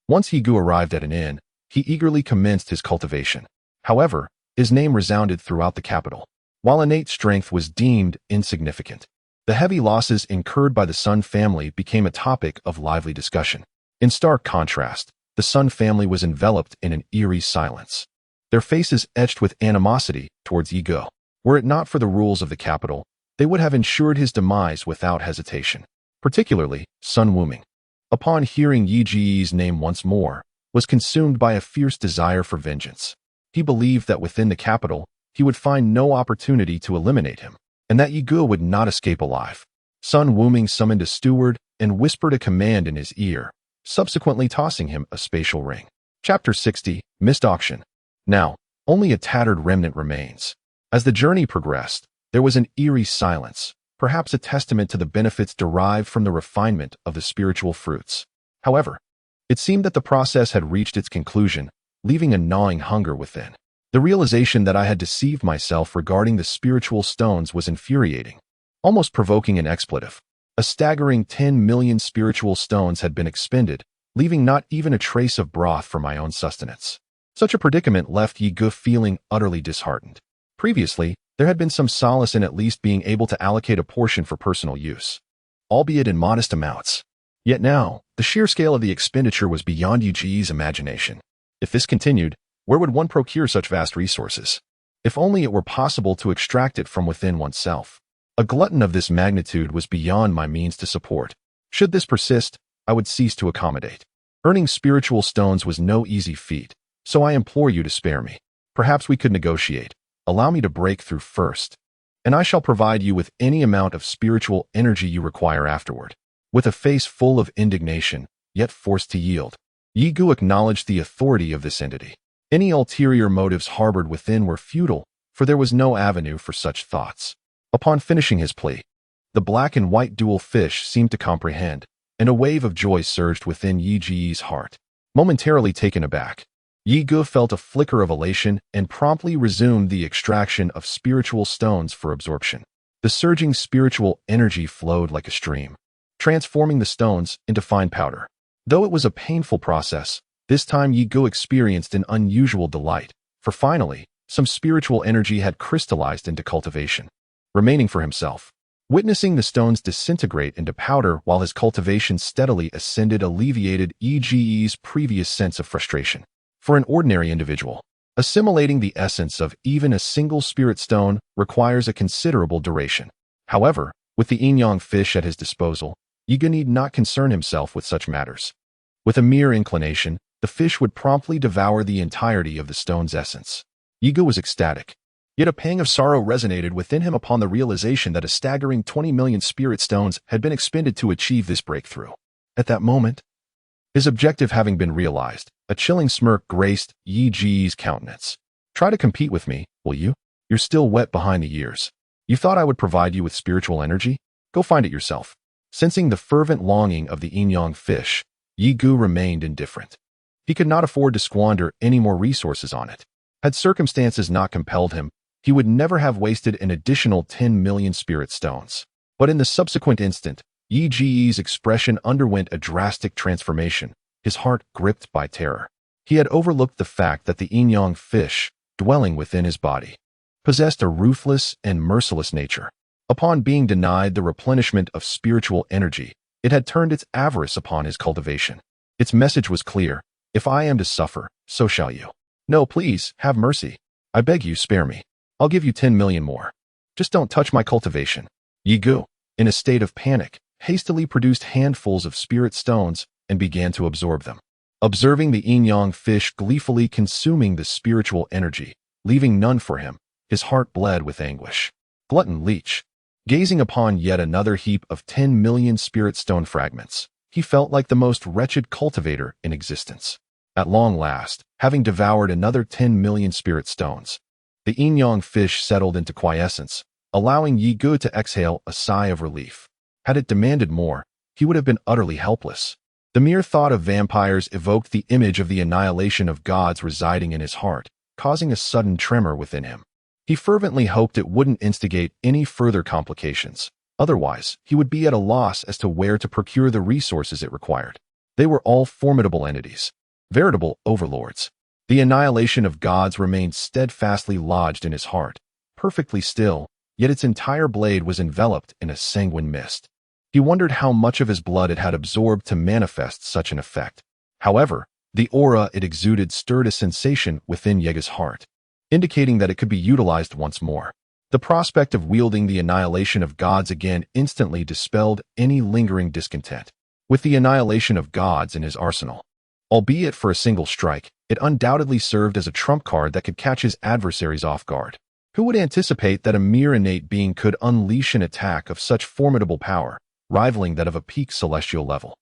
Once Yigu arrived at an inn, he eagerly commenced his cultivation. However, his name resounded throughout the capital, while innate strength was deemed insignificant. The heavy losses incurred by the Sun family became a topic of lively discussion. In stark contrast, the Sun family was enveloped in an eerie silence, their faces etched with animosity towards Yigu. Were it not for the rules of the capital, they would have ensured his demise without hesitation. Particularly, Sun Wuming, upon hearing Yi Ji's name once more, was consumed by a fierce desire for vengeance. He believed that within the capital, he would find no opportunity to eliminate him, and that Yigu would not escape alive. Sun Wuming summoned a steward and whispered a command in his ear, subsequently tossing him a spatial ring. Chapter 60, Mist Auction. Now, only a tattered remnant remains. As the journey progressed, there was an eerie silence, perhaps a testament to the benefits derived from the refinement of the spiritual fruits. However, it seemed that the process had reached its conclusion, leaving a gnawing hunger within. The realization that I had deceived myself regarding the spiritual stones was infuriating, almost provoking an expletive. A staggering 10 million spiritual stones had been expended, leaving not even a trace of broth for my own sustenance. Such a predicament left Yigu feeling utterly disheartened. Previously, there had been some solace in at least being able to allocate a portion for personal use, albeit in modest amounts. Yet now, the sheer scale of the expenditure was beyond Yi Ji's imagination. If this continued, where would one procure such vast resources? If only it were possible to extract it from within oneself. A glutton of this magnitude was beyond my means to support. Should this persist, I would cease to accommodate. Earning spiritual stones was no easy feat, so I implore you to spare me. Perhaps we could negotiate. Allow me to break through first, and I shall provide you with any amount of spiritual energy you require afterward. With a face full of indignation, yet forced to yield, Yigu acknowledged the authority of this entity. Any ulterior motives harbored within were futile, for there was no avenue for such thoughts. Upon finishing his plea, the black and white dual fish seemed to comprehend, and a wave of joy surged within Yi Ji's heart. Momentarily taken aback, Yigu felt a flicker of elation and promptly resumed the extraction of spiritual stones for absorption. The surging spiritual energy flowed like a stream, transforming the stones into fine powder. Though it was a painful process, this time Yigu experienced an unusual delight, for finally, some spiritual energy had crystallized into cultivation, remaining for himself. Witnessing the stones disintegrate into powder while his cultivation steadily ascended alleviated Yi Ji's previous sense of frustration. For an ordinary individual, assimilating the essence of even a single spirit stone requires a considerable duration. However, with the yin-yang fish at his disposal, Yigu need not concern himself with such matters. With a mere inclination, the fish would promptly devour the entirety of the stone's essence. Yigu was ecstatic, yet a pang of sorrow resonated within him upon the realization that a staggering 20 million spirit stones had been expended to achieve this breakthrough. At that moment, his objective having been realized, a chilling smirk graced Yi Ji's countenance. Try to compete with me, will you? You're still wet behind the ears. You thought I would provide you with spiritual energy? Go find it yourself. Sensing the fervent longing of the yin-yang fish, Yigu remained indifferent. He could not afford to squander any more resources on it. Had circumstances not compelled him, he would never have wasted an additional 10 million spirit stones. But in the subsequent instant, Yi Ji's expression underwent a drastic transformation, his heart gripped by terror. He had overlooked the fact that the yin-yang fish, dwelling within his body, possessed a ruthless and merciless nature. Upon being denied the replenishment of spiritual energy, it had turned its avarice upon his cultivation. Its message was clear: if I am to suffer, so shall you. No, please, have mercy. I beg you, spare me. I'll give you 10 million more. Just don't touch my cultivation. Yigu, in a state of panic, hastily produced handfuls of spirit stones and began to absorb them. Observing the yin-yang fish gleefully consuming the spiritual energy, leaving none for him, his heart bled with anguish. Glutton leech. Gazing upon yet another heap of 10 million spirit stone fragments, he felt like the most wretched cultivator in existence. At long last, having devoured another 10 million spirit stones, the yin-yang fish settled into quiescence, allowing Yigu to exhale a sigh of relief. Had it demanded more, he would have been utterly helpless. The mere thought of vampires evoked the image of the annihilation of gods residing in his heart, causing a sudden tremor within him. He fervently hoped it wouldn't instigate any further complications. Otherwise, he would be at a loss as to where to procure the resources it required. They were all formidable entities, veritable overlords. The annihilation of gods remained steadfastly lodged in his heart, perfectly still, yet its entire blade was enveloped in a sanguine mist. He wondered how much of his blood it had absorbed to manifest such an effect. However, the aura it exuded stirred a sensation within Yega's heart, indicating that it could be utilized once more. The prospect of wielding the annihilation of gods again instantly dispelled any lingering discontent. With the annihilation of gods in his arsenal, albeit for a single strike, it undoubtedly served as a trump card that could catch his adversaries off guard. Who would anticipate that a mere innate being could unleash an attack of such formidable power, rivaling that of a peak celestial level?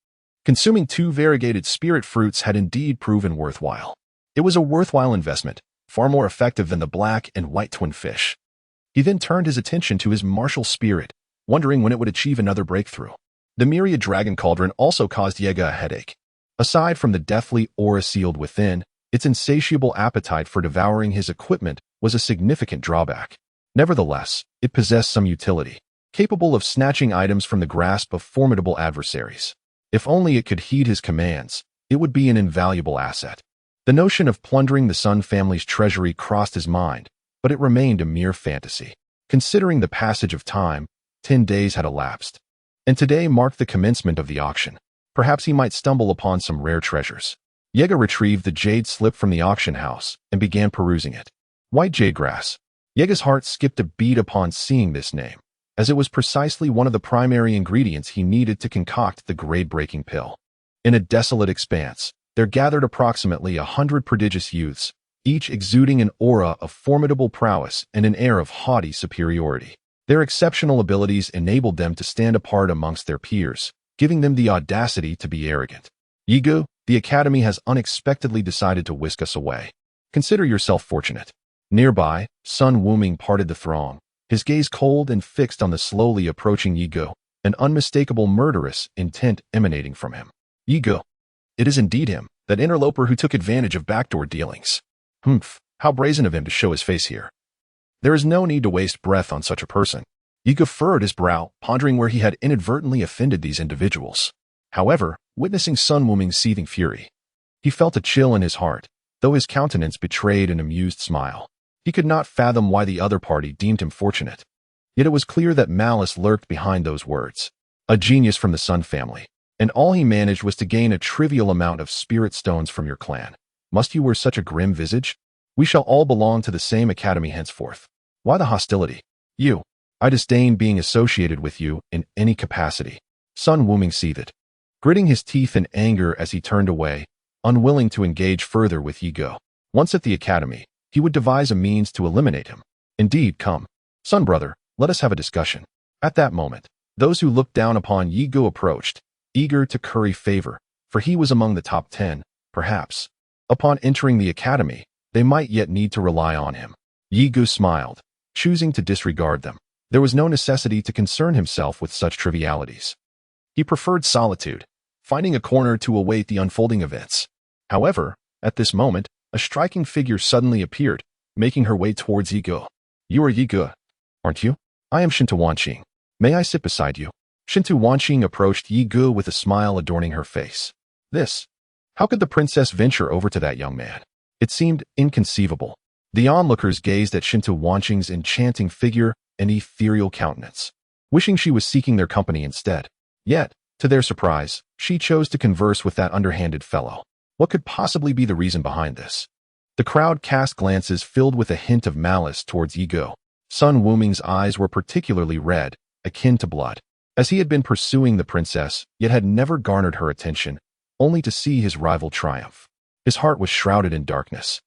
Consuming 2 variegated spirit fruits had indeed proven worthwhile. It was a worthwhile investment, far more effective than the black and white twin fish. He then turned his attention to his martial spirit, wondering when it would achieve another breakthrough. The myriad dragon cauldron also caused Yega a headache. Aside from the deathly aura sealed within, its insatiable appetite for devouring his equipment was a significant drawback. Nevertheless, it possessed some utility, capable of snatching items from the grasp of formidable adversaries. If only it could heed his commands, it would be an invaluable asset. The notion of plundering the Sun family's treasury crossed his mind, but it remained a mere fantasy. Considering the passage of time, 10 days had elapsed, and today marked the commencement of the auction. Perhaps he might stumble upon some rare treasures. Yega retrieved the jade slip from the auction house and began perusing it. White jade grass. Yega's heart skipped a beat upon seeing this name, as it was precisely one of the primary ingredients he needed to concoct the grade-breaking pill. In a desolate expanse, there gathered approximately 100 prodigious youths, each exuding an aura of formidable prowess and an air of haughty superiority. Their exceptional abilities enabled them to stand apart amongst their peers, giving them the audacity to be arrogant. Yigu, the Academy has unexpectedly decided to whisk us away. Consider yourself fortunate. Nearby, Sun Wuming parted the throng, his gaze cold and fixed on the slowly approaching Yigu, an unmistakable murderous intent emanating from him. Yigu. It is indeed him, that interloper who took advantage of backdoor dealings. Humph, how brazen of him to show his face here. There is no need to waste breath on such a person. Yigu furrowed his brow, pondering where he had inadvertently offended these individuals. However, witnessing Sun Wuming's seething fury, he felt a chill in his heart, though his countenance betrayed an amused smile. He could not fathom why the other party deemed him fortunate. Yet it was clear that malice lurked behind those words. A genius from the Sun family, and all he managed was to gain a trivial amount of spirit stones from your clan. Must you wear such a grim visage? We shall all belong to the same academy henceforth. Why the hostility? You. I disdain being associated with you in any capacity. Sun Wuming seethed, gritting his teeth in anger as he turned away, unwilling to engage further with Yigu. Once at the academy, he would devise a means to eliminate him. Indeed, come. Sun brother, let us have a discussion. At that moment, those who looked down upon Yigu approached, eager to curry favor, for he was among the top 10, perhaps. Upon entering the academy, they might yet need to rely on him. Yigu smiled, choosing to disregard them. There was no necessity to concern himself with such trivialities. He preferred solitude, finding a corner to await the unfolding events. However, at this moment, a striking figure suddenly appeared, making her way towards Yigu. You are Yigu, aren't you? I am Shinto Wanqing. May I sit beside you? Shinto Wanqing approached Yigu with a smile adorning her face. How could the princess venture over to that young man? It seemed inconceivable. The onlookers gazed at Shinto Wanqing's enchanting figure and ethereal countenance, wishing she was seeking their company instead. Yet, to their surprise, she chose to converse with that underhanded fellow. What could possibly be the reason behind this? The crowd cast glances filled with a hint of malice towards Yigu. Sun Wuming's eyes were particularly red, akin to blood, as he had been pursuing the princess, yet had never garnered her attention, only to see his rival triumph. His heart was shrouded in darkness.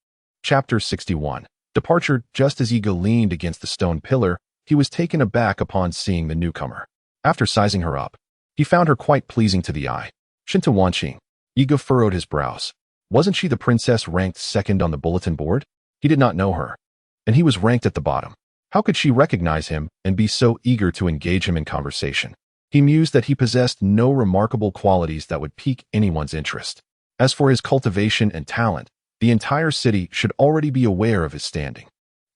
Chapter 61. Departure. Just as Yigu leaned against the stone pillar, he was taken aback upon seeing the newcomer. After sizing her up, he found her quite pleasing to the eye. Shinto Wanqing. Yigu furrowed his brows. Wasn't she the princess ranked second on the bulletin board? He did not know her, and he was ranked at the bottom. How could she recognize him and be so eager to engage him in conversation? He mused that he possessed no remarkable qualities that would pique anyone's interest. As for his cultivation and talent, the entire city should already be aware of his standing.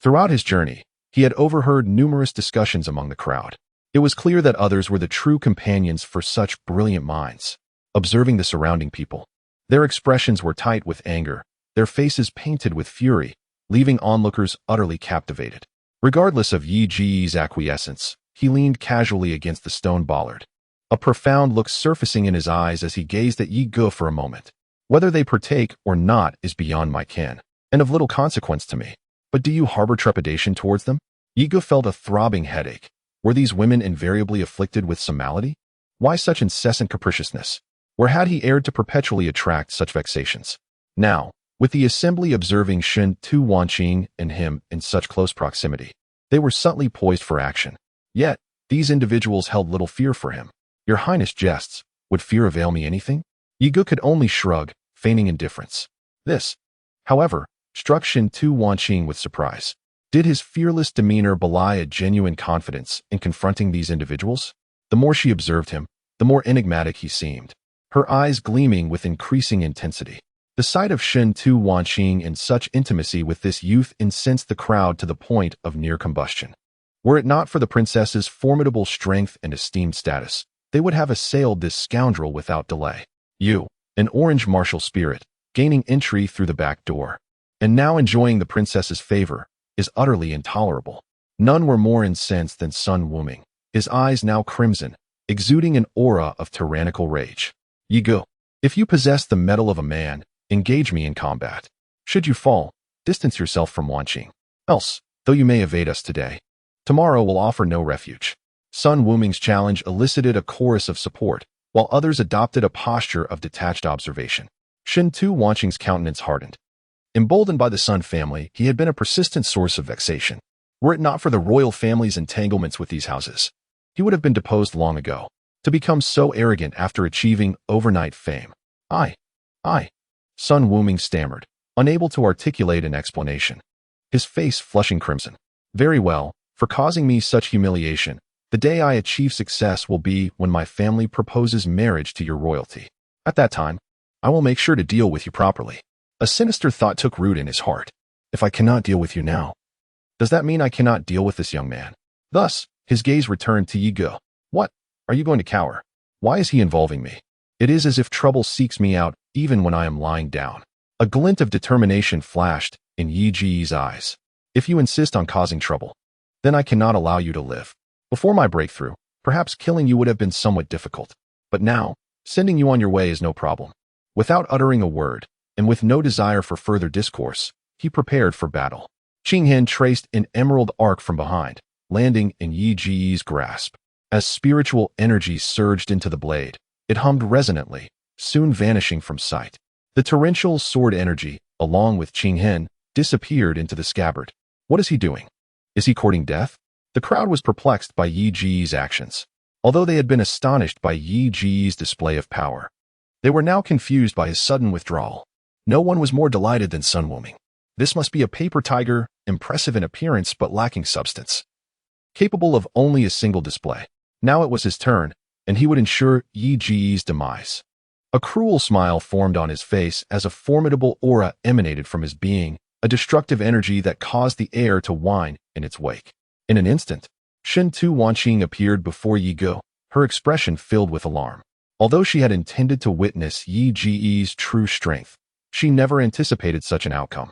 Throughout his journey, He had overheard numerous discussions among the crowd. It was clear that others were the true companions for such brilliant minds. Observing the surrounding people, their expressions were tight with anger, their faces painted with fury, leaving onlookers utterly captivated. Regardless of Yi Ji's acquiescence, he leaned casually against the stone bollard, a profound look surfacing in his eyes as he gazed at Yi Ge for a moment. Whether they partake or not is beyond my ken, and of little consequence to me. But do you harbor trepidation towards them? Yi Ge felt a throbbing headache. Were these women invariably afflicted with some malady? Why such incessant capriciousness? Or had he erred to perpetually attract such vexations? Now, with the assembly observing Shen Tu Wanqing and him in such close proximity, they were subtly poised for action. Yet, these individuals held little fear for him. Your Highness jests. Would fear avail me anything? Yi Ge could only shrug, feigning indifference. This, however, struck Shen Tu Wanqing with surprise. Did his fearless demeanor belie a genuine confidence in confronting these individuals? The more she observed him, the more enigmatic he seemed, her eyes gleaming with increasing intensity. The sight of Shen Tu Wanqing in such intimacy with this youth incensed the crowd to the point of near combustion. Were it not for the princess's formidable strength and esteemed status, they would have assailed this scoundrel without delay. You, an orange martial spirit, gaining entry through the back door, and now enjoying the princess's favor, is utterly intolerable. None were more incensed than Sun Wuming, his eyes now crimson, exuding an aura of tyrannical rage. Yi Ge, if you possess the mettle of a man, engage me in combat. Should you fall, distance yourself from Wanqing. Else, though you may evade us today, tomorrow will offer no refuge. Sun Wuming's challenge elicited a chorus of support, while others adopted a posture of detached observation. Shen Tu Wanqing's countenance hardened. Emboldened by the Sun family, he had been a persistent source of vexation. Were it not for the royal family's entanglements with these houses, he would have been deposed long ago. To become so arrogant after achieving overnight fame. I. Sun Wuming stammered, unable to articulate an explanation, his face flushing crimson. Very well, for causing me such humiliation, the day I achieve success will be when my family proposes marriage to your royalty. At that time, I will make sure to deal with you properly. A sinister thought took root in his heart. If I cannot deal with you now, does that mean I cannot deal with this young man? Thus, his gaze returned to Yi Ge. What? Are you going to cower? Why is he involving me? It is as if trouble seeks me out even when I am lying down. A glint of determination flashed in Yi Ji's eyes. If you insist on causing trouble, then I cannot allow you to live. Before my breakthrough, perhaps killing you would have been somewhat difficult. But now, sending you on your way is no problem. Without uttering a word, and with no desire for further discourse, he prepared for battle. Qing Hin traced an emerald arc from behind, landing in Yi Ji's grasp. As spiritual energy surged into the blade, it hummed resonantly, soon vanishing from sight. The torrential sword energy, along with Qing Hin, disappeared into the scabbard. What is he doing? Is he courting death? The crowd was perplexed by Yi Ji's actions. Although they had been astonished by Yi Ji's display of power, they were now confused by his sudden withdrawal. No one was more delighted than Sun Wuming. This must be a paper tiger, impressive in appearance but lacking substance, capable of only a single display. Now it was his turn, and he would ensure Yi Ji's demise. A cruel smile formed on his face as a formidable aura emanated from his being, a destructive energy that caused the air to whine in its wake. In an instant, Shen Tu Wanqing appeared before Yi Ge, her expression filled with alarm. Although she had intended to witness Yi Ji's true strength, she never anticipated such an outcome.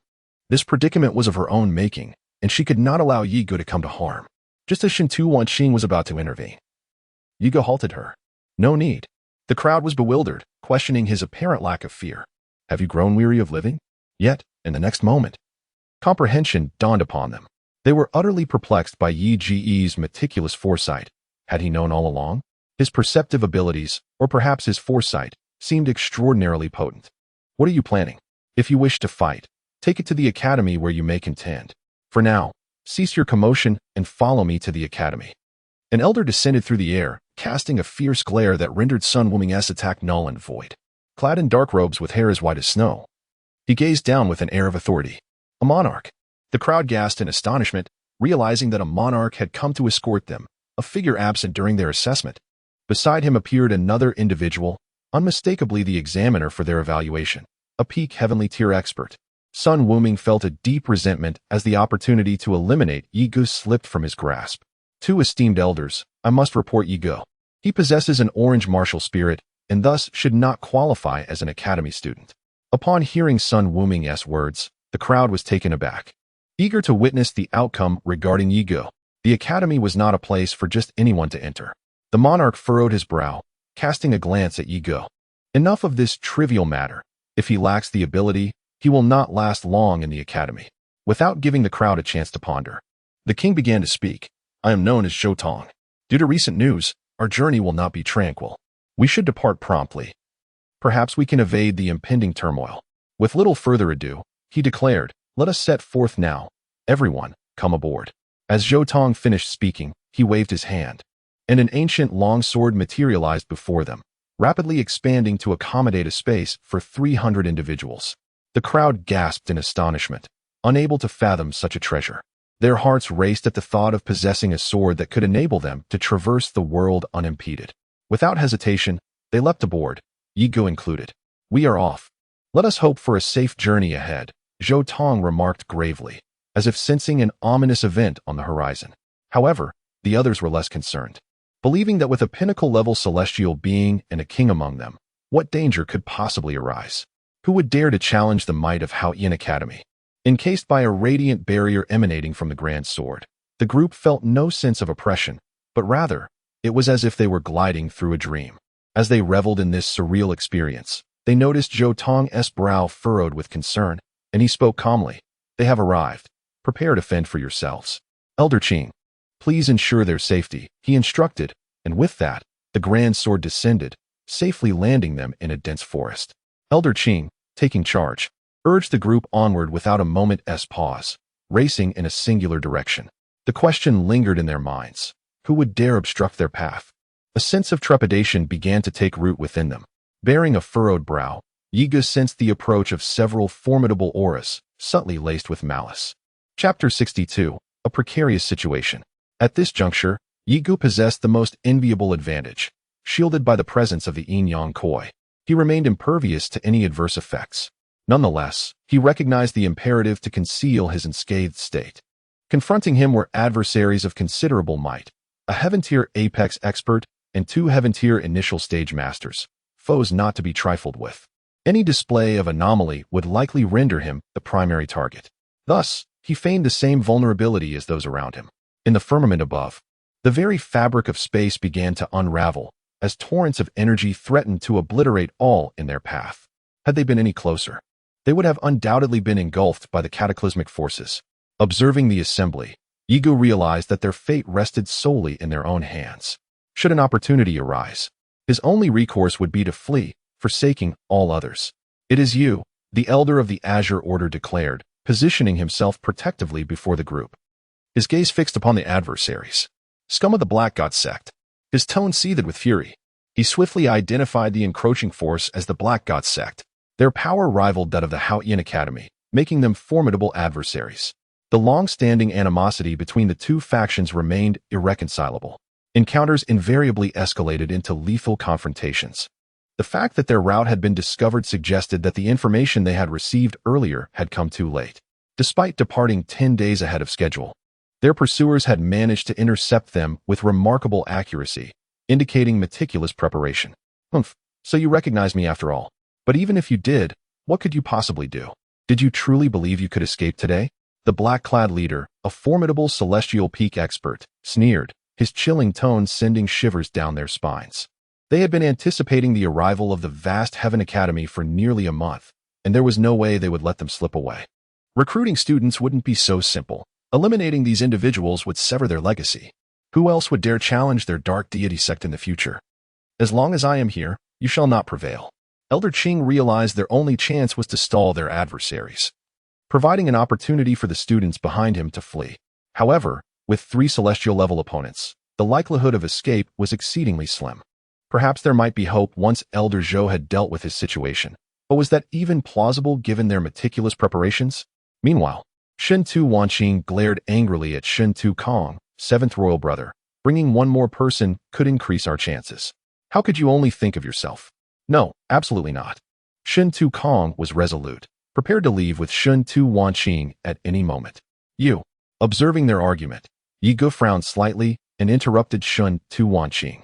This predicament was of her own making, and she could not allow Yi Ge to come to harm. Just as Shen Tu Wanqing was about to intervene, Yi Ge halted her. No need. The crowd was bewildered, questioning his apparent lack of fear. Have you grown weary of living? Yet, in the next moment, comprehension dawned upon them. They were utterly perplexed by Yi Ji's meticulous foresight. Had he known all along? His perceptive abilities, or perhaps his foresight, seemed extraordinarily potent. What are you planning? If you wish to fight, take it to the academy where you may contend. For now, cease your commotion and follow me to the academy. An elder descended through the air, casting a fierce glare that rendered Sun Wuming's attack null and void. Clad in dark robes with hair as white as snow, he gazed down with an air of authority. A monarch. The crowd gasped in astonishment, realizing that a monarch had come to escort them, a figure absent during their assessment. Beside him appeared another individual, unmistakably the examiner for their evaluation, a peak heavenly tier expert. Sun Wuming felt a deep resentment as the opportunity to eliminate Yi Ge slipped from his grasp. Two esteemed elders, I must report Yi Ge. He possesses an orange martial spirit and thus should not qualify as an academy student. Upon hearing Sun Wuming's words, the crowd was taken aback. Eager to witness the outcome regarding Yi Ge, the academy was not a place for just anyone to enter. The monarch furrowed his brow, casting a glance at Yi Ge. Enough of this trivial matter. If he lacks the ability, he will not last long in the academy. Without giving the crowd a chance to ponder, the king began to speak. I am known as Zhou Tong. Due to recent news, our journey will not be tranquil. We should depart promptly. Perhaps we can evade the impending turmoil. With little further ado, he declared, let us set forth now. Everyone, come aboard. As Zhou Tong finished speaking, he waved his hand, and an ancient long sword materialized before them, rapidly expanding to accommodate a space for 300 individuals. The crowd gasped in astonishment, unable to fathom such a treasure. Their hearts raced at the thought of possessing a sword that could enable them to traverse the world unimpeded. Without hesitation, they leapt aboard, Yi Ge included. We are off. Let us hope for a safe journey ahead, Zhou Tong remarked gravely, as if sensing an ominous event on the horizon. However, the others were less concerned, believing that with a pinnacle-level celestial being and a king among them, what danger could possibly arise? Who would dare to challenge the might of Hao Yin Academy? Encased by a radiant barrier emanating from the grand sword, the group felt no sense of oppression, but rather, it was as if they were gliding through a dream. As they reveled in this surreal experience, they noticed Zhou Tong's brow furrowed with concern, and he spoke calmly. They have arrived. Prepare to fend for yourselves. Elder Qing, please ensure their safety, he instructed, and with that, the grand sword descended, safely landing them in a dense forest. Elder Qing, taking charge, urged the group onward without a moment's pause, racing in a singular direction. The question lingered in their minds. Who would dare obstruct their path? A sense of trepidation began to take root within them. Bearing a furrowed brow, Yi Ge sensed the approach of several formidable auras, subtly laced with malice. Chapter 62, A Precarious Situation. At this juncture, Yi Ge possessed the most enviable advantage. Shielded by the presence of the yin-yang koi, he remained impervious to any adverse effects. Nonetheless, he recognized the imperative to conceal his unscathed state. Confronting him were adversaries of considerable might, a heaven-tier apex expert and two heaven-tier initial stage masters, foes not to be trifled with. Any display of anomaly would likely render him the primary target. Thus, he feigned the same vulnerability as those around him. In the firmament above, the very fabric of space began to unravel, as torrents of energy threatened to obliterate all in their path. Had they been any closer, they would have undoubtedly been engulfed by the cataclysmic forces. Observing the assembly, Yi Ge realized that their fate rested solely in their own hands. Should an opportunity arise, his only recourse would be to flee, forsaking all others. It is you, the elder of the Azure Order declared, positioning himself protectively before the group. His gaze fixed upon the adversaries. Scum of the Black God sect. His tone seethed with fury. He swiftly identified the encroaching force as the Black God sect. Their power rivaled that of the Hao Yin Academy, making them formidable adversaries. The long-standing animosity between the two factions remained irreconcilable. Encounters invariably escalated into lethal confrontations. The fact that their route had been discovered suggested that the information they had received earlier had come too late. Despite departing 10 days ahead of schedule, their pursuers had managed to intercept them with remarkable accuracy, indicating meticulous preparation. So you recognize me after all. But even if you did, what could you possibly do? Did you truly believe you could escape today? The black-clad leader, a formidable celestial peak expert, sneered, his chilling tone sending shivers down their spines. They had been anticipating the arrival of the vast Heaven Academy for nearly a month, and there was no way they would let them slip away. Recruiting students wouldn't be so simple. Eliminating these individuals would sever their legacy. Who else would dare challenge their dark deity sect in the future? As long as I am here, you shall not prevail. Elder Qing realized their only chance was to stall their adversaries, providing an opportunity for the students behind him to flee. However, with 3 celestial-level opponents, the likelihood of escape was exceedingly slim. Perhaps there might be hope once Elder Zhou had dealt with his situation, but was that even plausible given their meticulous preparations? Meanwhile, Shen Tu Wanqing glared angrily at Shen Tu Kong, 7th royal brother. Bringing one more person could increase our chances. How could you only think of yourself? No, absolutely not. Shen Tu Kong was resolute, prepared to leave with Shun Tu Wanqing at any moment. You. Observing their argument, Yi Ge frowned slightly and interrupted Shun Tu Wanqing.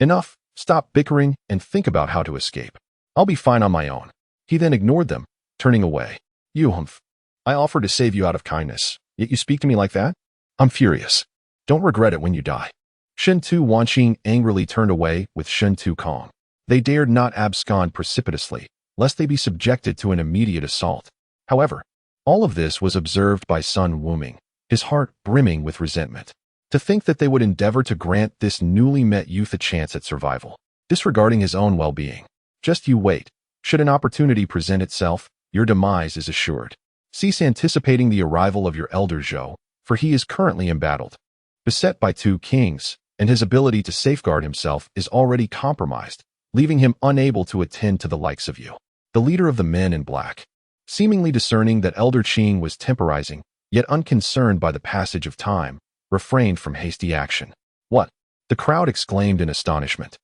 Enough, stop bickering and think about how to escape. I'll be fine on my own. He then ignored them, turning away. You humph. I offered to save you out of kindness, yet you speak to me like that? I'm furious. Don't regret it when you die. Shun Tu Wanqing angrily turned away with Shun Tu Kong. They dared not abscond precipitously, lest they be subjected to an immediate assault. However, all of this was observed by Sun Wuming, his heart brimming with resentment. To think that they would endeavor to grant this newly met youth a chance at survival, disregarding his own well-being. Just you wait. Should an opportunity present itself, your demise is assured. Cease anticipating the arrival of your elder Zhou, for he is currently embattled. Beset by two kings, and his ability to safeguard himself is already compromised, leaving him unable to attend to the likes of you. The leader of the men in black, seemingly discerning that Elder Qing was temporizing, yet unconcerned by the passage of time, refrained from hasty action. What? The crowd exclaimed in astonishment,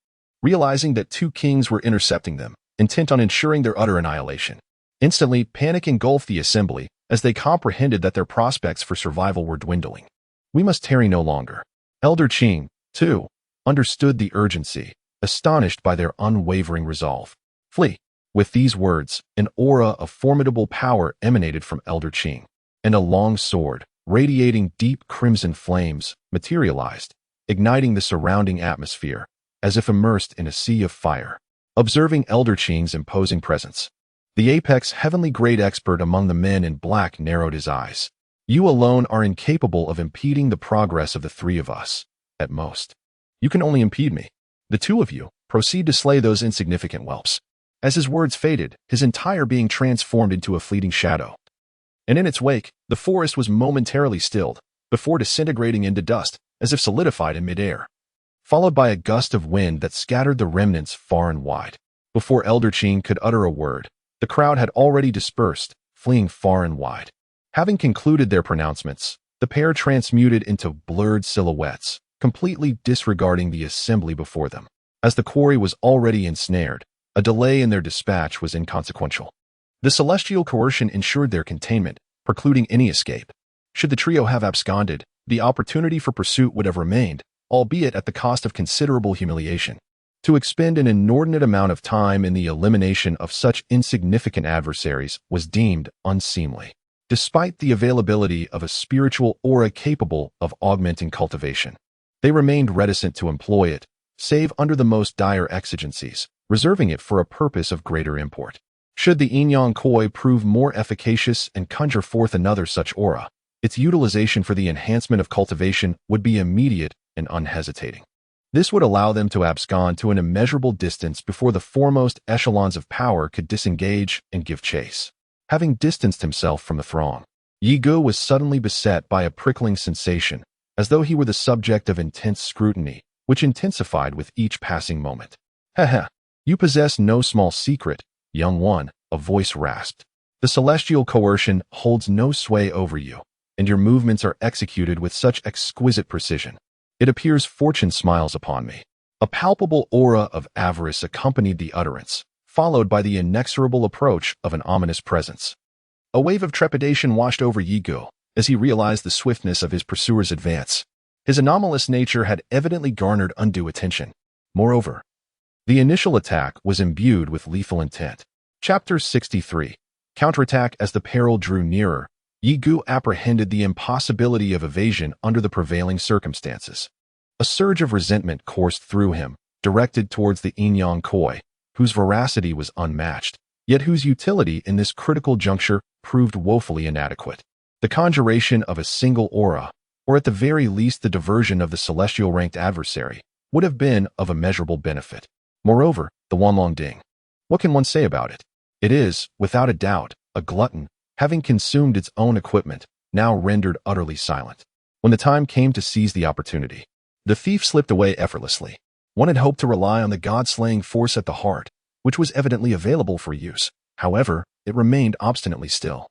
realizing that two kings were intercepting them, intent on ensuring their utter annihilation. Instantly, panic engulfed the assembly as they comprehended that their prospects for survival were dwindling. We must tarry no longer. Elder Qing, too, understood the urgency, astonished by their unwavering resolve. Flee. With these words, an aura of formidable power emanated from Elder Qing, and a long sword, radiating deep crimson flames, materialized, igniting the surrounding atmosphere, as if immersed in a sea of fire. Observing Elder Qing's imposing presence, the apex heavenly grade expert among the men in black narrowed his eyes. You alone are incapable of impeding the progress of the three of us, at most. You can only impede me. The two of you, proceed to slay those insignificant whelps. As his words faded, his entire being transformed into a fleeting shadow. And in its wake, the forest was momentarily stilled, before disintegrating into dust, as if solidified in midair, followed by a gust of wind that scattered the remnants far and wide. Before Elder Qing could utter a word, the crowd had already dispersed, fleeing far and wide. Having concluded their pronouncements, the pair transmuted into blurred silhouettes, completely disregarding the assembly before them. As the quarry was already ensnared, a delay in their dispatch was inconsequential. The celestial coercion ensured their containment, precluding any escape. Should the trio have absconded, the opportunity for pursuit would have remained, albeit at the cost of considerable humiliation. To expend an inordinate amount of time in the elimination of such insignificant adversaries was deemed unseemly, despite the availability of a spiritual aura capable of augmenting cultivation. They remained reticent to employ it, save under the most dire exigencies, reserving it for a purpose of greater import. Should the Inyang Koi prove more efficacious and conjure forth another such aura, its utilization for the enhancement of cultivation would be immediate and unhesitating. This would allow them to abscond to an immeasurable distance before the foremost echelons of power could disengage and give chase. Having distanced himself from the throng, Yi Ge was suddenly beset by a prickling sensation, as though he were the subject of intense scrutiny, which intensified with each passing moment. Heh. You possess no small secret, young one, a voice rasped. The celestial coercion holds no sway over you, and your movements are executed with such exquisite precision. It appears fortune smiles upon me. A palpable aura of avarice accompanied the utterance, followed by the inexorable approach of an ominous presence. A wave of trepidation washed over Yi Ge as he realized the swiftness of his pursuer's advance. His anomalous nature had evidently garnered undue attention. Moreover, the initial attack was imbued with lethal intent. Chapter 63. Counterattack. As the peril drew nearer, Yi Ge apprehended the impossibility of evasion under the prevailing circumstances. A surge of resentment coursed through him, directed towards the Inyang Koi, whose veracity was unmatched, yet whose utility in this critical juncture proved woefully inadequate. The conjuration of a single aura, or at the very least the diversion of the celestial-ranked adversary, would have been of immeasurable benefit. Moreover, the Wanlong Ding. What can one say about it? It is, without a doubt, a glutton, having consumed its own equipment, now rendered utterly silent. When the time came to seize the opportunity, the thief slipped away effortlessly. One had hoped to rely on the god-slaying force at the heart, which was evidently available for use. However, it remained obstinately still,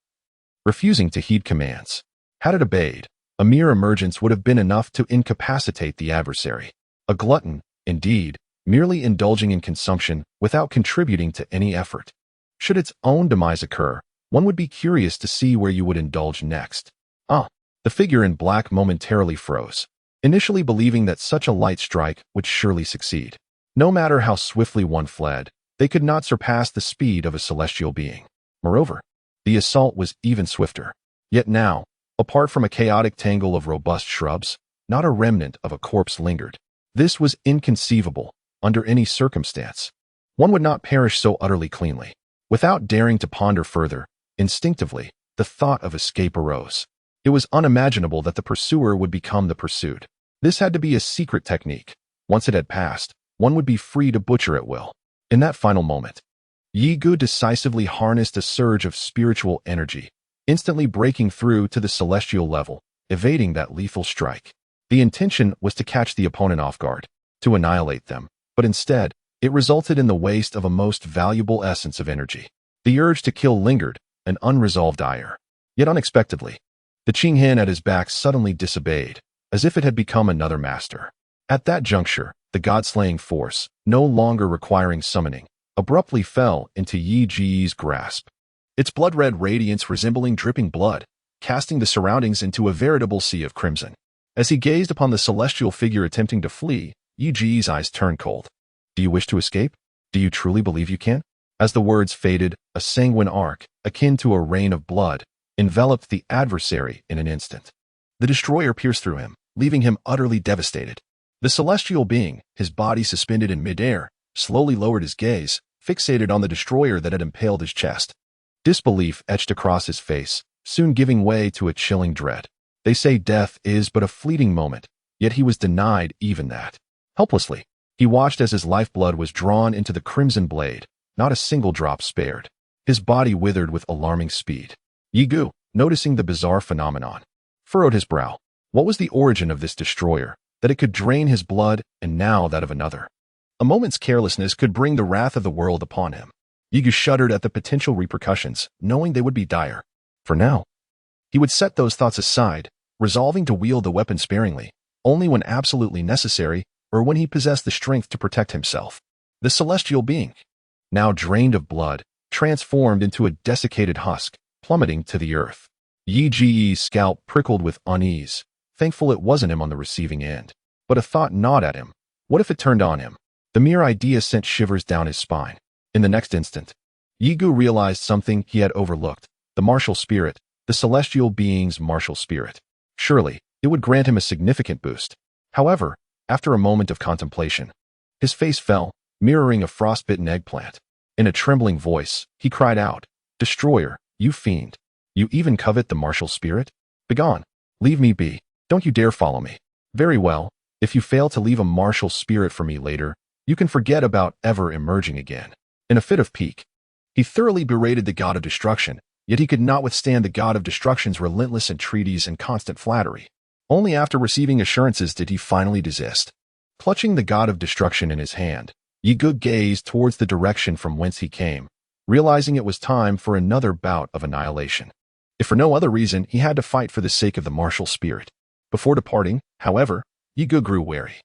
refusing to heed commands. Had it obeyed, a mere emergence would have been enough to incapacitate the adversary. A glutton, indeed, merely indulging in consumption without contributing to any effort. Should its own demise occur, One would be curious to see where you would indulge next. The figure in black momentarily froze, initially believing that such a light strike would surely succeed. No matter how swiftly one fled, they could not surpass the speed of a celestial being. Moreover, the assault was even swifter. Yet now, apart from a chaotic tangle of robust shrubs, not a remnant of a corpse lingered. This was inconceivable under any circumstance. One would not perish so utterly cleanly. Without daring to ponder further, instinctively, the thought of escape arose. It was unimaginable that the pursuer would become the pursued. This had to be a secret technique. Once it had passed, one would be free to butcher at will. In that final moment, Yi Gu decisively harnessed a surge of spiritual energy, instantly breaking through to the celestial level, evading that lethal strike. The intention was to catch the opponent off guard, to annihilate them, but instead, it resulted in the waste of a most valuable essence of energy. The urge to kill lingered, an unresolved ire. Yet unexpectedly, the Qinghan at his back suddenly disobeyed, as if it had become another master. At that juncture, the god-slaying force, no longer requiring summoning, abruptly fell into Yi Ji's grasp. Its blood-red radiance resembling dripping blood, casting the surroundings into a veritable sea of crimson. As he gazed upon the celestial figure attempting to flee, Yi Ji's eyes turned cold. Do you wish to escape? Do you truly believe you can? As the words faded, a sanguine arc, akin to a rain of blood, enveloped the adversary in an instant. The destroyer pierced through him, leaving him utterly devastated. The celestial being, his body suspended in midair, slowly lowered his gaze, fixated on the destroyer that had impaled his chest. Disbelief etched across his face, soon giving way to a chilling dread. They say death is but a fleeting moment, yet he was denied even that. Helplessly, he watched as his lifeblood was drawn into the crimson blade, not a single drop spared. His body withered with alarming speed. Yi Gu, noticing the bizarre phenomenon, furrowed his brow. What was the origin of this destroyer, that it could drain his blood and now that of another? A moment's carelessness could bring the wrath of the world upon him. Yi Gu shuddered at the potential repercussions, knowing they would be dire. For now, he would set those thoughts aside, resolving to wield the weapon sparingly, only when absolutely necessary or when he possessed the strength to protect himself. The celestial being, now drained of blood, transformed into a desiccated husk, plummeting to the earth. Yi Ji's scalp prickled with unease, thankful it wasn't him on the receiving end. But a thought gnawed at him. What if it turned on him? The mere idea sent shivers down his spine. In the next instant, Yi Gu realized something he had overlooked. The martial spirit, the celestial being's martial spirit. Surely, it would grant him a significant boost. However, after a moment of contemplation, his face fell, mirroring a frostbitten eggplant. In a trembling voice, he cried out, "Destroyer, you fiend! You even covet the martial spirit? Begone! Leave me be! Don't you dare follow me! Very well, if you fail to leave a martial spirit for me later, you can forget about ever emerging again." In a fit of pique, he thoroughly berated the god of destruction, yet he could not withstand the god of destruction's relentless entreaties and constant flattery. Only after receiving assurances did he finally desist. Clutching the god of destruction in his hand, Yi Gu gazed towards the direction from whence he came, realizing it was time for another bout of annihilation. If for no other reason, he had to fight for the sake of the martial spirit. Before departing, however, Yi Gu grew wary,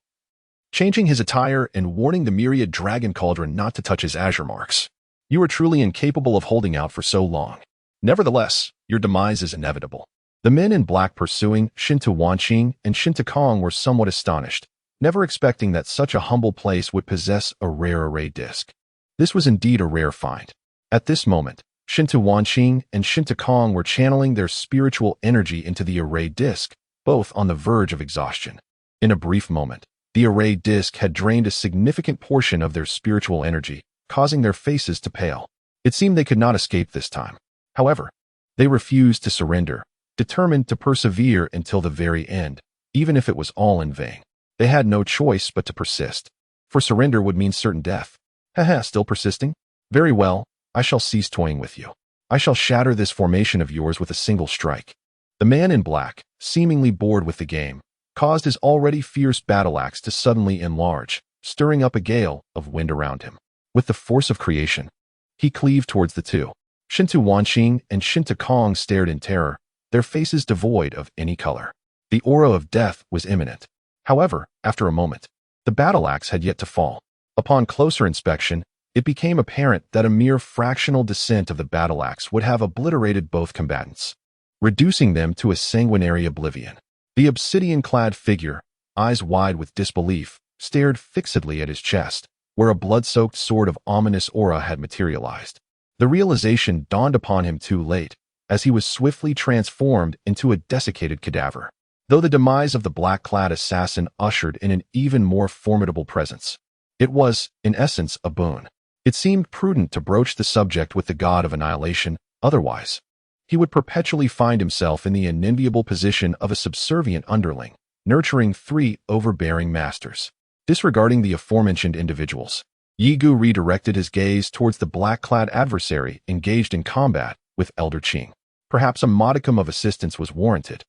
changing his attire and warning the myriad dragon cauldron not to touch his azure marks. "You are truly incapable of holding out for so long. Nevertheless, your demise is inevitable." The men in black pursuing Shinta Wanqing and Shinta Kong were somewhat astonished, never expecting that such a humble place would possess a rare array disc. This was indeed a rare find. At this moment, Shinta Wanqing and Shinta Kong were channeling their spiritual energy into the array disc, both on the verge of exhaustion. In a brief moment, the array disc had drained a significant portion of their spiritual energy, causing their faces to pale. It seemed they could not escape this time. However, they refused to surrender, determined to persevere until the very end, even if it was all in vain. They had no choice but to persist, for surrender would mean certain death. Haha, still persisting? Very well, I shall cease toying with you. I shall shatter this formation of yours with a single strike. The man in black, seemingly bored with the game, caused his already fierce battle axe to suddenly enlarge, stirring up a gale of wind around him. With the force of creation, he cleaved towards the two. Shinta Wanqing and Shinta Kong stared in terror, their faces devoid of any color. The aura of death was imminent. However, after a moment, the battle axe had yet to fall. Upon closer inspection, it became apparent that a mere fractional descent of the battle axe would have obliterated both combatants, reducing them to a sanguinary oblivion. The obsidian-clad figure, eyes wide with disbelief, stared fixedly at his chest, where a blood-soaked sword of ominous aura had materialized. The realization dawned upon him too late, as he was swiftly transformed into a desiccated cadaver. Though the demise of the black-clad assassin ushered in an even more formidable presence, it was, in essence, a boon. It seemed prudent to broach the subject with the god of annihilation, otherwise he would perpetually find himself in the unenviable position of a subservient underling, nurturing 3 overbearing masters. Disregarding the aforementioned individuals, Yi Gu redirected his gaze towards the black-clad adversary engaged in combat with Elder Qing. Perhaps a modicum of assistance was warranted,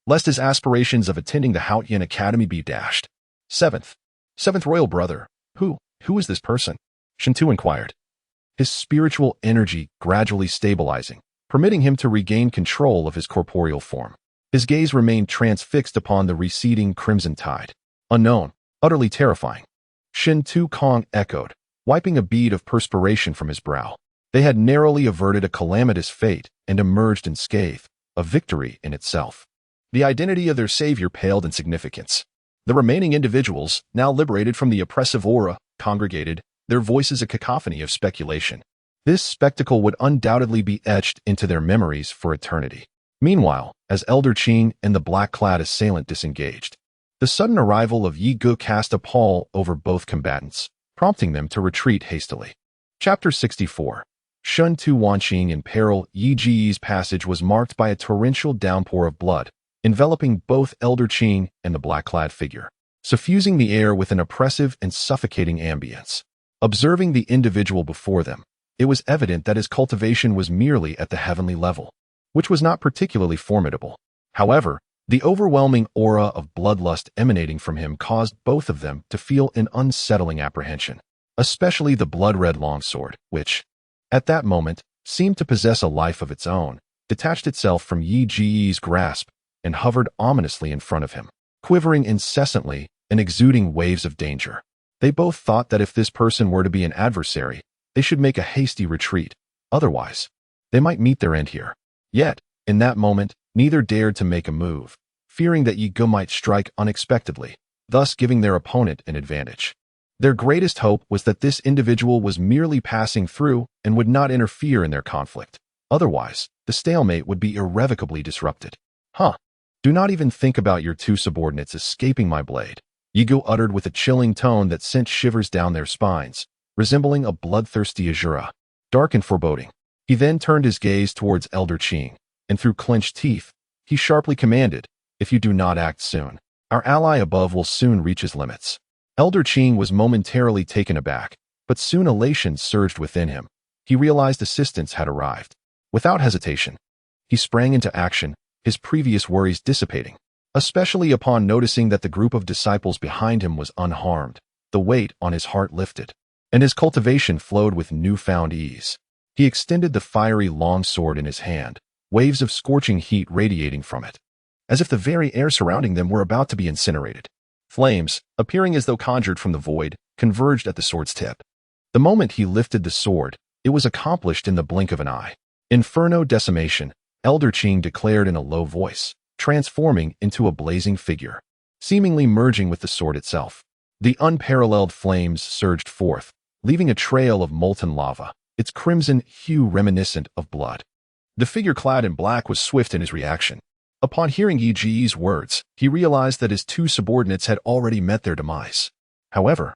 lest his aspirations of attending the Haotian Academy be dashed. Seventh royal brother, who is this person? Shintu inquired, his spiritual energy gradually stabilizing, permitting him to regain control of his corporeal form. His gaze remained transfixed upon the receding crimson tide. Unknown, utterly terrifying. Shintu Kong echoed, wiping a bead of perspiration from his brow. They had narrowly averted a calamitous fate and emerged unscathed, a victory in itself. The identity of their savior paled in significance. The remaining individuals, now liberated from the oppressive aura, congregated, their voices a cacophony of speculation. This spectacle would undoubtedly be etched into their memories for eternity. Meanwhile, as Elder Qing and the black-clad assailant disengaged, the sudden arrival of Yi Gu cast a pall over both combatants, prompting them to retreat hastily. Chapter 64. Shun Tu Wanqing in peril. Yi Ji's passage was marked by a torrential downpour of blood, enveloping both Elder Qing and the black-clad figure, suffusing the air with an oppressive and suffocating ambience. Observing the individual before them, it was evident that his cultivation was merely at the heavenly level, which was not particularly formidable. However, the overwhelming aura of bloodlust emanating from him caused both of them to feel an unsettling apprehension, especially the blood-red longsword, which, at that moment, seemed to possess a life of its own, detached itself from Yi Ji's grasp and hovered ominously in front of him, quivering incessantly and exuding waves of danger. They both thought that if this person were to be an adversary, they should make a hasty retreat. Otherwise, they might meet their end here. Yet, in that moment, neither dared to make a move, fearing that Yi Gu might strike unexpectedly, thus giving their opponent an advantage. Their greatest hope was that this individual was merely passing through and would not interfere in their conflict. Otherwise, the stalemate would be irrevocably disrupted. Do not even think about your 2 subordinates escaping my blade, Yi Gu uttered with a chilling tone that sent shivers down their spines, resembling a bloodthirsty Azura, dark and foreboding. He then turned his gaze towards Elder Qing, and through clenched teeth, he sharply commanded, "If you do not act soon, our ally above will soon reach his limits." Elder Qing was momentarily taken aback, but soon elation surged within him. He realized assistance had arrived. Without hesitation, he sprang into action, his previous worries dissipating, especially upon noticing that the group of disciples behind him was unharmed. The weight on his heart lifted, and his cultivation flowed with newfound ease. He extended the fiery long sword in his hand, waves of scorching heat radiating from it, as if the very air surrounding them were about to be incinerated. Flames, appearing as though conjured from the void, converged at the sword's tip. The moment he lifted the sword, it was accomplished in the blink of an eye. "Inferno decimation," Elder Qing declared in a low voice, transforming into a blazing figure, seemingly merging with the sword itself. The unparalleled flames surged forth, leaving a trail of molten lava, its crimson hue reminiscent of blood. The figure clad in black was swift in his reaction. Upon hearing Yi Ji's words, he realized that his 2 subordinates had already met their demise. However,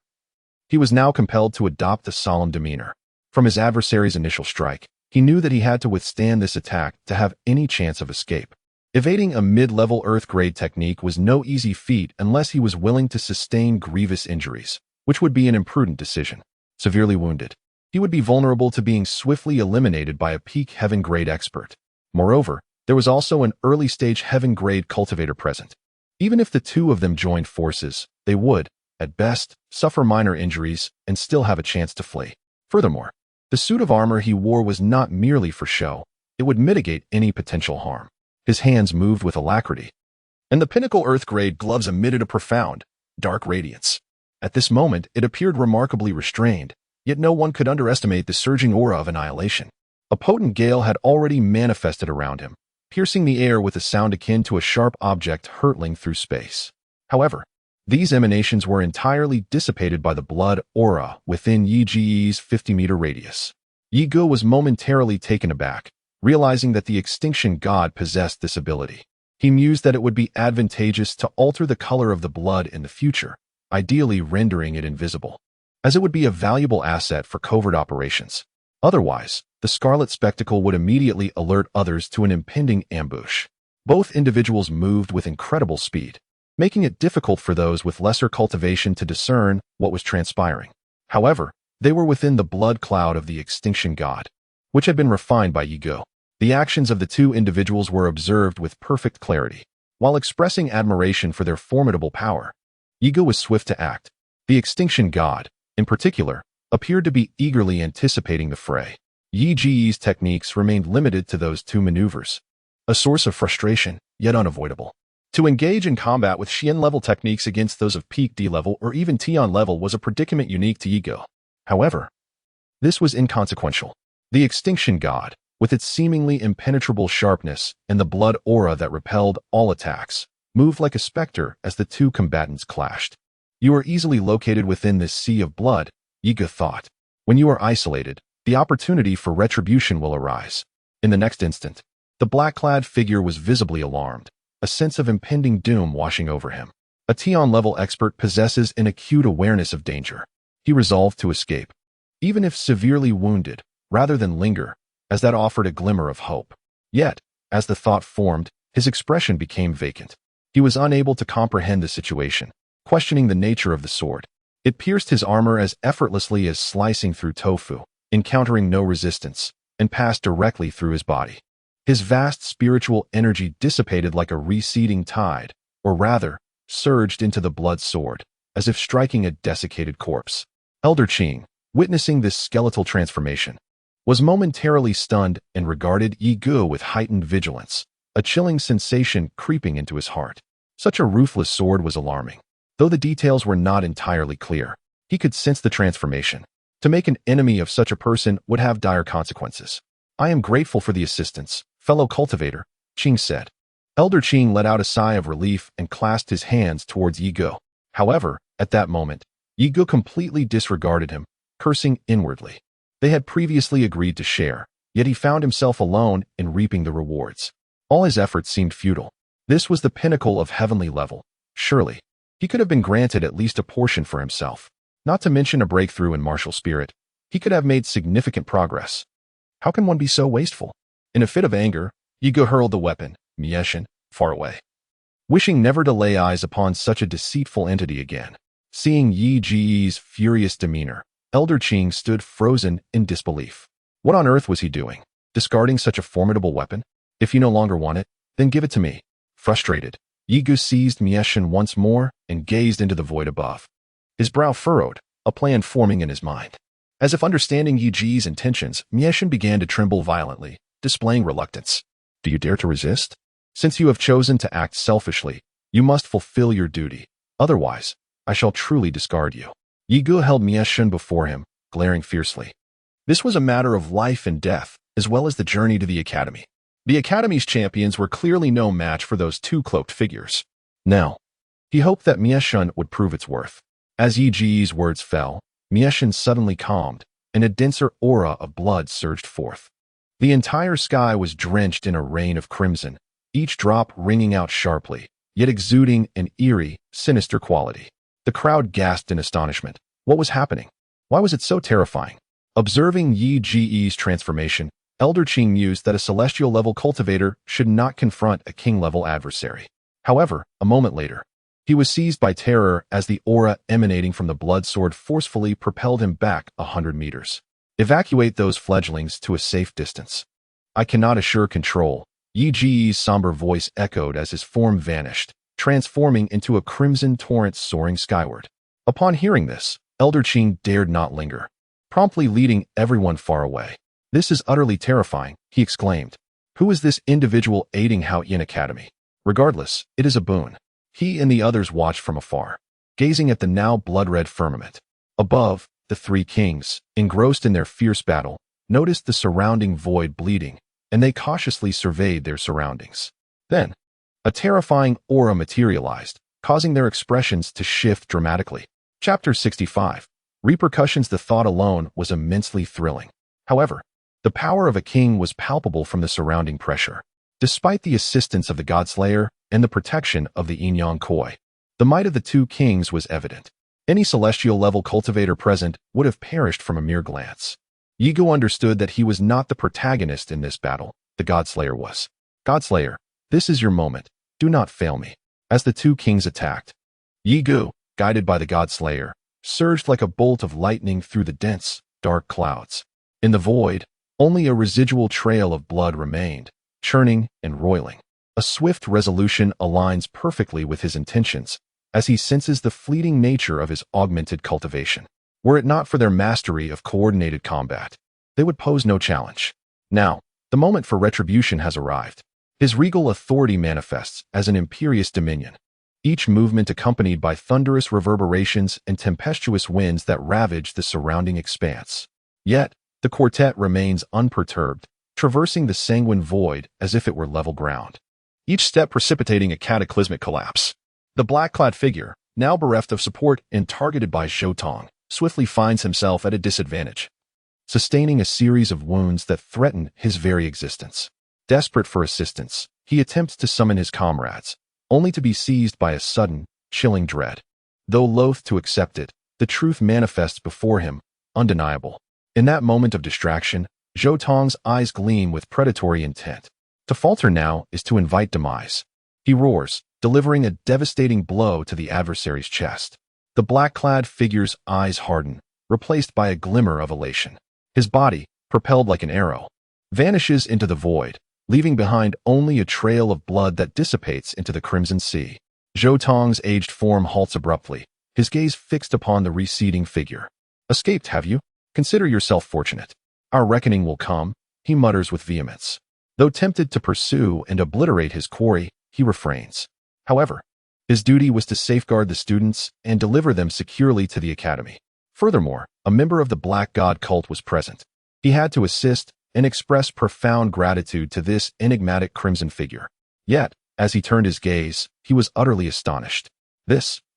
he was now compelled to adopt a solemn demeanor. From his adversary's initial strike, he knew that he had to withstand this attack to have any chance of escape. Evading a mid-level Earth-grade technique was no easy feat unless he was willing to sustain grievous injuries, which would be an imprudent decision. Severely wounded, he would be vulnerable to being swiftly eliminated by a peak heaven-grade expert. Moreover, there was also an early-stage heaven-grade cultivator present. Even if the 2 of them joined forces, they would, at best, suffer minor injuries and still have a chance to flee. Furthermore, the suit of armor he wore was not merely for show, it would mitigate any potential harm. His hands moved with alacrity, and the pinnacle Earth-grade gloves emitted a profound, dark radiance. At this moment, it appeared remarkably restrained, Yet no one could underestimate the surging aura of annihilation. A potent gale had already manifested around him, piercing the air with a sound akin to a sharp object hurtling through space. However, these emanations were entirely dissipated by the blood aura within Yi Ji's 50-meter radius. Yi Ge was momentarily taken aback, realizing that the extinction god possessed this ability. He mused that it would be advantageous to alter the color of the blood in the future, ideally rendering it invisible, as it would be a valuable asset for covert operations. Otherwise, the scarlet spectacle would immediately alert others to an impending ambush. Both individuals moved with incredible speed, making it difficult for those with lesser cultivation to discern what was transpiring. However, they were within the blood cloud of the extinction god, which had been refined by Yi Ge. The actions of the two individuals were observed with perfect clarity. While expressing admiration for their formidable power, Yi Ge was swift to act. The extinction god, in particular, appeared to be eagerly anticipating the fray. Yi Ji's techniques remained limited to those two maneuvers, a source of frustration, yet unavoidable. To engage in combat with Xian-level techniques against those of peak D-level or even Tian level was a predicament unique to Yi Ge. However, this was inconsequential. The extinction god, with its seemingly impenetrable sharpness and the blood aura that repelled all attacks, moved like a specter as the two combatants clashed. You are easily located within this sea of blood, Yi Ge thought. When you are isolated, the opportunity for retribution will arise. In the next instant, the black-clad figure was visibly alarmed, a sense of impending doom washing over him. A Tian-level expert possesses an acute awareness of danger. He resolved to escape, even if severely wounded, rather than linger, as that offered a glimmer of hope. Yet, as the thought formed, his expression became vacant. He was unable to comprehend the situation, questioning the nature of the sword. It pierced his armor as effortlessly as slicing through tofu, encountering no resistance, and passed directly through his body. His vast spiritual energy dissipated like a receding tide, or rather, surged into the blood sword, as if striking a desiccated corpse. Elder Qing, witnessing this skeletal transformation, was momentarily stunned and regarded Yi Ge with heightened vigilance, a chilling sensation creeping into his heart. Such a ruthless sword was alarming. Though the details were not entirely clear, he could sense the transformation. To make an enemy of such a person would have dire consequences. I am grateful for the assistance, fellow cultivator, Qing said. Elder Qing let out a sigh of relief and clasped his hands towards Yi Ge. However, at that moment, Yi Ge completely disregarded him, cursing inwardly. They had previously agreed to share, yet he found himself alone in reaping the rewards. All his efforts seemed futile. This was the pinnacle of heavenly level. Surely, he could have been granted at least a portion for himself. Not to mention a breakthrough in martial spirit, he could have made significant progress. How can one be so wasteful? In a fit of anger, Yi Ge hurled the weapon, myriad, far away, wishing never to lay eyes upon such a deceitful entity again. Seeing Yi Ji's furious demeanor, Elder Qing stood frozen in disbelief. What on earth was he doing? Discarding such a formidable weapon? If you no longer want it, then give it to me. Frustrated, Yi Ge seized myriad once more and gazed into the void above. His brow furrowed, a plan forming in his mind. As if understanding Yi Ji's intentions, myriad began to tremble violently, displaying reluctance. Do you dare to resist? Since you have chosen to act selfishly, you must fulfill your duty. Otherwise, I shall truly discard you. Yi Ge held myriad before him, glaring fiercely. This was a matter of life and death, as well as the journey to the academy. The academy's champions were clearly no match for those two cloaked figures. Now, he hoped that myriad would prove its worth. As Yi Ji's words fell, myriad suddenly calmed, and a denser aura of blood surged forth. The entire sky was drenched in a rain of crimson, each drop ringing out sharply, yet exuding an eerie, sinister quality. The crowd gasped in astonishment. What was happening? Why was it so terrifying? Observing Yi Ji's transformation, Elder Qing mused that a celestial-level cultivator should not confront a king-level adversary. However, a moment later, he was seized by terror as the aura emanating from the blood sword forcefully propelled him back 100 meters. Evacuate those fledglings to a safe distance. I cannot assure control, Yi Ji's somber voice echoed as his form vanished, transforming into a crimson torrent soaring skyward. Upon hearing this, Elder Qing dared not linger, promptly leading everyone far away. This is utterly terrifying, he exclaimed. Who is this individual aiding Hao Yin Academy? Regardless, it is a boon. He and the others watched from afar, gazing at the now blood-red firmament. Above, The three kings, engrossed in their fierce battle, noticed the surrounding void bleeding, and they cautiously surveyed their surroundings. Then, a terrifying aura materialized, causing their expressions to shift dramatically. Chapter 65. Repercussions. The thought alone was immensely thrilling. However, the power of a king was palpable from the surrounding pressure. Despite the assistance of the Godslayer and the protection of the Inyan Koi, the might of the two kings was evident. Any celestial-level cultivator present would have perished from a mere glance. Yigo understood that he was not the protagonist in this battle, the Godslayer was. Godslayer, this is your moment. Do not fail me. As the two kings attacked, Yigo, guided by the Godslayer, surged like a bolt of lightning through the dense, dark clouds. In the void, only a residual trail of blood remained, churning and roiling. A swift resolution aligns perfectly with his intentions, as he senses the fleeting nature of his augmented cultivation. Were it not for their mastery of coordinated combat, they would pose no challenge. Now, the moment for retribution has arrived. His regal authority manifests as an imperious dominion, each movement accompanied by thunderous reverberations and tempestuous winds that ravage the surrounding expanse. Yet, the quartet remains unperturbed, traversing the sanguine void as if it were level ground, each step precipitating a cataclysmic collapse. The black-clad figure, now bereft of support and targeted by Zhou Tong, swiftly finds himself at a disadvantage, sustaining a series of wounds that threaten his very existence. Desperate for assistance, he attempts to summon his comrades, only to be seized by a sudden, chilling dread. Though loath to accept it, the truth manifests before him, undeniable. In that moment of distraction, Zhou Tong's eyes gleam with predatory intent. To falter now is to invite demise. He roars, delivering a devastating blow to the adversary's chest. The black-clad figure's eyes harden, replaced by a glimmer of elation. His body, propelled like an arrow, vanishes into the void, leaving behind only a trail of blood that dissipates into the crimson sea. Zhou Tong's aged form halts abruptly, his gaze fixed upon the receding figure. "Escaped, have you? Consider yourself fortunate. Our reckoning will come," he mutters with vehemence. Though tempted to pursue and obliterate his quarry, he refrains. However, his duty was to safeguard the students and deliver them securely to the academy. Furthermore, a member of the Black God cult was present. He had to assist and express profound gratitude to this enigmatic crimson figure. Yet, as he turned his gaze, he was utterly astonished.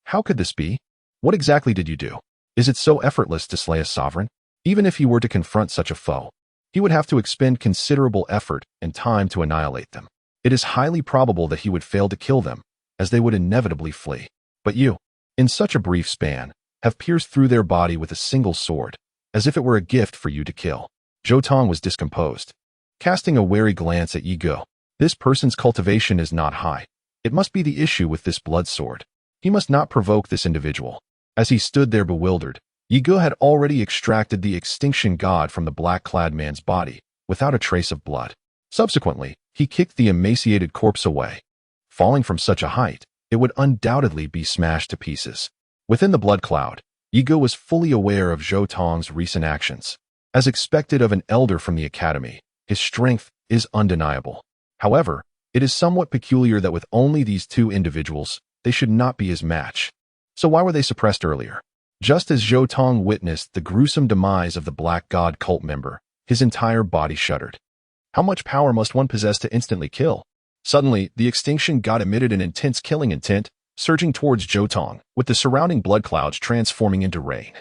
How could this be? What exactly did you do? Is it so effortless to slay a sovereign? Even if he were to confront such a foe, he would have to expend considerable effort and time to annihilate them. It is highly probable that he would fail to kill them, as they would inevitably flee. But you, in such a brief span, have pierced through their body with a single sword, as if it were a gift for you to kill. Zhou Tong was discomposed, casting a wary glance at Yigo. This person's cultivation is not high. It must be the issue with this blood sword. He must not provoke this individual. As he stood there bewildered, Yigo had already extracted the extinction god from the black-clad man's body, without a trace of blood. Subsequently, he kicked the emaciated corpse away. Falling from such a height, it would undoubtedly be smashed to pieces. Within the blood cloud, Yigo was fully aware of Zhou Tong's recent actions. As expected of an elder from the academy, his strength is undeniable. However, it is somewhat peculiar that with only these two individuals, they should not be his match. So why were they suppressed earlier? Just as Zhou Tong witnessed the gruesome demise of the Black God cult member, his entire body shuddered. How much power must one possess to instantly kill? Suddenly, the extinction god emitted an intense killing intent, surging towards Zhou Tong, with the surrounding blood clouds transforming into rain,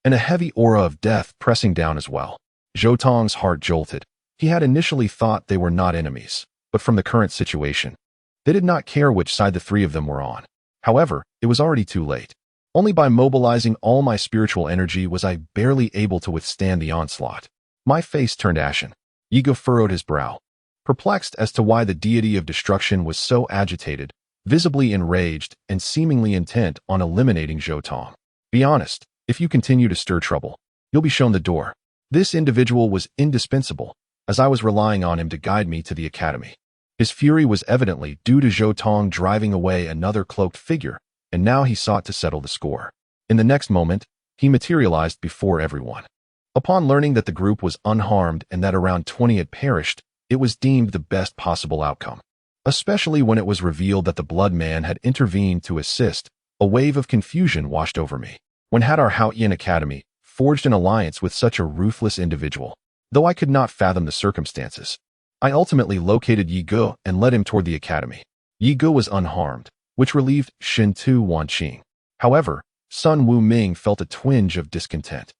and a heavy aura of death pressing down as well. Zhou Tong's heart jolted. He had initially thought they were not enemies, but from the current situation, they did not care which side the three of them were on. However, it was already too late. Only by mobilizing all my spiritual energy was I barely able to withstand the onslaught. My face turned ashen. Yigo furrowed his brow, perplexed as to why the deity of destruction was so agitated, visibly enraged and seemingly intent on eliminating Zhou Tong. Be honest, if you continue to stir trouble, you'll be shown the door. This individual was indispensable, as I was relying on him to guide me to the academy. His fury was evidently due to Zhou Tong driving away another cloaked figure, and now he sought to settle the score. In the next moment, he materialized before everyone. Upon learning that the group was unharmed and that around 20 had perished, it was deemed the best possible outcome. Especially when it was revealed that the Blood Man had intervened to assist, a wave of confusion washed over me. When had our Haoyan Academy forged an alliance with such a ruthless individual. Though I could not fathom the circumstances, I ultimately located Yi Ge and led him toward the academy. Yi Ge was unharmed, which relieved Shin Tu Wanqing. However, Sun Wu Ming felt a twinge of discontent.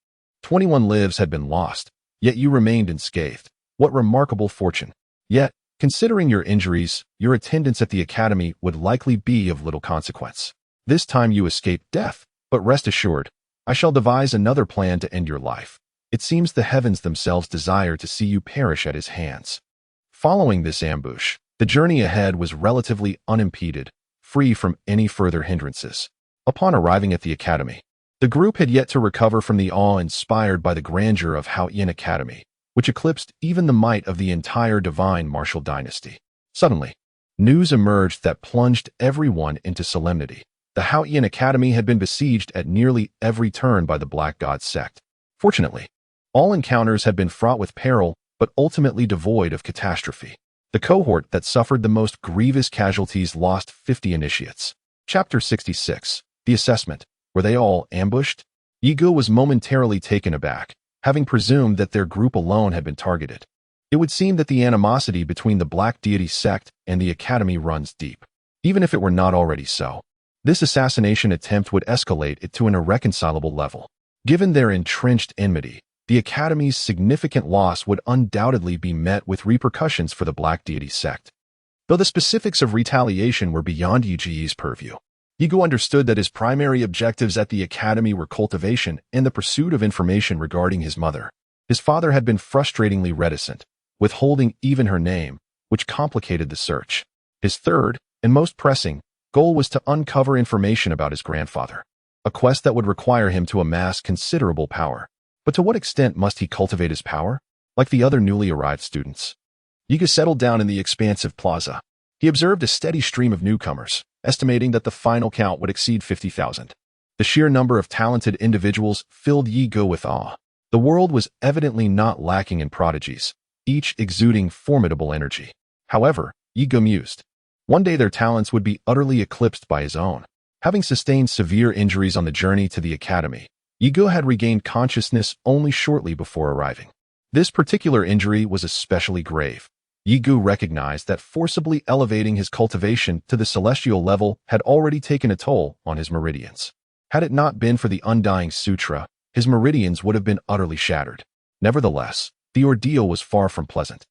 21 lives had been lost, yet you remained unscathed. What remarkable fortune. Yet, considering your injuries, your attendance at the academy would likely be of little consequence. This time you escaped death, but rest assured, I shall devise another plan to end your life. It seems the heavens themselves desire to see you perish at his hands. Following this ambush, the journey ahead was relatively unimpeded, free from any further hindrances. Upon arriving at the academy, the group had yet to recover from the awe inspired by the grandeur of Haoyan Academy, which eclipsed even the might of the entire divine martial dynasty. Suddenly, news emerged that plunged everyone into solemnity. The Haoyan Academy had been besieged at nearly every turn by the Black God sect. Fortunately, all encounters had been fraught with peril, but ultimately devoid of catastrophe. The cohort that suffered the most grievous casualties lost 50 initiates. Chapter 66. The Assessment. Were they all ambushed? Yi Ge was momentarily taken aback, having presumed that their group alone had been targeted. It would seem that the animosity between the Black Deity sect and the Academy runs deep. Even if it were not already so, this assassination attempt would escalate it to an irreconcilable level. Given their entrenched enmity, the Academy's significant loss would undoubtedly be met with repercussions for the Black Deity sect. Though the specifics of retaliation were beyond Yi Ge's purview, Yi Ge understood that his primary objectives at the Academy were cultivation and the pursuit of information regarding his mother. His father had been frustratingly reticent, withholding even her name, which complicated the search. His third, and most pressing, goal was to uncover information about his grandfather, a quest that would require him to amass considerable power. But to what extent must he cultivate his power? Like the other newly arrived students, Yi Ge settled down in the expansive plaza. He observed a steady stream of newcomers, estimating that the final count would exceed 50,000. The sheer number of talented individuals filled Yi Ge with awe. The world was evidently not lacking in prodigies, each exuding formidable energy. However, Yi Ge mused, one day their talents would be utterly eclipsed by his own. Having sustained severe injuries on the journey to the academy, Yi Ge had regained consciousness only shortly before arriving. This particular injury was especially grave. Yi Ge recognized that forcibly elevating his cultivation to the celestial level had already taken a toll on his meridians. Had it not been for the Undying Sutra, his meridians would have been utterly shattered. Nevertheless, the ordeal was far from pleasant.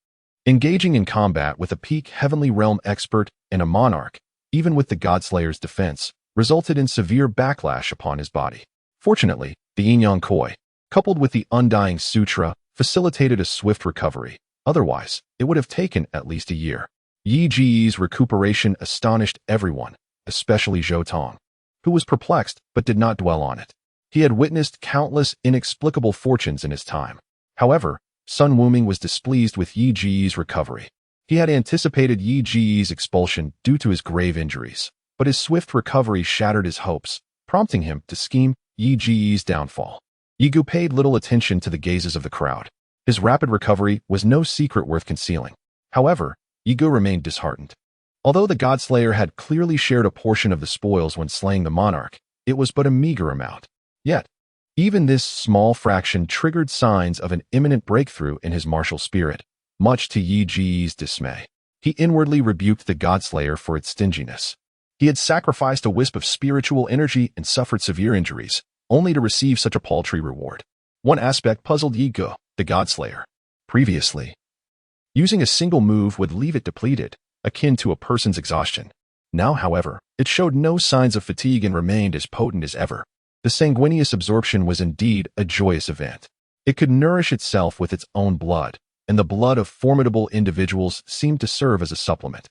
Engaging in combat with a peak heavenly realm expert and a monarch, even with the Godslayer's defense, resulted in severe backlash upon his body. Fortunately, the Yin-Yang Koi, coupled with the Undying Sutra, facilitated a swift recovery. Otherwise, it would have taken at least a year. Yi Ge's recuperation astonished everyone, especially Zhou Tong, who was perplexed but did not dwell on it. He had witnessed countless inexplicable fortunes in his time. However, Sun Wuming was displeased with Yi Ge's recovery. He had anticipated Yi Ge's expulsion due to his grave injuries, but his swift recovery shattered his hopes, prompting him to scheme Yi Ge's downfall. Yi Ge paid little attention to the gazes of the crowd. His rapid recovery was no secret worth concealing. However, Yi Ge remained disheartened. Although the Godslayer had clearly shared a portion of the spoils when slaying the monarch, it was but a meager amount. Yet, even this small fraction triggered signs of an imminent breakthrough in his martial spirit, much to Yi Ge's dismay. He inwardly rebuked the Godslayer for its stinginess. He had sacrificed a wisp of spiritual energy and suffered severe injuries, only to receive such a paltry reward. One aspect puzzled Yi Ge, the Godslayer. Previously, using a single move would leave it depleted, akin to a person's exhaustion. Now, however, it showed no signs of fatigue and remained as potent as ever. The sanguineous absorption was indeed a joyous event. It could nourish itself with its own blood, and the blood of formidable individuals seemed to serve as a supplement.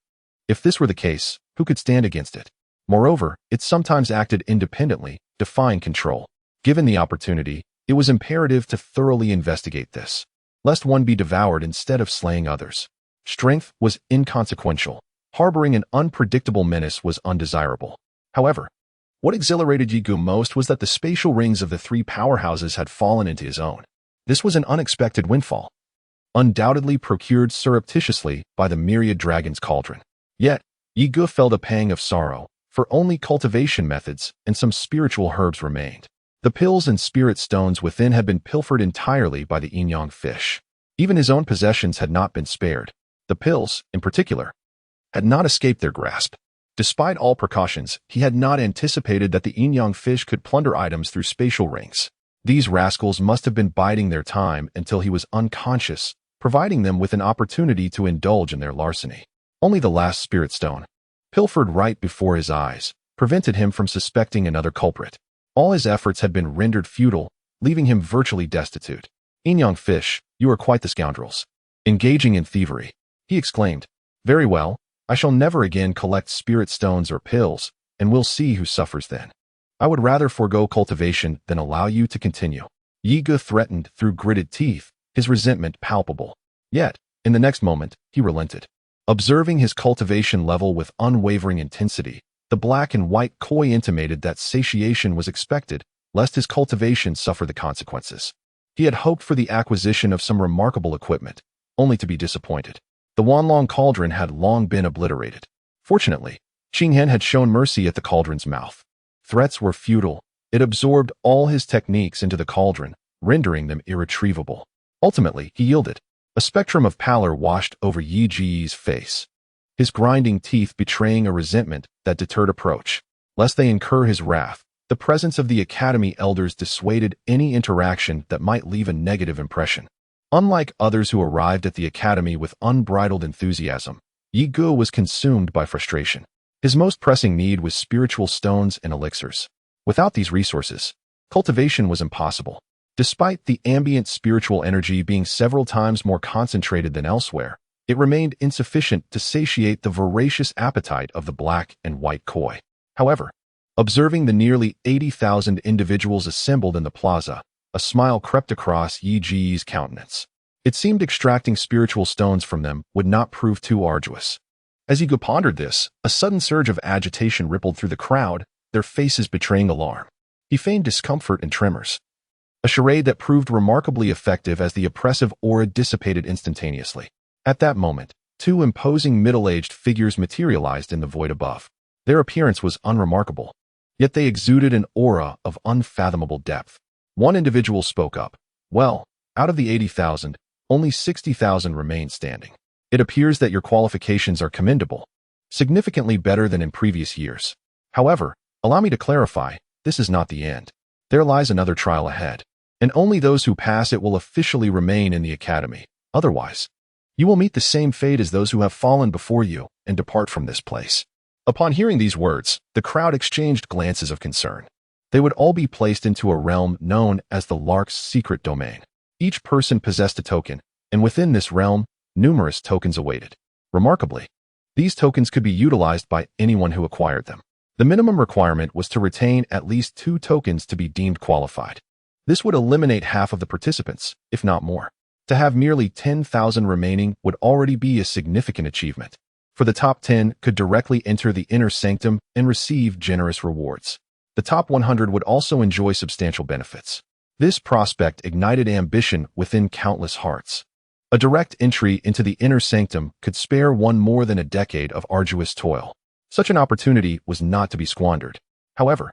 If this were the case, who could stand against it? Moreover, it sometimes acted independently, defying control. Given the opportunity, it was imperative to thoroughly investigate this, lest one be devoured instead of slaying others. Strength was inconsequential. Harboring an unpredictable menace was undesirable. However, what exhilarated Yi Ge most was that the spatial rings of the three powerhouses had fallen into his own. This was an unexpected windfall, undoubtedly procured surreptitiously by the myriad dragon's cauldron. Yet, Yi Ge felt a pang of sorrow, for only cultivation methods and some spiritual herbs remained. The pills and spirit stones within had been pilfered entirely by the yin-yang fish. Even his own possessions had not been spared. The pills, in particular, had not escaped their grasp. Despite all precautions, he had not anticipated that the yin-yang fish could plunder items through spatial rings. These rascals must have been biding their time until he was unconscious, providing them with an opportunity to indulge in their larceny. Only the last spirit stone, pilfered right before his eyes, prevented him from suspecting another culprit. All his efforts had been rendered futile, leaving him virtually destitute. Yin-yang fish, you are quite the scoundrels. Engaging in thievery, he exclaimed. Very well, I shall never again collect spirit stones or pills, and we'll see who suffers then. I would rather forego cultivation than allow you to continue. Yi Ge threatened through gritted teeth, his resentment palpable. Yet, in the next moment, he relented. Observing his cultivation level with unwavering intensity, the black and white koi intimated that satiation was expected, lest his cultivation suffer the consequences. He had hoped for the acquisition of some remarkable equipment, only to be disappointed. The Wanlong cauldron had long been obliterated. Fortunately, Qinghen had shown mercy at the cauldron's mouth. Threats were futile. It absorbed all his techniques into the cauldron, rendering them irretrievable. Ultimately, he yielded. A spectrum of pallor washed over Yi Ji's face, his grinding teeth betraying a resentment that deterred approach. Lest they incur his wrath, the presence of the academy elders dissuaded any interaction that might leave a negative impression. Unlike others who arrived at the academy with unbridled enthusiasm, Yi Ge was consumed by frustration. His most pressing need was spiritual stones and elixirs. Without these resources, cultivation was impossible. Despite the ambient spiritual energy being several times more concentrated than elsewhere, it remained insufficient to satiate the voracious appetite of the black and white koi. However, observing the nearly 80,000 individuals assembled in the plaza, a smile crept across Yi Ji's countenance. It seemed extracting spiritual stones from them would not prove too arduous. As Yi Ge pondered this, a sudden surge of agitation rippled through the crowd, their faces betraying alarm. He feigned discomfort and tremors, a charade that proved remarkably effective as the oppressive aura dissipated instantaneously. At that moment, two imposing middle-aged figures materialized in the void above. Their appearance was unremarkable, yet they exuded an aura of unfathomable depth. One individual spoke up. Well, out of the 80,000, only 60,000 remain standing. It appears that your qualifications are commendable, significantly better than in previous years. However, allow me to clarify, this is not the end. There lies another trial ahead, and only those who pass it will officially remain in the academy. Otherwise, you will meet the same fate as those who have fallen before you and depart from this place. Upon hearing these words, the crowd exchanged glances of concern. They would all be placed into a realm known as the Lark's secret domain. Each person possessed a token, and within this realm, numerous tokens awaited. Remarkably, these tokens could be utilized by anyone who acquired them. The minimum requirement was to retain at least 2 tokens to be deemed qualified. This would eliminate half of the participants, if not more. To have merely 10,000 remaining would already be a significant achievement. For the top 10 could directly enter the inner sanctum and receive generous rewards. The top 100 would also enjoy substantial benefits. This prospect ignited ambition within countless hearts. A direct entry into the inner sanctum could spare one more than a decade of arduous toil. Such an opportunity was not to be squandered. However,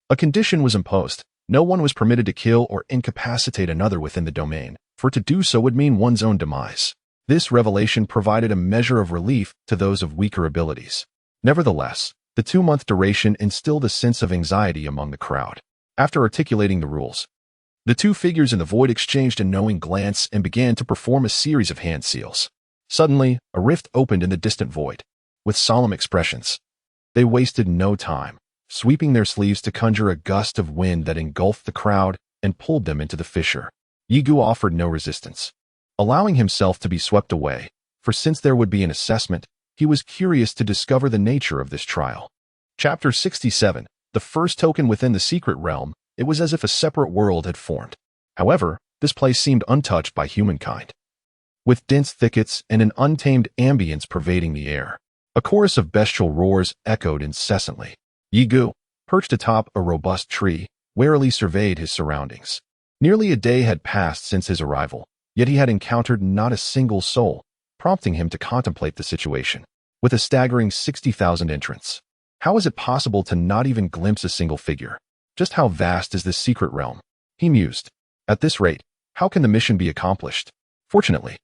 a condition was imposed. No one was permitted to kill or incapacitate another within the domain, for to do so would mean one's own demise. This revelation provided a measure of relief to those of weaker abilities. Nevertheless, the 2-month duration instilled a sense of anxiety among the crowd. After articulating the rules, the two figures in the void exchanged a knowing glance and began to perform a series of hand seals. Suddenly, a rift opened in the distant void. With solemn expressions, they wasted no time, sweeping their sleeves to conjure a gust of wind that engulfed the crowd and pulled them into the fissure. Yi Ge offered no resistance, allowing himself to be swept away, for since there would be an assessment, he was curious to discover the nature of this trial. Chapter 67. The first token within the secret realm. It was as if a separate world had formed. However, this place seemed untouched by humankind. With dense thickets and an untamed ambience pervading the air, a chorus of bestial roars echoed incessantly. Yi Ge, perched atop a robust tree, warily surveyed his surroundings. Nearly a day had passed since his arrival, yet he had encountered not a single soul, prompting him to contemplate the situation. With a staggering 60,000 entrants, how is it possible to not even glimpse a single figure? Just how vast is this secret realm? He mused. At this rate, how can the mission be accomplished? Fortunately,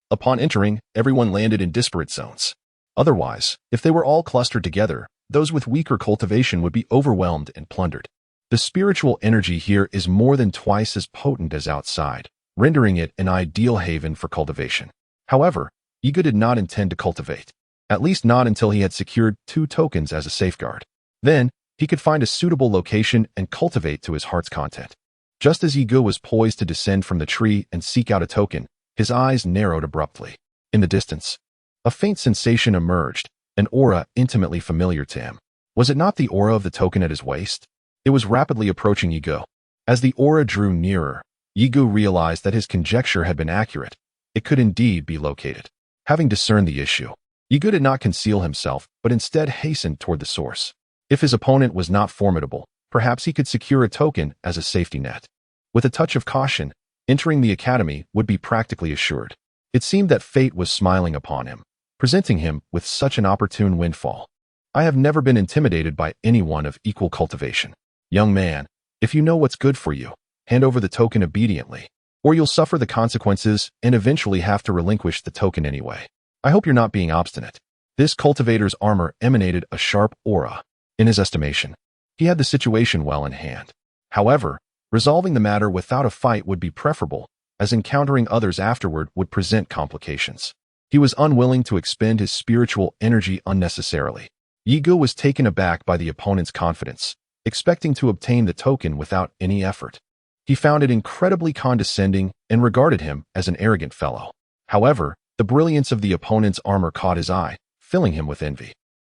upon entering, everyone landed in disparate zones. Otherwise, if they were all clustered together, those with weaker cultivation would be overwhelmed and plundered. The spiritual energy here is more than twice as potent as outside, rendering it an ideal haven for cultivation. However, Yiga did not intend to cultivate, at least not until he had secured 2 tokens as a safeguard. Then, he could find a suitable location and cultivate to his heart's content. Just as Yiga was poised to descend from the tree and seek out a token, his eyes narrowed abruptly. In the distance, a faint sensation emerged, an aura intimately familiar to him. Was it not the aura of the token at his waist? It was rapidly approaching Yiga. As the aura drew nearer, Yiga realized that his conjecture had been accurate. It could indeed be located. Having discerned the issue, Yiga did not conceal himself, but instead hastened toward the source. If his opponent was not formidable, perhaps he could secure a token as a safety net. With a touch of caution, entering the academy would be practically assured. It seemed that fate was smiling upon him, presenting him with such an opportune windfall. I have never been intimidated by anyone of equal cultivation. Young man, if you know what's good for you, hand over the token obediently, or you'll suffer the consequences and eventually have to relinquish the token anyway. I hope you're not being obstinate. This cultivator's armor emanated a sharp aura. In his estimation, he had the situation well in hand. However, resolving the matter without a fight would be preferable, as encountering others afterward would present complications. He was unwilling to expend his spiritual energy unnecessarily. Yiga was taken aback by the opponent's confidence, expecting to obtain the token without any effort. He found it incredibly condescending and regarded him as an arrogant fellow. However, the brilliance of the opponent's armor caught his eye, filling him with envy.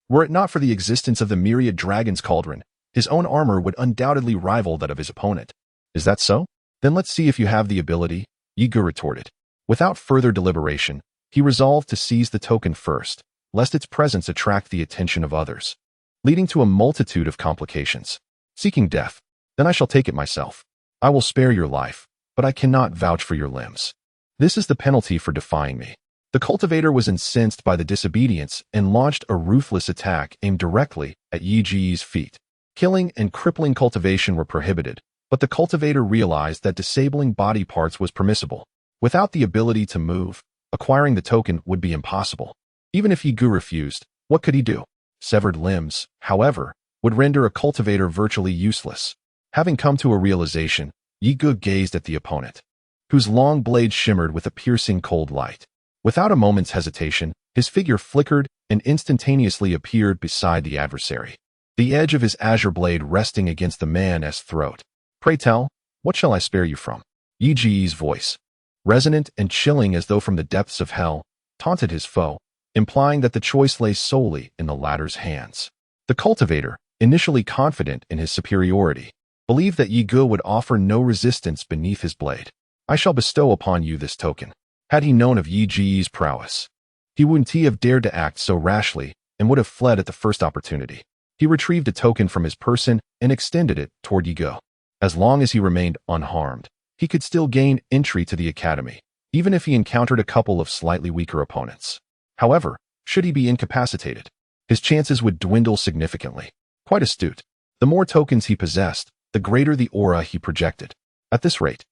Were it not for the existence of the myriad dragon's cauldron, his own armor would undoubtedly rival that of his opponent. Is that so? Then let's see if you have the ability, Yiga retorted. Without further deliberation, he resolved to seize the token first, lest its presence attract the attention of others, leading to a multitude of complications. Seeking death, then I shall take it myself. I will spare your life, but I cannot vouch for your limbs. This is the penalty for defying me. The cultivator was incensed by the disobedience and launched a ruthless attack aimed directly at Yi Ji's feet. Killing and crippling cultivation were prohibited, but the cultivator realized that disabling body parts was permissible. Without the ability to move, acquiring the token would be impossible. Even if Yiga refused, what could he do? Severed limbs, however, would render a cultivator virtually useless. Having come to a realization, Yiga gazed at the opponent, whose long blade shimmered with a piercing cold light. Without a moment's hesitation, his figure flickered and instantaneously appeared beside the adversary, the edge of his azure blade resting against the man's throat. Pray tell, what shall I spare you from? Yi Ji's voice, resonant and chilling as though from the depths of hell, taunted his foe, implying that the choice lay solely in the latter's hands. The cultivator, initially confident in his superiority, believed that Yiga would offer no resistance beneath his blade. I shall bestow upon you this token. Had he known of Yi Ji's prowess, he wouldn't have dared to act so rashly and would have fled at the first opportunity. He retrieved a token from his person and extended it toward Yiga. As long as he remained unharmed, he could still gain entry to the academy, even if he encountered a couple of slightly weaker opponents. However, should he be incapacitated, his chances would dwindle significantly. Quite astute. The more tokens he possessed, the greater the aura he projected. At this rate,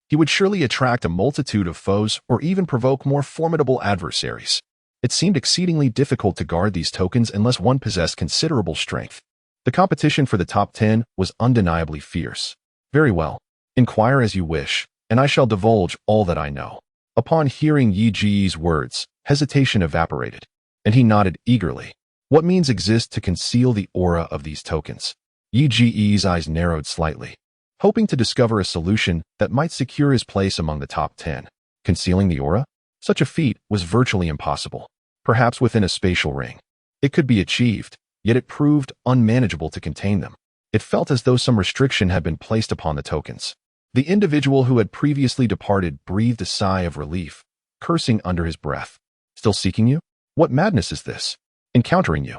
he would surely attract a multitude of foes or even provoke more formidable adversaries. It seemed exceedingly difficult to guard these tokens unless one possessed considerable strength. The competition for the top 10 was undeniably fierce. Very well. Inquire as you wish, and I shall divulge all that I know. Upon hearing Yi Ji's words, hesitation evaporated, and he nodded eagerly. What means exist to conceal the aura of these tokens? Yi Ji's eyes narrowed slightly, hoping to discover a solution that might secure his place among the top 10. Concealing the aura? Such a feat was virtually impossible. Perhaps within a spatial ring. It could be achieved, yet it proved unmanageable to contain them. It felt as though some restriction had been placed upon the tokens. The individual who had previously departed breathed a sigh of relief, cursing under his breath. Still seeking you? What madness is this? Encountering you.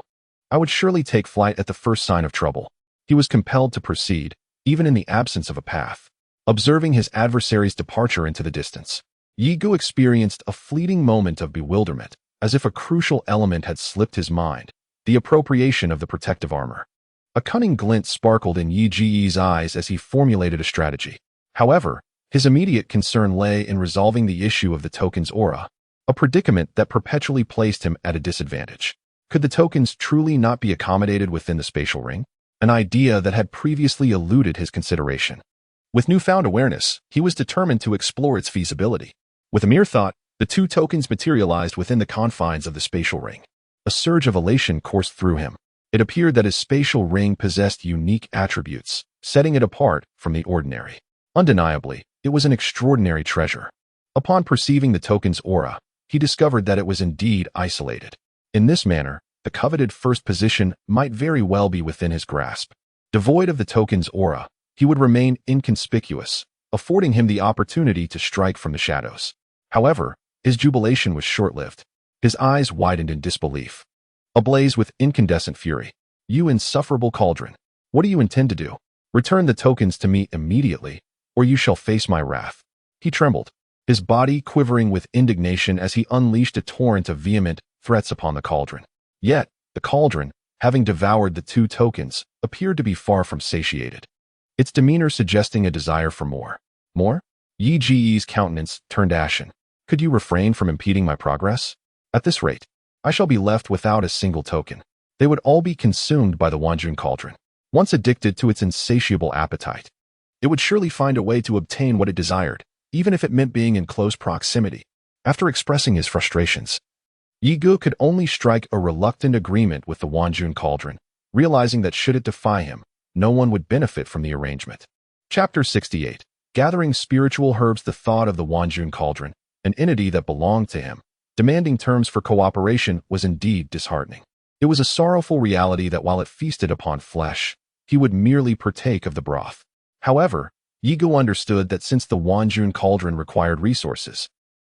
I would surely take flight at the first sign of trouble. He was compelled to proceed, even in the absence of a path. Observing his adversary's departure into the distance, Yiga experienced a fleeting moment of bewilderment, as if a crucial element had slipped his mind, the appropriation of the protective armor. A cunning glint sparkled in Yi Ji's eyes as he formulated a strategy. However, his immediate concern lay in resolving the issue of the token's aura, a predicament that perpetually placed him at a disadvantage. Could the tokens truly not be accommodated within the spatial ring? An idea that had previously eluded his consideration. With newfound awareness, he was determined to explore its feasibility. With a mere thought, the two tokens materialized within the confines of the spatial ring. A surge of elation coursed through him. It appeared that his spatial ring possessed unique attributes, setting it apart from the ordinary. Undeniably, it was an extraordinary treasure. Upon perceiving the token's aura, he discovered that it was indeed isolated. In this manner, the coveted first position might very well be within his grasp. Devoid of the token's aura, he would remain inconspicuous, affording him the opportunity to strike from the shadows. However, his jubilation was short-lived. His eyes widened in disbelief. Ablaze with incandescent fury. "You insufferable cauldron, what do you intend to do? Return the tokens to me immediately, or you shall face my wrath." He trembled, his body quivering with indignation as he unleashed a torrent of vehement threats upon the cauldron. Yet, the cauldron, having devoured the two tokens, appeared to be far from satiated, its demeanor suggesting a desire for more. More? Yi Ji's countenance turned ashen. "Could you refrain from impeding my progress? At this rate, I shall be left without a single token. They would all be consumed by the Wanjun cauldron. Once addicted to its insatiable appetite, it would surely find a way to obtain what it desired, even if it meant being in close proximity." After expressing his frustrations, Yi Ge could only strike a reluctant agreement with the Wanjun cauldron, realizing that should it defy him, no one would benefit from the arrangement. Chapter 68. Gathering spiritual herbs. The thought of the Wanjun cauldron, an entity that belonged to him, demanding terms for cooperation, was indeed disheartening. It was a sorrowful reality that while it feasted upon flesh, he would merely partake of the broth. However, Yi Ge understood that since the Wanjun cauldron required resources,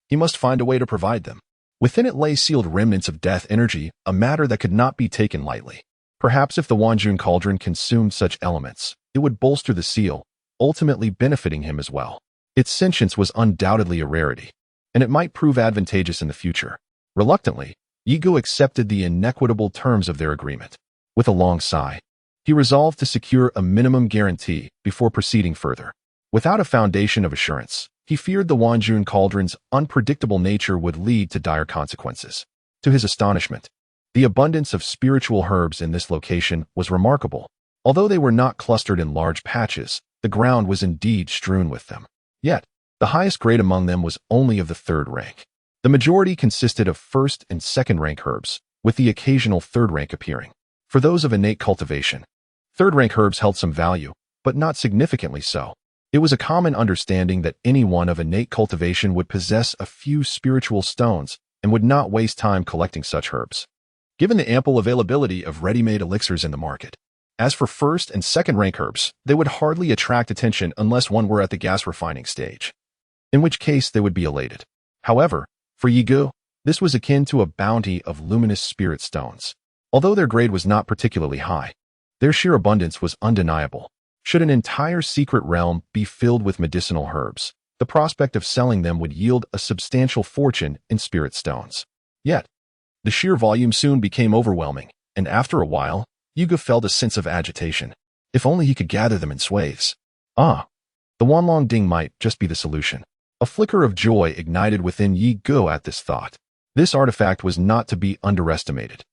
he must find a way to provide them. Within it lay sealed remnants of death energy, a matter that could not be taken lightly. Perhaps if the Wanjun cauldron consumed such elements, it would bolster the seal, ultimately benefiting him as well. Its sentience was undoubtedly a rarity, and it might prove advantageous in the future. Reluctantly, Yi Ge accepted the inequitable terms of their agreement. With a long sigh, he resolved to secure a minimum guarantee before proceeding further. Without a foundation of assurance, he feared the Wanjun cauldron's unpredictable nature would lead to dire consequences. To his astonishment, the abundance of spiritual herbs in this location was remarkable. Although they were not clustered in large patches, the ground was indeed strewn with them. Yet, the highest grade among them was only of the third rank. The majority consisted of first and second rank herbs, with the occasional third rank appearing. For those of innate cultivation, third rank herbs held some value, but not significantly so. It was a common understanding that anyone of innate cultivation would possess a few spiritual stones and would not waste time collecting such herbs, given the ample availability of ready-made elixirs in the market. As for first and second rank herbs, they would hardly attract attention unless one were at the gas refining stage, in which case they would be elated. However, for Yi Ge, this was akin to a bounty of luminous spirit stones. Although their grade was not particularly high, their sheer abundance was undeniable. Should an entire secret realm be filled with medicinal herbs, the prospect of selling them would yield a substantial fortune in spirit stones. Yet, the sheer volume soon became overwhelming, and after a while, Yi Ge felt a sense of agitation. If only he could gather them in swathes. The Wanlong Ding might just be the solution. A flicker of joy ignited within Yi Ge at this thought. This artifact was not to be underestimated.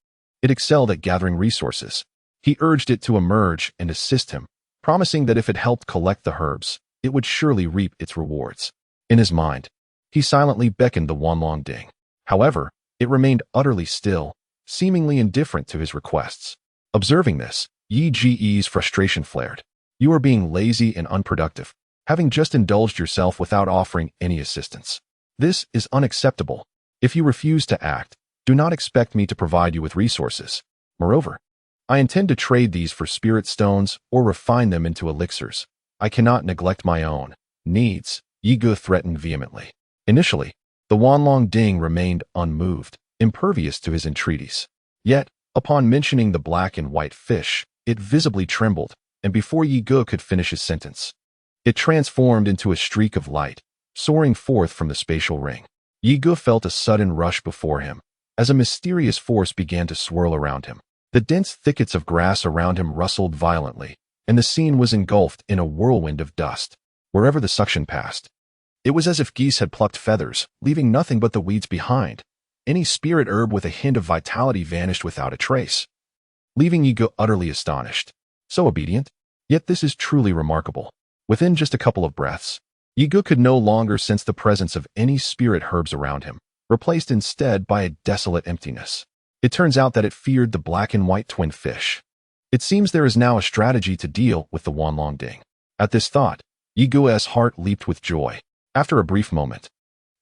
It excelled at gathering resources. He urged it to emerge and assist him, promising that if it helped collect the herbs, it would surely reap its rewards. In his mind, he silently beckoned the Wanlong Ding. However, it remained utterly still, seemingly indifferent to his requests. Observing this, Yi Ji's frustration flared. "You are being lazy and unproductive, having just indulged yourself without offering any assistance. This is unacceptable. If you refuse to act, do not expect me to provide you with resources. Moreover, I intend to trade these for spirit stones or refine them into elixirs. I cannot neglect my own needs," Yi Ge threatened vehemently. Initially, the Wanlong Ding remained unmoved, impervious to his entreaties. Yet, upon mentioning the black and white fish, it visibly trembled, and before Yi Ge could finish his sentence, it transformed into a streak of light, soaring forth from the spatial ring. Yi Ge felt a sudden rush before him, as a mysterious force began to swirl around him. The dense thickets of grass around him rustled violently, and the scene was engulfed in a whirlwind of dust. Wherever the suction passed, it was as if geese had plucked feathers, leaving nothing but the weeds behind. Any spirit herb with a hint of vitality vanished without a trace, leaving Yigo utterly astonished. So obedient? Yet this is truly remarkable. Within just a couple of breaths, Yigo could no longer sense the presence of any spirit herbs around him, replaced instead by a desolate emptiness. It turns out that it feared the black and white twin fish. It seems there is now a strategy to deal with the Wanlong Ding. At this thought, Yigo's heart leaped with joy. After a brief moment,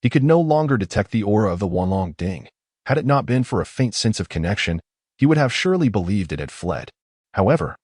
he could no longer detect the aura of the Wanlong Ding. Had it not been for a faint sense of connection, he would have surely believed it had fled. However,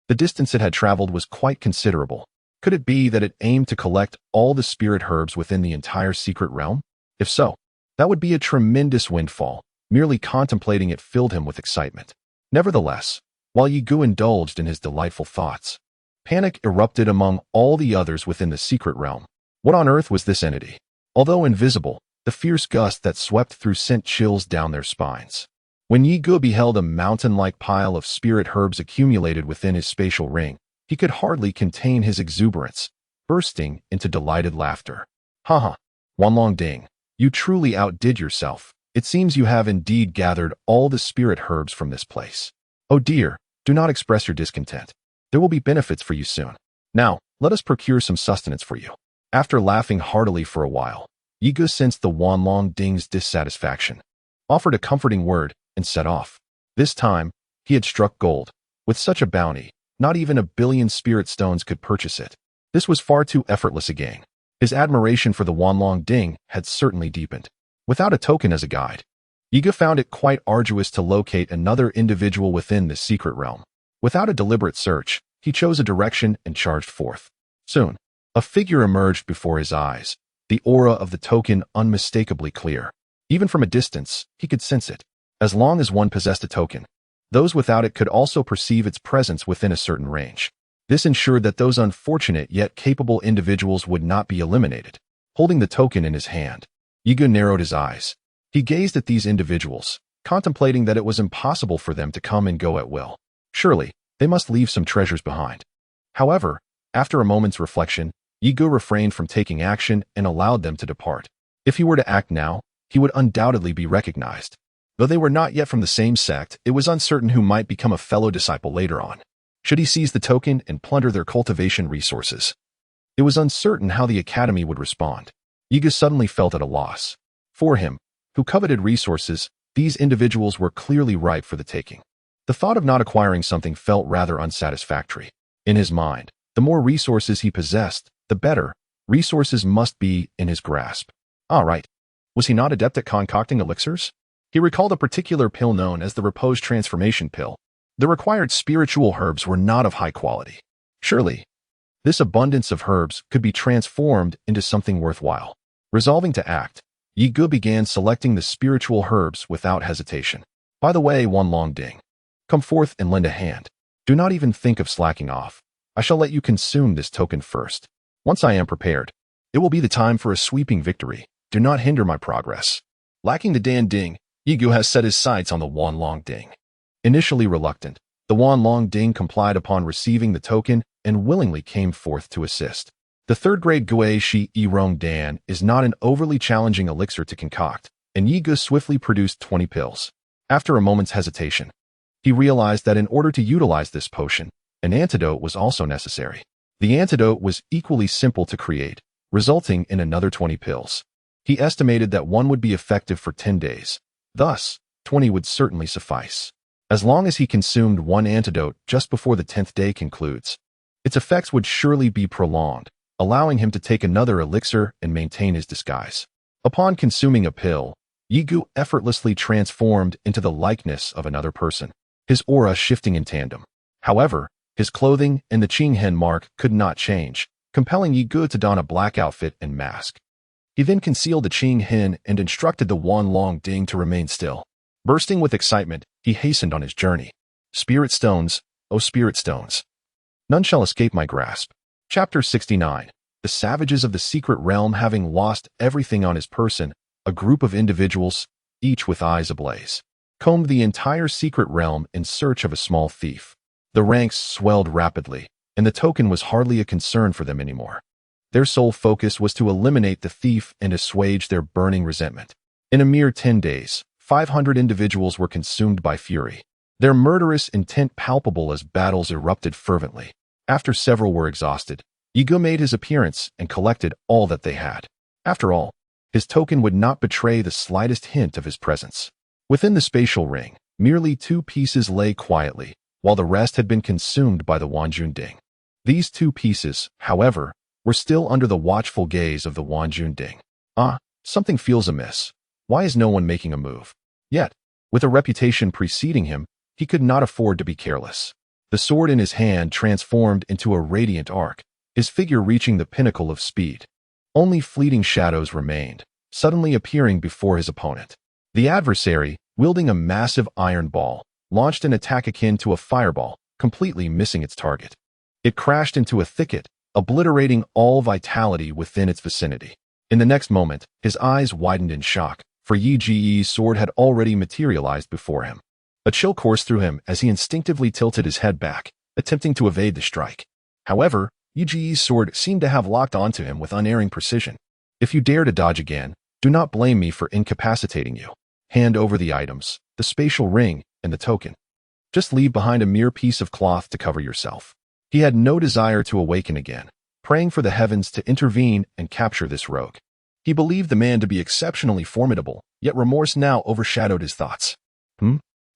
the distance it had traveled was quite considerable. Could it be that it aimed to collect all the spirit herbs within the entire secret realm? If so, that would be a tremendous windfall. Merely contemplating it filled him with excitement. Nevertheless, while Yigo indulged in his delightful thoughts, panic erupted among all the others within the secret realm. What on earth was this entity? Although invisible, the fierce gust that swept through sent chills down their spines. When Yigo beheld a mountain-like pile of spirit herbs accumulated within his spatial ring, he could hardly contain his exuberance, bursting into delighted laughter. Haha, Wanlong Ding, you truly outdid yourself. It seems you have indeed gathered all the spirit herbs from this place. Oh dear, do not express your discontent. There will be benefits for you soon. Now, let us procure some sustenance for you. After laughing heartily for a while, Yigo sensed the Wanlong Ding's dissatisfaction, offered a comforting word, and set off. This time, he had struck gold. With such a bounty, not even 1 billion spirit stones could purchase it. This was far too effortless a gain. His admiration for the Wanlong Ding had certainly deepened. Without a token as a guide, Yigo found it quite arduous to locate another individual within this secret realm. Without a deliberate search, he chose a direction and charged forth. Soon, a figure emerged before his eyes, the aura of the token unmistakably clear. Even from a distance, he could sense it. As long as one possessed a token, those without it could also perceive its presence within a certain range. This ensured that those unfortunate yet capable individuals would not be eliminated. Holding the token in his hand, Yigo narrowed his eyes. He gazed at these individuals, contemplating that it was impossible for them to come and go at will. Surely, they must leave some treasures behind. However, after a moment's reflection, Yigo refrained from taking action and allowed them to depart. If he were to act now, he would undoubtedly be recognized. Though they were not yet from the same sect, it was uncertain who might become a fellow disciple later on. Should he seize the token and plunder their cultivation resources? It was uncertain how the academy would respond. Yigo suddenly felt at a loss. For him, who coveted resources, these individuals were clearly ripe for the taking. The thought of not acquiring something felt rather unsatisfactory. In his mind, the more resources he possessed, the better. Resources must be in his grasp. Ah, right. Was he not adept at concocting elixirs? He recalled a particular pill known as the repose transformation pill. The required spiritual herbs were not of high quality. Surely, this abundance of herbs could be transformed into something worthwhile. Resolving to act, Yigo began selecting the spiritual herbs without hesitation. By the way, Wanlong Ding, come forth and lend a hand. Do not even think of slacking off. I shall let you consume this token first. Once I am prepared, it will be the time for a sweeping victory. Do not hinder my progress. Lacking the Dan Ding, Yigo has set his sights on the Wanlong Ding. Initially reluctant, the Wanlong Ding complied upon receiving the token and willingly came forth to assist. The third-grade Gui Shi Erong Dan is not an overly challenging elixir to concoct, and Yigo swiftly produced 20 pills. After a moment's hesitation, he realized that in order to utilize this potion, an antidote was also necessary. The antidote was equally simple to create, resulting in another 20 pills. He estimated that one would be effective for 10 days. Thus, 20 would certainly suffice. As long as he consumed one antidote just before the 10th day concludes, its effects would surely be prolonged, allowing him to take another elixir and maintain his disguise. Upon consuming a pill, Yigo effortlessly transformed into the likeness of another person, his aura shifting in tandem. However, his clothing and the Qing Hen mark could not change, compelling Yigo to don a black outfit and mask. He then concealed the Qing Hen and instructed the Wanlong Ding to remain still. Bursting with excitement, he hastened on his journey. Spirit stones, oh spirit stones. None shall escape my grasp. Chapter 69. The savages of the secret realm having lost everything on his person, a group of individuals, each with eyes ablaze. combed the entire secret realm in search of a small thief. The ranks swelled rapidly, and the token was hardly a concern for them anymore. Their sole focus was to eliminate the thief and assuage their burning resentment. In a mere 10 days, 500 individuals were consumed by fury, their murderous intent palpable as battles erupted fervently. After several were exhausted, Yigu made his appearance and collected all that they had. After all, his token would not betray the slightest hint of his presence. Within the spatial ring, merely 2 pieces lay quietly, while the rest had been consumed by the Wanjun Ding. These 2 pieces, however, were still under the watchful gaze of the Wanjun Ding. Something feels amiss. Why is no one making a move? Yet, with a reputation preceding him, he could not afford to be careless. The sword in his hand transformed into a radiant arc, his figure reaching the pinnacle of speed. Only fleeting shadows remained, suddenly appearing before his opponent. The adversary, wielding a massive iron ball, launched an attack akin to a fireball, completely missing its target. It crashed into a thicket, obliterating all vitality within its vicinity. In the next moment, his eyes widened in shock, for Yi Ji's sword had already materialized before him. A chill coursed through him as he instinctively tilted his head back, attempting to evade the strike. However, Yi Ji's sword seemed to have locked onto him with unerring precision. If you dare to dodge again, do not blame me for incapacitating you. Hand over the items, the spatial ring, and the token. Just leave behind a mere piece of cloth to cover yourself. He had no desire to awaken again, praying for the heavens to intervene and capture this rogue. He believed the man to be exceptionally formidable, yet remorse now overshadowed his thoughts.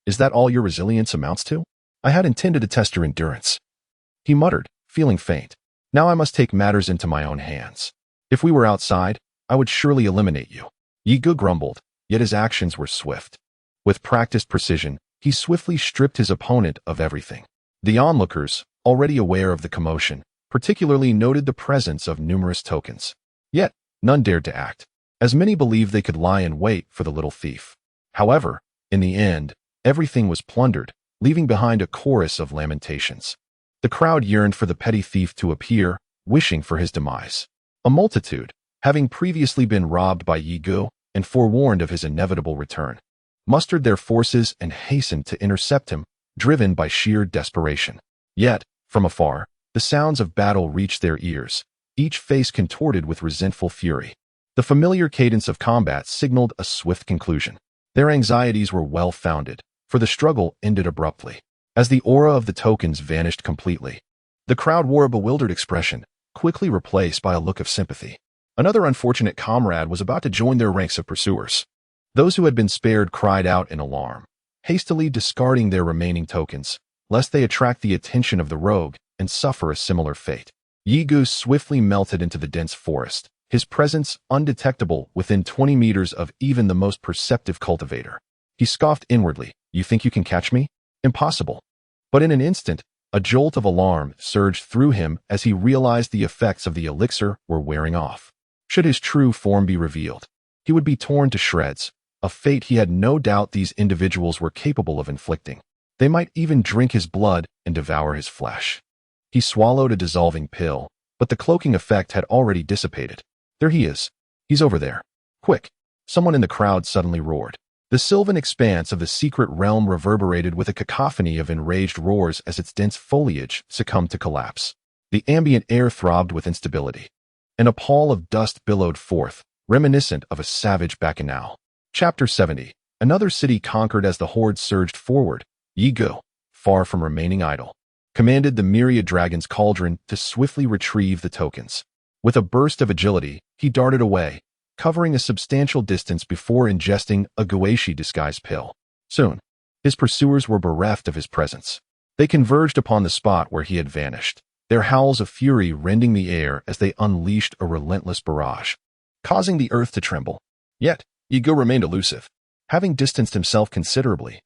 Is that all your resilience amounts to? I had intended to test your endurance. He muttered, feeling faint. Now I must take matters into my own hands. If we were outside, I would surely eliminate you. Yigu grumbled, yet his actions were swift. With practiced precision, he swiftly stripped his opponent of everything. The onlookers, already aware of the commotion, particularly noted the presence of numerous tokens. Yet, none dared to act, as many believed they could lie in wait for the little thief. However, in the end, everything was plundered, leaving behind a chorus of lamentations. The crowd yearned for the petty thief to appear, wishing for his demise. A multitude, having previously been robbed by Yigu and forewarned of his inevitable return, mustered their forces and hastened to intercept him, driven by sheer desperation. Yet, from afar, the sounds of battle reached their ears, each face contorted with resentful fury. The familiar cadence of combat signaled a swift conclusion. Their anxieties were well-founded, for the struggle ended abruptly, as the aura of the tokens vanished completely. The crowd wore a bewildered expression, quickly replaced by a look of sympathy. Another unfortunate comrade was about to join their ranks of pursuers. Those who had been spared cried out in alarm, hastily discarding their remaining tokens, lest they attract the attention of the rogue and suffer a similar fate. Yigu swiftly melted into the dense forest, his presence undetectable within 20 meters of even the most perceptive cultivator. He scoffed inwardly, "You think you can catch me? Impossible." But in an instant, a jolt of alarm surged through him as he realized the effects of the elixir were wearing off. Should his true form be revealed, he would be torn to shreds, a fate he had no doubt these individuals were capable of inflicting. They might even drink his blood and devour his flesh. He swallowed a dissolving pill, but the cloaking effect had already dissipated. "There he is. He's over there. Quick!" Someone in the crowd suddenly roared. The sylvan expanse of the secret realm reverberated with a cacophony of enraged roars as its dense foliage succumbed to collapse. The ambient air throbbed with instability, and a pall of dust billowed forth, reminiscent of a savage bacchanal. Chapter 70. Another city conquered. As the horde surged forward, Yigu, far from remaining idle, commanded the myriad dragon's cauldron to swiftly retrieve the tokens. With a burst of agility, he darted away, covering a substantial distance before ingesting a guaishi-disguised pill. Soon, his pursuers were bereft of his presence. They converged upon the spot where he had vanished, their howls of fury rending the air as they unleashed a relentless barrage, causing the earth to tremble. Yet, Yigu remained elusive, having distanced himself considerably.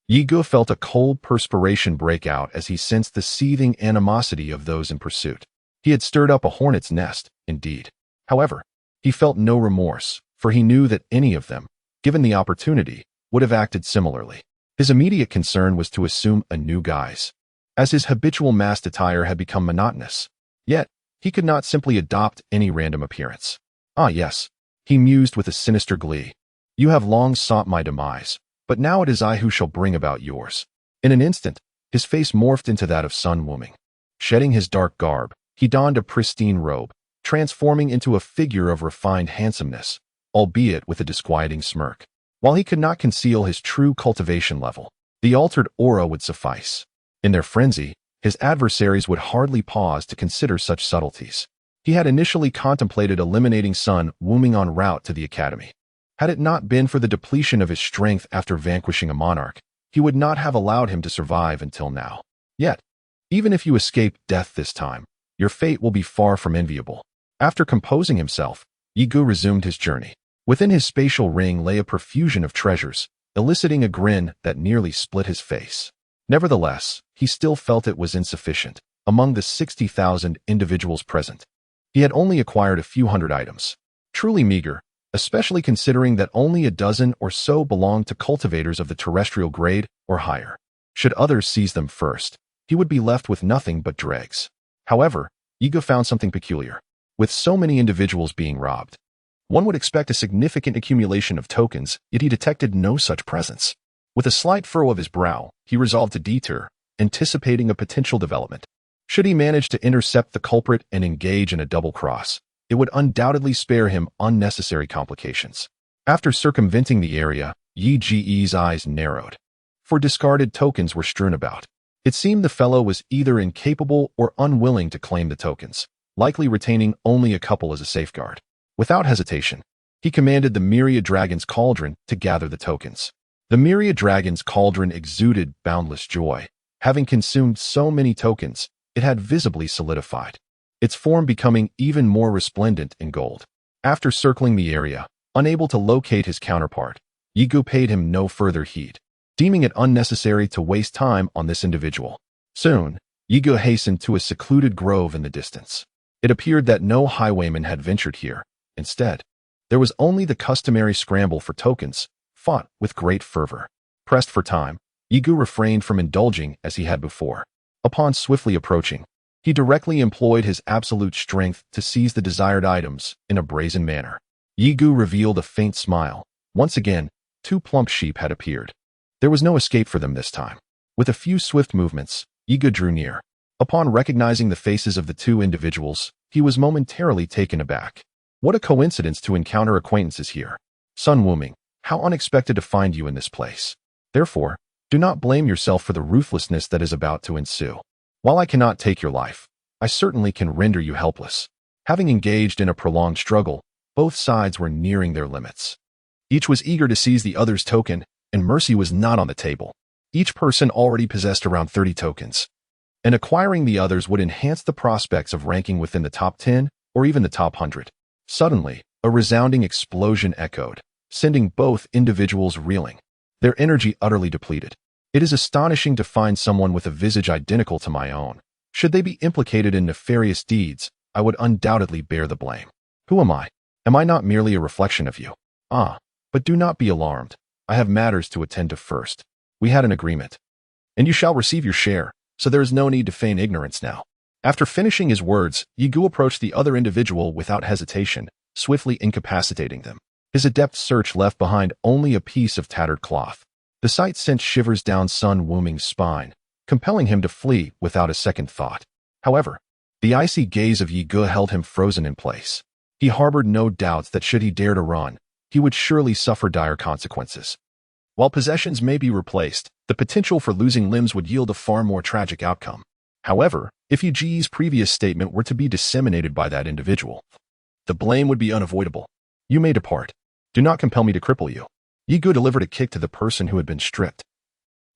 Yigu felt a cold perspiration break out as he sensed the seething animosity of those in pursuit. He had stirred up a hornet's nest, indeed. However, he felt no remorse, for he knew that any of them, given the opportunity, would have acted similarly. His immediate concern was to assume a new guise, as his habitual masked attire had become monotonous. Yet, he could not simply adopt any random appearance. "Ah yes," he mused with a sinister glee. "You have long sought my demise, But now it is I who shall bring about yours." In an instant, his face morphed into that of Sun Wuming. Shedding his dark garb, he donned a pristine robe, transforming into a figure of refined handsomeness, albeit with a disquieting smirk. While he could not conceal his true cultivation level, the altered aura would suffice. In their frenzy, his adversaries would hardly pause to consider such subtleties. He had initially contemplated eliminating Sun Wuming en route to the academy. Had it not been for the depletion of his strength after vanquishing a monarch, he would not have allowed him to survive until now. Yet, even if you escape death this time, your fate will be far from enviable. After composing himself, Yi Gu resumed his journey. Within his spatial ring lay a profusion of treasures, eliciting a grin that nearly split his face. Nevertheless, he still felt it was insufficient. Among the 60,000 individuals present, he had only acquired a few hundred items. Truly meager, especially considering that only a dozen or so belonged to cultivators of the terrestrial grade or higher. Should others seize them first, he would be left with nothing but dregs. However, Yi Gu found something peculiar. With so many individuals being robbed, one would expect a significant accumulation of tokens, yet he detected no such presence. With a slight furrow of his brow, he resolved to detour, anticipating a potential development. Should he manage to intercept the culprit and engage in a double cross, it would undoubtedly spare him unnecessary complications. After circumventing the area, Yi Ji's eyes narrowed. For discarded tokens were strewn about. It seemed the fellow was either incapable or unwilling to claim the tokens, likely retaining only a couple as a safeguard. Without hesitation, he commanded the myriad dragon's cauldron to gather the tokens. The myriad dragon's cauldron exuded boundless joy. Having consumed so many tokens, it had visibly solidified, its form becoming even more resplendent in gold. After circling the area, unable to locate his counterpart, Yi Gu paid him no further heed, deeming it unnecessary to waste time on this individual. Soon, Yi Gu hastened to a secluded grove in the distance. It appeared that no highwayman had ventured here. Instead, there was only the customary scramble for tokens, fought with great fervor. Pressed for time, Yi Gu refrained from indulging as he had before. Upon swiftly approaching, he directly employed his absolute strength to seize the desired items in a brazen manner. Yi Gu revealed a faint smile. Once again, 2 plump sheep had appeared. There was no escape for them this time. With a few swift movements, Yi Gu drew near. Upon recognizing the faces of the 2 individuals, he was momentarily taken aback. What a coincidence to encounter acquaintances here. Sun Wuming, how unexpected to find you in this place. Therefore, do not blame yourself for the ruthlessness that is about to ensue. While I cannot take your life, I certainly can render you helpless. Having engaged in a prolonged struggle, both sides were nearing their limits. Each was eager to seize the other's token, and mercy was not on the table. Each person already possessed around 30 tokens, and acquiring the others would enhance the prospects of ranking within the top 10 or even the top 100. Suddenly, a resounding explosion echoed, sending both individuals reeling, their energy utterly depleted. It is astonishing to find someone with a visage identical to my own. Should they be implicated in nefarious deeds, I would undoubtedly bear the blame. Who am I? Am I not merely a reflection of you? But do not be alarmed. I have matters to attend to first. We had an agreement, and you shall receive your share, so there is no need to feign ignorance now. After finishing his words, Yi Gu approached the other individual without hesitation, swiftly incapacitating them. His adept search left behind only a piece of tattered cloth. The sight sent shivers down Sun Wuming's spine, compelling him to flee without a second thought. However, the icy gaze of Yi Gu held him frozen in place. He harbored no doubts that should he dare to run, he would surely suffer dire consequences. While possessions may be replaced, the potential for losing limbs would yield a far more tragic outcome. However, if Yi Ji's previous statement were to be disseminated by that individual, the blame would be unavoidable. You may depart. Do not compel me to cripple you. Yi Gu delivered a kick to the person who had been stripped.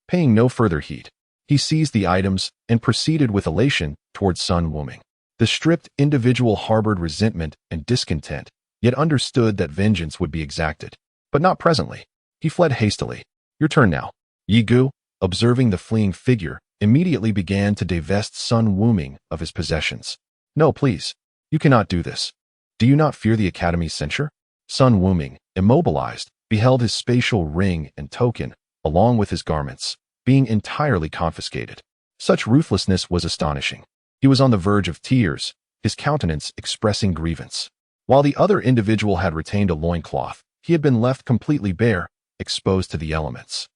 Paying no further heed, he seized the items and proceeded with elation towards Sun Wuming. The stripped individual harbored resentment and discontent, yet understood that vengeance would be exacted. But not presently. He fled hastily. Your turn now. Yi Gu, observing the fleeing figure, immediately began to divest Sun Wuming of his possessions. No, please. You cannot do this. Do you not fear the Academy's censure? Sun Wuming, immobilized, beheld his spatial ring and token, along with his garments, being entirely confiscated. Such ruthlessness was astonishing. He was on the verge of tears, his countenance expressing grievance. While the other individual had retained a loincloth, he had been left completely bare, exposed to the elements.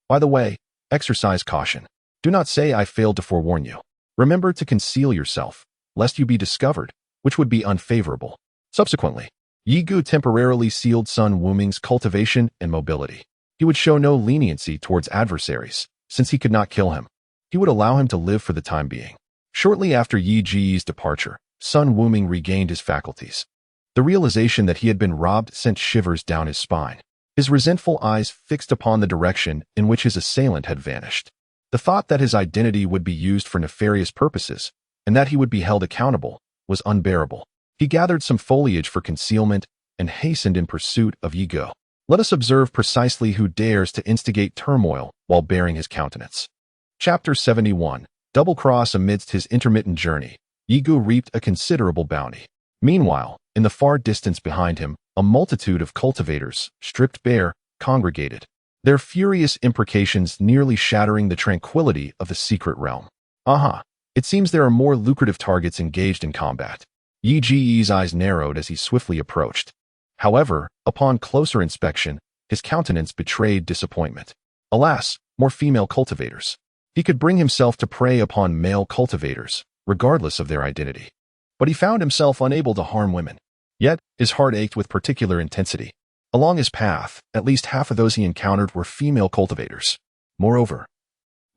By the way, exercise caution. Do not say I failed to forewarn you. Remember to conceal yourself, lest you be discovered, which would be unfavorable. Subsequently, Yi Gu temporarily sealed Sun Wuming's cultivation and mobility. He would show no leniency towards adversaries, since he could not kill him. He would allow him to live for the time being. Shortly after Yi Ji's departure, Sun Wuming regained his faculties. The realization that he had been robbed sent shivers down his spine. His resentful eyes fixed upon the direction in which his assailant had vanished. The thought that his identity would be used for nefarious purposes, and that he would be held accountable, was unbearable. He gathered some foliage for concealment and hastened in pursuit of Yi Gu. Let us observe precisely who dares to instigate turmoil while bearing his countenance. Chapter 71. Double Cross. Amidst his intermittent journey, Yi Gu reaped a considerable bounty. Meanwhile, in the far distance behind him, a multitude of cultivators, stripped bare, congregated, their furious imprecations nearly shattering the tranquility of the secret realm. Aha! It seems there are more lucrative targets engaged in combat. Yi Ji's eyes narrowed as he swiftly approached. However, upon closer inspection, his countenance betrayed disappointment. Alas, more female cultivators. He could bring himself to prey upon male cultivators, regardless of their identity. But he found himself unable to harm women. Yet, his heart ached with particular intensity. Along his path, at least half of those he encountered were female cultivators. Moreover,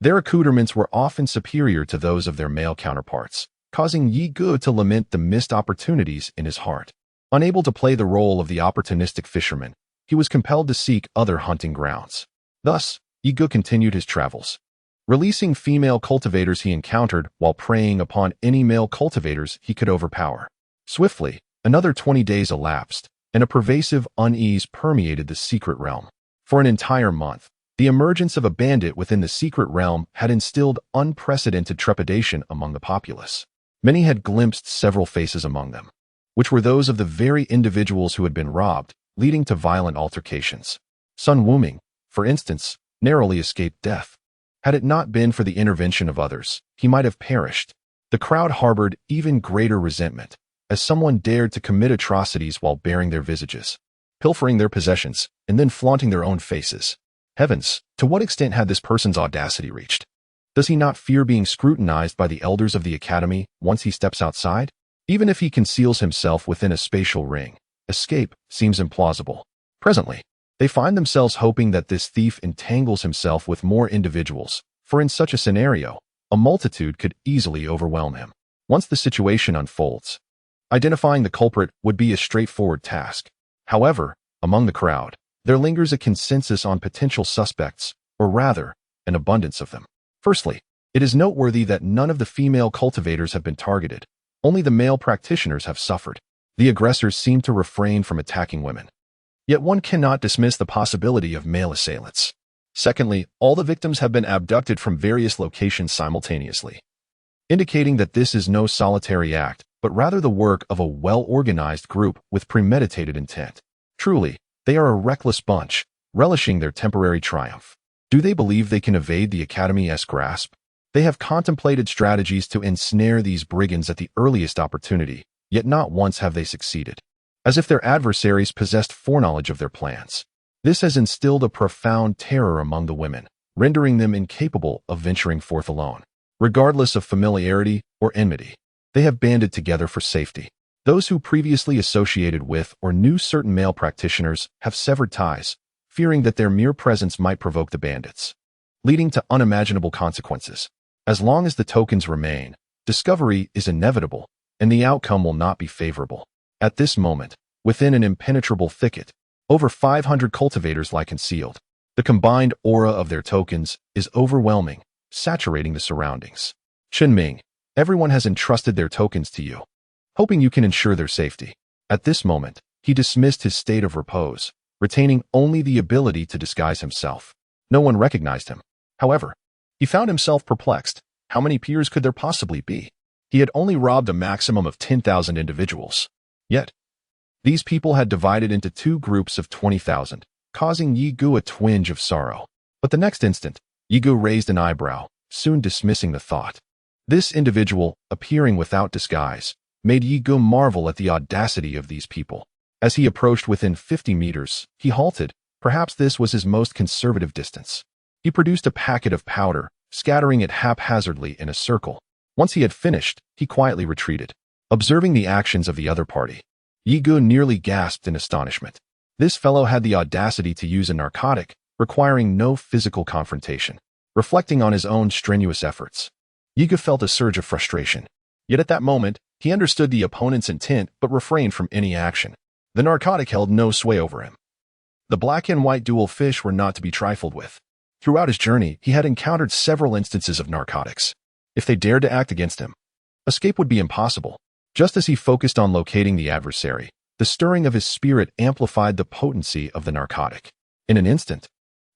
their accoutrements were often superior to those of their male counterparts, causing Yi Gu to lament the missed opportunities in his heart. Unable to play the role of the opportunistic fisherman, he was compelled to seek other hunting grounds. Thus, Yi Gu continued his travels, releasing female cultivators he encountered while preying upon any male cultivators he could overpower. Swiftly, another 20 days elapsed, and a pervasive unease permeated the secret realm. For an entire month, the emergence of a bandit within the secret realm had instilled unprecedented trepidation among the populace. Many had glimpsed several faces among them, which were those of the very individuals who had been robbed, leading to violent altercations. Sun Wuming, for instance, narrowly escaped death. Had it not been for the intervention of others, he might have perished. The crowd harbored even greater resentment, as someone dared to commit atrocities while baring their visages, pilfering their possessions, and then flaunting their own faces. Heavens, to what extent had this person's audacity reached? Does he not fear being scrutinized by the elders of the academy once he steps outside? Even if he conceals himself within a spatial ring, escape seems implausible. Presently, they find themselves hoping that this thief entangles himself with more individuals, for in such a scenario, a multitude could easily overwhelm him. Once the situation unfolds, identifying the culprit would be a straightforward task. However, among the crowd, there lingers a consensus on potential suspects, or rather, an abundance of them. Firstly, it is noteworthy that none of the female cultivators have been targeted. Only the male practitioners have suffered. The aggressors seem to refrain from attacking women. Yet one cannot dismiss the possibility of male assailants. Secondly, all the victims have been abducted from various locations simultaneously, indicating that this is no solitary act, but rather the work of a well-organized group with premeditated intent. Truly, they are a reckless bunch, relishing their temporary triumph. Do they believe they can evade the Academy's grasp? They have contemplated strategies to ensnare these brigands at the earliest opportunity, yet not once have they succeeded. As if their adversaries possessed foreknowledge of their plans. This has instilled a profound terror among the women, rendering them incapable of venturing forth alone. Regardless of familiarity or enmity, they have banded together for safety. Those who previously associated with or knew certain male practitioners have severed ties, fearing that their mere presence might provoke the bandits, leading to unimaginable consequences. As long as the tokens remain, discovery is inevitable, and the outcome will not be favorable. At this moment, within an impenetrable thicket, over 500 cultivators lie concealed. The combined aura of their tokens is overwhelming, saturating the surroundings. Chenming, everyone has entrusted their tokens to you, hoping you can ensure their safety. At this moment, he dismissed his state of repose, retaining only the ability to disguise himself. No one recognized him. However, he found himself perplexed. How many peers could there possibly be? He had only robbed a maximum of 10,000 individuals. Yet, these people had divided into two groups of 20,000, causing Yi Gu a twinge of sorrow. But the next instant, Yi Gu raised an eyebrow, soon dismissing the thought. This individual, appearing without disguise, made Yi Gu marvel at the audacity of these people. As he approached within 50 meters, he halted, Perhaps this was his most conservative distance. He produced a packet of powder, scattering it haphazardly in a circle. Once he had finished, he quietly retreated. Observing the actions of the other party, Yigu nearly gasped in astonishment. This fellow had the audacity to use a narcotic, requiring no physical confrontation. Reflecting on his own strenuous efforts, Yigu felt a surge of frustration. Yet at that moment, he understood the opponent's intent but refrained from any action. The narcotic held no sway over him. The black and white dual fish were not to be trifled with. Throughout his journey, he had encountered several instances of narcotics. If they dared to act against him, escape would be impossible. Just as he focused on locating the adversary, the stirring of his spirit amplified the potency of the narcotic. In an instant,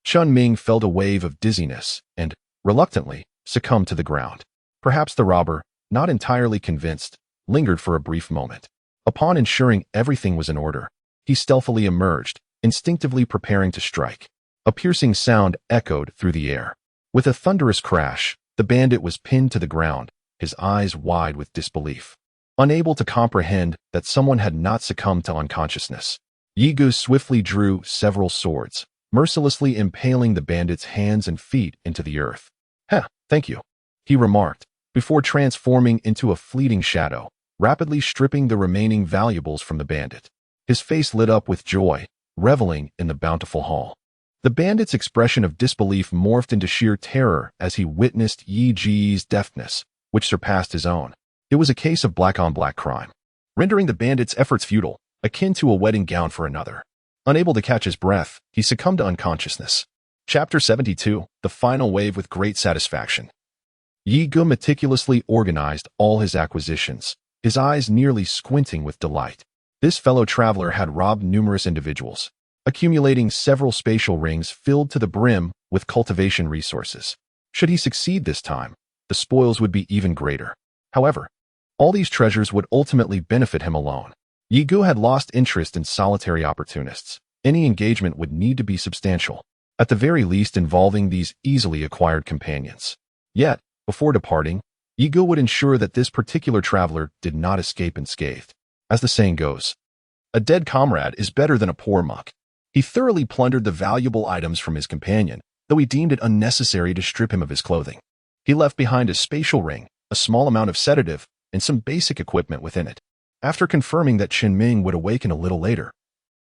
Chun Ming felt a wave of dizziness and, reluctantly, succumbed to the ground. Perhaps the robber, not entirely convinced, lingered for a brief moment. Upon ensuring everything was in order, he stealthily emerged, instinctively preparing to strike. A piercing sound echoed through the air. With a thunderous crash, the bandit was pinned to the ground, his eyes wide with disbelief. Unable to comprehend that someone had not succumbed to unconsciousness, Yigu swiftly drew several swords, mercilessly impaling the bandit's hands and feet into the earth. Thank you," he remarked, before transforming into a fleeting shadow, rapidly stripping the remaining valuables from the bandit. His face lit up with joy, reveling in the bountiful haul. The bandit's expression of disbelief morphed into sheer terror as he witnessed Yi Ji's deftness, which surpassed his own. It was a case of black-on-black crime, rendering the bandit's efforts futile, akin to a wedding gown for another. Unable to catch his breath, he succumbed to unconsciousness. Chapter 72, The Final Wave. With great satisfaction, Yi Gu meticulously organized all his acquisitions, his eyes nearly squinting with delight. This fellow traveler had robbed numerous individuals, accumulating several spatial rings filled to the brim with cultivation resources. Should he succeed this time, the spoils would be even greater. However, all these treasures would ultimately benefit him alone. Yi Gu had lost interest in solitary opportunists. Any engagement would need to be substantial, at the very least involving these easily acquired companions. Yet, before departing, Yi Gu would ensure that this particular traveler did not escape unscathed. As the saying goes, a dead comrade is better than a poor muck. He thoroughly plundered the valuable items from his companion, though he deemed it unnecessary to strip him of his clothing. He left behind a spatial ring, a small amount of sedative, and some basic equipment within it. After confirming that Chun Ming would awaken a little later,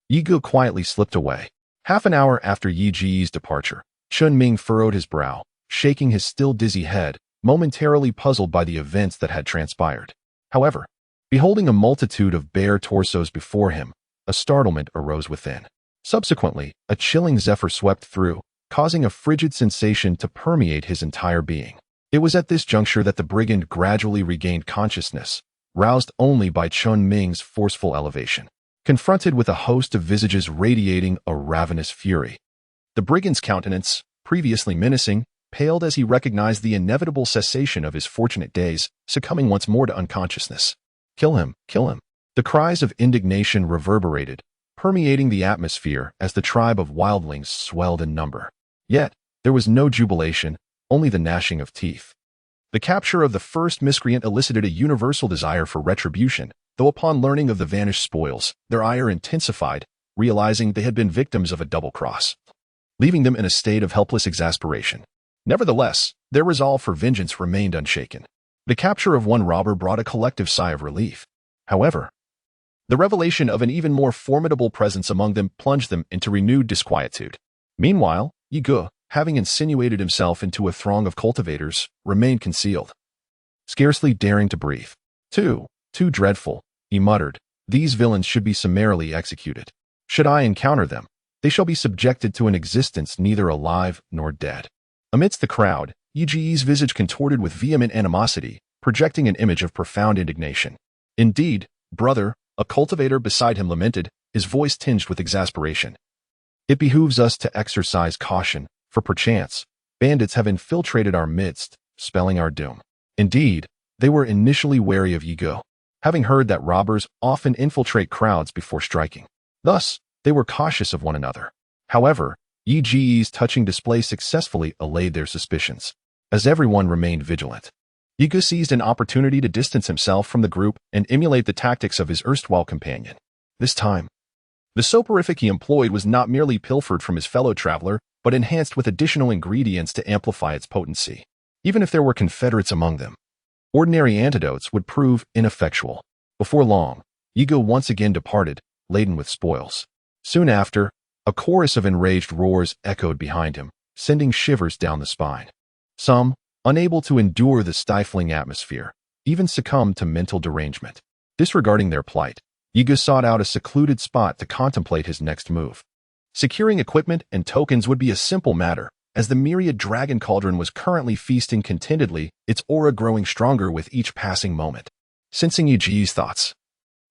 Yi Gu quietly slipped away. Half an hour after Yi Ji's departure, Chun Ming furrowed his brow, shaking his still dizzy head, momentarily puzzled by the events that had transpired. However, beholding a multitude of bare torsos before him, a startlement arose within. Subsequently, a chilling zephyr swept through, causing a frigid sensation to permeate his entire being. It was at this juncture that the brigand gradually regained consciousness, roused only by Chun Ming's forceful elevation. Confronted with a host of visages radiating a ravenous fury, the brigand's countenance, previously menacing, paled as he recognized the inevitable cessation of his fortunate days, succumbing once more to unconsciousness. "Kill him, kill him." The cries of indignation reverberated, permeating the atmosphere as the tribe of wildlings swelled in number. Yet, there was no jubilation, only the gnashing of teeth. The capture of the first miscreant elicited a universal desire for retribution, though upon learning of the vanished spoils, their ire intensified, realizing they had been victims of a double cross, leaving them in a state of helpless exasperation. Nevertheless, their resolve for vengeance remained unshaken. The capture of one robber brought a collective sigh of relief. However, the revelation of an even more formidable presence among them plunged them into renewed disquietude. Meanwhile, Yi Gu, having insinuated himself into a throng of cultivators, remained concealed, scarcely daring to breathe. Too dreadful," he muttered. "These villains should be summarily executed. Should I encounter them, they shall be subjected to an existence neither alive nor dead." Amidst the crowd, Yi Ji's visage contorted with vehement animosity, projecting an image of profound indignation. "Indeed, brother," a cultivator beside him lamented, his voice tinged with exasperation. "It behooves us to exercise caution, for perchance, bandits have infiltrated our midst, spelling our doom." Indeed, they were initially wary of Yi Gu, having heard that robbers often infiltrate crowds before striking. Thus, they were cautious of one another. However, Yi Ji's touching display successfully allayed their suspicions. As everyone remained vigilant, Yi Gu seized an opportunity to distance himself from the group and emulate the tactics of his erstwhile companion. This time, The soporific he employed was not merely pilfered from his fellow traveler, but enhanced with additional ingredients to amplify its potency. Even if there were confederates among them, ordinary antidotes would prove ineffectual. Before long, Ego once again departed, laden with spoils. Soon after, a chorus of enraged roars echoed behind him, sending shivers down the spine. Some, unable to endure the stifling atmosphere, even succumbed to mental derangement. Disregarding their plight, Ego sought out a secluded spot to contemplate his next move. Securing equipment and tokens would be a simple matter, as the myriad dragon cauldron was currently feasting contentedly, its aura growing stronger with each passing moment. Sensing Yuji's thoughts,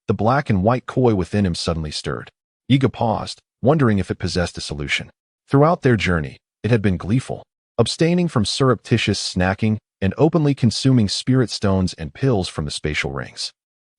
the black and white koi within him suddenly stirred. Ego paused, wondering if it possessed a solution. Throughout their journey, it had been gleeful, abstaining from surreptitious snacking and openly consuming spirit stones and pills from the spatial rings.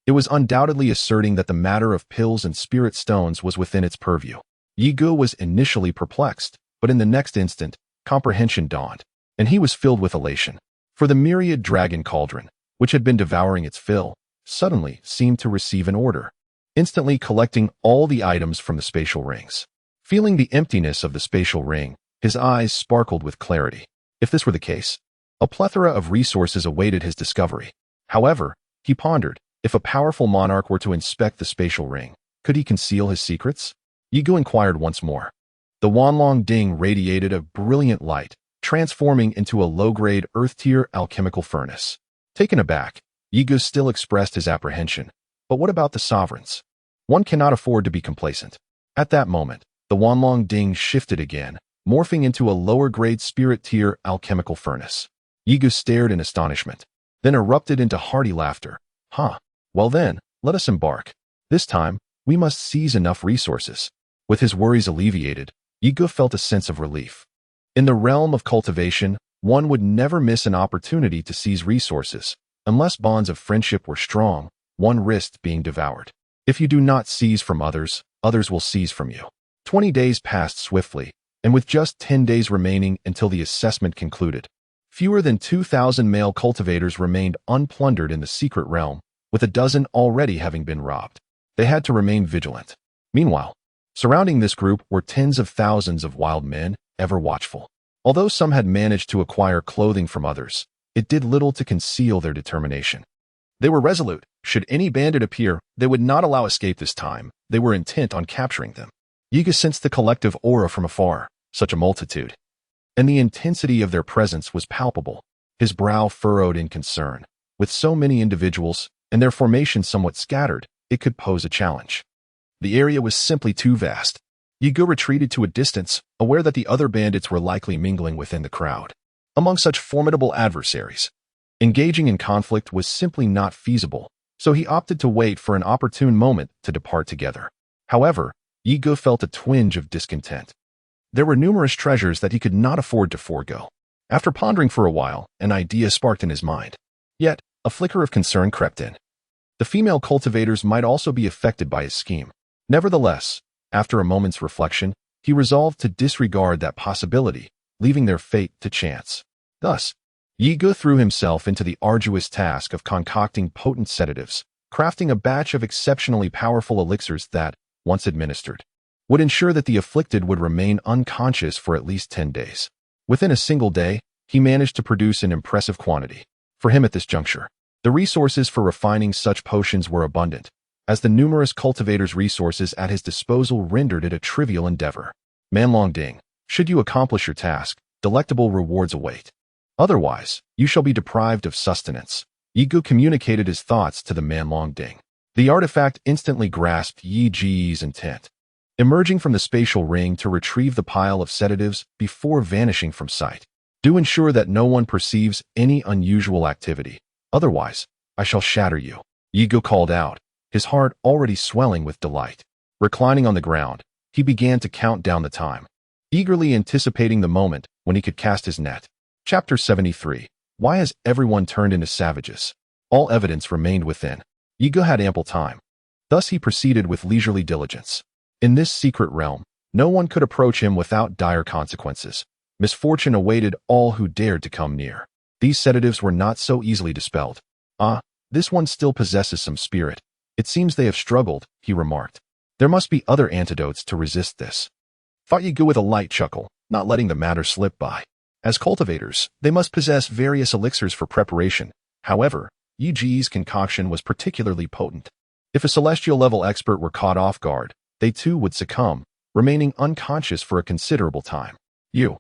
It was undoubtedly asserting that the matter of pills and spirit stones was within its purview. Ego was initially perplexed, but in the next instant, comprehension dawned, and he was filled with elation. For the myriad dragon cauldron, which had been devouring its fill, suddenly seemed to receive an order, instantly collecting all the items from the spatial rings. Feeling the emptiness of the spatial ring, his eyes sparkled with clarity. If this were the case, a plethora of resources awaited his discovery. However, he pondered, if a powerful monarch were to inspect the spatial ring, could he conceal his secrets? Ego inquired once more. The Wanlong Ding radiated a brilliant light, transforming into a low-grade earth-tier alchemical furnace. Taken aback, Ego still expressed his apprehension. But what about the sovereigns? One cannot afford to be complacent. At that moment, the Wanlong Ding shifted again, morphing into a lower-grade spirit-tier alchemical furnace. Ego stared in astonishment, then erupted into hearty laughter. Well then, let us embark. This time, we must seize enough resources. With his worries alleviated, Ego felt a sense of relief. In the realm of cultivation, one would never miss an opportunity to seize resources. Unless bonds of friendship were strong, one risked being devoured. If you do not seize from others, others will seize from you. 20 days passed swiftly, and with just 10 days remaining until the assessment concluded, fewer than 2,000 male cultivators remained unplundered in the secret realm, with a dozen already having been robbed. They had to remain vigilant. Meanwhile, surrounding this group were tens of thousands of wild men, ever watchful. Although some had managed to acquire clothing from others, it did little to conceal their determination. They were resolute. Should any bandit appear, they would not allow escape this time. They were intent on capturing them. Yiga sensed the collective aura from afar, such a multitude, and the intensity of their presence was palpable. His brow furrowed in concern. With so many individuals, and their formation somewhat scattered, it could pose a challenge. The area was simply too vast. Yiga retreated to a distance, aware that the other bandits were likely mingling within the crowd. Among such formidable adversaries, engaging in conflict was simply not feasible, so he opted to wait for an opportune moment to depart together. However, Yiga felt a twinge of discontent. There were numerous treasures that he could not afford to forego. After pondering for a while, an idea sparked in his mind. Yet, a flicker of concern crept in. The female cultivators might also be affected by his scheme. Nevertheless, after a moment's reflection, he resolved to disregard that possibility, leaving their fate to chance. Thus, Yiga threw himself into the arduous task of concocting potent sedatives, crafting a batch of exceptionally powerful elixirs that, once administered, would ensure that the afflicted would remain unconscious for at least 10 days. Within a single day, he managed to produce an impressive quantity. For him at this juncture, the resources for refining such potions were abundant, as the numerous cultivators' resources at his disposal rendered it a trivial endeavor. Manlong Ding, should you accomplish your task, delectable rewards await. Otherwise, you shall be deprived of sustenance. Yigu communicated his thoughts to the Manlong Ding. The artifact instantly grasped Yi Ji's intent, emerging from the spatial ring to retrieve the pile of sedatives before vanishing from sight. Do ensure that no one perceives any unusual activity. Otherwise, I shall shatter you. Yigu called out, his heart already swelling with delight. Reclining on the ground, he began to count down the time, eagerly anticipating the moment when he could cast his net. Chapter 73. Why has everyone turned into savages? All evidence remained within. Yigu had ample time. Thus he proceeded with leisurely diligence. In this secret realm, no one could approach him without dire consequences. Misfortune awaited all who dared to come near. These sedatives were not so easily dispelled. This one still possesses some spirit. It seems they have struggled, he remarked. There must be other antidotes to resist this. Thought Yigu with a light chuckle, not letting the matter slip by. As cultivators, they must possess various elixirs for preparation. However, Yiji's concoction was particularly potent. If a celestial-level expert were caught off guard, they too would succumb, remaining unconscious for a considerable time. You.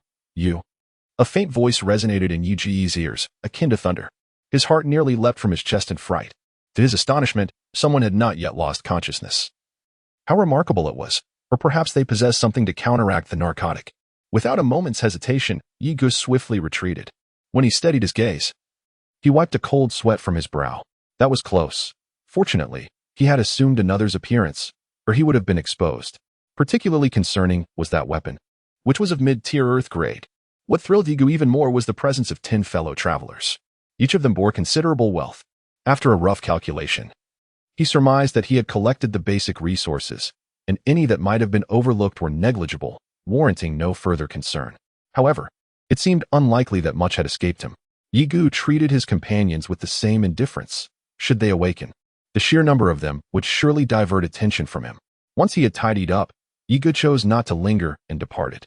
A faint voice resonated in Yiji's ears, akin to thunder. His heart nearly leapt from his chest in fright. To his astonishment, someone had not yet lost consciousness. How remarkable it was, or perhaps they possessed something to counteract the narcotic. Without a moment's hesitation, Yigu swiftly retreated. When he steadied his gaze, he wiped a cold sweat from his brow. That was close. Fortunately, he had assumed another's appearance, or he would have been exposed. Particularly concerning was that weapon, which was of mid-tier earth grade. What thrilled Yigu even more was the presence of 10 fellow travelers. Each of them bore considerable wealth. After a rough calculation, he surmised that he had collected the basic resources, and any that might have been overlooked were negligible, warranting no further concern. However, it seemed unlikely that much had escaped him. Yigu treated his companions with the same indifference, should they awaken. The sheer number of them would surely divert attention from him. Once he had tidied up, Yigu chose not to linger and departed.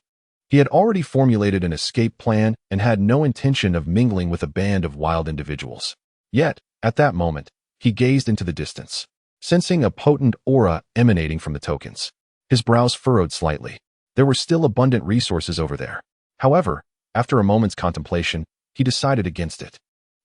He had already formulated an escape plan and had no intention of mingling with a band of wild individuals. Yet, at that moment, he gazed into the distance, sensing a potent aura emanating from the tokens. His brows furrowed slightly. There were still abundant resources over there. However, after a moment's contemplation, he decided against it.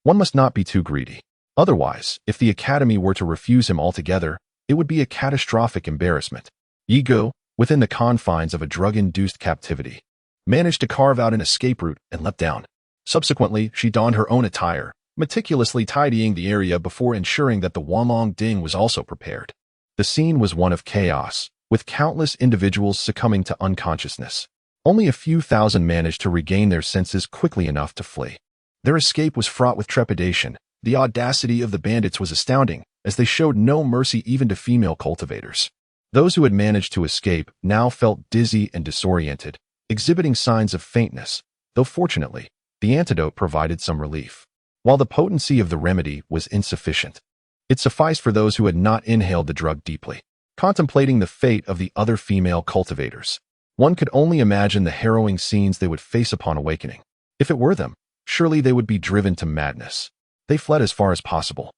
One must not be too greedy. Otherwise, if the Academy were to refuse him altogether, it would be a catastrophic embarrassment. Yigu, within the confines of a drug-induced captivity, managed to carve out an escape route and leapt down. Subsequently, she donned her own attire, meticulously tidying the area before ensuring that the Wamong Ding was also prepared. The scene was one of chaos, with countless individuals succumbing to unconsciousness. Only a few thousand managed to regain their senses quickly enough to flee. Their escape was fraught with trepidation. The audacity of the bandits was astounding, as they showed no mercy even to female cultivators. Those who had managed to escape now felt dizzy and disoriented, exhibiting signs of faintness, though fortunately, the antidote provided some relief. While the potency of the remedy was insufficient, it sufficed for those who had not inhaled the drug deeply. Contemplating the fate of the other female cultivators, one could only imagine the harrowing scenes they would face upon awakening. If it were them, surely they would be driven to madness. They fled as far as possible,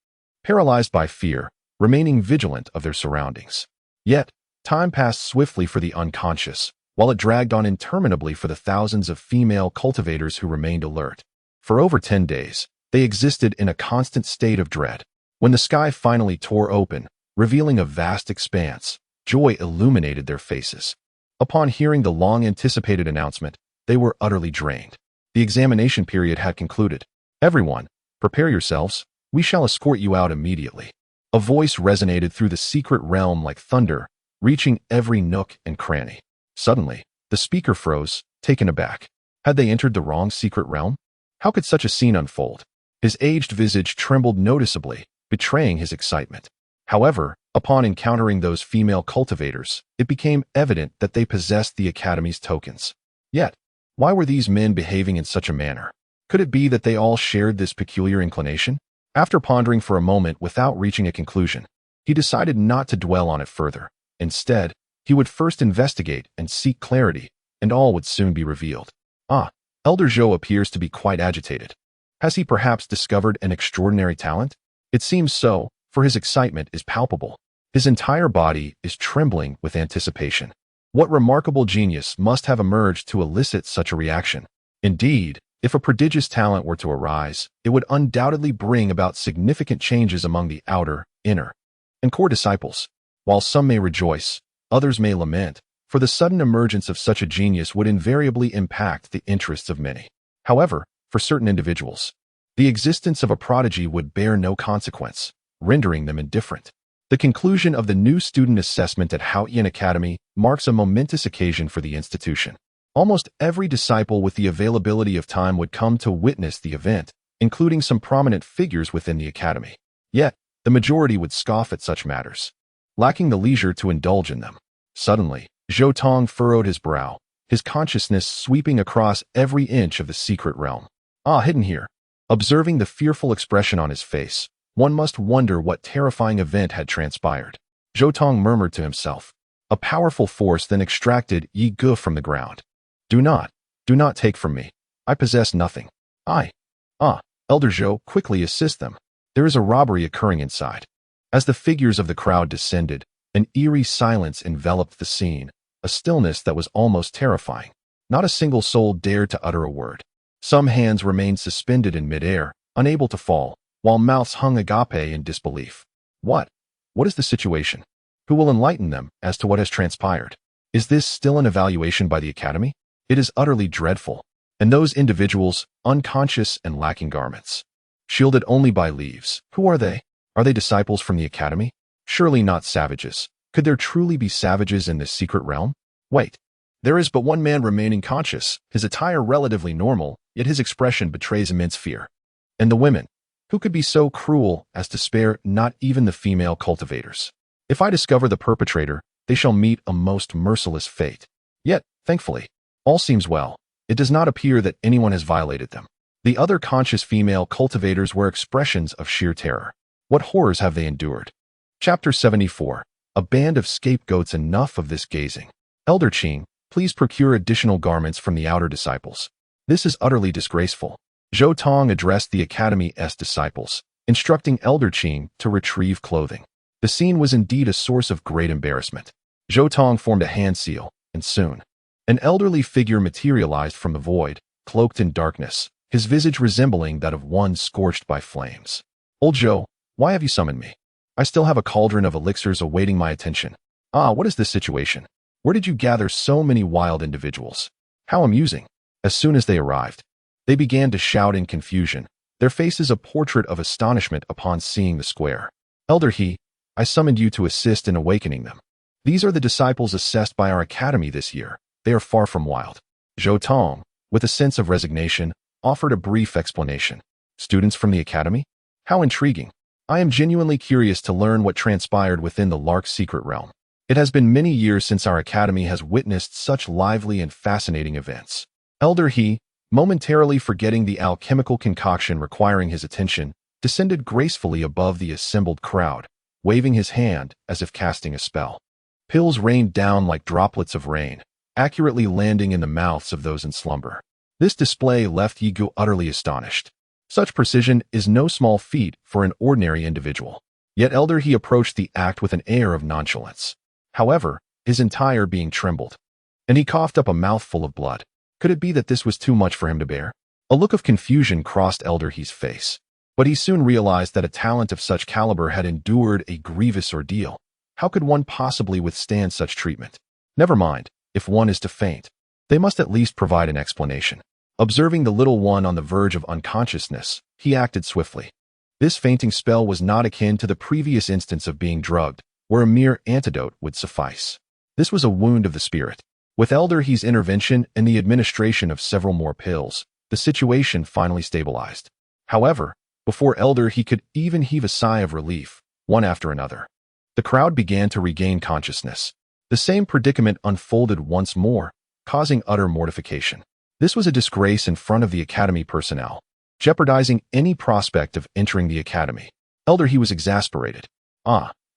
paralyzed by fear, remaining vigilant of their surroundings. Yet, time passed swiftly for the unconscious, while it dragged on interminably for the thousands of female cultivators who remained alert. For over 10 days, they existed in a constant state of dread. When the sky finally tore open, revealing a vast expanse, joy illuminated their faces. Upon hearing the long-anticipated announcement, they were utterly drained. The examination period had concluded. Everyone, prepare yourselves, we shall escort you out immediately. A voice resonated through the secret realm like thunder, reaching every nook and cranny. Suddenly, the speaker froze, taken aback. Had they entered the wrong secret realm? How could such a scene unfold? His aged visage trembled noticeably, betraying his excitement. However, upon encountering those female cultivators, it became evident that they possessed the Academy's tokens. Yet, why were these men behaving in such a manner? Could it be that they all shared this peculiar inclination? After pondering for a moment without reaching a conclusion, he decided not to dwell on it further. Instead, he would first investigate and seek clarity, and all would soon be revealed. Elder Zhou appears to be quite agitated. Has he perhaps discovered an extraordinary talent? It seems so, for his excitement is palpable. His entire body is trembling with anticipation. What remarkable genius must have emerged to elicit such a reaction? Indeed, if a prodigious talent were to arise, it would undoubtedly bring about significant changes among the outer, inner, and core disciples. While some may rejoice, others may lament, for the sudden emergence of such a genius would invariably impact the interests of many. However, for certain individuals, the existence of a prodigy would bear no consequence, rendering them indifferent. The conclusion of the new student assessment at Haoyan Academy marks a momentous occasion for the institution. Almost every disciple with the availability of time would come to witness the event, including some prominent figures within the academy. Yet, the majority would scoff at such matters, lacking the leisure to indulge in them. Suddenly, Zhou Tong furrowed his brow, his consciousness sweeping across every inch of the secret realm. Hidden here. Observing the fearful expression on his face, one must wonder what terrifying event had transpired. Zhou Tong murmured to himself. A powerful force then extracted Yi Gu from the ground. Do not take from me. I possess nothing. Elder Zhou, quickly assist them. There is a robbery occurring inside. As the figures of the crowd descended, an eerie silence enveloped the scene, a stillness that was almost terrifying. Not a single soul dared to utter a word. Some hands remained suspended in midair, unable to fall, while mouths hung agape in disbelief. What is the situation? Who will enlighten them as to what has transpired? Is this still an evaluation by the Academy? It is utterly dreadful. And those individuals, unconscious and lacking garments, shielded only by leaves. Who are they? Are they disciples from the Academy? Surely not savages. Could there truly be savages in this secret realm? Wait. There is but one man remaining conscious, his attire relatively normal, yet his expression betrays immense fear. And the women? Who could be so cruel as to spare not even the female cultivators? If I discover the perpetrator, they shall meet a most merciless fate. Yet, thankfully, all seems well. It does not appear that anyone has violated them. The other conscious female cultivators were expressions of sheer terror. What horrors have they endured? Chapter 74. A band of scapegoats. Enough of this gazing. Elder Qing, please procure additional garments from the outer disciples. This is utterly disgraceful. Zhou Tong addressed the Academy's disciples, instructing Elder Qing to retrieve clothing. The scene was indeed a source of great embarrassment. Zhou Tong formed a hand seal, and soon, an elderly figure materialized from the void, cloaked in darkness, his visage resembling that of one scorched by flames. Old Zhou, why have you summoned me? I still have a cauldron of elixirs awaiting my attention. What is this situation? Where did you gather so many wild individuals? How amusing. As soon as they arrived, they began to shout in confusion, their faces a portrait of astonishment upon seeing the square. Elder He, I summoned you to assist in awakening them. These are the disciples assessed by our Academy this year. They are far from wild. Zhou Tong, with a sense of resignation, offered a brief explanation. Students from the Academy? How intriguing. I am genuinely curious to learn what transpired within the Lark's secret realm. It has been many years since our Academy has witnessed such lively and fascinating events. Elder He, momentarily forgetting the alchemical concoction requiring his attention, descended gracefully above the assembled crowd, waving his hand as if casting a spell. Pills rained down like droplets of rain, accurately landing in the mouths of those in slumber. This display left Yi Gu utterly astonished. Such precision is no small feat for an ordinary individual. Yet Elder He approached the act with an air of nonchalance. However, his entire being trembled, and he coughed up a mouthful of blood. Could it be that this was too much for him to bear? A look of confusion crossed Elder He's face, but he soon realized that a talent of such caliber had endured a grievous ordeal. How could one possibly withstand such treatment? Never mind, if one is to faint. They must at least provide an explanation. Observing the little one on the verge of unconsciousness, he acted swiftly. This fainting spell was not akin to the previous instance of being drugged, where a mere antidote would suffice. This was a wound of the spirit. With Elder He's intervention and the administration of several more pills, the situation finally stabilized. However, before Elder He could even heave a sigh of relief, one after another, the crowd began to regain consciousness. The same predicament unfolded once more, causing utter mortification. This was a disgrace in front of the Academy personnel, jeopardizing any prospect of entering the Academy. Elder He was exasperated.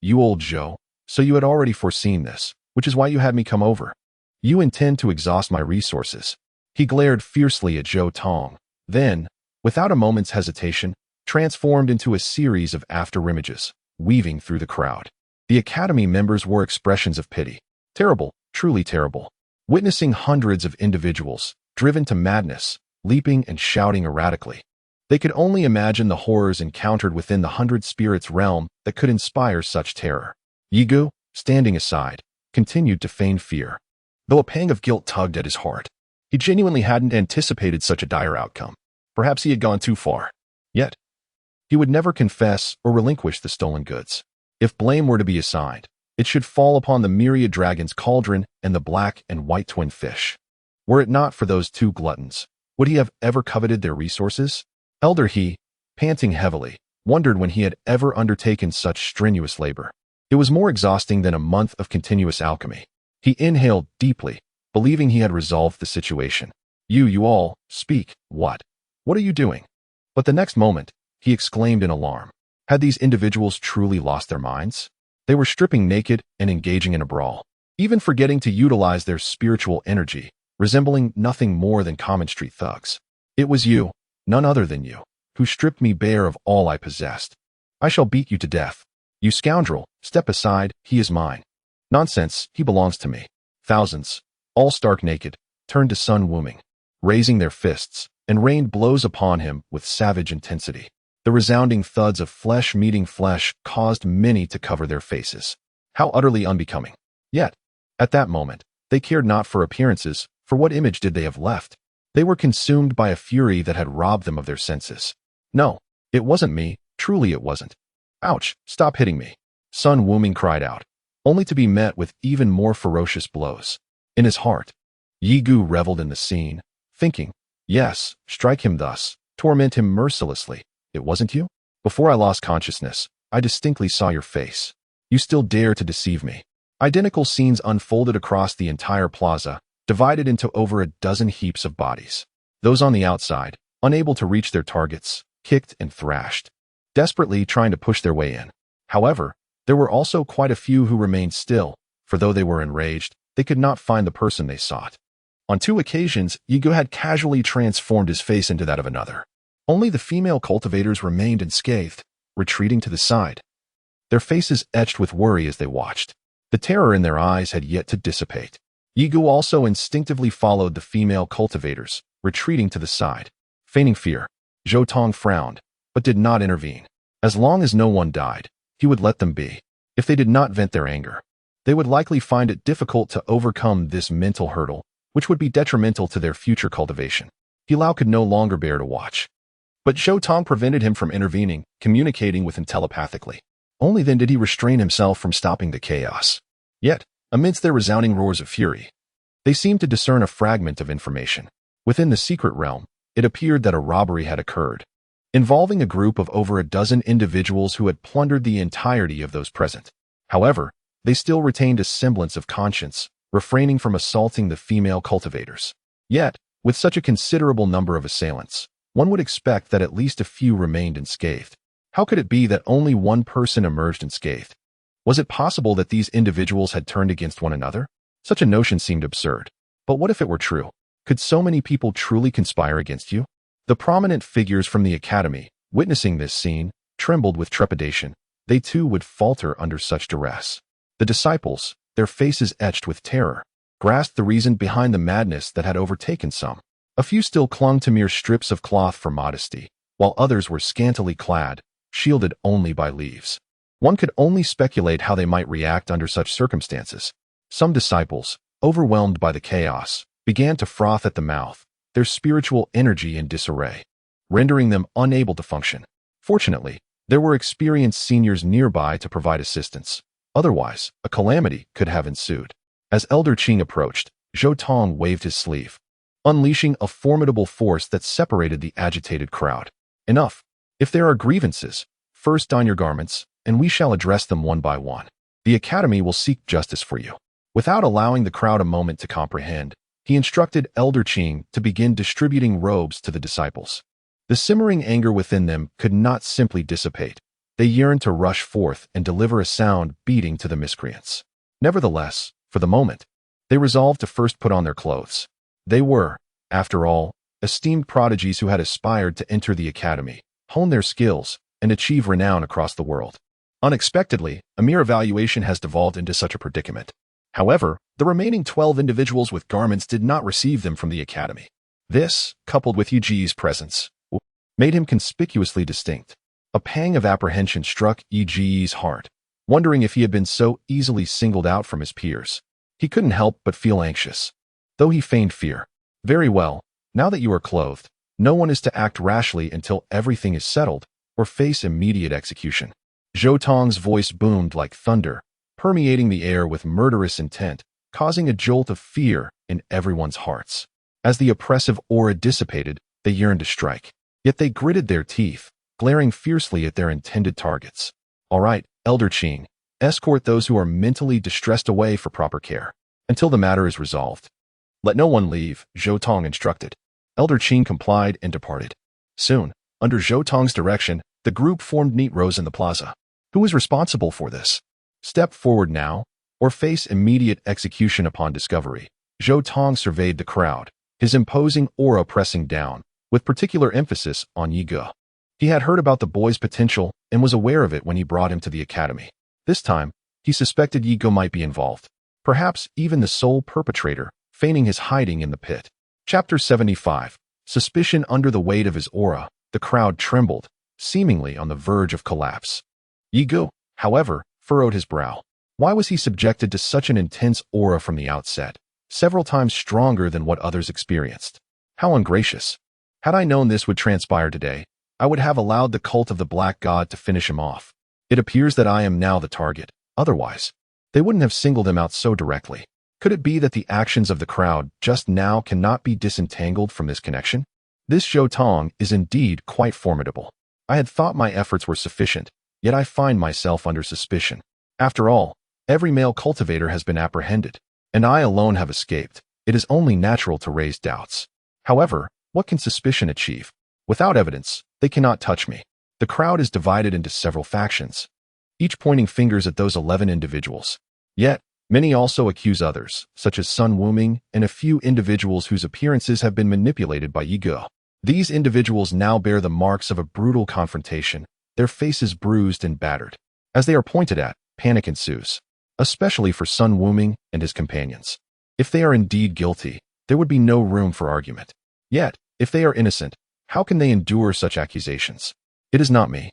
You old Zhou, so you had already foreseen this, which is why you had me come over. You intend to exhaust my resources. He glared fiercely at Zhou Tong, then, without a moment's hesitation, transformed into a series of afterimages, weaving through the crowd. The Academy members wore expressions of pity. Terrible, truly terrible. Witnessing hundreds of individuals, driven to madness, leaping and shouting erratically. They could only imagine the horrors encountered within the 100 spirits realm that could inspire such terror. Yi Gu, standing aside, continued to feign fear, though a pang of guilt tugged at his heart. He genuinely hadn't anticipated such a dire outcome. Perhaps he had gone too far. Yet, he would never confess or relinquish the stolen goods. If blame were to be assigned, it should fall upon the myriad dragon's cauldron and the black and white twin fish. Were it not for those two gluttons, would he have ever coveted their resources? Elder He, panting heavily, wondered when he had ever undertaken such strenuous labor. It was more exhausting than a month of continuous alchemy. He inhaled deeply, believing he had resolved the situation. You all, speak. What are you doing? But the next moment, he exclaimed in alarm. Had these individuals truly lost their minds? They were stripping naked and engaging in a brawl. even forgetting to utilize their spiritual energy, resembling nothing more than common street thugs. It was you, none other than you, who stripped me bare of all I possessed. I shall beat you to death. You scoundrel, step aside, he is mine. Nonsense, he belongs to me. Thousands, all stark naked, turned to sun wombing, raising their fists, and rained blows upon him with savage intensity. The resounding thuds of flesh meeting flesh caused many to cover their faces. How utterly unbecoming. Yet, at that moment, they cared not for appearances, for what image did they have left? They were consumed by a fury that had robbed them of their senses. No, it wasn't me, truly it wasn't. Ouch, stop hitting me. Sun Wuming cried out, only to be met with even more ferocious blows. In his heart, Yi Gu reveled in the scene, thinking, yes, strike him thus, torment him mercilessly. It wasn't you? Before I lost consciousness, I distinctly saw your face. You still dare to deceive me. Identical scenes unfolded across the entire plaza, divided into over a dozen heaps of bodies. Those on the outside, unable to reach their targets, kicked and thrashed, desperately trying to push their way in. However, there were also quite a few who remained still, for though they were enraged, they could not find the person they sought. On 2 occasions, Yi Gu had casually transformed his face into that of another. Only the female cultivators remained unscathed, retreating to the side, their faces etched with worry as they watched. The terror in their eyes had yet to dissipate. Yi Gu also instinctively followed the female cultivators, retreating to the side. Feigning fear, Zhou Tong frowned, but did not intervene. As long as no one died, he would let them be. If they did not vent their anger, they would likely find it difficult to overcome this mental hurdle, which would be detrimental to their future cultivation. He Lao could no longer bear to watch. But Zhou Tong prevented him from intervening, communicating with him telepathically. Only then did he restrain himself from stopping the chaos. Yet, amidst their resounding roars of fury, they seemed to discern a fragment of information. Within the secret realm, it appeared that a robbery had occurred, involving a group of over a dozen individuals who had plundered the entirety of those present. However, they still retained a semblance of conscience, refraining from assaulting the female cultivators. Yet, with such a considerable number of assailants, one would expect that at least a few remained unscathed. How could it be that only one person emerged unscathed? Was it possible that these individuals had turned against one another? Such a notion seemed absurd. But what if it were true? Could so many people truly conspire against you? The prominent figures from the academy, witnessing this scene, trembled with trepidation. They too would falter under such duress. The disciples, their faces etched with terror, grasped the reason behind the madness that had overtaken some. A few still clung to mere strips of cloth for modesty, while others were scantily clad, shielded only by leaves. One could only speculate how they might react under such circumstances. Some disciples, overwhelmed by the chaos, began to froth at the mouth, their spiritual energy in disarray, rendering them unable to function. Fortunately, there were experienced seniors nearby to provide assistance. Otherwise, a calamity could have ensued. As Elder Qing approached, Zhou Tong waved his sleeve, unleashing a formidable force that separated the agitated crowd. Enough. If there are grievances, first don your garments, and we shall address them one by one. The academy will seek justice for you. Without allowing the crowd a moment to comprehend, he instructed Elder Qing to begin distributing robes to the disciples. The simmering anger within them could not simply dissipate. They yearned to rush forth and deliver a sound beating to the miscreants. Nevertheless, for the moment, they resolved to first put on their clothes. They were, after all, esteemed prodigies who had aspired to enter the academy, hone their skills, and achieve renown across the world. Unexpectedly, a mere evaluation has devolved into such a predicament. However, the remaining 12 individuals with garments did not receive them from the academy. This, coupled with Yiji's presence, made him conspicuously distinct. A pang of apprehension struck Yiji's heart, wondering if he had been so easily singled out from his peers. He couldn't help but feel anxious, though he feigned fear. Very well, now that you are clothed, no one is to act rashly until everything is settled, or face immediate execution. Zhou Tong's voice boomed like thunder, permeating the air with murderous intent, causing a jolt of fear in everyone's hearts. As the oppressive aura dissipated, they yearned to strike. Yet they gritted their teeth, glaring fiercely at their intended targets. All right, Elder Qing, escort those who are mentally distressed away for proper care, until the matter is resolved. Let no one leave, Zhou Tong instructed. Elder Qing complied and departed. Soon, under Zhou Tong's direction, the group formed neat rows in the plaza. Who is responsible for this? Step forward now, or face immediate execution upon discovery. Zhou Tong surveyed the crowd, his imposing aura pressing down, with particular emphasis on Yi Ge. He had heard about the boy's potential and was aware of it when he brought him to the academy. This time, he suspected Yi Ge might be involved, perhaps even the sole perpetrator, feigning his hiding in the pit. Chapter 75. Suspicion. Under the weight of his aura, the crowd trembled, seemingly on the verge of collapse. Yi Ge, however, furrowed his brow. Why was he subjected to such an intense aura from the outset, several times stronger than what others experienced? How ungracious. Had I known this would transpire today, I would have allowed the cult of the Black God to finish him off. It appears that I am now the target. Otherwise, they wouldn't have singled him out so directly. Could it be that the actions of the crowd just now cannot be disentangled from this connection? This Zhou Tong is indeed quite formidable. I had thought my efforts were sufficient, yet I find myself under suspicion. After all, every male cultivator has been apprehended, and I alone have escaped. It is only natural to raise doubts. However, what can suspicion achieve? Without evidence, they cannot touch me. The crowd is divided into several factions, each pointing fingers at those 11 individuals. Yet, many also accuse others, such as Sun Wuming and a few individuals whose appearances have been manipulated by Yi Ge. These individuals now bear the marks of a brutal confrontation, their faces bruised and battered. As they are pointed at, panic ensues, especially for Sun Wuming and his companions. If they are indeed guilty, there would be no room for argument. Yet, if they are innocent, how can they endure such accusations? It is not me.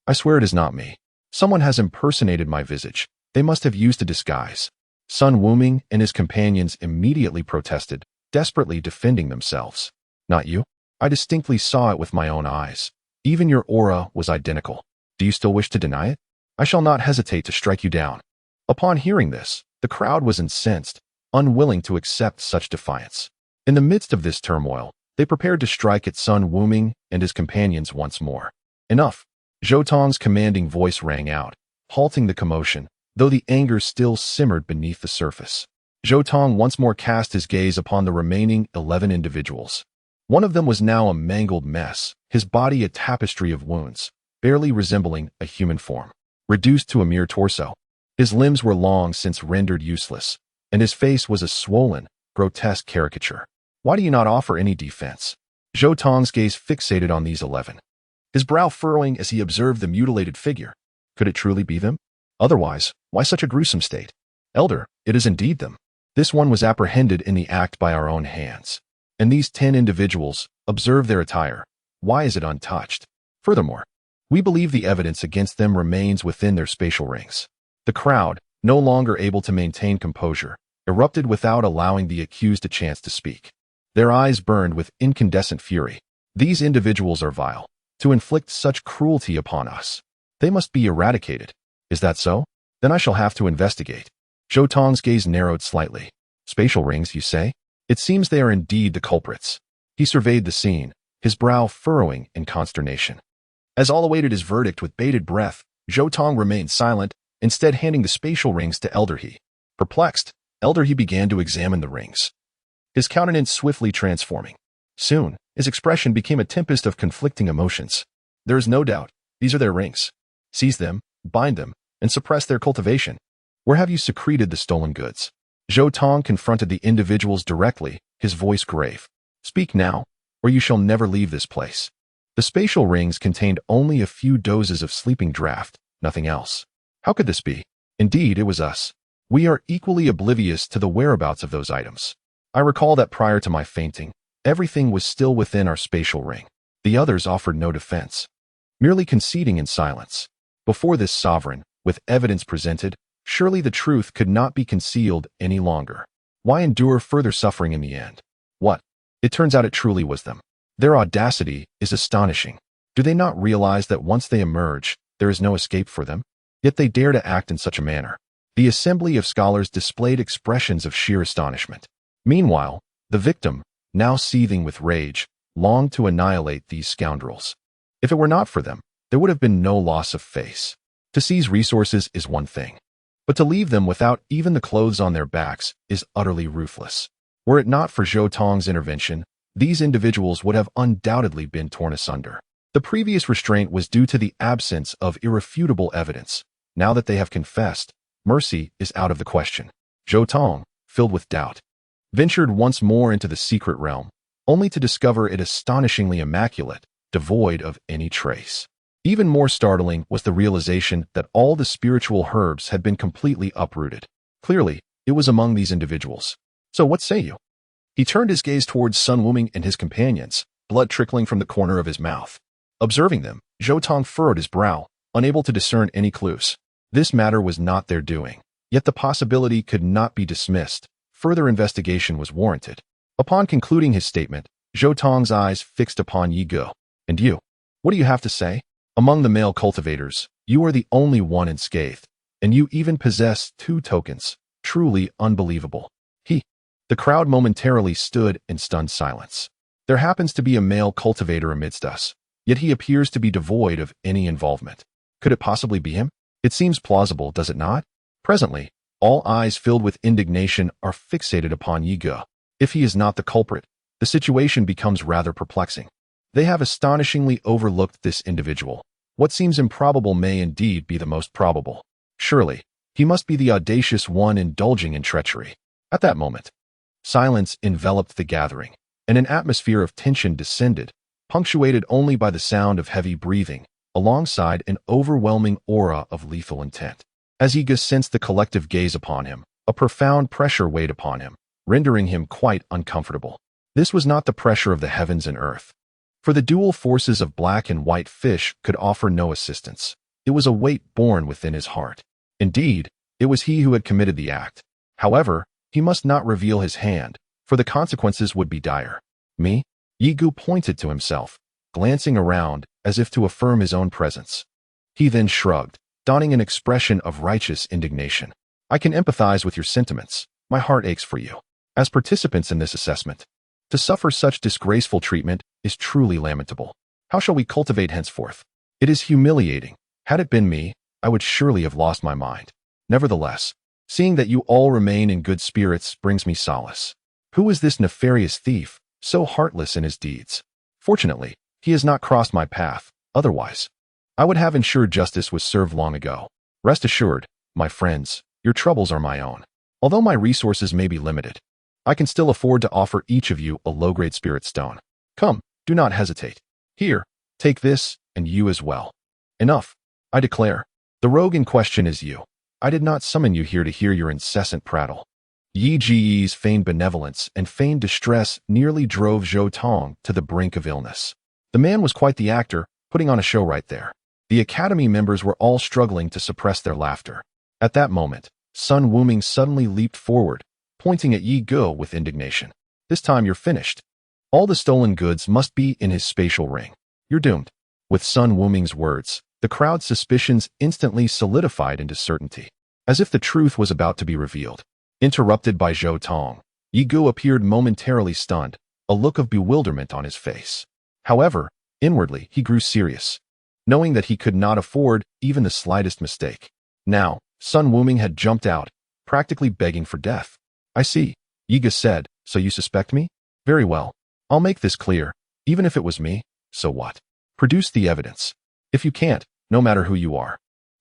I swear it is not me. Someone has impersonated my visage. They must have used a disguise. Sun Wuming and his companions immediately protested, desperately defending themselves. Not you? I distinctly saw it with my own eyes. Even your aura was identical. Do you still wish to deny it? I shall not hesitate to strike you down. Upon hearing this, the crowd was incensed, unwilling to accept such defiance. In the midst of this turmoil, they prepared to strike at Sun Wuming and his companions once more. Enough! Zhou Tong's commanding voice rang out, halting the commotion, though the anger still simmered beneath the surface. Zhou Tong once more cast his gaze upon the remaining 11 individuals. One of them was now a mangled mess, his body a tapestry of wounds, barely resembling a human form, reduced to a mere torso. His limbs were long since rendered useless, and his face was a swollen, grotesque caricature. Why do you not offer any defense? Zhou Tong's gaze fixated on these 11, his brow furrowing as he observed the mutilated figure. Could it truly be them? Otherwise, why such a gruesome state? Elder, it is indeed them. This one was apprehended in the act by our own hands. And these 10 individuals, observe their attire. Why is it untouched? Furthermore, we believe the evidence against them remains within their spatial rings. The crowd, no longer able to maintain composure, erupted without allowing the accused a chance to speak. Their eyes burned with incandescent fury. These individuals are vile. To inflict such cruelty upon us, they must be eradicated. Is that so? Then I shall have to investigate. Zhou Tong's gaze narrowed slightly. Spatial rings, you say? It seems they are indeed the culprits. He surveyed the scene, his brow furrowing in consternation. As all awaited his verdict with bated breath, Zhou Tong remained silent, instead handing the spatial rings to Elder He. Perplexed, Elder He began to examine the rings, his countenance swiftly transforming. Soon, his expression became a tempest of conflicting emotions. There is no doubt, these are their rings. Seize them, bind them, and suppress their cultivation. Where have you secreted the stolen goods? Zhou Tong confronted the individuals directly, his voice grave. Speak now, or you shall never leave this place. The spatial rings contained only a few doses of sleeping draught, nothing else. How could this be? Indeed, it was us. We are equally oblivious to the whereabouts of those items. I recall that prior to my fainting, everything was still within our spatial ring. The others offered no defense, merely conceding in silence. Before this sovereign, with evidence presented, surely the truth could not be concealed any longer. Why endure further suffering in the end? What? It turns out it truly was them. Their audacity is astonishing. Do they not realize that once they emerge, there is no escape for them? Yet they dare to act in such a manner. The assembly of scholars displayed expressions of sheer astonishment. Meanwhile, the victim, now seething with rage, longed to annihilate these scoundrels. If it were not for them, there would have been no loss of face. To seize resources is one thing, but to leave them without even the clothes on their backs is utterly ruthless. Were it not for Zhou Tong's intervention, these individuals would have undoubtedly been torn asunder. The previous restraint was due to the absence of irrefutable evidence. Now that they have confessed, Mercy is out of the question. Zhou Tong, filled with doubt, ventured once more into the secret realm, only to discover it astonishingly immaculate, devoid of any trace. Even more startling was the realization that all the spiritual herbs had been completely uprooted. Clearly, it was among these individuals. So what say you? He turned his gaze towards Sun Wuming and his companions, blood trickling from the corner of his mouth. Observing them, Zhou Tong furrowed his brow, unable to discern any clues. This matter was not their doing, yet the possibility could not be dismissed. Further investigation was warranted. Upon concluding his statement, Zhou Tong's eyes fixed upon Yi Ge. And you? What do you have to say? Among the male cultivators, you are the only one unscathed, and you even possess 2 tokens. Truly unbelievable. The crowd momentarily stood in stunned silence. There happens to be a male cultivator amidst us, yet he appears to be devoid of any involvement. Could it possibly be him? It seems plausible, does it not? Presently, all eyes filled with indignation are fixated upon Yi Ge. If he is not the culprit, the situation becomes rather perplexing. They have astonishingly overlooked this individual. What seems improbable may indeed be the most probable. Surely, he must be the audacious one indulging in treachery. At that moment, silence enveloped the gathering, and an atmosphere of tension descended, punctuated only by the sound of heavy breathing, alongside an overwhelming aura of lethal intent. As Yi Ge sensed the collective gaze upon him, a profound pressure weighed upon him, rendering him quite uncomfortable. This was not the pressure of the heavens and earth, for the dual forces of black and white fish could offer no assistance. It was a weight born within his heart. Indeed, it was he who had committed the act. However, he must not reveal his hand, for the consequences would be dire. Me? Yi Ge pointed to himself, glancing around as if to affirm his own presence. He then shrugged, donning an expression of righteous indignation. I can empathize with your sentiments. My heart aches for you. As participants in this assessment, to suffer such disgraceful treatment is truly lamentable. How shall we cultivate henceforth? It is humiliating. Had it been me, I would surely have lost my mind. Nevertheless, seeing that you all remain in good spirits brings me solace. Who is this nefarious thief, so heartless in his deeds? Fortunately, he has not crossed my path. Otherwise, I would have ensured justice was served long ago. Rest assured, my friends, your troubles are my own. Although my resources may be limited, I can still afford to offer each of you a low-grade spirit stone. Come, do not hesitate. Here, take this, and you as well. Enough, I declare. The rogue in question is you. I did not summon you here to hear your incessant prattle. Yi Ge's feigned benevolence and feigned distress nearly drove Zhou Tong to the brink of illness. The man was quite the actor, putting on a show right there. The academy members were all struggling to suppress their laughter. At that moment, Sun Wuming suddenly leaped forward, pointing at Yi Ge with indignation. This time you're finished. All the stolen goods must be in his spatial ring. You're doomed. With Sun Wuming's words, the crowd's suspicions instantly solidified into certainty, as if the truth was about to be revealed. Interrupted by Zhou Tong, Yi Ge appeared momentarily stunned, a look of bewilderment on his face. However, inwardly he grew serious, knowing that he could not afford even the slightest mistake. Now, Sun Wuming had jumped out, practically begging for death. I see, Yi Ge said, so you suspect me? Very well. I'll make this clear. Even if it was me, so what? Produce the evidence. If you can't, no matter who you are,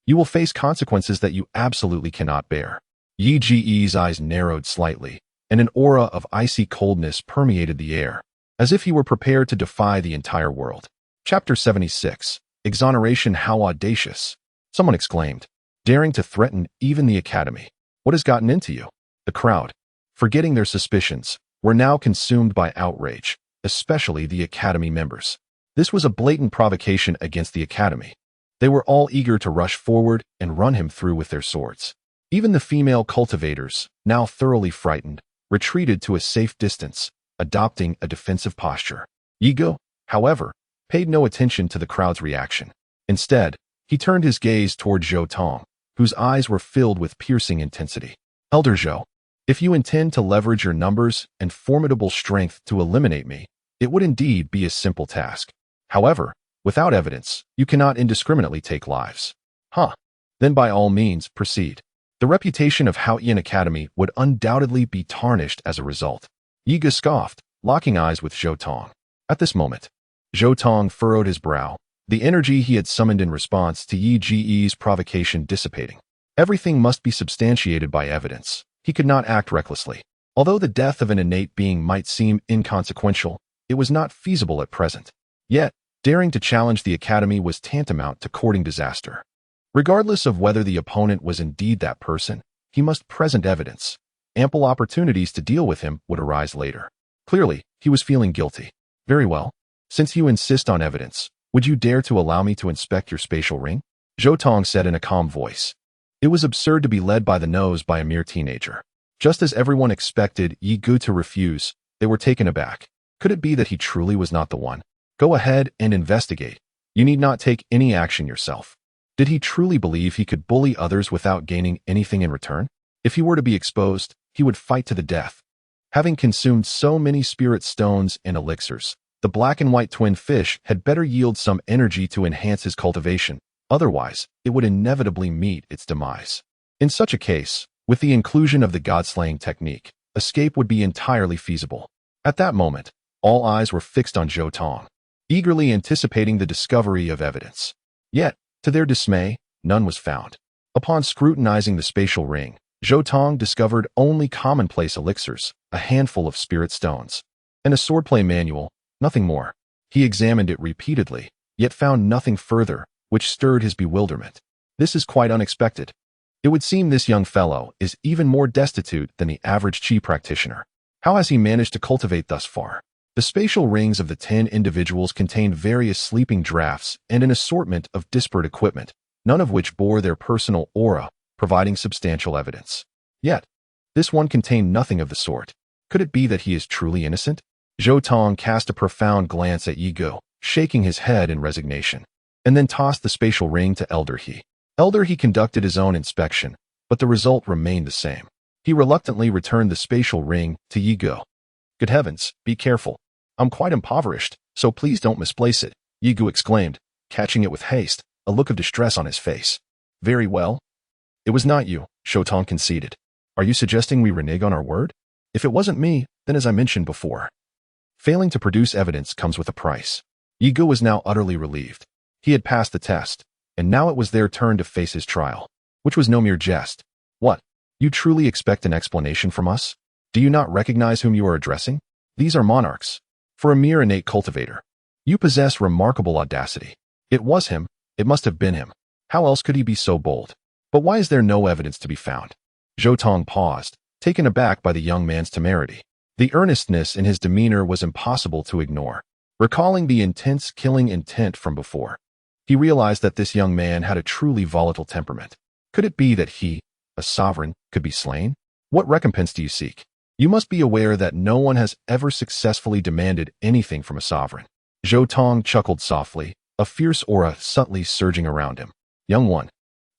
you will face consequences that you absolutely cannot bear. Yi Ge's eyes narrowed slightly, and an aura of icy coldness permeated the air, as if he were prepared to defy the entire world. Chapter 76. Exoneration. How audacious! Someone exclaimed, daring to threaten even the academy. What has gotten into you? The crowd, forgetting their suspicions, were now consumed by outrage, especially the academy members. This was a blatant provocation against the academy. They were all eager to rush forward and run him through with their swords. Even the female cultivators, now thoroughly frightened, retreated to a safe distance, adopting a defensive posture. Yi Ge, however, paid no attention to the crowd's reaction. Instead, he turned his gaze toward Zhou Tong, whose eyes were filled with piercing intensity. Elder Zhou, if you intend to leverage your numbers and formidable strength to eliminate me, it would indeed be a simple task. However, without evidence, you cannot indiscriminately take lives. Then by all means, proceed. The reputation of Haoyan Academy would undoubtedly be tarnished as a result. Yi Ge scoffed, locking eyes with Zhou Tong. At this moment, Zhou Tong furrowed his brow, the energy he had summoned in response to Yi Ge's provocation dissipating. Everything must be substantiated by evidence. He could not act recklessly. Although the death of an innate being might seem inconsequential, it was not feasible at present. Yet, daring to challenge the Academy was tantamount to courting disaster. Regardless of whether the opponent was indeed that person, he must present evidence. Ample opportunities to deal with him would arise later. Clearly, he was feeling guilty. Very well. Since you insist on evidence, would you dare to allow me to inspect your spatial ring? Zhou Tong said in a calm voice. It was absurd to be led by the nose by a mere teenager. Just as everyone expected Yi Gu to refuse, they were taken aback. Could it be that he truly was not the one? Go ahead and investigate. You need not take any action yourself. Did he truly believe he could bully others without gaining anything in return? If he were to be exposed, he would fight to the death. Having consumed so many spirit stones and elixirs, the black and white twin fish had better yield some energy to enhance his cultivation. Otherwise, it would inevitably meet its demise. In such a case, with the inclusion of the god-slaying technique, escape would be entirely feasible. At that moment, all eyes were fixed on Zhou Tong, eagerly anticipating the discovery of evidence. Yet, to their dismay, none was found. Upon scrutinizing the spatial ring, Zhou Tong discovered only commonplace elixirs, a handful of spirit stones, and a swordplay manual, nothing more. He examined it repeatedly, yet found nothing further, which stirred his bewilderment. This is quite unexpected. It would seem this young fellow is even more destitute than the average chi practitioner. How has he managed to cultivate thus far? The spatial rings of the 10 individuals contained various sleeping drafts and an assortment of disparate equipment, none of which bore their personal aura, providing substantial evidence. Yet, this one contained nothing of the sort. Could it be that he is truly innocent? Zhou Tong cast a profound glance at Yi Gu, shaking his head in resignation, and then tossed the spatial ring to Elder He. Elder He conducted his own inspection, but the result remained the same. He reluctantly returned the spatial ring to Yi Gu. Good heavens, be careful. I'm quite impoverished, so please don't misplace it, Yi Gu exclaimed, catching it with haste, a look of distress on his face. Very well. It was not you, Zhou Tong conceded. Are you suggesting we renege on our word? If it wasn't me, then as I mentioned before. Failing to produce evidence comes with a price. Yi Gu was now utterly relieved. He had passed the test, and now it was their turn to face his trial, which was no mere jest. What? You truly expect an explanation from us? Do you not recognize whom you are addressing? These are monarchs. For a mere innate cultivator, you possess remarkable audacity. It was him. It must have been him. How else could he be so bold? But why is there no evidence to be found? Zhou Tong paused, taken aback by the young man's temerity. The earnestness in his demeanor was impossible to ignore. Recalling the intense killing intent from before, he realized that this young man had a truly volatile temperament. Could it be that he, a sovereign, could be slain? What recompense do you seek? You must be aware that no one has ever successfully demanded anything from a sovereign. Zhou Tong chuckled softly, a fierce aura subtly surging around him. Young one,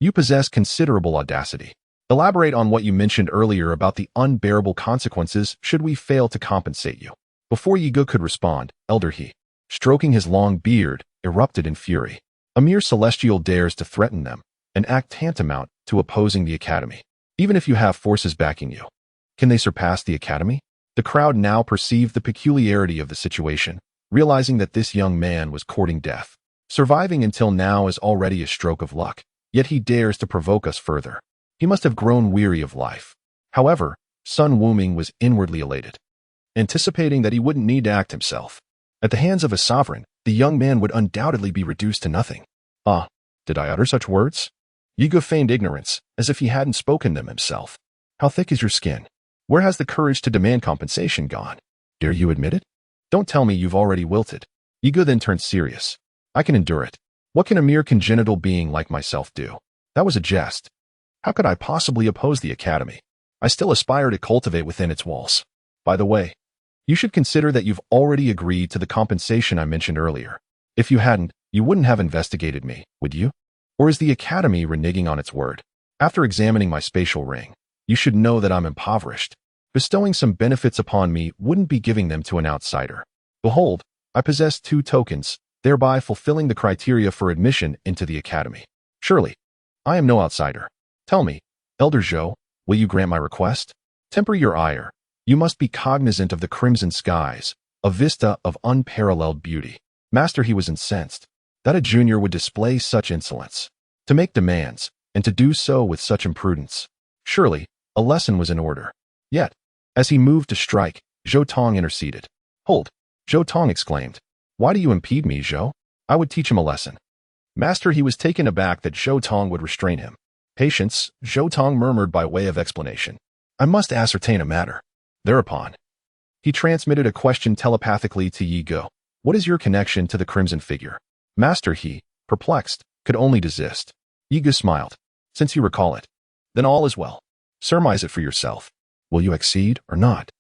you possess considerable audacity. Elaborate on what you mentioned earlier about the unbearable consequences should we fail to compensate you. Before Yi Gu could respond, Elder He, stroking his long beard, erupted in fury. A mere celestial dares to threaten them, an act tantamount to opposing the Academy. Even if you have forces backing you, can they surpass the Academy? The crowd now perceived the peculiarity of the situation, realizing that this young man was courting death. Surviving until now is already a stroke of luck, yet he dares to provoke us further. He must have grown weary of life. However, Sun Wuming was inwardly elated, anticipating that he wouldn't need to act himself. At the hands of a sovereign, the young man would undoubtedly be reduced to nothing. Ah, did I utter such words? Yi Gu feigned ignorance, as if he hadn't spoken them himself. How thick is your skin? Where has the courage to demand compensation gone? Dare you admit it? Don't tell me you've already wilted. Yi Gu then turned serious. I can endure it. What can a mere congenital being like myself do? That was a jest. How could I possibly oppose the Academy? I still aspire to cultivate within its walls. By the way, you should consider that you've already agreed to the compensation I mentioned earlier. If you hadn't, you wouldn't have investigated me, would you? Or is the Academy reneging on its word? After examining my spatial ring, you should know that I'm impoverished. Bestowing some benefits upon me wouldn't be giving them to an outsider. Behold, I possess 2 tokens, thereby fulfilling the criteria for admission into the Academy. Surely, I am no outsider. Tell me, Elder Zhou, will you grant my request? Temper your ire. You must be cognizant of the crimson skies, a vista of unparalleled beauty. Master, he was incensed that a junior would display such insolence. To make demands, and to do so with such imprudence. Surely, a lesson was in order. Yet, as he moved to strike, Zhou Tong interceded. "Hold!" Zhou Tong exclaimed. "Why do you impede me, Zhou? I would teach him a lesson." Master, he was taken aback that Zhou Tong would restrain him. "Patience," Zhou Tong murmured by way of explanation. "I must ascertain a matter." Thereupon, he transmitted a question telepathically to Yi Ge. "What is your connection to the crimson figure?" Master, he, perplexed, could only desist. Yi Ge smiled. "Since you recall it, then all is well. Surmise it for yourself. Will you accede or not?"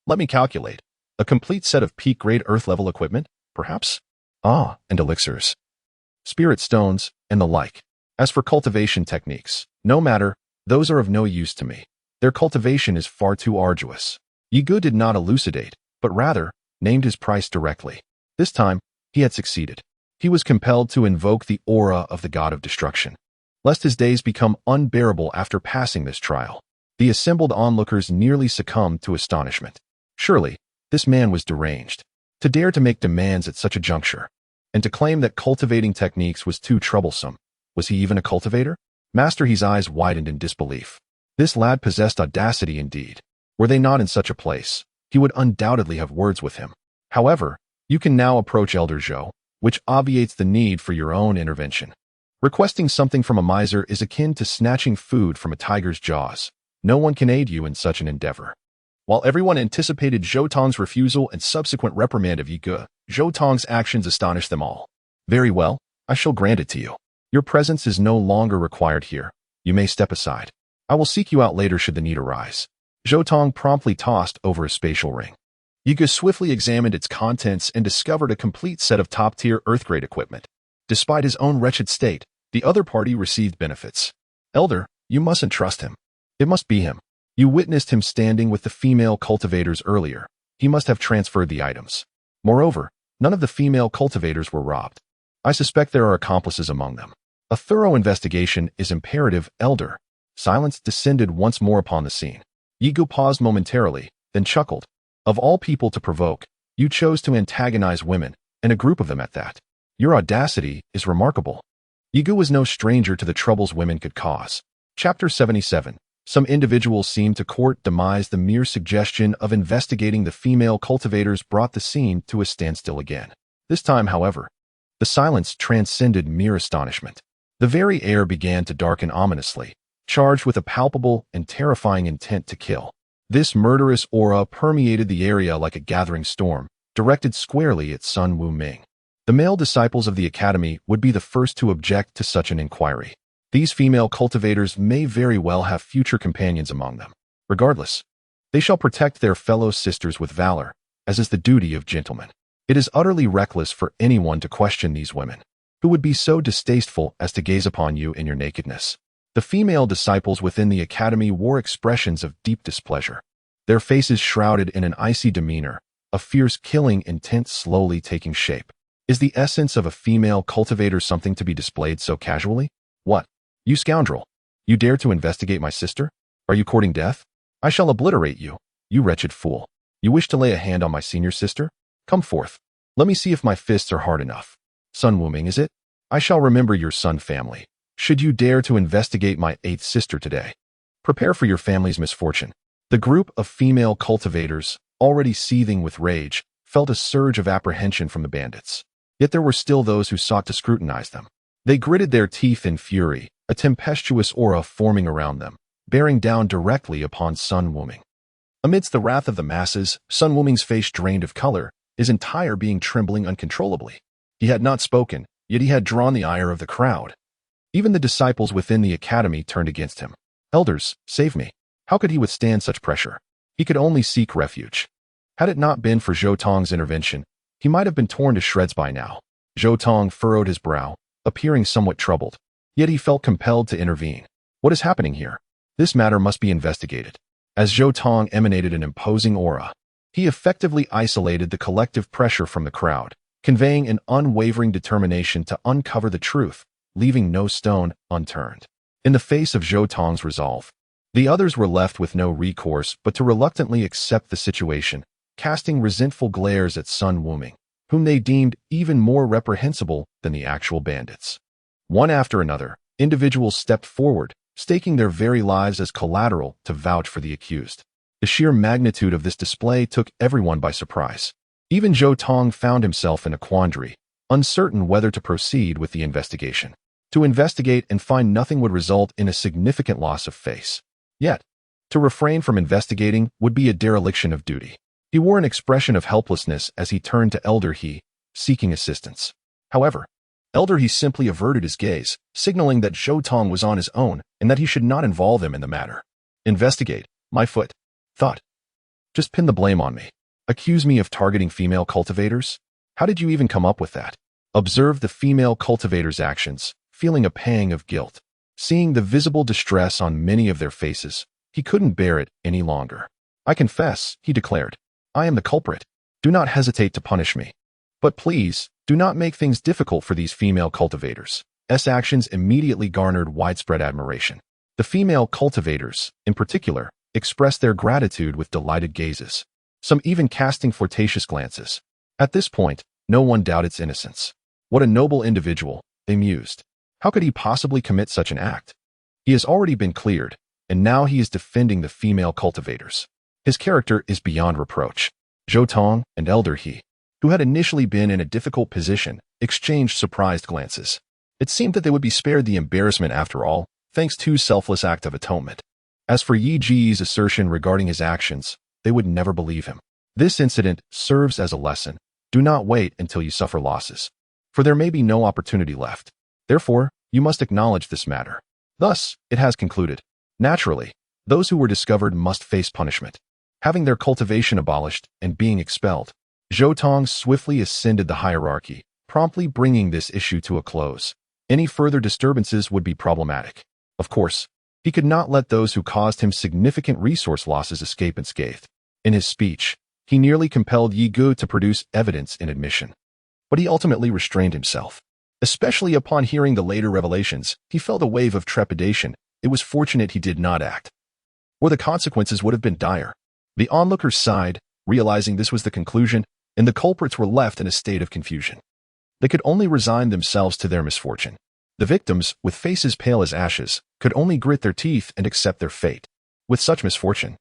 Let me calculate. A complete set of peak-grade Earth-level equipment, perhaps? Ah, and elixirs, spirit stones, and the like. As for cultivation techniques, no matter, those are of no use to me. Their cultivation is far too arduous. Yi Ge did not elucidate, but rather, named his price directly. This time, he had succeeded. He was compelled to invoke the aura of the god of destruction, lest his days become unbearable after passing this trial. The assembled onlookers nearly succumbed to astonishment. Surely, this man was deranged. To dare to make demands at such a juncture, and to claim that cultivating techniques was too troublesome. Was he even a cultivator? Master He's eyes widened in disbelief. This lad possessed audacity indeed. Were they not in such a place, he would undoubtedly have words with him. However, you can now approach Elder Zhou, which obviates the need for your own intervention. Requesting something from a miser is akin to snatching food from a tiger's jaws. No one can aid you in such an endeavor. While everyone anticipated Zhou Tong's refusal and subsequent reprimand of Yi Ge, Zhou Tong's actions astonished them all. "Very well, I shall grant it to you. Your presence is no longer required here. You may step aside. I will seek you out later should the need arise." Zhou Tong promptly tossed over a spatial ring. Yi Ge swiftly examined its contents and discovered a complete set of top-tier Earth-grade equipment. Despite his own wretched state, the other party received benefits. "Elder, you mustn't trust him. It must be him. You witnessed him standing with the female cultivators earlier. He must have transferred the items. Moreover, none of the female cultivators were robbed. I suspect there are accomplices among them. A thorough investigation is imperative, Elder." Silence descended once more upon the scene. Yi Ge paused momentarily, then chuckled. "Of all people to provoke, you chose to antagonize women, and a group of them at that. Your audacity is remarkable." Yi Ge was no stranger to the troubles women could cause. Chapter 77. Some individuals seemed to court demise. The mere suggestion of investigating the female cultivators brought the scene to a standstill again. This time, however, the silence transcended mere astonishment. The very air began to darken ominously, charged with a palpable and terrifying intent to kill. This murderous aura permeated the area like a gathering storm, directed squarely at Sun Wuming. The male disciples of the academy would be the first to object to such an inquiry. These female cultivators may very well have future companions among them. Regardless, they shall protect their fellow sisters with valor, as is the duty of gentlemen. It is utterly reckless for anyone to question these women, who would be so distasteful as to gaze upon you in your nakedness. The female disciples within the academy wore expressions of deep displeasure, their faces shrouded in an icy demeanor, a fierce killing intent slowly taking shape. Is the essence of a female cultivator something to be displayed so casually? What? You scoundrel! You dare to investigate my sister? Are you courting death? I shall obliterate you, you wretched fool. You wish to lay a hand on my senior sister? Come forth. Let me see if my fists are hard enough. Sun Wuming, is it? I shall remember your Sun family, should you dare to investigate my 8th sister today. Prepare for your family's misfortune. The group of female cultivators, already seething with rage, felt a surge of apprehension from the bandits. Yet there were still those who sought to scrutinize them. They gritted their teeth in fury, a tempestuous aura forming around them, bearing down directly upon Sun Wuming. Amidst the wrath of the masses, Sun Wuming's face drained of color, his entire being trembling uncontrollably. He had not spoken, yet he had drawn the ire of the crowd. Even the disciples within the academy turned against him. "Elders, save me." How could he withstand such pressure? He could only seek refuge. Had it not been for Zhou Tong's intervention, he might have been torn to shreds by now. Zhou Tong furrowed his brow, appearing somewhat troubled. Yet he felt compelled to intervene. What is happening here? This matter must be investigated. As Zhou Tong emanated an imposing aura, he effectively isolated the collective pressure from the crowd, conveying an unwavering determination to uncover the truth, leaving no stone unturned. In the face of Zhou Tong's resolve, the others were left with no recourse but to reluctantly accept the situation, casting resentful glares at Sun Wuming, whom they deemed even more reprehensible than the actual bandits. One after another, individuals stepped forward, staking their very lives as collateral to vouch for the accused. The sheer magnitude of this display took everyone by surprise. Even Zhou Tong found himself in a quandary, uncertain whether to proceed with the investigation. To investigate and find nothing would result in a significant loss of face. Yet, to refrain from investigating would be a dereliction of duty. He wore an expression of helplessness as he turned to Elder He, seeking assistance. However, Elder He simply averted his gaze, signaling that Zhou Tong was on his own and that he should not involve him in the matter. Investigate, my foot. Thought. Just pin the blame on me. Accuse me of targeting female cultivators? How did you even come up with that? Observe the female cultivator's actions, feeling a pang of guilt. Seeing the visible distress on many of their faces, he couldn't bear it any longer. I confess, he declared. I am the culprit. Do not hesitate to punish me. But please, do not make things difficult for these female cultivators. S actions immediately garnered widespread admiration. The female cultivators, in particular, expressed their gratitude with delighted gazes, some even casting flirtatious glances. At this point, no one doubted its innocence. What a noble individual, they mused. How could he possibly commit such an act? He has already been cleared, and now he is defending the female cultivators. His character is beyond reproach. Zhou Tong and Elder He, who had initially been in a difficult position, exchanged surprised glances. It seemed that they would be spared the embarrassment after all, thanks to selfless act of atonement. As for Yi Ji's assertion regarding his actions, they would never believe him. This incident serves as a lesson. Do not wait until you suffer losses, for there may be no opportunity left. Therefore, you must acknowledge this matter. Thus, it has concluded. Naturally, those who were discovered must face punishment, having their cultivation abolished and being expelled. Zhou Tong swiftly ascended the hierarchy, promptly bringing this issue to a close. Any further disturbances would be problematic. Of course, he could not let those who caused him significant resource losses escape unscathed. In his speech, he nearly compelled Yi Gu to produce evidence in admission. But he ultimately restrained himself. Especially upon hearing the later revelations, he felt a wave of trepidation. It was fortunate he did not act, or the consequences would have been dire. The onlookers sighed, realizing this was the conclusion, and the culprits were left in a state of confusion. They could only resign themselves to their misfortune. The victims, with faces pale as ashes, could only grit their teeth and accept their fate. With such misfortune,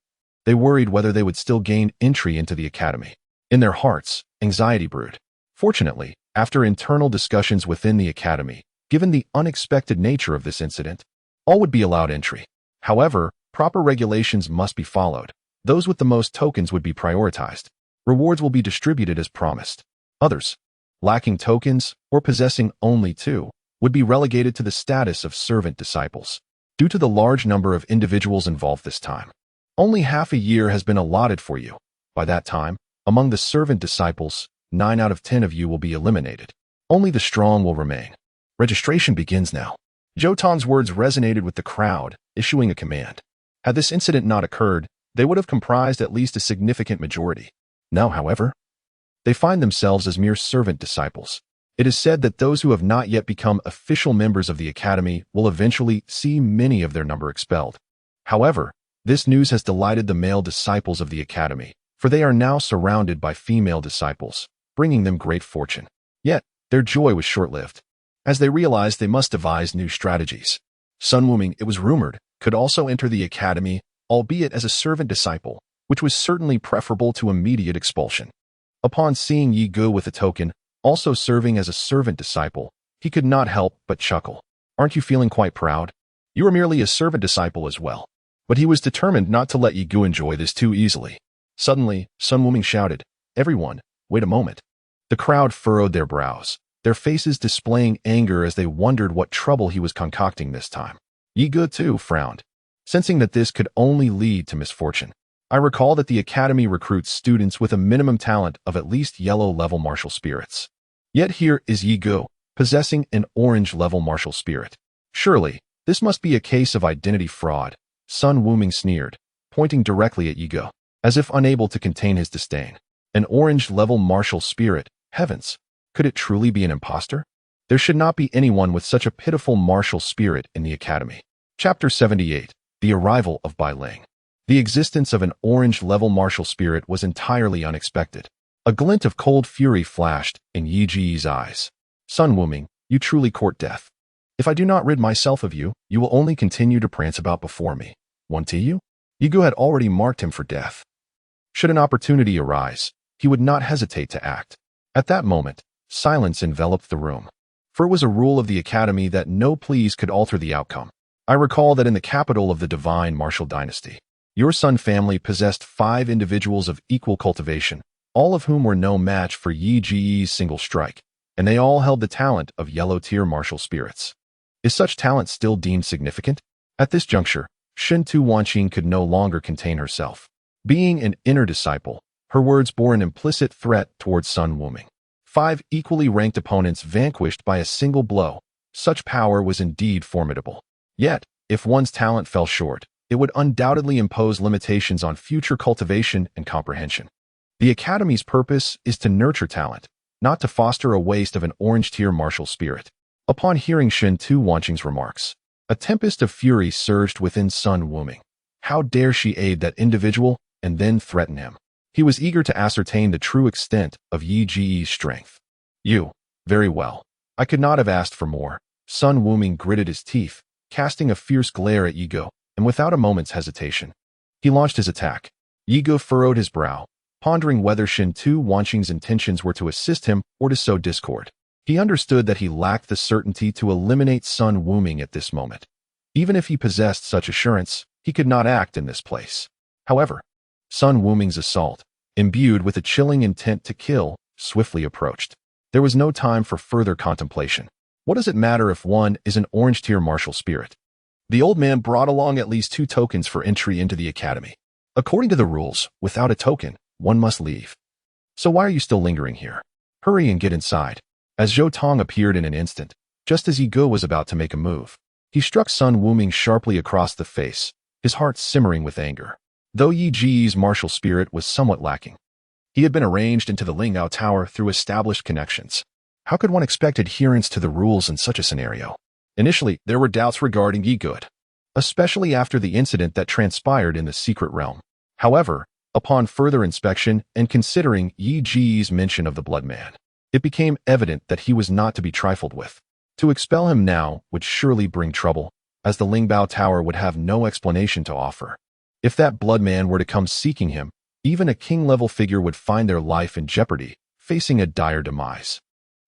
they worried whether they would still gain entry into the academy. In their hearts, anxiety brewed. Fortunately, after internal discussions within the academy, given the unexpected nature of this incident, all would be allowed entry. However, proper regulations must be followed. Those with the most tokens would be prioritized. Rewards will be distributed as promised. Others, lacking tokens or possessing only two, would be relegated to the status of servant disciples. Due to the large number of individuals involved this time, only half a year has been allotted for you. By that time, among the servant disciples, 9 out of 10 of you will be eliminated. Only the strong will remain. Registration begins now. Zhou Tong's words resonated with the crowd, issuing a command. Had this incident not occurred, they would have comprised at least a significant majority. Now, however, they find themselves as mere servant disciples. It is said that those who have not yet become official members of the academy will eventually see many of their number expelled. However, this news has delighted the male disciples of the academy, for they are now surrounded by female disciples, bringing them great fortune. Yet, their joy was short-lived, as they realized they must devise new strategies. Sun Wuming, it was rumored, could also enter the academy, albeit as a servant disciple, which was certainly preferable to immediate expulsion. Upon seeing Yi Gu with a token, also serving as a servant disciple, he could not help but chuckle. Aren't you feeling quite proud? You are merely a servant disciple as well. But he was determined not to let Yi Gu enjoy this too easily. Suddenly, Sun Wuming shouted, "Everyone, wait a moment." The crowd furrowed their brows, their faces displaying anger as they wondered what trouble he was concocting this time. Yi Gu too frowned, sensing that this could only lead to misfortune. I recall that the academy recruits students with a minimum talent of at least yellow-level martial spirits. Yet here is Yi Gu, possessing an orange-level martial spirit. Surely, this must be a case of identity fraud. Sun Wuming sneered, pointing directly at Yi Gu, as if unable to contain his disdain. An orange-level martial spirit, heavens! Could it truly be an impostor? There should not be anyone with such a pitiful martial spirit in the academy. Chapter 78. The Arrival of Bai Ling. The existence of an orange-level martial spirit was entirely unexpected. A glint of cold fury flashed in Yi Ji's eyes. Sun Wuming, you truly court death. If I do not rid myself of you, you will only continue to prance about before me. Won't you? Yigu had already marked him for death. Should an opportunity arise, he would not hesitate to act. At that moment, silence enveloped the room. For it was a rule of the academy that no pleas could alter the outcome. I recall that in the capital of the divine martial dynasty, your Sun family possessed 5 individuals of equal cultivation, all of whom were no match for Yi Ji's single strike, and they all held the talent of yellow-tier martial spirits. Is such talent still deemed significant? At this juncture, Shen Tu Wanqing could no longer contain herself. Being an inner disciple, her words bore an implicit threat towards Sun Wuming. 5 equally ranked opponents vanquished by a single blow. Such power was indeed formidable. Yet, if one's talent fell short, it would undoubtedly impose limitations on future cultivation and comprehension. The Academy's purpose is to nurture talent, not to foster a waste of an orange-tier martial spirit. Upon hearing Shen Tu Wanqing's remarks, a tempest of fury surged within Sun Wuming. How dare she aid that individual and then threaten him? He was eager to ascertain the true extent of Yi Ji's strength. You, very well. I could not have asked for more. Sun Wuming gritted his teeth, casting a fierce glare at Yigu, and without a moment's hesitation, he launched his attack. Yigu furrowed his brow, pondering whether Shen Tu Wanqing's intentions were to assist him or to sow discord. He understood that he lacked the certainty to eliminate Sun Wuming at this moment. Even if he possessed such assurance, he could not act in this place. However, Sun Wuming's assault, imbued with a chilling intent to kill, swiftly approached. There was no time for further contemplation. What does it matter if one is an orange-tier martial spirit? The old man brought along at least 2 tokens for entry into the academy. According to the rules, without a token, one must leave. So why are you still lingering here? Hurry and get inside. As Zhou Tong appeared in an instant, just as Yigu was about to make a move, he struck Sun Wuming sharply across the face, his heart simmering with anger. Though Yi Ji's martial spirit was somewhat lacking, he had been arranged into the Linggao Tower through established connections. How could one expect adherence to the rules in such a scenario? Initially, there were doubts regarding Yigu, especially after the incident that transpired in the secret realm. However, upon further inspection and considering Yi Ji's mention of the Blood Man, it became evident that he was not to be trifled with. To expel him now would surely bring trouble, as the Lingbao Tower would have no explanation to offer. If that Blood Man were to come seeking him, even a king-level figure would find their life in jeopardy, facing a dire demise.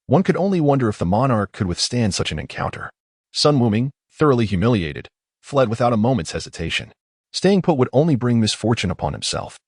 One could only wonder if the monarch could withstand such an encounter. Sun Wuming, thoroughly humiliated, fled without a moment's hesitation. Staying put would only bring misfortune upon himself.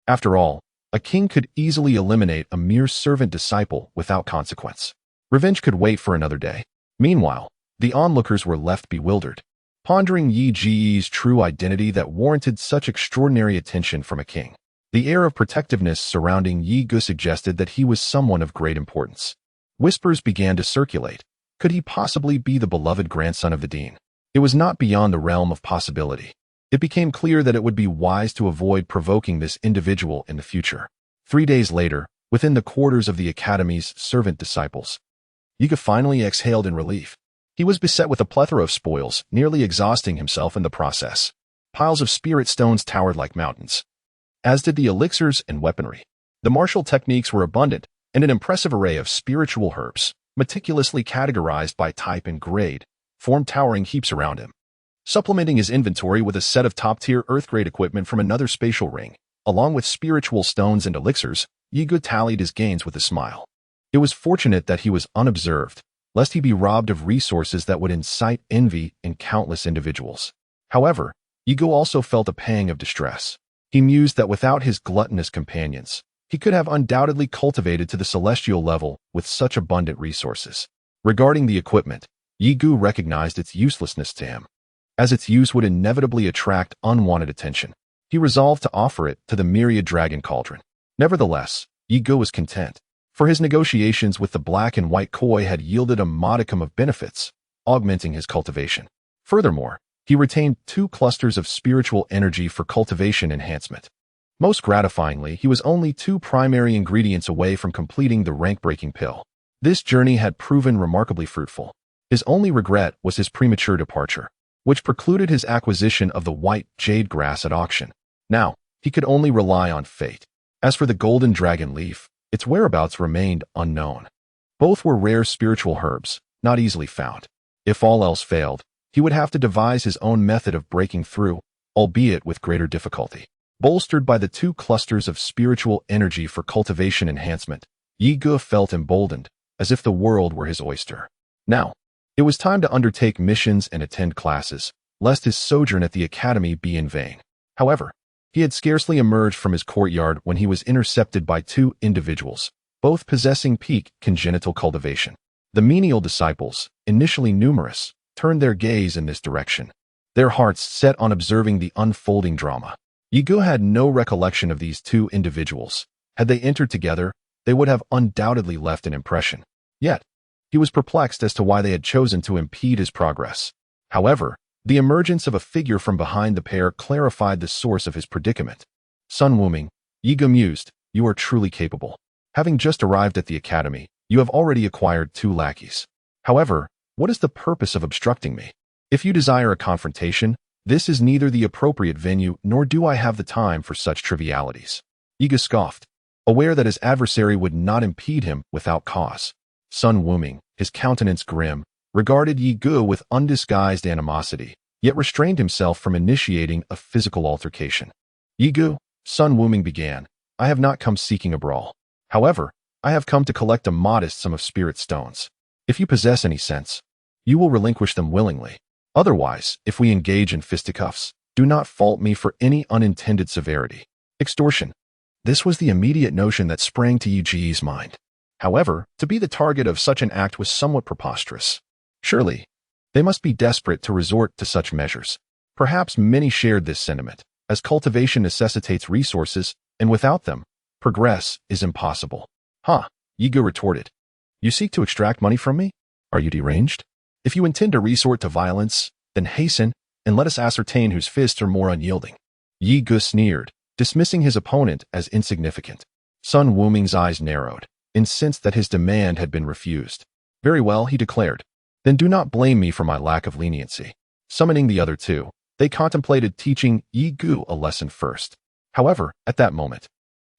After all, a king could easily eliminate a mere servant disciple without consequence. Revenge could wait for another day. Meanwhile, the onlookers were left bewildered, pondering Yi Ji's true identity that warranted such extraordinary attention from a king. The air of protectiveness surrounding Yigu suggested that he was someone of great importance. Whispers began to circulate. Could he possibly be the beloved grandson of the dean? It was not beyond the realm of possibility. It became clear that it would be wise to avoid provoking this individual in the future. 3 days later, within the quarters of the Academy's servant disciples, Yigu finally exhaled in relief. He was beset with a plethora of spoils, nearly exhausting himself in the process. Piles of spirit stones towered like mountains, as did the elixirs and weaponry. The martial techniques were abundant, and an impressive array of spiritual herbs, meticulously categorized by type and grade, formed towering heaps around him. Supplementing his inventory with a set of top-tier earth-grade equipment from another spatial ring, along with spiritual stones and elixirs, Yigu tallied his gains with a smile. It was fortunate that he was unobserved, lest he be robbed of resources that would incite envy in countless individuals. However, Yigu also felt a pang of distress. He mused that without his gluttonous companions, he could have undoubtedly cultivated to the celestial level with such abundant resources. Regarding the equipment, Yigu recognized its uselessness to him, as its use would inevitably attract unwanted attention. He resolved to offer it to the myriad dragon cauldron. Nevertheless, Yigu was content, for his negotiations with the black and white koi had yielded a modicum of benefits, augmenting his cultivation. Furthermore, he retained 2 clusters of spiritual energy for cultivation enhancement. Most gratifyingly, he was only 2 primary ingredients away from completing the rank-breaking pill. This journey had proven remarkably fruitful. His only regret was his premature departure, which precluded his acquisition of the white jade grass at auction. Now, he could only rely on fate. As for the golden dragon leaf, its whereabouts remained unknown. Both were rare spiritual herbs, not easily found. If all else failed, he would have to devise his own method of breaking through, albeit with greater difficulty. Bolstered by the two clusters of spiritual energy for cultivation enhancement, Yi Ge felt emboldened, as if the world were his oyster. Now, it was time to undertake missions and attend classes, lest his sojourn at the academy be in vain. However, he had scarcely emerged from his courtyard when he was intercepted by two individuals, both possessing peak congenital cultivation. The menial disciples, initially numerous, turned their gaze in this direction, their hearts set on observing the unfolding drama. Yi Ge had no recollection of these two individuals. Had they entered together, they would have undoubtedly left an impression. Yet, he was perplexed as to why they had chosen to impede his progress. However, the emergence of a figure from behind the pair clarified the source of his predicament. Sun Wuming, Yi Ge mused, you are truly capable. Having just arrived at the academy, you have already acquired 2 lackeys. However, what is the purpose of obstructing me? If you desire a confrontation, this is neither the appropriate venue nor do I have the time for such trivialities. Yi Ge scoffed, aware that his adversary would not impede him without cause. Sun Wuming, his countenance grim, regarded Yi Ge with undisguised animosity, yet restrained himself from initiating a physical altercation. Yi Ge, Sun Wuming began, I have not come seeking a brawl. However, I have come to collect a modest sum of spirit stones. If you possess any sense, you will relinquish them willingly. Otherwise, if we engage in fisticuffs, do not fault me for any unintended severity. Extortion. This was the immediate notion that sprang to Yi Ge's mind. However, to be the target of such an act was somewhat preposterous. Surely, they must be desperate to resort to such measures. Perhaps many shared this sentiment, as cultivation necessitates resources, and without them, progress is impossible. Yi Ge retorted. You seek to extract money from me? Are you deranged? If you intend to resort to violence, then hasten, and let us ascertain whose fists are more unyielding. Yi Ge sneered, dismissing his opponent as insignificant. Sun Wuming's eyes narrowed, incensed that his demand had been refused. Very well, he declared. Then do not blame me for my lack of leniency. Summoning the other two, they contemplated teaching Yi Ge a lesson first. However, at that moment,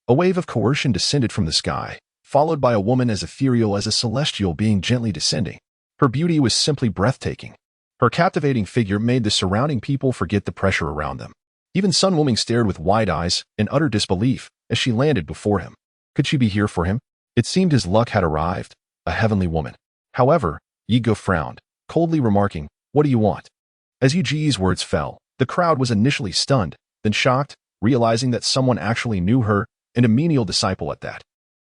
a wave of coercion descended from the sky, followed by a woman as ethereal as a celestial being gently descending. Her beauty was simply breathtaking. Her captivating figure made the surrounding people forget the pressure around them. Even Sun Wuming stared with wide eyes in utter disbelief as she landed before him. Could she be here for him? It seemed his luck had arrived, a heavenly woman. However, Yi Ge frowned, coldly remarking, what do you want? As Yi Ge's words fell, the crowd was initially stunned, then shocked, realizing that someone actually knew her, and a menial disciple at that.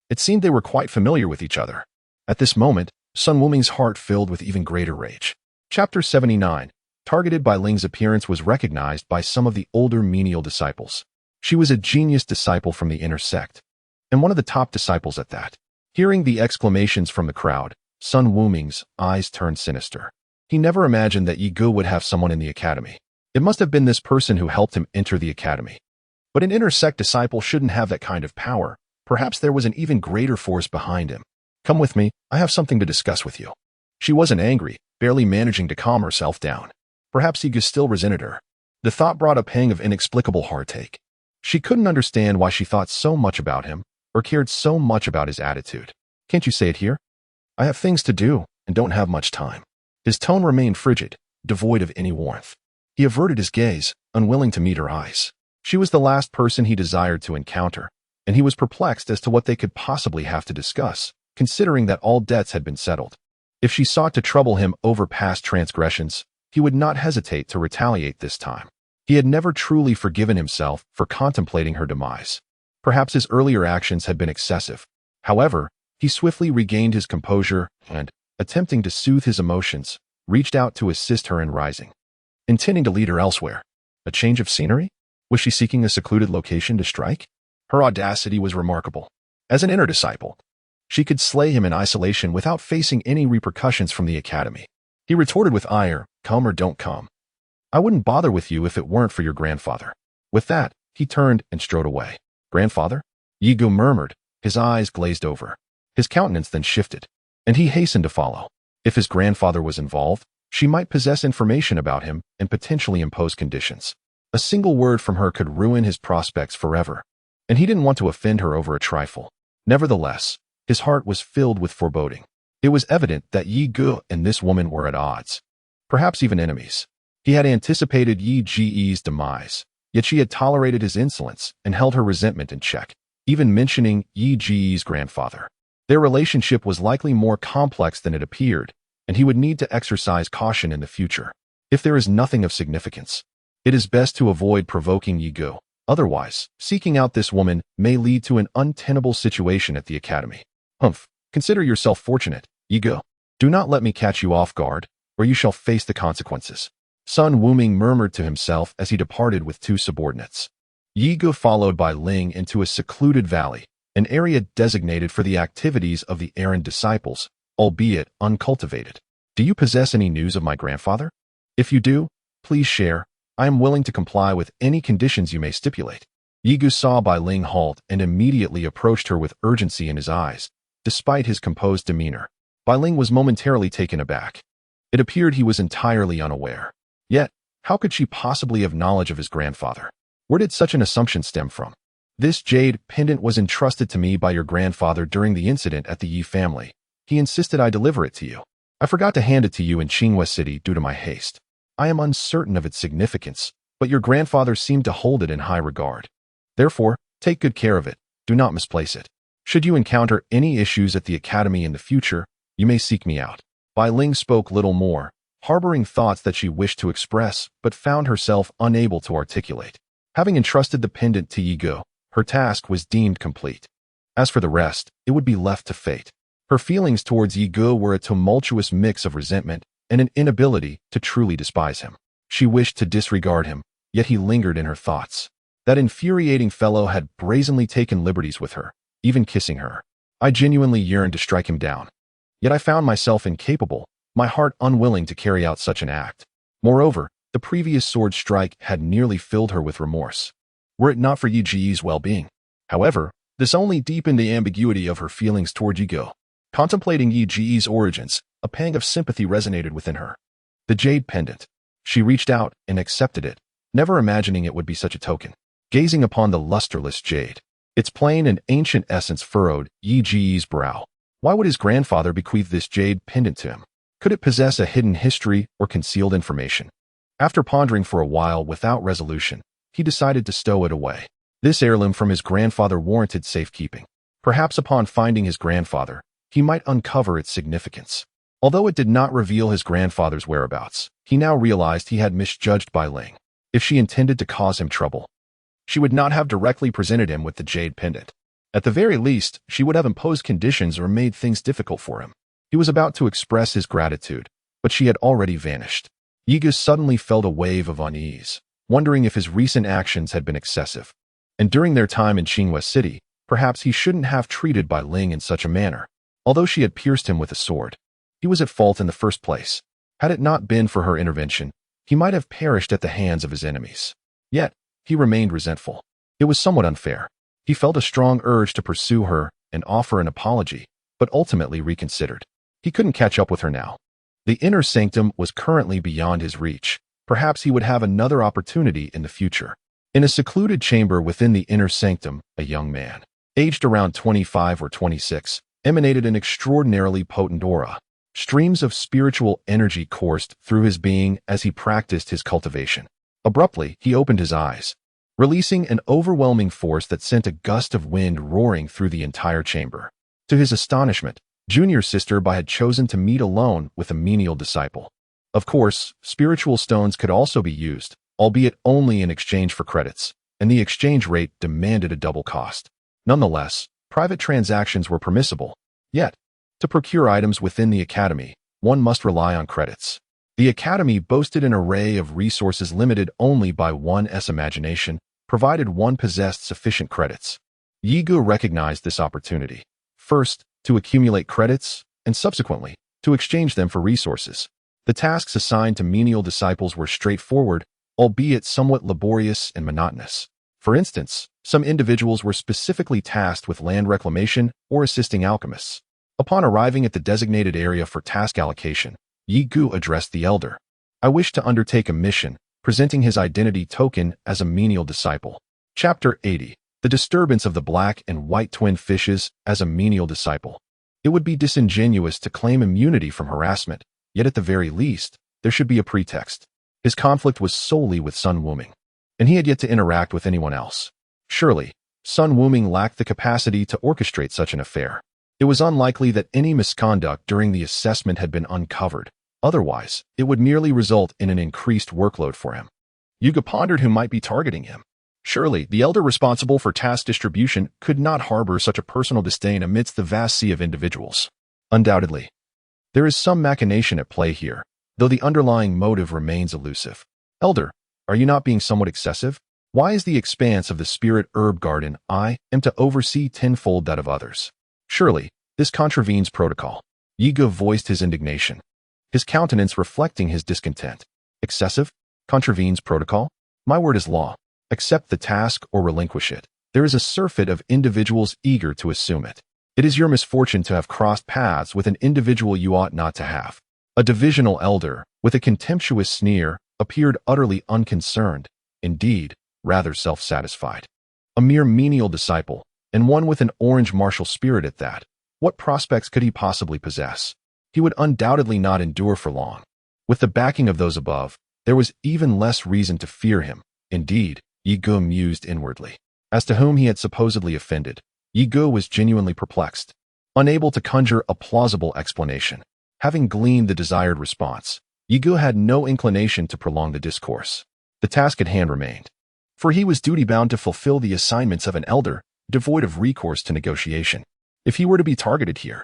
It seemed they were quite familiar with each other. At this moment, Sun Wuming's heart filled with even greater rage. Chapter 79. Targeted by Ling's appearance was recognized by some of the older menial disciples. She was a genius disciple from the inner sect, and one of the top disciples at that. Hearing the exclamations from the crowd, Sun Wuming's eyes turned sinister. He never imagined that Yi Ge would have someone in the academy. It must have been this person who helped him enter the academy. But an inner sect disciple shouldn't have that kind of power. Perhaps there was an even greater force behind him. Come with me, I have something to discuss with you. She wasn't angry, barely managing to calm herself down. Perhaps Yi Ge still resented her. The thought brought a pang of inexplicable heartache. She couldn't understand why she thought so much about him, or cared so much about his attitude. Can't you say it here? I have things to do, and don't have much time. His tone remained frigid, devoid of any warmth. He averted his gaze, unwilling to meet her eyes. She was the last person he desired to encounter, and he was perplexed as to what they could possibly have to discuss, considering that all debts had been settled. If she sought to trouble him over past transgressions, he would not hesitate to retaliate this time. He had never truly forgiven himself for contemplating her demise. Perhaps his earlier actions had been excessive. However, he swiftly regained his composure and, attempting to soothe his emotions, reached out to assist her in rising, intending to lead her elsewhere. A change of scenery? Was she seeking a secluded location to strike? Her audacity was remarkable. As an inner disciple, she could slay him in isolation without facing any repercussions from the academy. He retorted with ire, come or don't come. I wouldn't bother with you if it weren't for your grandfather. With that, he turned and strode away. Grandfather? Yi Ge murmured, his eyes glazed over. His countenance then shifted, and he hastened to follow. If his grandfather was involved, she might possess information about him and potentially impose conditions. A single word from her could ruin his prospects forever, and he didn't want to offend her over a trifle. Nevertheless, his heart was filled with foreboding. It was evident that Yi Ge and this woman were at odds, perhaps even enemies. He had anticipated Yi Ge's demise, yet she had tolerated his insolence and held her resentment in check, even mentioning Yi Ge's grandfather. Their relationship was likely more complex than it appeared, and he would need to exercise caution in the future. If there is nothing of significance, it is best to avoid provoking Yi Ge. Otherwise, seeking out this woman may lead to an untenable situation at the academy. Humph, consider yourself fortunate, Yi Ge. Do not let me catch you off guard, or you shall face the consequences. Sun Wuming murmured to himself as he departed with two subordinates. Yi Ge followed by Ling into a secluded valley, an area designated for the activities of the errand disciples, albeit uncultivated. Do you possess any news of my grandfather? If you do, please share. I am willing to comply with any conditions you may stipulate. Yi Ge saw Bai Ling halt and immediately approached her with urgency in his eyes, despite his composed demeanor. Bai Ling was momentarily taken aback. It appeared he was entirely unaware. Yet, how could she possibly have knowledge of his grandfather? Where did such an assumption stem from? This jade pendant was entrusted to me by your grandfather during the incident at the Yi family. He insisted I deliver it to you. I forgot to hand it to you in Qinghua City due to my haste. I am uncertain of its significance, but your grandfather seemed to hold it in high regard. Therefore, take good care of it. Do not misplace it. Should you encounter any issues at the academy in the future, you may seek me out. Bai Ling spoke little more, harboring thoughts that she wished to express, but found herself unable to articulate. Having entrusted the pendant to Yi Ge, her task was deemed complete. As for the rest, it would be left to fate. Her feelings towards Yi Ge were a tumultuous mix of resentment and an inability to truly despise him. She wished to disregard him, yet he lingered in her thoughts. That infuriating fellow had brazenly taken liberties with her, even kissing her. I genuinely yearned to strike him down. Yet I found myself incapable, my heart unwilling to carry out such an act. Moreover, the previous sword strike had nearly filled her with remorse, were it not for Yi Ge's well-being. However, this only deepened the ambiguity of her feelings toward Yi Ge. Contemplating Yi Ge's origins, a pang of sympathy resonated within her. The jade pendant. She reached out and accepted it, never imagining it would be such a token. Gazing upon the lusterless jade, its plain and ancient essence furrowed Yi Ge's brow. Why would his grandfather bequeath this jade pendant to him? Could it possess a hidden history or concealed information? After pondering for a while without resolution, he decided to stow it away. This heirloom from his grandfather warranted safekeeping. Perhaps upon finding his grandfather, he might uncover its significance. Although it did not reveal his grandfather's whereabouts, he now realized he had misjudged Bai Ling. If she intended to cause him trouble, she would not have directly presented him with the jade pendant. At the very least, she would have imposed conditions or made things difficult for him. He was about to express his gratitude, but she had already vanished. Yi Ge suddenly felt a wave of unease, wondering if his recent actions had been excessive. And during their time in Qinghua City, perhaps he shouldn't have treated Bai Ling in such a manner. Although she had pierced him with a sword, he was at fault in the first place. Had it not been for her intervention, he might have perished at the hands of his enemies. Yet, he remained resentful. It was somewhat unfair. He felt a strong urge to pursue her and offer an apology, but ultimately reconsidered. He couldn't catch up with her now. The inner sanctum was currently beyond his reach. Perhaps he would have another opportunity in the future. In a secluded chamber within the inner sanctum, a young man, aged around 25 or 26, emanated an extraordinarily potent aura. Streams of spiritual energy coursed through his being as he practiced his cultivation. Abruptly, he opened his eyes, releasing an overwhelming force that sent a gust of wind roaring through the entire chamber. To his astonishment, Junior Sister Bai had chosen to meet alone with a menial disciple. Of course, spiritual stones could also be used, albeit only in exchange for credits, and the exchange rate demanded a double cost. Nonetheless, private transactions were permissible. Yet, to procure items within the academy, one must rely on credits. The academy boasted an array of resources limited only by one's imagination, provided one possessed sufficient credits. Yi Ge recognized this opportunity. First, to accumulate credits, and subsequently, to exchange them for resources. The tasks assigned to menial disciples were straightforward, albeit somewhat laborious and monotonous. For instance, some individuals were specifically tasked with land reclamation or assisting alchemists. Upon arriving at the designated area for task allocation, Yi Ge addressed the elder. I wish to undertake a mission, presenting his identity token as a menial disciple. Chapter 80. The disturbance of the black and white twin fishes as a menial disciple. It would be disingenuous to claim immunity from harassment, yet at the very least, there should be a pretext. His conflict was solely with Sun Wuming, and he had yet to interact with anyone else. Surely, Sun Wuming lacked the capacity to orchestrate such an affair. It was unlikely that any misconduct during the assessment had been uncovered. Otherwise, it would merely result in an increased workload for him. Yuga pondered who might be targeting him. Surely, the elder responsible for task distribution could not harbor such a personal disdain amidst the vast sea of individuals. Undoubtedly, there is some machination at play here, though the underlying motive remains elusive. Elder, are you not being somewhat excessive? Why is the expanse of the spirit herb garden I am to oversee tenfold that of others? Surely, this contravenes protocol. Yiga voiced his indignation, his countenance reflecting his discontent. Excessive? Contravenes protocol? My word is law. Accept the task or relinquish it. There is a surfeit of individuals eager to assume it. It is your misfortune to have crossed paths with an individual you ought not to have. A divisional elder, with a contemptuous sneer, appeared utterly unconcerned, indeed, rather self-satisfied. A mere menial disciple, and one with an orange martial spirit at that. What prospects could he possibly possess? He would undoubtedly not endure for long. With the backing of those above, there was even less reason to fear him. Indeed, Ye Gu mused inwardly. As to whom he had supposedly offended, Ye Gu was genuinely perplexed, unable to conjure a plausible explanation. Having gleaned the desired response, Ye Gu had no inclination to prolong the discourse. The task at hand remained, for he was duty-bound to fulfill the assignments of an elder, devoid of recourse to negotiation. If he were to be targeted here,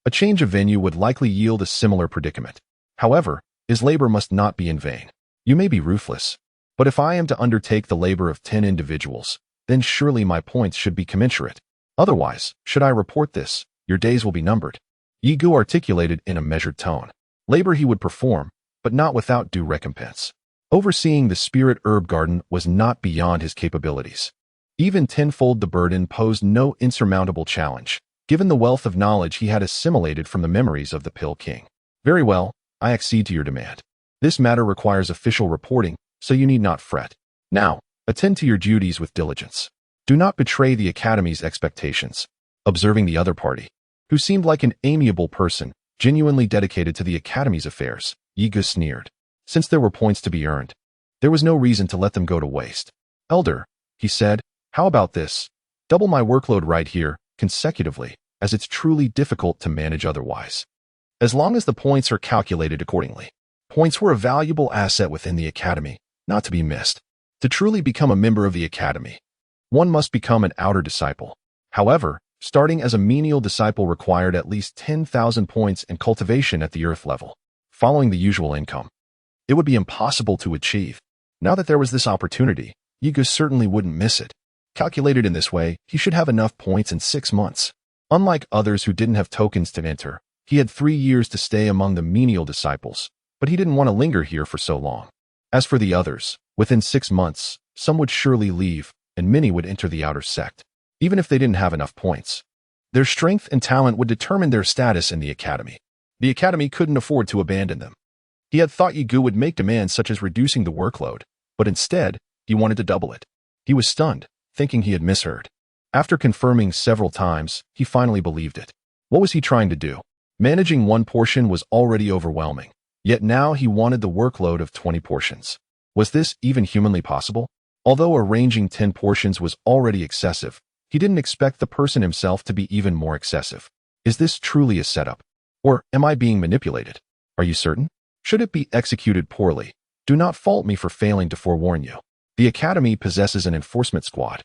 a change of venue would likely yield a similar predicament. However, his labor must not be in vain. You may be ruthless, but if I am to undertake the labor of 10 individuals, then surely my points should be commensurate. Otherwise, should I report this, your days will be numbered. Ye Gu articulated in a measured tone. Labor he would perform, but not without due recompense. Overseeing the spirit herb garden was not beyond his capabilities. Even tenfold the burden posed no insurmountable challenge, given the wealth of knowledge he had assimilated from the memories of the Pill King. Very well, I accede to your demand. This matter requires official reporting, so you need not fret. Now, attend to your duties with diligence. Do not betray the Academy's expectations. Observing the other party, who seemed like an amiable person, genuinely dedicated to the Academy's affairs, Ye Gu sneered. Since there were points to be earned, there was no reason to let them go to waste. Elder, he said, how about this? Double my workload right here, consecutively, as it's truly difficult to manage otherwise. As long as the points are calculated accordingly. Points were a valuable asset within the Academy, not to be missed. To truly become a member of the Academy, one must become an outer disciple. However, starting as a menial disciple required at least 10,000 points in cultivation at the earth level, following the usual income. It would be impossible to achieve. Now that there was this opportunity, Ye Gu certainly wouldn't miss it. Calculated in this way, he should have enough points in 6 months. Unlike others who didn't have tokens to enter, he had 3 years to stay among the menial disciples, but he didn't want to linger here for so long. As for the others, within 6 months, some would surely leave, and many would enter the outer sect, even if they didn't have enough points. Their strength and talent would determine their status in the Academy. The Academy couldn't afford to abandon them. He had thought Ye Gu would make demands such as reducing the workload, but instead, he wanted to double it. He was stunned, thinking he had misheard. After confirming several times, he finally believed it. What was he trying to do? Managing 1 portion was already overwhelming, yet now he wanted the workload of 20 portions. Was this even humanly possible? Although arranging 10 portions was already excessive, he didn't expect the person himself to be even more excessive. Is this truly a setup? Or am I being manipulated? Are you certain? Should it be executed poorly, do not fault me for failing to forewarn you. The Academy possesses an enforcement squad,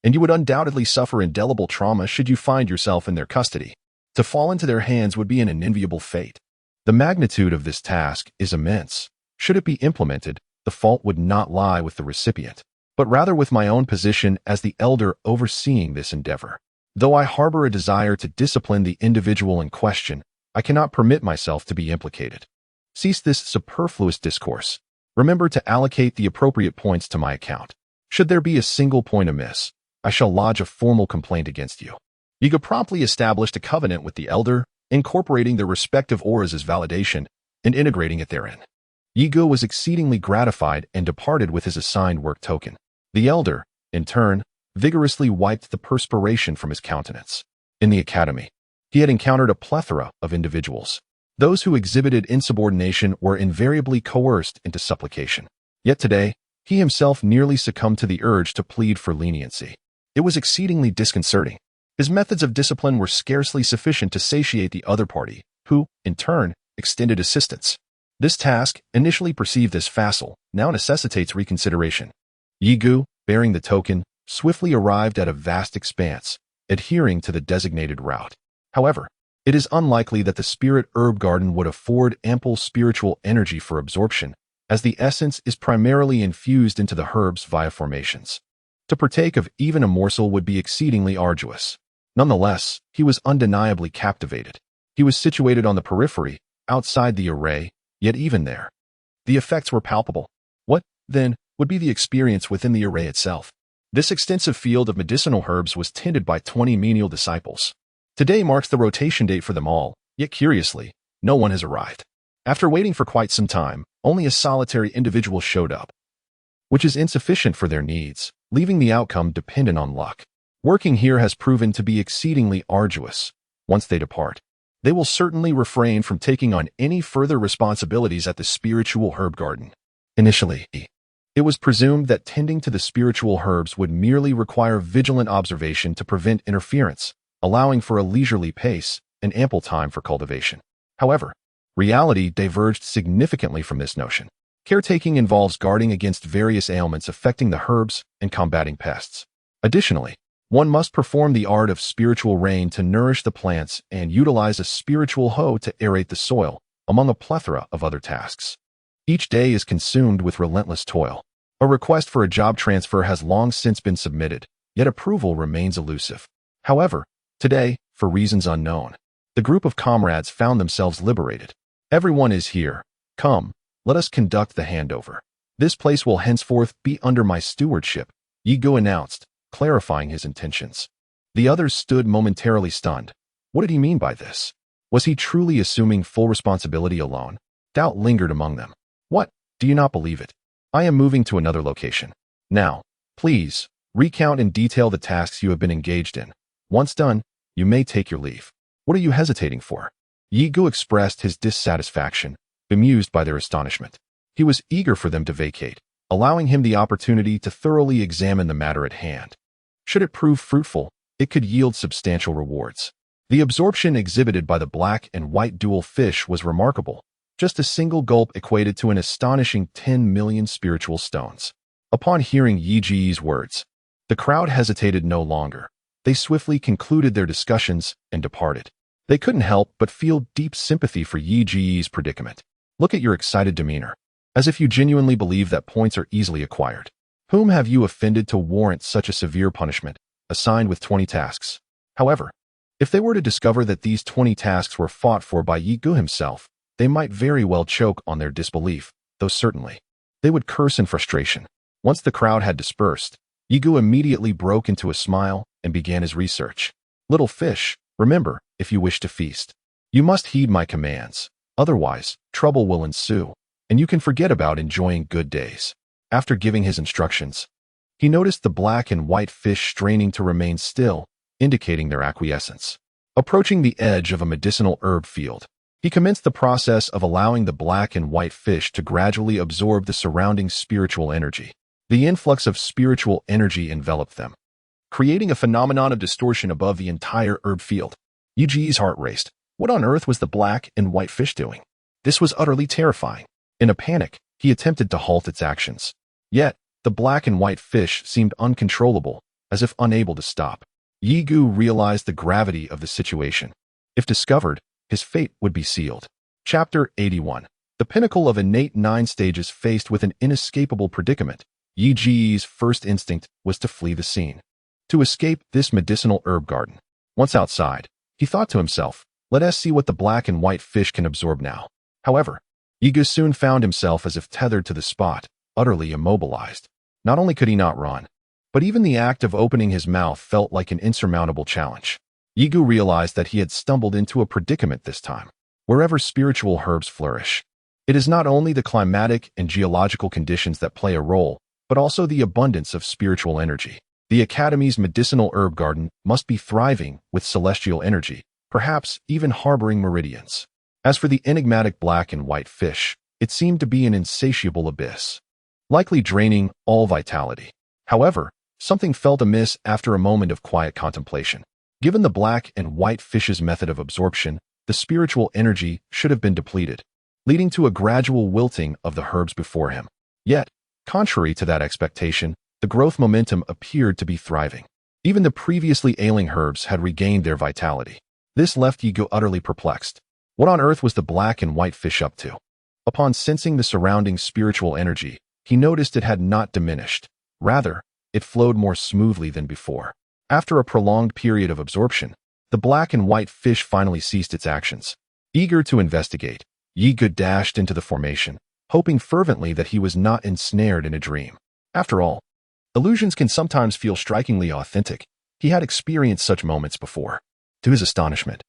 and you would undoubtedly suffer indelible trauma should you find yourself in their custody. To fall into their hands would be an unenviable fate. The magnitude of this task is immense. Should it be implemented, the fault would not lie with the recipient, but rather with my own position as the elder overseeing this endeavor. Though I harbor a desire to discipline the individual in question, I cannot permit myself to be implicated. Cease this superfluous discourse. Remember to allocate the appropriate points to my account. Should there be a single point amiss, I shall lodge a formal complaint against you. Ye Gu promptly established a covenant with the elder, incorporating their respective auras as validation and integrating it therein. Ye Gu was exceedingly gratified and departed with his assigned work token. The elder, in turn, vigorously wiped the perspiration from his countenance. In the Academy, He had encountered a plethora of individuals. Those who exhibited insubordination were invariably coerced into supplication. Yet today, he himself nearly succumbed to the urge to plead for leniency. It was exceedingly disconcerting. His methods of discipline were scarcely sufficient to satiate the other party, who, in turn, extended assistance. This task, initially perceived as facile, now necessitates reconsideration. Yi Gu, bearing the token, swiftly arrived at a vast expanse, adhering to the designated route. However, it is unlikely that the spirit herb garden would afford ample spiritual energy for absorption, as the essence is primarily infused into the herbs via formations. To partake of even a morsel would be exceedingly arduous. Nonetheless, he was undeniably captivated. He was situated on the periphery, outside the array, yet even there, the effects were palpable. What, then, would be the experience within the array itself? This extensive field of medicinal herbs was tended by 20 menial disciples. Today marks the rotation date for them all, yet curiously, no one has arrived. After waiting for quite some time, only a solitary individual showed up, which is insufficient for their needs, leaving the outcome dependent on luck. Working here has proven to be exceedingly arduous. Once they depart, they will certainly refrain from taking on any further responsibilities at the spiritual herb garden. Initially, it was presumed that tending to the spiritual herbs would merely require vigilant observation to prevent interference, allowing for a leisurely pace and ample time for cultivation. However, reality diverged significantly from this notion. Caretaking involves guarding against various ailments affecting the herbs and combating pests. Additionally, one must perform the art of spiritual rain to nourish the plants and utilize a spiritual hoe to aerate the soil, among a plethora of other tasks. Each day is consumed with relentless toil. A request for a job transfer has long since been submitted, yet approval remains elusive. However, today, for reasons unknown, the group of comrades found themselves liberated. Everyone is here. Come, let us conduct the handover. This place will henceforth be under my stewardship, Yi Gu announced, clarifying his intentions. The others stood momentarily stunned. What did he mean by this? Was he truly assuming full responsibility alone? Doubt lingered among them. What? Do you not believe it? I am moving to another location. Now, please, recount in detail the tasks you have been engaged in. Once done, you may take your leave. What are you hesitating for? Yi Gu expressed his dissatisfaction, bemused by their astonishment. He was eager for them to vacate, allowing him the opportunity to thoroughly examine the matter at hand. Should it prove fruitful, it could yield substantial rewards. The absorption exhibited by the black and white dual fish was remarkable. Just a single gulp equated to an astonishing 10 million spiritual stones. Upon hearing Yi Ji's words, the crowd hesitated no longer. They swiftly concluded their discussions and departed. They couldn't help but feel deep sympathy for Yi Ji's predicament. Look at your excited demeanor, as if you genuinely believe that points are easily acquired. Whom have you offended to warrant such a severe punishment, assigned with 20 tasks? However, if they were to discover that these 20 tasks were fought for by Yi Gu himself, they might very well choke on their disbelief, though certainly they would curse in frustration. Once the crowd had dispersed, Yi Gu immediately broke into a smile and began his research. Little fish, remember, if you wish to feast, you must heed my commands. Otherwise, trouble will ensue, and you can forget about enjoying good days. After giving his instructions, he noticed the black and white fish straining to remain still, indicating their acquiescence. Approaching the edge of a medicinal herb field, he commenced the process of allowing the black and white fish to gradually absorb the surrounding spiritual energy. The influx of spiritual energy enveloped them, creating a phenomenon of distortion above the entire herb field. Yi Ji's heart raced. What on earth was the black and white fish doing? This was utterly terrifying. In a panic, he attempted to halt its actions. Yet, the black and white fish seemed uncontrollable, as if unable to stop. Yi Gu realized the gravity of the situation. If discovered, his fate would be sealed. Chapter 81. The pinnacle of innate 9 stages faced with an inescapable predicament. Yi Ji's first instinct was to flee the scene, to escape this medicinal herb garden. Once outside, he thought to himself, let us see what the black and white fish can absorb now. However, Yi Gu soon found himself as if tethered to the spot, utterly immobilized. Not only could he not run, but even the act of opening his mouth felt like an insurmountable challenge. Yi Gu realized that he had stumbled into a predicament this time. Wherever spiritual herbs flourish, it is not only the climatic and geological conditions that play a role, but also the abundance of spiritual energy. The Academy's medicinal herb garden must be thriving with celestial energy, perhaps even harboring meridians. As for the enigmatic black and white fish, it seemed to be an insatiable abyss, likely draining all vitality. However, something felt amiss after a moment of quiet contemplation. Given the black and white fish's method of absorption, the spiritual energy should have been depleted, leading to a gradual wilting of the herbs before him. Yet, contrary to that expectation, the growth momentum appeared to be thriving. Even the previously ailing herbs had regained their vitality. This left Yigo utterly perplexed. What on earth was the black and white fish up to? Upon sensing the surrounding spiritual energy, he noticed it had not diminished. Rather, it flowed more smoothly than before. After a prolonged period of absorption, the black and white fish finally ceased its actions. Eager to investigate, Yigo dashed into the formation, hoping fervently that he was not ensnared in a dream. After all, illusions can sometimes feel strikingly authentic. He had experienced such moments before. To his astonishment,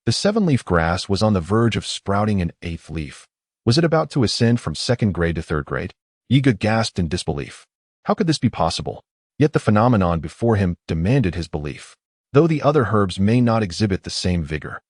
the seven-leaf grass was on the verge of sprouting an eighth leaf. Was it about to ascend from second grade to third grade? Yigo gasped in disbelief. How could this be possible? Yet the phenomenon before him demanded his belief. Though the other herbs may not exhibit the same vigor,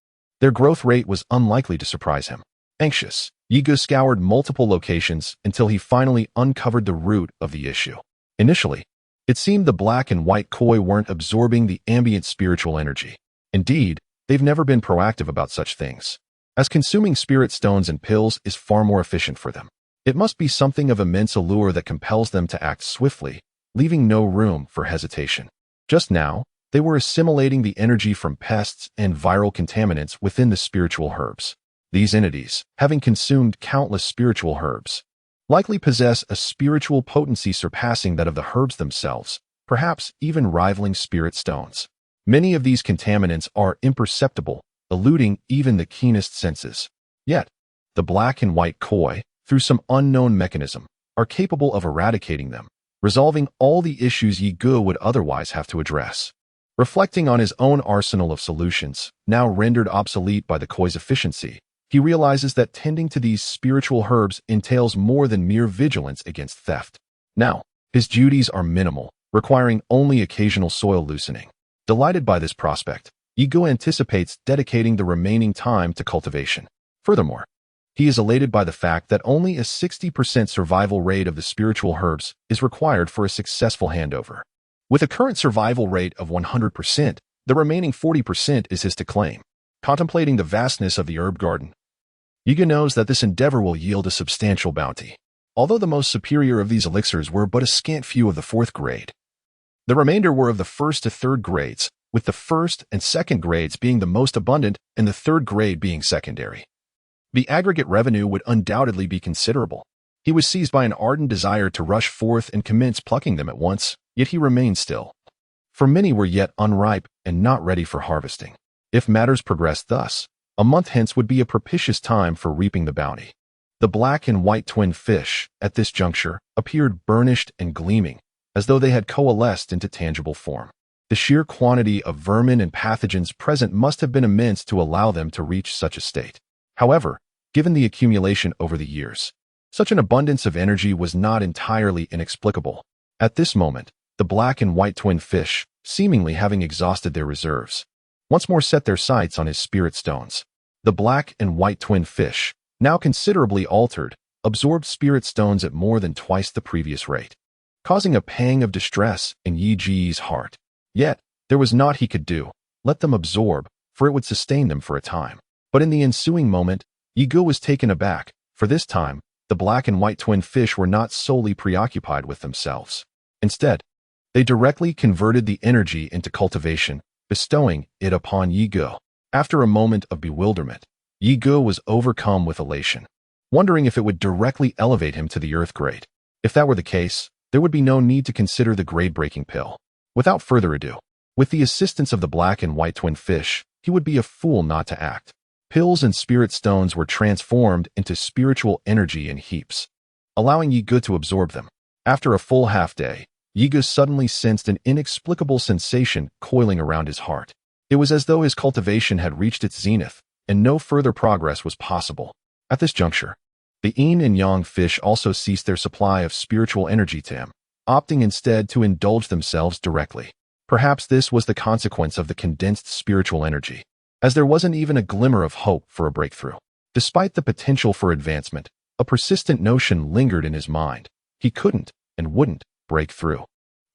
their growth rate was unlikely to surprise him. Anxious, Yigo scoured multiple locations until he finally uncovered the root of the issue. Initially, it seemed the black and white koi weren't absorbing the ambient spiritual energy. Indeed, they've never been proactive about such things, as consuming spirit stones and pills is far more efficient for them. It must be something of immense allure that compels them to act swiftly, leaving no room for hesitation. Just now, they were assimilating the energy from pests and viral contaminants within the spiritual herbs. These entities, having consumed countless spiritual herbs, likely possess a spiritual potency surpassing that of the herbs themselves, perhaps even rivaling spirit stones. Many of these contaminants are imperceptible, eluding even the keenest senses. Yet, the black and white koi, through some unknown mechanism, are capable of eradicating them, resolving all the issues Yigo would otherwise have to address. Reflecting on his own arsenal of solutions, now rendered obsolete by the koi's efficiency, he realizes that tending to these spiritual herbs entails more than mere vigilance against theft. Now, his duties are minimal, requiring only occasional soil loosening. Delighted by this prospect, Yigo anticipates dedicating the remaining time to cultivation. Furthermore, he is elated by the fact that only a 60% survival rate of the spiritual herbs is required for a successful handover. With a current survival rate of 100%, the remaining 40% is his to claim. Contemplating the vastness of the herb garden, Yigo knows that this endeavor will yield a substantial bounty. Although the most superior of these elixirs were but a scant few of the fourth grade, the remainder were of the first to third grades, with the first and second grades being the most abundant and the third grade being secondary. The aggregate revenue would undoubtedly be considerable. He was seized by an ardent desire to rush forth and commence plucking them at once, yet he remained still. For many were yet unripe and not ready for harvesting. If matters progressed thus, a month hence would be a propitious time for reaping the bounty. The black and white twin fish, at this juncture, appeared burnished and gleaming, as though they had coalesced into tangible form. The sheer quantity of vermin and pathogens present must have been immense to allow them to reach such a state. However, given the accumulation over the years, such an abundance of energy was not entirely inexplicable. At this moment, the black and white twin fish, seemingly having exhausted their reserves, once more set their sights on his spirit stones. The black and white twin fish, now considerably altered, absorbed spirit stones at more than twice the previous rate, causing a pang of distress in Yi's heart. Yet, there was naught he could do. Let them absorb, for it would sustain them for a time. But in the ensuing moment, Yigo was taken aback, for this time, the black and white twin fish were not solely preoccupied with themselves. Instead, they directly converted the energy into cultivation, bestowing it upon Yigo. After a moment of bewilderment, Yigo was overcome with elation, wondering if it would directly elevate him to the earth grade. If that were the case, there would be no need to consider the grade-breaking pill. Without further ado, with the assistance of the black and white twin fish, he would be a fool not to act. Pills and spirit stones were transformed into spiritual energy in heaps, allowing Yigo to absorb them. After a full half-day, Yigo suddenly sensed an inexplicable sensation coiling around his heart. It was as though his cultivation had reached its zenith, and no further progress was possible. At this juncture, the yin and yang fish also ceased their supply of spiritual energy to him, opting instead to indulge themselves directly. Perhaps this was the consequence of the condensed spiritual energy. as there wasn't even a glimmer of hope for a breakthrough. Despite the potential for advancement, a persistent notion lingered in his mind. He couldn't and wouldn't break through.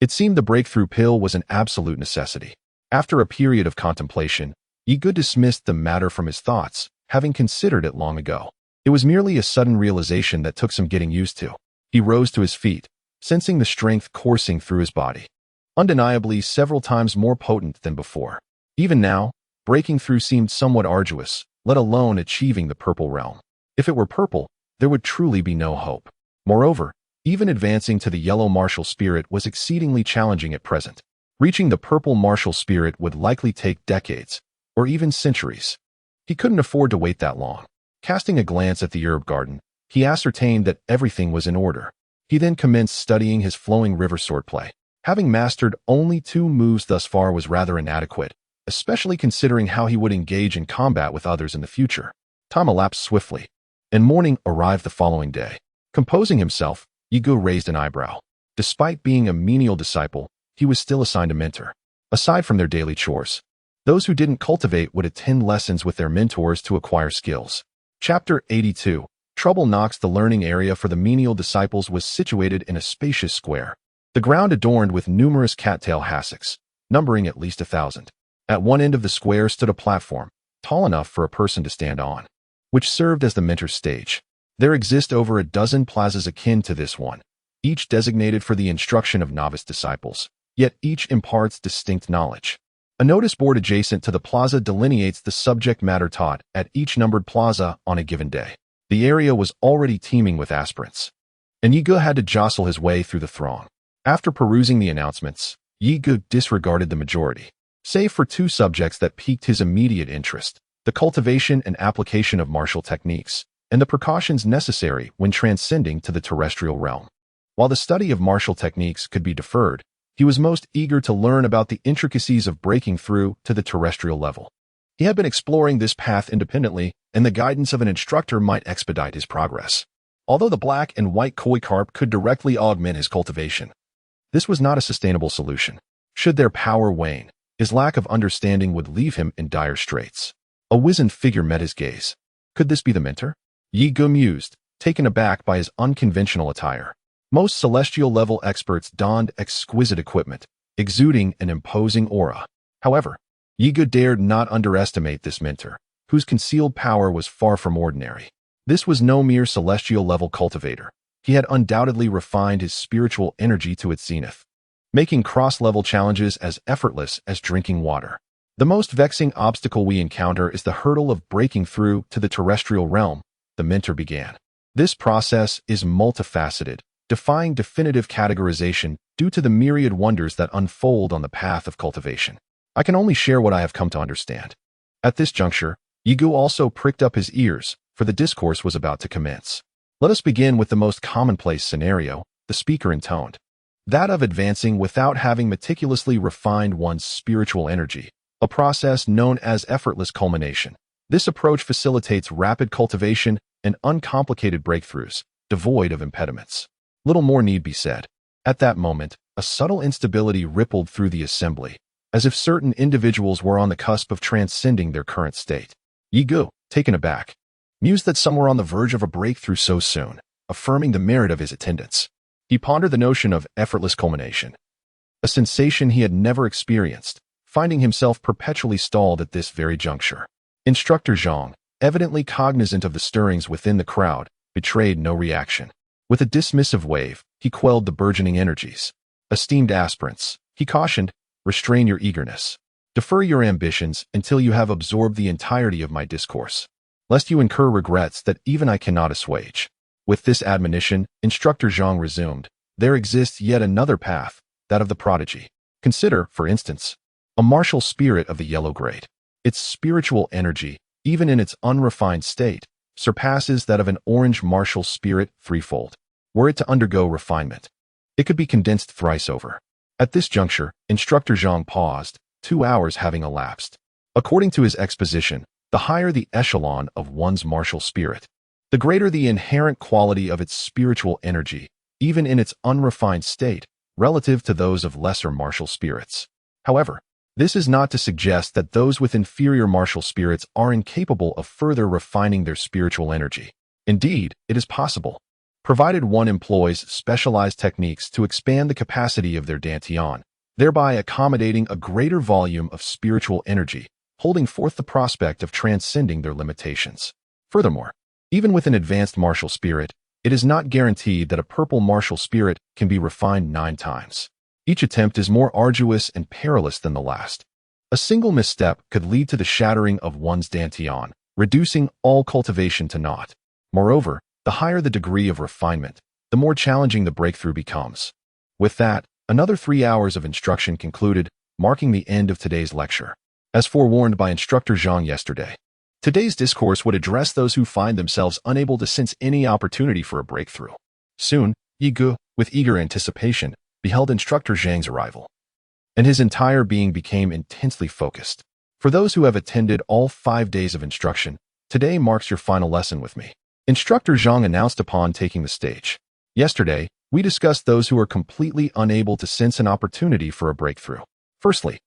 It seemed the breakthrough pill was an absolute necessity. After a period of contemplation, Yigu dismissed the matter from his thoughts, having considered it long ago. It was merely a sudden realization that took some getting used to. He rose to his feet, sensing the strength coursing through his body, undeniably several times more potent than before. Even now, breaking through seemed somewhat arduous, let alone achieving the purple realm. If it were purple, there would truly be no hope. Moreover, even advancing to the yellow martial spirit was exceedingly challenging at present. Reaching the purple martial spirit would likely take decades, or even centuries. He couldn't afford to wait that long. Casting a glance at the herb garden, he ascertained that everything was in order. He then commenced studying his flowing river swordplay. Having mastered only 2 moves thus far was rather inadequate, especially considering how he would engage in combat with others in the future. Time elapsed swiftly, and morning arrived the following day. Composing himself, Yigu raised an eyebrow. Despite being a menial disciple, he was still assigned a mentor. Aside from their daily chores, those who didn't cultivate would attend lessons with their mentors to acquire skills. Chapter 82. Trouble knocks. The learning area for the menial disciples was situated in a spacious square. The ground adorned with numerous cattail hassocks, numbering at least 1,000. At one end of the square stood a platform, tall enough for a person to stand on, which served as the mentor's stage. There exist over a dozen plazas akin to this one, each designated for the instruction of novice disciples, yet each imparts distinct knowledge. A notice board adjacent to the plaza delineates the subject matter taught at each numbered plaza on a given day. The area was already teeming with aspirants, and Yigu had to jostle his way through the throng. After perusing the announcements, Yigu disregarded the majority, save for 2 subjects that piqued his immediate interest: the cultivation and application of martial techniques, and the precautions necessary when transcending to the terrestrial realm. While the study of martial techniques could be deferred, he was most eager to learn about the intricacies of breaking through to the terrestrial level. He had been exploring this path independently, and the guidance of an instructor might expedite his progress. Although the black and white koi carp could directly augment his cultivation, this was not a sustainable solution. Should their power wane, his lack of understanding would leave him in dire straits. A wizened figure met his gaze. Could this be the mentor? Yigu mused, taken aback by his unconventional attire. Most celestial-level experts donned exquisite equipment, exuding an imposing aura. However, Yigu dared not underestimate this mentor, whose concealed power was far from ordinary. This was no mere celestial-level cultivator. He had undoubtedly refined his spiritual energy to its zenith, making cross-level challenges as effortless as drinking water. The most vexing obstacle we encounter is the hurdle of breaking through to the terrestrial realm, the mentor began. This process is multifaceted, defying definitive categorization due to the myriad wonders that unfold on the path of cultivation. I can only share what I have come to understand. At this juncture, Yigu also pricked up his ears, for the discourse was about to commence. Let us begin with the most commonplace scenario, the speaker intoned. That of advancing without having meticulously refined one's spiritual energy, a process known as effortless culmination. This approach facilitates rapid cultivation and uncomplicated breakthroughs, devoid of impediments. Little more need be said. At that moment, a subtle instability rippled through the assembly, as if certain individuals were on the cusp of transcending their current state. Yigu, taken aback, mused that some were on the verge of a breakthrough so soon, affirming the merit of his attendance. He pondered the notion of effortless culmination, a sensation he had never experienced, finding himself perpetually stalled at this very juncture. Instructor Zhang, evidently cognizant of the stirrings within the crowd, betrayed no reaction. With a dismissive wave, he quelled the burgeoning energies. Esteemed aspirants, he cautioned, restrain your eagerness. Defer your ambitions until you have absorbed the entirety of my discourse, lest you incur regrets that even I cannot assuage. With this admonition, Instructor Zhang resumed, there exists yet another path, that of the prodigy. Consider, for instance, a martial spirit of the yellow grade. Its spiritual energy, even in its unrefined state, surpasses that of an orange martial spirit threefold. Were it to undergo refinement, it could be condensed thrice over. At this juncture, Instructor Zhang paused, 2 hours having elapsed. According to his exposition, the higher the echelon of one's martial spirit, the greater the inherent quality of its spiritual energy, even in its unrefined state, relative to those of lesser martial spirits. However, This is not to suggest that those with inferior martial spirits are incapable of further refining their spiritual energy. Indeed, it is possible, provided one employs specialized techniques to expand the capacity of their dantian, thereby accommodating a greater volume of spiritual energy, holding forth the prospect of transcending their limitations. Furthermore, even with an advanced martial spirit, it is not guaranteed that a purple martial spirit can be refined 9 times. Each attempt is more arduous and perilous than the last. A single misstep could lead to the shattering of one's dantian, reducing all cultivation to naught. Moreover, the higher the degree of refinement, the more challenging the breakthrough becomes. With that, another 3 hours of instruction concluded, marking the end of today's lecture. As forewarned by Instructor Zhang yesterday, today's discourse would address those who find themselves unable to sense any opportunity for a breakthrough. Soon, Yi Ge, with eager anticipation, beheld Instructor Zhang's arrival, and his entire being became intensely focused. For those who have attended all 5 days of instruction, today marks your final lesson with me, Instructor Zhang announced upon taking the stage. Yesterday, we discussed those who are completely unable to sense an opportunity for a breakthrough. Firstly,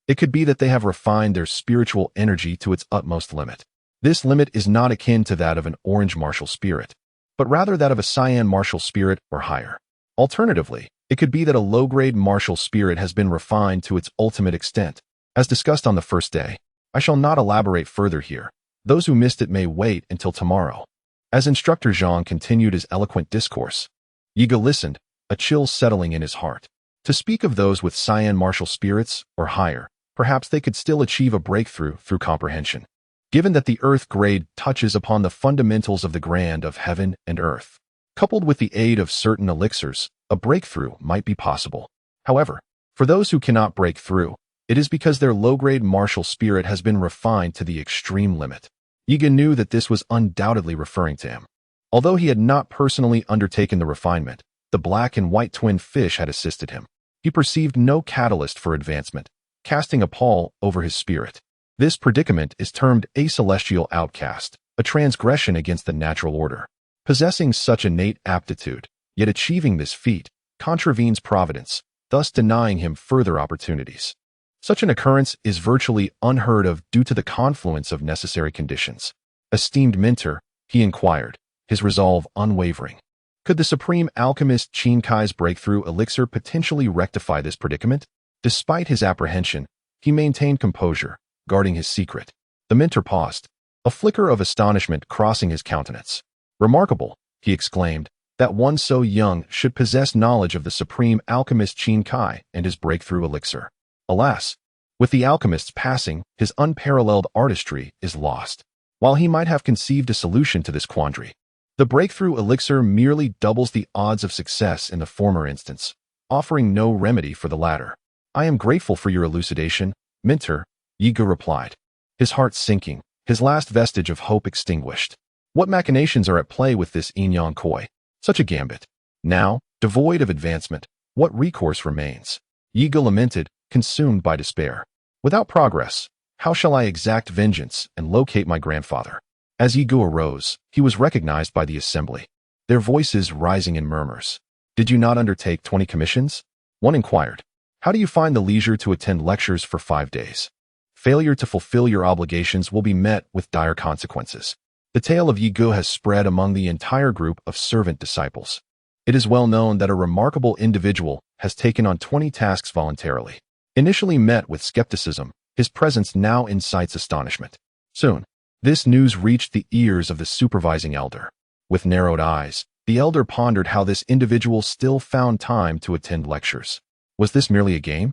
it could be that they have refined their spiritual energy to its utmost limit. This limit is not akin to that of an orange martial spirit, but rather that of a cyan martial spirit or higher. Alternatively, it could be that a low-grade martial spirit has been refined to its ultimate extent. As discussed on the first day, I shall not elaborate further here. Those who missed it may wait until tomorrow. As Instructor Zhang continued his eloquent discourse, Yi Ge listened, a chill settling in his heart. To speak of those with cyan martial spirits or higher, perhaps they could still achieve a breakthrough through comprehension. Given that the earth grade touches upon the fundamentals of the grand of heaven and earth, coupled with the aid of certain elixirs, a breakthrough might be possible. However, for those who cannot break through, it is because their low-grade martial spirit has been refined to the extreme limit. Yi Ge knew that this was undoubtedly referring to him. Although he had not personally undertaken the refinement, the black and white twin fish had assisted him. He perceived no catalyst for advancement, casting a pall over his spirit. This predicament is termed a celestial outcast, a transgression against the natural order. Possessing such innate aptitude, yet achieving this feat, contravenes providence, thus denying him further opportunities. Such an occurrence is virtually unheard of due to the confluence of necessary conditions. Esteemed mentor, he inquired, his resolve unwavering. Could the supreme alchemist Qin Kai's breakthrough elixir potentially rectify this predicament? Despite his apprehension, he maintained composure, guarding his secret. The mentor paused, a flicker of astonishment crossing his countenance. Remarkable, he exclaimed, that one so young should possess knowledge of the supreme alchemist Qin Kai and his breakthrough elixir. Alas, with the alchemist's passing, his unparalleled artistry is lost. While he might have conceived a solution to this quandary, the breakthrough elixir merely doubles the odds of success in the former instance, offering no remedy for the latter. I am grateful for your elucidation, mentor, Yi Ge replied, his heart sinking, his last vestige of hope extinguished. What machinations are at play with this Inyan Koi? Such a gambit. Now, devoid of advancement, what recourse remains? Yi Ge lamented, consumed by despair. Without progress, how shall I exact vengeance and locate my grandfather? As Yi Ge arose, he was recognized by the assembly, their voices rising in murmurs. Did you not undertake 20 commissions? One inquired. How do you find the leisure to attend lectures for 5 days? Failure to fulfill your obligations will be met with dire consequences. The tale of Yi Ge has spread among the entire group of servant disciples. It is well known that a remarkable individual has taken on 20 tasks voluntarily. Initially met with skepticism, his presence now incites astonishment. Soon, this news reached the ears of the supervising elder. With narrowed eyes, the elder pondered how this individual still found time to attend lectures. Was this merely a game?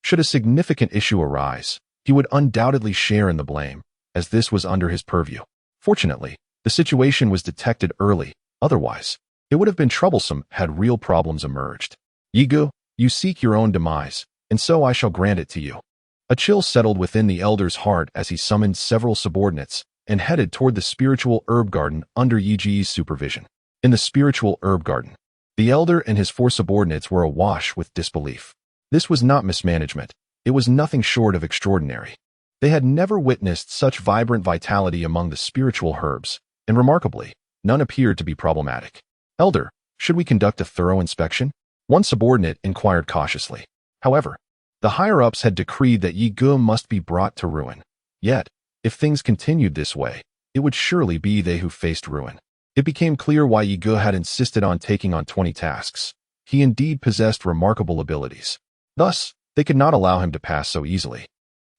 Should a significant issue arise, he would undoubtedly share in the blame, as this was under his purview. Fortunately, the situation was detected early, otherwise, it would have been troublesome had real problems emerged. Yi Ge, you seek your own demise, and so I shall grant it to you. A chill settled within the elder's heart as he summoned several subordinates and headed toward the spiritual herb garden under Yi Ge's supervision. In the spiritual herb garden, the elder and his 4 subordinates were awash with disbelief. This was not mismanagement, it was nothing short of extraordinary. They had never witnessed such vibrant vitality among the spiritual herbs, and remarkably, none appeared to be problematic. Elder, should we conduct a thorough inspection? One subordinate inquired cautiously. However, The higher-ups had decreed that Yi Ge must be brought to ruin. Yet, if things continued this way, it would surely be they who faced ruin. It became clear why Yi Ge had insisted on taking on 20 tasks. He indeed possessed remarkable abilities. Thus, they could not allow him to pass so easily,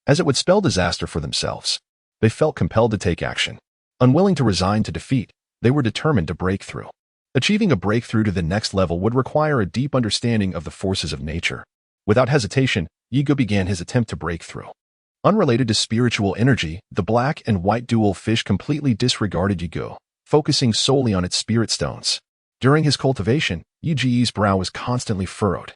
as it would spell disaster for themselves. They felt compelled to take action. Unwilling to resign to defeat, they were determined to break through. Achieving a breakthrough to the next level would require a deep understanding of the forces of nature. Without hesitation, Yi Ge began his attempt to break through. Unrelated to spiritual energy, the black and white dual fish completely disregarded Yi Ge, focusing solely on its spirit stones. During his cultivation, Yi Ge's brow was constantly furrowed,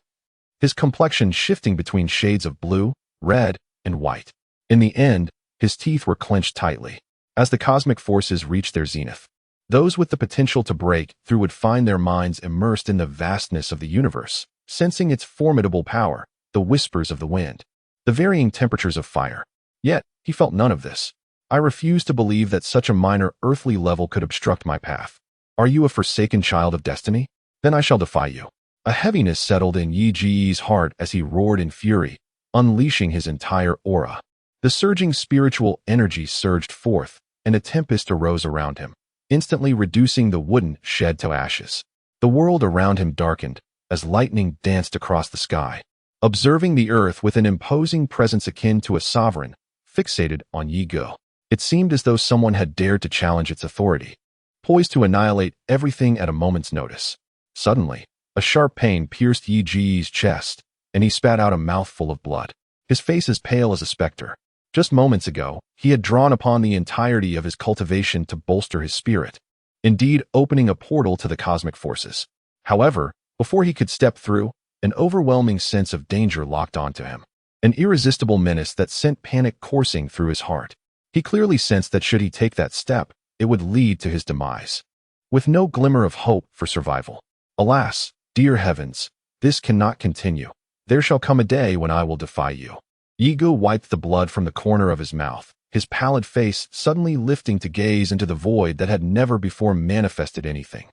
his complexion shifting between shades of blue, red, and white. In the end, his teeth were clenched tightly. As the cosmic forces reached their zenith, those with the potential to break through would find their minds immersed in the vastness of the universe, sensing its formidable power, the whispers of the wind, the varying temperatures of fire. Yet, he felt none of this. I refuse to believe that such a minor earthly level could obstruct my path. Are you a forsaken child of destiny? Then I shall defy you. A heaviness settled in Yi Ge's heart as he roared in fury, unleashing his entire aura. The surging spiritual energy surged forth, and a tempest arose around him, instantly reducing the wooden shed to ashes. The world around him darkened, as lightning danced across the sky, observing the earth with an imposing presence akin to a sovereign, fixated on Yi Ge. It seemed as though someone had dared to challenge its authority, poised to annihilate everything at a moment's notice. Suddenly, a sharp pain pierced Yi Ge's chest, and he spat out a mouthful of blood. His face as pale as a specter. Just moments ago, he had drawn upon the entirety of his cultivation to bolster his spirit, indeed opening a portal to the cosmic forces. However, before he could step through, an overwhelming sense of danger locked onto him, an irresistible menace that sent panic coursing through his heart. He clearly sensed that should he take that step, it would lead to his demise, with no glimmer of hope for survival. Alas, dear heavens, this cannot continue. There shall come a day when I will defy you. Yi Ge wiped the blood from the corner of his mouth, his pallid face suddenly lifting to gaze into the void that had never before manifested anything,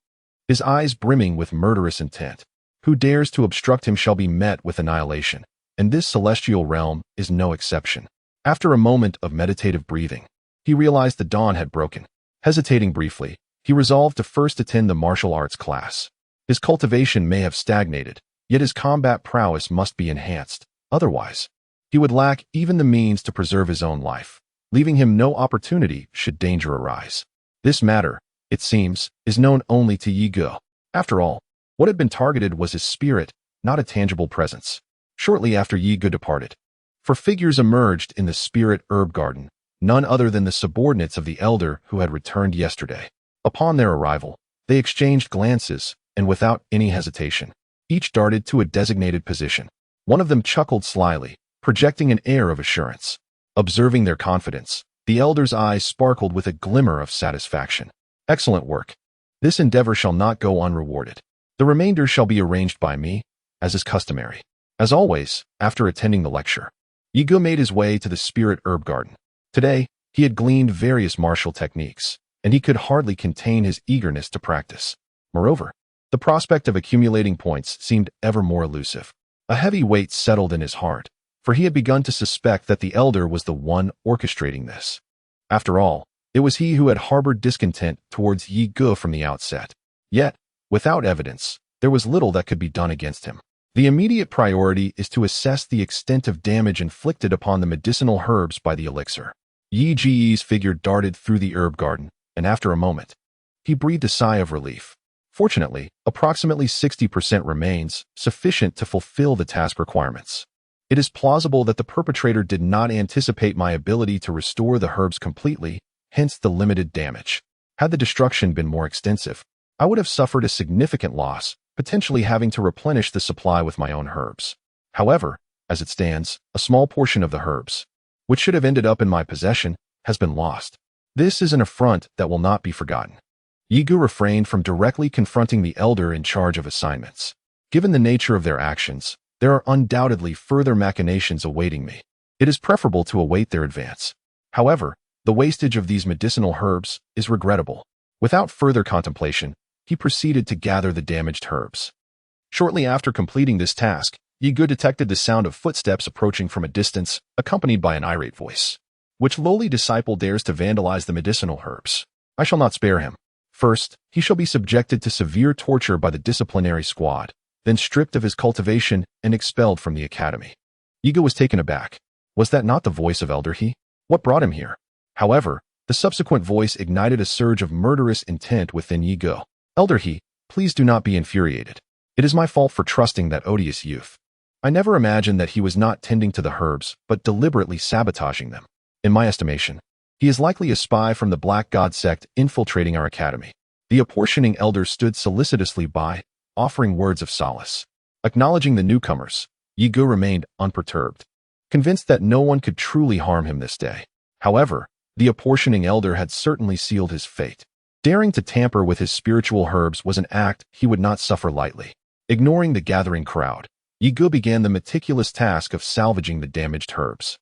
his eyes brimming with murderous intent. Who dares to obstruct him shall be met with annihilation, and this celestial realm is no exception. After a moment of meditative breathing, he realized the dawn had broken. Hesitating briefly, he resolved to first attend the martial arts class. His cultivation may have stagnated, yet his combat prowess must be enhanced. Otherwise, he would lack even the means to preserve his own life, leaving him no opportunity should danger arise. This matter, it seems, is known only to Yi Ge. After all, what had been targeted was his spirit, not a tangible presence. Shortly after Yi Ge departed, four figures emerged in the spirit herb garden, none other than the subordinates of the elder who had returned yesterday. Upon their arrival, they exchanged glances, and without any hesitation, each darted to a designated position. One of them chuckled slyly, projecting an air of assurance. Observing their confidence, the elder's eyes sparkled with a glimmer of satisfaction. Excellent work. This endeavor shall not go unrewarded. The remainder shall be arranged by me, as is customary. As always, after attending the lecture, Yi Ge made his way to the spirit herb garden. Today, he had gleaned various martial techniques, and he could hardly contain his eagerness to practice. Moreover, the prospect of accumulating points seemed ever more elusive. A heavy weight settled in his heart, for he had begun to suspect that the elder was the one orchestrating this. After all, it was he who had harbored discontent towards Yi Ge from the outset. Yet, without evidence, there was little that could be done against him. The immediate priority is to assess the extent of damage inflicted upon the medicinal herbs by the elixir. Yi Ge's figure darted through the herb garden, and after a moment, he breathed a sigh of relief. Fortunately, approximately 60% remains, sufficient to fulfill the task requirements. It is plausible that the perpetrator did not anticipate my ability to restore the herbs completely, hence the limited damage. Had the destruction been more extensive, I would have suffered a significant loss, potentially having to replenish the supply with my own herbs. However, as it stands, a small portion of the herbs, which should have ended up in my possession, has been lost. This is an affront that will not be forgotten. Yi Ge refrained from directly confronting the elder in charge of assignments. Given the nature of their actions, there are undoubtedly further machinations awaiting me. It is preferable to await their advance. However, the wastage of these medicinal herbs is regrettable. Without further contemplation, he proceeded to gather the damaged herbs. Shortly after completing this task, Yigu detected the sound of footsteps approaching from a distance, accompanied by an irate voice. Which lowly disciple dares to vandalize the medicinal herbs? I shall not spare him. First, he shall be subjected to severe torture by the disciplinary squad, then stripped of his cultivation and expelled from the academy. Yigu was taken aback. Was that not the voice of Elder He? What brought him here? However, the subsequent voice ignited a surge of murderous intent within Yigu. Elder He, please do not be infuriated. It is my fault for trusting that odious youth. I never imagined that he was not tending to the herbs, but deliberately sabotaging them. In my estimation, he is likely a spy from the Black God sect infiltrating our academy. The apportioning elder stood solicitously by, offering words of solace. Acknowledging the newcomers, Yigu remained unperturbed, convinced that no one could truly harm him this day. However, the apportioning elder had certainly sealed his fate. Daring to tamper with his spiritual herbs was an act he would not suffer lightly. Ignoring the gathering crowd, Yigu began the meticulous task of salvaging the damaged herbs.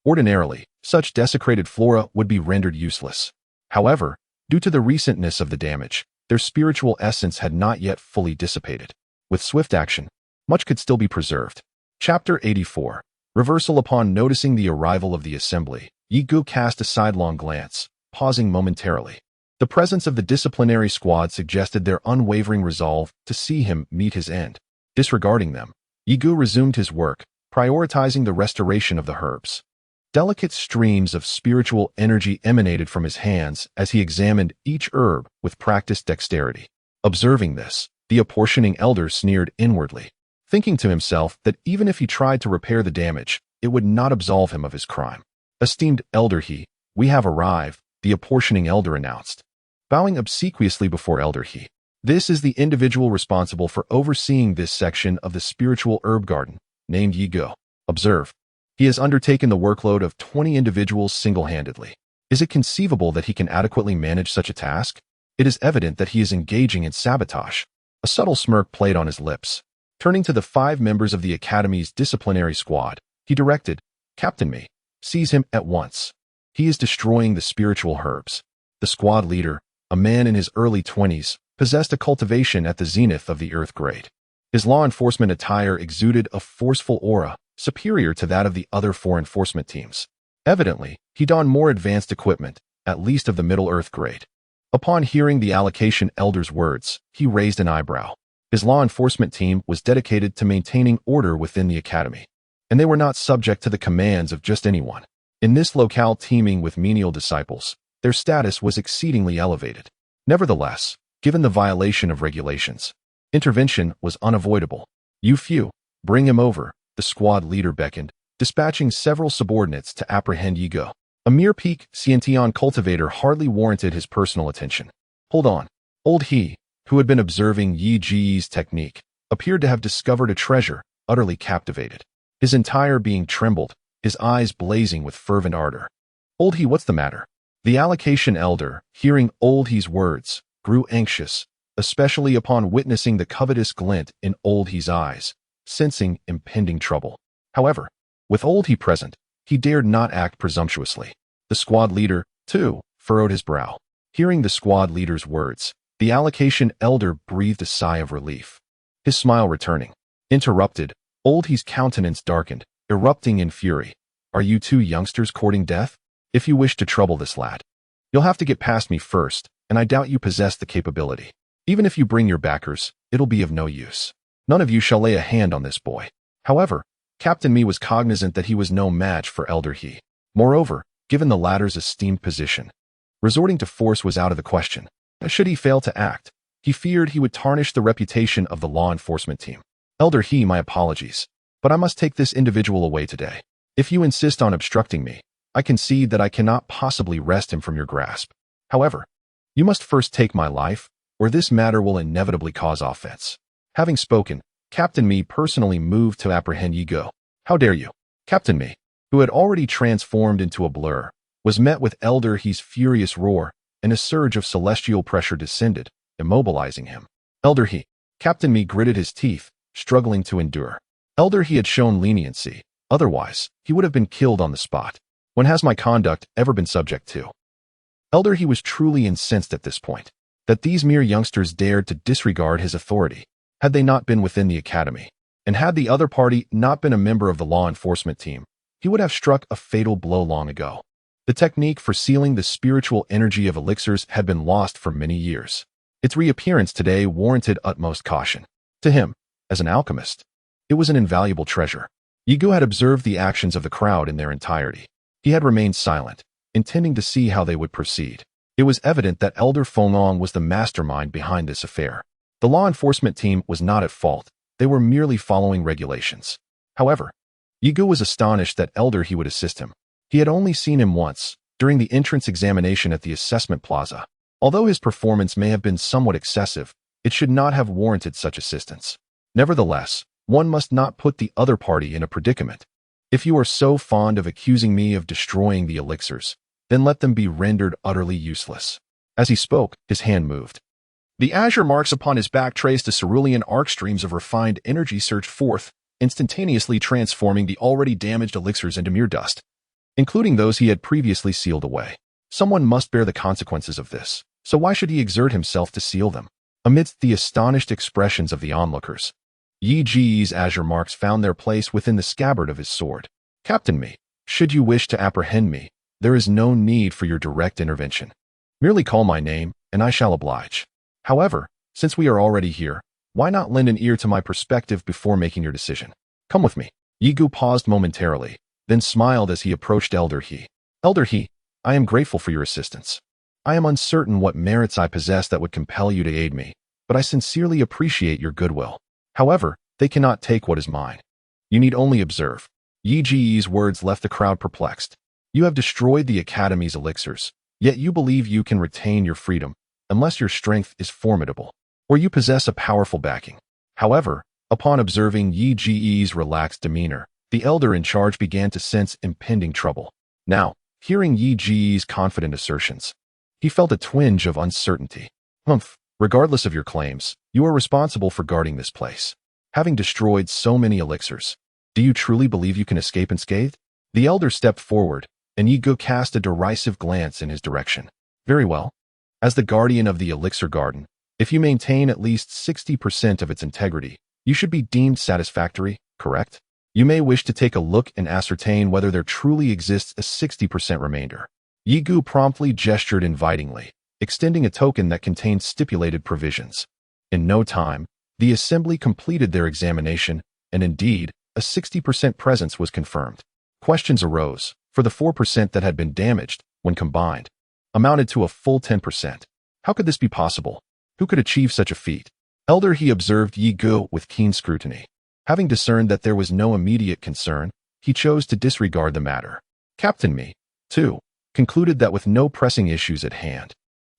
Ordinarily, such desecrated flora would be rendered useless. However, due to the recentness of the damage, their spiritual essence had not yet fully dissipated. With swift action, much could still be preserved. Chapter 84. Reversal. Upon noticing the arrival of the assembly, Yigu cast a sidelong glance, pausing momentarily. The presence of the disciplinary squad suggested their unwavering resolve to see him meet his end. Disregarding them, Yigu resumed his work, prioritizing the restoration of the herbs. Delicate streams of spiritual energy emanated from his hands as he examined each herb with practiced dexterity. Observing this, the apportioning elder sneered inwardly, thinking to himself that even if he tried to repair the damage, it would not absolve him of his crime. Esteemed Elder He, we have arrived, the apportioning elder announced. Bowing obsequiously before Elder He, this is the individual responsible for overseeing this section of the spiritual herb garden, named Yigu. Observe. He has undertaken the workload of 20 individuals single-handedly. Is it conceivable that he can adequately manage such a task? It is evident that he is engaging in sabotage. A subtle smirk played on his lips. Turning to the 5 members of the Academy's disciplinary squad, he directed, Captain Me, seize him at once. He is destroying the spiritual herbs. The squad leader, a man in his early 20s, possessed a cultivation at the zenith of the earth grade. His law enforcement attire exuded a forceful aura, superior to that of the other 4 enforcement teams. Evidently, he donned more advanced equipment, at least of the middle earth grade. Upon hearing the allocation elder's words, he raised an eyebrow. His law enforcement team was dedicated to maintaining order within the academy, and they were not subject to the commands of just anyone. In this locale teeming with menial disciples, their status was exceedingly elevated. Nevertheless, given the violation of regulations, intervention was unavoidable. You few, bring him over, the squad leader beckoned, dispatching several subordinates to apprehend Yigu. A mere peak Sciention cultivator hardly warranted his personal attention. Hold on. Old He, who had been observing Yi's technique, appeared to have discovered a treasure, utterly captivated. His entire being trembled, his eyes blazing with fervent ardor. Old He, what's the matter? The allocation elder, hearing Old He's words, grew anxious, especially upon witnessing the covetous glint in Old He's eyes, sensing impending trouble. However, with Old He present, he dared not act presumptuously. The squad leader, too, furrowed his brow. Hearing the squad leader's words, the allocation elder breathed a sigh of relief. His smile returning. Interrupted, Old He's countenance darkened, erupting in fury. Are you 2 youngsters courting death? If you wish to trouble this lad, you'll have to get past me first, and I doubt you possess the capability. Even if you bring your backers, it'll be of no use. None of you shall lay a hand on this boy. However, Captain Me was cognizant that he was no match for Elder He. Moreover, given the latter's esteemed position, resorting to force was out of the question. Should he fail to act, he feared he would tarnish the reputation of the law enforcement team. Elder He, my apologies, but I must take this individual away today. If you insist on obstructing me, I concede that I cannot possibly wrest him from your grasp. However, you must first take my life, or this matter will inevitably cause offense. Having spoken, Captain Me personally moved to apprehend Yigu. How dare you? Captain Me, who had already transformed into a blur, was met with Elder He's furious roar, and a surge of celestial pressure descended, immobilizing him. Elder He, Captain Me gritted his teeth, struggling to endure. Elder He had shown leniency, otherwise, he would have been killed on the spot. When has my conduct ever been subject to? Elder He was truly incensed at this point, that these mere youngsters dared to disregard his authority. Had they not been within the academy, And had the other party not been a member of the law enforcement team, he would have struck a fatal blow long ago. The technique for sealing the spiritual energy of elixirs had been lost for many years. Its reappearance today warranted utmost caution. To him, as an alchemist, it was an invaluable treasure. Yigu had observed the actions of the crowd in their entirety. He had remained silent, intending to see how they would proceed. It was evident that Elder Fenglong was the mastermind behind this affair. The law enforcement team was not at fault. They were merely following regulations. However, Yigu was astonished that Elder he would assist him. He had only seen him once, during the entrance examination at the assessment plaza. Although his performance may have been somewhat excessive, it should not have warranted such assistance. Nevertheless, one must not put the other party in a predicament. If you are so fond of accusing me of destroying the elixirs, then let them be rendered utterly useless. As he spoke, his hand moved. The azure marks upon his back traced a cerulean arc streams of refined energy surged forth, instantaneously transforming the already damaged elixirs into mere dust, including those he had previously sealed away. Someone must bear the consequences of this, so why should he exert himself to seal them? Amidst the astonished expressions of the onlookers, Yi Ji's azure marks found their place within the scabbard of his sword. Captain me, should you wish to apprehend me, there is no need for your direct intervention. Merely call my name, and I shall oblige. However, since we are already here, why not lend an ear to my perspective before making your decision? Come with me. Yigu paused momentarily, then smiled as he approached Elder He. Elder He, I am grateful for your assistance. I am uncertain what merits I possess that would compel you to aid me, but I sincerely appreciate your goodwill. However, they cannot take what is mine. You need only observe. Yi Ji's words left the crowd perplexed. You have destroyed the Academy's elixirs, yet you believe you can retain your freedom, unless your strength is formidable, or you possess a powerful backing. However, upon observing Yi Ji's relaxed demeanor, the elder in charge began to sense impending trouble. Now, hearing Yi Ji's confident assertions, he felt a twinge of uncertainty. Regardless of your claims, you are responsible for guarding this place. Having destroyed so many elixirs, do you truly believe you can escape unscathed? The elder stepped forward, and Yigu cast a derisive glance in his direction. Very well. As the guardian of the elixir garden, if you maintain at least 60% of its integrity, you should be deemed satisfactory, correct? You may wish to take a look and ascertain whether there truly exists a 60% remainder. Yigu promptly gestured invitingly, extending a token that contained stipulated provisions. In no time, the assembly completed their examination, and indeed, a 60% presence was confirmed. Questions arose, for the 4% that had been damaged, when combined, amounted to a full 10%. How could this be possible? Who could achieve such a feat? Elder He observed Yigu with keen scrutiny. Having discerned that there was no immediate concern, he chose to disregard the matter. Captain Me, too, concluded that with no pressing issues at hand,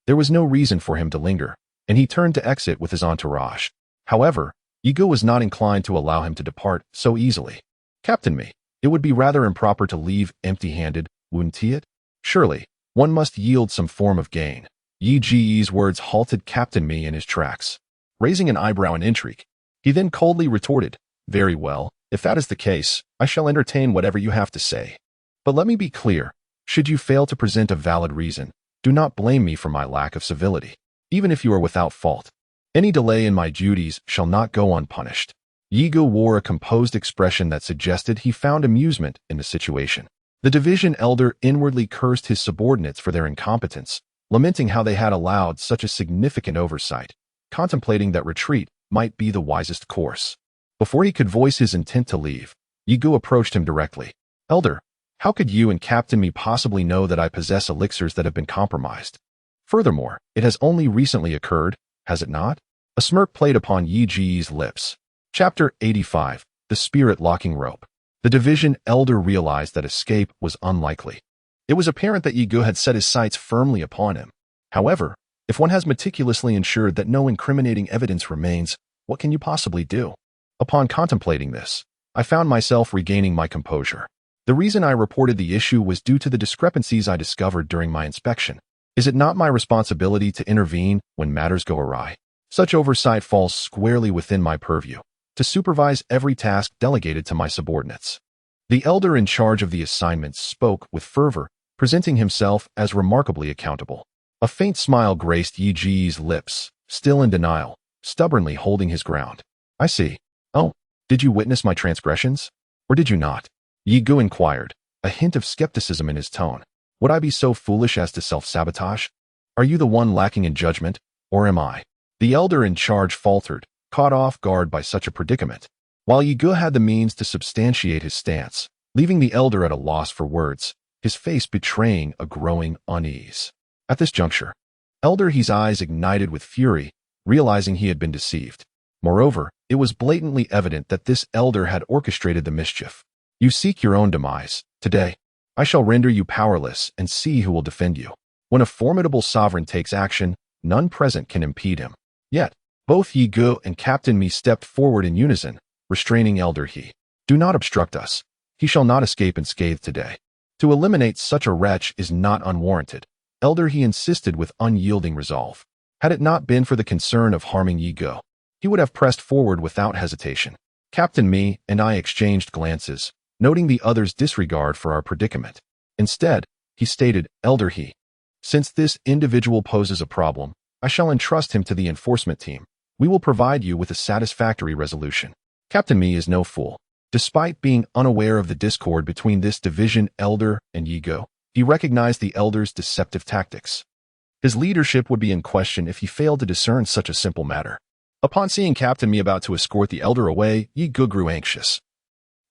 there was no reason for him to linger, and he turned to exit with his entourage. However, Yigu was not inclined to allow him to depart so easily. Captain Me, it would be rather improper to leave empty-handed, wouldn't it? Surely, one must yield some form of gain. Yi Ji's words halted Captain Me in his tracks. Raising an eyebrow in intrigue, he then coldly retorted, Very well, if that is the case, I shall entertain whatever you have to say. But let me be clear, should you fail to present a valid reason, do not blame me for my lack of civility, even if you are without fault. Any delay in my duties shall not go unpunished. Yigu wore a composed expression that suggested he found amusement in the situation. The division elder inwardly cursed his subordinates for their incompetence, lamenting how they had allowed such a significant oversight, contemplating that retreat might be the wisest course. Before he could voice his intent to leave, Yigu approached him directly. Elder, how could you and Captain Me possibly know that I possess elixirs that have been compromised? Furthermore, it has only recently occurred, has it not? A smirk played upon Yi Ji's lips. Chapter 85, The Spirit Locking Rope. The division elder realized that escape was unlikely. It was apparent that Yigu had set his sights firmly upon him. However, if one has meticulously ensured that no incriminating evidence remains, what can you possibly do? Upon contemplating this, I found myself regaining my composure. The reason I reported the issue was due to the discrepancies I discovered during my inspection. Is it not my responsibility to intervene when matters go awry? Such oversight falls squarely within my purview, to supervise every task delegated to my subordinates. The elder in charge of the assignments spoke with fervor, presenting himself as remarkably accountable. A faint smile graced Yi Ji's lips, still in denial, stubbornly holding his ground. I see. Oh, Did you witness my transgressions? Or did you not? Yi Gu inquired, a hint of skepticism in his tone. Would I be so foolish as to self-sabotage? Are you the one lacking in judgment, or am I? The elder in charge faltered, caught off guard by such a predicament. While Yi Gu had the means to substantiate his stance, leaving the elder at a loss for words, his face betraying a growing unease. At this juncture, Elder He's eyes ignited with fury, realizing he had been deceived. Moreover, it was blatantly evident that this elder had orchestrated the mischief. You seek your own demise. Today, I shall render you powerless and see who will defend you. When a formidable sovereign takes action, none present can impede him. Yet, both Yi Gu and Captain Mi stepped forward in unison, restraining Elder He. Do not obstruct us. He shall not escape unscathed today. To eliminate such a wretch is not unwarranted. Elder He insisted with unyielding resolve. Had it not been for the concern of harming Yi Gu, he would have pressed forward without hesitation. Captain Mi and I exchanged glances, noting the other's disregard for our predicament. Instead, he stated, Elder He, since this individual poses a problem, I shall entrust him to the enforcement team. We will provide you with a satisfactory resolution. Captain Mi is no fool. Despite being unaware of the discord between this division elder and Yi Gu, he recognized the elder's deceptive tactics. His leadership would be in question if he failed to discern such a simple matter. Upon seeing Captain Mi about to escort the elder away, Yi Gu grew anxious,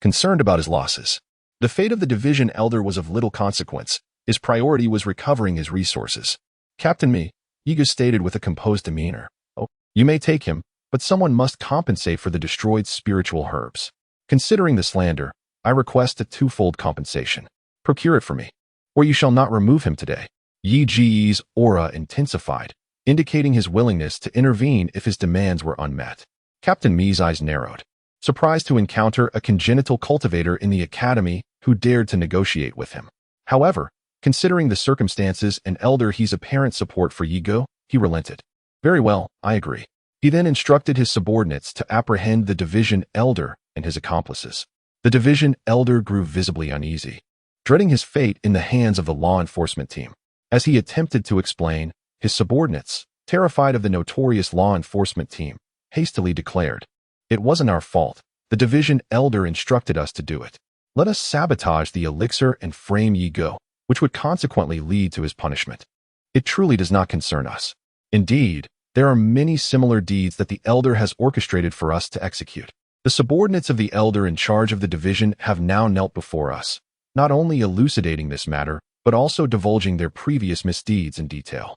concerned about his losses. The fate of the division elder was of little consequence. His priority was recovering his resources. Captain Mi, Yi Gu stated with a composed demeanor. Oh, you may take him, but someone must compensate for the destroyed spiritual herbs. Considering the slander, I request a twofold compensation. Procure it for me, or you shall not remove him today. Yi Ji's aura intensified, indicating his willingness to intervene if his demands were unmet. Captain Mi's eyes narrowed, surprised to encounter a congenital cultivator in the academy who dared to negotiate with him. However, considering the circumstances and Elder He's apparent support for Yi Gu, he relented. Very well, I agree. He then instructed his subordinates to apprehend the division elder and his accomplices. The division elder grew visibly uneasy, dreading his fate in the hands of the law enforcement team. As he attempted to explain, his subordinates, terrified of the notorious law enforcement team, hastily declared, It wasn't our fault. The division elder instructed us to do it. Let us sabotage the elixir and frame Yi Gu, which would consequently lead to his punishment. It truly does not concern us. Indeed, there are many similar deeds that the elder has orchestrated for us to execute. The subordinates of the elder in charge of the division have now knelt before us, not only elucidating this matter, but also divulging their previous misdeeds in detail.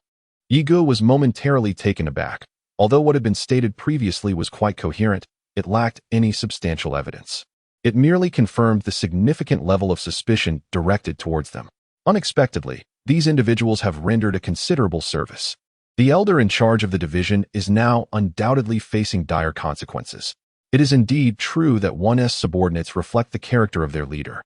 Yi Gu was momentarily taken aback. Although what had been stated previously was quite coherent, it lacked any substantial evidence. It merely confirmed the significant level of suspicion directed towards them. Unexpectedly, these individuals have rendered a considerable service. The elder in charge of the division is now undoubtedly facing dire consequences. It is indeed true that one's subordinates reflect the character of their leader.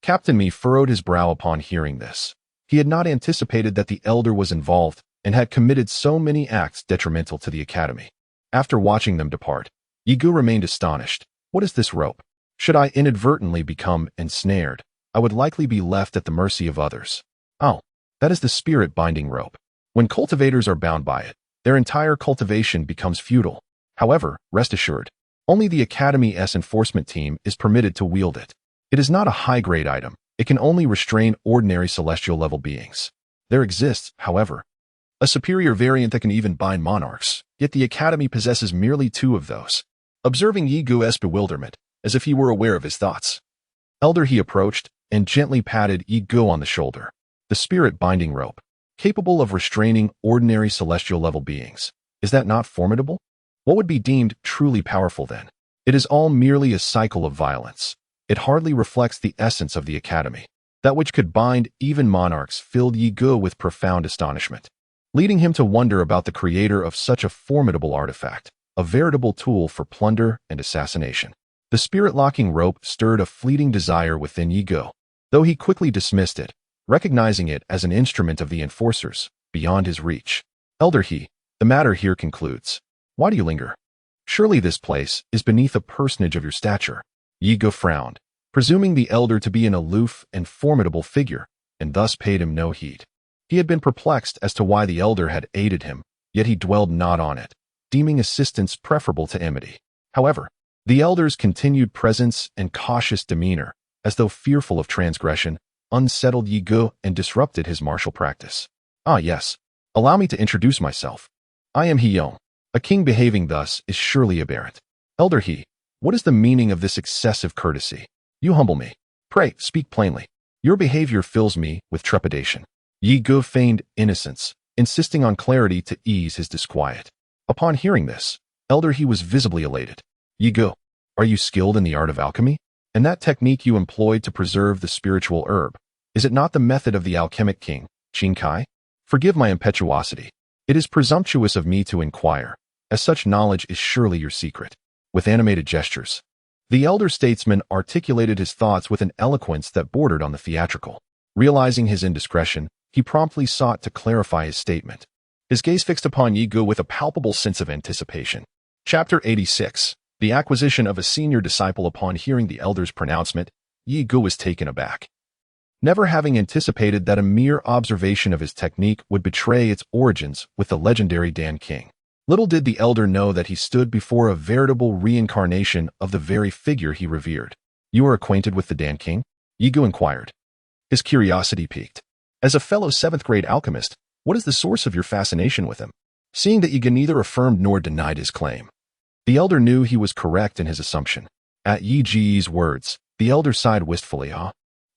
Captain Mi furrowed his brow upon hearing this. He had not anticipated that the elder was involved and had committed so many acts detrimental to the academy. After watching them depart, Yi Gu remained astonished. What is this rope? Should I inadvertently become ensnared, I would likely be left at the mercy of others. Oh, that is the spirit binding rope. When cultivators are bound by it, their entire cultivation becomes futile. However, rest assured, only the Academy's enforcement team is permitted to wield it. It is not a high-grade item. It can only restrain ordinary celestial-level beings. There exists, however, a superior variant that can even bind monarchs, yet the Academy possesses merely 2 of those. Observing Yi Gu's bewilderment, as if he were aware of his thoughts, Elder He approached and gently patted Yi Gu on the shoulder. The spirit-binding rope, capable of restraining ordinary celestial-level beings. Is that not formidable? What would be deemed truly powerful then? It is all merely a cycle of violence. It hardly reflects the essence of the Academy. That which could bind even monarchs filled Yi Gu with profound astonishment, leading him to wonder about the creator of such a formidable artifact, a veritable tool for plunder and assassination. The spirit-locking rope stirred a fleeting desire within Yi Gu, though he quickly dismissed it, recognizing it as an instrument of the enforcers, beyond his reach. Elder He, the matter here concludes. Why do you linger? Surely this place is beneath a personage of your stature. Yi Gu frowned, presuming the elder to be an aloof and formidable figure, and thus paid him no heed. He had been perplexed as to why the elder had aided him, yet he dwelled not on it, deeming assistance preferable to enmity. However, The elder's continued presence and cautious demeanor, as though fearful of transgression, unsettled Yi Ge and disrupted his martial practice. Ah yes, allow me to introduce myself. I am He Yong. A king behaving thus is surely aberrant. Elder He, what is the meaning of this excessive courtesy? You humble me. Pray, speak plainly. Your behavior fills me with trepidation. Yi Ge feigned innocence, insisting on clarity to ease his disquiet. Upon hearing this, Elder He was visibly elated. Yi Ge, are you skilled in the art of alchemy? And that technique you employed to preserve the spiritual herb, is it not the method of the alchemic king, Qin Kai? Forgive my impetuosity. It is presumptuous of me to inquire, as such knowledge is surely your secret. With animated gestures, the elder statesman articulated his thoughts with an eloquence that bordered on the theatrical. Realizing his indiscretion, he promptly sought to clarify his statement. His gaze fixed upon Yi Ge with a palpable sense of anticipation. Chapter 86. The acquisition of a senior disciple. Upon hearing the elder's pronouncement, Yi Ge was taken aback. Never having anticipated that a mere observation of his technique would betray its origins with the legendary Dan King. Little did the elder know that he stood before a veritable reincarnation of the very figure he revered. You are acquainted with the Dan King? Yi Ge inquired. His curiosity piqued. As a fellow 7th grade alchemist, what is the source of your fascination with him? Seeing that Yi Ge neither affirmed nor denied his claim, the elder knew he was correct in his assumption. At Yi Ge's words, the elder sighed wistfully.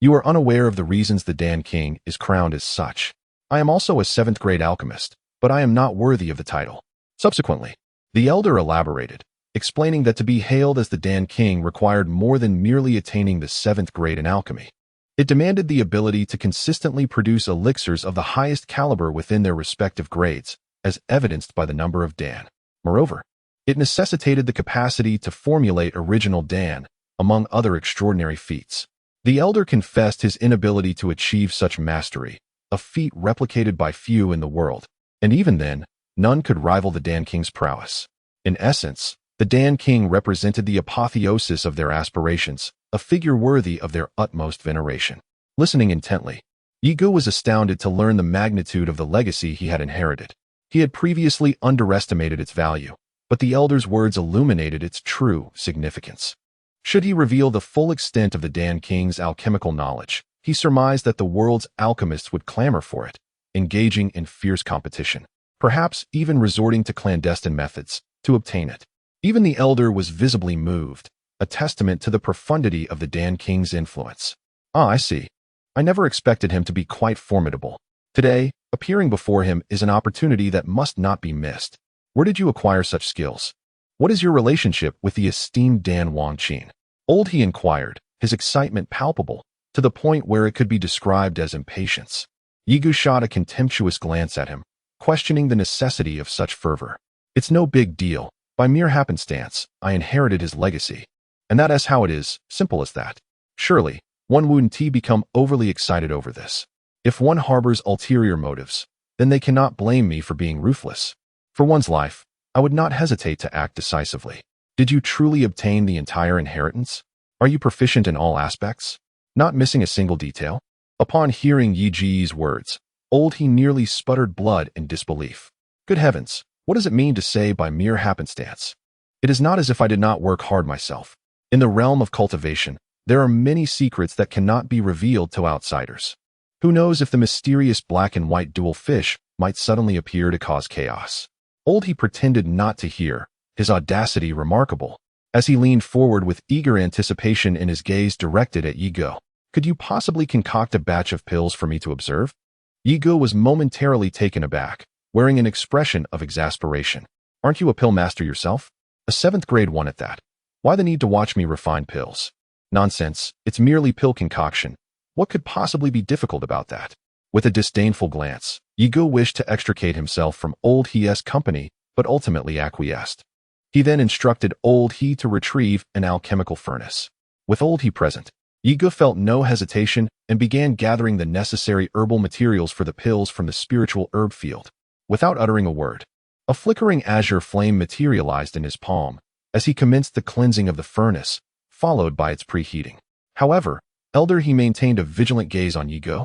You are unaware of the reasons the Dan King is crowned as such. I am also a 7th grade alchemist, but I am not worthy of the title. Subsequently, the elder elaborated, explaining that to be hailed as the Dan King required more than merely attaining the 7th grade in alchemy. It demanded the ability to consistently produce elixirs of the highest caliber within their respective grades, as evidenced by the number of Dan. Moreover, it necessitated the capacity to formulate original Dan, among other extraordinary feats. The elder confessed his inability to achieve such mastery, a feat replicated by few in the world, and even then, none could rival the Dan King's prowess. In essence, the Dan King represented the apotheosis of their aspirations, a figure worthy of their utmost veneration. Listening intently, Yi Ge was astounded to learn the magnitude of the legacy he had inherited. He had previously underestimated its value, but the elder's words illuminated its true significance. Should he reveal the full extent of the Dan King's alchemical knowledge, he surmised that the world's alchemists would clamor for it, engaging in fierce competition, perhaps even resorting to clandestine methods to obtain it. Even the elder was visibly moved, a testament to the profundity of the Dan King's influence. Ah, I see. I never expected him to be quite formidable. Today, appearing before him is an opportunity that must not be missed. Where did you acquire such skills? What is your relationship with the esteemed Dan Wangqin? Old He inquired, his excitement palpable, to the point where it could be described as impatience. Yi Ge shot a contemptuous glance at him, questioning the necessity of such fervor. It's no big deal. By mere happenstance, I inherited his legacy. And that is how it is, simple as that. Surely, one wouldn't become overly excited over this. If one harbors ulterior motives, then they cannot blame me for being ruthless. For one's life, I would not hesitate to act decisively. Did you truly obtain the entire inheritance? Are you proficient in all aspects? Not missing a single detail? Upon hearing Yi Ge's words, Old He nearly sputtered blood in disbelief. Good heavens, what does it mean to say by mere happenstance? It is not as if I did not work hard myself. In the realm of cultivation, there are many secrets that cannot be revealed to outsiders. Who knows if the mysterious black and white dual fish might suddenly appear to cause chaos? Old He pretended not to hear, his audacity remarkable, as he leaned forward with eager anticipation in his gaze directed at Yi Ge. Could you possibly concoct a batch of pills for me to observe? Yi Ge was momentarily taken aback, wearing an expression of exasperation. Aren't you a pill master yourself? A 7th grade one at that. Why the need to watch me refine pills? Nonsense, it's merely pill concoction. What could possibly be difficult about that? With a disdainful glance, Yi Ge wished to extricate himself from Old He's company, but ultimately acquiesced. He then instructed Old He to retrieve an alchemical furnace. With Old He present, Yi Ge felt no hesitation and began gathering the necessary herbal materials for the pills from the spiritual herb field. Without uttering a word, a flickering azure flame materialized in his palm as he commenced the cleansing of the furnace, followed by its preheating. However, Elder He maintained a vigilant gaze on Yi Ge,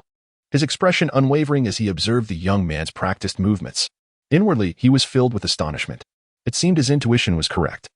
his expression unwavering as he observed the young man's practiced movements. Inwardly, he was filled with astonishment. It seemed his intuition was correct.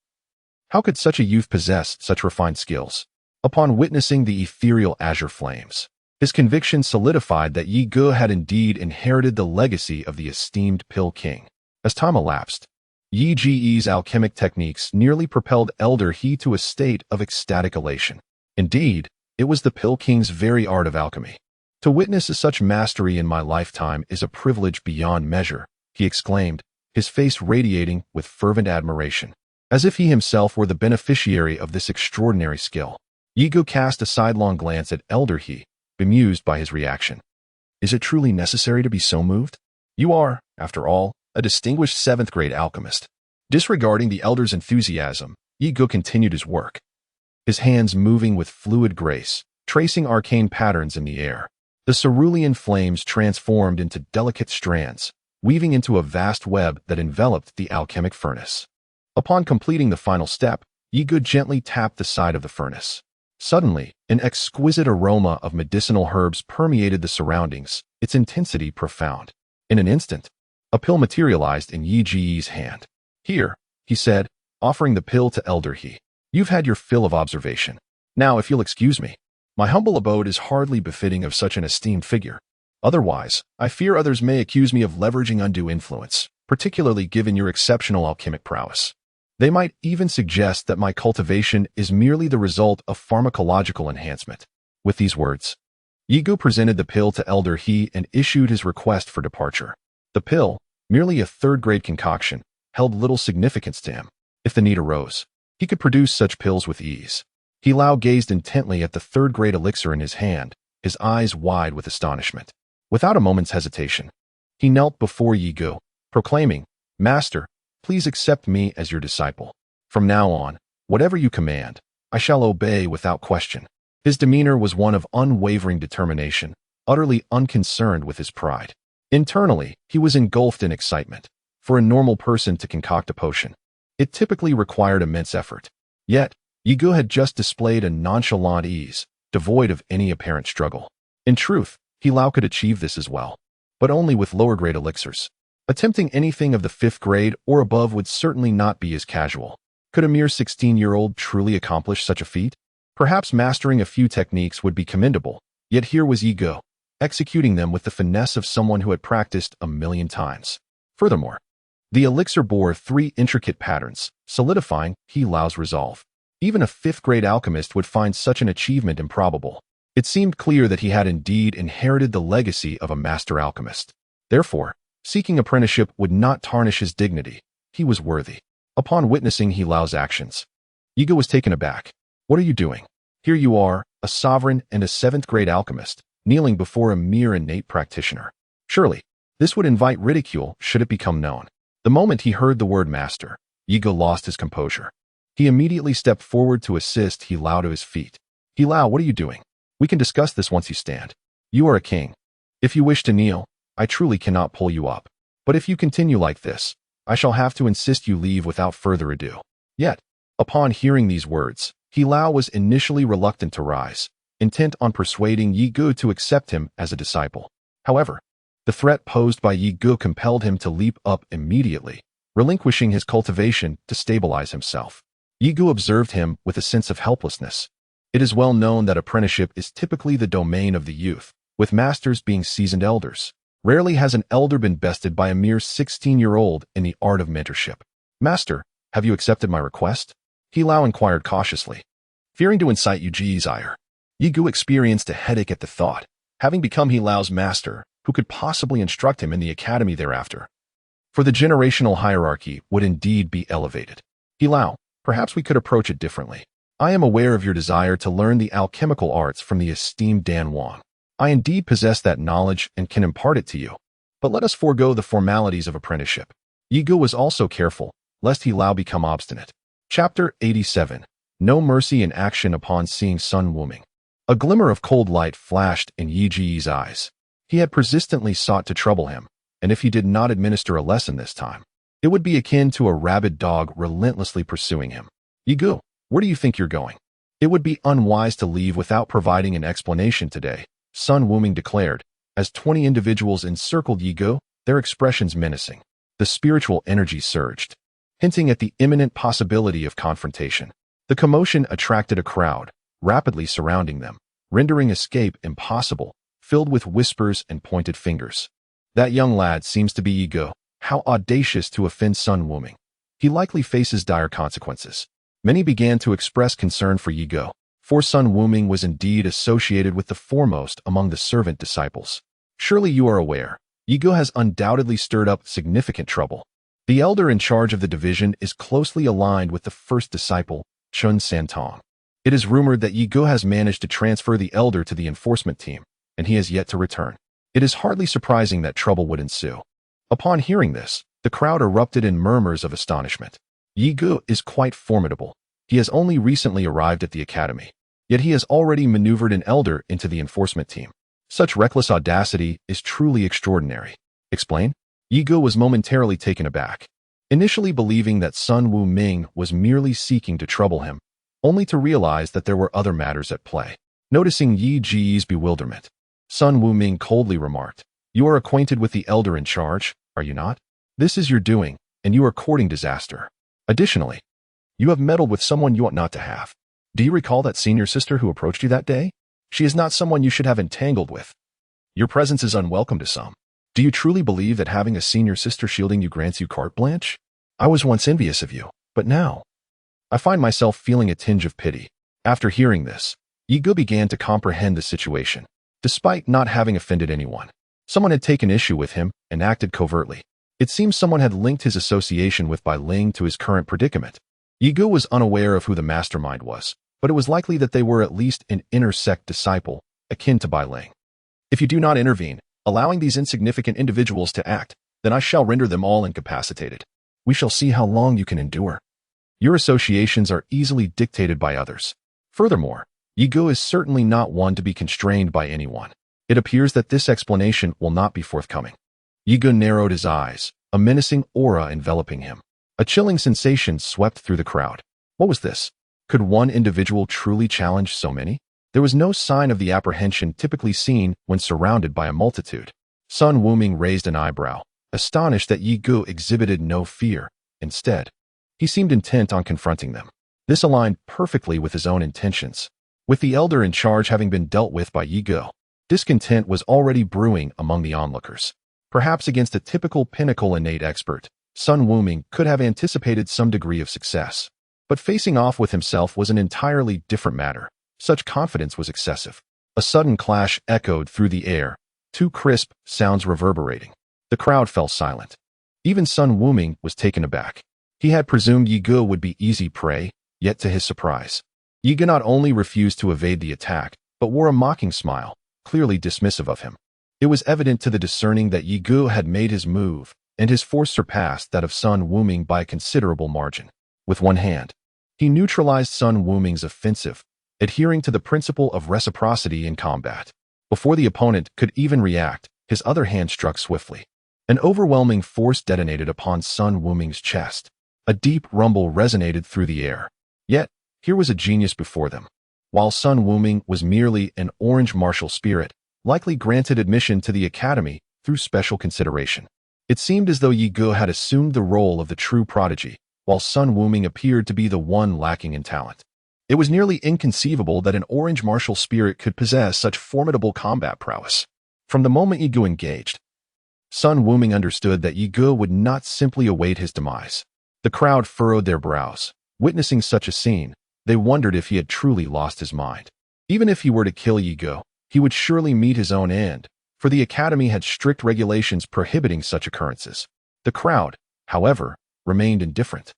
How could such a youth possess such refined skills? Upon witnessing the ethereal azure flames, his conviction solidified that Yi Ge had indeed inherited the legacy of the esteemed Pill King. As time elapsed, Yi Ge's alchemic techniques nearly propelled Elder He to a state of ecstatic elation. Indeed, it was the Pill King's very art of alchemy. To witness such mastery in my lifetime is a privilege beyond measure, he exclaimed, his face radiating with fervent admiration, as if he himself were the beneficiary of this extraordinary skill. Yi Ge cast a sidelong glance at Elder He, bemused by his reaction. Is it truly necessary to be so moved? You are, after all, a distinguished 7th-grade alchemist. Disregarding the elder's enthusiasm, Yi Ge continued his work, his hands moving with fluid grace, tracing arcane patterns in the air. The cerulean flames transformed into delicate strands, weaving into a vast web that enveloped the alchemic furnace. Upon completing the final step, Yi Ge gently tapped the side of the furnace. Suddenly, an exquisite aroma of medicinal herbs permeated the surroundings, its intensity profound. In an instant, a pill materialized in Yi Ge's hand. Here, he said, offering the pill to Elder He. You've had your fill of observation. Now, if you'll excuse me, my humble abode is hardly befitting of such an esteemed figure. Otherwise, I fear others may accuse me of leveraging undue influence, particularly given your exceptional alchemic prowess. They might even suggest that my cultivation is merely the result of pharmacological enhancement. With these words, Yi Ge presented the pill to Elder He and issued his request for departure. The pill, merely a 3rd-grade concoction, held little significance to him. If the need arose, he could produce such pills with ease. He Lao gazed intently at the 3rd-grade elixir in his hand, his eyes wide with astonishment. Without a moment's hesitation, he knelt before Yi Ge, proclaiming, "Master, please accept me as your disciple. From now on, whatever you command, I shall obey without question." His demeanor was one of unwavering determination, utterly unconcerned with his pride. Internally, he was engulfed in excitement. For a normal person to concoct a potion, it typically required immense effort. Yet, Yi Ge had just displayed a nonchalant ease, devoid of any apparent struggle. In truth, He Lao could achieve this as well, but only with lower-grade elixirs. Attempting anything of the 5th grade or above would certainly not be as casual. Could a mere 16-year-old truly accomplish such a feat? Perhaps mastering a few techniques would be commendable, yet here was Yi Ge, executing them with the finesse of someone who had practiced 1,000,000 times. Furthermore, the elixir bore 3 intricate patterns, solidifying He Lao's resolve. Even a 5th-grade alchemist would find such an achievement improbable. It seemed clear that he had indeed inherited the legacy of a master alchemist. Therefore, seeking apprenticeship would not tarnish his dignity. He was worthy. Upon witnessing He Lao's actions, Yi Ge was taken aback. What are you doing? Here you are, a sovereign and a 7th-grade alchemist, kneeling before a mere innate practitioner. Surely, this would invite ridicule should it become known. The moment he heard the word master, Yi Ge lost his composure. He immediately stepped forward to assist He Lao to his feet. He Lao, what are you doing? We can discuss this once you stand. You are a king. If you wish to kneel, I truly cannot pull you up. But if you continue like this, I shall have to insist you leave without further ado. Yet, upon hearing these words, He Lao was initially reluctant to rise, intent on persuading Yi Ge to accept him as a disciple. However, the threat posed by Yi Ge compelled him to leap up immediately, relinquishing his cultivation to stabilize himself. Yi Ge observed him with a sense of helplessness. It is well known that apprenticeship is typically the domain of the youth, with masters being seasoned elders. Rarely has an elder been bested by a mere 16-year-old in the art of mentorship. Master, have you accepted my request? He Lao inquired cautiously. Fearing to incite Yu Ji's ire, Yi Ge experienced a headache at the thought. Having become He Lao's master, who could possibly instruct him in the academy thereafter? For the generational hierarchy would indeed be elevated. He Lao, perhaps we could approach it differently. I am aware of your desire to learn the alchemical arts from the esteemed Dan Wang. I indeed possess that knowledge and can impart it to you. But let us forego the formalities of apprenticeship. Yi Ge was also careful, lest He Lao become obstinate. Chapter 87. No mercy in action upon seeing Sun Wuming. A glimmer of cold light flashed in Yi Ji's eyes. He had persistently sought to trouble him, and if he did not administer a lesson this time, it would be akin to a rabid dog relentlessly pursuing him. Yi Ge, where do you think you're going? It would be unwise to leave without providing an explanation today, Sun Wuming declared, as 20 individuals encircled Yi Ge, their expressions menacing. The spiritual energy surged. hinting at the imminent possibility of confrontation. The commotion attracted a crowd, rapidly surrounding them, rendering escape impossible, filled with whispers and pointed fingers. That young lad seems to be ego. How audacious to offend Sun Wuming. He likely faces dire consequences. Many began to express concern for Yigo, for Sun Wuming was indeed associated with the foremost among the servant disciples. Surely you are aware, Yigo has undoubtedly stirred up significant trouble. The elder in charge of the division is closely aligned with the first disciple, Chun Santong. It is rumored that Yigo has managed to transfer the elder to the enforcement team, and he has yet to return. It is hardly surprising that trouble would ensue. Upon hearing this, the crowd erupted in murmurs of astonishment. Yigo is quite formidable. He has only recently arrived at the academy, yet he has already maneuvered an elder into the enforcement team. Such reckless audacity is truly extraordinary. Explain? Yigo was momentarily taken aback, initially believing that Sun Wuming was merely seeking to trouble him, only to realize that there were other matters at play. Noticing Yi Ji's bewilderment, Sun Wuming coldly remarked, "You are acquainted with the elder in charge, are you not? This is your doing, and you are courting disaster. Additionally, you have meddled with someone you ought not to have. Do you recall that senior sister who approached you that day? She is not someone you should have entangled with. Your presence is unwelcome to some. Do you truly believe that having a senior sister shielding you grants you carte blanche? I was once envious of you, but now I find myself feeling a tinge of pity." After hearing this, Yigo began to comprehend the situation. Despite not having offended anyone, someone had taken issue with him and acted covertly. It seems someone had linked his association with Bai Ling to his current predicament. Yigo was unaware of who the mastermind was, but it was likely that they were at least an inner sect disciple, akin to Bai Ling. "If you do not intervene, allowing these insignificant individuals to act, then I shall render them all incapacitated. We shall see how long you can endure. Your associations are easily dictated by others. Furthermore, Yigo is certainly not one to be constrained by anyone. It appears that this explanation will not be forthcoming." Yigo narrowed his eyes, a menacing aura enveloping him. A chilling sensation swept through the crowd. What was this? Could one individual truly challenge so many? There was no sign of the apprehension typically seen when surrounded by a multitude. Sun Wuming raised an eyebrow, astonished that Yigo exhibited no fear. Instead, he seemed intent on confronting them. This aligned perfectly with his own intentions. With the elder in charge having been dealt with by Yigo, discontent was already brewing among the onlookers. Perhaps against a typical pinnacle innate expert, Sun Wuming could have anticipated some degree of success. But facing off with himself was an entirely different matter. Such confidence was excessive. A sudden clash echoed through the air, two crisp sounds reverberating. The crowd fell silent. Even Sun Wuming was taken aback. He had presumed Yigo would be easy prey, yet to his surprise, Yigo not only refused to evade the attack, but wore a mocking smile, clearly dismissive of him. It was evident to the discerning that Yigo had made his move, and his force surpassed that of Sun Wuming by a considerable margin. With one hand, he neutralized Sun Wuming's offensive, adhering to the principle of reciprocity in combat. Before the opponent could even react, his other hand struck swiftly. An overwhelming force detonated upon Sun Wuming's chest. A deep rumble resonated through the air. Yet, here was a genius before them. While Sun Wuming was merely an orange martial spirit, likely granted admission to the academy through special consideration, it seemed as though Yigo had assumed the role of the true prodigy, while Sun Wuming appeared to be the one lacking in talent. It was nearly inconceivable that an orange martial spirit could possess such formidable combat prowess. From the moment Yigo engaged, Sun Wuming understood that Yigo would not simply await his demise. The crowd furrowed their brows. Witnessing such a scene, they wondered if he had truly lost his mind. Even if he were to kill Yigo, he would surely meet his own end, for the academy had strict regulations prohibiting such occurrences. The crowd, however, remained indifferent,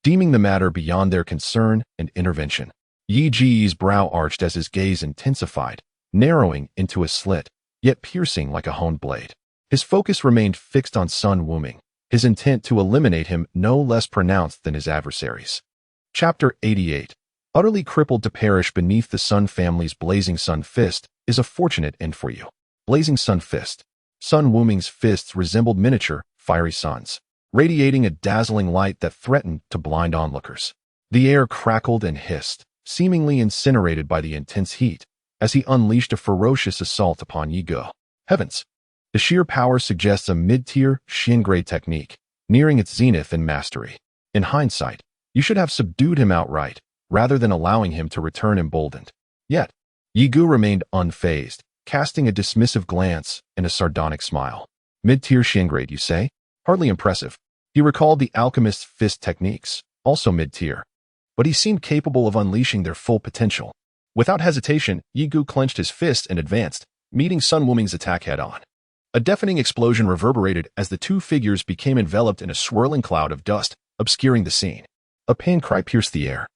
deeming the matter beyond their concern and intervention. Yi Ji's brow arched as his gaze intensified, narrowing into a slit, yet piercing like a honed blade. His focus remained fixed on Sun Wuming, his intent to eliminate him no less pronounced than his adversaries. Chapter 88. Utterly crippled to perish beneath the Sun family's Blazing Sun Fist is a fortunate end for you. Blazing Sun Fist. Sun Wuming's fists resembled miniature, fiery suns, radiating a dazzling light that threatened to blind onlookers. The air crackled and hissed, seemingly incinerated by the intense heat, as he unleashed a ferocious assault upon Yigo. Heavens! The sheer power suggests a mid-tier, Shin grade technique, nearing its zenith in mastery. In hindsight, you should have subdued him outright, rather than allowing him to return emboldened. Yet, Yi Gu remained unfazed, casting a dismissive glance and a sardonic smile. Mid-tier Shingrade, you say? Hardly impressive. He recalled the alchemist's fist techniques, also mid-tier. But he seemed capable of unleashing their full potential. Without hesitation, Yi Gu clenched his fist and advanced, meeting Sun Wuming's attack head-on. A deafening explosion reverberated as the two figures became enveloped in a swirling cloud of dust, obscuring the scene. A pain cry pierced the air,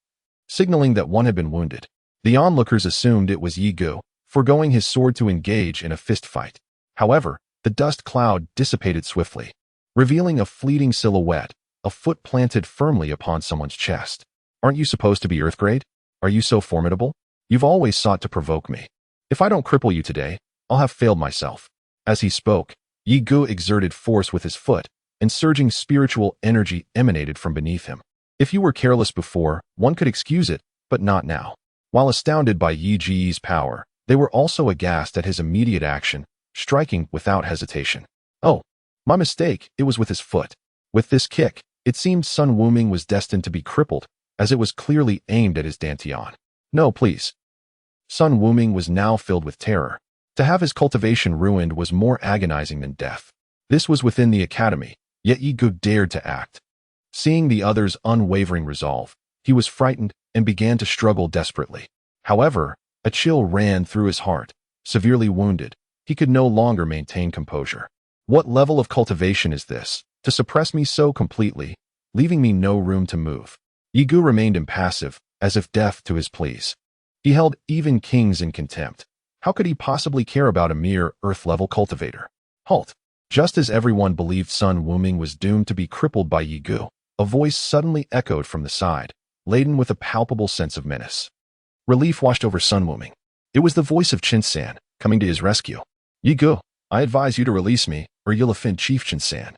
signaling that one had been wounded. The onlookers assumed it was Yi Gu, foregoing his sword to engage in a fist fight. However, the dust cloud dissipated swiftly, revealing a fleeting silhouette, a foot planted firmly upon someone's chest. Aren't you supposed to be Earthgrade? Are you so formidable? You've always sought to provoke me. If I don't cripple you today, I'll have failed myself. As he spoke, Yi Gu exerted force with his foot, and surging spiritual energy emanated from beneath him. If you were careless before, one could excuse it, but not now. While astounded by Yi Ji's power, they were also aghast at his immediate action, striking without hesitation. Oh, my mistake, it was with his foot. With this kick, it seemed Sun Wuming was destined to be crippled, as it was clearly aimed at his dantian. No, please. Sun Wuming was now filled with terror. To have his cultivation ruined was more agonizing than death. This was within the academy, yet Yi Gu dared to act. Seeing the other's unwavering resolve, he was frightened and began to struggle desperately. However, a chill ran through his heart. Severely wounded, he could no longer maintain composure. What level of cultivation is this, to suppress me so completely, leaving me no room to move? Yi Gu remained impassive, as if deaf to his pleas. He held even kings in contempt. How could he possibly care about a mere earth-level cultivator? Halt! Just as everyone believed Sun Wuming was doomed to be crippled by Yi Gu, a voice suddenly echoed from the side, laden with a palpable sense of menace. Relief washed over Sun Wuming. It was the voice of Qin-san, coming to his rescue. Yi Gu, I advise you to release me, or you'll offend Chief Qin-san.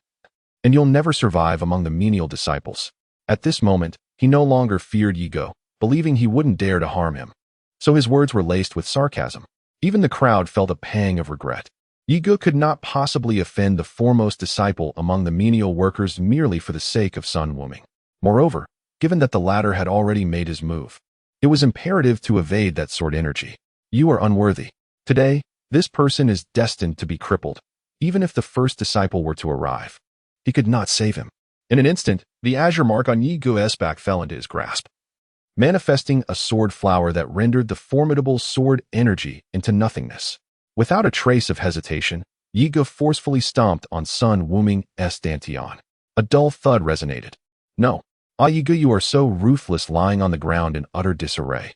And you'll never survive among the menial disciples. At this moment, he no longer feared Yi Gu, believing he wouldn't dare to harm him. So his words were laced with sarcasm. Even the crowd felt a pang of regret. Yi Gu could not possibly offend the foremost disciple among the menial workers merely for the sake of Sun Wuming. Moreover, given that the latter had already made his move, it was imperative to evade that sword energy. You are unworthy. Today, this person is destined to be crippled, even if the first disciple were to arrive. He could not save him. In an instant, the azure mark on Yi Gu's back fell into his grasp, manifesting a sword flower that rendered the formidable sword energy into nothingness. Without a trace of hesitation, Yi Gu forcefully stomped on Sun Wuming's dantian. A dull thud resonated. No. Yi Gu, you are so ruthless, lying on the ground in utter disarray.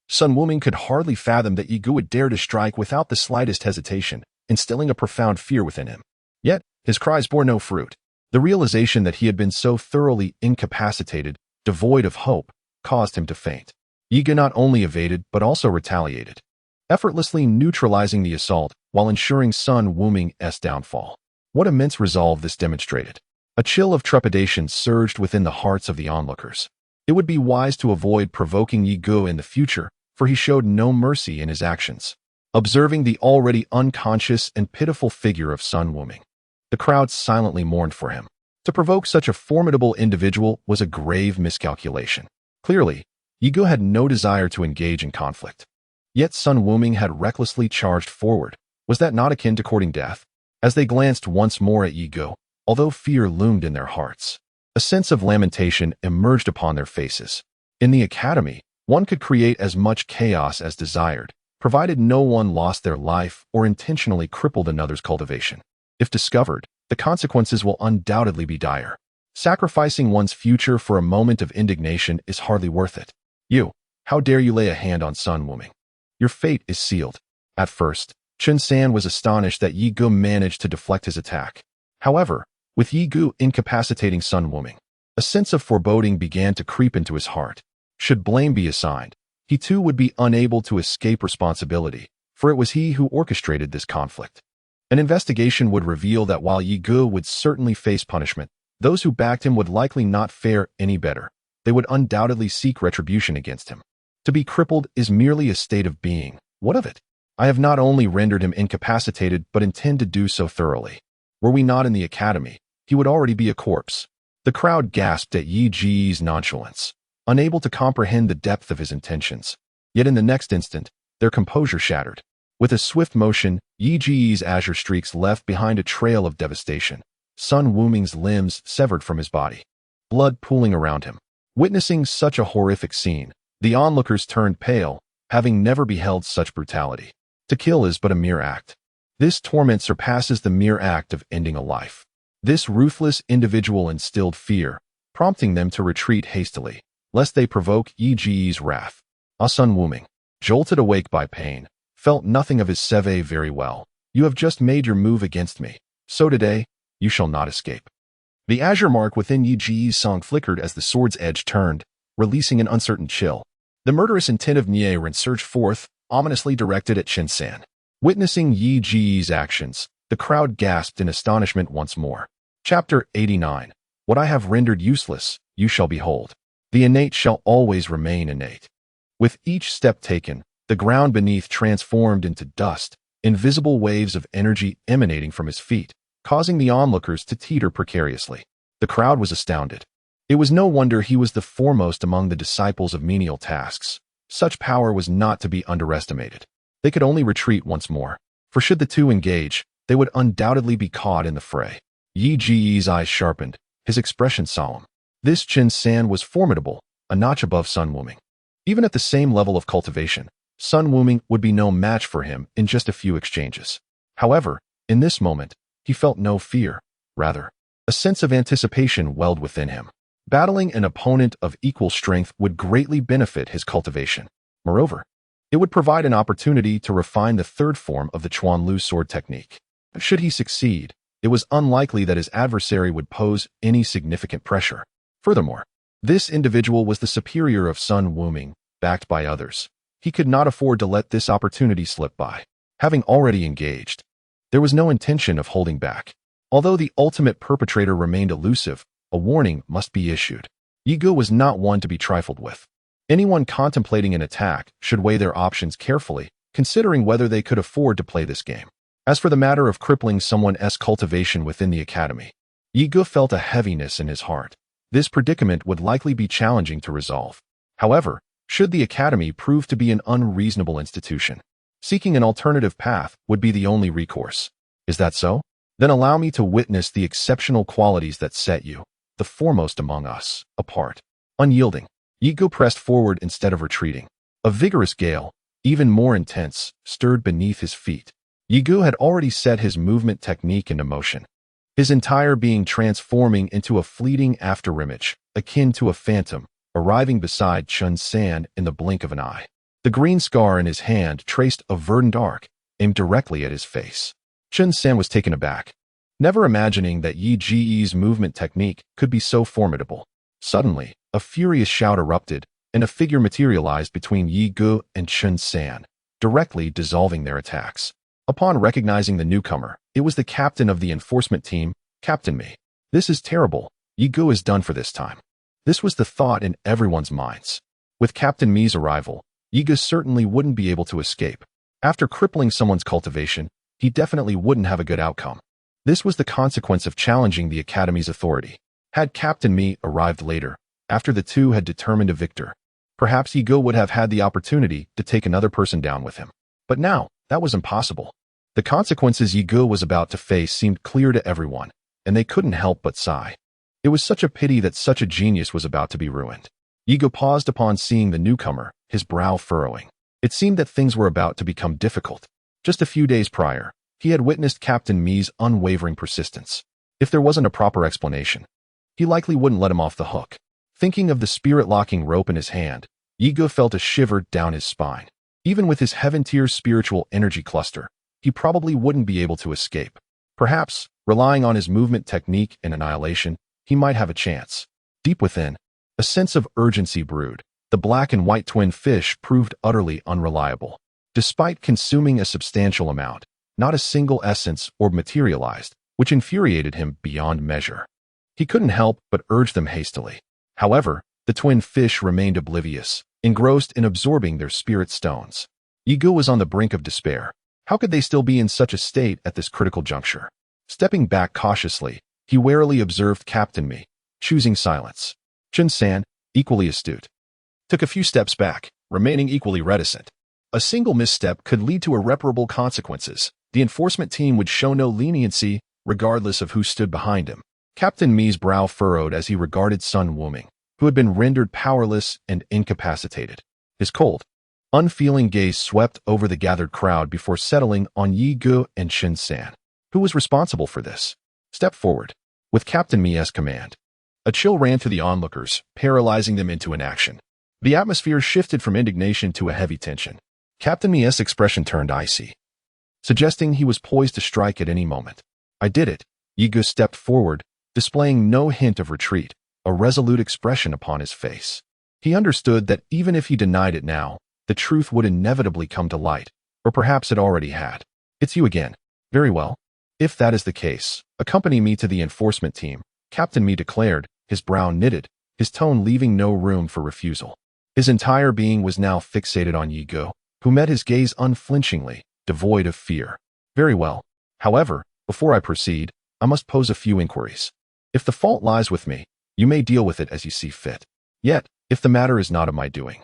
Sun Wuming could hardly fathom that Yi Gu would dare to strike without the slightest hesitation, instilling a profound fear within him. Yet, his cries bore no fruit. The realization that he had been so thoroughly incapacitated, devoid of hope, caused him to faint. Yi Gu not only evaded but also retaliated, effortlessly neutralizing the assault while ensuring Sun Wuming's downfall. What immense resolve this demonstrated. A chill of trepidation surged within the hearts of the onlookers. It would be wise to avoid provoking Yi Gu in the future, for he showed no mercy in his actions. Observing the already unconscious and pitiful figure of Sun Wuming, the crowd silently mourned for him. To provoke such a formidable individual was a grave miscalculation. Clearly, Yi Gu had no desire to engage in conflict. Yet Sun Wuming had recklessly charged forward. Was that not akin to courting death? As they glanced once more at Yi Gu, although fear loomed in their hearts, a sense of lamentation emerged upon their faces. In the academy, one could create as much chaos as desired, provided no one lost their life or intentionally crippled another's cultivation. If discovered, the consequences will undoubtedly be dire. Sacrificing one's future for a moment of indignation is hardly worth it. You, how dare you lay a hand on Sun Wuming? Your fate is sealed. At first, Qin-san was astonished that Yi Gu managed to deflect his attack. However, with Yi Gu incapacitating Sun Wuming, a sense of foreboding began to creep into his heart. Should blame be assigned, he too would be unable to escape responsibility, for it was he who orchestrated this conflict. An investigation would reveal that while Yi Gu would certainly face punishment, those who backed him would likely not fare any better. They would undoubtedly seek retribution against him. To be crippled is merely a state of being. What of it? I have not only rendered him incapacitated but intend to do so thoroughly. Were we not in the academy, he would already be a corpse. The crowd gasped at Yi Ji's nonchalance, unable to comprehend the depth of his intentions. Yet in the next instant, their composure shattered. With a swift motion, Yi Ji's azure streaks left behind a trail of devastation. Sun Wuming's limbs severed from his body, blood pooling around him. Witnessing such a horrific scene, the onlookers turned pale, having never beheld such brutality. To kill is but a mere act. This torment surpasses the mere act of ending a life. This ruthless individual instilled fear, prompting them to retreat hastily, lest they provoke Yi Ji's wrath. Sun Wuming, jolted awake by pain, felt nothing of his seve very well. You have just made your move against me, so today, you shall not escape. The azure mark within Yi Ji's song flickered as the sword's edge turned, releasing an uncertain chill. The murderous intent of Nieren surged forth, ominously directed at Chen San. Witnessing Yi Ji's actions, the crowd gasped in astonishment once more. Chapter 89. What I have rendered useless, you shall behold. The innate shall always remain innate. With each step taken, the ground beneath transformed into dust, invisible waves of energy emanating from his feet, causing the onlookers to teeter precariously. The crowd was astounded. It was no wonder he was the foremost among the disciples of menial tasks. Such power was not to be underestimated. They could only retreat once more, for should the two engage, they would undoubtedly be caught in the fray. Yi Ji's eyes sharpened, his expression solemn. This Chen San was formidable, a notch above Sun Wuming. Even at the same level of cultivation, Sun Wuming would be no match for him in just a few exchanges. However, in this moment, he felt no fear. Rather, a sense of anticipation welled within him. Battling an opponent of equal strength would greatly benefit his cultivation. Moreover, it would provide an opportunity to refine the third form of the Chuanlu sword technique. Should he succeed, it was unlikely that his adversary would pose any significant pressure. Furthermore, this individual was the superior of Sun Wuming, backed by others. He could not afford to let this opportunity slip by. Having already engaged, there was no intention of holding back. Although the ultimate perpetrator remained elusive, a warning must be issued. Yi Ge was not one to be trifled with. Anyone contemplating an attack should weigh their options carefully, considering whether they could afford to play this game. As for the matter of crippling someone's cultivation within the academy, Yi Ge felt a heaviness in his heart. This predicament would likely be challenging to resolve. However, should the academy prove to be an unreasonable institution, seeking an alternative path would be the only recourse. Is that so? Then allow me to witness the exceptional qualities that set you, the foremost among us, apart. Unyielding, Yi Ge pressed forward instead of retreating. A vigorous gale, even more intense, stirred beneath his feet. Yi Ge had already set his movement technique into motion, his entire being transforming into a fleeting afterimage, akin to a phantom, arriving beside Chen San in the blink of an eye. The green scar in his hand traced a verdant arc, aimed directly at his face. Chen San was taken aback, never imagining that Yi Ji's movement technique could be so formidable. Suddenly, a furious shout erupted, and a figure materialized between Yi Ge and Chen San, directly dissolving their attacks. Upon recognizing the newcomer, it was the captain of the enforcement team, Captain Mi. This is terrible. Yi Ge is done for this time. This was the thought in everyone's minds. With Captain Mi's arrival, Yi Ge certainly wouldn't be able to escape. After crippling someone's cultivation, he definitely wouldn't have a good outcome. This was the consequence of challenging the academy's authority. Had Captain Mi arrived later, after the two had determined a victor, perhaps Yi Ge would have had the opportunity to take another person down with him. But now, that was impossible. The consequences Yi Ge was about to face seemed clear to everyone, and they couldn't help but sigh. It was such a pity that such a genius was about to be ruined. Yi Ge paused upon seeing the newcomer, his brow furrowing. It seemed that things were about to become difficult. Just a few days prior, he had witnessed Captain Mi's unwavering persistence. If there wasn't a proper explanation, he likely wouldn't let him off the hook. Thinking of the spirit-locking rope in his hand, Yi Ge felt a shiver down his spine. Even with his heaven-tier spiritual energy cluster, he probably wouldn't be able to escape. Perhaps, relying on his movement technique and annihilation, he might have a chance. Deep within, a sense of urgency brewed. The black and white twin fish proved utterly unreliable. Despite consuming a substantial amount, not a single essence orb materialized, which infuriated him beyond measure. He couldn't help but urge them hastily. However, the twin fish remained oblivious, engrossed in absorbing their spirit stones. Yi Ge was on the brink of despair. How could they still be in such a state at this critical juncture? Stepping back cautiously, he warily observed Captain Mi, choosing silence. Chun-san, equally astute, took a few steps back, remaining equally reticent. A single misstep could lead to irreparable consequences. The enforcement team would show no leniency, regardless of who stood behind him. Captain Mi's brow furrowed as he regarded Sun Wuming, who had been rendered powerless and incapacitated. His cold, unfeeling gaze swept over the gathered crowd before settling on Yi Gu and Chun-san. Who was responsible for this? Step forward. With Captain Mi's command. A chill ran through the onlookers, paralyzing them into inaction. The atmosphere shifted from indignation to a heavy tension. Captain Mi's expression turned icy, suggesting he was poised to strike at any moment. I did it. Yi Gu stepped forward, displaying no hint of retreat, a resolute expression upon his face. He understood that even if he denied it now, the truth would inevitably come to light, or perhaps it already had. It's you again. Very well. If that is the case, accompany me to the enforcement team, Captain Mi declared, his brow knitted, his tone leaving no room for refusal. His entire being was now fixated on Yi Gu, who met his gaze unflinchingly, devoid of fear. Very well. However, before I proceed, I must pose a few inquiries. If the fault lies with me, you may deal with it as you see fit. Yet, if the matter is not of my doing,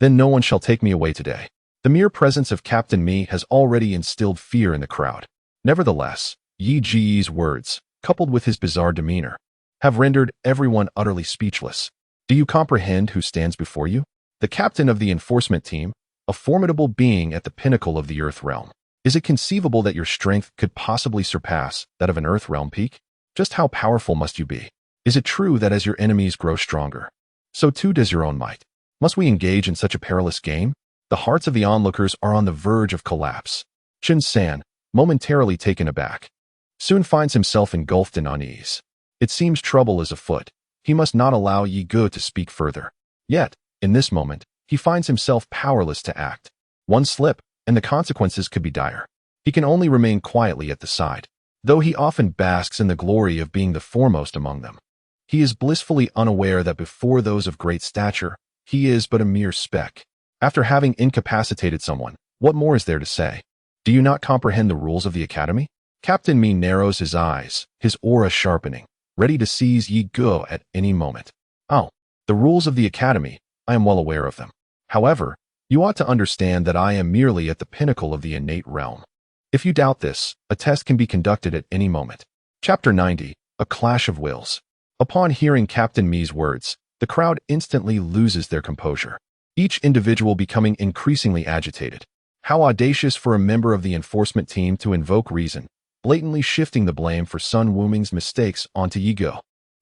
then no one shall take me away today. The mere presence of Captain Mi has already instilled fear in the crowd. Nevertheless, Yi Ji's words, coupled with his bizarre demeanor, have rendered everyone utterly speechless. Do you comprehend who stands before you? The captain of the enforcement team, a formidable being at the pinnacle of the Earth realm. Is it conceivable that your strength could possibly surpass that of an Earth realm peak? Just how powerful must you be? Is it true that as your enemies grow stronger, so too does your own might? Must we engage in such a perilous game? The hearts of the onlookers are on the verge of collapse. Chun-san, momentarily taken aback, soon finds himself engulfed in unease. It seems trouble is afoot. He must not allow Yi Gu to speak further. Yet, in this moment, he finds himself powerless to act. One slip, and the consequences could be dire. He can only remain quietly at the side, though he often basks in the glory of being the foremost among them. He is blissfully unaware that before those of great stature, he is but a mere speck. After having incapacitated someone, what more is there to say? Do you not comprehend the rules of the academy? Captain Mi narrows his eyes, his aura sharpening, ready to seize Yi Gu at any moment. Oh, the rules of the academy, I am well aware of them. However, you ought to understand that I am merely at the pinnacle of the innate realm. If you doubt this, a test can be conducted at any moment. Chapter 90, A Clash of Wills. Upon hearing Captain Mi's words, the crowd instantly loses their composure, each individual becoming increasingly agitated. How audacious for a member of the enforcement team to invoke reason, blatantly shifting the blame for Sun Wuming's mistakes onto Yi Gu.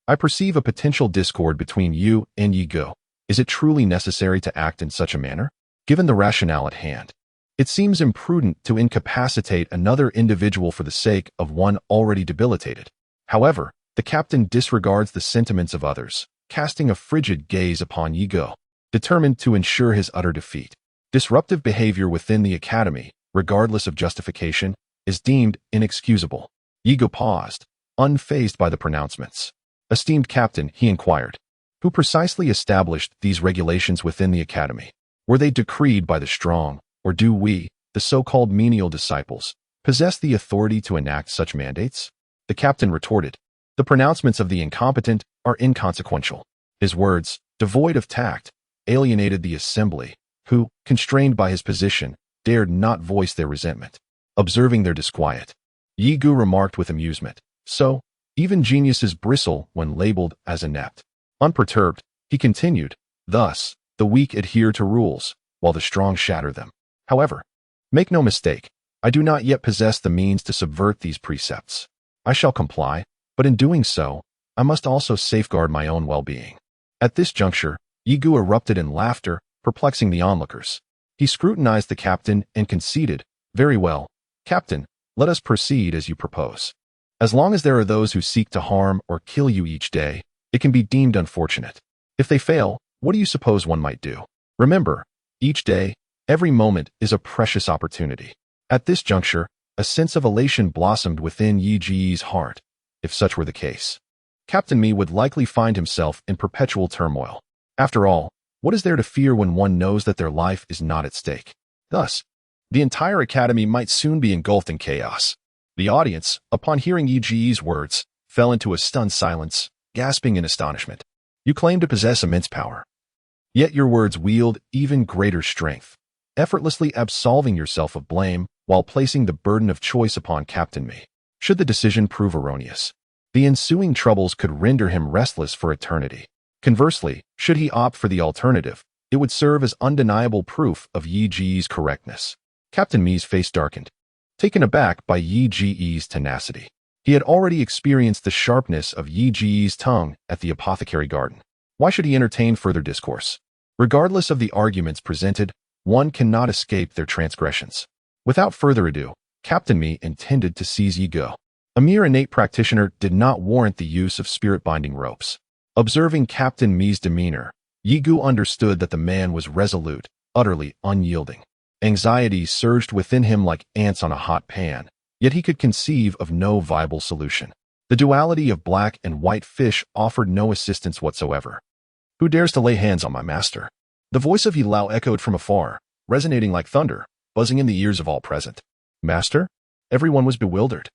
I perceive a potential discord between you and Yi Gu. Is it truly necessary to act in such a manner? Given the rationale at hand, it seems imprudent to incapacitate another individual for the sake of one already debilitated. However, the captain disregards the sentiments of others, casting a frigid gaze upon Yi Gu, determined to ensure his utter defeat. Disruptive behavior within the academy, regardless of justification, is deemed inexcusable. Yi Gu paused, unfazed by the pronouncements. Esteemed captain, he inquired, who precisely established these regulations within the academy? Were they decreed by the strong, or do we, the so-called menial disciples, possess the authority to enact such mandates? The captain retorted, the pronouncements of the incompetent are inconsequential. His words, devoid of tact, alienated the assembly, who, constrained by his position, dared not voice their resentment. Observing their disquiet, Yi Gu remarked with amusement, so, even geniuses bristle when labeled as inept. Unperturbed, he continued, thus, the weak adhere to rules, while the strong shatter them. However, make no mistake, I do not yet possess the means to subvert these precepts. I shall comply, but in doing so, I must also safeguard my own well-being. At this juncture, Yi Gu erupted in laughter, perplexing the onlookers. He scrutinized the captain and conceded, very well, Captain, let us proceed as you propose. As long as there are those who seek to harm or kill you each day, it can be deemed unfortunate. If they fail, what do you suppose one might do? Remember, each day, every moment is a precious opportunity. At this juncture, a sense of elation blossomed within Yi Ji's heart. If such were the case, Captain Mi would likely find himself in perpetual turmoil. After all, what is there to fear when one knows that their life is not at stake? Thus, the entire academy might soon be engulfed in chaos. The audience, upon hearing Yi Ji's words, fell into a stunned silence, gasping in astonishment. You claim to possess immense power. Yet your words wield even greater strength, effortlessly absolving yourself of blame while placing the burden of choice upon Captain Me. Should the decision prove erroneous, the ensuing troubles could render him restless for eternity. Conversely, should he opt for the alternative, it would serve as undeniable proof of Yi Ji's correctness. Captain Mi's face darkened, taken aback by Yi Ji's tenacity. He had already experienced the sharpness of Yi Ji's tongue at the apothecary garden. Why should he entertain further discourse? Regardless of the arguments presented, one cannot escape their transgressions. Without further ado, Captain Mi intended to seize Yi Ge. A mere innate practitioner did not warrant the use of spirit-binding ropes. Observing Captain Mi's demeanor, Yi Ge understood that the man was resolute, utterly unyielding. Anxiety surged within him like ants on a hot pan, yet he could conceive of no viable solution. The duality of black and white fish offered no assistance whatsoever. Who dares to lay hands on my master? The voice of Yi Lao echoed from afar, resonating like thunder, buzzing in the ears of all present. Master? Everyone was bewildered.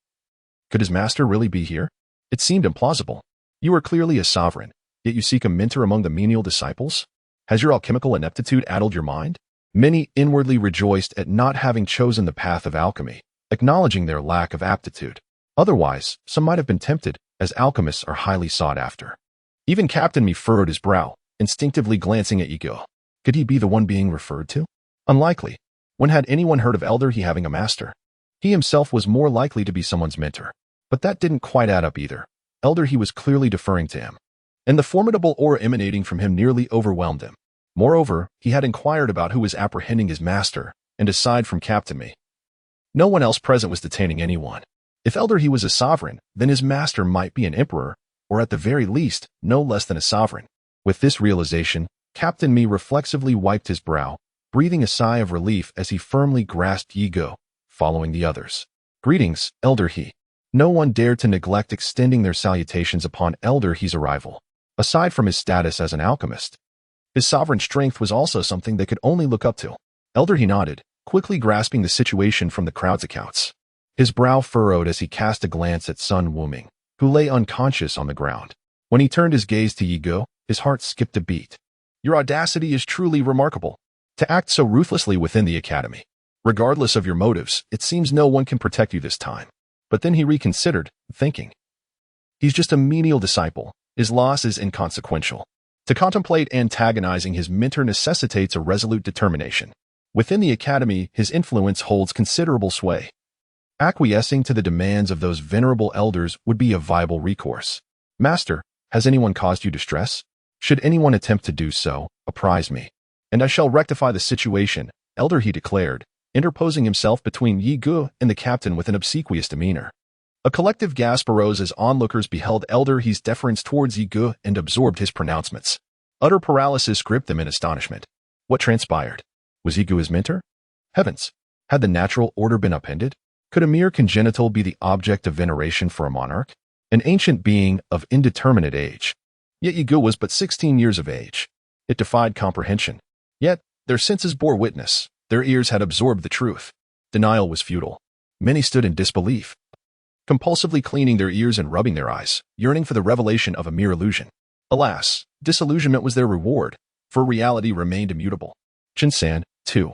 Could his master really be here? It seemed implausible. You are clearly a sovereign, yet you seek a mentor among the menial disciples? Has your alchemical ineptitude addled your mind? Many inwardly rejoiced at not having chosen the path of alchemy, acknowledging their lack of aptitude. Otherwise, some might have been tempted, as alchemists are highly sought after. Even Captain Mi furrowed his brow, instinctively glancing at Yi Ge. Could he be the one being referred to? Unlikely. When had anyone heard of Elder He having a master? He himself was more likely to be someone's mentor. But that didn't quite add up either. Elder He was clearly deferring to him, and the formidable aura emanating from him nearly overwhelmed him. Moreover, he had inquired about who was apprehending his master, and aside from Captain Mi, no one else present was detaining anyone. If Elder He was a sovereign, then his master might be an emperor, or at the very least, no less than a sovereign. With this realization, Captain Mi reflexively wiped his brow, breathing a sigh of relief as he firmly grasped Yi Ge, following the others. Greetings, Elder He. No one dared to neglect extending their salutations upon Elder He's arrival. Aside from his status as an alchemist, his sovereign strength was also something they could only look up to. Elder He nodded, quickly grasping the situation from the crowd's accounts. His brow furrowed as he cast a glance at Sun Wuming, who lay unconscious on the ground. When he turned his gaze to Yi Ge, his heart skipped a beat. Your audacity is truly remarkable. To act so ruthlessly within the academy. Regardless of your motives, it seems no one can protect you this time. But then he reconsidered, thinking. He's just a menial disciple. His loss is inconsequential. To contemplate antagonizing his mentor necessitates a resolute determination. Within the academy, his influence holds considerable sway. Acquiescing to the demands of those venerable elders would be a viable recourse. Master, has anyone caused you distress? Should anyone attempt to do so, apprise me, and I shall rectify the situation, Elder He declared, interposing himself between Yi Ge and the captain with an obsequious demeanor. A collective gasp arose as onlookers beheld Elder He's deference towards Yi Ge and absorbed his pronouncements. Utter paralysis gripped them in astonishment. What transpired? Was Yi Ge his mentor? Heavens! Had the natural order been upended? Could a mere congenital be the object of veneration for a monarch? An ancient being of indeterminate age. Yet Yi Ge was but 16 years of age. It defied comprehension. Yet, their senses bore witness. Their ears had absorbed the truth. Denial was futile. Many stood in disbelief, compulsively cleaning their ears and rubbing their eyes, yearning for the revelation of a mere illusion. Alas, disillusionment was their reward, for reality remained immutable. Jinsan, too,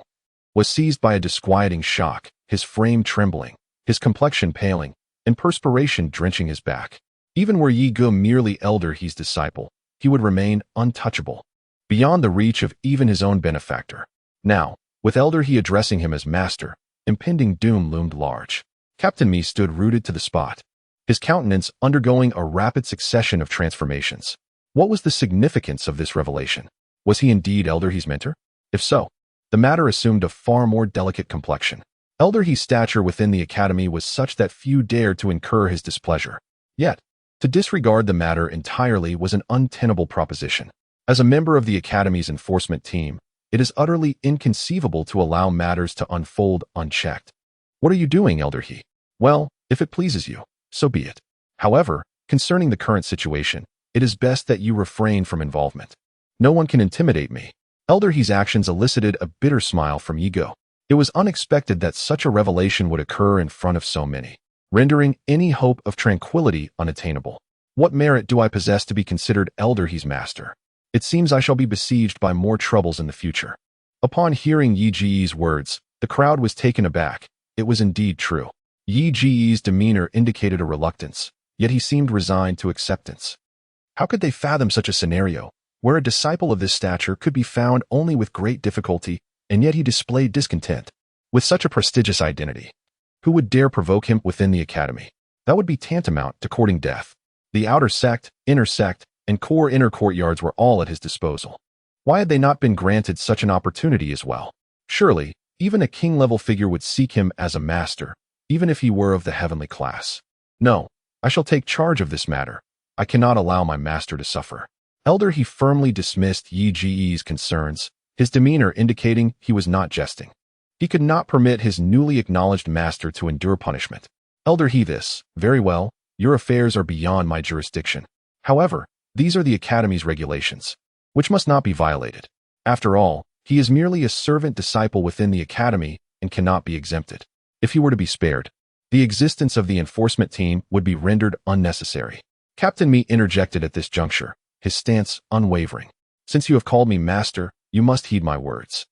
was seized by a disquieting shock, his frame trembling, his complexion paling, and perspiration drenching his back. Even were Yi Ge merely Elder He's disciple, he would remain untouchable, beyond the reach of even his own benefactor. Now, with Elder He addressing him as master, impending doom loomed large. Captain Mi stood rooted to the spot, his countenance undergoing a rapid succession of transformations. What was the significance of this revelation? Was he indeed Elder He's mentor? If so, the matter assumed a far more delicate complexion. Elder He's stature within the academy was such that few dared to incur his displeasure. Yet, to disregard the matter entirely was an untenable proposition. As a member of the academy's enforcement team, it is utterly inconceivable to allow matters to unfold unchecked. What are you doing, Elder He? Well, if it pleases you, so be it. However, concerning the current situation, it is best that you refrain from involvement. No one can intimidate me. Elder He's actions elicited a bitter smile from Yi Ge. It was unexpected that such a revelation would occur in front of so many, rendering any hope of tranquility unattainable. What merit do I possess to be considered elder his master? It seems I shall be besieged by more troubles in the future. Upon hearing Yi Ji's words, the crowd was taken aback. It was indeed true. Yi Ji's demeanor indicated a reluctance, yet he seemed resigned to acceptance. How could they fathom such a scenario, where a disciple of this stature could be found only with great difficulty, and yet he displayed discontent? With such a prestigious identity, who would dare provoke him within the academy? That would be tantamount to courting death. The outer sect, inner sect, and core inner courtyards were all at his disposal. Why had they not been granted such an opportunity as well? Surely, even a king-level figure would seek him as a master, even if he were of the heavenly class. No, I shall take charge of this matter. I cannot allow my master to suffer. Elder, he firmly dismissed Yi Ji's concerns, his demeanor indicating he was not jesting. He could not permit his newly acknowledged master to endure punishment. Elder, he this, very well, your affairs are beyond my jurisdiction. However, these are the academy's regulations, which must not be violated. After all, he is merely a servant disciple within the academy and cannot be exempted. If he were to be spared, the existence of the enforcement team would be rendered unnecessary. Captain Mi interjected at this juncture, his stance unwavering. Since you have called me master, you must heed my words.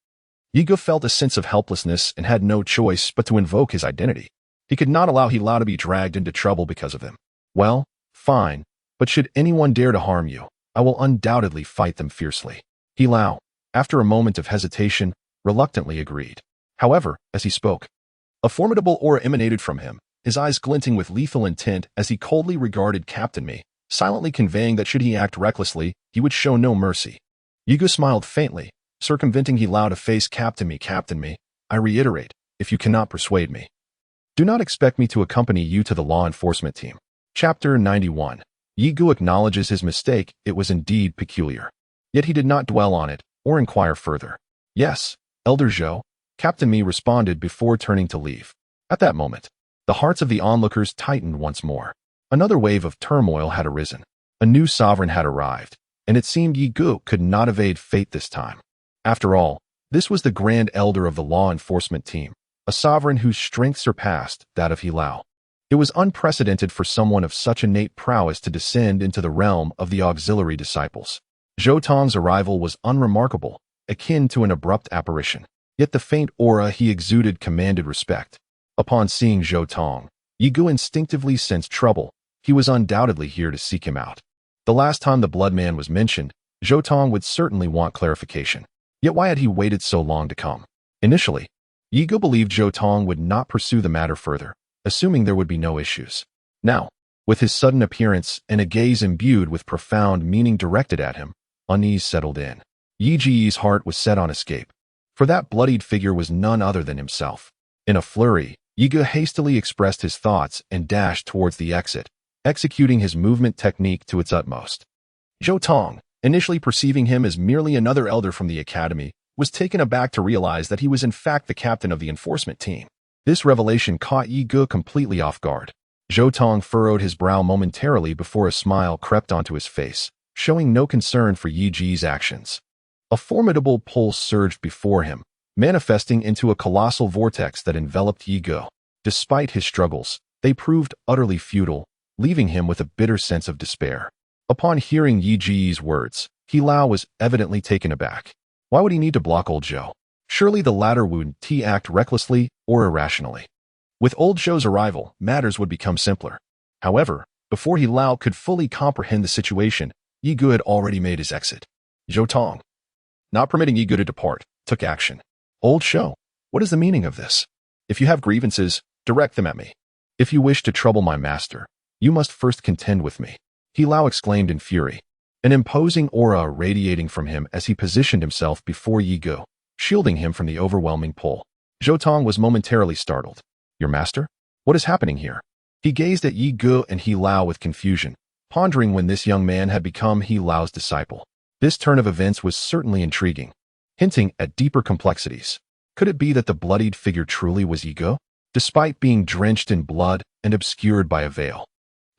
Yigo felt a sense of helplessness and had no choice but to invoke his identity. He could not allow Hilao to be dragged into trouble because of him. Well, fine, but should anyone dare to harm you, I will undoubtedly fight them fiercely. Hilao, after a moment of hesitation, reluctantly agreed. However, as he spoke, a formidable aura emanated from him, his eyes glinting with lethal intent as he coldly regarded Captain Mi, silently conveying that should he act recklessly, he would show no mercy. Yigo smiled faintly, circumventing Hilao to face Captain Mi. Captain Mi, I reiterate, if you cannot persuade me, do not expect me to accompany you to the law enforcement team. Chapter 91. Yigo acknowledges his mistake. It was indeed peculiar. Yet he did not dwell on it or inquire further. Yes, Elder Zhou, Captain Mi responded before turning to leave. At that moment, the hearts of the onlookers tightened once more. Another wave of turmoil had arisen. A new sovereign had arrived, and it seemed Yigo could not evade fate this time. After all, this was the Grand Elder of the law enforcement team, a sovereign whose strength surpassed that of Hilao. It was unprecedented for someone of such innate prowess to descend into the realm of the auxiliary disciples. Zhou Tong's arrival was unremarkable, akin to an abrupt apparition. Yet the faint aura he exuded commanded respect. Upon seeing Zhou Tong, Yigo instinctively sensed trouble. He was undoubtedly here to seek him out. The last time the blood man was mentioned, Zhou Tong would certainly want clarification. Yet why had he waited so long to come? Initially, Yigo believed Zhou Tong would not pursue the matter further, assuming there would be no issues. Now, with his sudden appearance and a gaze imbued with profound meaning directed at him, unease settled in. Yi Ji's heart was set on escape, for that bloodied figure was none other than himself. In a flurry, Yigo hastily expressed his thoughts and dashed towards the exit, executing his movement technique to its utmost. Zhou Tong, initially perceiving him as merely another elder from the academy, was taken aback to realize that he was in fact the captain of the enforcement team. This revelation caught Yigo completely off guard. Zhou Tong furrowed his brow momentarily before a smile crept onto his face, showing no concern for Yi Ji's actions. A formidable pulse surged before him, manifesting into a colossal vortex that enveloped Yigo. Despite his struggles, they proved utterly futile, leaving him with a bitter sense of despair. Upon hearing Yi Ji's words, Hilao was evidently taken aback. Why would he need to block old Zhou? Surely the latter would act recklessly or irrationally. With old Zhou's arrival, matters would become simpler. However, before Hilao could fully comprehend the situation, Yigo had already made his exit. Zhou Tong, not permitting Yigo to depart, took action. Old Zhou, what is the meaning of this? If you have grievances, direct them at me. If you wish to trouble my master, you must first contend with me. Hilao exclaimed in fury, an imposing aura radiating from him as he positioned himself before Yigo, shielding him from the overwhelming pull. Zhou Tong was momentarily startled. Your master? What is happening here? He gazed at Yigo and Hilao with confusion, pondering when this young man had become Hilao's disciple. This turn of events was certainly intriguing, hinting at deeper complexities. Could it be that the bloodied figure truly was Yigo? Despite being drenched in blood and obscured by a veil,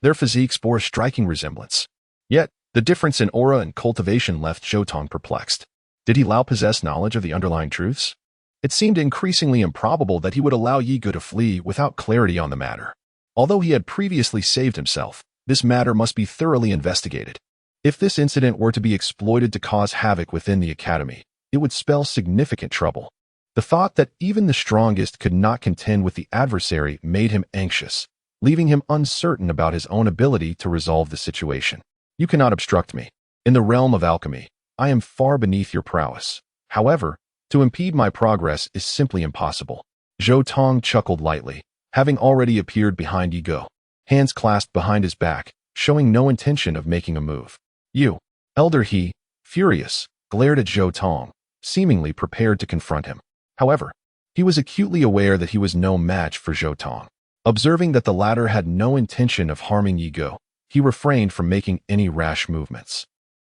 their physiques bore a striking resemblance. Yet, the difference in aura and cultivation left Zhou Tong perplexed. Did Hilao possess knowledge of the underlying truths? It seemed increasingly improbable that he would allow Yigo to flee without clarity on the matter. Although he had previously saved himself, This matter must be thoroughly investigated. If this incident were to be exploited to cause havoc within the academy, it would spell significant trouble. The thought that even the strongest could not contend with the adversary made him anxious, leaving him uncertain about his own ability to resolve the situation. You cannot obstruct me. In the realm of alchemy, I am far beneath your prowess. However, to impede my progress is simply impossible. Zhou Tong chuckled lightly, having already appeared behind Yi Ge, hands clasped behind his back, showing no intention of making a move. You, Elder He, furious, glared at Zhou Tong, seemingly prepared to confront him. However, he was acutely aware that he was no match for Zhou Tong. Observing that the latter had no intention of harming Yi Ge, he refrained from making any rash movements.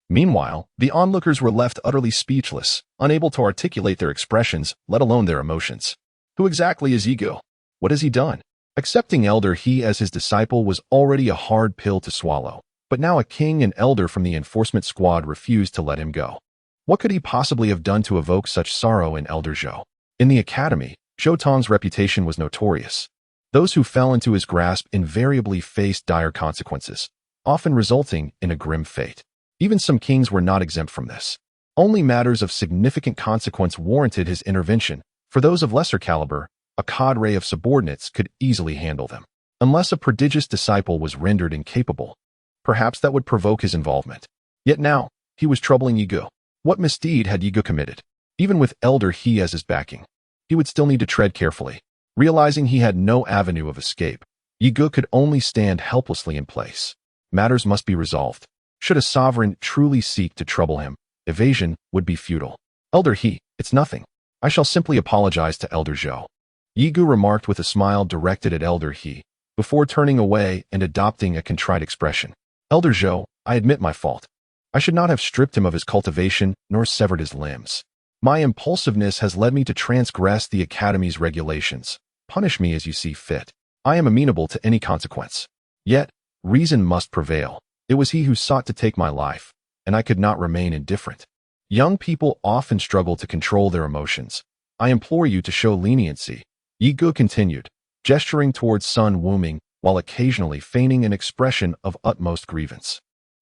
Meanwhile, the onlookers were left utterly speechless, unable to articulate their expressions, let alone their emotions. Who exactly is Yi Ge? What has he done? Accepting Elder He as his disciple was already a hard pill to swallow, but now a king and elder from the enforcement squad refused to let him go. What could he possibly have done to evoke such sorrow in Elder Zhou? In the academy, Zhou Tong's reputation was notorious. Those who fell into his grasp invariably faced dire consequences, often resulting in a grim fate. Even some kings were not exempt from this. Only matters of significant consequence warranted his intervention. For those of lesser caliber, a cadre of subordinates could easily handle them. Unless a prodigious disciple was rendered incapable, perhaps that would provoke his involvement. Yet now, he was troubling Yi Ge. What misdeed had Yi Ge committed? Even with Elder He as his backing, he would still need to tread carefully. Realizing he had no avenue of escape, Yi Ge could only stand helplessly in place. Matters must be resolved. Should a sovereign truly seek to trouble him, evasion would be futile. Elder He, it's nothing. I shall simply apologize to Elder Zhou. Yi Ge remarked with a smile directed at Elder He, before turning away and adopting a contrite expression. Elder Zhou, I admit my fault. I should not have stripped him of his cultivation nor severed his limbs. My impulsiveness has led me to transgress the Academy's regulations. Punish me as you see fit. I am amenable to any consequence. Yet, reason must prevail. It was he who sought to take my life, and I could not remain indifferent. Young people often struggle to control their emotions. I implore you to show leniency. Yi Ge continued, gesturing towards Sun Wuming while occasionally feigning an expression of utmost grievance.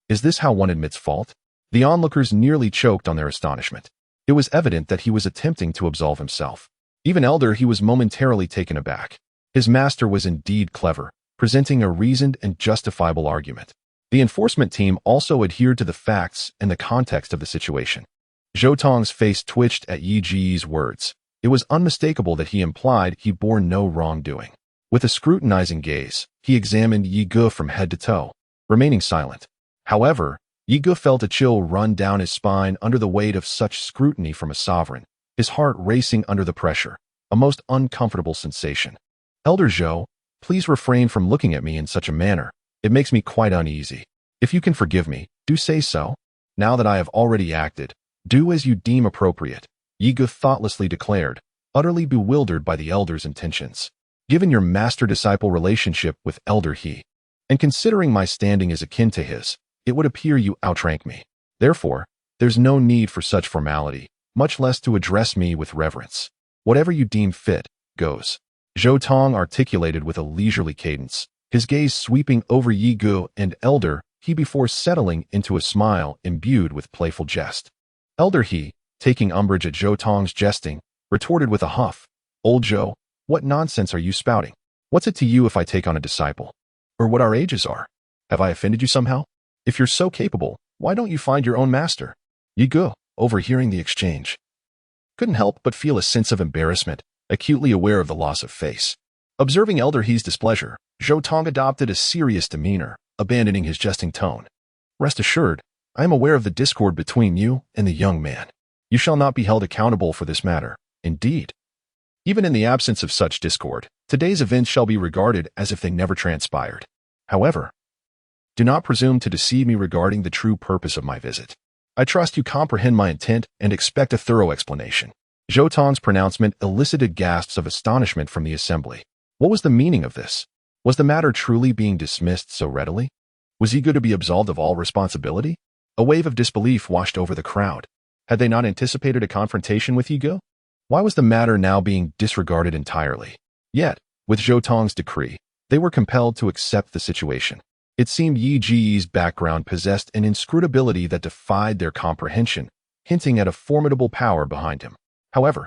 Is this how one admits fault? The onlookers nearly choked on their astonishment. It was evident that he was attempting to absolve himself. Even Elder He was momentarily taken aback. His master was indeed clever, presenting a reasoned and justifiable argument. The enforcement team also adhered to the facts and the context of the situation. Zhou Tong's face twitched at Yi Ge's words. It was unmistakable that he implied he bore no wrongdoing. With a scrutinizing gaze, he examined Yi Ge from head to toe, remaining silent. However, Yi Ge felt a chill run down his spine under the weight of such scrutiny from a sovereign, his heart racing under the pressure, a most uncomfortable sensation. Elder Zhou, please refrain from looking at me in such a manner. It makes me quite uneasy. If you can forgive me, do say so. Now that I have already acted, do as you deem appropriate, Yi Ge thoughtlessly declared, utterly bewildered by the elder's intentions. Given your master-disciple relationship with Elder He, and considering my standing is akin to his, it would appear you outrank me. Therefore, there's no need for such formality, much less to address me with reverence. Whatever you deem fit, goes. Zhou Tong articulated with a leisurely cadence, his gaze sweeping over Yi Ge and Elder He before settling into a smile imbued with playful jest. Elder He, taking umbrage at Zhou Tong's jesting, retorted with a huff, Old Zhou, what nonsense are you spouting? What's it to you if I take on a disciple? Or what our ages are? Have I offended you somehow? If you're so capable, why don't you find your own master? Yi Ge, overhearing the exchange, couldn't help but feel a sense of embarrassment, acutely aware of the loss of face. Observing Elder He's displeasure, Zhou Tong adopted a serious demeanor, abandoning his jesting tone. Rest assured, I am aware of the discord between you and the young man. You shall not be held accountable for this matter. Indeed, even in the absence of such discord, today's events shall be regarded as if they never transpired. However, do not presume to deceive me regarding the true purpose of my visit. I trust you comprehend my intent and expect a thorough explanation. Zhou Tong's pronouncement elicited gasps of astonishment from the assembly. What was the meaning of this? Was the matter truly being dismissed so readily? Was Yi Ge to be absolved of all responsibility? A wave of disbelief washed over the crowd. Had they not anticipated a confrontation with Yi Ge? Why was the matter now being disregarded entirely? Yet, with Zhou Tong's decree, they were compelled to accept the situation. It seemed Yi Ji's background possessed an inscrutability that defied their comprehension, hinting at a formidable power behind him. However,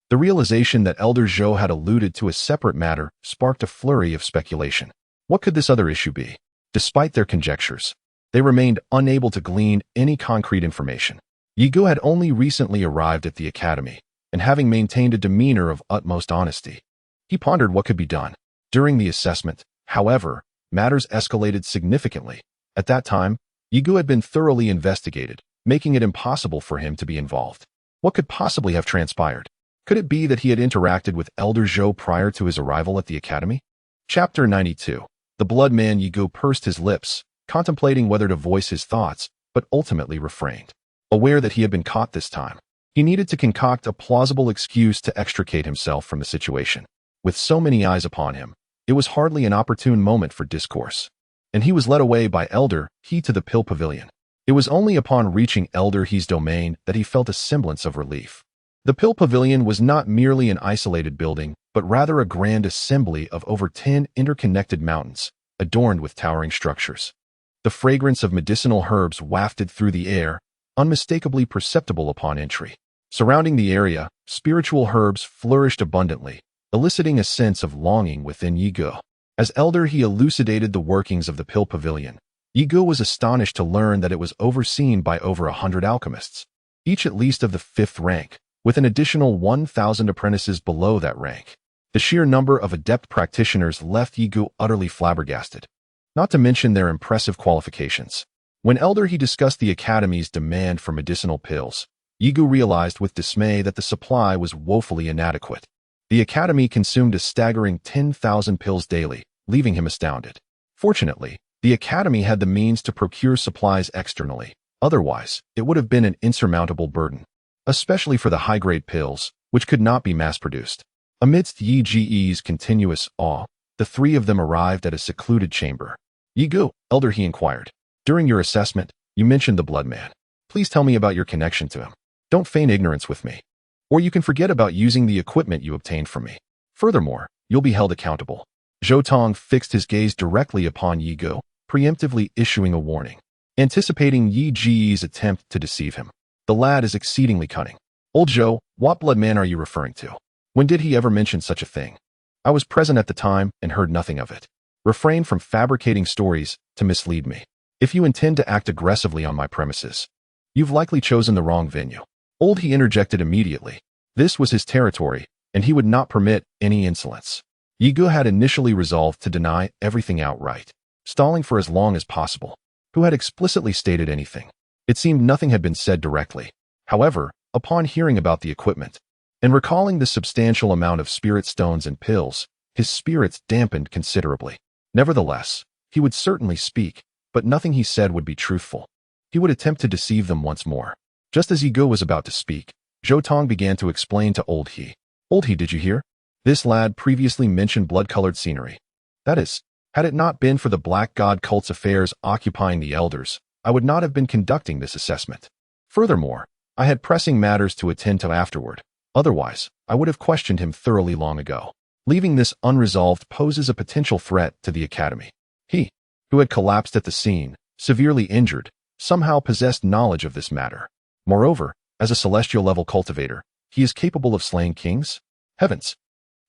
the realization that Elder Zhou had alluded to a separate matter sparked a flurry of speculation. What could this other issue be? Despite their conjectures, they remained unable to glean any concrete information. Yi Gu had only recently arrived at the academy, and having maintained a demeanor of utmost honesty, he pondered what could be done. During the assessment, however, matters escalated significantly. At that time, Yi Gu had been thoroughly investigated, making it impossible for him to be involved. What could possibly have transpired? Could it be that he had interacted with Elder Zhou prior to his arrival at the academy? Chapter 92. The blood man Yi Gu pursed his lips, contemplating whether to voice his thoughts, but ultimately refrained. Aware that he had been caught this time, he needed to concoct a plausible excuse to extricate himself from the situation. With so many eyes upon him, it was hardly an opportune moment for discourse, and he was led away by Elder He to the Pill Pavilion. It was only upon reaching Elder He's domain that he felt a semblance of relief. The Pill Pavilion was not merely an isolated building, but rather a grand assembly of over 10 interconnected mountains, adorned with towering structures. The fragrance of medicinal herbs wafted through the air, unmistakably perceptible upon entry. Surrounding the area, spiritual herbs flourished abundantly, eliciting a sense of longing within Yi Gu. As Elder He elucidated the workings of the Pill Pavilion, Yi Gu was astonished to learn that it was overseen by over 100 alchemists, each at least of the 5th rank, with an additional 1,000 apprentices below that rank. The sheer number of adept practitioners left Yi Gu utterly flabbergasted, not to mention their impressive qualifications. When Elder He discussed the Academy's demand for medicinal pills, Yi Gu realized with dismay that the supply was woefully inadequate. The Academy consumed a staggering 10,000 pills daily, leaving him astounded. Fortunately, the Academy had the means to procure supplies externally. Otherwise, it would have been an insurmountable burden, especially for the high-grade pills, which could not be mass-produced. Amidst Yi Ji's continuous awe, the three of them arrived at a secluded chamber. Yi Gu, Elder He inquired. During your assessment, you mentioned the Blood Man. Please tell me about your connection to him. Don't feign ignorance with me, or you can forget about using the equipment you obtained from me. Furthermore, you'll be held accountable. Zhou Tong fixed his gaze directly upon Yi Gu, preemptively issuing a warning. Anticipating Yi Ji's attempt to deceive him, the lad is exceedingly cunning. Old Zhou, what blood man are you referring to? When did he ever mention such a thing? I was present at the time and heard nothing of it. Refrain from fabricating stories to mislead me. If you intend to act aggressively on my premises, you've likely chosen the wrong venue. Old He interjected immediately. This was his territory, and he would not permit any insolence. Yi Gu had initially resolved to deny everything outright, stalling for as long as possible. Who had explicitly stated anything? It seemed nothing had been said directly. However, upon hearing about the equipment, and recalling the substantial amount of spirit stones and pills, his spirits dampened considerably. Nevertheless, he would certainly speak, but nothing he said would be truthful. He would attempt to deceive them once more. Just as Yi Gu was about to speak, Zhou Tong began to explain to Old He. Old He, did you hear? This lad previously mentioned blood-colored scenery. That is, had it not been for the Black God cult's affairs occupying the elders, I would not have been conducting this assessment. Furthermore, I had pressing matters to attend to afterward. Otherwise, I would have questioned him thoroughly long ago. Leaving this unresolved poses a potential threat to the Academy. He, who had collapsed at the scene, severely injured, somehow possessed knowledge of this matter. Moreover, as a celestial-level cultivator, he is capable of slaying kings? Heavens!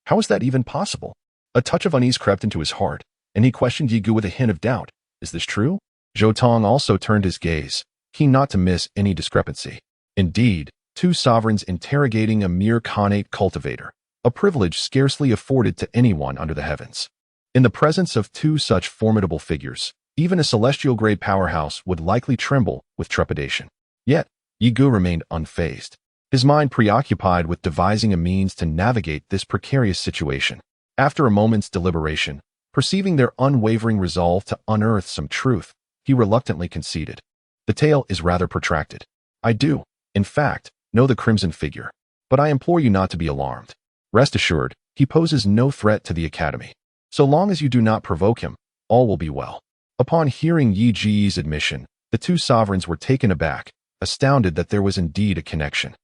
How is that even possible? A touch of unease crept into his heart, and he questioned Yi Gu with a hint of doubt. Is this true? Zhou Tong also turned his gaze, keen not to miss any discrepancy. Indeed, two sovereigns interrogating a mere connate cultivator, a privilege scarcely afforded to anyone under the heavens. In the presence of two such formidable figures, even a celestial-grade powerhouse would likely tremble with trepidation. Yet, Yi Gu remained unfazed, his mind preoccupied with devising a means to navigate this precarious situation. After a moment's deliberation, perceiving their unwavering resolve to unearth some truth, he reluctantly conceded. The tale is rather protracted. I do, in fact, know the crimson figure, but I implore you not to be alarmed. Rest assured, he poses no threat to the Academy. So long as you do not provoke him, all will be well. Upon hearing Yi Ji's admission, the two sovereigns were taken aback, astounded that there was indeed a connection.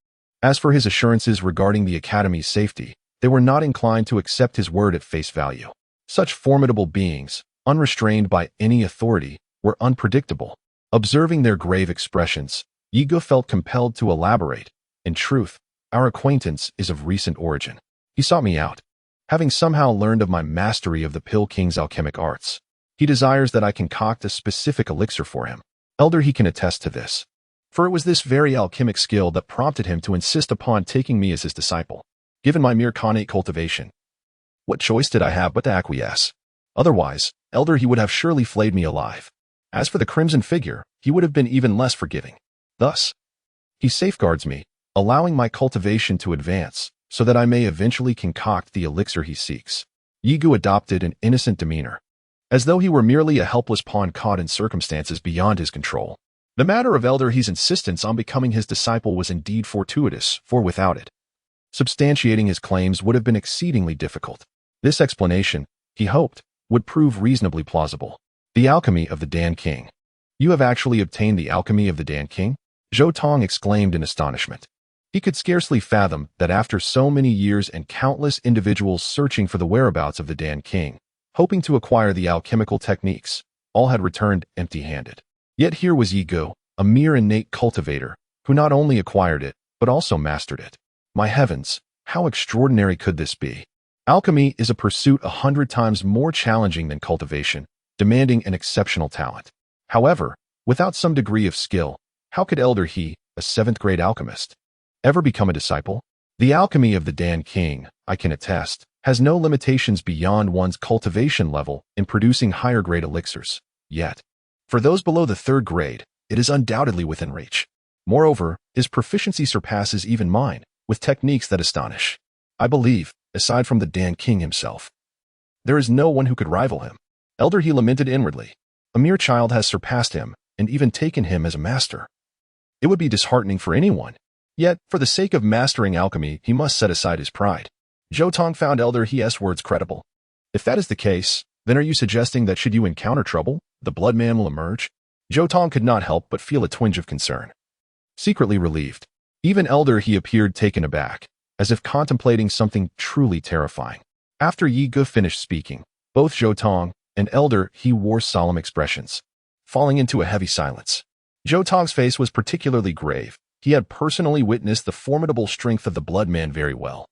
As for his assurances regarding the Academy's safety, they were not inclined to accept his word at face value. Such formidable beings, unrestrained by any authority, were unpredictable. Observing their grave expressions, Yigo felt compelled to elaborate. In truth, our acquaintance is of recent origin. He sought me out, having somehow learned of my mastery of the Pill King's alchemic arts. He desires that I concoct a specific elixir for him. Elder, he can attest to this, for it was this very alchemic skill that prompted him to insist upon taking me as his disciple. Given my mere connate cultivation, what choice did I have but to acquiesce? Otherwise, Elder, he would have surely flayed me alive. As for the crimson figure, he would have been even less forgiving. Thus, he safeguards me, allowing my cultivation to advance, so that I may eventually concoct the elixir he seeks. Yigo adopted an innocent demeanor, as though he were merely a helpless pawn caught in circumstances beyond his control. The matter of Elder He's insistence on becoming his disciple was indeed fortuitous, for without it, substantiating his claims would have been exceedingly difficult. This explanation, he hoped, would prove reasonably plausible. The alchemy of the Dan King. You have actually obtained the alchemy of the Dan King? Zhou Tong exclaimed in astonishment. He could scarcely fathom that after so many years and countless individuals searching for the whereabouts of the Dan King, hoping to acquire the alchemical techniques, all had returned empty-handed. Yet here was Yigo, a mere innate cultivator, who not only acquired it, but also mastered it. My heavens, how extraordinary could this be? Alchemy is a pursuit 100 times more challenging than cultivation, demanding an exceptional talent. However, without some degree of skill, how could Elder He, a 7th-grade alchemist, ever become a disciple? The alchemy of the Dan King, I can attest, has no limitations beyond one's cultivation level in producing higher-grade elixirs. Yet, for those below the 3rd grade, it is undoubtedly within reach. Moreover, his proficiency surpasses even mine, with techniques that astonish. I believe, aside from the Dan King himself, there is no one who could rival him. Elder He lamented inwardly. A mere child has surpassed him, and even taken him as a master. It would be disheartening for anyone. Yet, for the sake of mastering alchemy, he must set aside his pride. Zhou Tong found Elder He's words credible. If that is the case, then are you suggesting that should you encounter trouble, the blood man will emerge? Zhou Tong could not help but feel a twinge of concern. Secretly relieved, even Elder He appeared taken aback, as if contemplating something truly terrifying. After Yigo finished speaking, both Zhou Tong and Elder He wore solemn expressions, falling into a heavy silence. Zhou Tong's face was particularly grave. He had personally witnessed the formidable strength of the blood man very well.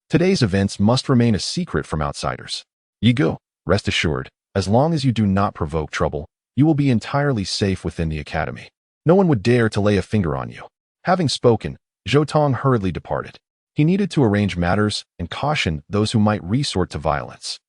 Today's events must remain a secret from outsiders. Yigo, rest assured, as long as you do not provoke trouble, you will be entirely safe within the academy. No one would dare to lay a finger on you. Having spoken, Zhou Tong hurriedly departed. He needed to arrange matters and caution those who might resort to violence.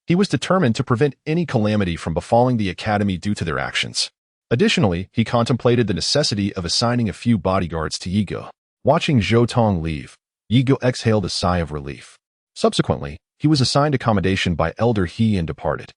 He was determined to prevent any calamity from befalling the academy due to their actions. Additionally, he contemplated the necessity of assigning a few bodyguards to Yigo. Watching Zhou Tong leave, Yigo exhaled a sigh of relief. Subsequently, he was assigned accommodation by Elder He and departed.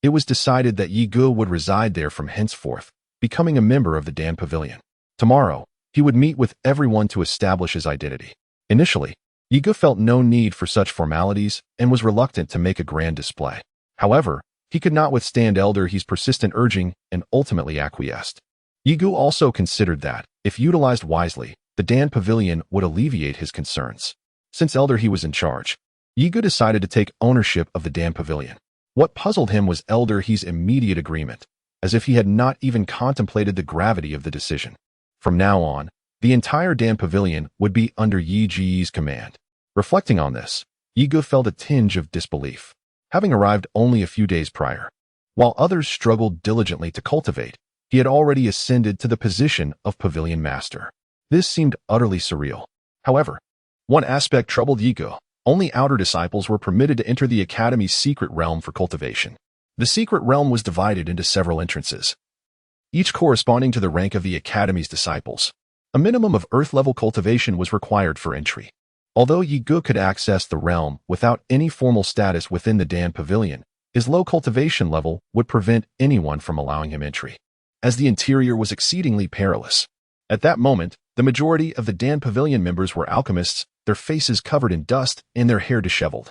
It was decided that Yigo would reside there from henceforth, becoming a member of the Dan Pavilion. Tomorrow, he would meet with everyone to establish his identity. Initially, Yigo felt no need for such formalities and was reluctant to make a grand display. However, he could not withstand Elder He's persistent urging and ultimately acquiesced. Yigo also considered that, if utilized wisely, the Dan Pavilion would alleviate his concerns. Since Elder He was in charge, Yigo decided to take ownership of the Dan Pavilion. What puzzled him was Elder He's immediate agreement, as if he had not even contemplated the gravity of the decision. From now on, the entire Dan Pavilion would be under Yi Ji's command. Reflecting on this, Yigo felt a tinge of disbelief. Having arrived only a few days prior, while others struggled diligently to cultivate, he had already ascended to the position of pavilion master. This seemed utterly surreal. However, one aspect troubled Yigo. Only outer disciples were permitted to enter the academy's secret realm for cultivation. The secret realm was divided into several entrances, each corresponding to the rank of the academy's disciples. A minimum of earth-level cultivation was required for entry. Although Yigo could access the realm without any formal status within the Dan Pavilion, his low cultivation level would prevent anyone from allowing him entry, as the interior was exceedingly perilous. At that moment, the majority of the Dan Pavilion members were alchemists, their faces covered in dust and their hair disheveled,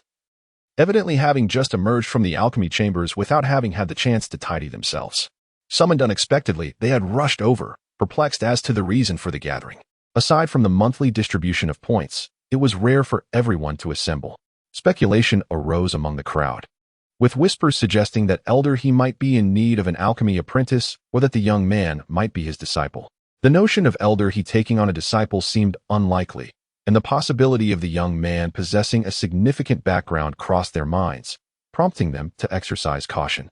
evidently having just emerged from the alchemy chambers without having had the chance to tidy themselves. Summoned unexpectedly, they had rushed over, perplexed as to the reason for the gathering. Aside from the monthly distribution of points, it was rare for everyone to assemble. Speculation arose among the crowd. with whispers suggesting that Elder He might be in need of an alchemy apprentice or that the young man might be his disciple. The notion of Elder He taking on a disciple seemed unlikely, and the possibility of the young man possessing a significant background crossed their minds, prompting them to exercise caution.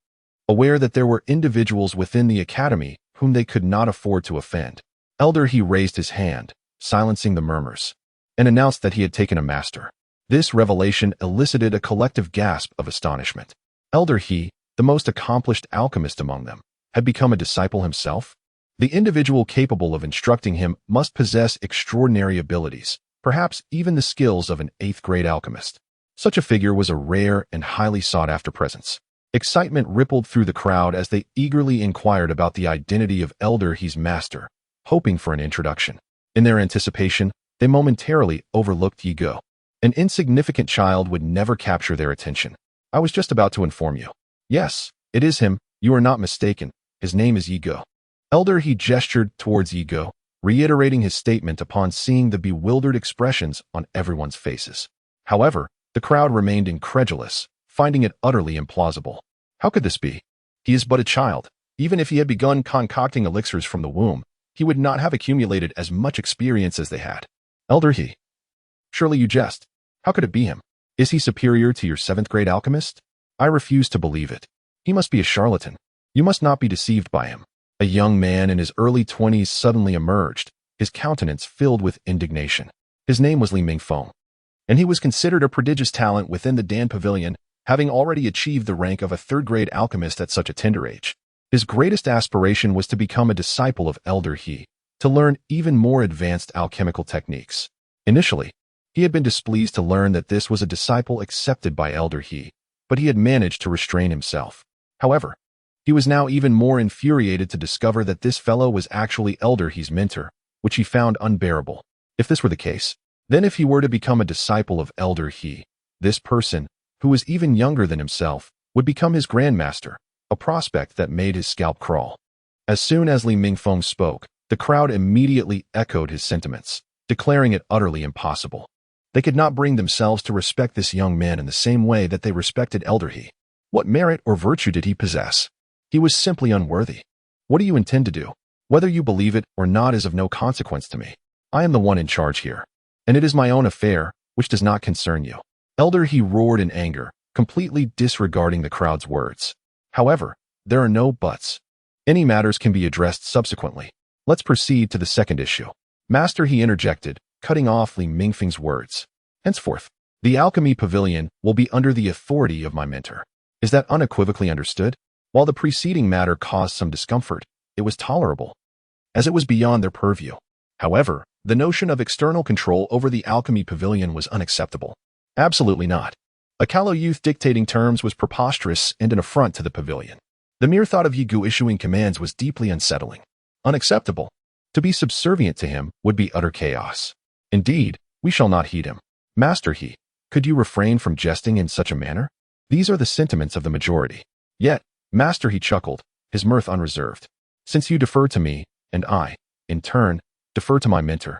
Aware that there were individuals within the academy whom they could not afford to offend, Elder He raised his hand, silencing the murmurs, and announced that he had taken a master. This revelation elicited a collective gasp of astonishment. Elder He, the most accomplished alchemist among them, had become a disciple himself? The individual capable of instructing him must possess extraordinary abilities, perhaps even the skills of an 8th-grade alchemist. Such a figure was a rare and highly sought-after presence. Excitement rippled through the crowd as they eagerly inquired about the identity of Elder He's master, hoping for an introduction. In their anticipation, they momentarily overlooked Yi Go. An insignificant child would never capture their attention. I was just about to inform you. Yes, it is him. You are not mistaken. His name is Yi Go. Elder He gestured towards Yi Go, reiterating his statement upon seeing the bewildered expressions on everyone's faces. However, the crowd remained incredulous, finding it utterly implausible. How could this be? He is but a child. Even if he had begun concocting elixirs from the womb, he would not have accumulated as much experience as they had. Elder He. Surely you jest. How could it be him? Is he superior to your 7th-grade alchemist? I refuse to believe it. He must be a charlatan. You must not be deceived by him. A young man in his early 20s suddenly emerged, his countenance filled with indignation. His name was Li Mingfeng, and he was considered a prodigious talent within the Dan Pavilion, having already achieved the rank of a 3rd-grade alchemist at such a tender age. His greatest aspiration was to become a disciple of Elder He, to learn even more advanced alchemical techniques. Initially, he had been displeased to learn that this was a disciple accepted by Elder He, but he had managed to restrain himself. However, he was now even more infuriated to discover that this fellow was actually Elder He's mentor, which he found unbearable. If this were the case, then if he were to become a disciple of Elder He, this person, who was even younger than himself, would become his grandmaster, a prospect that made his scalp crawl. As soon as Li Mingfeng spoke, the crowd immediately echoed his sentiments, declaring it utterly impossible. They could not bring themselves to respect this young man in the same way that they respected Elder He. What merit or virtue did he possess? He was simply unworthy. What do you intend to do? Whether you believe it or not is of no consequence to me. I am the one in charge here, and it is my own affair, which does not concern you. Elder He roared in anger, completely disregarding the crowd's words. However, there are no buts. Any matters can be addressed subsequently. Let's proceed to the second issue. Master, he interjected, cutting off Li Mingfeng's words. Henceforth, the Alchemy Pavilion will be under the authority of my mentor. Is that unequivocally understood? While the preceding matter caused some discomfort, it was tolerable, as it was beyond their purview. However, the notion of external control over the Alchemy Pavilion was unacceptable. Absolutely not. A callow youth dictating terms was preposterous and an affront to the pavilion. The mere thought of Yi Go issuing commands was deeply unsettling. Unacceptable. To be subservient to him would be utter chaos. Indeed, we shall not heed him. Master He, could you refrain from jesting in such a manner? These are the sentiments of the majority. Yet, Master He chuckled, his mirth unreserved. Since you defer to me, and I, in turn, defer to my mentor,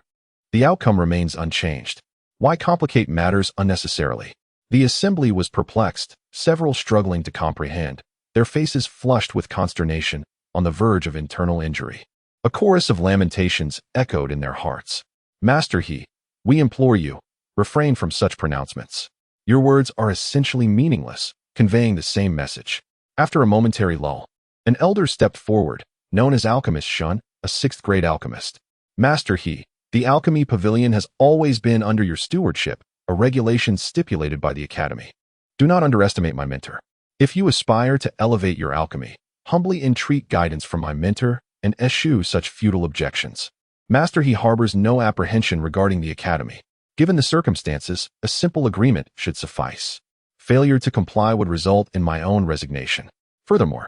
the outcome remains unchanged. Why complicate matters unnecessarily? The assembly was perplexed, several struggling to comprehend, their faces flushed with consternation, on the verge of internal injury. A chorus of lamentations echoed in their hearts. Master He, we implore you, refrain from such pronouncements. Your words are essentially meaningless, conveying the same message. After a momentary lull, an elder stepped forward, known as Alchemist Shun, a 6th-grade alchemist. Master He, the Alchemy Pavilion has always been under your stewardship, a regulation stipulated by the Academy. Do not underestimate my mentor. If you aspire to elevate your alchemy, humbly entreat guidance from my mentor and eschew such futile objections. Master He harbors no apprehension regarding the Academy. Given the circumstances, a simple agreement should suffice. Failure to comply would result in my own resignation. Furthermore,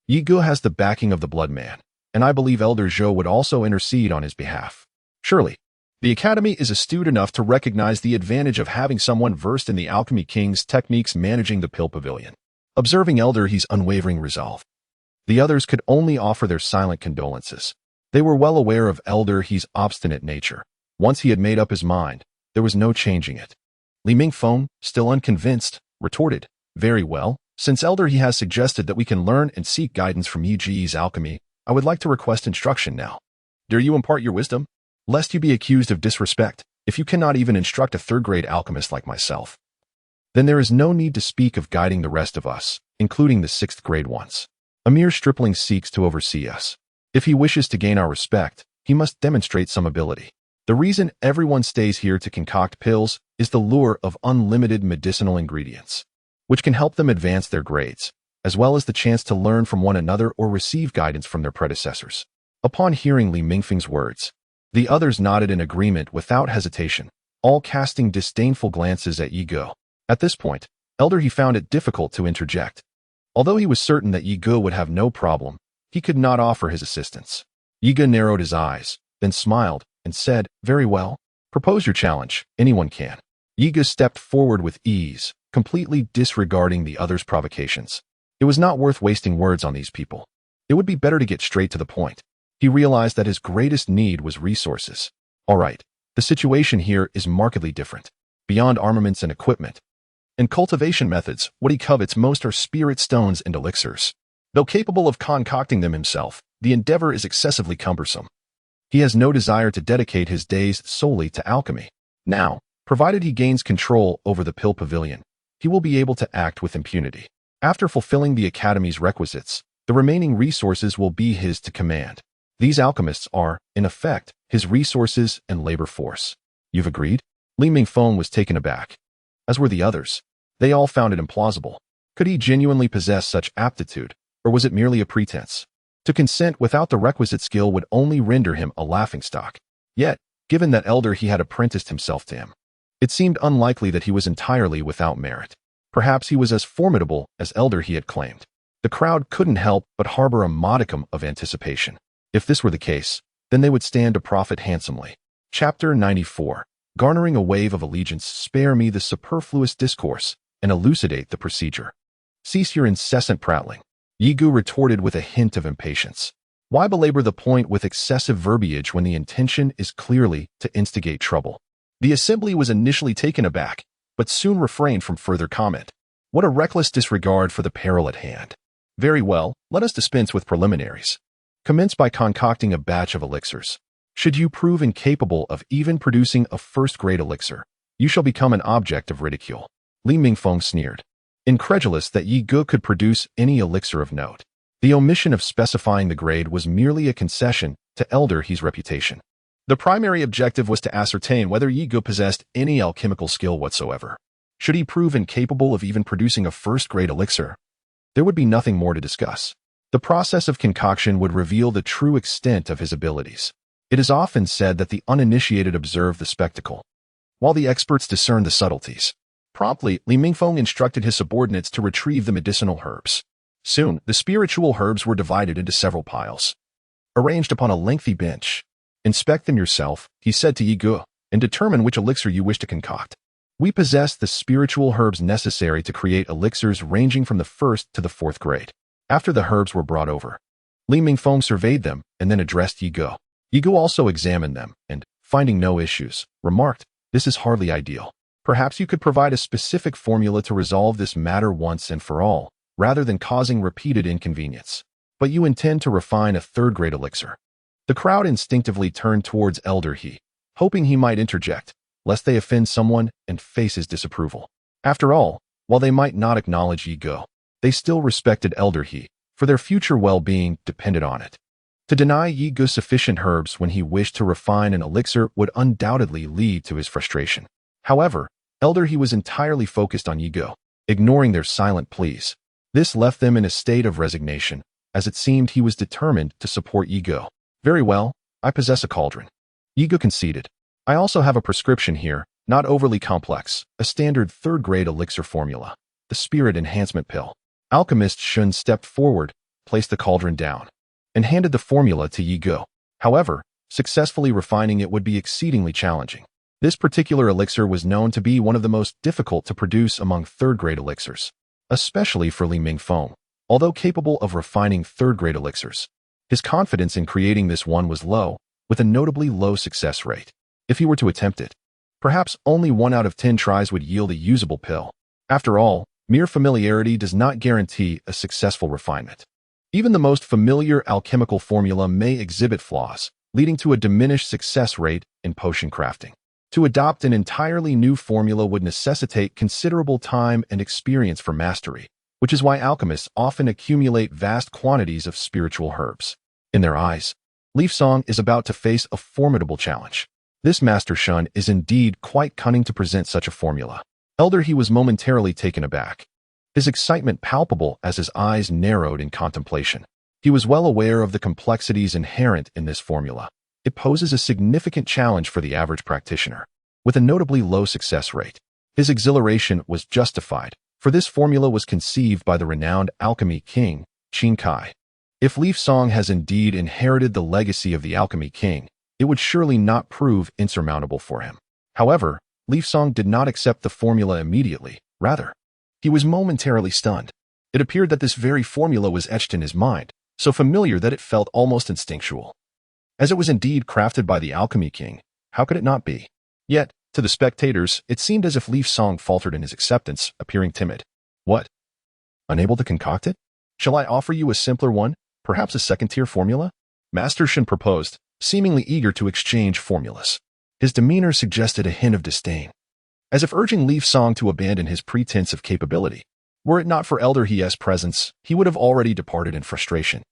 Yi Go has the backing of the Blood Man, and I believe Elder Zhou would also intercede on his behalf. Surely, the Academy is astute enough to recognize the advantage of having someone versed in the Alchemy King's techniques managing the Pill Pavilion. Observing Elder He's unwavering resolve, the others could only offer their silent condolences. They were well aware of Elder He's obstinate nature. Once he had made up his mind, there was no changing it. Li Mingfeng, still unconvinced, retorted, Very well, Since Elder He has suggested that we can learn and seek guidance from Yi Ji's alchemy, I would like to request instruction now. Dare you impart your wisdom? Lest you be accused of disrespect, if you cannot even instruct a third-grade alchemist like myself. Then there is no need to speak of guiding the rest of us, including the sixth-grade ones. A mere stripling seeks to oversee us. If he wishes to gain our respect, he must demonstrate some ability. The reason everyone stays here to concoct pills is the lure of unlimited medicinal ingredients, which can help them advance their grades, as well as the chance to learn from one another or receive guidance from their predecessors. Upon hearing Li Mingfeng's words, the others nodded in agreement without hesitation, all casting disdainful glances at Yi Ge. At this point, Elder He found it difficult to interject. Although he was certain that Yi Ge would have no problem, he could not offer his assistance. Yi Ge narrowed his eyes, then smiled, and said, "Very well. Propose your challenge. Anyone can." Yi Ge stepped forward with ease, completely disregarding the others' provocations. It was not worth wasting words on these people. It would be better to get straight to the point. He realized that his greatest need was resources. All right, the situation here is markedly different. Beyond armaments and equipment, in cultivation methods, what he covets most are spirit stones and elixirs. Though capable of concocting them himself, the endeavor is excessively cumbersome. He has no desire to dedicate his days solely to alchemy. Now, provided he gains control over the pill pavilion, he will be able to act with impunity. After fulfilling the Academy's requisites, the remaining resources will be his to command. These alchemists are, in effect, his resources and labor force. You've agreed? Li Mingfeng was taken aback, as were the others. They all found it implausible. Could he genuinely possess such aptitude, or was it merely a pretense? To consent without the requisite skill would only render him a laughingstock. Yet, given that Elder He had apprenticed himself to him, it seemed unlikely that he was entirely without merit. Perhaps he was as formidable as Elder He had claimed. The crowd couldn't help but harbor a modicum of anticipation. If this were the case, then they would stand to profit handsomely. Chapter 94. Garnering a wave of allegiance. Spare me the superfluous discourse and elucidate the procedure. Cease your incessant prattling. Yi Ge retorted with a hint of impatience. Why belabor the point with excessive verbiage when the intention is clearly to instigate trouble? The assembly was initially taken aback, but soon refrained from further comment. What a reckless disregard for the peril at hand. Very well, let us dispense with preliminaries. Commence by concocting a batch of elixirs. Should you prove incapable of even producing a first-grade elixir, you shall become an object of ridicule. Li Mingfeng sneered, incredulous that Yi Ge could produce any elixir of note. The omission of specifying the grade was merely a concession to Elder He's reputation. The primary objective was to ascertain whether Yi Ge possessed any alchemical skill whatsoever. Should he prove incapable of even producing a first-grade elixir, there would be nothing more to discuss. The process of concoction would reveal the true extent of his abilities. It is often said that the uninitiated observe the spectacle, while the experts discern the subtleties. Promptly, Li Mingfeng instructed his subordinates to retrieve the medicinal herbs. Soon, the spiritual herbs were divided into several piles, arranged upon a lengthy bench. Inspect them yourself, he said to Yi Ge, and determine which elixir you wish to concoct. We possess the spiritual herbs necessary to create elixirs ranging from the first to the fourth grade. After the herbs were brought over, Li Mingfeng surveyed them and then addressed Yi Ge. Yi Ge also examined them and, finding no issues, remarked, "This is hardly ideal. Perhaps you could provide a specific formula to resolve this matter once and for all, rather than causing repeated inconvenience. But you intend to refine a third-grade elixir." The crowd instinctively turned towards Elder He, hoping he might interject, lest they offend someone and face his disapproval. After all, while they might not acknowledge Yi Ge, they still respected Elder He, for their future well-being depended on it. To deny Yi Ge sufficient herbs when he wished to refine an elixir would undoubtedly lead to his frustration. However, Elder He was entirely focused on Yi Ge, ignoring their silent pleas. This left them in a state of resignation, as it seemed he was determined to support Yi Ge. "Very well, I possess a cauldron." Yi Ge conceded. "I also have a prescription here, not overly complex, a standard third-grade elixir formula, the spirit enhancement pill." Alchemist Shun stepped forward, placed the cauldron down, and handed the formula to Yi Ge. However, successfully refining it would be exceedingly challenging. This particular elixir was known to be one of the most difficult to produce among third-grade elixirs, especially for Li Mingfeng. Although capable of refining third-grade elixirs, his confidence in creating this one was low, with a notably low success rate. If he were to attempt it, perhaps only 1 out of 10 tries would yield a usable pill. After all, Mere familiarity does not guarantee a successful refinement. Even the most familiar alchemical formula may exhibit flaws, leading to a diminished success rate in potion crafting. To adopt an entirely new formula would necessitate considerable time and experience for mastery, which is why alchemists often accumulate vast quantities of spiritual herbs. In their eyes, Leaf Song is about to face a formidable challenge. This Master Shun is indeed quite cunning to present such a formula. Elder he was momentarily taken aback, his excitement palpable as his eyes narrowed in contemplation. He was well aware of the complexities inherent in this formula. It poses a significant challenge for the average practitioner, with a notably low success rate. His exhilaration was justified, for this formula was conceived by the renowned alchemy king, Qin Kai. If Leaf Song has indeed inherited the legacy of the alchemy king, it would surely not prove insurmountable for him. However, Leaf Song did not accept the formula immediately. Rather, he was momentarily stunned. It appeared that this very formula was etched in his mind, so familiar that it felt almost instinctual. As it was indeed crafted by the alchemy king, how could it not be? Yet, to the spectators, it seemed as if Leaf Song faltered in his acceptance, appearing timid. What? Unable to concoct it? Shall I offer you a simpler one, perhaps a second-tier formula? Master Shun proposed, seemingly eager to exchange formulas. His demeanor suggested a hint of disdain, as if urging Leaf Song to abandon his pretense of capability. Were it not for Elder He's presence, he would have already departed in frustration.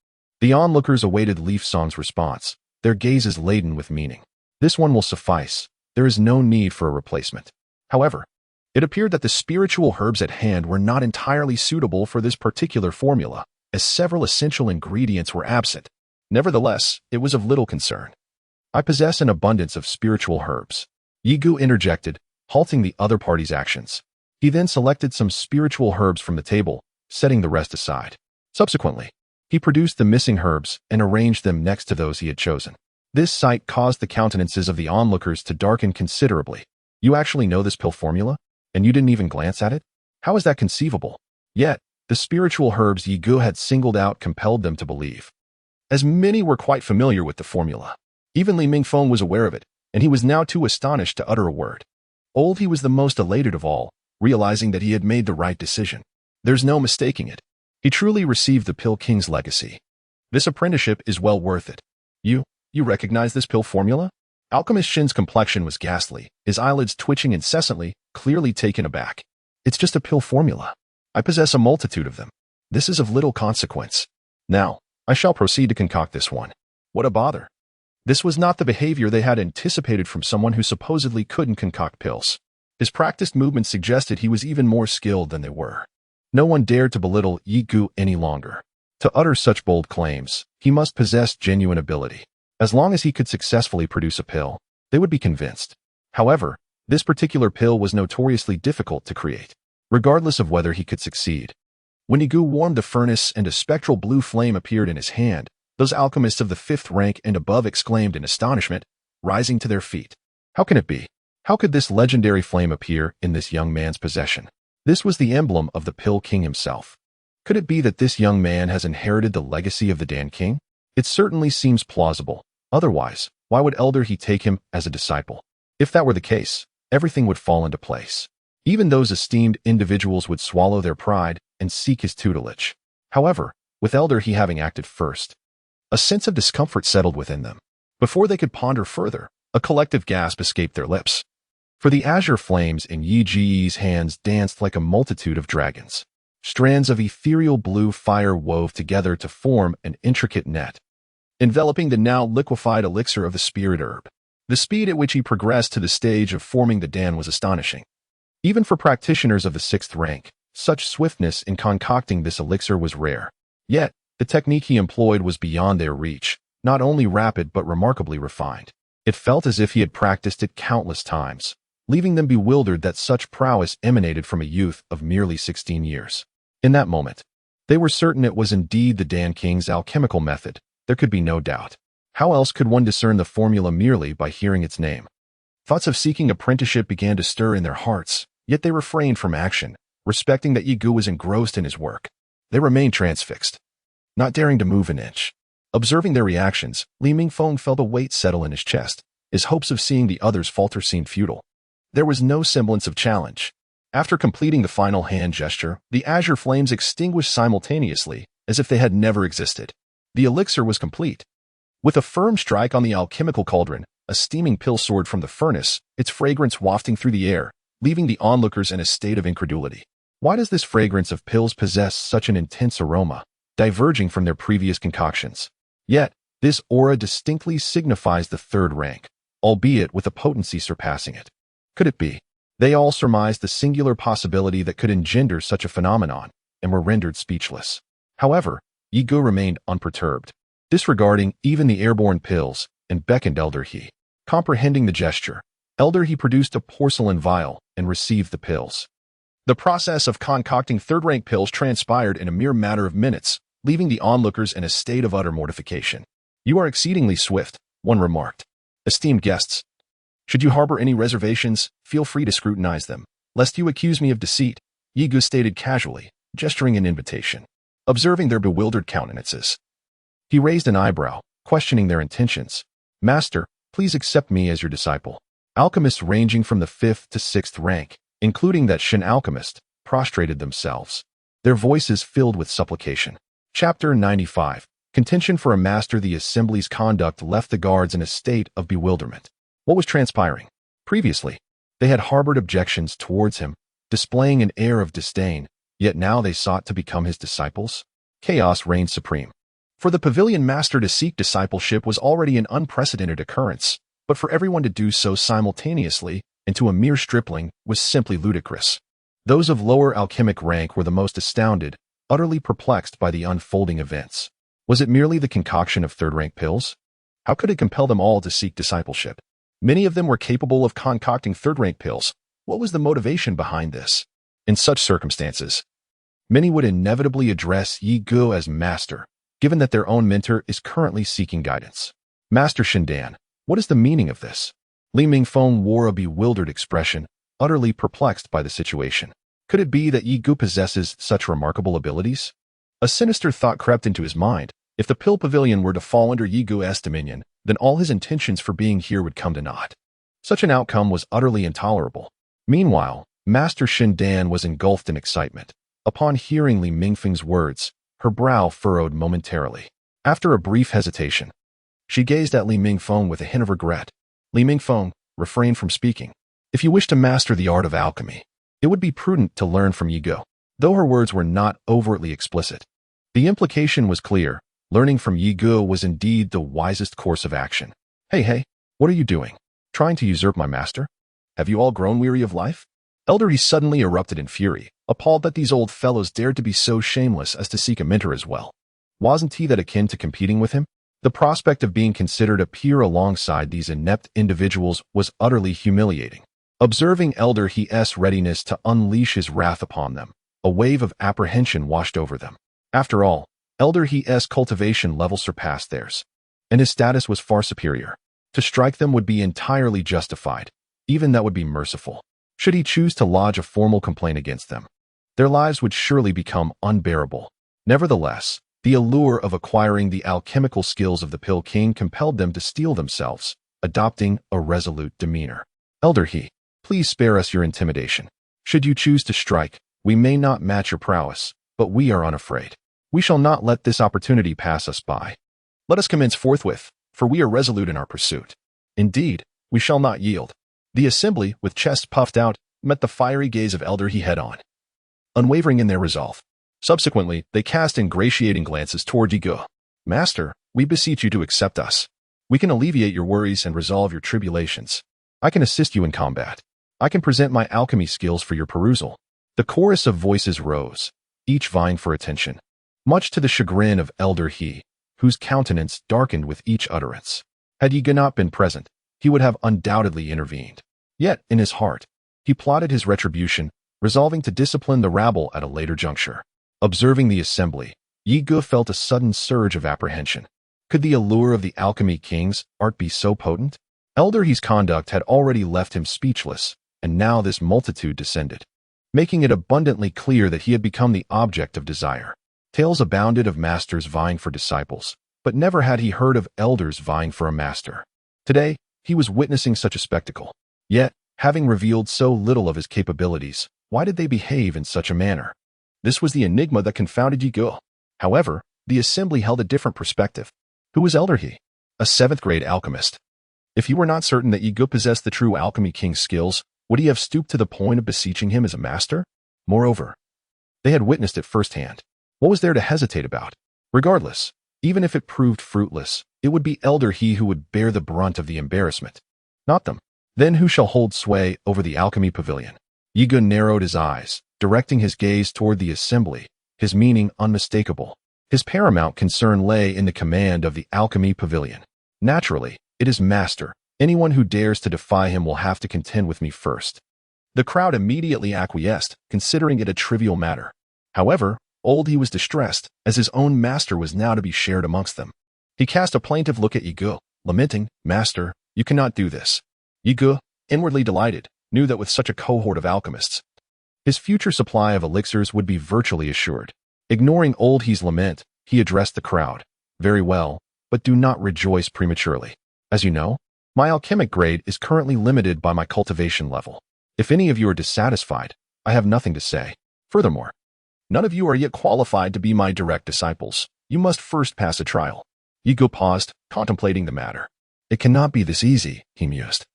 The onlookers awaited Leaf Song's response, their gazes laden with meaning. This one will suffice. There is no need for a replacement. However, it appeared that the spiritual herbs at hand were not entirely suitable for this particular formula, as several essential ingredients were absent. Nevertheless, it was of little concern. I possess an abundance of spiritual herbs. Yi Gu interjected, halting the other party's actions. He then selected some spiritual herbs from the table, setting the rest aside. Subsequently, he produced the missing herbs and arranged them next to those he had chosen. This sight caused the countenances of the onlookers to darken considerably. You actually know this pill formula? And you didn't even glance at it? How is that conceivable? Yet, the spiritual herbs Yi Gu had singled out compelled them to believe, as many were quite familiar with the formula. Even Li Mingfeng was aware of it, and he was now too astonished to utter a word. Old he was the most elated of all, realizing that he had made the right decision. There's no mistaking it. He truly received the Pill King's legacy. This apprenticeship is well worth it. You recognize this pill formula? Alchemist Shin's complexion was ghastly, his eyelids twitching incessantly, clearly taken aback. It's just a pill formula. I possess a multitude of them. This is of little consequence. Now, I shall proceed to concoct this one. What a bother. This was not the behavior they had anticipated from someone who supposedly couldn't concoct pills. His practiced movements suggested he was even more skilled than they were. No one dared to belittle Yi Gu any longer. To utter such bold claims, he must possess genuine ability. As long as he could successfully produce a pill, they would be convinced. However, this particular pill was notoriously difficult to create, regardless of whether he could succeed. When Yi Gu warmed the furnace and a spectral blue flame appeared in his hand, those alchemists of the 5th rank and above exclaimed in astonishment, rising to their feet. How can it be? How could this legendary flame appear in this young man's possession? This was the emblem of the Pill King himself. Could it be that this young man has inherited the legacy of the Dan King? It certainly seems plausible. Otherwise, why would Elder He take him as a disciple? If that were the case, everything would fall into place. Even those esteemed individuals would swallow their pride and seek his tutelage. However, with Elder He having acted first, a sense of discomfort settled within them. Before they could ponder further, a collective gasp escaped their lips. For the azure flames in Yi Ji's hands danced like a multitude of dragons. Strands of ethereal blue fire wove together to form an intricate net, enveloping the now liquefied elixir of the spirit herb. The speed at which he progressed to the stage of forming the Dan was astonishing. Even for practitioners of the 6th rank, such swiftness in concocting this elixir was rare. Yet, the technique he employed was beyond their reach, not only rapid but remarkably refined. It felt as if he had practiced it countless times, leaving them bewildered that such prowess emanated from a youth of merely 16 years. In that moment, they were certain it was indeed the Dan King's alchemical method. There could be no doubt. How else could one discern the formula merely by hearing its name? Thoughts of seeking apprenticeship began to stir in their hearts, yet they refrained from action, respecting that Yi Gu was engrossed in his work. They remained transfixed, not daring to move an inch. Observing their reactions, Li Mingfeng felt a weight settle in his chest. His hopes of seeing the others falter seemed futile. There was no semblance of challenge. After completing the final hand gesture, the azure flames extinguished simultaneously, as if they had never existed. The elixir was complete. With a firm strike on the alchemical cauldron, a steaming pill soared from the furnace, its fragrance wafting through the air, leaving the onlookers in a state of incredulity. Why does this fragrance of pills possess such an intense aroma, diverging from their previous concoctions? Yet, this aura distinctly signifies the third rank, albeit with a potency surpassing it. Could it be? They all surmised the singular possibility that could engender such a phenomenon, and were rendered speechless. However, Yi Gu remained unperturbed, disregarding even the airborne pills, and beckoned Elder He. Comprehending the gesture, Elder He produced a porcelain vial and received the pills. The process of concocting third-rank pills transpired in a mere matter of minutes, leaving the onlookers in a state of utter mortification. "You are exceedingly swift," one remarked. "Esteemed guests, should you harbor any reservations, feel free to scrutinize them, lest you accuse me of deceit," Yi Gu stated casually, gesturing an invitation. Observing their bewildered countenances, he raised an eyebrow, questioning their intentions. "Master, please accept me as your disciple." Alchemists ranging from the 5th to 6th rank, including that Shin alchemist, prostrated themselves, their voices filled with supplication. Chapter 95. Contention for a master. The assembly's conduct left the guards in a state of bewilderment. What was transpiring? Previously, they had harbored objections towards him, displaying an air of disdain, yet now they sought to become his disciples? Chaos reigned supreme. For the pavilion master to seek discipleship was already an unprecedented occurrence, but for everyone to do so simultaneously, and to a mere stripling, was simply ludicrous. Those of lower alchemic rank were the most astounded, utterly perplexed by the unfolding events. Was it merely the concoction of third-rank pills? How could it compel them all to seek discipleship? Many of them were capable of concocting third-rank pills. What was the motivation behind this? In such circumstances, many would inevitably address Yi Gu as master, given that their own mentor is currently seeking guidance. "Master Shindan, what is the meaning of this?" Li Mingfeng wore a bewildered expression, utterly perplexed by the situation. Could it be that Yi Gu possesses such remarkable abilities? A sinister thought crept into his mind. If the pill pavilion were to fall under Yi Gu's dominion, then all his intentions for being here would come to naught. Such an outcome was utterly intolerable. Meanwhile, Master Shindan was engulfed in excitement. Upon hearing Li Mingfeng's words, her brow furrowed momentarily. After a brief hesitation, she gazed at Li Mingfeng with a hint of regret. Li Mingfeng refrained from speaking. "If you wish to master the art of alchemy, it would be prudent to learn from Yi Gu." Though her words were not overtly explicit, the implication was clear. Learning from Yi Gu was indeed the wisest course of action. Hey, what are you doing? Trying to usurp my master? Have you all grown weary of life?" Elder He suddenly erupted in fury, appalled that these old fellows dared to be so shameless as to seek a mentor as well. Wasn't he that akin to competing with him? The prospect of being considered a peer alongside these inept individuals was utterly humiliating. Observing Elder He's readiness to unleash his wrath upon them, a wave of apprehension washed over them. After all, Elder He's cultivation level surpassed theirs, and his status was far superior. To strike them would be entirely justified, even that would be merciful. Should he choose to lodge a formal complaint against them, their lives would surely become unbearable. Nevertheless, the allure of acquiring the alchemical skills of the Pill King compelled them to steel themselves, adopting a resolute demeanor. "Elder He, please spare us your intimidation. Should you choose to strike, we may not match your prowess, but we are unafraid. We shall not let this opportunity pass us by. Let us commence forthwith, for we are resolute in our pursuit. Indeed, we shall not yield." The assembly, with chests puffed out, met the fiery gaze of Elder He head-on, unwavering in their resolve. Subsequently, they cast ingratiating glances toward Yi Gu. "Master, we beseech you to accept us. We can alleviate your worries and resolve your tribulations. I can assist you in combat. I can present my alchemy skills for your perusal." The chorus of voices rose, each vying for attention, much to the chagrin of Elder He, whose countenance darkened with each utterance. Had Yi Gu not been present, he would have undoubtedly intervened. Yet, in his heart, he plotted his retribution, resolving to discipline the rabble at a later juncture. Observing the assembly, Yi Gu felt a sudden surge of apprehension. Could the allure of the alchemy king's art be so potent? Elder He's conduct had already left him speechless, and now this multitude descended, making it abundantly clear that he had become the object of desire. Tales abounded of masters vying for disciples, but never had he heard of elders vying for a master. Today, he was witnessing such a spectacle. Yet, Having revealed so little of his capabilities, why did they behave in such a manner? This was the enigma that confounded Yigu. However, the assembly held a different perspective. Who was Elder He? A 7th-grade alchemist. If he were not certain that Yigu possessed the true alchemy king's skills, would he have stooped to the point of beseeching him as a master? Moreover, they had witnessed it firsthand. What was there to hesitate about? Regardless, even if it proved fruitless, it would be Elder He who would bear the brunt of the embarrassment, not them. Then who shall hold sway over the alchemy pavilion? Yigu narrowed his eyes, directing his gaze toward the assembly, his meaning unmistakable. His paramount concern lay in the command of the alchemy pavilion. Naturally, it is master. Anyone who dares to defy him will have to contend with me first. The crowd immediately acquiesced, considering it a trivial matter. However, Old He was distressed, as his own master was now to be shared amongst them. He cast a plaintive look at Yigu, lamenting, "Master, you cannot do this." Yigu, inwardly delighted, knew that with such a cohort of alchemists, his future supply of elixirs would be virtually assured. Ignoring Old He's lament, he addressed the crowd. "Very well, but do not rejoice prematurely. As you know, my alchemic grade is currently limited by my cultivation level. If any of you are dissatisfied, I have nothing to say. Furthermore, none of you are yet qualified to be my direct disciples. You must first pass a trial." Yigu paused, contemplating the matter. "It cannot be this easy," he mused.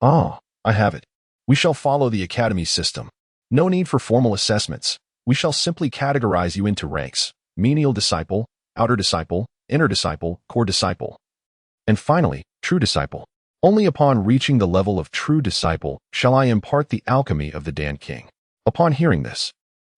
"Ah, I have it. We shall follow the academy system. No need for formal assessments. We shall simply categorize you into ranks: menial disciple, outer disciple, inner disciple, core disciple, and finally, true disciple. Only upon reaching the level of true disciple shall I impart the alchemy of the Dan King." Upon hearing this,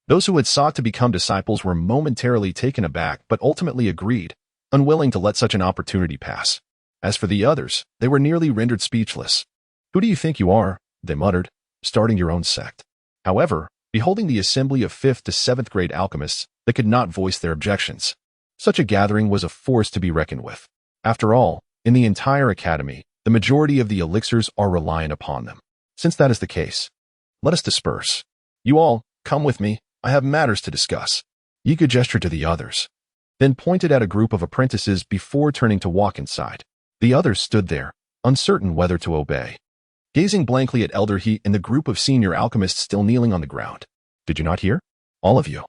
those who had sought to become disciples were momentarily taken aback but ultimately agreed, unwilling to let such an opportunity pass. As for the others, they were nearly rendered speechless. "Who do you think you are?" they muttered, "starting your own sect." However, beholding the assembly of 5th to 7th grade alchemists, they could not voice their objections. Such a gathering was a force to be reckoned with. After all, in the entire academy, the majority of the elixirs are reliant upon them. Since that is the case, let us disperse. You all, come with me. I have matters to discuss. Yigu gestured to the others, then pointed at a group of apprentices before turning to walk inside. The others stood there, uncertain whether to obey, gazing blankly at Elder He and the group of senior alchemists still kneeling on the ground. "Did you not hear? All of you.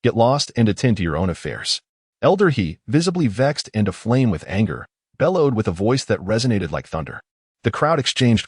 Get lost and attend to your own affairs." Elder He, visibly vexed and aflame with anger, bellowed with a voice that resonated like thunder. The crowd exchanged